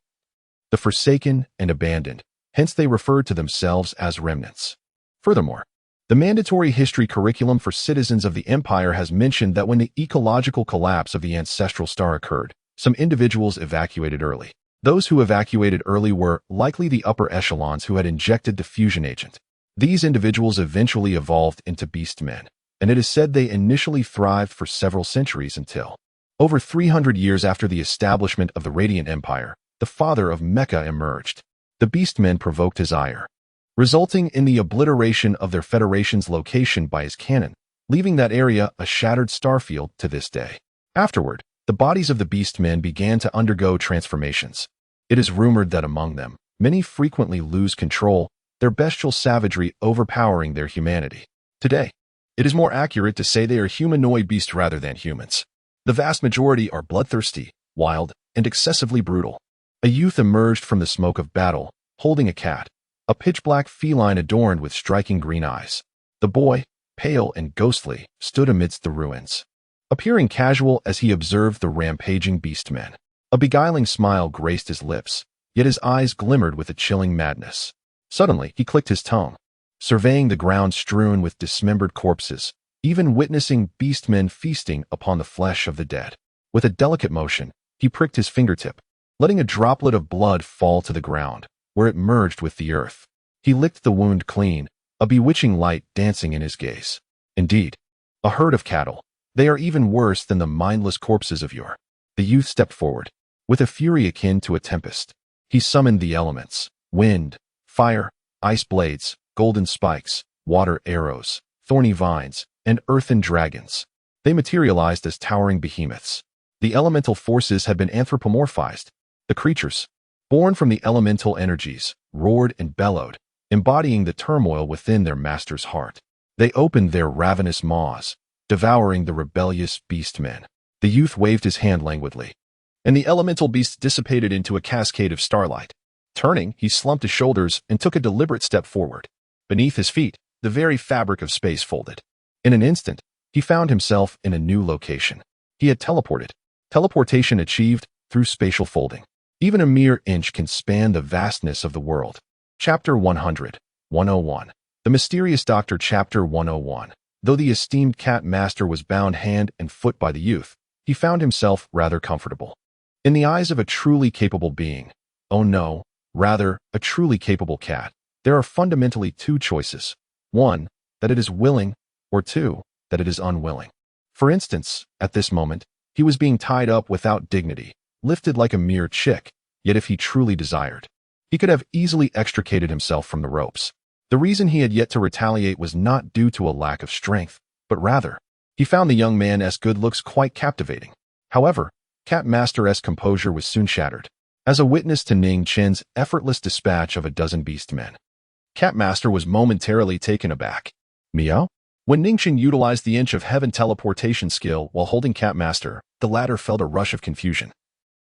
The forsaken and abandoned, hence they referred to themselves as remnants. Furthermore, the mandatory history curriculum for citizens of the Empire has mentioned that when the ecological collapse of the ancestral star occurred, some individuals evacuated early. Those who evacuated early were likely the upper echelons who had injected the fusion agent. These individuals eventually evolved into beast men, and it is said they initially thrived for several centuries until, over 300 years after the establishment of the Radiant Empire, the father of mecha emerged. The beastmen provoked his ire, resulting in the obliteration of their Federation's location by his cannon, leaving that area a shattered starfield to this day. Afterward, the bodies of the beastmen began to undergo transformations. It is rumored that among them, many frequently lose control, their bestial savagery overpowering their humanity. Today, it is more accurate to say they are humanoid beasts rather than humans. The vast majority are bloodthirsty, wild, and excessively brutal. A youth emerged from the smoke of battle, holding a cat, a pitch-black feline adorned with striking green eyes. The boy, pale and ghostly, stood amidst the ruins, appearing casual as he observed the rampaging beastmen. A beguiling smile graced his lips, yet his eyes glimmered with a chilling madness. Suddenly, he clicked his tongue, surveying the ground strewn with dismembered corpses, even witnessing beastmen feasting upon the flesh of the dead. With a delicate motion, he pricked his fingertip, letting a droplet of blood fall to the ground, where it merged with the earth. He licked the wound clean, a bewitching light dancing in his gaze. Indeed, a herd of cattle. They are even worse than the mindless corpses of yore. The youth stepped forward. With a fury akin to a tempest, he summoned the elements: wind, fire, ice blades, golden spikes, water arrows, thorny vines, and earthen dragons. They materialized as towering behemoths. The elemental forces had been anthropomorphized. The creatures, born from the elemental energies, roared and bellowed, embodying the turmoil within their master's heart. They opened their ravenous maws, devouring the rebellious beastmen. The youth waved his hand languidly, and the elemental beasts dissipated into a cascade of starlight. Turning, he slumped his shoulders and took a deliberate step forward. Beneath his feet, the very fabric of space folded. In an instant, he found himself in a new location. He had teleported. Teleportation achieved through spatial folding. Even a mere inch can span the vastness of the world. Chapter 100, 101. The Mysterious Doctor. Chapter 101. Though the esteemed cat master was bound hand and foot by the youth, he found himself rather comfortable. In the eyes of a truly capable being, oh no, rather, a truly capable cat, there are fundamentally two choices. One, that it is willing, or two, that it is unwilling. For instance, at this moment, he was being tied up without dignity, lifted like a mere chick, yet if he truly desired, he could have easily extricated himself from the ropes. The reason he had yet to retaliate was not due to a lack of strength, but rather, he found the young man's good looks quite captivating. However, Cat Master's composure was soon shattered, as a witness to Ning Chen's effortless dispatch of a dozen beastmen. Cat Master was momentarily taken aback. Meow? When Ning Chen utilized the Inch of Heaven teleportation skill while holding Cat Master, the latter felt a rush of confusion,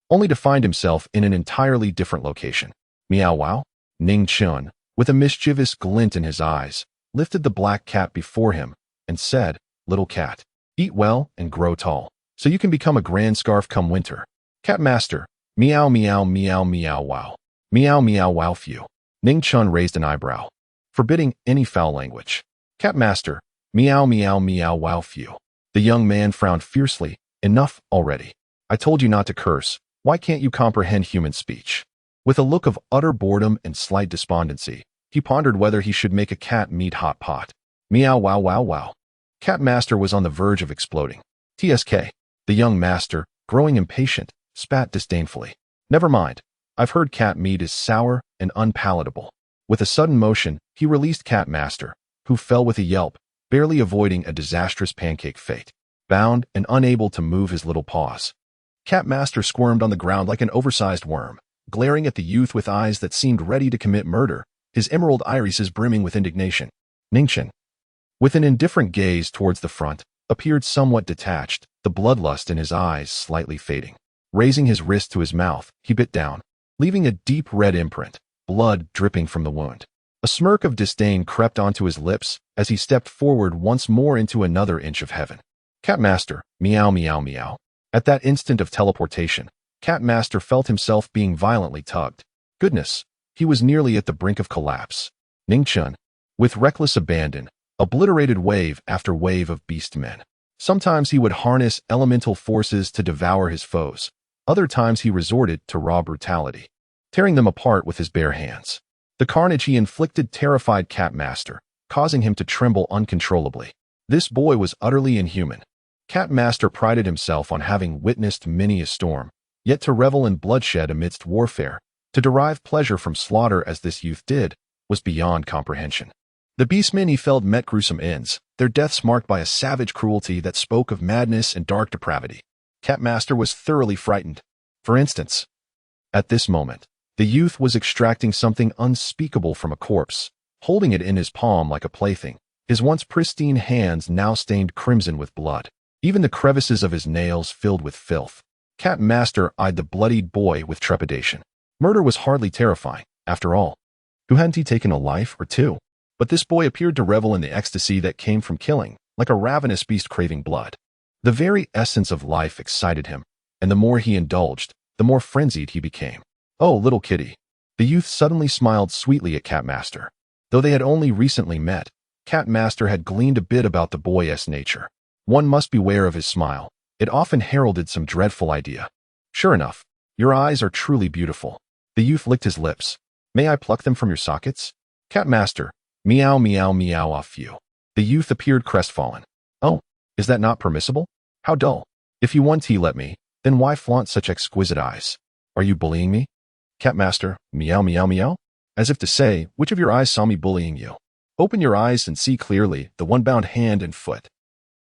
only to find himself in an entirely different location. Meow wow? Ning Chen, with a mischievous glint in his eyes, lifted the black cat before him and said, "Little cat, eat well and grow tall, so you can become a grand scarf come winter." Cat Master, meow meow meow meow wow. Meow meow wow phew. Ning Chen raised an eyebrow, forbidding any foul language. Cat Master, meow meow meow wow phew. The young man frowned fiercely. Enough already. I told you not to curse. Why can't you comprehend human speech? With a look of utter boredom and slight despondency, he pondered whether he should make a cat meat hot pot. Meow wow wow wow. Cat Master was on the verge of exploding. TSK. The young master, growing impatient, spat disdainfully. Never mind. I've heard cat meat is sour and unpalatable. With a sudden motion, he released Cat Master, who fell with a yelp, barely avoiding a disastrous pancake fate, bound and unable to move his little paws. Cat Master squirmed on the ground like an oversized worm, glaring at the youth with eyes that seemed ready to commit murder, his emerald irises brimming with indignation. Ning Chen, with an indifferent gaze towards the front, appeared somewhat detached, the bloodlust in his eyes slightly fading. Raising his wrist to his mouth, he bit down, leaving a deep red imprint, blood dripping from the wound. A smirk of disdain crept onto his lips as he stepped forward once more into another Inch of Heaven. Cat Master, meow meow meow. At that instant of teleportation, Cat Master felt himself being violently tugged. Goodness, he was nearly at the brink of collapse. Ningchun, with reckless abandon, obliterated wave after wave of beast men. Sometimes he would harness elemental forces to devour his foes. Other times he resorted to raw brutality, tearing them apart with his bare hands. The carnage he inflicted terrified Cat Master, causing him to tremble uncontrollably. This boy was utterly inhuman. Cat Master prided himself on having witnessed many a storm, yet to revel in bloodshed amidst warfare, to derive pleasure from slaughter as this youth did, was beyond comprehension. The beastmen he felled met gruesome ends, their deaths marked by a savage cruelty that spoke of madness and dark depravity. Cat Master was thoroughly frightened. For instance, at this moment, the youth was extracting something unspeakable from a corpse, holding it in his palm like a plaything, his once pristine hands now stained crimson with blood, even the crevices of his nails filled with filth. Cat Master eyed the bloodied boy with trepidation. Murder was hardly terrifying, after all. Who hadn't he taken a life or two? But this boy appeared to revel in the ecstasy that came from killing, like a ravenous beast craving blood. The very essence of life excited him, and the more he indulged, the more frenzied he became. Oh, little kitty. The youth suddenly smiled sweetly at Cat Master. Though they had only recently met, Cat Master had gleaned a bit about the boy's nature. One must beware of his smile. It often heralded some dreadful idea. Sure enough, your eyes are truly beautiful. The youth licked his lips. May I pluck them from your sockets? Cat Master, meow meow meow off you. The youth appeared crestfallen. Oh, is that not permissible? How dull. If you want tea, let me, then why flaunt such exquisite eyes? Are you bullying me? Cat Master, meow meow meow? As if to say, which of your eyes saw me bullying you? Open your eyes and see clearly the one-bound hand and foot.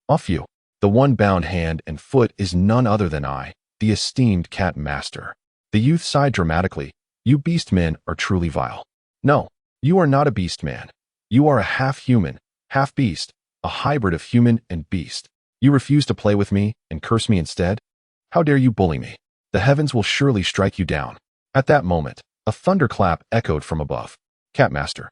Off you. The one-bound hand and foot is none other than I, the esteemed Cat Master. The youth sighed dramatically. You beastmen are truly vile. No, you are not a beastman. You are a half-human, half-beast, a hybrid of human and beast. You refuse to play with me and curse me instead? How dare you bully me? The heavens will surely strike you down. At that moment, a thunderclap echoed from above. Cat Master.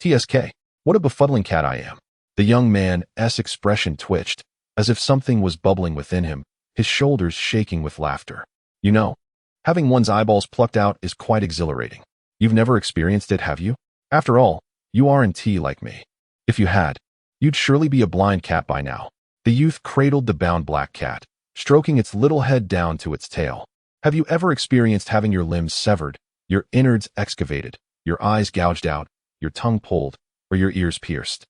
TSK. What a befuddling cat I am. The young man's expression twitched, as if something was bubbling within him, his shoulders shaking with laughter. You know, having one's eyeballs plucked out is quite exhilarating. You've never experienced it, have you? After all, you aren't like me. If you had, you'd surely be a blind cat by now. The youth cradled the bound black cat, stroking its little head down to its tail. Have you ever experienced having your limbs severed, your innards excavated, your eyes gouged out, your tongue pulled, or your ears pierced?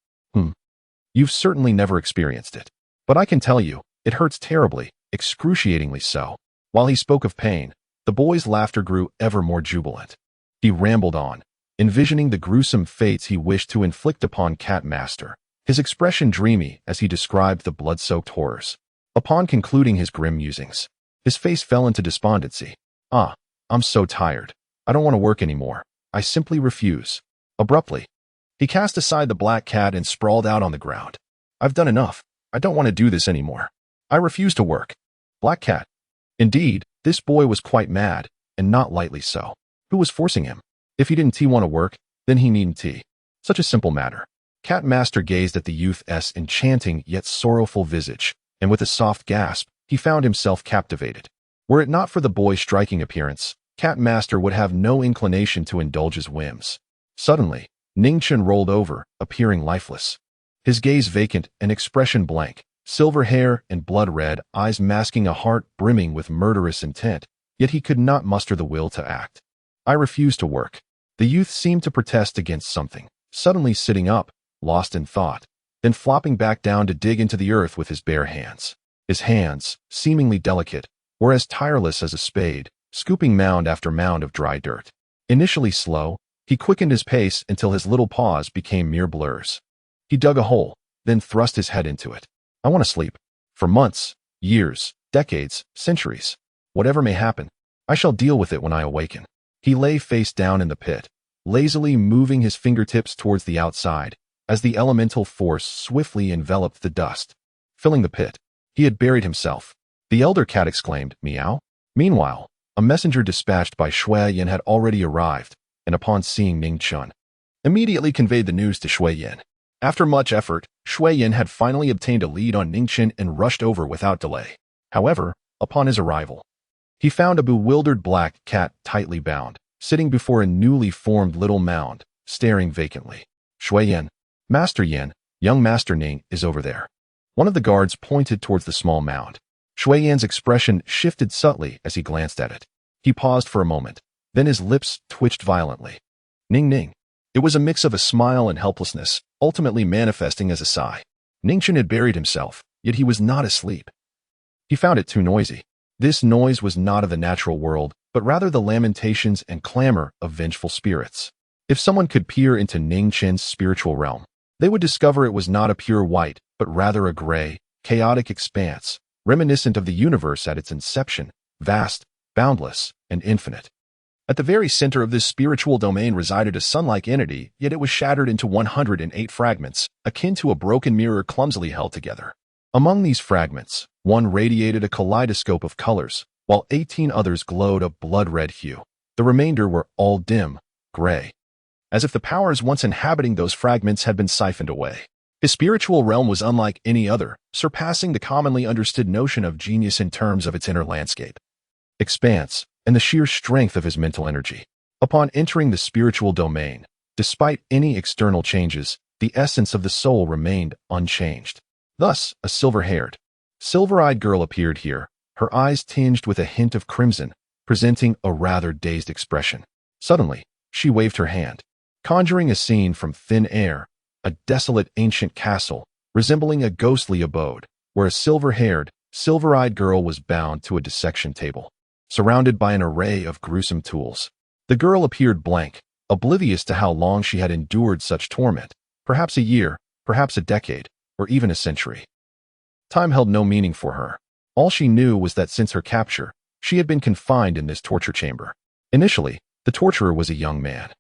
You've certainly never experienced it. But I can tell you, it hurts terribly, excruciatingly so. While he spoke of pain, the boy's laughter grew ever more jubilant. He rambled on, envisioning the gruesome fates he wished to inflict upon Cat Master, his expression dreamy as he described the blood-soaked horrors. Upon concluding his grim musings, his face fell into despondency. I'm so tired. I don't want to work anymore. I simply refuse. Abruptly, he cast aside the black cat and sprawled out on the ground. I've done enough. I don't want to do this anymore. I refuse to work. Black cat. Indeed, this boy was quite mad, and not lightly so. Who was forcing him? If he didn't want to work, then he needn't. Such a simple matter. Cat Master gazed at the youth's enchanting yet sorrowful visage, and with a soft gasp, he found himself captivated. Were it not for the boy's striking appearance, Cat Master would have no inclination to indulge his whims. Suddenly, Ningchun rolled over, appearing lifeless. His gaze vacant and expression blank, silver hair and blood-red eyes masking a heart brimming with murderous intent, yet he could not muster the will to act. I refuse to work. The youth seemed to protest against something, suddenly sitting up, lost in thought, then flopping back down to dig into the earth with his bare hands. His hands, seemingly delicate, were as tireless as a spade, scooping mound after mound of dry dirt. Initially slow, he quickened his pace until his little paws became mere blurs. He dug a hole, then thrust his head into it. I want to sleep. For months, years, decades, centuries. Whatever may happen, I shall deal with it when I awaken. He lay face down in the pit, lazily moving his fingertips towards the outside, as the elemental force swiftly enveloped the dust. Filling the pit, he had buried himself. The elder cat exclaimed, meow. Meanwhile, a messenger dispatched by Shui Yin had already arrived, and upon seeing Ningchun, immediately conveyed the news to Shui Yin. After much effort, Shui Yin had finally obtained a lead on Ningchen and rushed over without delay. However, upon his arrival, he found a bewildered black cat tightly bound, sitting before a newly formed little mound, staring vacantly. Shui Yin, Master Yin, young Master Ning is over there. One of the guards pointed towards the small mound. Shui Yin's expression shifted subtly as he glanced at it. He paused for a moment, then his lips twitched violently. Ning Ning. It was a mix of a smile and helplessness, ultimately manifesting as a sigh. Ningchen had buried himself, yet he was not asleep. He found it too noisy. This noise was not of the natural world, but rather the lamentations and clamor of vengeful spirits. If someone could peer into Ningchen's spiritual realm, they would discover it was not a pure white, but rather a gray, chaotic expanse, reminiscent of the universe at its inception, vast, boundless, and infinite. At the very center of this spiritual domain resided a sun-like entity, yet it was shattered into 108 fragments, akin to a broken mirror clumsily held together. Among these fragments, one radiated a kaleidoscope of colors, while 18 others glowed a blood-red hue. The remainder were all dim, gray, as if the powers once inhabiting those fragments had been siphoned away. His spiritual realm was unlike any other, surpassing the commonly understood notion of genius in terms of its inner landscape, expanse, and the sheer strength of his mental energy. Upon entering the spiritual domain, despite any external changes, the essence of the soul remained unchanged. Thus, a silver-haired, silver-eyed girl appeared here, her eyes tinged with a hint of crimson, presenting a rather dazed expression. Suddenly, she waved her hand, conjuring a scene from thin air, a desolate ancient castle, resembling a ghostly abode, where a silver-haired, silver-eyed girl was bound to a dissection table, surrounded by an array of gruesome tools. The girl appeared blank, oblivious to how long she had endured such torment, perhaps a year, perhaps a decade, or even a century. Time held no meaning for her. All she knew was that since her capture, she had been confined in this torture chamber. Initially, the torturer was a young man.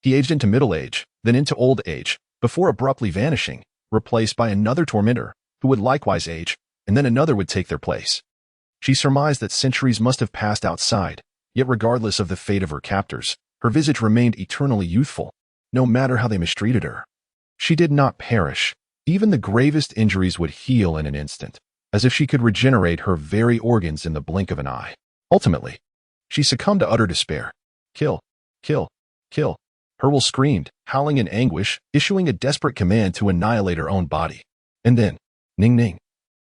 He aged into middle age, then into old age, before abruptly vanishing, replaced by another tormentor, who would likewise age, and then another would take their place. She surmised that centuries must have passed outside, yet regardless of the fate of her captors, her visage remained eternally youthful, no matter how they mistreated her. She did not perish. Even the gravest injuries would heal in an instant, as if she could regenerate her very organs in the blink of an eye. Ultimately, she succumbed to utter despair. Kill, kill, kill. Herwell screamed, howling in anguish, issuing a desperate command to annihilate her own body. And then, Ning Ning.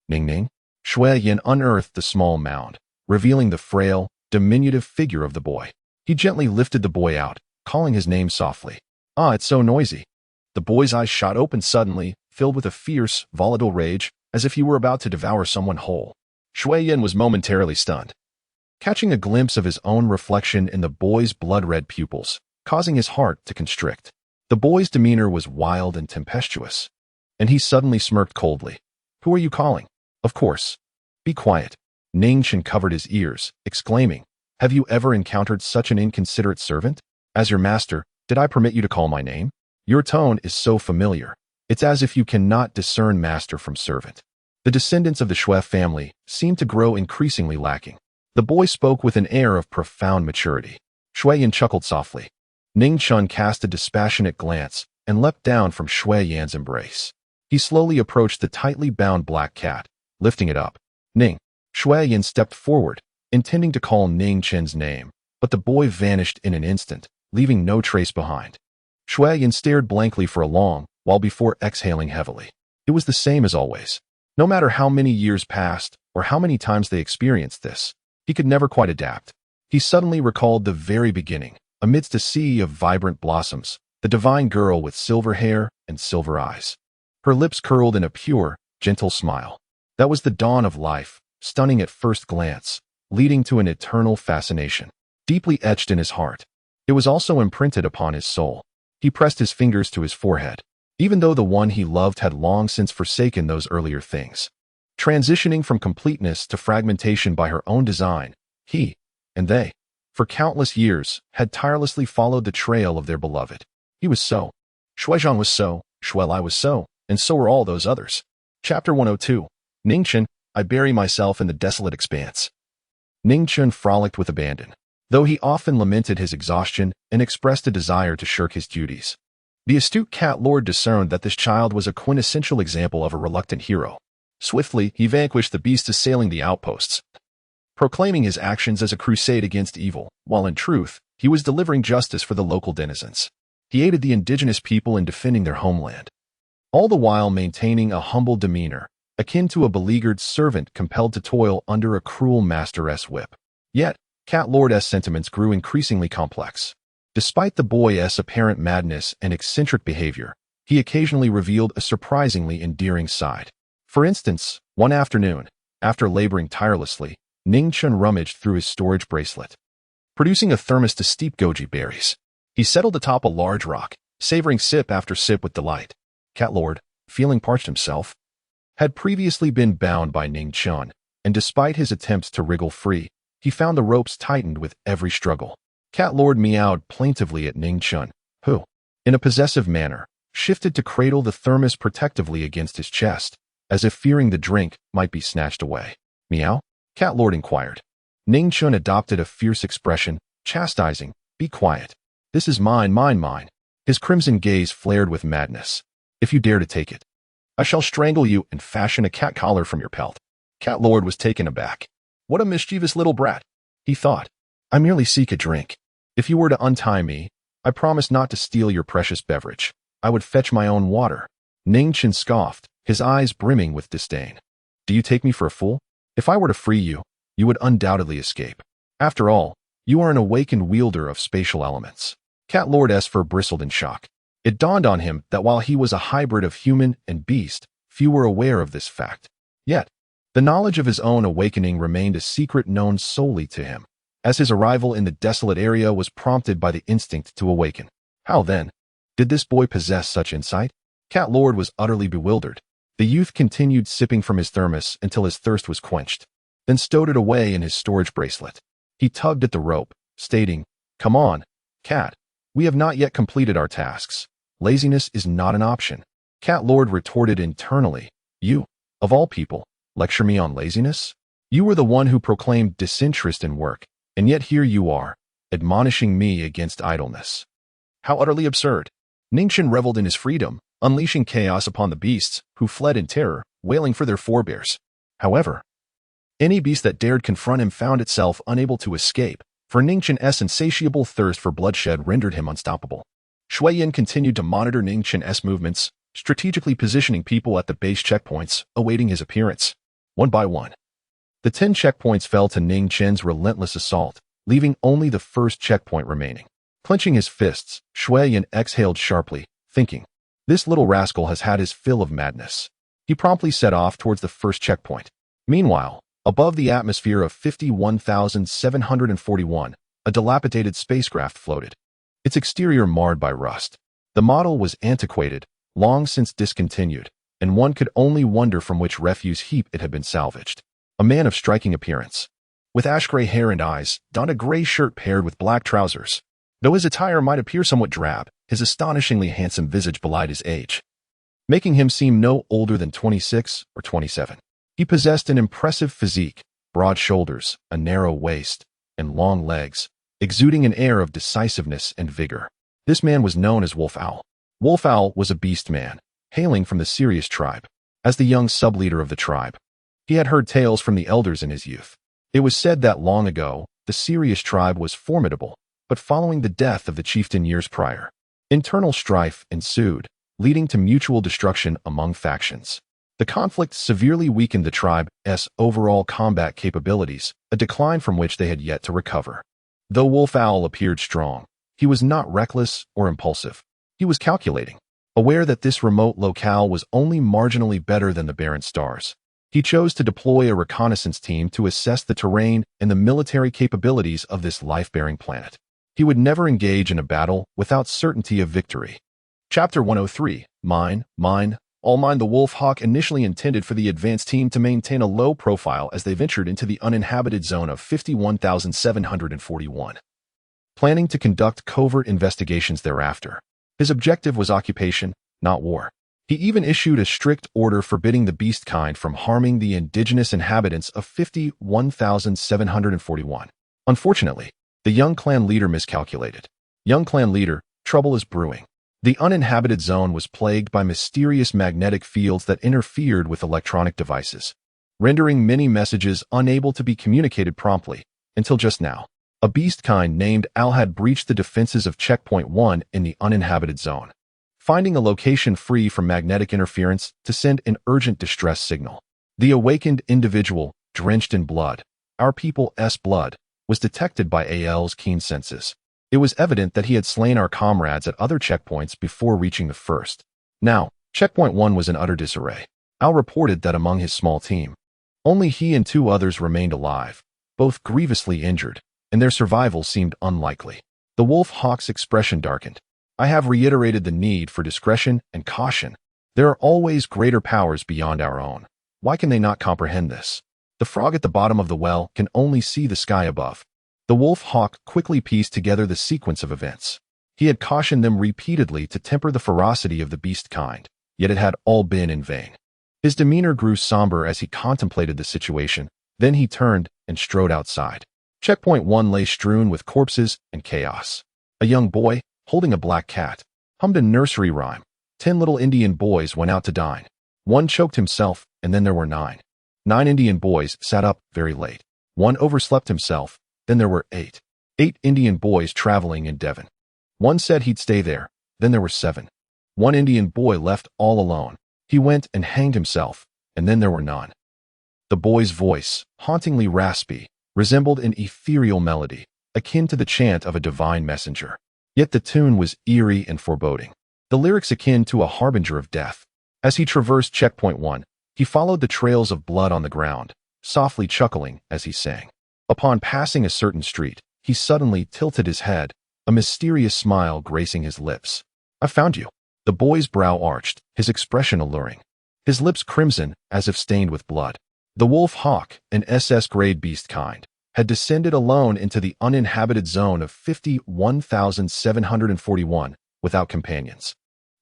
Ning Ning? Shui Yin unearthed the small mound, revealing the frail, diminutive figure of the boy. He gently lifted the boy out, calling his name softly. Ah, it's so noisy. The boy's eyes shot open suddenly, filled with a fierce, volatile rage, as if he were about to devour someone whole. Shui Yin was momentarily stunned, catching a glimpse of his own reflection in the boy's blood-red pupils, causing his heart to constrict. The boy's demeanor was wild and tempestuous, and he suddenly smirked coldly. Who are you calling? Of course. Be quiet. Ningchen covered his ears, exclaiming, Have you ever encountered such an inconsiderate servant? As your master, did I permit you to call my name? Your tone is so familiar. It's as if you cannot discern master from servant. The descendants of the Shui family seemed to grow increasingly lacking. The boy spoke with an air of profound maturity. Shui Yin chuckled softly. Ningchen cast a dispassionate glance and leapt down from Shui Yan's embrace. He slowly approached the tightly bound black cat, lifting it up. Ning. Shui Yin stepped forward, intending to call Ningchen's name, but the boy vanished in an instant, leaving no trace behind. Shui Yin stared blankly for a long while before exhaling heavily. It was the same as always. No matter how many years passed, or how many times they experienced this, he could never quite adapt. He suddenly recalled the very beginning, amidst a sea of vibrant blossoms, the divine girl with silver hair and silver eyes. Her lips curled in a pure, gentle smile. That was the dawn of life, stunning at first glance, leading to an eternal fascination, deeply etched in his heart. It was also imprinted upon his soul. He pressed his fingers to his forehead, even though the one he loved had long since forsaken those earlier things. Transitioning from completeness to fragmentation by her own design, he, and they, for countless years, had tirelessly followed the trail of their beloved. He was so. Shuizhang was so, Shuilai was so, and so were all those others. Chapter 102. Ningchen, I bury myself in the desolate expanse. Ningchen frolicked with abandon, though he often lamented his exhaustion and expressed a desire to shirk his duties. The astute cat lord discerned that this child was a quintessential example of a reluctant hero. Swiftly, he vanquished the beasts assailing the outposts, proclaiming his actions as a crusade against evil, while in truth, he was delivering justice for the local denizens. He aided the indigenous people in defending their homeland, all the while maintaining a humble demeanor, akin to a beleaguered servant compelled to toil under a cruel master's whip. Yet, Cat Lord's sentiments grew increasingly complex. Despite the boy's apparent madness and eccentric behavior, he occasionally revealed a surprisingly endearing side. For instance, one afternoon, after laboring tirelessly, Ning Chun rummaged through his storage bracelet, producing a thermos to steep goji berries. He settled atop a large rock, savoring sip after sip with delight. Cat Lord, feeling parched himself, had previously been bound by Ning Chun, and despite his attempts to wriggle free, he found the ropes tightened with every struggle. Cat Lord meowed plaintively at Ning Chun, who, in a possessive manner, shifted to cradle the thermos protectively against his chest, as if fearing the drink might be snatched away. Meow? Cat Lord inquired. Ning Chun adopted a fierce expression, chastising, "Be quiet. This is mine, mine, mine." His crimson gaze flared with madness. "If you dare to take it, I shall strangle you and fashion a cat collar from your pelt." Cat Lord was taken aback. What a mischievous little brat, he thought. "I merely seek a drink. If you were to untie me, I promise not to steal your precious beverage. I would fetch my own water." Ning Chun scoffed, his eyes brimming with disdain. "Do you take me for a fool? If I were to free you, you would undoubtedly escape. After all, you are an awakened wielder of spatial elements." Cat Lord's fur bristled in shock. It dawned on him that while he was a hybrid of human and beast, few were aware of this fact. Yet, the knowledge of his own awakening remained a secret known solely to him, as his arrival in the desolate area was prompted by the instinct to awaken. How then did this boy possess such insight? Cat Lord was utterly bewildered. The youth continued sipping from his thermos until his thirst was quenched, then stowed it away in his storage bracelet. He tugged at the rope, stating, "Come on, Cat. We have not yet completed our tasks. Laziness is not an option." Cat Lord retorted internally, "You, of all people, lecture me on laziness? You were the one who proclaimed disinterest in work, and yet here you are, admonishing me against idleness. How utterly absurd." Ning Chun reveled in his freedom, unleashing chaos upon the beasts, who fled in terror, wailing for their forebears. However, any beast that dared confront him found itself unable to escape, for Ning Chun's insatiable thirst for bloodshed rendered him unstoppable. Shui Yin continued to monitor Ning Chun's movements, strategically positioning people at the base checkpoints, awaiting his appearance. One by one, the 10 checkpoints fell to Ning Chun's relentless assault, leaving only the first checkpoint remaining. Clenching his fists, Shui Yin exhaled sharply, thinking, "This little rascal has had his fill of madness." He promptly set off towards the first checkpoint. Meanwhile, above the atmosphere of 51,741, a dilapidated spacecraft floated, its exterior marred by rust. The model was antiquated, long since discontinued, and one could only wonder from which refuse heap it had been salvaged. A man of striking appearance, with ash-gray hair and eyes, donned a gray shirt paired with black trousers. Though his attire might appear somewhat drab, his astonishingly handsome visage belied his age, making him seem no older than 26 or 27. He possessed an impressive physique, broad shoulders, a narrow waist, and long legs, exuding an air of decisiveness and vigor. This man was known as Wolf Owl. Wolf Owl was a beast man, hailing from the Sirius tribe. As the young sub-leader of the tribe, he had heard tales from the elders in his youth. It was said that long ago, the Sirius tribe was formidable, but following the death of the chieftain years prior, internal strife ensued, leading to mutual destruction among factions. The conflict severely weakened the tribe's overall combat capabilities, a decline from which they had yet to recover. Though Wolf Owl appeared strong, he was not reckless or impulsive. He was calculating, aware that this remote locale was only marginally better than the barren stars. He chose to deploy a reconnaissance team to assess the terrain and the military capabilities of this life-bearing planet. He would never engage in a battle without certainty of victory. Chapter 103, Mine, All Mine. The Wolf Hawk initially intended for the advance team to maintain a low profile as they ventured into the uninhabited zone of 51,741, planning to conduct covert investigations thereafter. His objective was occupation, not war. He even issued a strict order forbidding the beast kind from harming the indigenous inhabitants of 51,741. Unfortunately, the young clan leader miscalculated. Young clan leader, trouble is brewing. The uninhabited zone was plagued by mysterious magnetic fields that interfered with electronic devices, rendering many messages unable to be communicated promptly, until just now. A beast kind named Al had breached the defenses of Checkpoint 1 in the uninhabited zone, finding a location free from magnetic interference to send an urgent distress signal. The awakened individual, drenched in blood, our people's blood, was detected by Al's keen senses. It was evident that he had slain our comrades at other checkpoints before reaching the first. Now, Checkpoint 1 was in utter disarray. Al reported that among his small team, only he and 2 others remained alive, both grievously injured, and their survival seemed unlikely. The Wolf Hawk's expression darkened. I have reiterated the need for discretion and caution. There are always greater powers beyond our own. Why can they not comprehend this? The frog at the bottom of the well can only see the sky above. The Wolf Hawk quickly pieced together the sequence of events. He had cautioned them repeatedly to temper the ferocity of the beast kind, yet it had all been in vain. His demeanor grew somber as he contemplated the situation. Then he turned and strode outside. Checkpoint 1 lay strewn with corpses and chaos. A young boy, holding a black cat, hummed a nursery rhyme. 10 little Indian boys went out to dine. 1 choked himself, and then there were 9. 9 Indian boys sat up very late. 1 overslept himself, then there were 8. 8 Indian boys traveling in Devon. 1 said he'd stay there, then there were 7. 1 Indian boy left all alone. He went and hanged himself, and then there were none. The boy's voice, hauntingly raspy, resembled an ethereal melody, akin to the chant of a divine messenger. Yet the tune was eerie and foreboding, the lyrics akin to a harbinger of death. As he traversed Checkpoint 1, he followed the trails of blood on the ground, softly chuckling as he sang. Upon passing a certain street, he suddenly tilted his head, a mysterious smile gracing his lips. I found you. The boy's brow arched, his expression alluring, his lips crimson as if stained with blood. The Wolf Hawk, an SS-grade beast kind, had descended alone into the uninhabited zone of 51,741 without companions.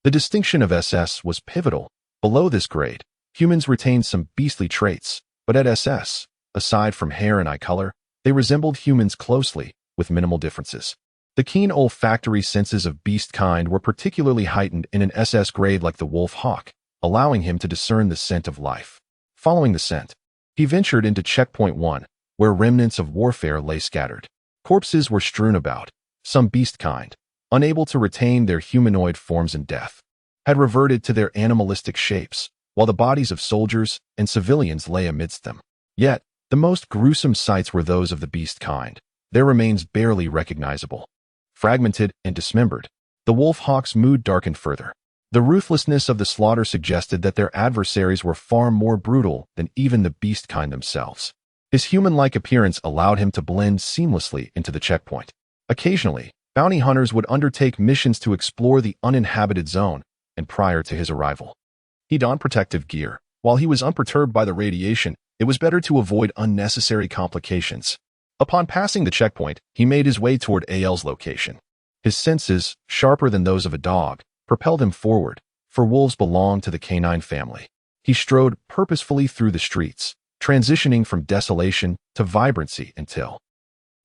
The distinction of SS was pivotal. Below this grade, humans retained some beastly traits, but at SS, aside from hair and eye color, they resembled humans closely, with minimal differences. The keen olfactory senses of beast kind were particularly heightened in an SS grade like the Wolf Hawk, allowing him to discern the scent of life. Following the scent, he ventured into Checkpoint 1, where remnants of warfare lay scattered. Corpses were strewn about. Some beast kind, unable to retain their humanoid forms in death, had reverted to their animalistic shapes, while the bodies of soldiers and civilians lay amidst them. Yet, the most gruesome sights were those of the beast kind, their remains barely recognizable. Fragmented and dismembered, the Wolf Hawk's mood darkened further. The ruthlessness of the slaughter suggested that their adversaries were far more brutal than even the beast kind themselves. His human-like appearance allowed him to blend seamlessly into the checkpoint. Occasionally, bounty hunters would undertake missions to explore the uninhabited zone, and prior to his arrival, he donned protective gear. While he was unperturbed by the radiation, it was better to avoid unnecessary complications. Upon passing the checkpoint, he made his way toward Al's location. His senses, sharper than those of a dog, propelled him forward, for wolves belonged to the canine family. He strode purposefully through the streets, transitioning from desolation to vibrancy until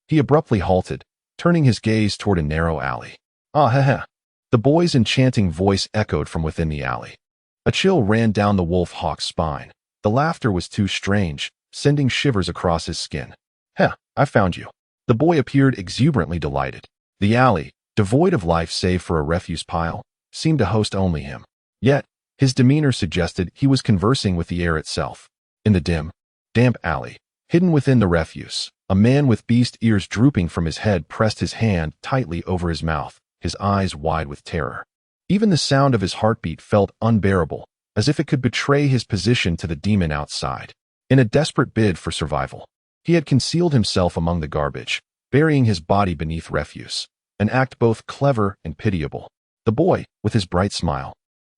he abruptly halted, turning his gaze toward a narrow alley. Ah ha ha! The boy's enchanting voice echoed from within the alley. A chill ran down the Wolf Hawk's spine. The laughter was too strange, sending shivers across his skin. Heh, I found you. The boy appeared exuberantly delighted. The alley, devoid of life save for a refuse pile, seemed to host only him. Yet, his demeanor suggested he was conversing with the air itself. In the dim, damp alley, hidden within the refuse, a man with beast ears drooping from his head pressed his hand tightly over his mouth, his eyes wide with terror. Even the sound of his heartbeat felt unbearable, as if it could betray his position to the demon outside. In a desperate bid for survival, he had concealed himself among the garbage, burying his body beneath refuse, an act both clever and pitiable. The boy, with his bright smile,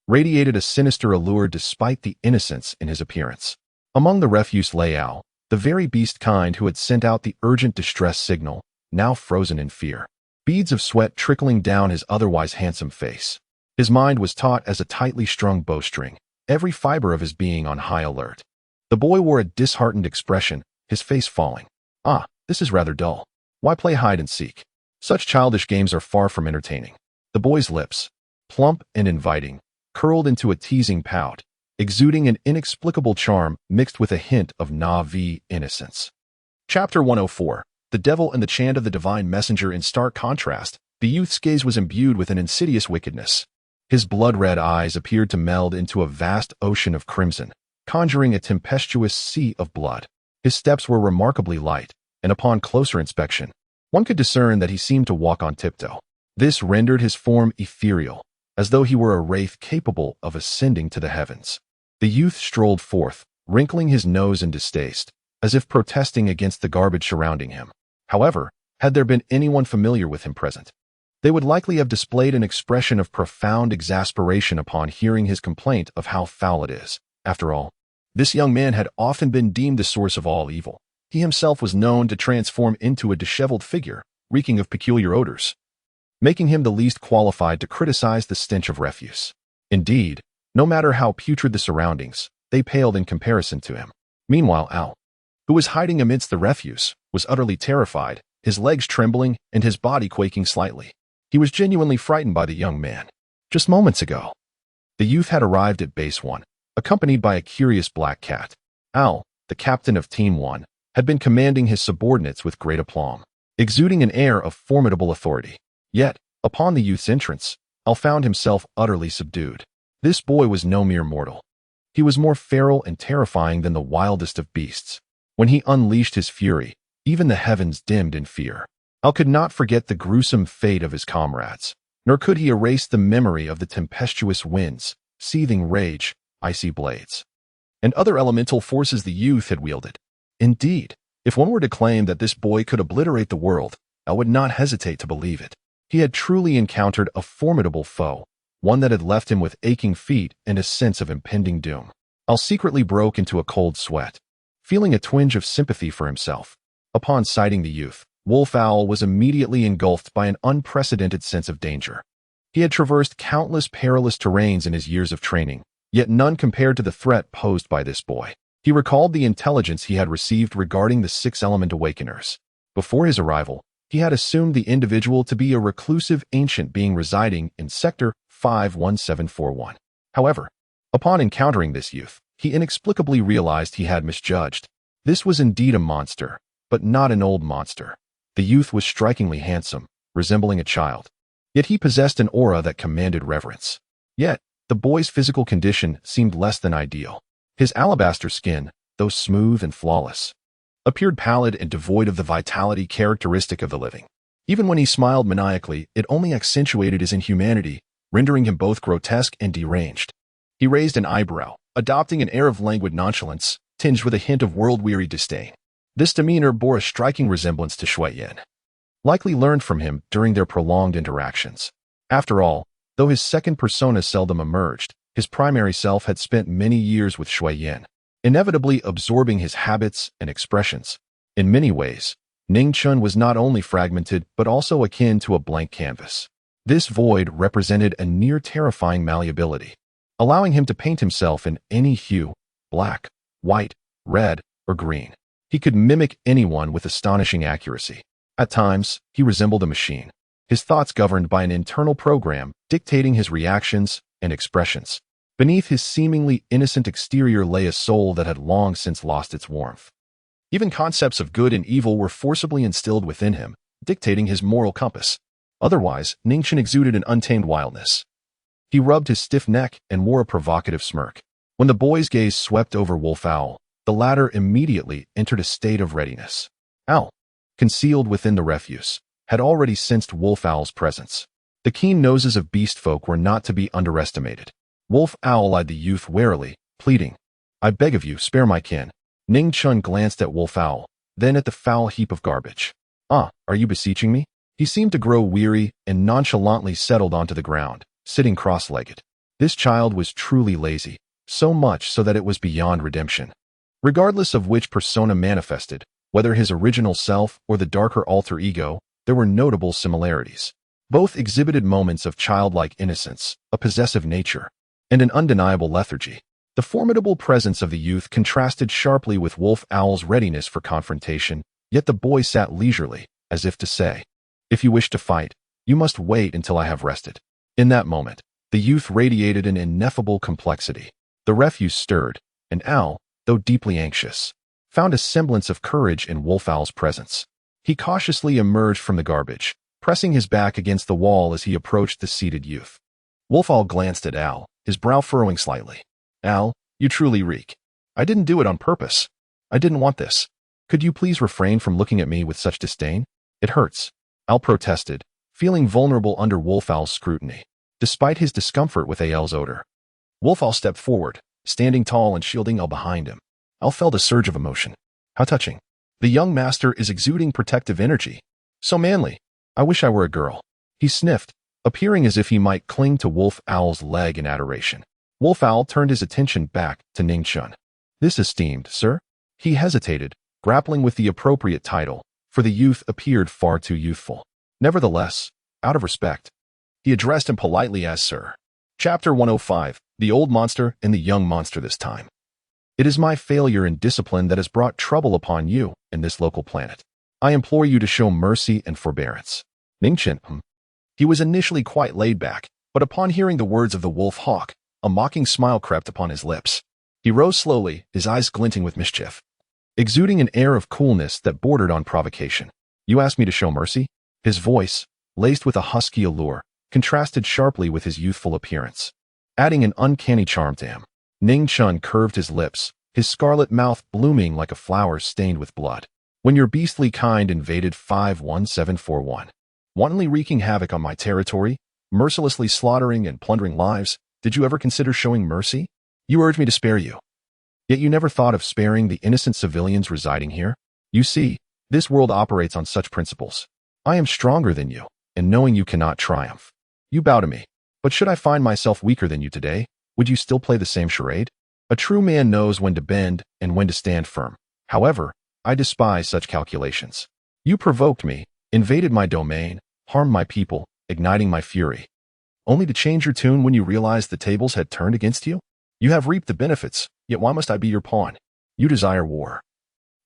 radiated a sinister allure despite the innocence in his appearance. Among the refuse lay Al, the very beast kind who had sent out the urgent distress signal, now frozen in fear. Beads of sweat trickling down his otherwise handsome face. His mind was taut as a tightly strung bowstring, every fiber of his being on high alert. The boy wore a disheartened expression, his face falling. Ah, this is rather dull. Why play hide and seek? Such childish games are far from entertaining. The boy's lips, plump and inviting, curled into a teasing pout, exuding an inexplicable charm mixed with a hint of Na'vi innocence. Chapter 104. The Devil and the Chant of the Divine Messenger. In stark contrast, the youth's gaze was imbued with an insidious wickedness. His blood-red eyes appeared to meld into a vast ocean of crimson, conjuring a tempestuous sea of blood. His steps were remarkably light, and upon closer inspection, one could discern that he seemed to walk on tiptoe. This rendered his form ethereal, as though he were a wraith capable of ascending to the heavens. The youth strolled forth, wrinkling his nose in distaste, as if protesting against the garbage surrounding him. However, had there been anyone familiar with him present, they would likely have displayed an expression of profound exasperation upon hearing his complaint of how foul it is. After all, this young man had often been deemed the source of all evil. He himself was known to transform into a disheveled figure, reeking of peculiar odors, making him the least qualified to criticize the stench of refuse. Indeed, no matter how putrid the surroundings, they paled in comparison to him. Meanwhile, Al, who was hiding amidst the refuse, was utterly terrified, his legs trembling and his body quaking slightly. He was genuinely frightened by the young man. Just moments ago, the youth had arrived at Base 1, accompanied by a curious black cat. Al, the captain of Team 1, had been commanding his subordinates with great aplomb, exuding an air of formidable authority. Yet, upon the youth's entrance, Al found himself utterly subdued. This boy was no mere mortal. He was more feral and terrifying than the wildest of beasts. When he unleashed his fury, even the heavens dimmed in fear. Al could not forget the gruesome fate of his comrades, nor could he erase the memory of the tempestuous winds, seething rage, icy blades, and other elemental forces the youth had wielded. Indeed, if one were to claim that this boy could obliterate the world, Al would not hesitate to believe it. He had truly encountered a formidable foe, one that had left him with aching feet and a sense of impending doom. Al secretly broke into a cold sweat, feeling a twinge of sympathy for himself. Upon sighting the youth, Wolf Owl was immediately engulfed by an unprecedented sense of danger. He had traversed countless perilous terrains in his years of training, yet none compared to the threat posed by this boy. He recalled the intelligence he had received regarding the Six Element Awakeners. Before his arrival, he had assumed the individual to be a reclusive ancient being residing in Sector 51741. However, upon encountering this youth, he inexplicably realized he had misjudged. This was indeed a monster, but not an old monster. The youth was strikingly handsome, resembling a child. Yet he possessed an aura that commanded reverence. Yet, the boy's physical condition seemed less than ideal. His alabaster skin, though smooth and flawless, appeared pallid and devoid of the vitality characteristic of the living. Even when he smiled maniacally, it only accentuated his inhumanity, rendering him both grotesque and deranged. He raised an eyebrow, adopting an air of languid nonchalance, tinged with a hint of world-weary disdain. This demeanor bore a striking resemblance to Shui Yin, likely learned from him during their prolonged interactions. After all, though his second persona seldom emerged, his primary self had spent many years with Shui Yin, inevitably absorbing his habits and expressions. In many ways, Ning Chun was not only fragmented but also akin to a blank canvas. This void represented a near-terrifying malleability, allowing him to paint himself in any hue, black, white, red, or green. He could mimic anyone with astonishing accuracy. At times, he resembled a machine, his thoughts governed by an internal program dictating his reactions and expressions. Beneath his seemingly innocent exterior lay a soul that had long since lost its warmth. Even concepts of good and evil were forcibly instilled within him, dictating his moral compass. Otherwise, Ningchen exuded an untamed wildness. He rubbed his stiff neck and wore a provocative smirk. When the boy's gaze swept over Wolf Owl, the latter immediately entered a state of readiness. Owl, concealed within the refuse, had already sensed Wolf Owl's presence. The keen noses of beast folk were not to be underestimated. Wolf Owl eyed the youth warily, pleading, "I beg of you, spare my kin." Ning Chun glanced at Wolf Owl, then at the foul heap of garbage. "Ah, are you beseeching me?" He seemed to grow weary and nonchalantly settled onto the ground, sitting cross-legged. This child was truly lazy, so much so that it was beyond redemption. Regardless of which persona manifested, whether his original self or the darker alter ego, there were notable similarities. Both exhibited moments of childlike innocence, a possessive nature, and an undeniable lethargy. The formidable presence of the youth contrasted sharply with Wolf Owl's readiness for confrontation, yet the boy sat leisurely, as if to say, "If you wish to fight, you must wait until I have rested." In that moment, The youth radiated an ineffable complexity. The refuse stirred, and Al, though deeply anxious, found a semblance of courage in Wolfowl's presence. He cautiously emerged from the garbage, pressing his back against the wall as he approached the seated youth. Wolfowl glanced at Al, his brow furrowing slightly. Al, you truly reek. I didn't do it on purpose. I didn't want this. Could you please refrain from looking at me with such disdain? It hurts. Al protested, feeling vulnerable under Wolfowl's scrutiny, despite his discomfort with Al's odor. Wolfowl stepped forward, standing tall and shielding Al behind him. Al felt a surge of emotion. How touching. The young master is exuding protective energy. So manly. I wish I were a girl. He sniffed, appearing as if he might cling to Wolfowl's leg in adoration. Wolfowl turned his attention back to Ning Chun. This esteemed, sir? He hesitated, grappling with the appropriate title, for the youth appeared far too youthful. Nevertheless, out of respect, he addressed him politely as sir. Chapter 105, The Old Monster and the Young Monster this time. It is my failure in discipline that has brought trouble upon you and this local planet. I implore you to show mercy and forbearance. Ning Chun. He was initially quite laid back, but upon hearing the words of the wolf hawk, a mocking smile crept upon his lips. He rose slowly, his eyes glinting with mischief, exuding an air of coolness that bordered on provocation. You asked me to show mercy? His voice, laced with a husky allure, contrasted sharply with his youthful appearance, adding an uncanny charm to him. Ning Chun curved his lips, his scarlet mouth blooming like a flower stained with blood. When your beastly kind invaded 51741, wantonly wreaking havoc on my territory, mercilessly slaughtering and plundering lives, did you ever consider showing mercy? You urged me to spare you. Yet you never thought of sparing the innocent civilians residing here? You see, this world operates on such principles. I am stronger than you, and knowing you cannot triumph, you bow to me. But should I find myself weaker than you today, would you still play the same charade? A true man knows when to bend and when to stand firm. However, I despise such calculations. You provoked me, invaded my domain, harmed my people, igniting my fury, only to change your tune when you realized the tables had turned against you? You have reaped the benefits, yet why must I be your pawn? You desire war,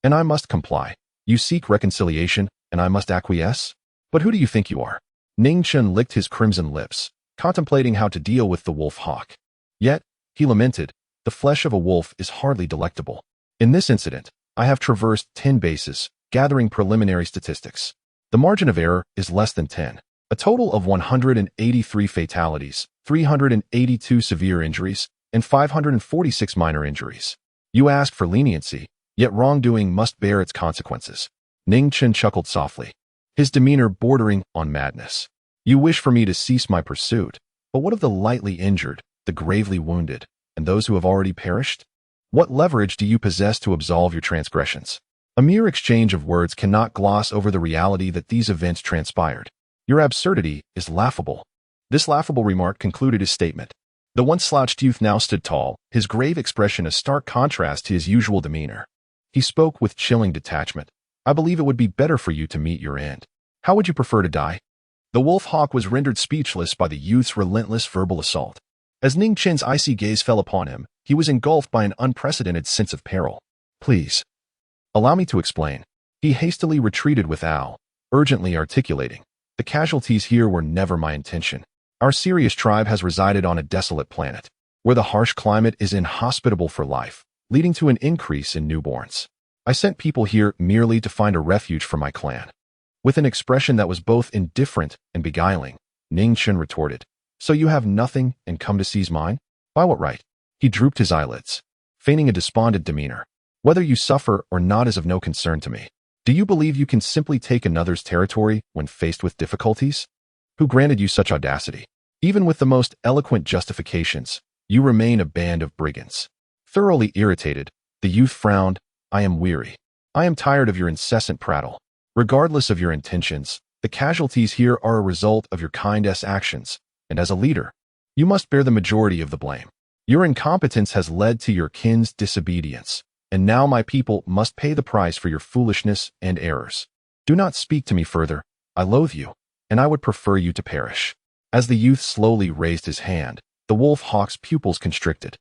and I must comply. You seek reconciliation, and I must acquiesce? But who do you think you are? Ning Chun licked his crimson lips, contemplating how to deal with the wolf hawk. Yet, he lamented, the flesh of a wolf is hardly delectable. In this incident, I have traversed 10 bases, gathering preliminary statistics. The margin of error is less than 10. A total of 183 fatalities, 382 severe injuries, and 546 minor injuries. You ask for leniency, yet wrongdoing must bear its consequences. Ning Chun chuckled softly, his demeanor bordering on madness. You wish for me to cease my pursuit, but what of the lightly injured, the gravely wounded, and those who have already perished? What leverage do you possess to absolve your transgressions? A mere exchange of words cannot gloss over the reality that these events transpired. Your absurdity is laughable. This laughable remark concluded his statement. The once slouched youth now stood tall, his grave expression a stark contrast to his usual demeanor. He spoke with chilling detachment. I believe it would be better for you to meet your end. How would you prefer to die? The wolf hawk was rendered speechless by the youth's relentless verbal assault. As Ning Chun's icy gaze fell upon him, he was engulfed by an unprecedented sense of peril. Please, allow me to explain. He hastily retreated with Al, urgently articulating. The casualties here were never my intention. Our serious tribe has resided on a desolate planet, where the harsh climate is inhospitable for life, leading to an increase in newborns. I sent people here merely to find a refuge for my clan. With an expression that was both indifferent and beguiling, Ning Chun retorted, So you have nothing and come to seize mine? By what right? He drooped his eyelids, feigning a despondent demeanor. Whether you suffer or not is of no concern to me. Do you believe you can simply take another's territory when faced with difficulties? Who granted you such audacity? Even with the most eloquent justifications, you remain a band of brigands. Thoroughly irritated, the youth frowned. I am weary. I am tired of your incessant prattle. Regardless of your intentions, the casualties here are a result of your kind's actions, and as a leader, you must bear the majority of the blame. Your incompetence has led to your kin's disobedience, and now my people must pay the price for your foolishness and errors. Do not speak to me further. I loathe you, and I would prefer you to perish. As the youth slowly raised his hand, the wolf hawk's pupils constricted.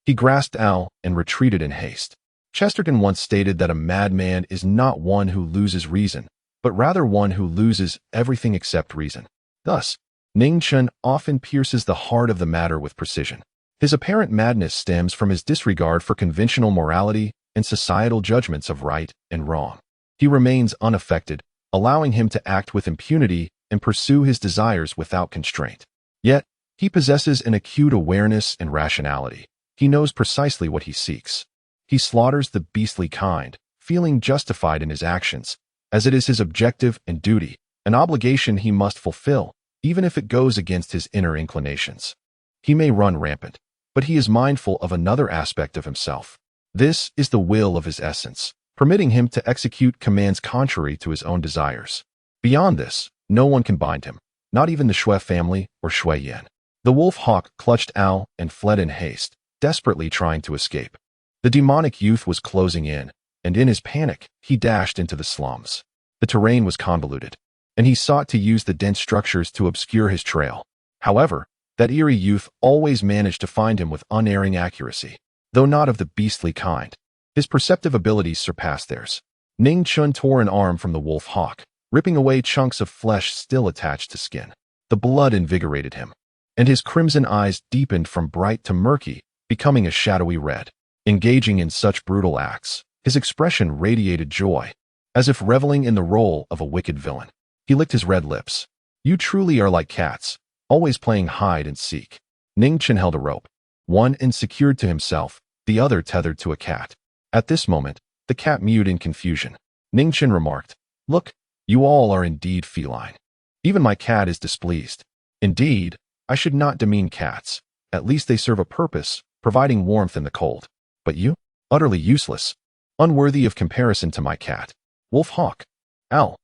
He grasped Al and retreated in haste. Chesterton once stated that a madman is not one who loses reason, but rather one who loses everything except reason. Thus, Ning Chun often pierces the heart of the matter with precision. His apparent madness stems from his disregard for conventional morality and societal judgments of right and wrong. He remains unaffected, allowing him to act with impunity and pursue his desires without constraint. Yet, he possesses an acute awareness and rationality. He knows precisely what he seeks. He slaughters the beastly kind, feeling justified in his actions, as it is his objective and duty, an obligation he must fulfill, even if it goes against his inner inclinations. He may run rampant, but he is mindful of another aspect of himself. This is the will of his essence, permitting him to execute commands contrary to his own desires. Beyond this, no one can bind him, not even the Shui family or Shui Yan. The wolf hawk clutched Al and fled in haste, desperately trying to escape. The demonic youth was closing in, and in his panic, he dashed into the slums. The terrain was convoluted, and he sought to use the dense structures to obscure his trail. However, that eerie youth always managed to find him with unerring accuracy, though not of the beastly kind. His perceptive abilities surpassed theirs. Ning Chun tore an arm from the wolf hawk, ripping away chunks of flesh still attached to skin. The blood invigorated him, and his crimson eyes deepened from bright to murky, becoming a shadowy red. Engaging in such brutal acts, his expression radiated joy, as if reveling in the role of a wicked villain. He licked his red lips. You truly are like cats, always playing hide and seek. Ning Chun held a rope, one end secured to himself, the other tethered to a cat. At this moment, the cat mewed in confusion. Ning Chun remarked, Look, you all are indeed feline. Even my cat is displeased. Indeed, I should not demean cats. At least they serve a purpose, providing warmth in the cold. But you? Utterly useless. Unworthy of comparison to my cat. Wolf Hawk. Ow.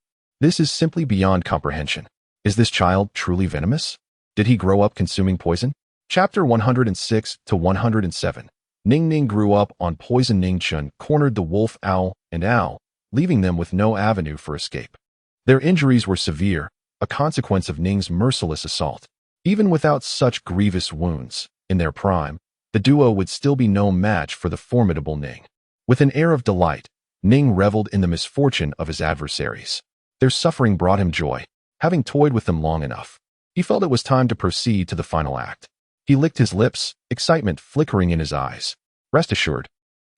This is simply beyond comprehension. Is this child truly venomous? Did he grow up consuming poison? Chapter 106 to 107. Ning Ning grew up on poison. Ning Chun cornered the wolf Owl and Owl, leaving them with no avenue for escape. Their injuries were severe, a consequence of Ning's merciless assault. Even without such grievous wounds, in their prime, the duo would still be no match for the formidable Ning. With an air of delight, Ning reveled in the misfortune of his adversaries. Their suffering brought him joy, having toyed with them long enough. He felt it was time to proceed to the final act. He licked his lips, excitement flickering in his eyes. Rest assured,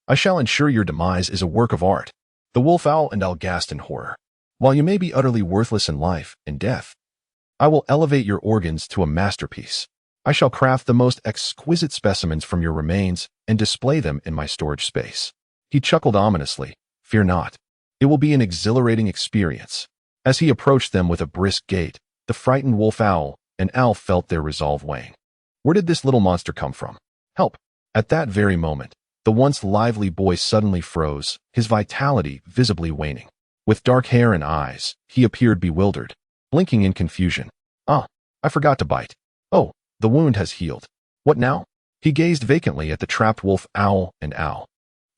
I shall ensure your demise is a work of art. The wolf owl and Al gasped in horror. While you may be utterly worthless in life and death, I will elevate your organs to a masterpiece. I shall craft the most exquisite specimens from your remains and display them in my storage space. He chuckled ominously. Fear not. It will be an exhilarating experience. As he approached them with a brisk gait, the frightened wolf owl and Al felt their resolve wane. Where did this little monster come from? Help! At that very moment, the once lively boy suddenly froze, his vitality visibly waning. With dark hair and eyes, he appeared bewildered, blinking in confusion. Ah, I forgot to bite. Oh, the wound has healed. What now? He gazed vacantly at the trapped wolf owl and Owl,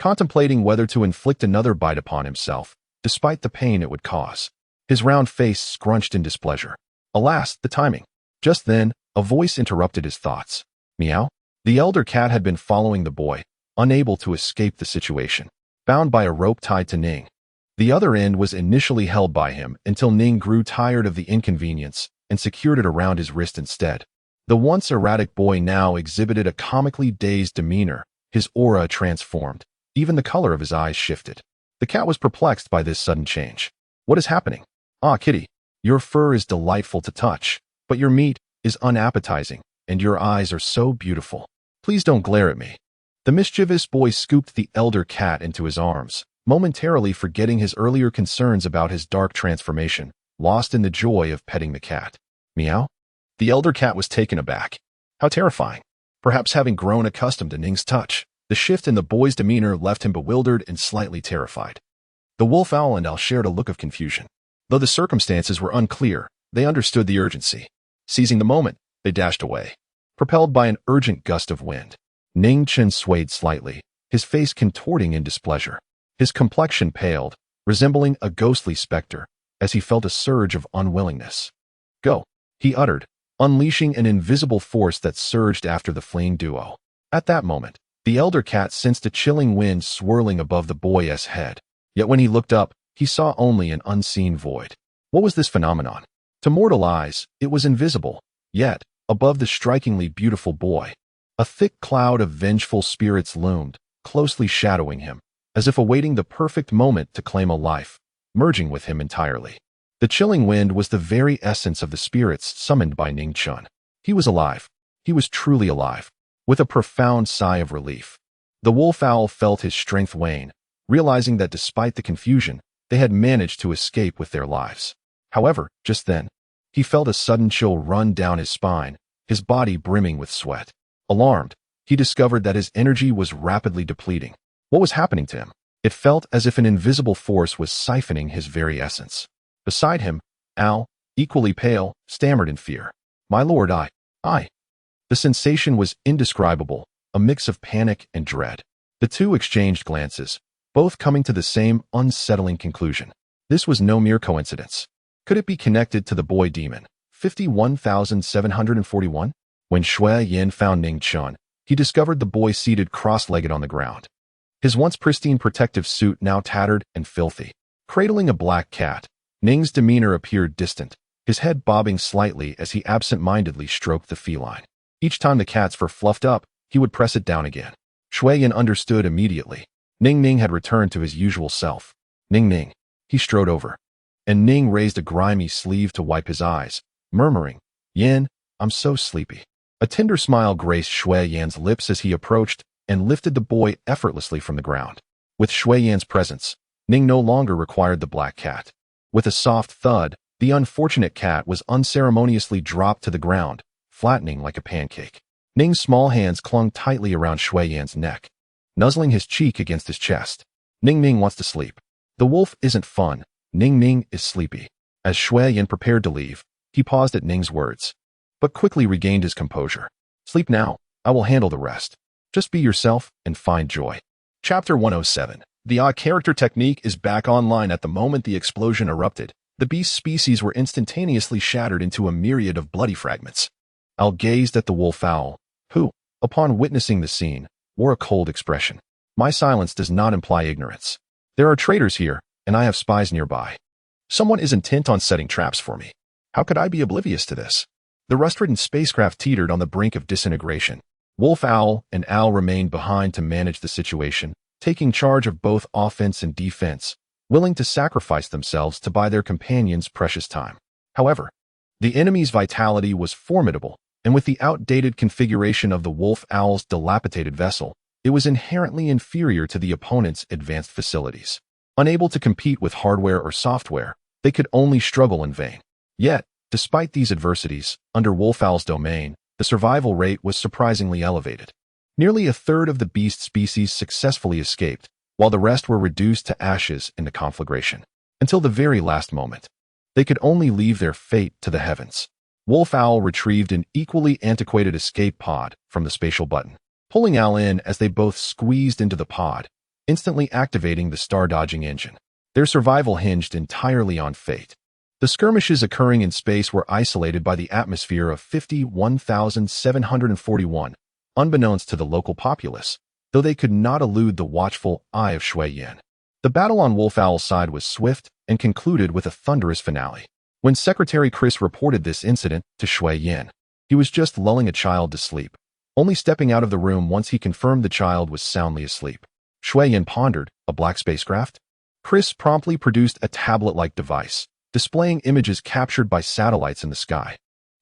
contemplating whether to inflict another bite upon himself, despite the pain it would cause. His round face scrunched in displeasure. Alas, the timing. Just then, a voice interrupted his thoughts. Meow? The elder cat had been following the boy, unable to escape the situation, bound by a rope tied to Ning. The other end was initially held by him until Ning grew tired of the inconvenience and secured it around his wrist instead. The once erratic boy now exhibited a comically dazed demeanor, his aura transformed. Even the color of his eyes shifted. The cat was perplexed by this sudden change. What is happening? Ah, kitty, your fur is delightful to touch, but your meat is unappetizing, and your eyes are so beautiful. Please don't glare at me. The mischievous boy scooped the elder cat into his arms, momentarily forgetting his earlier concerns about his dark transformation, lost in the joy of petting the cat. Meow? The elder cat was taken aback. How terrifying. Perhaps having grown accustomed to Ning's touch, the shift in the boy's demeanor left him bewildered and slightly terrified. The wolf owl and Al shared a look of confusion. Though the circumstances were unclear, they understood the urgency. Seizing the moment, they dashed away, propelled by an urgent gust of wind. Ning Chun swayed slightly, his face contorting in displeasure. His complexion paled, resembling a ghostly specter, as he felt a surge of unwillingness. Go, he uttered, unleashing an invisible force that surged after the fleeing duo. At that moment, the elder cat sensed a chilling wind swirling above the boy's head. Yet when he looked up, he saw only an unseen void. What was this phenomenon? To mortal eyes, it was invisible, Yet, above the strikingly beautiful boy, a thick cloud of vengeful spirits loomed, closely shadowing him, as if awaiting the perfect moment to claim a life, merging with him entirely. The chilling wind was the very essence of the spirits summoned by Ning Chun. He was alive. He was truly alive. With a profound sigh of relief, the wolf owl felt his strength wane, realizing that despite the confusion, they had managed to escape with their lives. However, just then, he felt a sudden chill run down his spine, his body brimming with sweat. Alarmed, he discovered that his energy was rapidly depleting. What was happening to him? It felt as if an invisible force was siphoning his very essence. Beside him, Al, equally pale, stammered in fear. "My lord, I. The sensation was indescribable, a mix of panic and dread. The two exchanged glances, both coming to the same unsettling conclusion. This was no mere coincidence. Could it be connected to the boy demon, 51,741? When Shui Yin found Ning Chun, he discovered the boy seated cross-legged on the ground. His once pristine protective suit now tattered and filthy. Cradling a black cat, Ning's demeanor appeared distant, his head bobbing slightly as he absent-mindedly stroked the feline. Each time the cat's fur fluffed up, he would press it down again. Shui Yin understood immediately. Ning had returned to his usual self. Ning. He strode over, and Ning raised a grimy sleeve to wipe his eyes, murmuring, "Yin, I'm so sleepy." A tender smile graced Shui Yan's lips as he approached and lifted the boy effortlessly from the ground. With Shui Yan's presence, Ning no longer required the black cat. With a soft thud, the unfortunate cat was unceremoniously dropped to the ground, flattening like a pancake. Ning's small hands clung tightly around Shui Yan's neck, nuzzling his cheek against his chest. Ning wants to sleep. The wolf isn't fun. Ning is sleepy. As Shui Yan prepared to leave, he paused at Ning's words, but quickly regained his composure. "Sleep now. I will handle the rest. Just be yourself and find joy." Chapter 107. The odd character technique is back online at the moment the explosion erupted. The beast species were instantaneously shattered into a myriad of bloody fragments. Al gazed at the wolf owl, who, upon witnessing the scene, wore a cold expression. "My silence does not imply ignorance. There are traitors here, and I have spies nearby. Someone is intent on setting traps for me. How could I be oblivious to this?" The rust-ridden spacecraft teetered on the brink of disintegration. Wolf Owl and Al remained behind to manage the situation, taking charge of both offense and defense, willing to sacrifice themselves to buy their companions precious time. However, the enemy's vitality was formidable, and with the outdated configuration of the Wolf Owl's dilapidated vessel, it was inherently inferior to the opponent's advanced facilities. Unable to compete with hardware or software, they could only struggle in vain. Yet, despite these adversities, under Wolf Owl's domain, the survival rate was surprisingly elevated. Nearly a third of the beast species successfully escaped, while the rest were reduced to ashes in the conflagration. Until the very last moment, they could only leave their fate to the heavens. Wolf Owl retrieved an equally antiquated escape pod from the spatial button, pulling Al in as they both squeezed into the pod, instantly activating the star-dodging engine. Their survival hinged entirely on fate. The skirmishes occurring in space were isolated by the atmosphere of 51,741, unbeknownst to the local populace, though they could not elude the watchful eye of Shui Yan. The battle on Wolf Owl's side was swift and concluded with a thunderous finale. When Secretary Chris reported this incident to Shui Yan, he was just lulling a child to sleep, only stepping out of the room once he confirmed the child was soundly asleep. Shui Yan pondered, a black spacecraft? Chris promptly produced a tablet-like device, displaying images captured by satellites in the sky.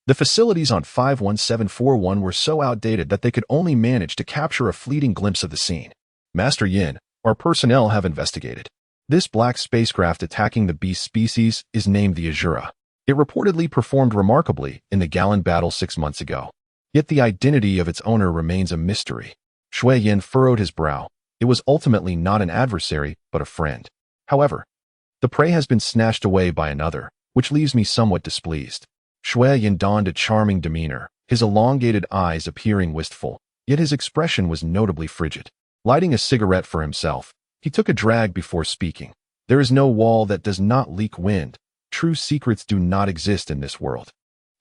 The facilities on 51741 were so outdated that they could only manage to capture a fleeting glimpse of the scene. "Master Yin, our personnel have investigated. This black spacecraft attacking the beast species is named the Azura. It reportedly performed remarkably in the Gallon battle 6 months ago. Yet the identity of its owner remains a mystery." Shui Yin furrowed his brow. It was ultimately not an adversary, but a friend. However, the prey has been snatched away by another, which leaves me somewhat displeased. Shui Yin donned a charming demeanor, his elongated eyes appearing wistful, yet his expression was notably frigid. Lighting a cigarette for himself, he took a drag before speaking. "There is no wall that does not leak wind. True secrets do not exist in this world.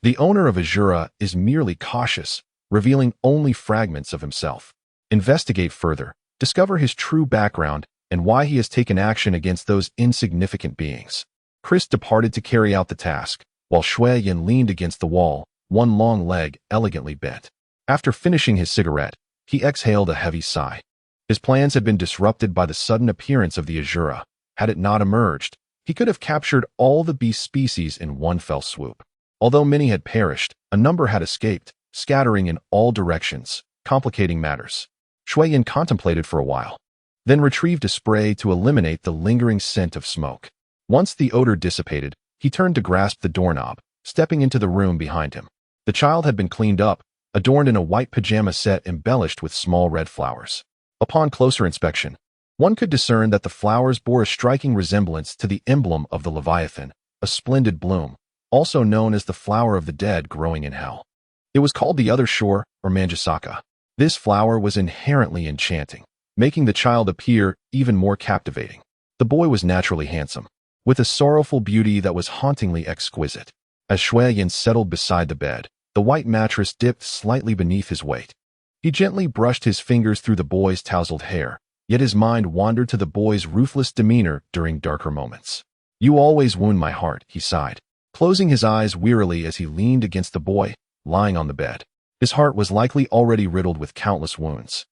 The owner of Azura is merely cautious, revealing only fragments of himself. Investigate further, discover his true background, and why he has taken action against those insignificant beings." Chris departed to carry out the task, while Shui Yin leaned against the wall, one long leg elegantly bent. After finishing his cigarette, he exhaled a heavy sigh. His plans had been disrupted by the sudden appearance of the Azura. Had it not emerged, he could have captured all the beast species in one fell swoop. Although many had perished, a number had escaped, scattering in all directions, complicating matters. Shui Yin contemplated for a while, then retrieved a spray to eliminate the lingering scent of smoke. Once the odor dissipated, he turned to grasp the doorknob, stepping into the room behind him. The child had been cleaned up, adorned in a white pajama set embellished with small red flowers. Upon closer inspection, one could discern that the flowers bore a striking resemblance to the emblem of the Leviathan, a splendid bloom, also known as the flower of the dead growing in hell. It was called the other shore, or Manjusaka. This flower was inherently enchanting, making the child appear even more captivating. The boy was naturally handsome, with a sorrowful beauty that was hauntingly exquisite. As Shui Yin settled beside the bed, the white mattress dipped slightly beneath his weight. He gently brushed his fingers through the boy's tousled hair, yet his mind wandered to the boy's ruthless demeanor during darker moments. "You always wound my heart," he sighed, closing his eyes wearily as he leaned against the boy, lying on the bed. His heart was likely already riddled with countless wounds.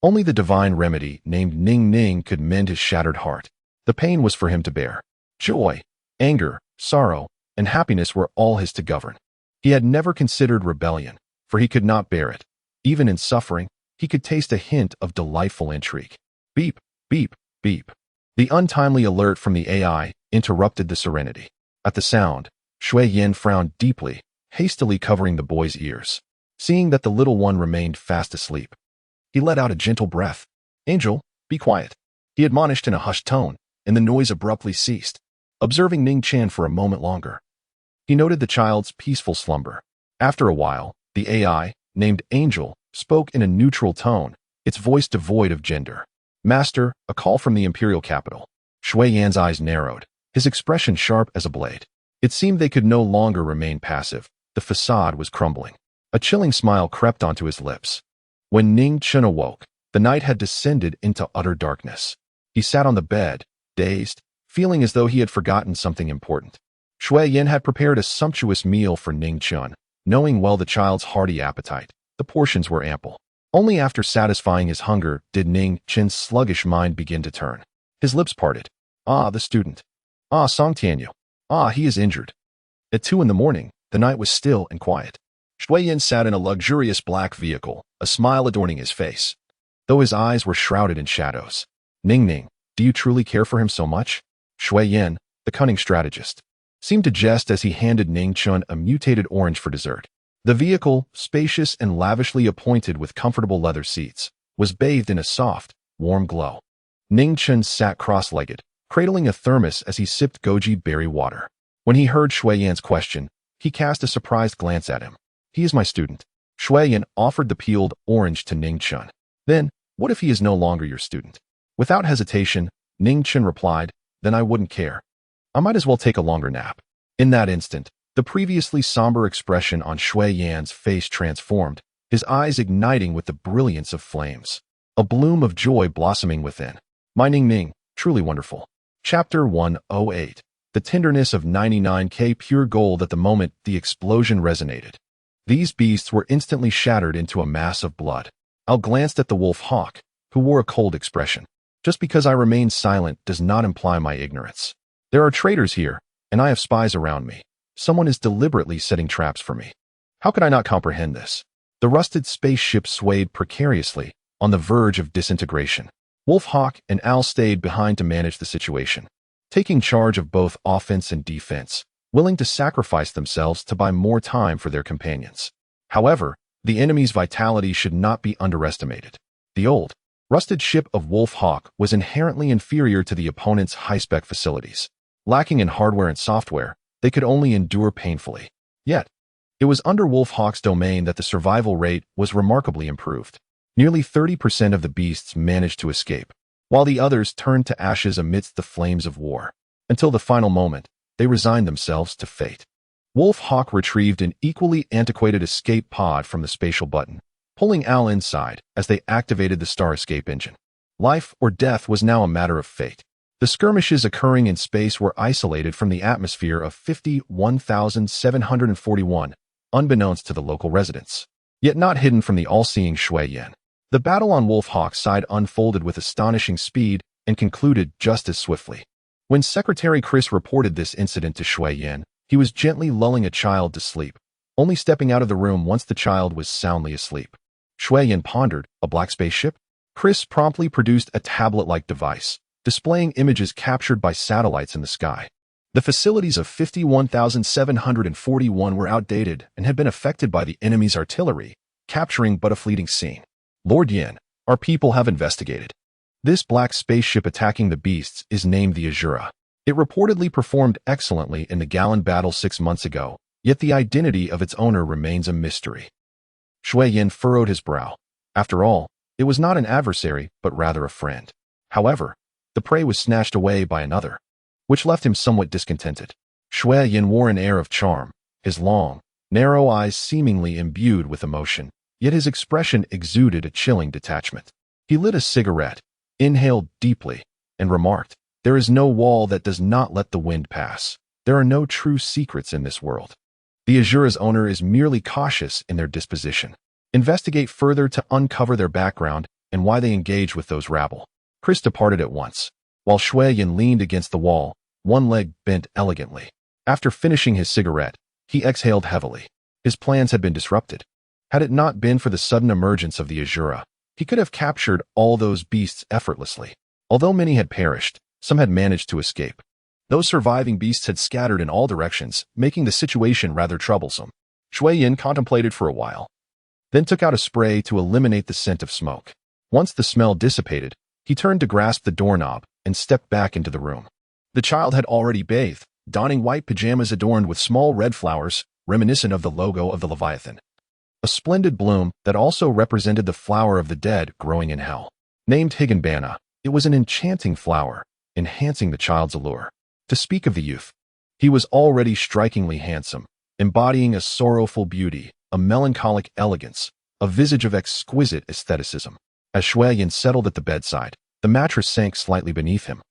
Only the divine remedy named Ning Ning could mend his shattered heart. The pain was for him to bear. Joy, anger, sorrow, and happiness were all his to govern. He had never considered rebellion, for he could not bear it. Even in suffering, he could taste a hint of delightful intrigue. Beep, beep, beep. The untimely alert from the AI interrupted the serenity. At the sound, Shui Yin frowned deeply, hastily covering the boy's ears. Seeing that the little one remained fast asleep, he let out a gentle breath. "Angel, be quiet," he admonished in a hushed tone, and the noise abruptly ceased. Observing Ning Chen for a moment longer, he noted the child's peaceful slumber. After a while, the AI, named Angel, spoke in a neutral tone, its voice devoid of gender. "Master, a call from the imperial capital." Shui Yan's eyes narrowed, his expression sharp as a blade. It seemed they could no longer remain passive. The facade was crumbling. A chilling smile crept onto his lips. When Ning Chen awoke, the night had descended into utter darkness. He sat on the bed, dazed, feeling as though he had forgotten something important. Shui Yin had prepared a sumptuous meal for Ning Chen, knowing well the child's hearty appetite. The portions were ample. Only after satisfying his hunger did Ning Chen's sluggish mind begin to turn. His lips parted. "Ah, the student. Ah, Song Tianyu. Ah, he is injured." At 2 a.m, the night was still and quiet. Shui Yin sat in a luxurious black vehicle, a smile adorning his face, though his eyes were shrouded in shadows. "Ning Ning, do you truly care for him so much?" Shui Yin, the cunning strategist, seemed to jest as he handed Ning Chen a mutated orange for dessert. The vehicle, spacious and lavishly appointed with comfortable leather seats, was bathed in a soft, warm glow. Ning Chen sat cross-legged, cradling a thermos as he sipped goji berry water. When he heard Shui Yan's question, he cast a surprised glance at him. "He is my student." Shui Yan offered the peeled orange to Ning Chen. "Then, what if he is no longer your student?" Without hesitation, Ning Chen replied, "Then I wouldn't care. I might as well take a longer nap." In that instant, the previously somber expression on Shui Yan's face transformed, his eyes igniting with the brilliance of flames. A bloom of joy blossoming within. "My Ning Ning, truly wonderful." Chapter 108. The tenderness of 99K pure gold. At the moment the explosion resonated, these beasts were instantly shattered into a mass of blood. Al glanced at the wolf hawk, who wore a cold expression. "Just because I remain silent does not imply my ignorance. There are traitors here, and I have spies around me. Someone is deliberately setting traps for me. How could I not comprehend this?" The rusted spaceship swayed precariously, on the verge of disintegration. Wolf Hawk and Al stayed behind to manage the situation, taking charge of both offense and defense, willing to sacrifice themselves to buy more time for their companions. However, the enemy's vitality should not be underestimated. The old, rusted ship of Wolf Hawk was inherently inferior to the opponent's high-spec facilities. Lacking in hardware and software, they could only endure painfully. Yet, it was under Wolf Hawk's domain that the survival rate was remarkably improved. Nearly 30% of the beasts managed to escape, while the others turned to ashes amidst the flames of war. Until the final moment, they resigned themselves to fate. Wolf Hawk retrieved an equally antiquated escape pod from the spatial button, pulling Al inside as they activated the star escape engine. Life or death was now a matter of fate. The skirmishes occurring in space were isolated from the atmosphere of 51,741, unbeknownst to the local residents, yet not hidden from the all-seeing Shui Yan. The battle on Wolf Hawk's side unfolded with astonishing speed and concluded just as swiftly. When Secretary Chris reported this incident to Shui Yan, he was gently lulling a child to sleep, only stepping out of the room once the child was soundly asleep. Shui Yan pondered, a black spaceship? Chris promptly produced a tablet-like device, displaying images captured by satellites in the sky. The facilities of 51,741 were outdated and had been affected by the enemy's artillery, capturing but a fleeting scene. Lord Yin, our people have investigated. This black spaceship attacking the beasts is named the Azura. It reportedly performed excellently in the Galan battle 6 months ago, yet the identity of its owner remains a mystery. Shui Yin furrowed his brow. After all, it was not an adversary, but rather a friend. However, the prey was snatched away by another, which left him somewhat discontented. Shui Yin wore an air of charm, his long, narrow eyes seemingly imbued with emotion, yet his expression exuded a chilling detachment. He lit a cigarette, inhaled deeply, and remarked, "There is no wall that does not let the wind pass. There are no true secrets in this world. The Azura's owner is merely cautious in their disposition. Investigate further to uncover their background and why they engage with those rabble." Chris departed at once, while Shui Yin leaned against the wall, one leg bent elegantly. After finishing his cigarette, he exhaled heavily. His plans had been disrupted. Had it not been for the sudden emergence of the Azura, he could have captured all those beasts effortlessly. Although many had perished, some had managed to escape. Those surviving beasts had scattered in all directions, making the situation rather troublesome. Shui Yin contemplated for a while, then took out a spray to eliminate the scent of smoke. Once the smell dissipated, he turned to grasp the doorknob and stepped back into the room. The child had already bathed, donning white pajamas adorned with small red flowers, reminiscent of the logo of the Leviathan. A splendid bloom that also represented the flower of the dead growing in hell. Named Higanbana, it was an enchanting flower, enhancing the child's allure. To speak of the youth, he was already strikingly handsome, embodying a sorrowful beauty, a melancholic elegance, a visage of exquisite aestheticism. As Shui Yin settled at the bedside, the mattress sank slightly beneath him.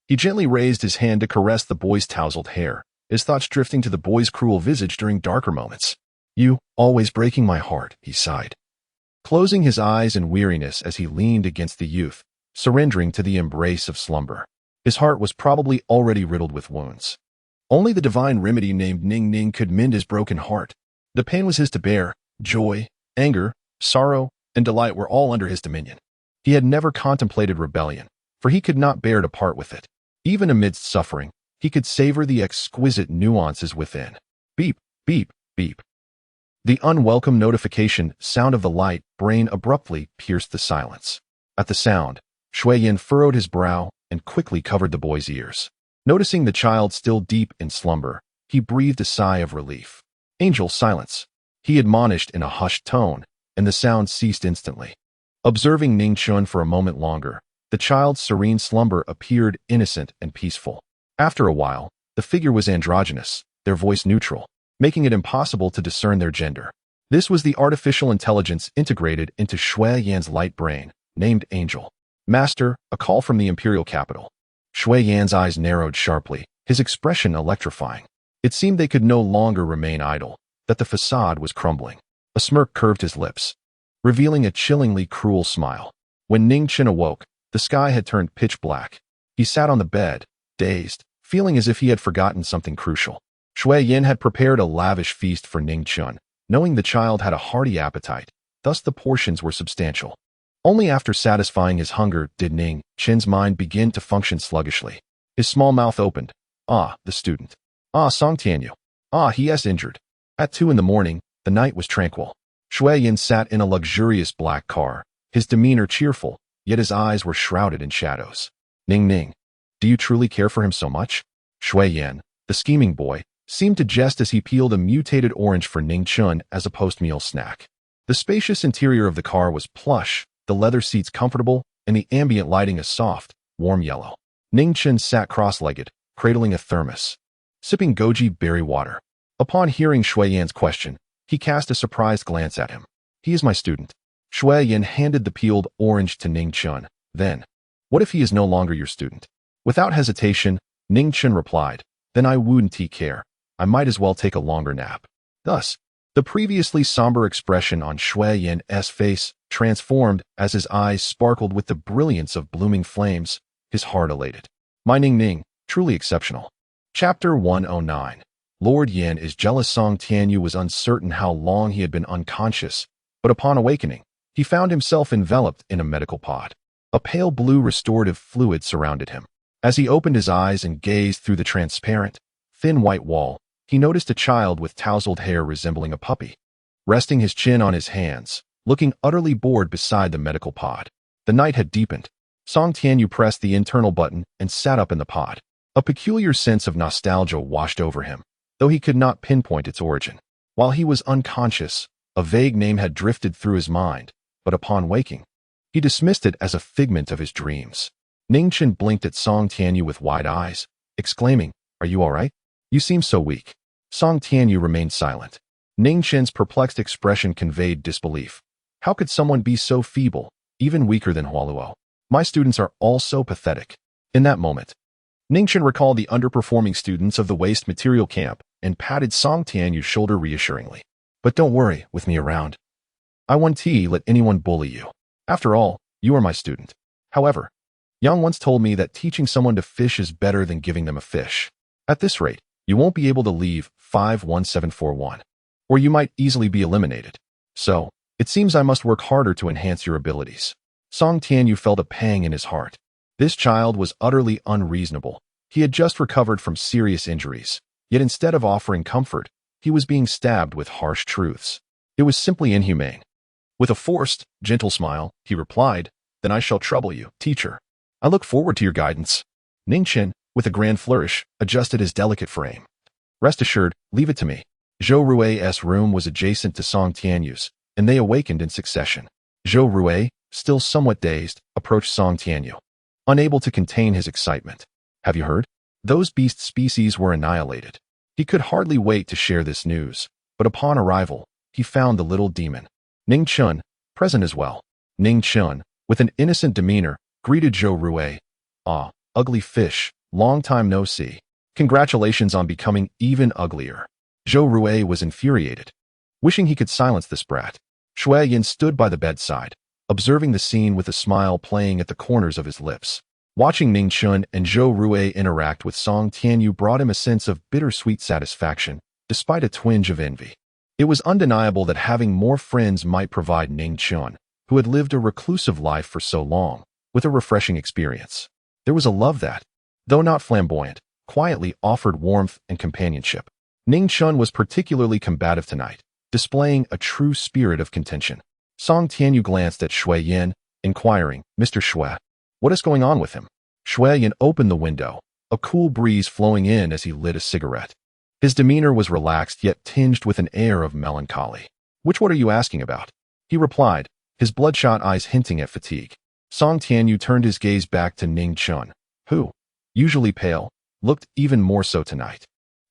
He gently raised his hand to caress the boy's tousled hair, his thoughts drifting to the boy's cruel visage during darker moments. "You, always breaking my heart," he sighed, closing his eyes in weariness as he leaned against the youth, surrendering to the embrace of slumber. His heart was probably already riddled with wounds. Only the divine remedy named Ning Ning could mend his broken heart. The pain was his to bear. Joy, anger, sorrow, and delight were all under his dominion. He had never contemplated rebellion, for he could not bear to part with it. Even amidst suffering, he could savor the exquisite nuances within. Beep, beep, beep. The unwelcome notification sound of the light brain abruptly pierced the silence. At the sound, Shui Yin furrowed his brow and quickly covered the boy's ears. Noticing the child still deep in slumber, he breathed a sigh of relief. "Angel, silence," he admonished in a hushed tone, and the sound ceased instantly. Observing Ning Chun for a moment longer, the child's serene slumber appeared innocent and peaceful. After a while, the figure was androgynous, their voice neutral, making it impossible to discern their gender. This was the artificial intelligence integrated into Shui Yan's light brain, named Angel. "Master, a call from the imperial capital." Shui Yan's eyes narrowed sharply, his expression electrifying. It seemed they could no longer remain idle, that the facade was crumbling. A smirk curved his lips, revealing a chillingly cruel smile. When Ning Chen awoke, the sky had turned pitch black. He sat on the bed, dazed, feeling as if he had forgotten something crucial. Shui Yin had prepared a lavish feast for Ning Chun, knowing the child had a hearty appetite, thus the portions were substantial. Only after satisfying his hunger did Ning Chen's mind begin to function sluggishly. His small mouth opened. "Ah, the student. Ah, Song Tianyu. Ah, he is injured." At 2 a.m, the night was tranquil. Shui Yin sat in a luxurious black car, his demeanor cheerful, yet his eyes were shrouded in shadows. "Ning Ning, do you truly care for him so much?" Shui Yin, the scheming boy, seemed to jest as he peeled a mutated orange for Ning Chun as a post-meal snack. The spacious interior of the car was plush, the leather seats comfortable, and the ambient lighting a soft, warm yellow. Ning Chun sat cross-legged, cradling a thermos, sipping goji berry water. Upon hearing Shui Yan's question, he cast a surprised glance at him. "He is my student." Shui Yan handed the peeled orange to Ning Chun. Then, "What if he is no longer your student?" Without hesitation, Ning Chun replied, "Then I wouldn't take care. I might as well take a longer nap." Thus, The previously somber expression on Shui Yan's face transformed as his eyes sparkled with the brilliance of blooming flames, his heart elated. My Ning Ning, truly exceptional. Chapter 109. Lord Yan is jealous. Song Tianyu was uncertain how long he had been unconscious, but upon awakening, he found himself enveloped in a medical pod. A pale blue restorative fluid surrounded him. As he opened his eyes and gazed through the transparent, thin white wall, he noticed a child with tousled hair resembling a puppy, resting his chin on his hands, looking utterly bored beside the medical pod. The night had deepened. Song Tianyu pressed the internal button and sat up in the pod. A peculiar sense of nostalgia washed over him, though he could not pinpoint its origin. While he was unconscious, a vague name had drifted through his mind, but upon waking, he dismissed it as a figment of his dreams. Ning Chen blinked at Song Tianyu with wide eyes, exclaiming, "Are you all right? You seem so weak." Song Tianyu remained silent. Ning Chen's perplexed expression conveyed disbelief. How could someone be so feeble, even weaker than Hualuo? My students are all so pathetic. In that moment, Ning Chen recalled the underperforming students of the waste material camp and patted Song Tianyu's shoulder reassuringly. But don't worry with me around. I won't let anyone bully you. After all, you are my student. However, Yang once told me that teaching someone to fish is better than giving them a fish. At this rate, you won't be able to leave 51741, or you might easily be eliminated. So, it seems I must work harder to enhance your abilities. Song Tianyu felt a pang in his heart. This child was utterly unreasonable. He had just recovered from serious injuries, yet instead of offering comfort, he was being stabbed with harsh truths. It was simply inhumane. With a forced, gentle smile, he replied, "Then I shall trouble you, teacher. I look forward to your guidance." Ning Chen, with a grand flourish, adjusted his delicate frame. "Rest assured, leave it to me." Zhou Rui's room was adjacent to Song Tianyu's, and they awakened in succession. Zhou Rui, still somewhat dazed, approached Song Tianyu, unable to contain his excitement. "Have you heard? Those beast species were annihilated." He could hardly wait to share this news, but upon arrival, he found the little demon, Ning Chen, present as well. Ning Chen, with an innocent demeanor, greeted Zhou Rui. "Ah, ugly fish, long time no see. Congratulations on becoming even uglier." Zhou Rui was infuriated, wishing he could silence this brat. Shui Yan stood by the bedside, observing the scene with a smile playing at the corners of his lips. Watching Ning Chen and Zhou Rui interact with Song Tianyu brought him a sense of bittersweet satisfaction, despite a twinge of envy. It was undeniable that having more friends might provide Ning Chen, who had lived a reclusive life for so long, with a refreshing experience. There was a love that, though not flamboyant, quietly offered warmth and companionship. Ning Chen was particularly combative tonight, displaying a true spirit of contention. Song Tianyu glanced at Shui Yan, inquiring, "Mr. Shui, what is going on with him?" Shui Yan opened the window, a cool breeze flowing in as he lit a cigarette. His demeanor was relaxed yet tinged with an air of melancholy. What are you asking about?" he replied, his bloodshot eyes hinting at fatigue. Song Tianyu turned his gaze back to Ning Chen, who, usually pale, looked even more so tonight.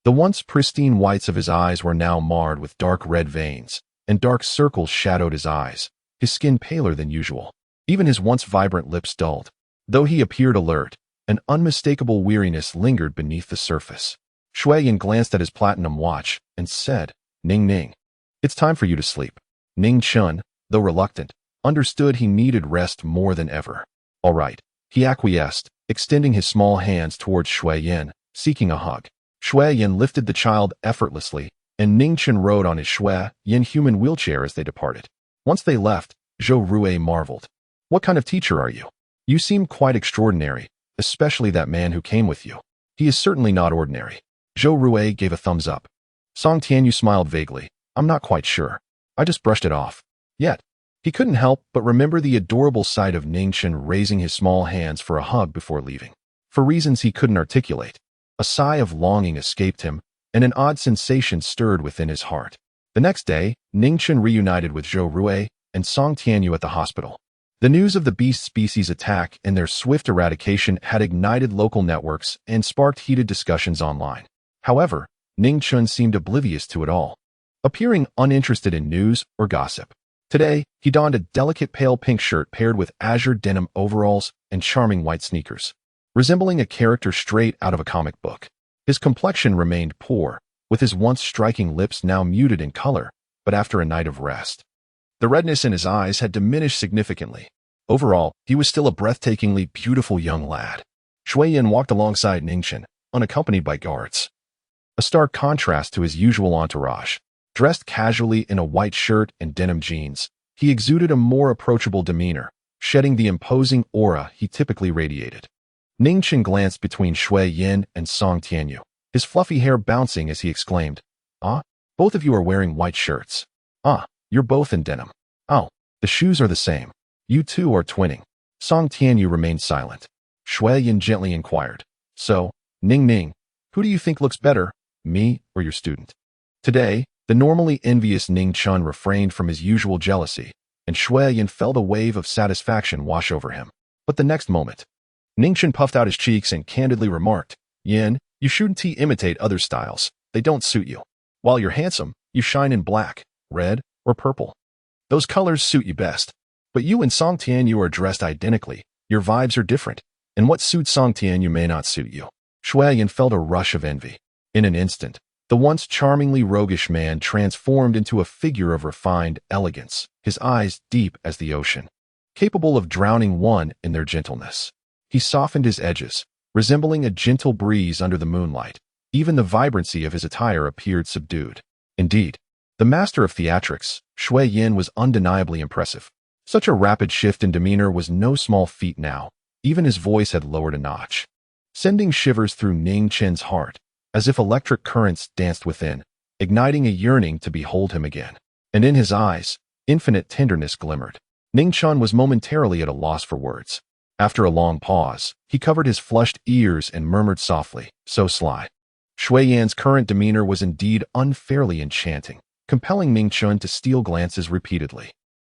The once pristine whites of his eyes were now marred with dark red veins, and dark circles shadowed his eyes, his skin paler than usual. Even his once vibrant lips dulled. Though he appeared alert, an unmistakable weariness lingered beneath the surface. Shui Yan glanced at his platinum watch and said, "Ning Ning, it's time for you to sleep." Ning Chen, though reluctant, understood he needed rest more than ever. "All right," he acquiesced, extending his small hands towards Shui Yan, seeking a hug. Shui Yan lifted the child effortlessly, and Ning Chen rode on his Shui Yan human wheelchair as they departed. Once they left, Zhou Rui marveled. "What kind of teacher are you? You seem quite extraordinary, especially that man who came with you. He is certainly not ordinary." Zhou Rui gave a thumbs up. Song Tianyu smiled vaguely. "I'm not quite sure. I just brushed it off." Yet, he couldn't help but remember the adorable sight of Ning Chen raising his small hands for a hug before leaving. For reasons he couldn't articulate, a sigh of longing escaped him, and an odd sensation stirred within his heart. The next day, Ning Chen reunited with Zhou Rui and Song Tianyu at the hospital. The news of the beast species attack and their swift eradication had ignited local networks and sparked heated discussions online. However, Ning Chen seemed oblivious to it all, appearing uninterested in news or gossip. Today, he donned a delicate pale pink shirt paired with azure denim overalls and charming white sneakers, resembling a character straight out of a comic book. His complexion remained poor, with his once striking lips now muted in color, but after a night of rest. The redness in his eyes had diminished significantly. Overall, he was still a breathtakingly beautiful young lad. Shui Yin walked alongside Ningchen, unaccompanied by guards. A stark contrast to his usual entourage. Dressed casually in a white shirt and denim jeans, he exuded a more approachable demeanor, shedding the imposing aura he typically radiated. Ningchen glanced between Shui Yin and Song Tianyu, his fluffy hair bouncing as he exclaimed, "Ah, both of you are wearing white shirts. Ah, you're both in denim. Oh, the shoes are the same. You two are twinning." Song Tianyu remained silent. Shui Yin gently inquired, "So, Ning, who do you think looks better, me or your student?" Today, the normally envious Ning Chun refrained from his usual jealousy, and Shui Yin felt a wave of satisfaction wash over him. But the next moment, Ning Chun puffed out his cheeks and candidly remarked, "Yin, you shouldn't imitate other styles. They don't suit you. While you're handsome, you shine in black, red, or purple. Those colors suit you best. But you and Song Tianyu are dressed identically. Your vibes are different, and what suits Song Tianyu may not suit you." Shui Yin felt a rush of envy. In an instant, the once charmingly roguish man transformed into a figure of refined elegance, his eyes deep as the ocean, capable of drowning one in their gentleness. He softened his edges, resembling a gentle breeze under the moonlight. Even the vibrancy of his attire appeared subdued. Indeed, the master of theatrics, Shui Yin, was undeniably impressive. Such a rapid shift in demeanor was no small feat now. Even his voice had lowered a notch, sending shivers through Ning Chen's heart, as if electric currents danced within, igniting a yearning to behold him again. And in his eyes, infinite tenderness glimmered. Ning Chen was momentarily at a loss for words. After a long pause, he covered his flushed ears and murmured softly, "So sly." Shui Yan's current demeanor was indeed unfairly enchanting, compelling Ning Chen to steal glances repeatedly.